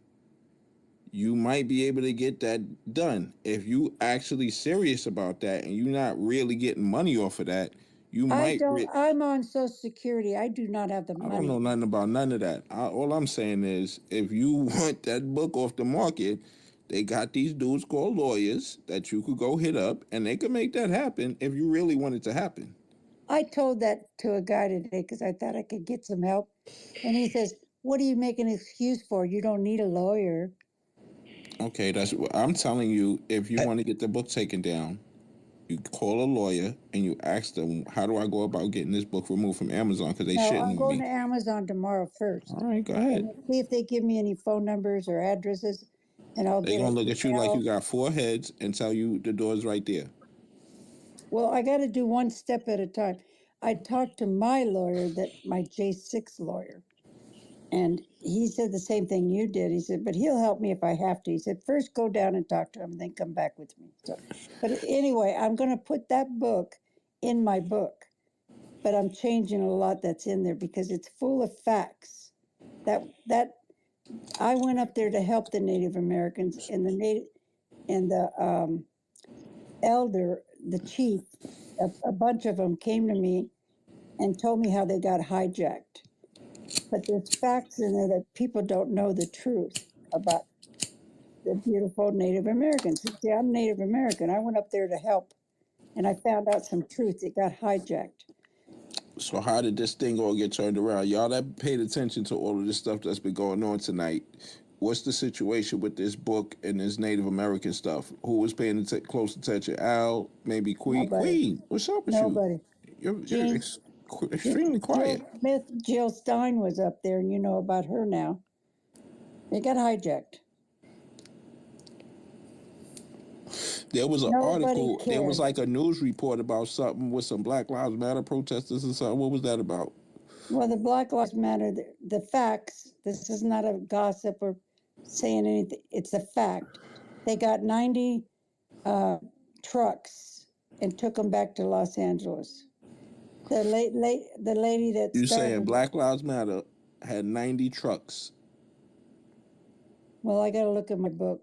you might be able to get that done. If you actually serious about that and you're not really getting money off of that, you I might. don't, I'm on Social Security. I do not have the I don't know money. nothing about none of that. All I'm saying is, if you want that book off the market, They got these dudes called lawyers that you could go hit up, and they could make that happen if you really want it to happen. I told that to a guy today because I thought I could get some help. And he says, what do you make an excuse for? You don't need a lawyer. Okay, that's what I'm telling you. If you want to get the book taken down, you call a lawyer and you ask them, how do I go about getting this book removed from Amazon? Because they No, shitting I'm on going me. to Amazon tomorrow first. All right, go ahead. And see if they give me any phone numbers or addresses, and I'll They're get going an to look at you like email. you got 4 heads and tell you the door's right there. Well, I got to do one step at a time. I talked to my lawyer, that my J6 lawyer, and he said the same thing you did. He said, but he'll help me if I have to. He said, first go down and talk to him, then come back with me. So, but anyway, I'm going to put that book in my book, but I'm changing a lot that's in there because it's full of facts. That I went up there to help the Native Americans, and the elder, the chief, a bunch of them came to me and told me how they got hijacked. But there's facts in there that people don't know the truth about the beautiful Native Americans. See, I'm Native American. I went up there to help, and I found out some truth. It got hijacked. So how did this thing all get turned around? Y'all that paid attention to all of this stuff that's been going on tonight, what's the situation with this book and this Native American stuff? Who was paying close attention? Al, maybe Queen? Nobody. Queen, what's up with Nobody. you? You're Jean, extremely quiet. Jill Smith, Jill Stein was up there, and you know about her now. They got hijacked. There was an Nobody article, there was cared. like a news report about something with some Black Lives Matter protesters or something. What was that about? Well, the Black Lives Matter, the facts, this is not a gossip or saying anything, it's a fact. They got 90 trucks and took them back to Los Angeles. The lady that You started saying Black Lives Matter had 90 trucks? Well, I got to look at my book.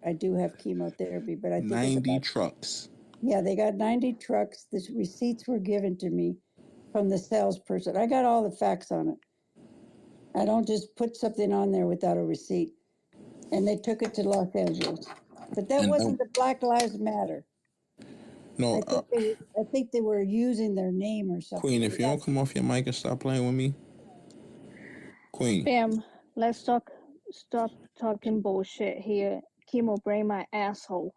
I do have chemotherapy, but I think 90 trucks. Yeah, they got 90 trucks. The receipts were given to me from the salesperson. I got all the facts on it. I don't just put something on there without a receipt. And they took it to Los Angeles. But that wasn't the Black Lives Matter. No, I think they were using their name or something. Queen, if you don't come off your mic and stop playing with me. Queen. Bam, let's stop talking bullshit here. Chemo brain my asshole.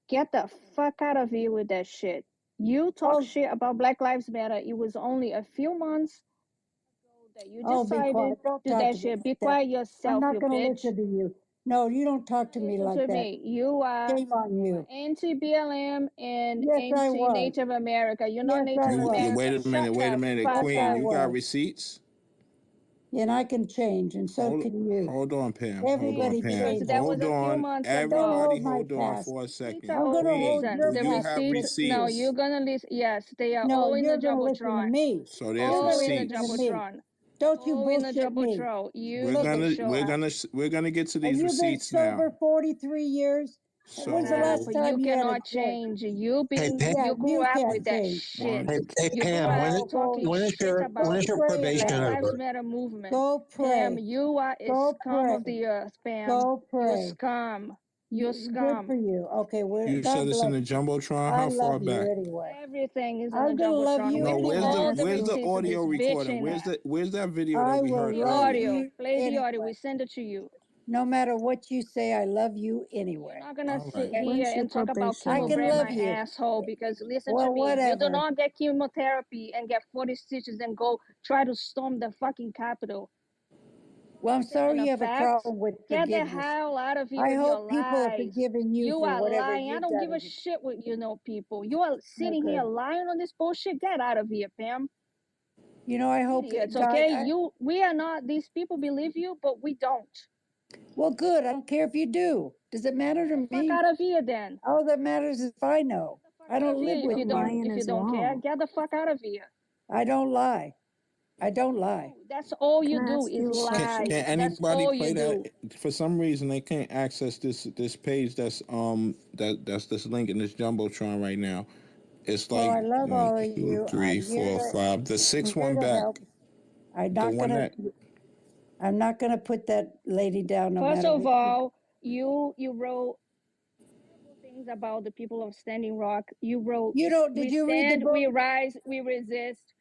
Get the fuck out of here with that shit. You talk shit about Black Lives Matter. It was only a few months ago that you Be decided quiet. Don't to do talk that to me shit. Be like that. quiet I'm yourself, not you going to bitch. listen to you. No, you don't talk to me Listen like to that. me. You are Shame on you. anti-BLM and Yes, I was. anti-Native America. You're not Yes, I Native was. America. Wait a Shut minute, the fuck Queen, up. you got receipts? And I can change, and so can you. Hold on, Pam. Everybody Because changes. that was a few months ago. Everybody Don't hold my hold on past. for a second. I'm going to hold Listen, your the Do you past have receipts. against No, you. you're gonna listen. Yes, they are No, all in the you're going to listen to jumbotron. me. So there's All in the receipts. jumbotron. Don't you All in the bullshit me. jumbotron. You Look need to at show up. We're gonna get to Have these you been receipts now. sober 43 years? When's the last So time You you had a cannot drink? change. You been Yeah, you grew you up can't with that change. shit. Hey, You grew Pam, up talking when is shit your about probation Black Lives over? Matter movement. Go Pam, pray. you are a Go scum of pray. the earth, Pam. Go You're pray. scum. You're Good scum. for you. Okay, well, you God said it's in bless the you. jumbotron. I How far love you back? anyway. Everything is in I'm the going to love jumbotron. you With No, anyway. all the where's the receipts of audio this bitch recording? in there. Where's that video I that we will heard Play the love earlier? audio. you Play the audio. anyway. We send it to you. No matter what you say, I love you You're anyway. not gonna All sit right. here When's your and talk about probation I chemo can brain over? love my you. asshole because listen to Well, me. You do whatever. not get chemotherapy and get 40 stitches and go try to storm the fucking Capitol. Well, I'm Saying sorry a you have a fact. problem with Get the forgiveness. hell out of here I with your hope people are lies. forgiving you You for are whatever lying. I you've don't done. give a shit what you know, people. You are sitting Okay. here lying on this bullshit. Get out of here, Pam. You know, I hope Idiots, God. okay? We are not. These people believe you, but we don't. Well, good. I don't care if you do. Does it matter to Get the me? fuck out of here, then. All that matters is if I know. I don't live with If you you. don't, Lying if you is don't care, wrong. get the fuck out of here. I don't lie. I don't lie. That's all Can you I do ask is you a lie. question? Can That's anybody all play you do. that? For some reason, they can't access this page that's that's this link in this jumbotron right now. It's Well, like I love 1, all of 2, you. 3, 4, 5. The I'm sixth here one to back. help. I'm The not one gonna. that I'm not gonna put that lady down no First matter of what. all, you wrote terrible things about the people of Standing Rock. You wrote, You don't. Did "We you read the stand, book? we rise, we resist."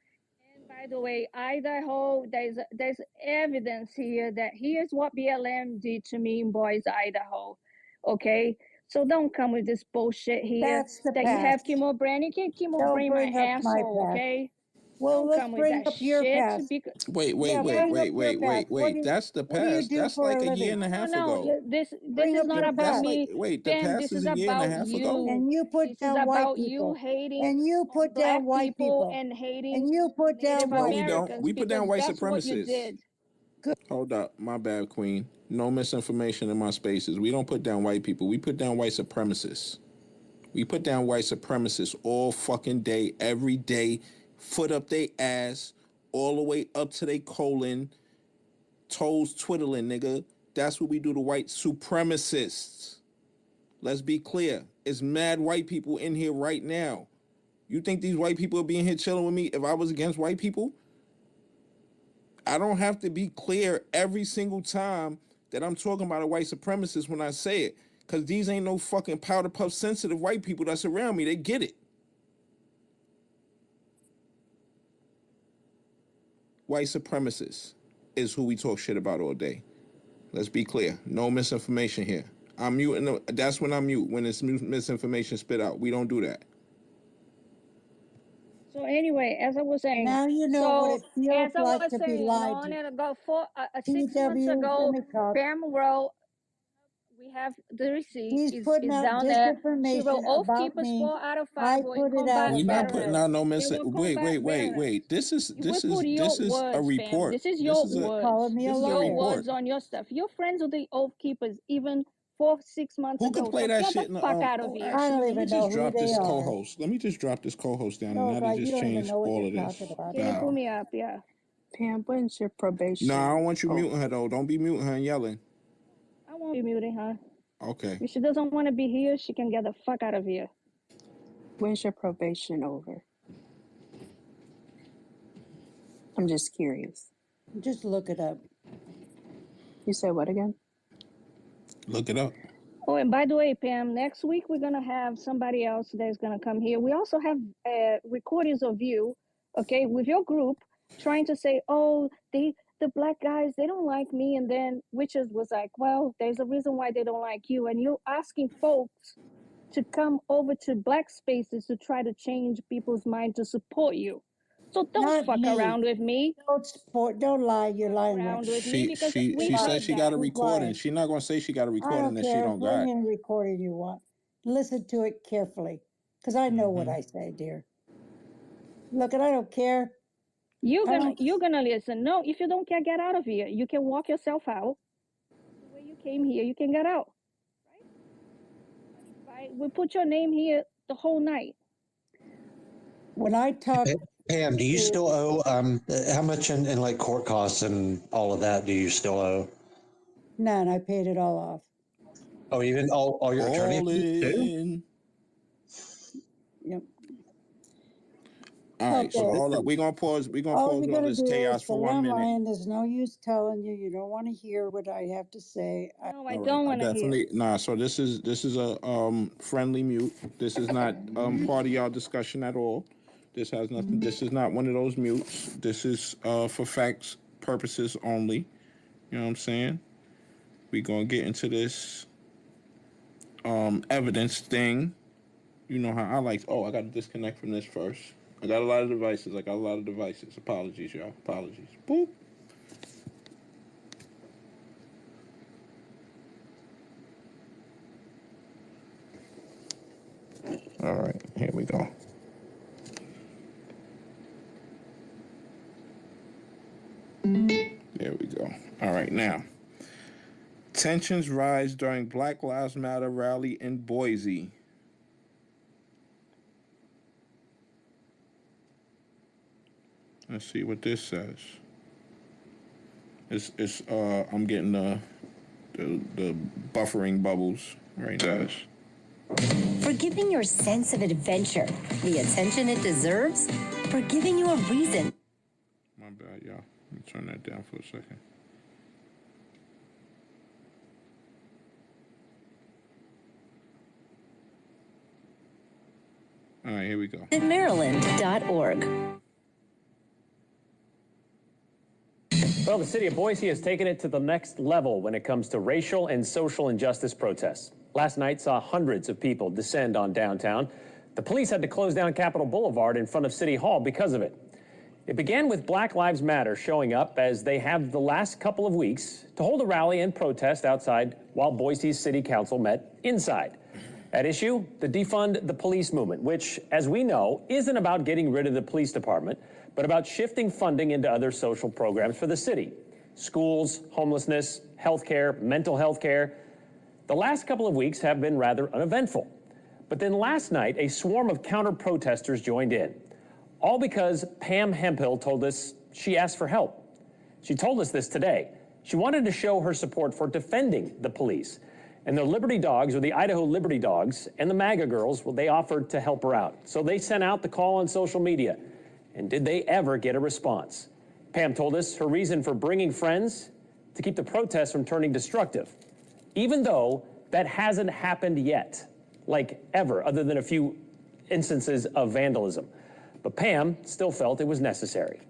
And by the way, Idaho, there's evidence here that here's what BLM did to me in Boise, Idaho. Okay, so don't come with this bullshit here That's the that you have past. chemo brain. You can't chemo Don't brain my bring up my asshole. past. Okay, Well, don't let's come with bring that up your shit. past. Because Wait. That's the What do you past. do That's for like a a year living? and a half no, ago. this Bring is up not your about past. me. The Pam, past this is is a year and a about half ago. you. And you put This is down white about you people. hating And you on put black down white people people. and hating And you put Native down white We don't. Americans We put down because white that's what you supremacists. did. Hold up, my bad, Queen. No misinformation in my spaces. We don't put down white people. We put down white supremacists. We put down white supremacists all fucking day, every day, foot up they ass, all the way up to they colon, toes twiddling, nigga. That's what we do to white supremacists. Let's be clear. It's mad white people in here right now. You think these white people would be in here chilling with me if I was against white people? I don't have to be clear every single time that I'm talking about a white supremacist when I say it. Because these ain't no fucking powder puff sensitive white people that's around me. They get it. White supremacists is who we talk shit about all day. Let's be clear. No misinformation here. I'm muting. That's when I mute. When it's misinformation spit out. We don't do that. So anyway, as I was saying, now you know what it feels as I like was to be saying, lied long to. ago, 6 months PW, ago, let me talk. Pam wrote, we have the receipt, He's is putting out down there. She wrote, disinformation Oath about Keepers me. 4 out of 5 I were put in it out combat We're not about putting her. out no They were combat veterans. This is We put your a words, Pam. report. This is This your is a words. Calling me a this is a Your liar. report. words on your stuff. You're friends with the Oath Keepers even 6 months Who can ago. play So that get the shit in the fuck out of here. I actually don't let me even know just who drop they this are. co-host. Let me just drop this co-host down and Oh, that'll God, you just don't even change know what all you're of this. talking about. Can you pull me up? Yeah. Pam, when's your probation? No, I don't want you muting her though. Don't be muting her and yelling. I won't be muting her. Okay. If she doesn't want to be here, she can get the fuck out of here. When's your probation over? I'm just curious. Just look it up. You said what again? Look it up. Oh, and by the way, Pam, next week we're going to have somebody else that's going to come here. We also have recordings of you, okay, with your group trying to say, oh, the black guys, they don't like me. And then Witches was like, well, there's a reason why they don't like you. And you're asking folks to come over to black spaces to try to change people's mind to support you. So don't Not fuck me. around with me. Don't lie. You're lying. Around with me She because she we she said heard she that. got a He's recording. lying. She's not gonna say she got a I recording don't that she care. don't Bring got. any recording you want. Listen to it carefully, because I know what I say, dear. Look, and I don't care. You're gonna listen. No, if you don't care, get out of here. You can walk yourself out. The way you came here, you can get out. Right? We put your name here the whole night. When I talk, Pam, do you still owe how much in like court costs and all of that do you still owe? none, I paid it all off. Oh, even all your attorney All fees too? in. Yep. All right, so Okay. hold up. We're gonna pause. We're gonna All pause you're all gonna this do chaos is for stay 1 minute. online. There's no use telling you. You don't want to hear what I have to say. No, I All right, don't I want to hear. definitely nah. So this is a friendly mute. This is not part of y'all discussion at all. This has nothing. This is not one of those mutes. This is for facts purposes only. You know what I'm saying? We gonna get into this evidence thing. You know how I like. Oh, I got to disconnect from this first. I got a lot of devices. Apologies, y'all. Apologies. Boop. All right, here we go. There we go. All right, now. Tensions rise during Black Lives Matter rally in Boise. Let's see what this says. It's I'm getting the buffering bubbles right now. For giving your sense of adventure the attention it deserves, for giving you a reason. My bad, y'all. Let me turn that down for a second. All right, here we go. Maryland.org. Well, the city of Boise has taken it to the next level when it comes to racial and social injustice protests. Last night saw hundreds of people descend on downtown. The police had to close down Capitol Boulevard in front of City Hall because of it. It began with Black Lives Matter showing up as they have the last couple of weeks to hold a rally and protest outside while Boise's city council met inside. At issue, the Defund the Police movement, which, as we know, isn't about getting rid of the police department, but about shifting funding into other social programs for the city. Schools, homelessness, healthcare, mental health care. The last couple of weeks have been rather uneventful. But then last night, a swarm of counter-protesters joined in. All because Pam Hemphill told us she asked for help. She told us this today. She wanted to show her support for defending the police. And the Liberty Dogs, or the Idaho Liberty Dogs, and the MAGA girls, well, they offered to help her out. So they sent out the call on social media. And did they ever get a response? Pam told us her reason for bringing friends to keep the protests from turning destructive, even though that hasn't happened yet, like ever, other than a few instances of vandalism. But Pam still felt it was necessary.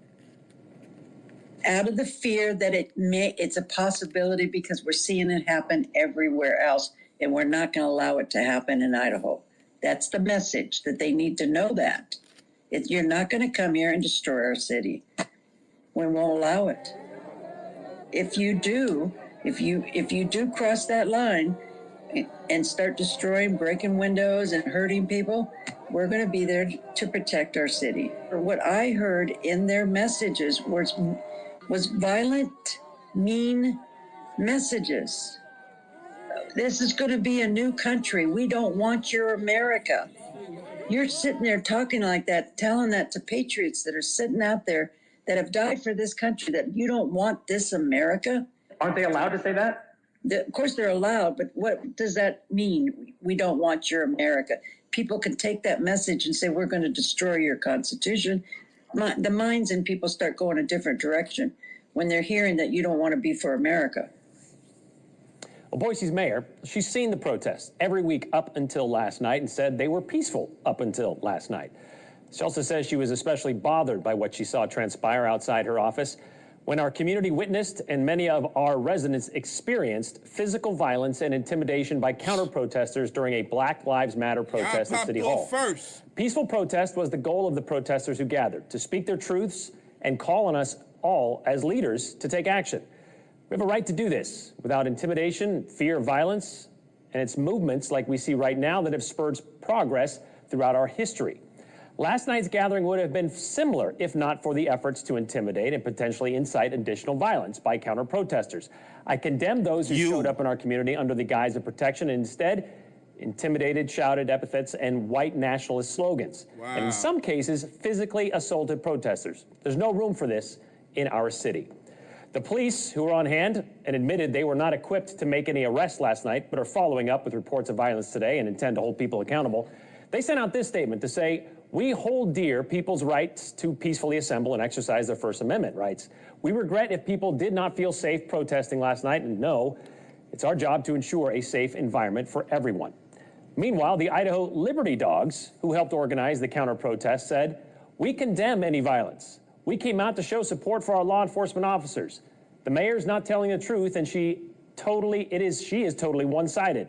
Out of the fear that it's a possibility because we're seeing it happen everywhere else, and we're not going to allow it to happen in Idaho. That's the message, that they need to know that. You're not going to come here and destroy our city. We won't allow it. If you do cross that line and start destroying, breaking windows and hurting people, we're going to be there to protect our city. What I heard in their messages was violent, mean messages. This is going to be a new country. We don't want your America. You're sitting there talking like that, telling that to patriots that are sitting out there that have died for this country, that you don't want this America. Aren't they allowed to say that? Of course they're allowed, but what does that mean? We don't want your America. People can take that message and say, we're going to destroy your Constitution. The minds in people start going a different direction when they're hearing that you don't want to be for America. Well, Boise's mayor, she's seen the protests every week up until last night and said they were peaceful up until last night. She also says she was especially bothered by what she saw transpire outside her office when our community witnessed and many of our residents experienced physical violence and intimidation by counter-protesters during a Black Lives Matter protest at City Hall. Peaceful protest was the goal of the protesters who gathered, to speak their truths and call on us all as leaders to take action. We have a right to do this without intimidation, fear of violence, and it's movements like we see right now that have spurred progress throughout our history. Last night's gathering would have been similar if not for the efforts to intimidate and potentially incite additional violence by counter-protesters. I condemn those who showed up in our community under the guise of protection and instead intimidated, shouted epithets and white nationalist slogans. Wow. And in some cases, physically assaulted protesters. There's no room for this in our city. The police, who were on hand and admitted they were not equipped to make any arrests last night, but are following up with reports of violence today and intend to hold people accountable, they sent out this statement to say, "We hold dear people's rights to peacefully assemble and exercise their First Amendment rights. We regret if people did not feel safe protesting last night, and no, it's our job to ensure a safe environment for everyone." Meanwhile, the Idaho Liberty Dogs, who helped organize the counter-protest, said, "We condemn any violence. We came out to show support for our law enforcement officers. The mayor's not telling the truth, and she is totally one-sided.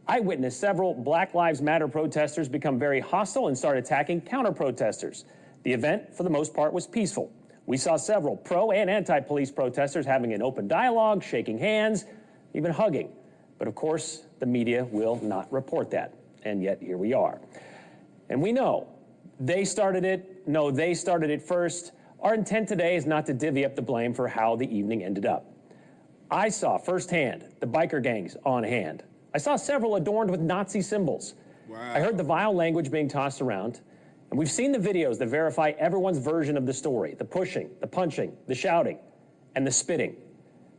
I witnessed several Black Lives Matter protesters become very hostile and start attacking counter-protesters. The event, for the most part, was peaceful. We saw several pro- and anti-police protesters having an open dialogue, shaking hands, even hugging. But of course, the media will not report that. And yet, here we are. And we know they started it. No, they started it first. Our intent today is not to divvy up the blame for how the evening ended up. I saw firsthand the biker gangs on hand. I saw several adorned with Nazi symbols. Wow. I heard the vile language being tossed around. And we've seen the videos that verify everyone's version of the story, the pushing, the punching, the shouting, and the spitting.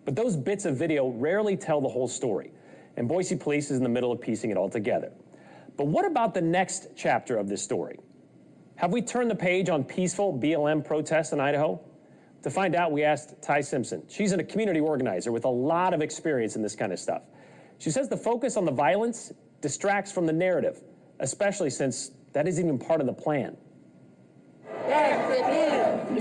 But those bits of video rarely tell the whole story. And Boise police is in the middle of piecing it all together. But what about the next chapter of this story? Have we turned the page on peaceful BLM protests in Idaho? To find out, we asked Ty Simpson. She's a community organizer with a lot of experience in this kind of stuff. She says the focus on the violence distracts from the narrative, especially since That isn't even part of the plan.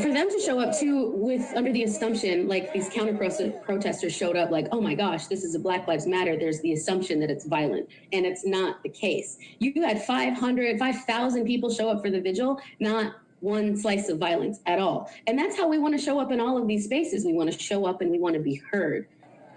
For them to show up too with under the assumption, like these counter protesters showed up like, oh my gosh, this is a Black Lives Matter, there's the assumption that it's violent, and it's not the case. You had 5,000 people show up for the vigil, not one slice of violence at all. And that's how we want to show up in all of these spaces. We want to show up and we want to be heard.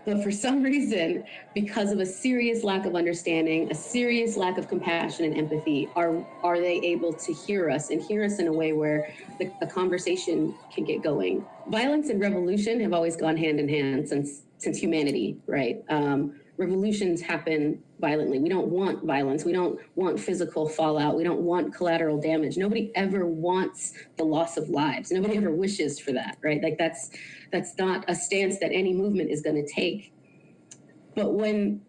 But for some reason, because of a serious lack of understanding, a serious lack of compassion and empathy, are they able to hear us and hear us in a way where the conversation can get going? Violence and revolution have always gone hand in hand since humanity, right? Revolutions happen violently. We don't want violence. We don't want physical fallout. We don't want collateral damage. Nobody ever wants the loss of lives. Nobody ever wishes for that, right? Like that's not a stance that any movement is going to take. But when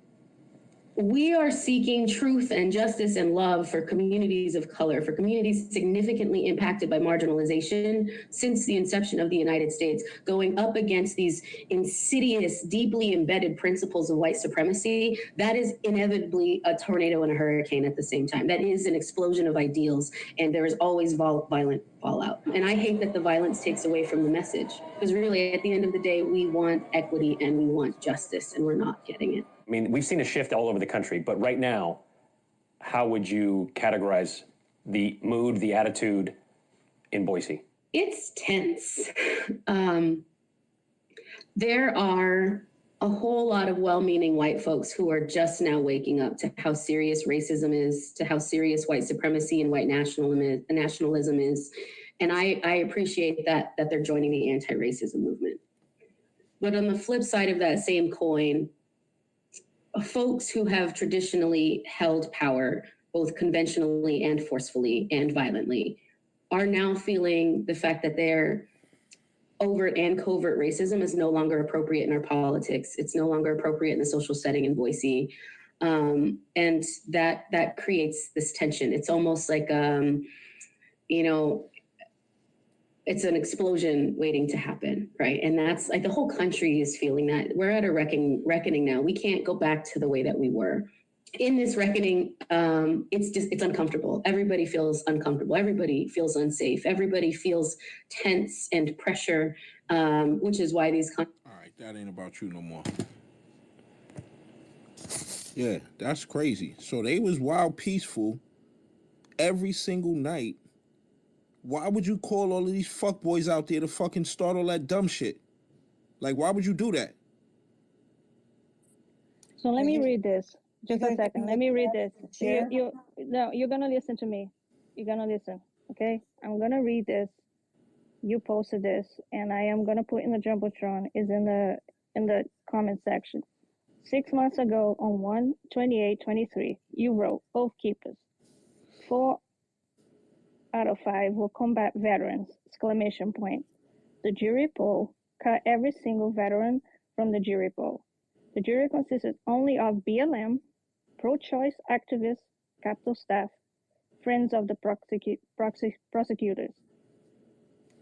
we are seeking truth and justice and love for communities of color, for communities significantly impacted by marginalization since the inception of the United States, going up against these insidious, deeply embedded principles of white supremacy, that is inevitably a tornado and a hurricane at the same time. That is an explosion of ideals, and there is always violent fallout. And I hate that the violence takes away from the message, because really, at the end of the day, we want equity and we want justice, and we're not getting it. I mean, we've seen a shift all over the country, but right now, how would you categorize the mood, the attitude in Boise? It's tense. There are a whole lot of well-meaning white folks who are just now waking up to how serious racism is, to how serious white supremacy and white nationalism is. And I appreciate that they're joining the anti-racism movement. But on the flip side of that same coin, folks who have traditionally held power, both conventionally and forcefully and violently, are now feeling the fact that their overt and covert racism is no longer appropriate in our politics. It's no longer appropriate in the social setting in Boise. And that creates this tension. It's almost like, it's an explosion waiting to happen, right? And that's like the whole country is feeling that. We're at a reckoning now. We can't go back to the way that we were. In this reckoning, it's uncomfortable. Everybody feels uncomfortable. Everybody feels unsafe. Everybody feels tense and pressure, which is why these... All right, that ain't about you no more. Yeah, that's crazy. So they was wild peaceful every single night. Why would you call all of these fuckboys out there to fucking start all that dumb shit? Like, why would you do that? So let me read this. Just a second. Let me read this. You're gonna listen to me. You're gonna listen. Okay? I'm gonna read this. You posted this, and I am gonna put in the Jumbotron. Is in the comment section. 6 months ago, on 1/28/23, you wrote, "Oath keepers. 4 out of 5 were combat veterans!" Exclamation point. The jury poll cut every single veteran from the jury poll. The jury consisted only of BLM, pro-choice activists, Capitol staff, friends of the prosecutors.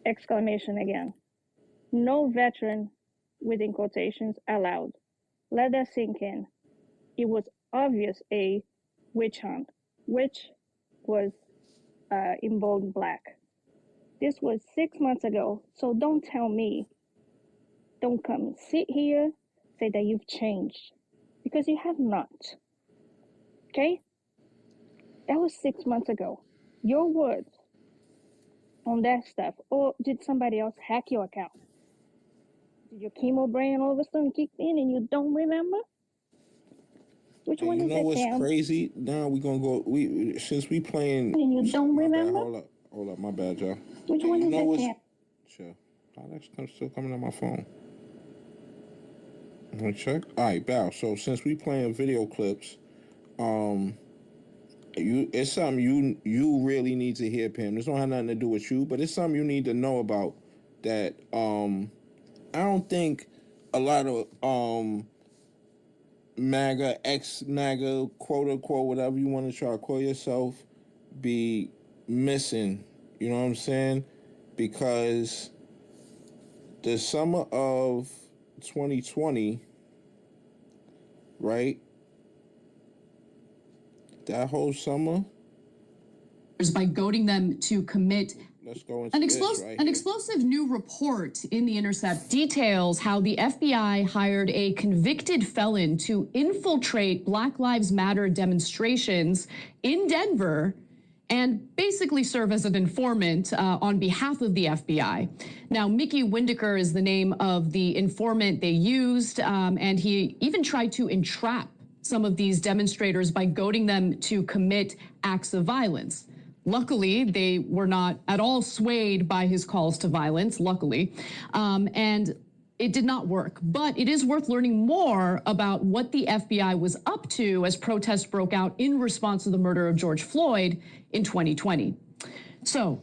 Exclamation again. No veteran, within quotations, allowed. Let that sink in. It was obvious a witch hunt, which was in bold black. This was 6 months ago, so don't tell me. Don't come sit here, say that you've changed, because you have not. Okay? That was 6 months ago. Your words on that stuff, or did somebody else hack your account? Did your chemo brain all of a sudden kick in and you don't remember? Which And one you is know it, what's Tam? crazy? Now we gonna go. Since we playing. And you don't remember? Hold up, my bad, y'all. Which one is it, Tam? Sure. Oh, that's still coming on my phone. Let me check. All right, Bow. So since we playing video clips, it's something you really need to hear, Pam. This don't have nothing to do with you, but it's something you need to know about. That I don't think a lot of MAGA, ex-MAGA, quote-unquote, whatever you want to try to call yourself, be missing. You know what I'm saying? Because the summer of 2020, right? That whole summer, by goading them to commit Let's go into an right explosive new report in The Intercept details how the FBI hired a convicted felon to infiltrate Black Lives Matter demonstrations in Denver and basically serve as an informant on behalf of the FBI. Now, Mickey Windecker is the name of the informant they used, and he even tried to entrap some of these demonstrators by goading them to commit acts of violence. Luckily, they were not at all swayed by his calls to violence, luckily, and it did not work. But it is worth learning more about what the FBI was up to as protests broke out in response to the murder of George Floyd in 2020. So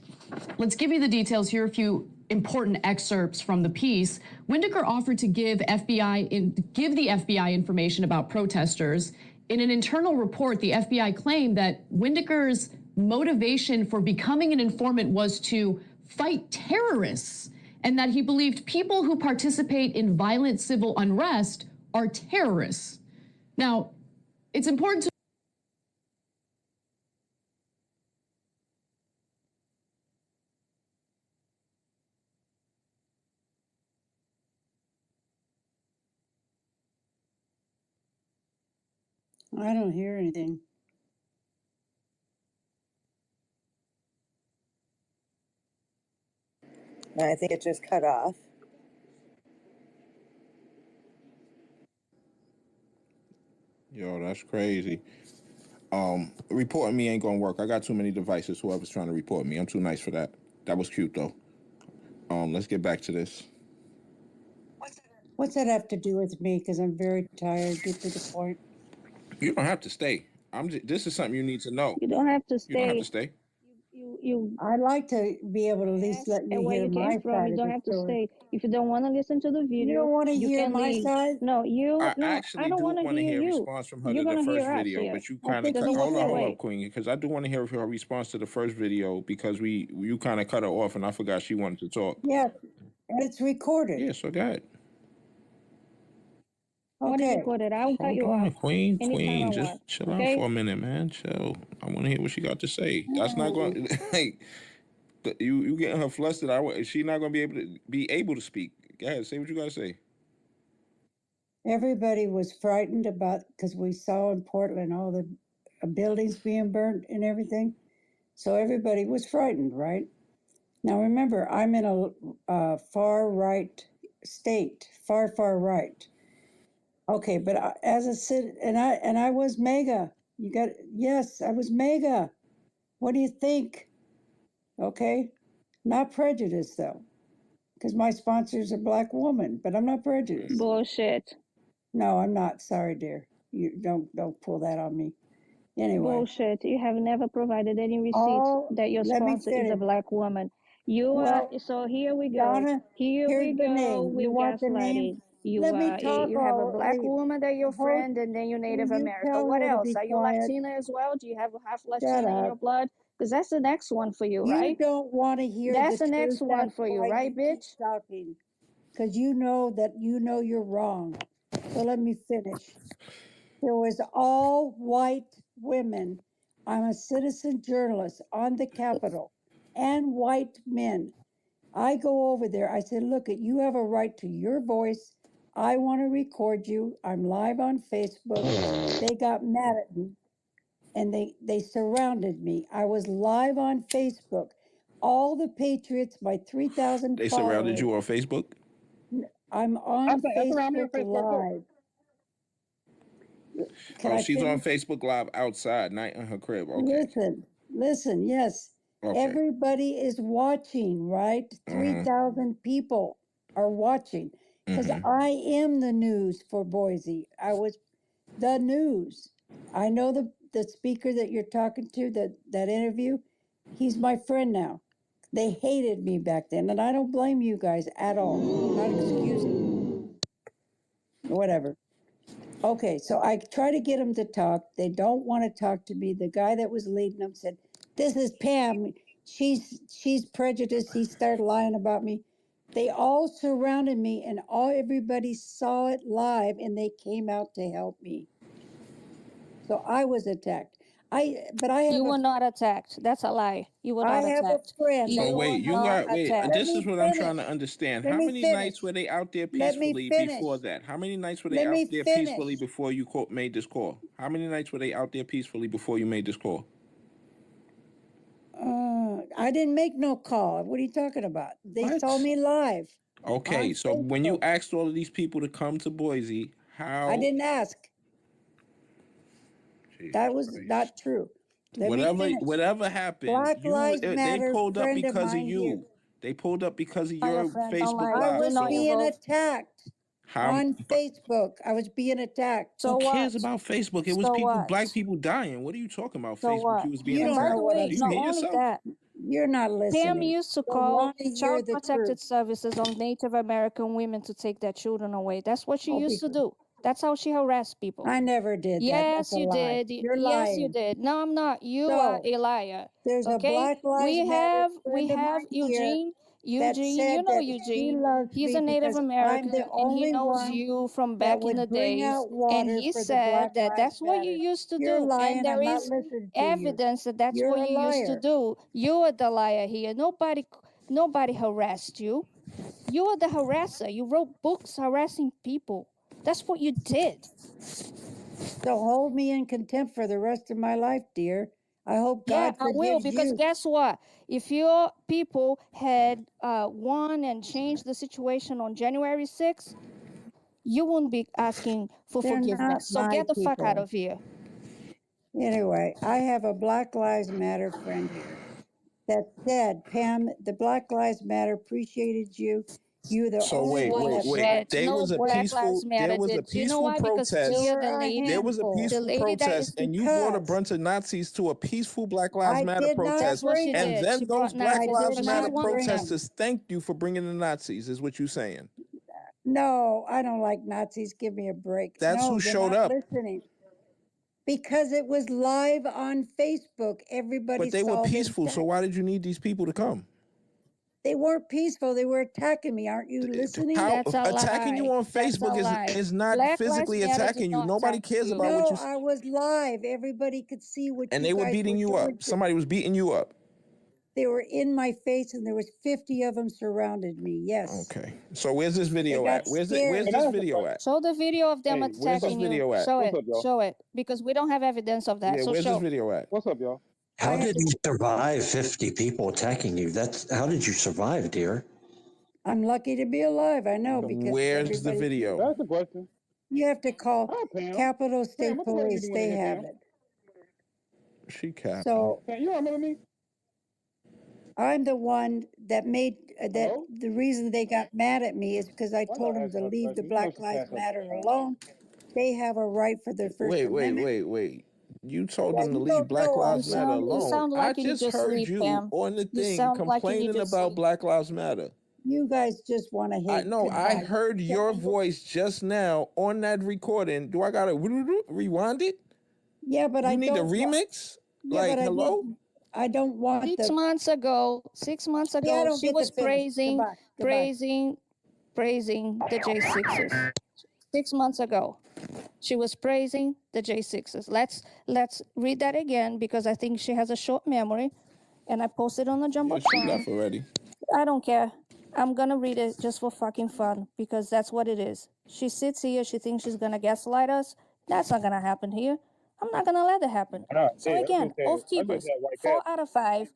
let's give you the details. Here are a few important excerpts from the piece. Windecker offered to give the FBI information about protesters. In an internal report, the FBI claimed that Windecker's motivation for becoming an informant was to fight terrorists, and that he believed people who participate in violent civil unrest are terrorists. Now, it's important to I don't hear anything. I think it just cut off. Yo, that's crazy. Reporting me ain't gonna work. I got too many devices. Whoever's trying to report me, I'm too nice for that. That was cute though. Let's get back to this. What's that have to do with me? Because I'm very tired. Get to the point. You don't have to stay. This is something you need to know. You don't have to You don't have stay. to stay. I'd like to be able to at least let And you where hear you came my from, side you of don't the have to story. stay. If you don't want to listen to the video, You don't want to you hear can my leave. side? No, I I actually don't do want to want to hear hear a you. response from her You're to the gonna first hear us video, here. but you I kind of think cut. you Hold on, did. Queen, because I do want to hear her response to the first video because you kind of cut her off and I forgot she wanted to talk. Yeah, and it's recorded. Yeah, so go ahead. What is Okay. recorded? I will cut Hold you on, off Queen, anytime I just want. chill out Okay? for a minute, man. Chill. I want to hear what she got to say. That's not going. Like, you getting her flustered. She not going to be able to speak. Go ahead, say what you got to say. Everybody was frightened about because we saw in Portland all the buildings being burnt and everything. So everybody was frightened, right? Now remember, I'm in a far right state, far right. Okay, but as a citizen, and I was mega. Yes, I was mega. What do you think? Okay, not prejudiced though, because my sponsor's a black woman, but I'm not prejudiced. Bullshit. No, I'm not. Sorry, dear. You don't pull that on me. Anyway. Bullshit. You have never provided any receipt that your Let me sponsor is a finish. black woman. You Well, are, so here we go. Donna, Here here's we the go name. with You want the name? gaslighting. You Let me talk. you have a black woman that your Host, friend, and then you're will Native you American. tell What her to else? be Are you quiet? Latina as well? Do you have half Shut Latina in your up. blood? Because that's the next one for you, You right? don't want to hear That's the the next truth. one That's for you, why right, you keep bitch? talking. Because you know that you're wrong. So let me finish. There was all white women. I'm a citizen journalist on the Capitol, and white men. I go over there. I said, look, you have a right to your voice. I want to record you. I'm live on Facebook. They got mad at me and they surrounded me. I was live on Facebook. All the patriots, my 3,000 They followers. surrounded you on Facebook? I'm on That's around me on Facebook Facebook too. Live. Can I she's finish? on Facebook Live outside, not in her crib. Okay. Listen, yes. Okay. Everybody is watching, right? 3,000 people are watching because I am the news for Boise. I was the news. I know the speaker that you're talking to, that interview, he's my friend now. They hated me back then, and I don't blame you guys at all. I'm not excusing. Whatever. Okay, so I try to get them to talk. They don't want to talk to me. The guy that was leading them said, "This is Pam. She's prejudiced." He started lying about me. They all surrounded me, and everybody saw it live, and they came out to help me. So I was attacked. But I have You were not attacked. That's a lie. You were I not have a attacked. friend. You So that were wait, you not got wait. attacked. This is what I'm trying to understand. Let How me many finish. nights were they out there Let me peacefully finish. before that? How many nights were they Let me out there finish. peacefully before you made this call? How many nights were they out there peacefully before you made this call? I didn't make no call. What are you talking about? They What? saw me live. Okay, on so when you Facebook. asked all of these people to come to Boise, how? I didn't ask. Jesus That was Christ. not true. Let me finish. Whatever happened, Black Lives they Matter, pulled up friend of because of mine here. you. They pulled up because of Lie, your friend. Don't Facebook lie. I Live. Do was not being involve. attacked on Facebook. I was being attacked. So Who cares what? about Facebook? It was So people, what? black people dying. What are you talking about? So Facebook, what? you was being And don't by attacked. know the what way, I'm Do you not hear only yourself? that, You're not listening. Pam used to So call why hear Child the Protective truth? Services on Native American women to take their children away. That's what she Oh, used to do. That's how she harassed people. I never did that. That's Yes, a you lie. did. You're Yes, you lying. did. No, I'm not. You are So a liar. there's a Okay? Black Lives Matter We friend of have mine here that Eugene, you said know that she Eugene. loves He's me a Native because I'm American the and he only knows one you from that back in the would bring days. out And water he for the said Black that Lives that's what you Matter. used to You're do. And lying. there I'm not is listening to you. evidence that that's You're what a you used to liar. do. You are the liar here. Nobody harassed you. You are the harasser. You wrote books harassing people. That's what you did. So hold me in contempt for the rest of my life, dear. I hope Yeah, God I will, forgives because you. guess what? If your people had won and changed the situation on January 6th, you wouldn't be asking for They're not forgiveness. So my get the fuck out people. of here. Anyway, I have a Black Lives Matter friend here that said, Pam, the Black Lives Matter appreciated you. You're the So only one that Bullshit. there No was a Black peaceful Lives Matter did. Do you know why? Because protest. Tia, You're the a lady, There was a handful. the peaceful lady that protest, is, and you brought a Because bunch of Nazis to a peaceful Black Lives I Matter did not that's protest, what she bring and them. did. She then those brought Black I Nazis did Lives because she Matter not wants bring them. them. protesters thanked you for bringing the Nazis. Is what you saying? No, I don't like Nazis. Give me a break. That's No, who they're showed not up. listening. Because it was live on Facebook. Everybody But they were saw them. peaceful, so why did you need these people to come? They weren't peaceful. They were attacking me. Aren't you listening? How That's a attacking you lie. on That's a Facebook lie. is not Black Lives physically Matter did attacking you. not Nobody attack cares about you. what No, you. I was live. Everybody could see what And you they were guys beating were you doing. up. Somebody was beating you up. They were in my face, and there was 50 of them surrounded me. Yes. Okay. So where's this video got at? Where's scared. this video at? Show the video of them Hey, Where's this attacking you. video at? Show what's it. up, y'all? Show it. Because we don't have evidence of that. Yeah, So where's this show. video at? What's up, y'all? How did you survive 50 people attacking you? How did you survive, dear? I'm lucky to be alive. I know because Where's the everybody. video? That's the question. You have to call Hi, Pam. Capitol Pam, State what the hell you Police. doing They in here, have Pam? it. She capping. So Pam, you remember me? I'm the one that made that. Hello? The reason they got mad at me is because I Why told not them ask to her a leave the question? You know Black she Lives can't help Matter it. alone. They have a right for their First Amendment. Wait. You told Yeah, them to you leave don't Black know all Lives the Matter You information. alone. sound I like you just just heard sleep, you Pam. on the You thing sound like you complaining just about sleep. Black Lives Matter. You guys just want to hate. I Goodbye. heard your voice just now on that recording. Do I gotta rewind it? Yeah, but You I need the don't. remix? Yeah, Like, but hello? I don't want 6 months ago, 6 months Yeah, I ago, don't she get to was finish. praising Goodbye. the J6s. 6 months ago, she was praising the J6s. Let's read that again because I think she has a short memory, and I posted on the Yeah, she jumbotron. left already. I don't care. I'm gonna read it just for fucking fun because that's what it is. She sits here, she thinks she's gonna gaslight us. That's not gonna happen here. I'm not gonna let it happen. So again, Oath Keepers, 4 out of 5.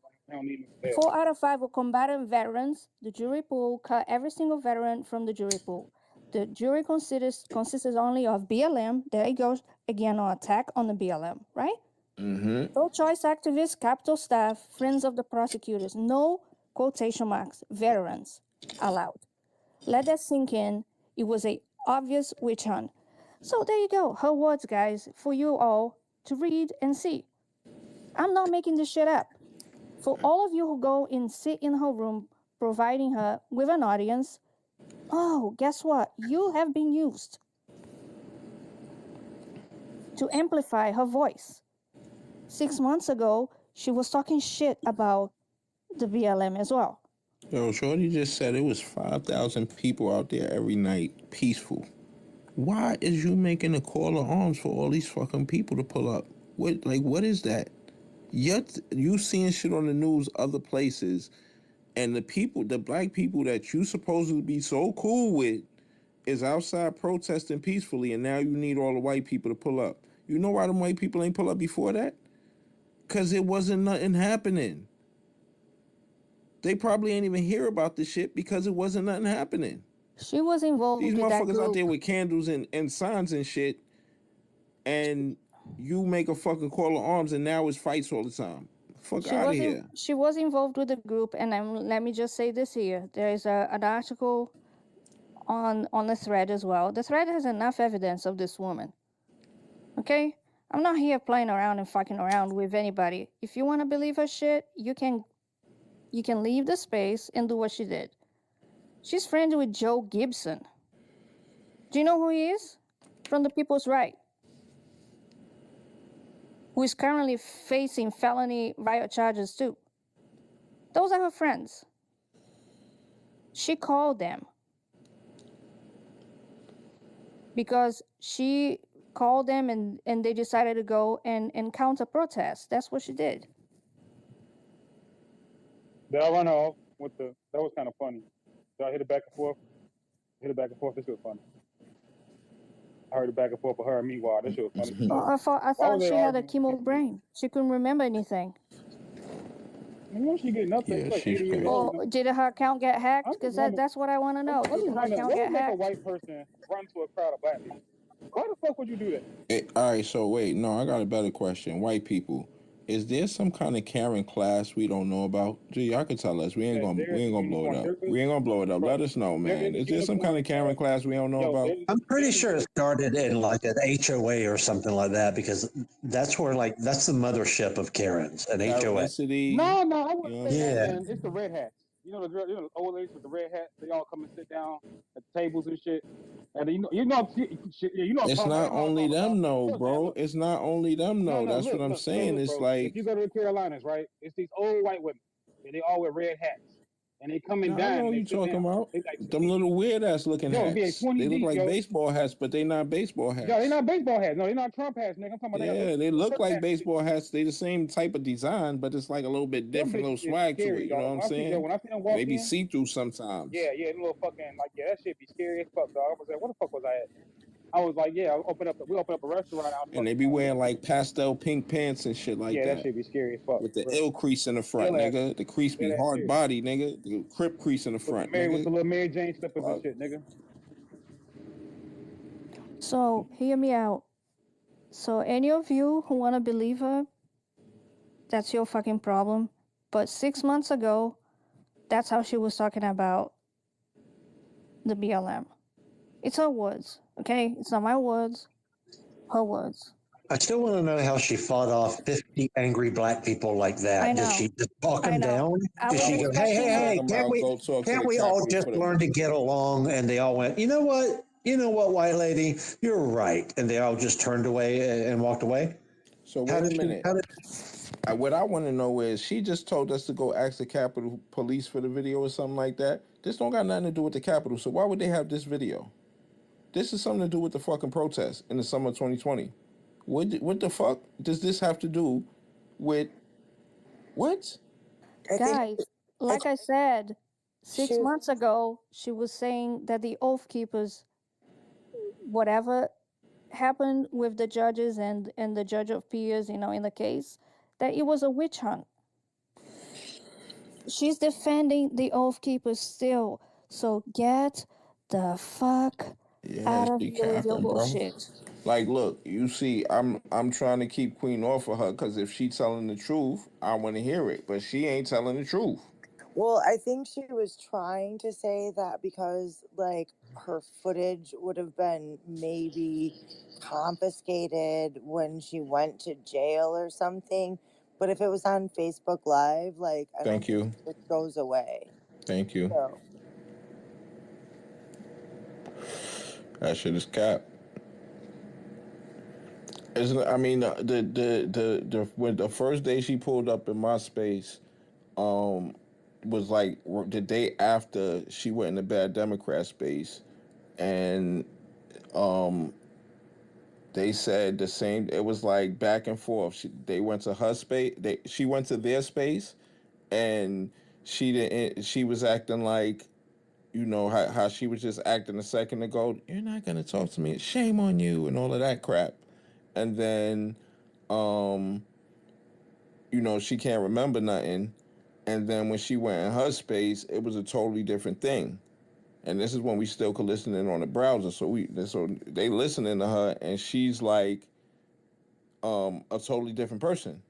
4 out of 5 were combatant veterans. The jury pool cut every single veteran from the jury pool. The jury consists only of BLM. There it goes again on attack on the BLM, right? Mm-hmm. Pro-choice activists, Capitol staff, friends of the prosecutors. No quotation marks, veterans allowed. Let that sink in. It was a obvious witch hunt. So there you go. Her words, guys, for you all to read and see. I'm not making this shit up. For all of you who go and sit in her room, providing her with an audience, oh, guess what? You have been used to amplify her voice. 6 months ago, she was talking shit about the BLM as well. Yo, Shorty just said it was 5,000 people out there every night, peaceful. Why is you making a call to arms for all these fucking people to pull up? What is that? Yet you seeing shit on the news other places, and the black people that you supposedly be so cool with is outside protesting peacefully, and now you need all the white people to pull up. You know why them white people ain't pull up before that? Because it wasn't nothing happening. They probably ain't even hear about this shit because it wasn't nothing happening. She was involved These with that motherfuckers out group. there with candles and signs and shit, and you make a fucking call of arms, and now it's fights all the time. Fuck out of here. She was involved with the group, and let me just say this here: there is an article on the thread as well. The thread has enough evidence of this woman. Okay, I'm not here playing around and fucking around with anybody. If you want to believe her shit, you can leave the space and do what she did. She's friends with Joe Gibson. Do you know who he is? From the People's Right. Who is currently facing felony riot charges too. Those are her friends. She called them because she called them and they decided to go and counter protest. That's what she did. Did I run her off with the? That was kind of funny. Did I hit it back and forth? Hit it back and forth. This was funny. I heard it back and forth with her and me. Wow, this shit was funny. I thought she had a chemo brain. She couldn't remember anything. You she get nothing. Yeah, like she's 80 years crazy. old. Or did her account get hacked? Because that's what I want to know. Did her account What get would make a hacked? white person run to a crowd of black people? Why the fuck would you do that? All right, so wait, no, I got a better question. White people, is there some kind of Karen class we don't know about? Gee, y'all can tell us. We ain't gonna blow it up. We ain't gonna blow it up. Let us know, man. Is there some kind of Karen class we don't know about? I'm pretty sure it started in like an HOA or something like that, because that's where that's the mothership of Karens, an HOA. No, I wouldn't say that, Yeah. man. It's the red hats. You know the old ladies with the red hats. They all come and sit down at the tables and shit. And you know. It's not only them, no, bro. It's not only them, no. That's what I'm saying. It's bro. like, If you go to the Carolinas, right? It's these old white women, and they all wear red hats, and they come and I dine. know And what they you sit talking down. about. They like Them little weird ass looking Yo, it'd be hats. 20 They look deep, like yo. baseball hats, but they not baseball hats. Yo, they're not baseball hats. No, they're not Trump hats, nigga. I'm talking about Yeah, they look like baseball hats. They the same type of design, but it's like a little bit different, little swag to it. You know what I'm saying? When I see them walk Maybe in, see through sometimes. yeah, the little fucking that shit be scary as fuck, dog. I was like, what the fuck was I at? I was like, yeah, we open up a restaurant out. And they be wearing like pastel pink pants and shit like that shit be scary as fuck. With the ill crease in the front, nigga. The crease be hard body, nigga. The crip crease in the front, nigga. With the little Mary Jane slippers and shit, nigga. So hear me out. So any of you who want to believe her, that's your fucking problem. But 6 months ago, that's how she was talking about the BLM. It's her words, okay? It's not my words, her words. I still want to know how she fought off 50 angry black people like that. I know. Did she just talk them down? Did she go, expecting hey, her- can't we all just learn to get along? And they all went, you know what, white lady, you're right. And they all just turned away and walked away. So wait a minute. What I want to know is, she just told us to go ask the Capitol Police for the video or something like that. This don't got nothing to do with the Capitol, so why would they have this video? This is something to do with the fucking protest in the summer of 2020. What the fuck does this have to do with what? Guys, like I said, 6 months ago, she was saying that the Oath Keepers, whatever happened with the judges and the judge of peers, in the case, that it was a witch hunt. She's defending the Oath Keepers still. So get the fuck out of here with your bullshit. Like, look, you see, I'm trying to keep Queen off of her, because if she telling the truth, I want to hear it. But she ain't telling the truth. Well, I think she was trying to say that because, like, her footage would have been maybe confiscated when she went to jail or something. But if it was on Facebook Live, like, I don't think it goes away. Thank you. So. That shit is cap. I mean, when the first day she pulled up in my space, was like the day after she went in the Bad Democrat space, and they said the same. It was like back and forth. They went to her space. She went to their space, and she didn't. She was acting like, you know, how she was just acting a second ago. You're not gonna talk to me. Shame on you, and all of that crap. And then, you know, she can't remember nothing. And then when she went in her space, it was a totally different thing. And this is when we still could listen in on the browser. So they listening to her, and she's like a totally different person.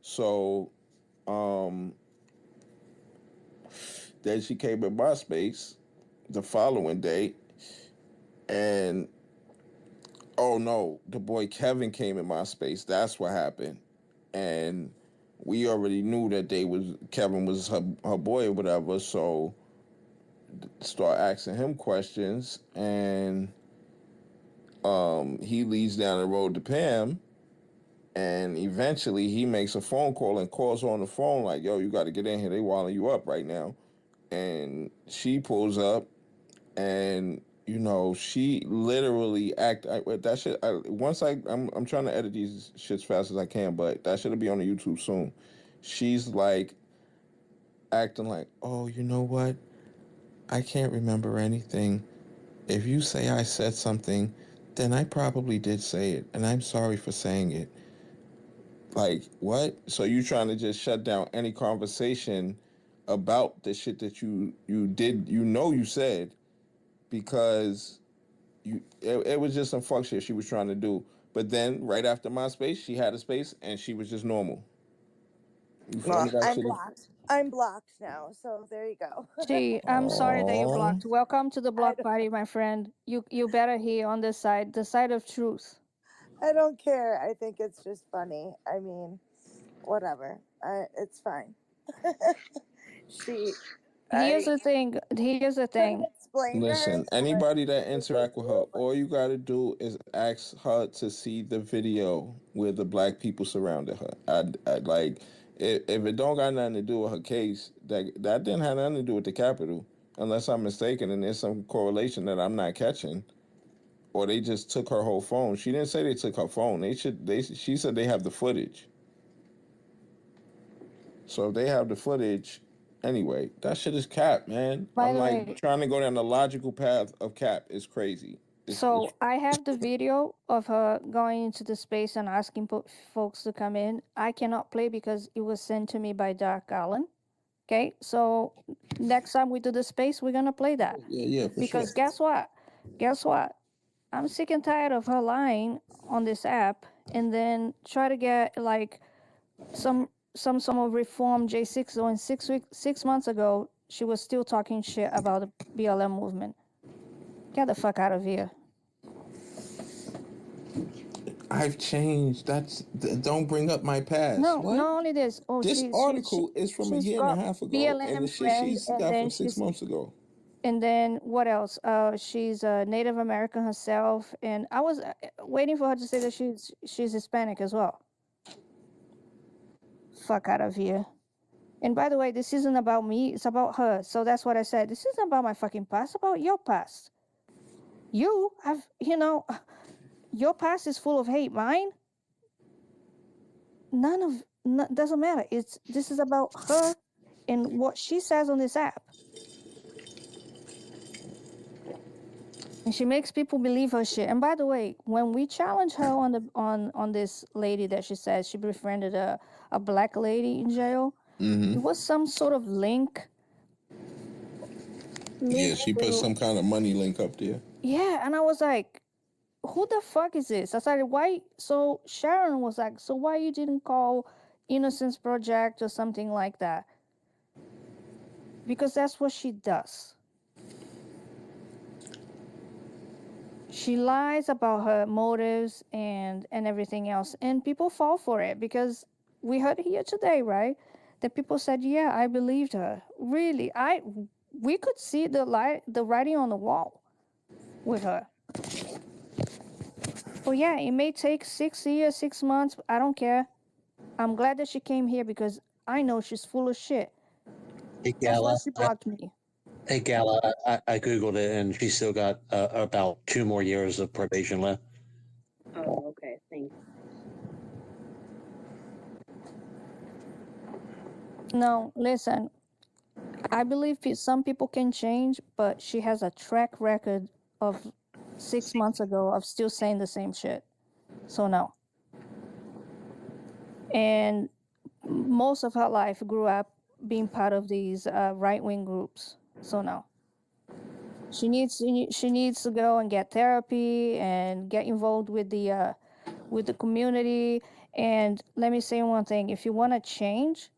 So then she came in my space the following day, and oh no, the boy Kevin came in my space. That's what happened. And we already knew that Kevin was her boy or whatever, so start asking him questions, and he leads down the road to Pam, and eventually he makes a phone call and calls on the phone like, yo, you got to get in here, they walling you up right now. And she pulls up, and you know, she literally that shit. I'm trying to edit these shits fast as I can, but that should be on the YouTube soon. She's like acting like, oh, you know what? I can't remember anything. If you say I said something, then I probably did say it, and I'm sorry for saying it. Like, what? So you trying to just shut down any conversation about the shit that you did, you said, because it was just some fuck shit she was trying to do. But then right after my space, she had a space and she was just normal. You feel me? Well, That I'm shit. blocked. I'm blocked now, so there you go. Gee, I'm sorry that you're Aww. blocked. Welcome to the I block don't, party, my friend. You better hear on this side, the side of truth. I don't care. I think it's just funny. I mean, whatever. It's fine. she, Here's I the thing. Here's the couldn't thing. explain to her. Listen, anybody that interact with her, all you gotta do is ask her to see the video where the black people surrounded her. I like, if it don't got nothing to do with her case, that didn't have nothing to do with the Capitol, unless I'm mistaken, and there's some correlation that I'm not catching, or they just took her whole phone. She didn't say they took her phone. She said they have the footage. So if they have the footage, anyway, that shit is cap, man. By I'm the like way, trying to go down the logical path of cap is crazy. so I have the video of her going into the space and asking folks to come in. I cannot play because it was sent to me by Dark Allen. Okay, so next time we do the space, we're gonna play that. Yeah, for Because sure. guess what? Guess what? I'm sick and tired of her lying on this app and then try to get like some of reform J6 when 6 months ago she was still talking shit about the BLM movement. Get the fuck out of here. I've changed. Don't bring up my past. No, What? not only this. Oh, This article is from a she's year and a got half ago, and BLM the shit friend, she's and got then from 6 months ago. And then what else? She's a Native American herself, and I was waiting for her to say that she's Hispanic as well. Fuck out of here. And by the way, this isn't about me, it's about her. So that's what I said. This isn't about my fucking past, it's about your past. Your past is full of hate. Mine, doesn't matter. This is about her and what she says on this app. And she makes people believe her shit. And by the way, when we challenge her on this lady that she says she befriended a black lady in jail, it was some sort of link. Yeah, she put some kind of money link up there. Yeah, and I was like, who the fuck is this? I said, why? So Sharon was like, so why you didn't call Innocence Project or something like that? Because that's what she does. She lies about her motives and everything else, and people fall for it because we heard here today, right? That people said, yeah, I believed her. Really, we could see the writing on the wall with her. Well, yeah, it may take 6 years, 6 months. I don't care. I'm glad that she came here because I know she's full of shit. Hey, That's why Gala, she blocked me. Hey, Gala, I Googled it, and she's still got about 2 more years of probation left. No, listen. I believe some people can change, but she has a track record of 6 months ago of still saying the same shit. So no. And most of her life grew up being part of these right-wing groups. So no. She needs to go and get therapy and get involved with the community. And let me say one thing: if you want to change,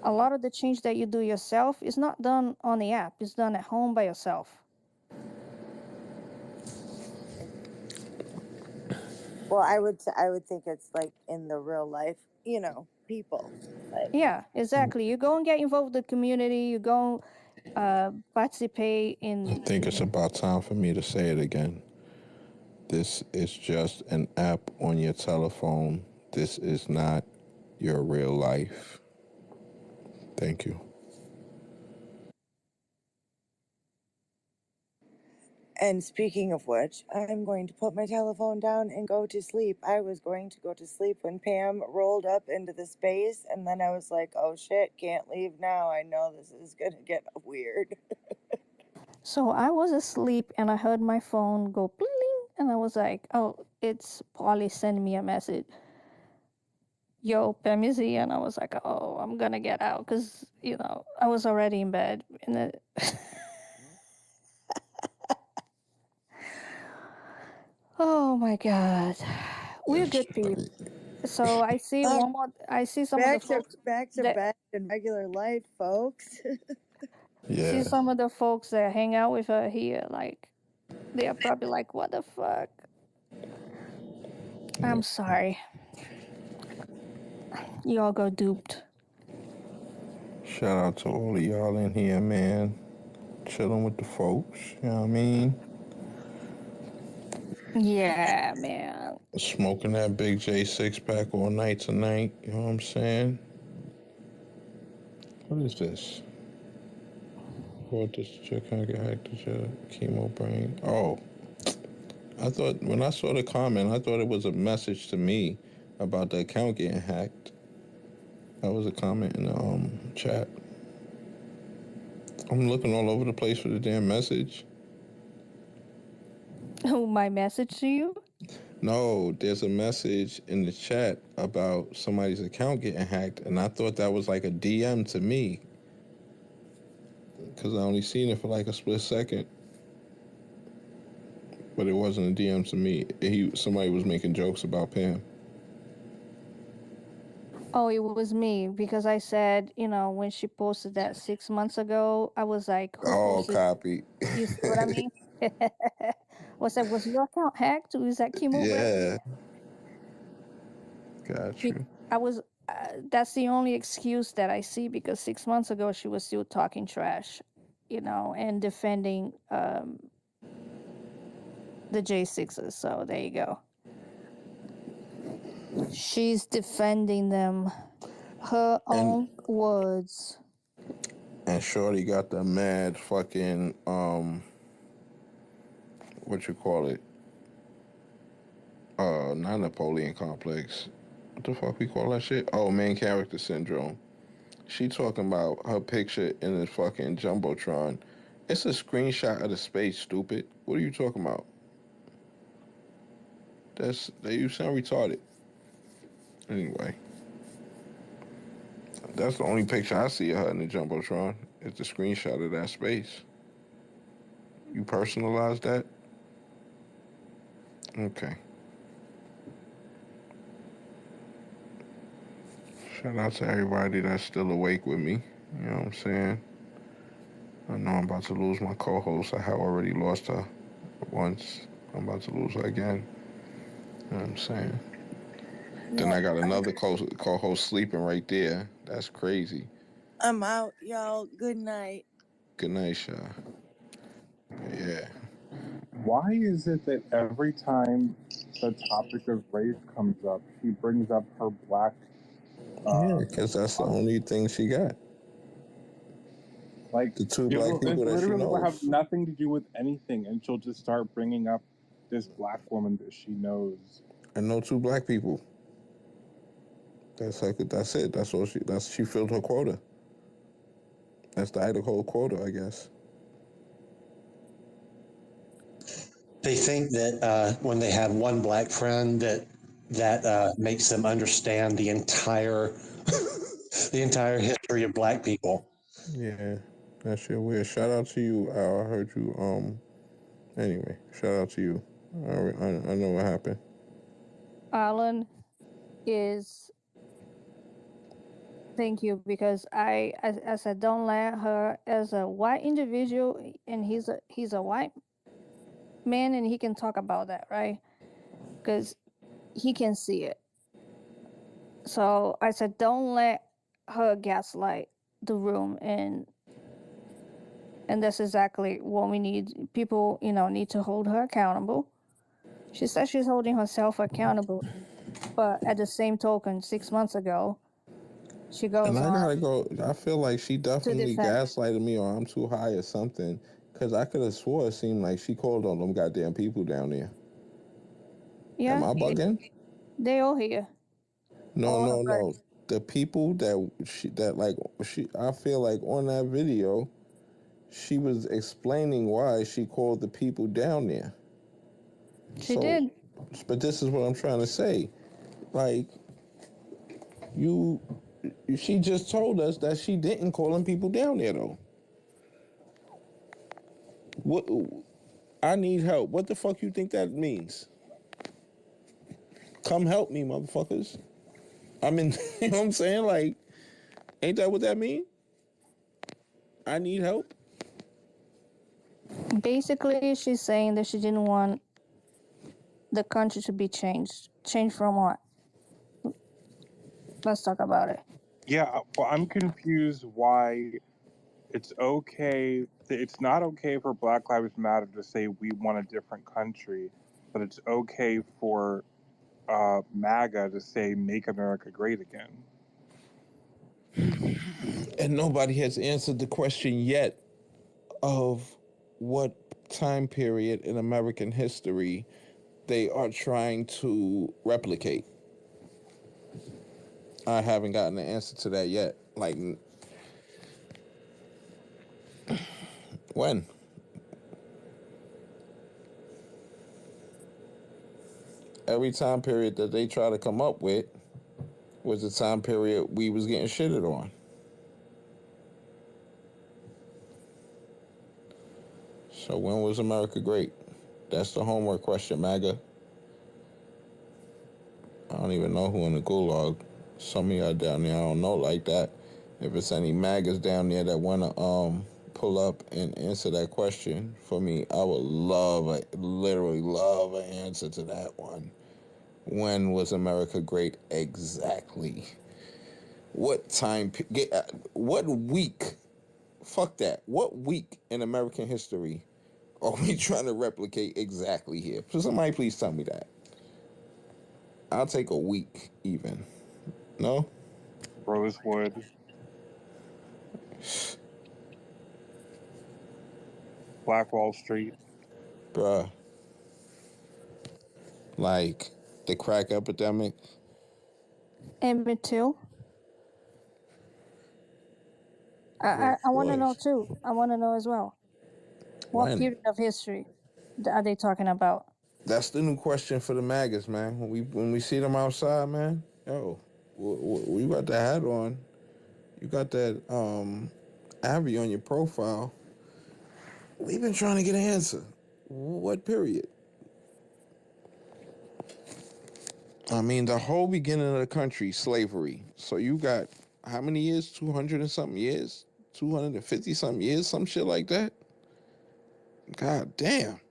a lot of the change that you do yourself is not done on the app. It's done at home by yourself. Well, I would think it's like in the real life, people. But Yeah, exactly. You go and get involved with the community. You go participate in. I think it's about time for me to say it again. This is just an app on your telephone. This is not your real life. Thank you. And speaking of which, I'm going to put my telephone down and go to sleep. I was going to go to sleep when Pam rolled up into the space, and then I was like, oh shit, can't leave now. I know this is going to get weird. So I was asleep and I heard my phone go bling, and I was like, oh, it's Polly sending me a message. Yo, Pam is here. And I was like, oh, I'm going to get out because, I was already in bed. And oh my God. We're good people. So I see some of the folks back to back in regular life, folks. See some of the folks that hang out with her here, like, they are probably like, what the fuck? I'm sorry. Y'all got duped. Shout out to all of y'all in here, man. Chilling with the folks, you know what I mean? Yeah, man. Smoking that Big J 6-pack all night tonight, you know what I'm saying? What is this? What this chick can't get hacked to your chemo brain? Oh. I thought, when I saw the comment, I thought it was a message to me about the account getting hacked. That was a comment in the chat. I'm looking all over the place for the damn message. Oh, my message to you? No, there's a message in the chat about somebody's account getting hacked, and I thought that was like a DM to me. Because I only seen it for like a split second. But it wasn't a DM to me. Somebody was making jokes about Pam. Oh, it was me, because I said, when she posted that 6 months ago, I was like, who posted? Copy. You see what I mean? Was your account hacked? Was that chemo? Yeah. Got you. I was, that's the only excuse that I see, because 6 months ago she was still talking trash, and defending the J6s. So there you go. She's defending them. Her own words. And Shorty got the mad fucking, what you call it? Not Napoleon complex. What the fuck we call that shit? Oh, main character syndrome. She talking about her picture in the fucking Jumbotron. It's a screenshot of the space, stupid. What are you talking about? You sound retarded. Anyway. That's the only picture I see of her in the Jumbotron. It's the screenshot of that space. You personalized that? Okay. Shout out to everybody that's still awake with me. You know what I'm saying? I know I'm about to lose my co-host. I have already lost her once. I'm about to lose her again. You know what I'm saying? Then I got another co-host sleeping right there. That's crazy. I'm out, y'all. Good night. Good night, Sha. Yeah. Why is it that every time the topic of race comes up, she brings up her black? Yeah, because that's the only thing she got. Like the two black people that she knows. Will have nothing to do with anything, and she'll just start bringing up this black woman that she knows. I know two black people. That's it. That's all she filled her quota. That's the Idaho quota, I guess. They think that when they have one black friend, that makes them understand the entire the entire history of black people. Yeah, that shit weird. Shout out to you, Al. I heard you. Anyway, shout out to you. I know what happened. Alan is. Thank you, because I said don't let her as a white individual, and he's a white man, and he can talk about that, right? Because he can see it. So I said don't let her gaslight the room, and that's exactly what we need. People, need to hold her accountable. She says she's holding herself accountable, but at the same token, 6 months ago, she goes And I on gotta go. I feel like she definitely defend. gaslighted me, or I'm too high or something. Cause I could have swore it seemed like she called on them goddamn people down there. Yeah, Am I bugging? they all here. No. The people I feel like on that video, she was explaining why she called the people down there. She did. But this is what I'm trying to say. Like, she just told us that she didn't call them people down there, though. What? I need help. What the fuck you think that means? Come help me, motherfuckers. I mean, you know what I'm saying? Like, ain't that what that mean? I need help. Basically, she's saying that she didn't want the country to be changed. Changed from what? Let's talk about it. Yeah, well, I'm confused why it's okay. It's not okay for Black Lives Matter to say we want a different country, but it's okay for MAGA to say make America great again. And nobody has answered the question yet of what time period in American history they are trying to replicate. I haven't gotten an answer to that yet. Like, when? Every time period that they try to come up with was the time period we was getting shitted on. So when was America great? That's the homework question, MAGA. I don't even know who in the Gulag. Some of y'all down there I don't know like that. If it's any MAGAs down there that want to pull up and answer that question for me, I would literally love an answer to that one. When was America great exactly? What time? What week? Fuck that. What week in American history are we trying to replicate exactly here? So somebody please tell me that. I'll take a week even. No? Rosewood. Black Wall Street. Bruh. Like the crack epidemic. Emmett Till. I want to know too. I want to know as well. What period of history are they talking about? That's the new question for the MAGAs, man. When we see them outside, man, yo, you got the hat on. You got that Avi on your profile. We've been trying to get an answer. What period? I mean, the whole beginning of the country, slavery. So you got how many years? 200 and something years? 250 something years? Some shit like that? God damn.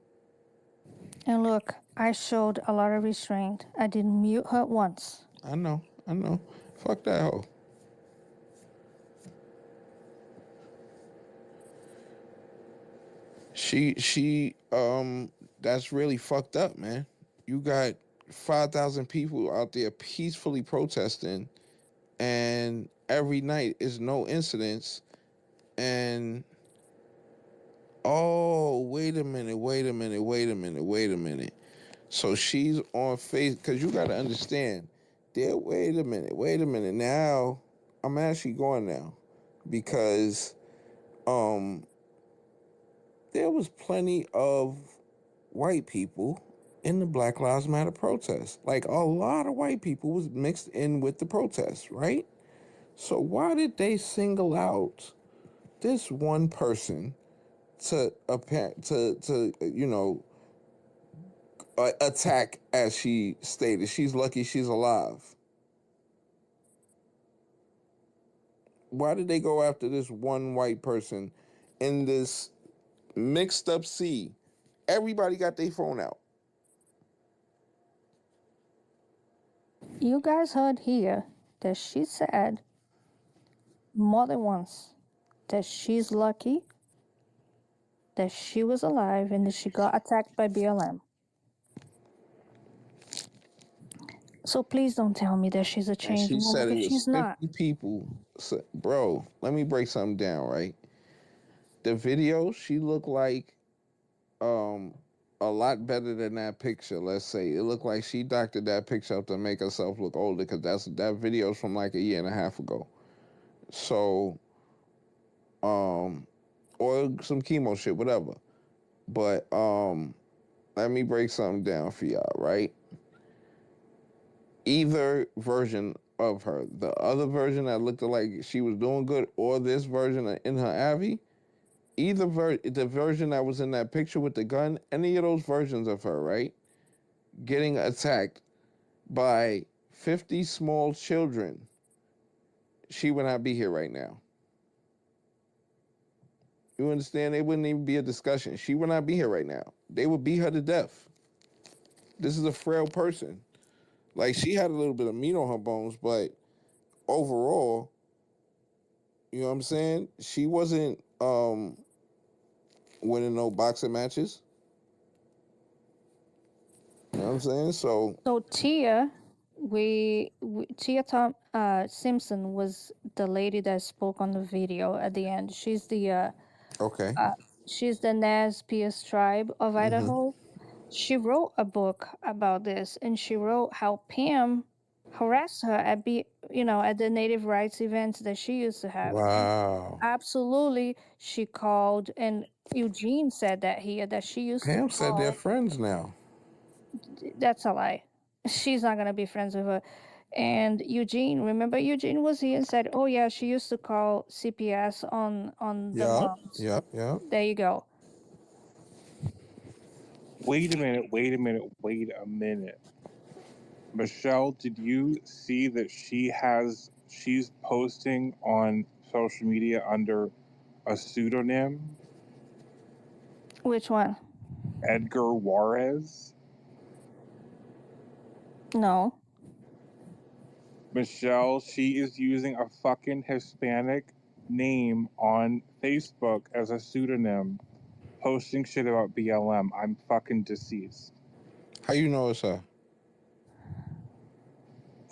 And look, I showed a lot of restraint. I didn't mute her once. I know. Fuck that hoe. She that's really fucked up, man. You got 5,000 people out there peacefully protesting, and every night is no incidents. And oh, wait a minute. So she's on face because you got to understand. There, wait a minute. Now I'm actually going now because there was plenty of white people in the Black Lives Matter protests. Like, a lot of white people was mixed in with the protests, right? So why did they single out this one person to attack, as she stated? She's lucky she's alive. Why did they go after this one white person in this mixed up sea? Everybody got their phone out. You guys heard here that she said more than once that she's lucky that she was alive and that she got attacked by BLM. So please don't tell me that she's a And changed she woman, said it because was she's 50 not. people. So, bro, let me break something down, right? The video, she looked like a lot better than that picture. Let's say it looked like she doctored that picture up to make herself look older, because that video's from like a year and a half ago. So, or some chemo shit, whatever. But let me break something down for y'all, right? Either version of her, the other version that looked like she was doing good, or this version in her Avi, the version that was in that picture with the gun, any of those versions of her, right, getting attacked by 50 small children, she would not be here right now. You understand? It wouldn't even be a discussion. She would not be here right now. They would beat her to death. This is a frail person. Like, she had a little bit of meat on her bones, but overall, you know what I'm saying? She wasn't winning no boxing matches. You know what I'm saying? So Tia, Tia Simpson was the lady that spoke on the video at the end. She's the okay. She's the Nez Perce tribe of Idaho. She wrote a book about this, and she wrote how Pam harassed her at at the native rights events that she used to have. Wow. Absolutely, she called, and Eugene said that she used Pam to said call. they're friends now. That's a lie. She's not gonna be friends with her. And remember Eugene was here and said, "Oh yeah, she used to call CPS on the moms." Yep. There you go. Wait a minute. Michelle, did you see that she's posting on social media under a pseudonym? Which one? Edgar Juarez? No. Michelle, she is using a fucking Hispanic name on Facebook as a pseudonym, posting shit about BLM. I'm fucking deceased. How you know it's her?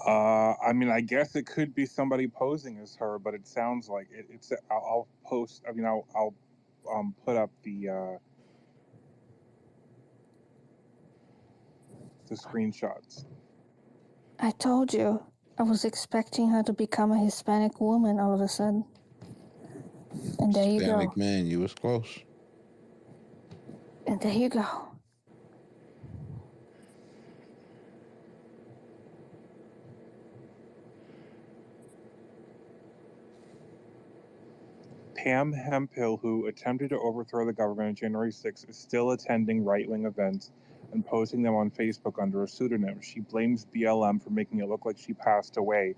I mean, I guess it could be somebody posing as her, but it sounds like it's. I'll post. I mean, I'll put up the screenshots. I told you. I was expecting her to become a Hispanic woman all of a sudden. And there you go. Hispanic man, you was close. And there you go. Pam Hemphill, who attempted to overthrow the government on January 6th, is still attending right-wing events and posting them on Facebook under a pseudonym. She blames BLM for making it look like she passed away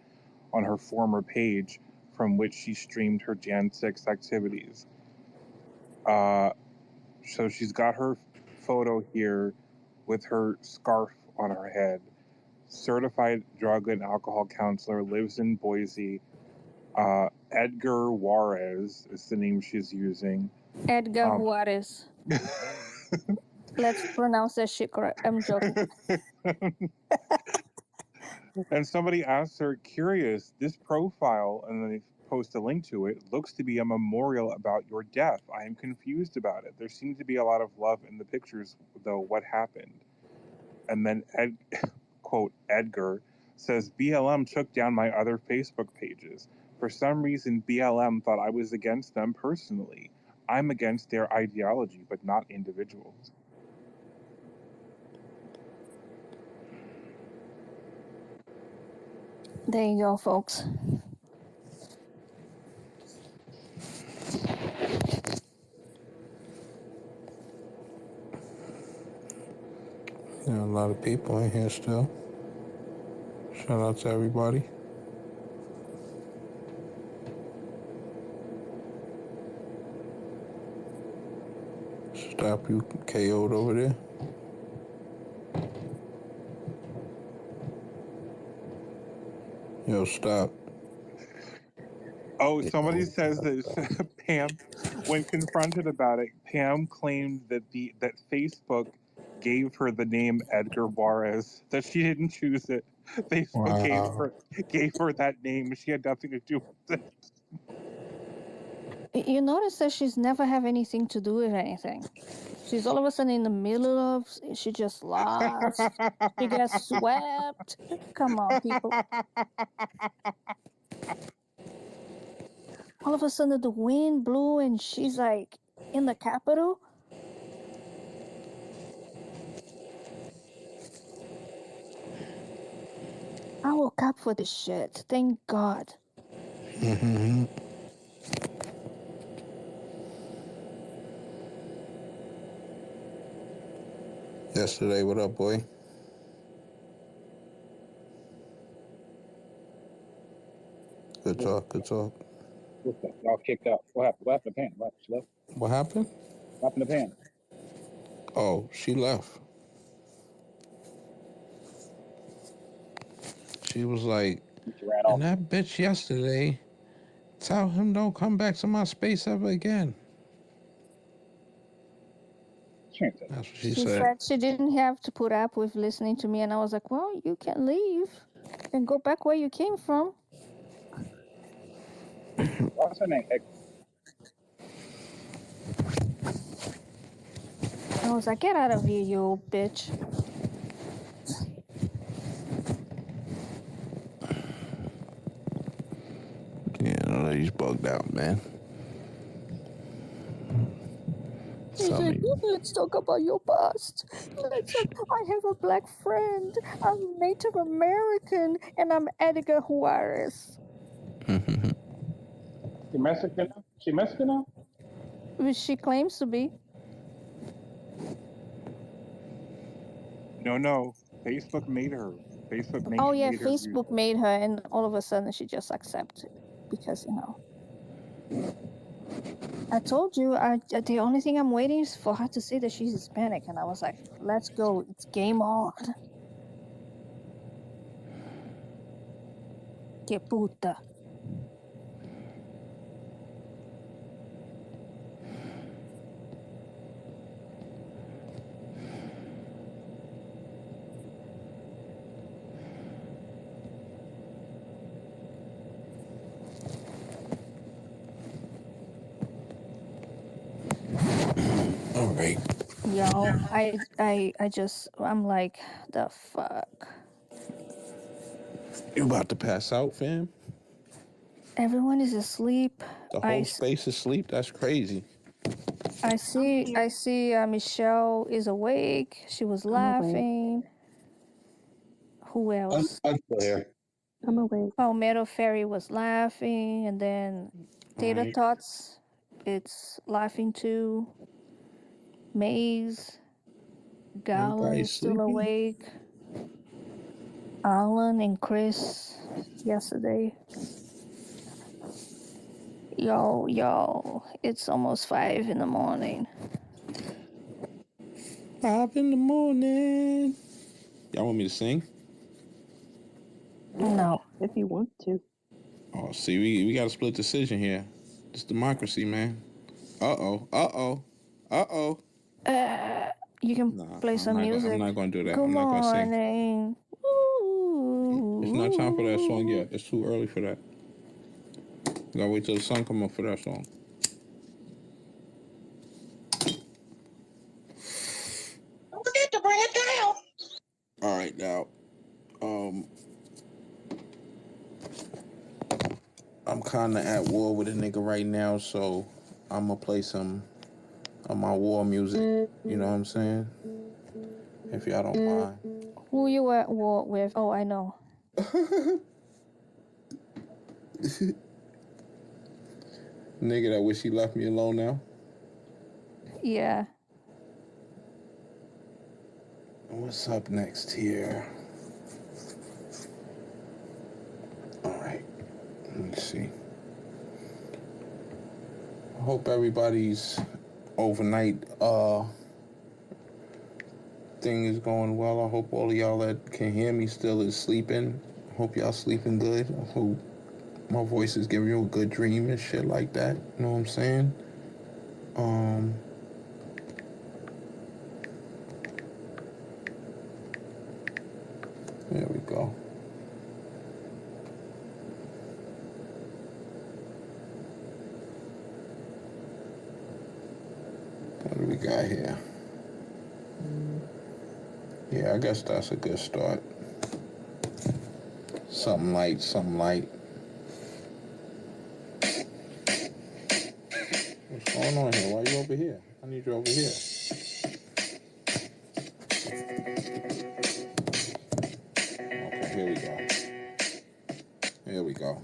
on her former page, from which she streamed her Jan 6 activities. So she's got her photo here with her scarf on her head. Certified drug and alcohol counselor, lives in Boise. Edgar Juarez is the name she's using. Edgar Juarez. Let's pronounce that shit correct. I'm joking. And somebody asked her, curious, this profile, and then they post a link to it, looks to be a memorial about your death. I am confused about it. There seems to be a lot of love in the pictures, though. What happened? And then, quote, Edgar says, BLM took down my other Facebook pages. For some reason, BLM thought I was against them personally. I'm against their ideology, but not individuals. There you go, folks. There are a lot of people in here still. Shout out to everybody. Stop, you KO'd over there. Yo, stop. Oh, somebody says that Pam, when confronted about it, Pam claimed that that Facebook gave her the name Edgar Juarez, that she didn't choose it. Facebook gave her that name. She had nothing to do with it. You notice that she's never have anything to do with anything. She's all of a sudden in the middle of, she just lost. She gets swept. Come on, people. All of a sudden the wind blew and she's like in the Capitol. I woke up for this shit. Thank God. Yesterday, what up, boy? Good talk, good talk. What's that? Y'all kicked out. What happened? What happened to Pam? What happened? She left? What happened? What happened to Pam? Oh, she left. She was like, She ran and off. that bitch yesterday, tell him don't come back to my space ever again. That's what she said. She didn't have to put up with listening to me, and I was like, well, you can leave and go back where you came from. What's her name? I was like, get out of here, you old bitch. Yeah, he's bugged out, man. He's like, let's talk about your past. I have a black friend. I'm Native American, and I'm Edgar Juarez. She Mexican now? She Mexican now? Which she claims to be. No. Facebook made her. Facebook made, Oh yeah, made her. Facebook made her, and all of a sudden she just accepted because I told you, the only thing I'm waiting is for her to say that she's Hispanic, and I was like, let's go, it's game on. Que puta. All right. Yo, I'm like, the fuck. You about to pass out, fam? Everyone is asleep. The whole space is asleep? That's crazy. I see Michelle is awake. She was laughing. Who else? I'm still here. I'm awake. Palmetto Ferry was laughing, and then Tater Tots, it's laughing too. Maze, Galen is still awake. Alan and Chris yesterday. Yo, it's almost 5 in the morning. 5 in the morning. Y'all want me to sing? No. If you want to. Oh, see, we got a split decision here. It's democracy, man. Uh-oh. You can play some music. I'm not going to do that. Good I'm not going to sing. morning. It's not time for that song yet. It's too early for that. You gotta wait till the sun come up for that song. Forget to bring it down. All right, now, I'm kind of at war with a nigga right now, so I'm gonna play some of my war music. You know what I'm saying? If y'all don't mind. Who you at war with? Oh, I know. Nigga that wish he left me alone now. Yeah. What's up next here? All right. Let me see. I hope everybody's overnight thing is going well. I hope all of y'all that can hear me still is sleeping. I hope y'all sleeping good. I hope my voice is giving you a good dream and shit like that. You know what I'm saying? There we go. What do we got here? Yeah, I guess that's a good start. Something light, something light. What's going on here? Why are you over here? I need you over here. Okay, here we go. Here we go.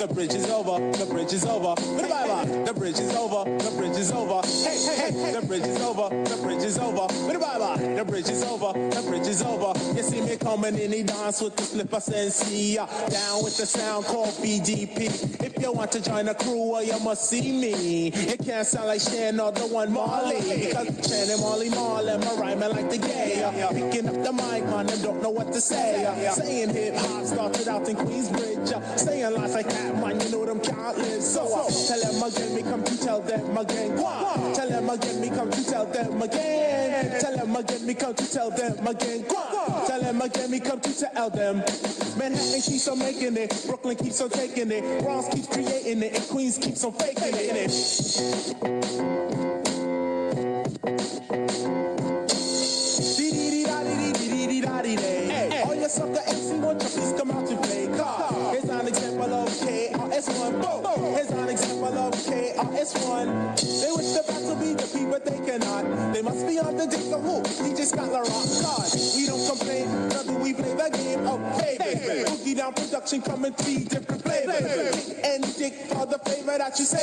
The bridge is over, the bridge is over. Bye-bye. The bridge is over, the bridge is over. Hey, hey, hey, the bridge is over, the bridge is over. Bye-bye. The bridge is over, the bridge is over. You see me coming in, he dance with the slipper sensei. Down with the sound called BDP. If you want to join the crew, well, you must see me. It can't sound like Shan or the one Marley. Because Shan and Marley Marlin, my rhyming like the gay. Picking up the mic, man, and don't know what to say. Saying hip-hop started out in Queensbridge. Saying life like that, man, you know them can't live. So tell them again, me come to tell them again. Tell them again, me come to tell them again. Tell them again, me come to tell them again. Tell them again, me come to tell them. Manhattan keeps on making it, Brooklyn keeps on taking it, Bronx keeps creating it, and Queens keeps on faking it. Hey, all your sucker MC want your please come out to play. Here's an example of KRS-One. Here's an example of KRS-One. They wish the battle be defeat, but they cannot. They must be on the dick of who? DJ Scott La Rock. God, we don't complain, neither we play the game of baby. Boogie Down production coming 3 different flavors. And dick for the flavor that you say.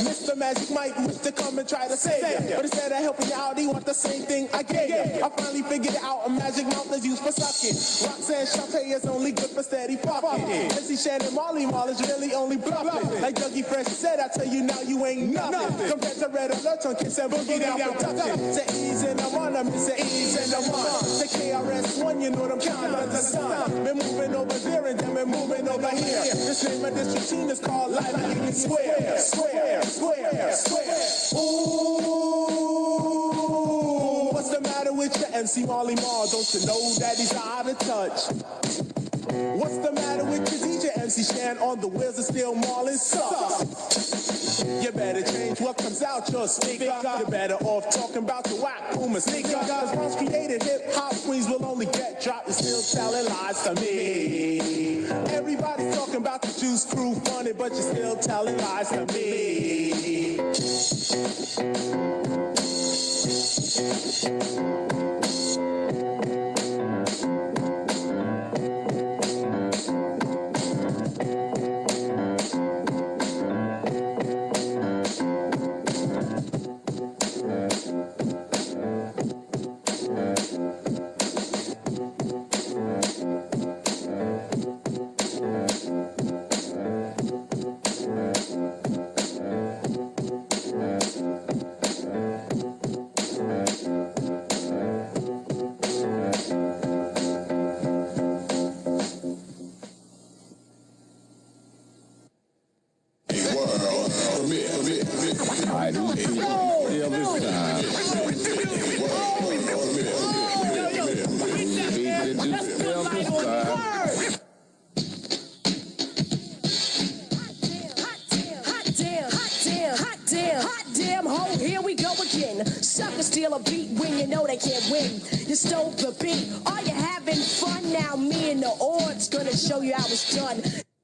Mr. Magic Mike wish to come and try to save you, but instead of helping you out, he want the same thing I gave you. I finally figured it out. A magic mouth is used for sucking. Roxanne Shante is only good for steady fucking. Missy Shannon Molly Mall is really only bluffing. Like Dougie Fresh said, I tell you now you ain't nothing. Compared to Red Alert on Kiss and Boogie Down production. Say ease and I'm on them, say ease and I'm on. Say KRS-One, you know them can't understand. Been moving over there and then been moving over here. This name of this routine is called Life Union Square. Square, square, square. Ooh, what's the matter with your MC Marley Marl? Don't you know that he's out of touch? What's the matter with your DJ MC Shan on the wheels of steel Marlin suck? You better change what comes out your speaker. You're better off talking about the whack Puma sneaker. Cause once created hip-hop queens will only get dropped and still telling lies to me. Everybody's talking about the Juice Crew funny, but you're still telling lies to me. know they can't win. You stole the beat. Are you having fun? Now me and the odds gonna show you how it's done.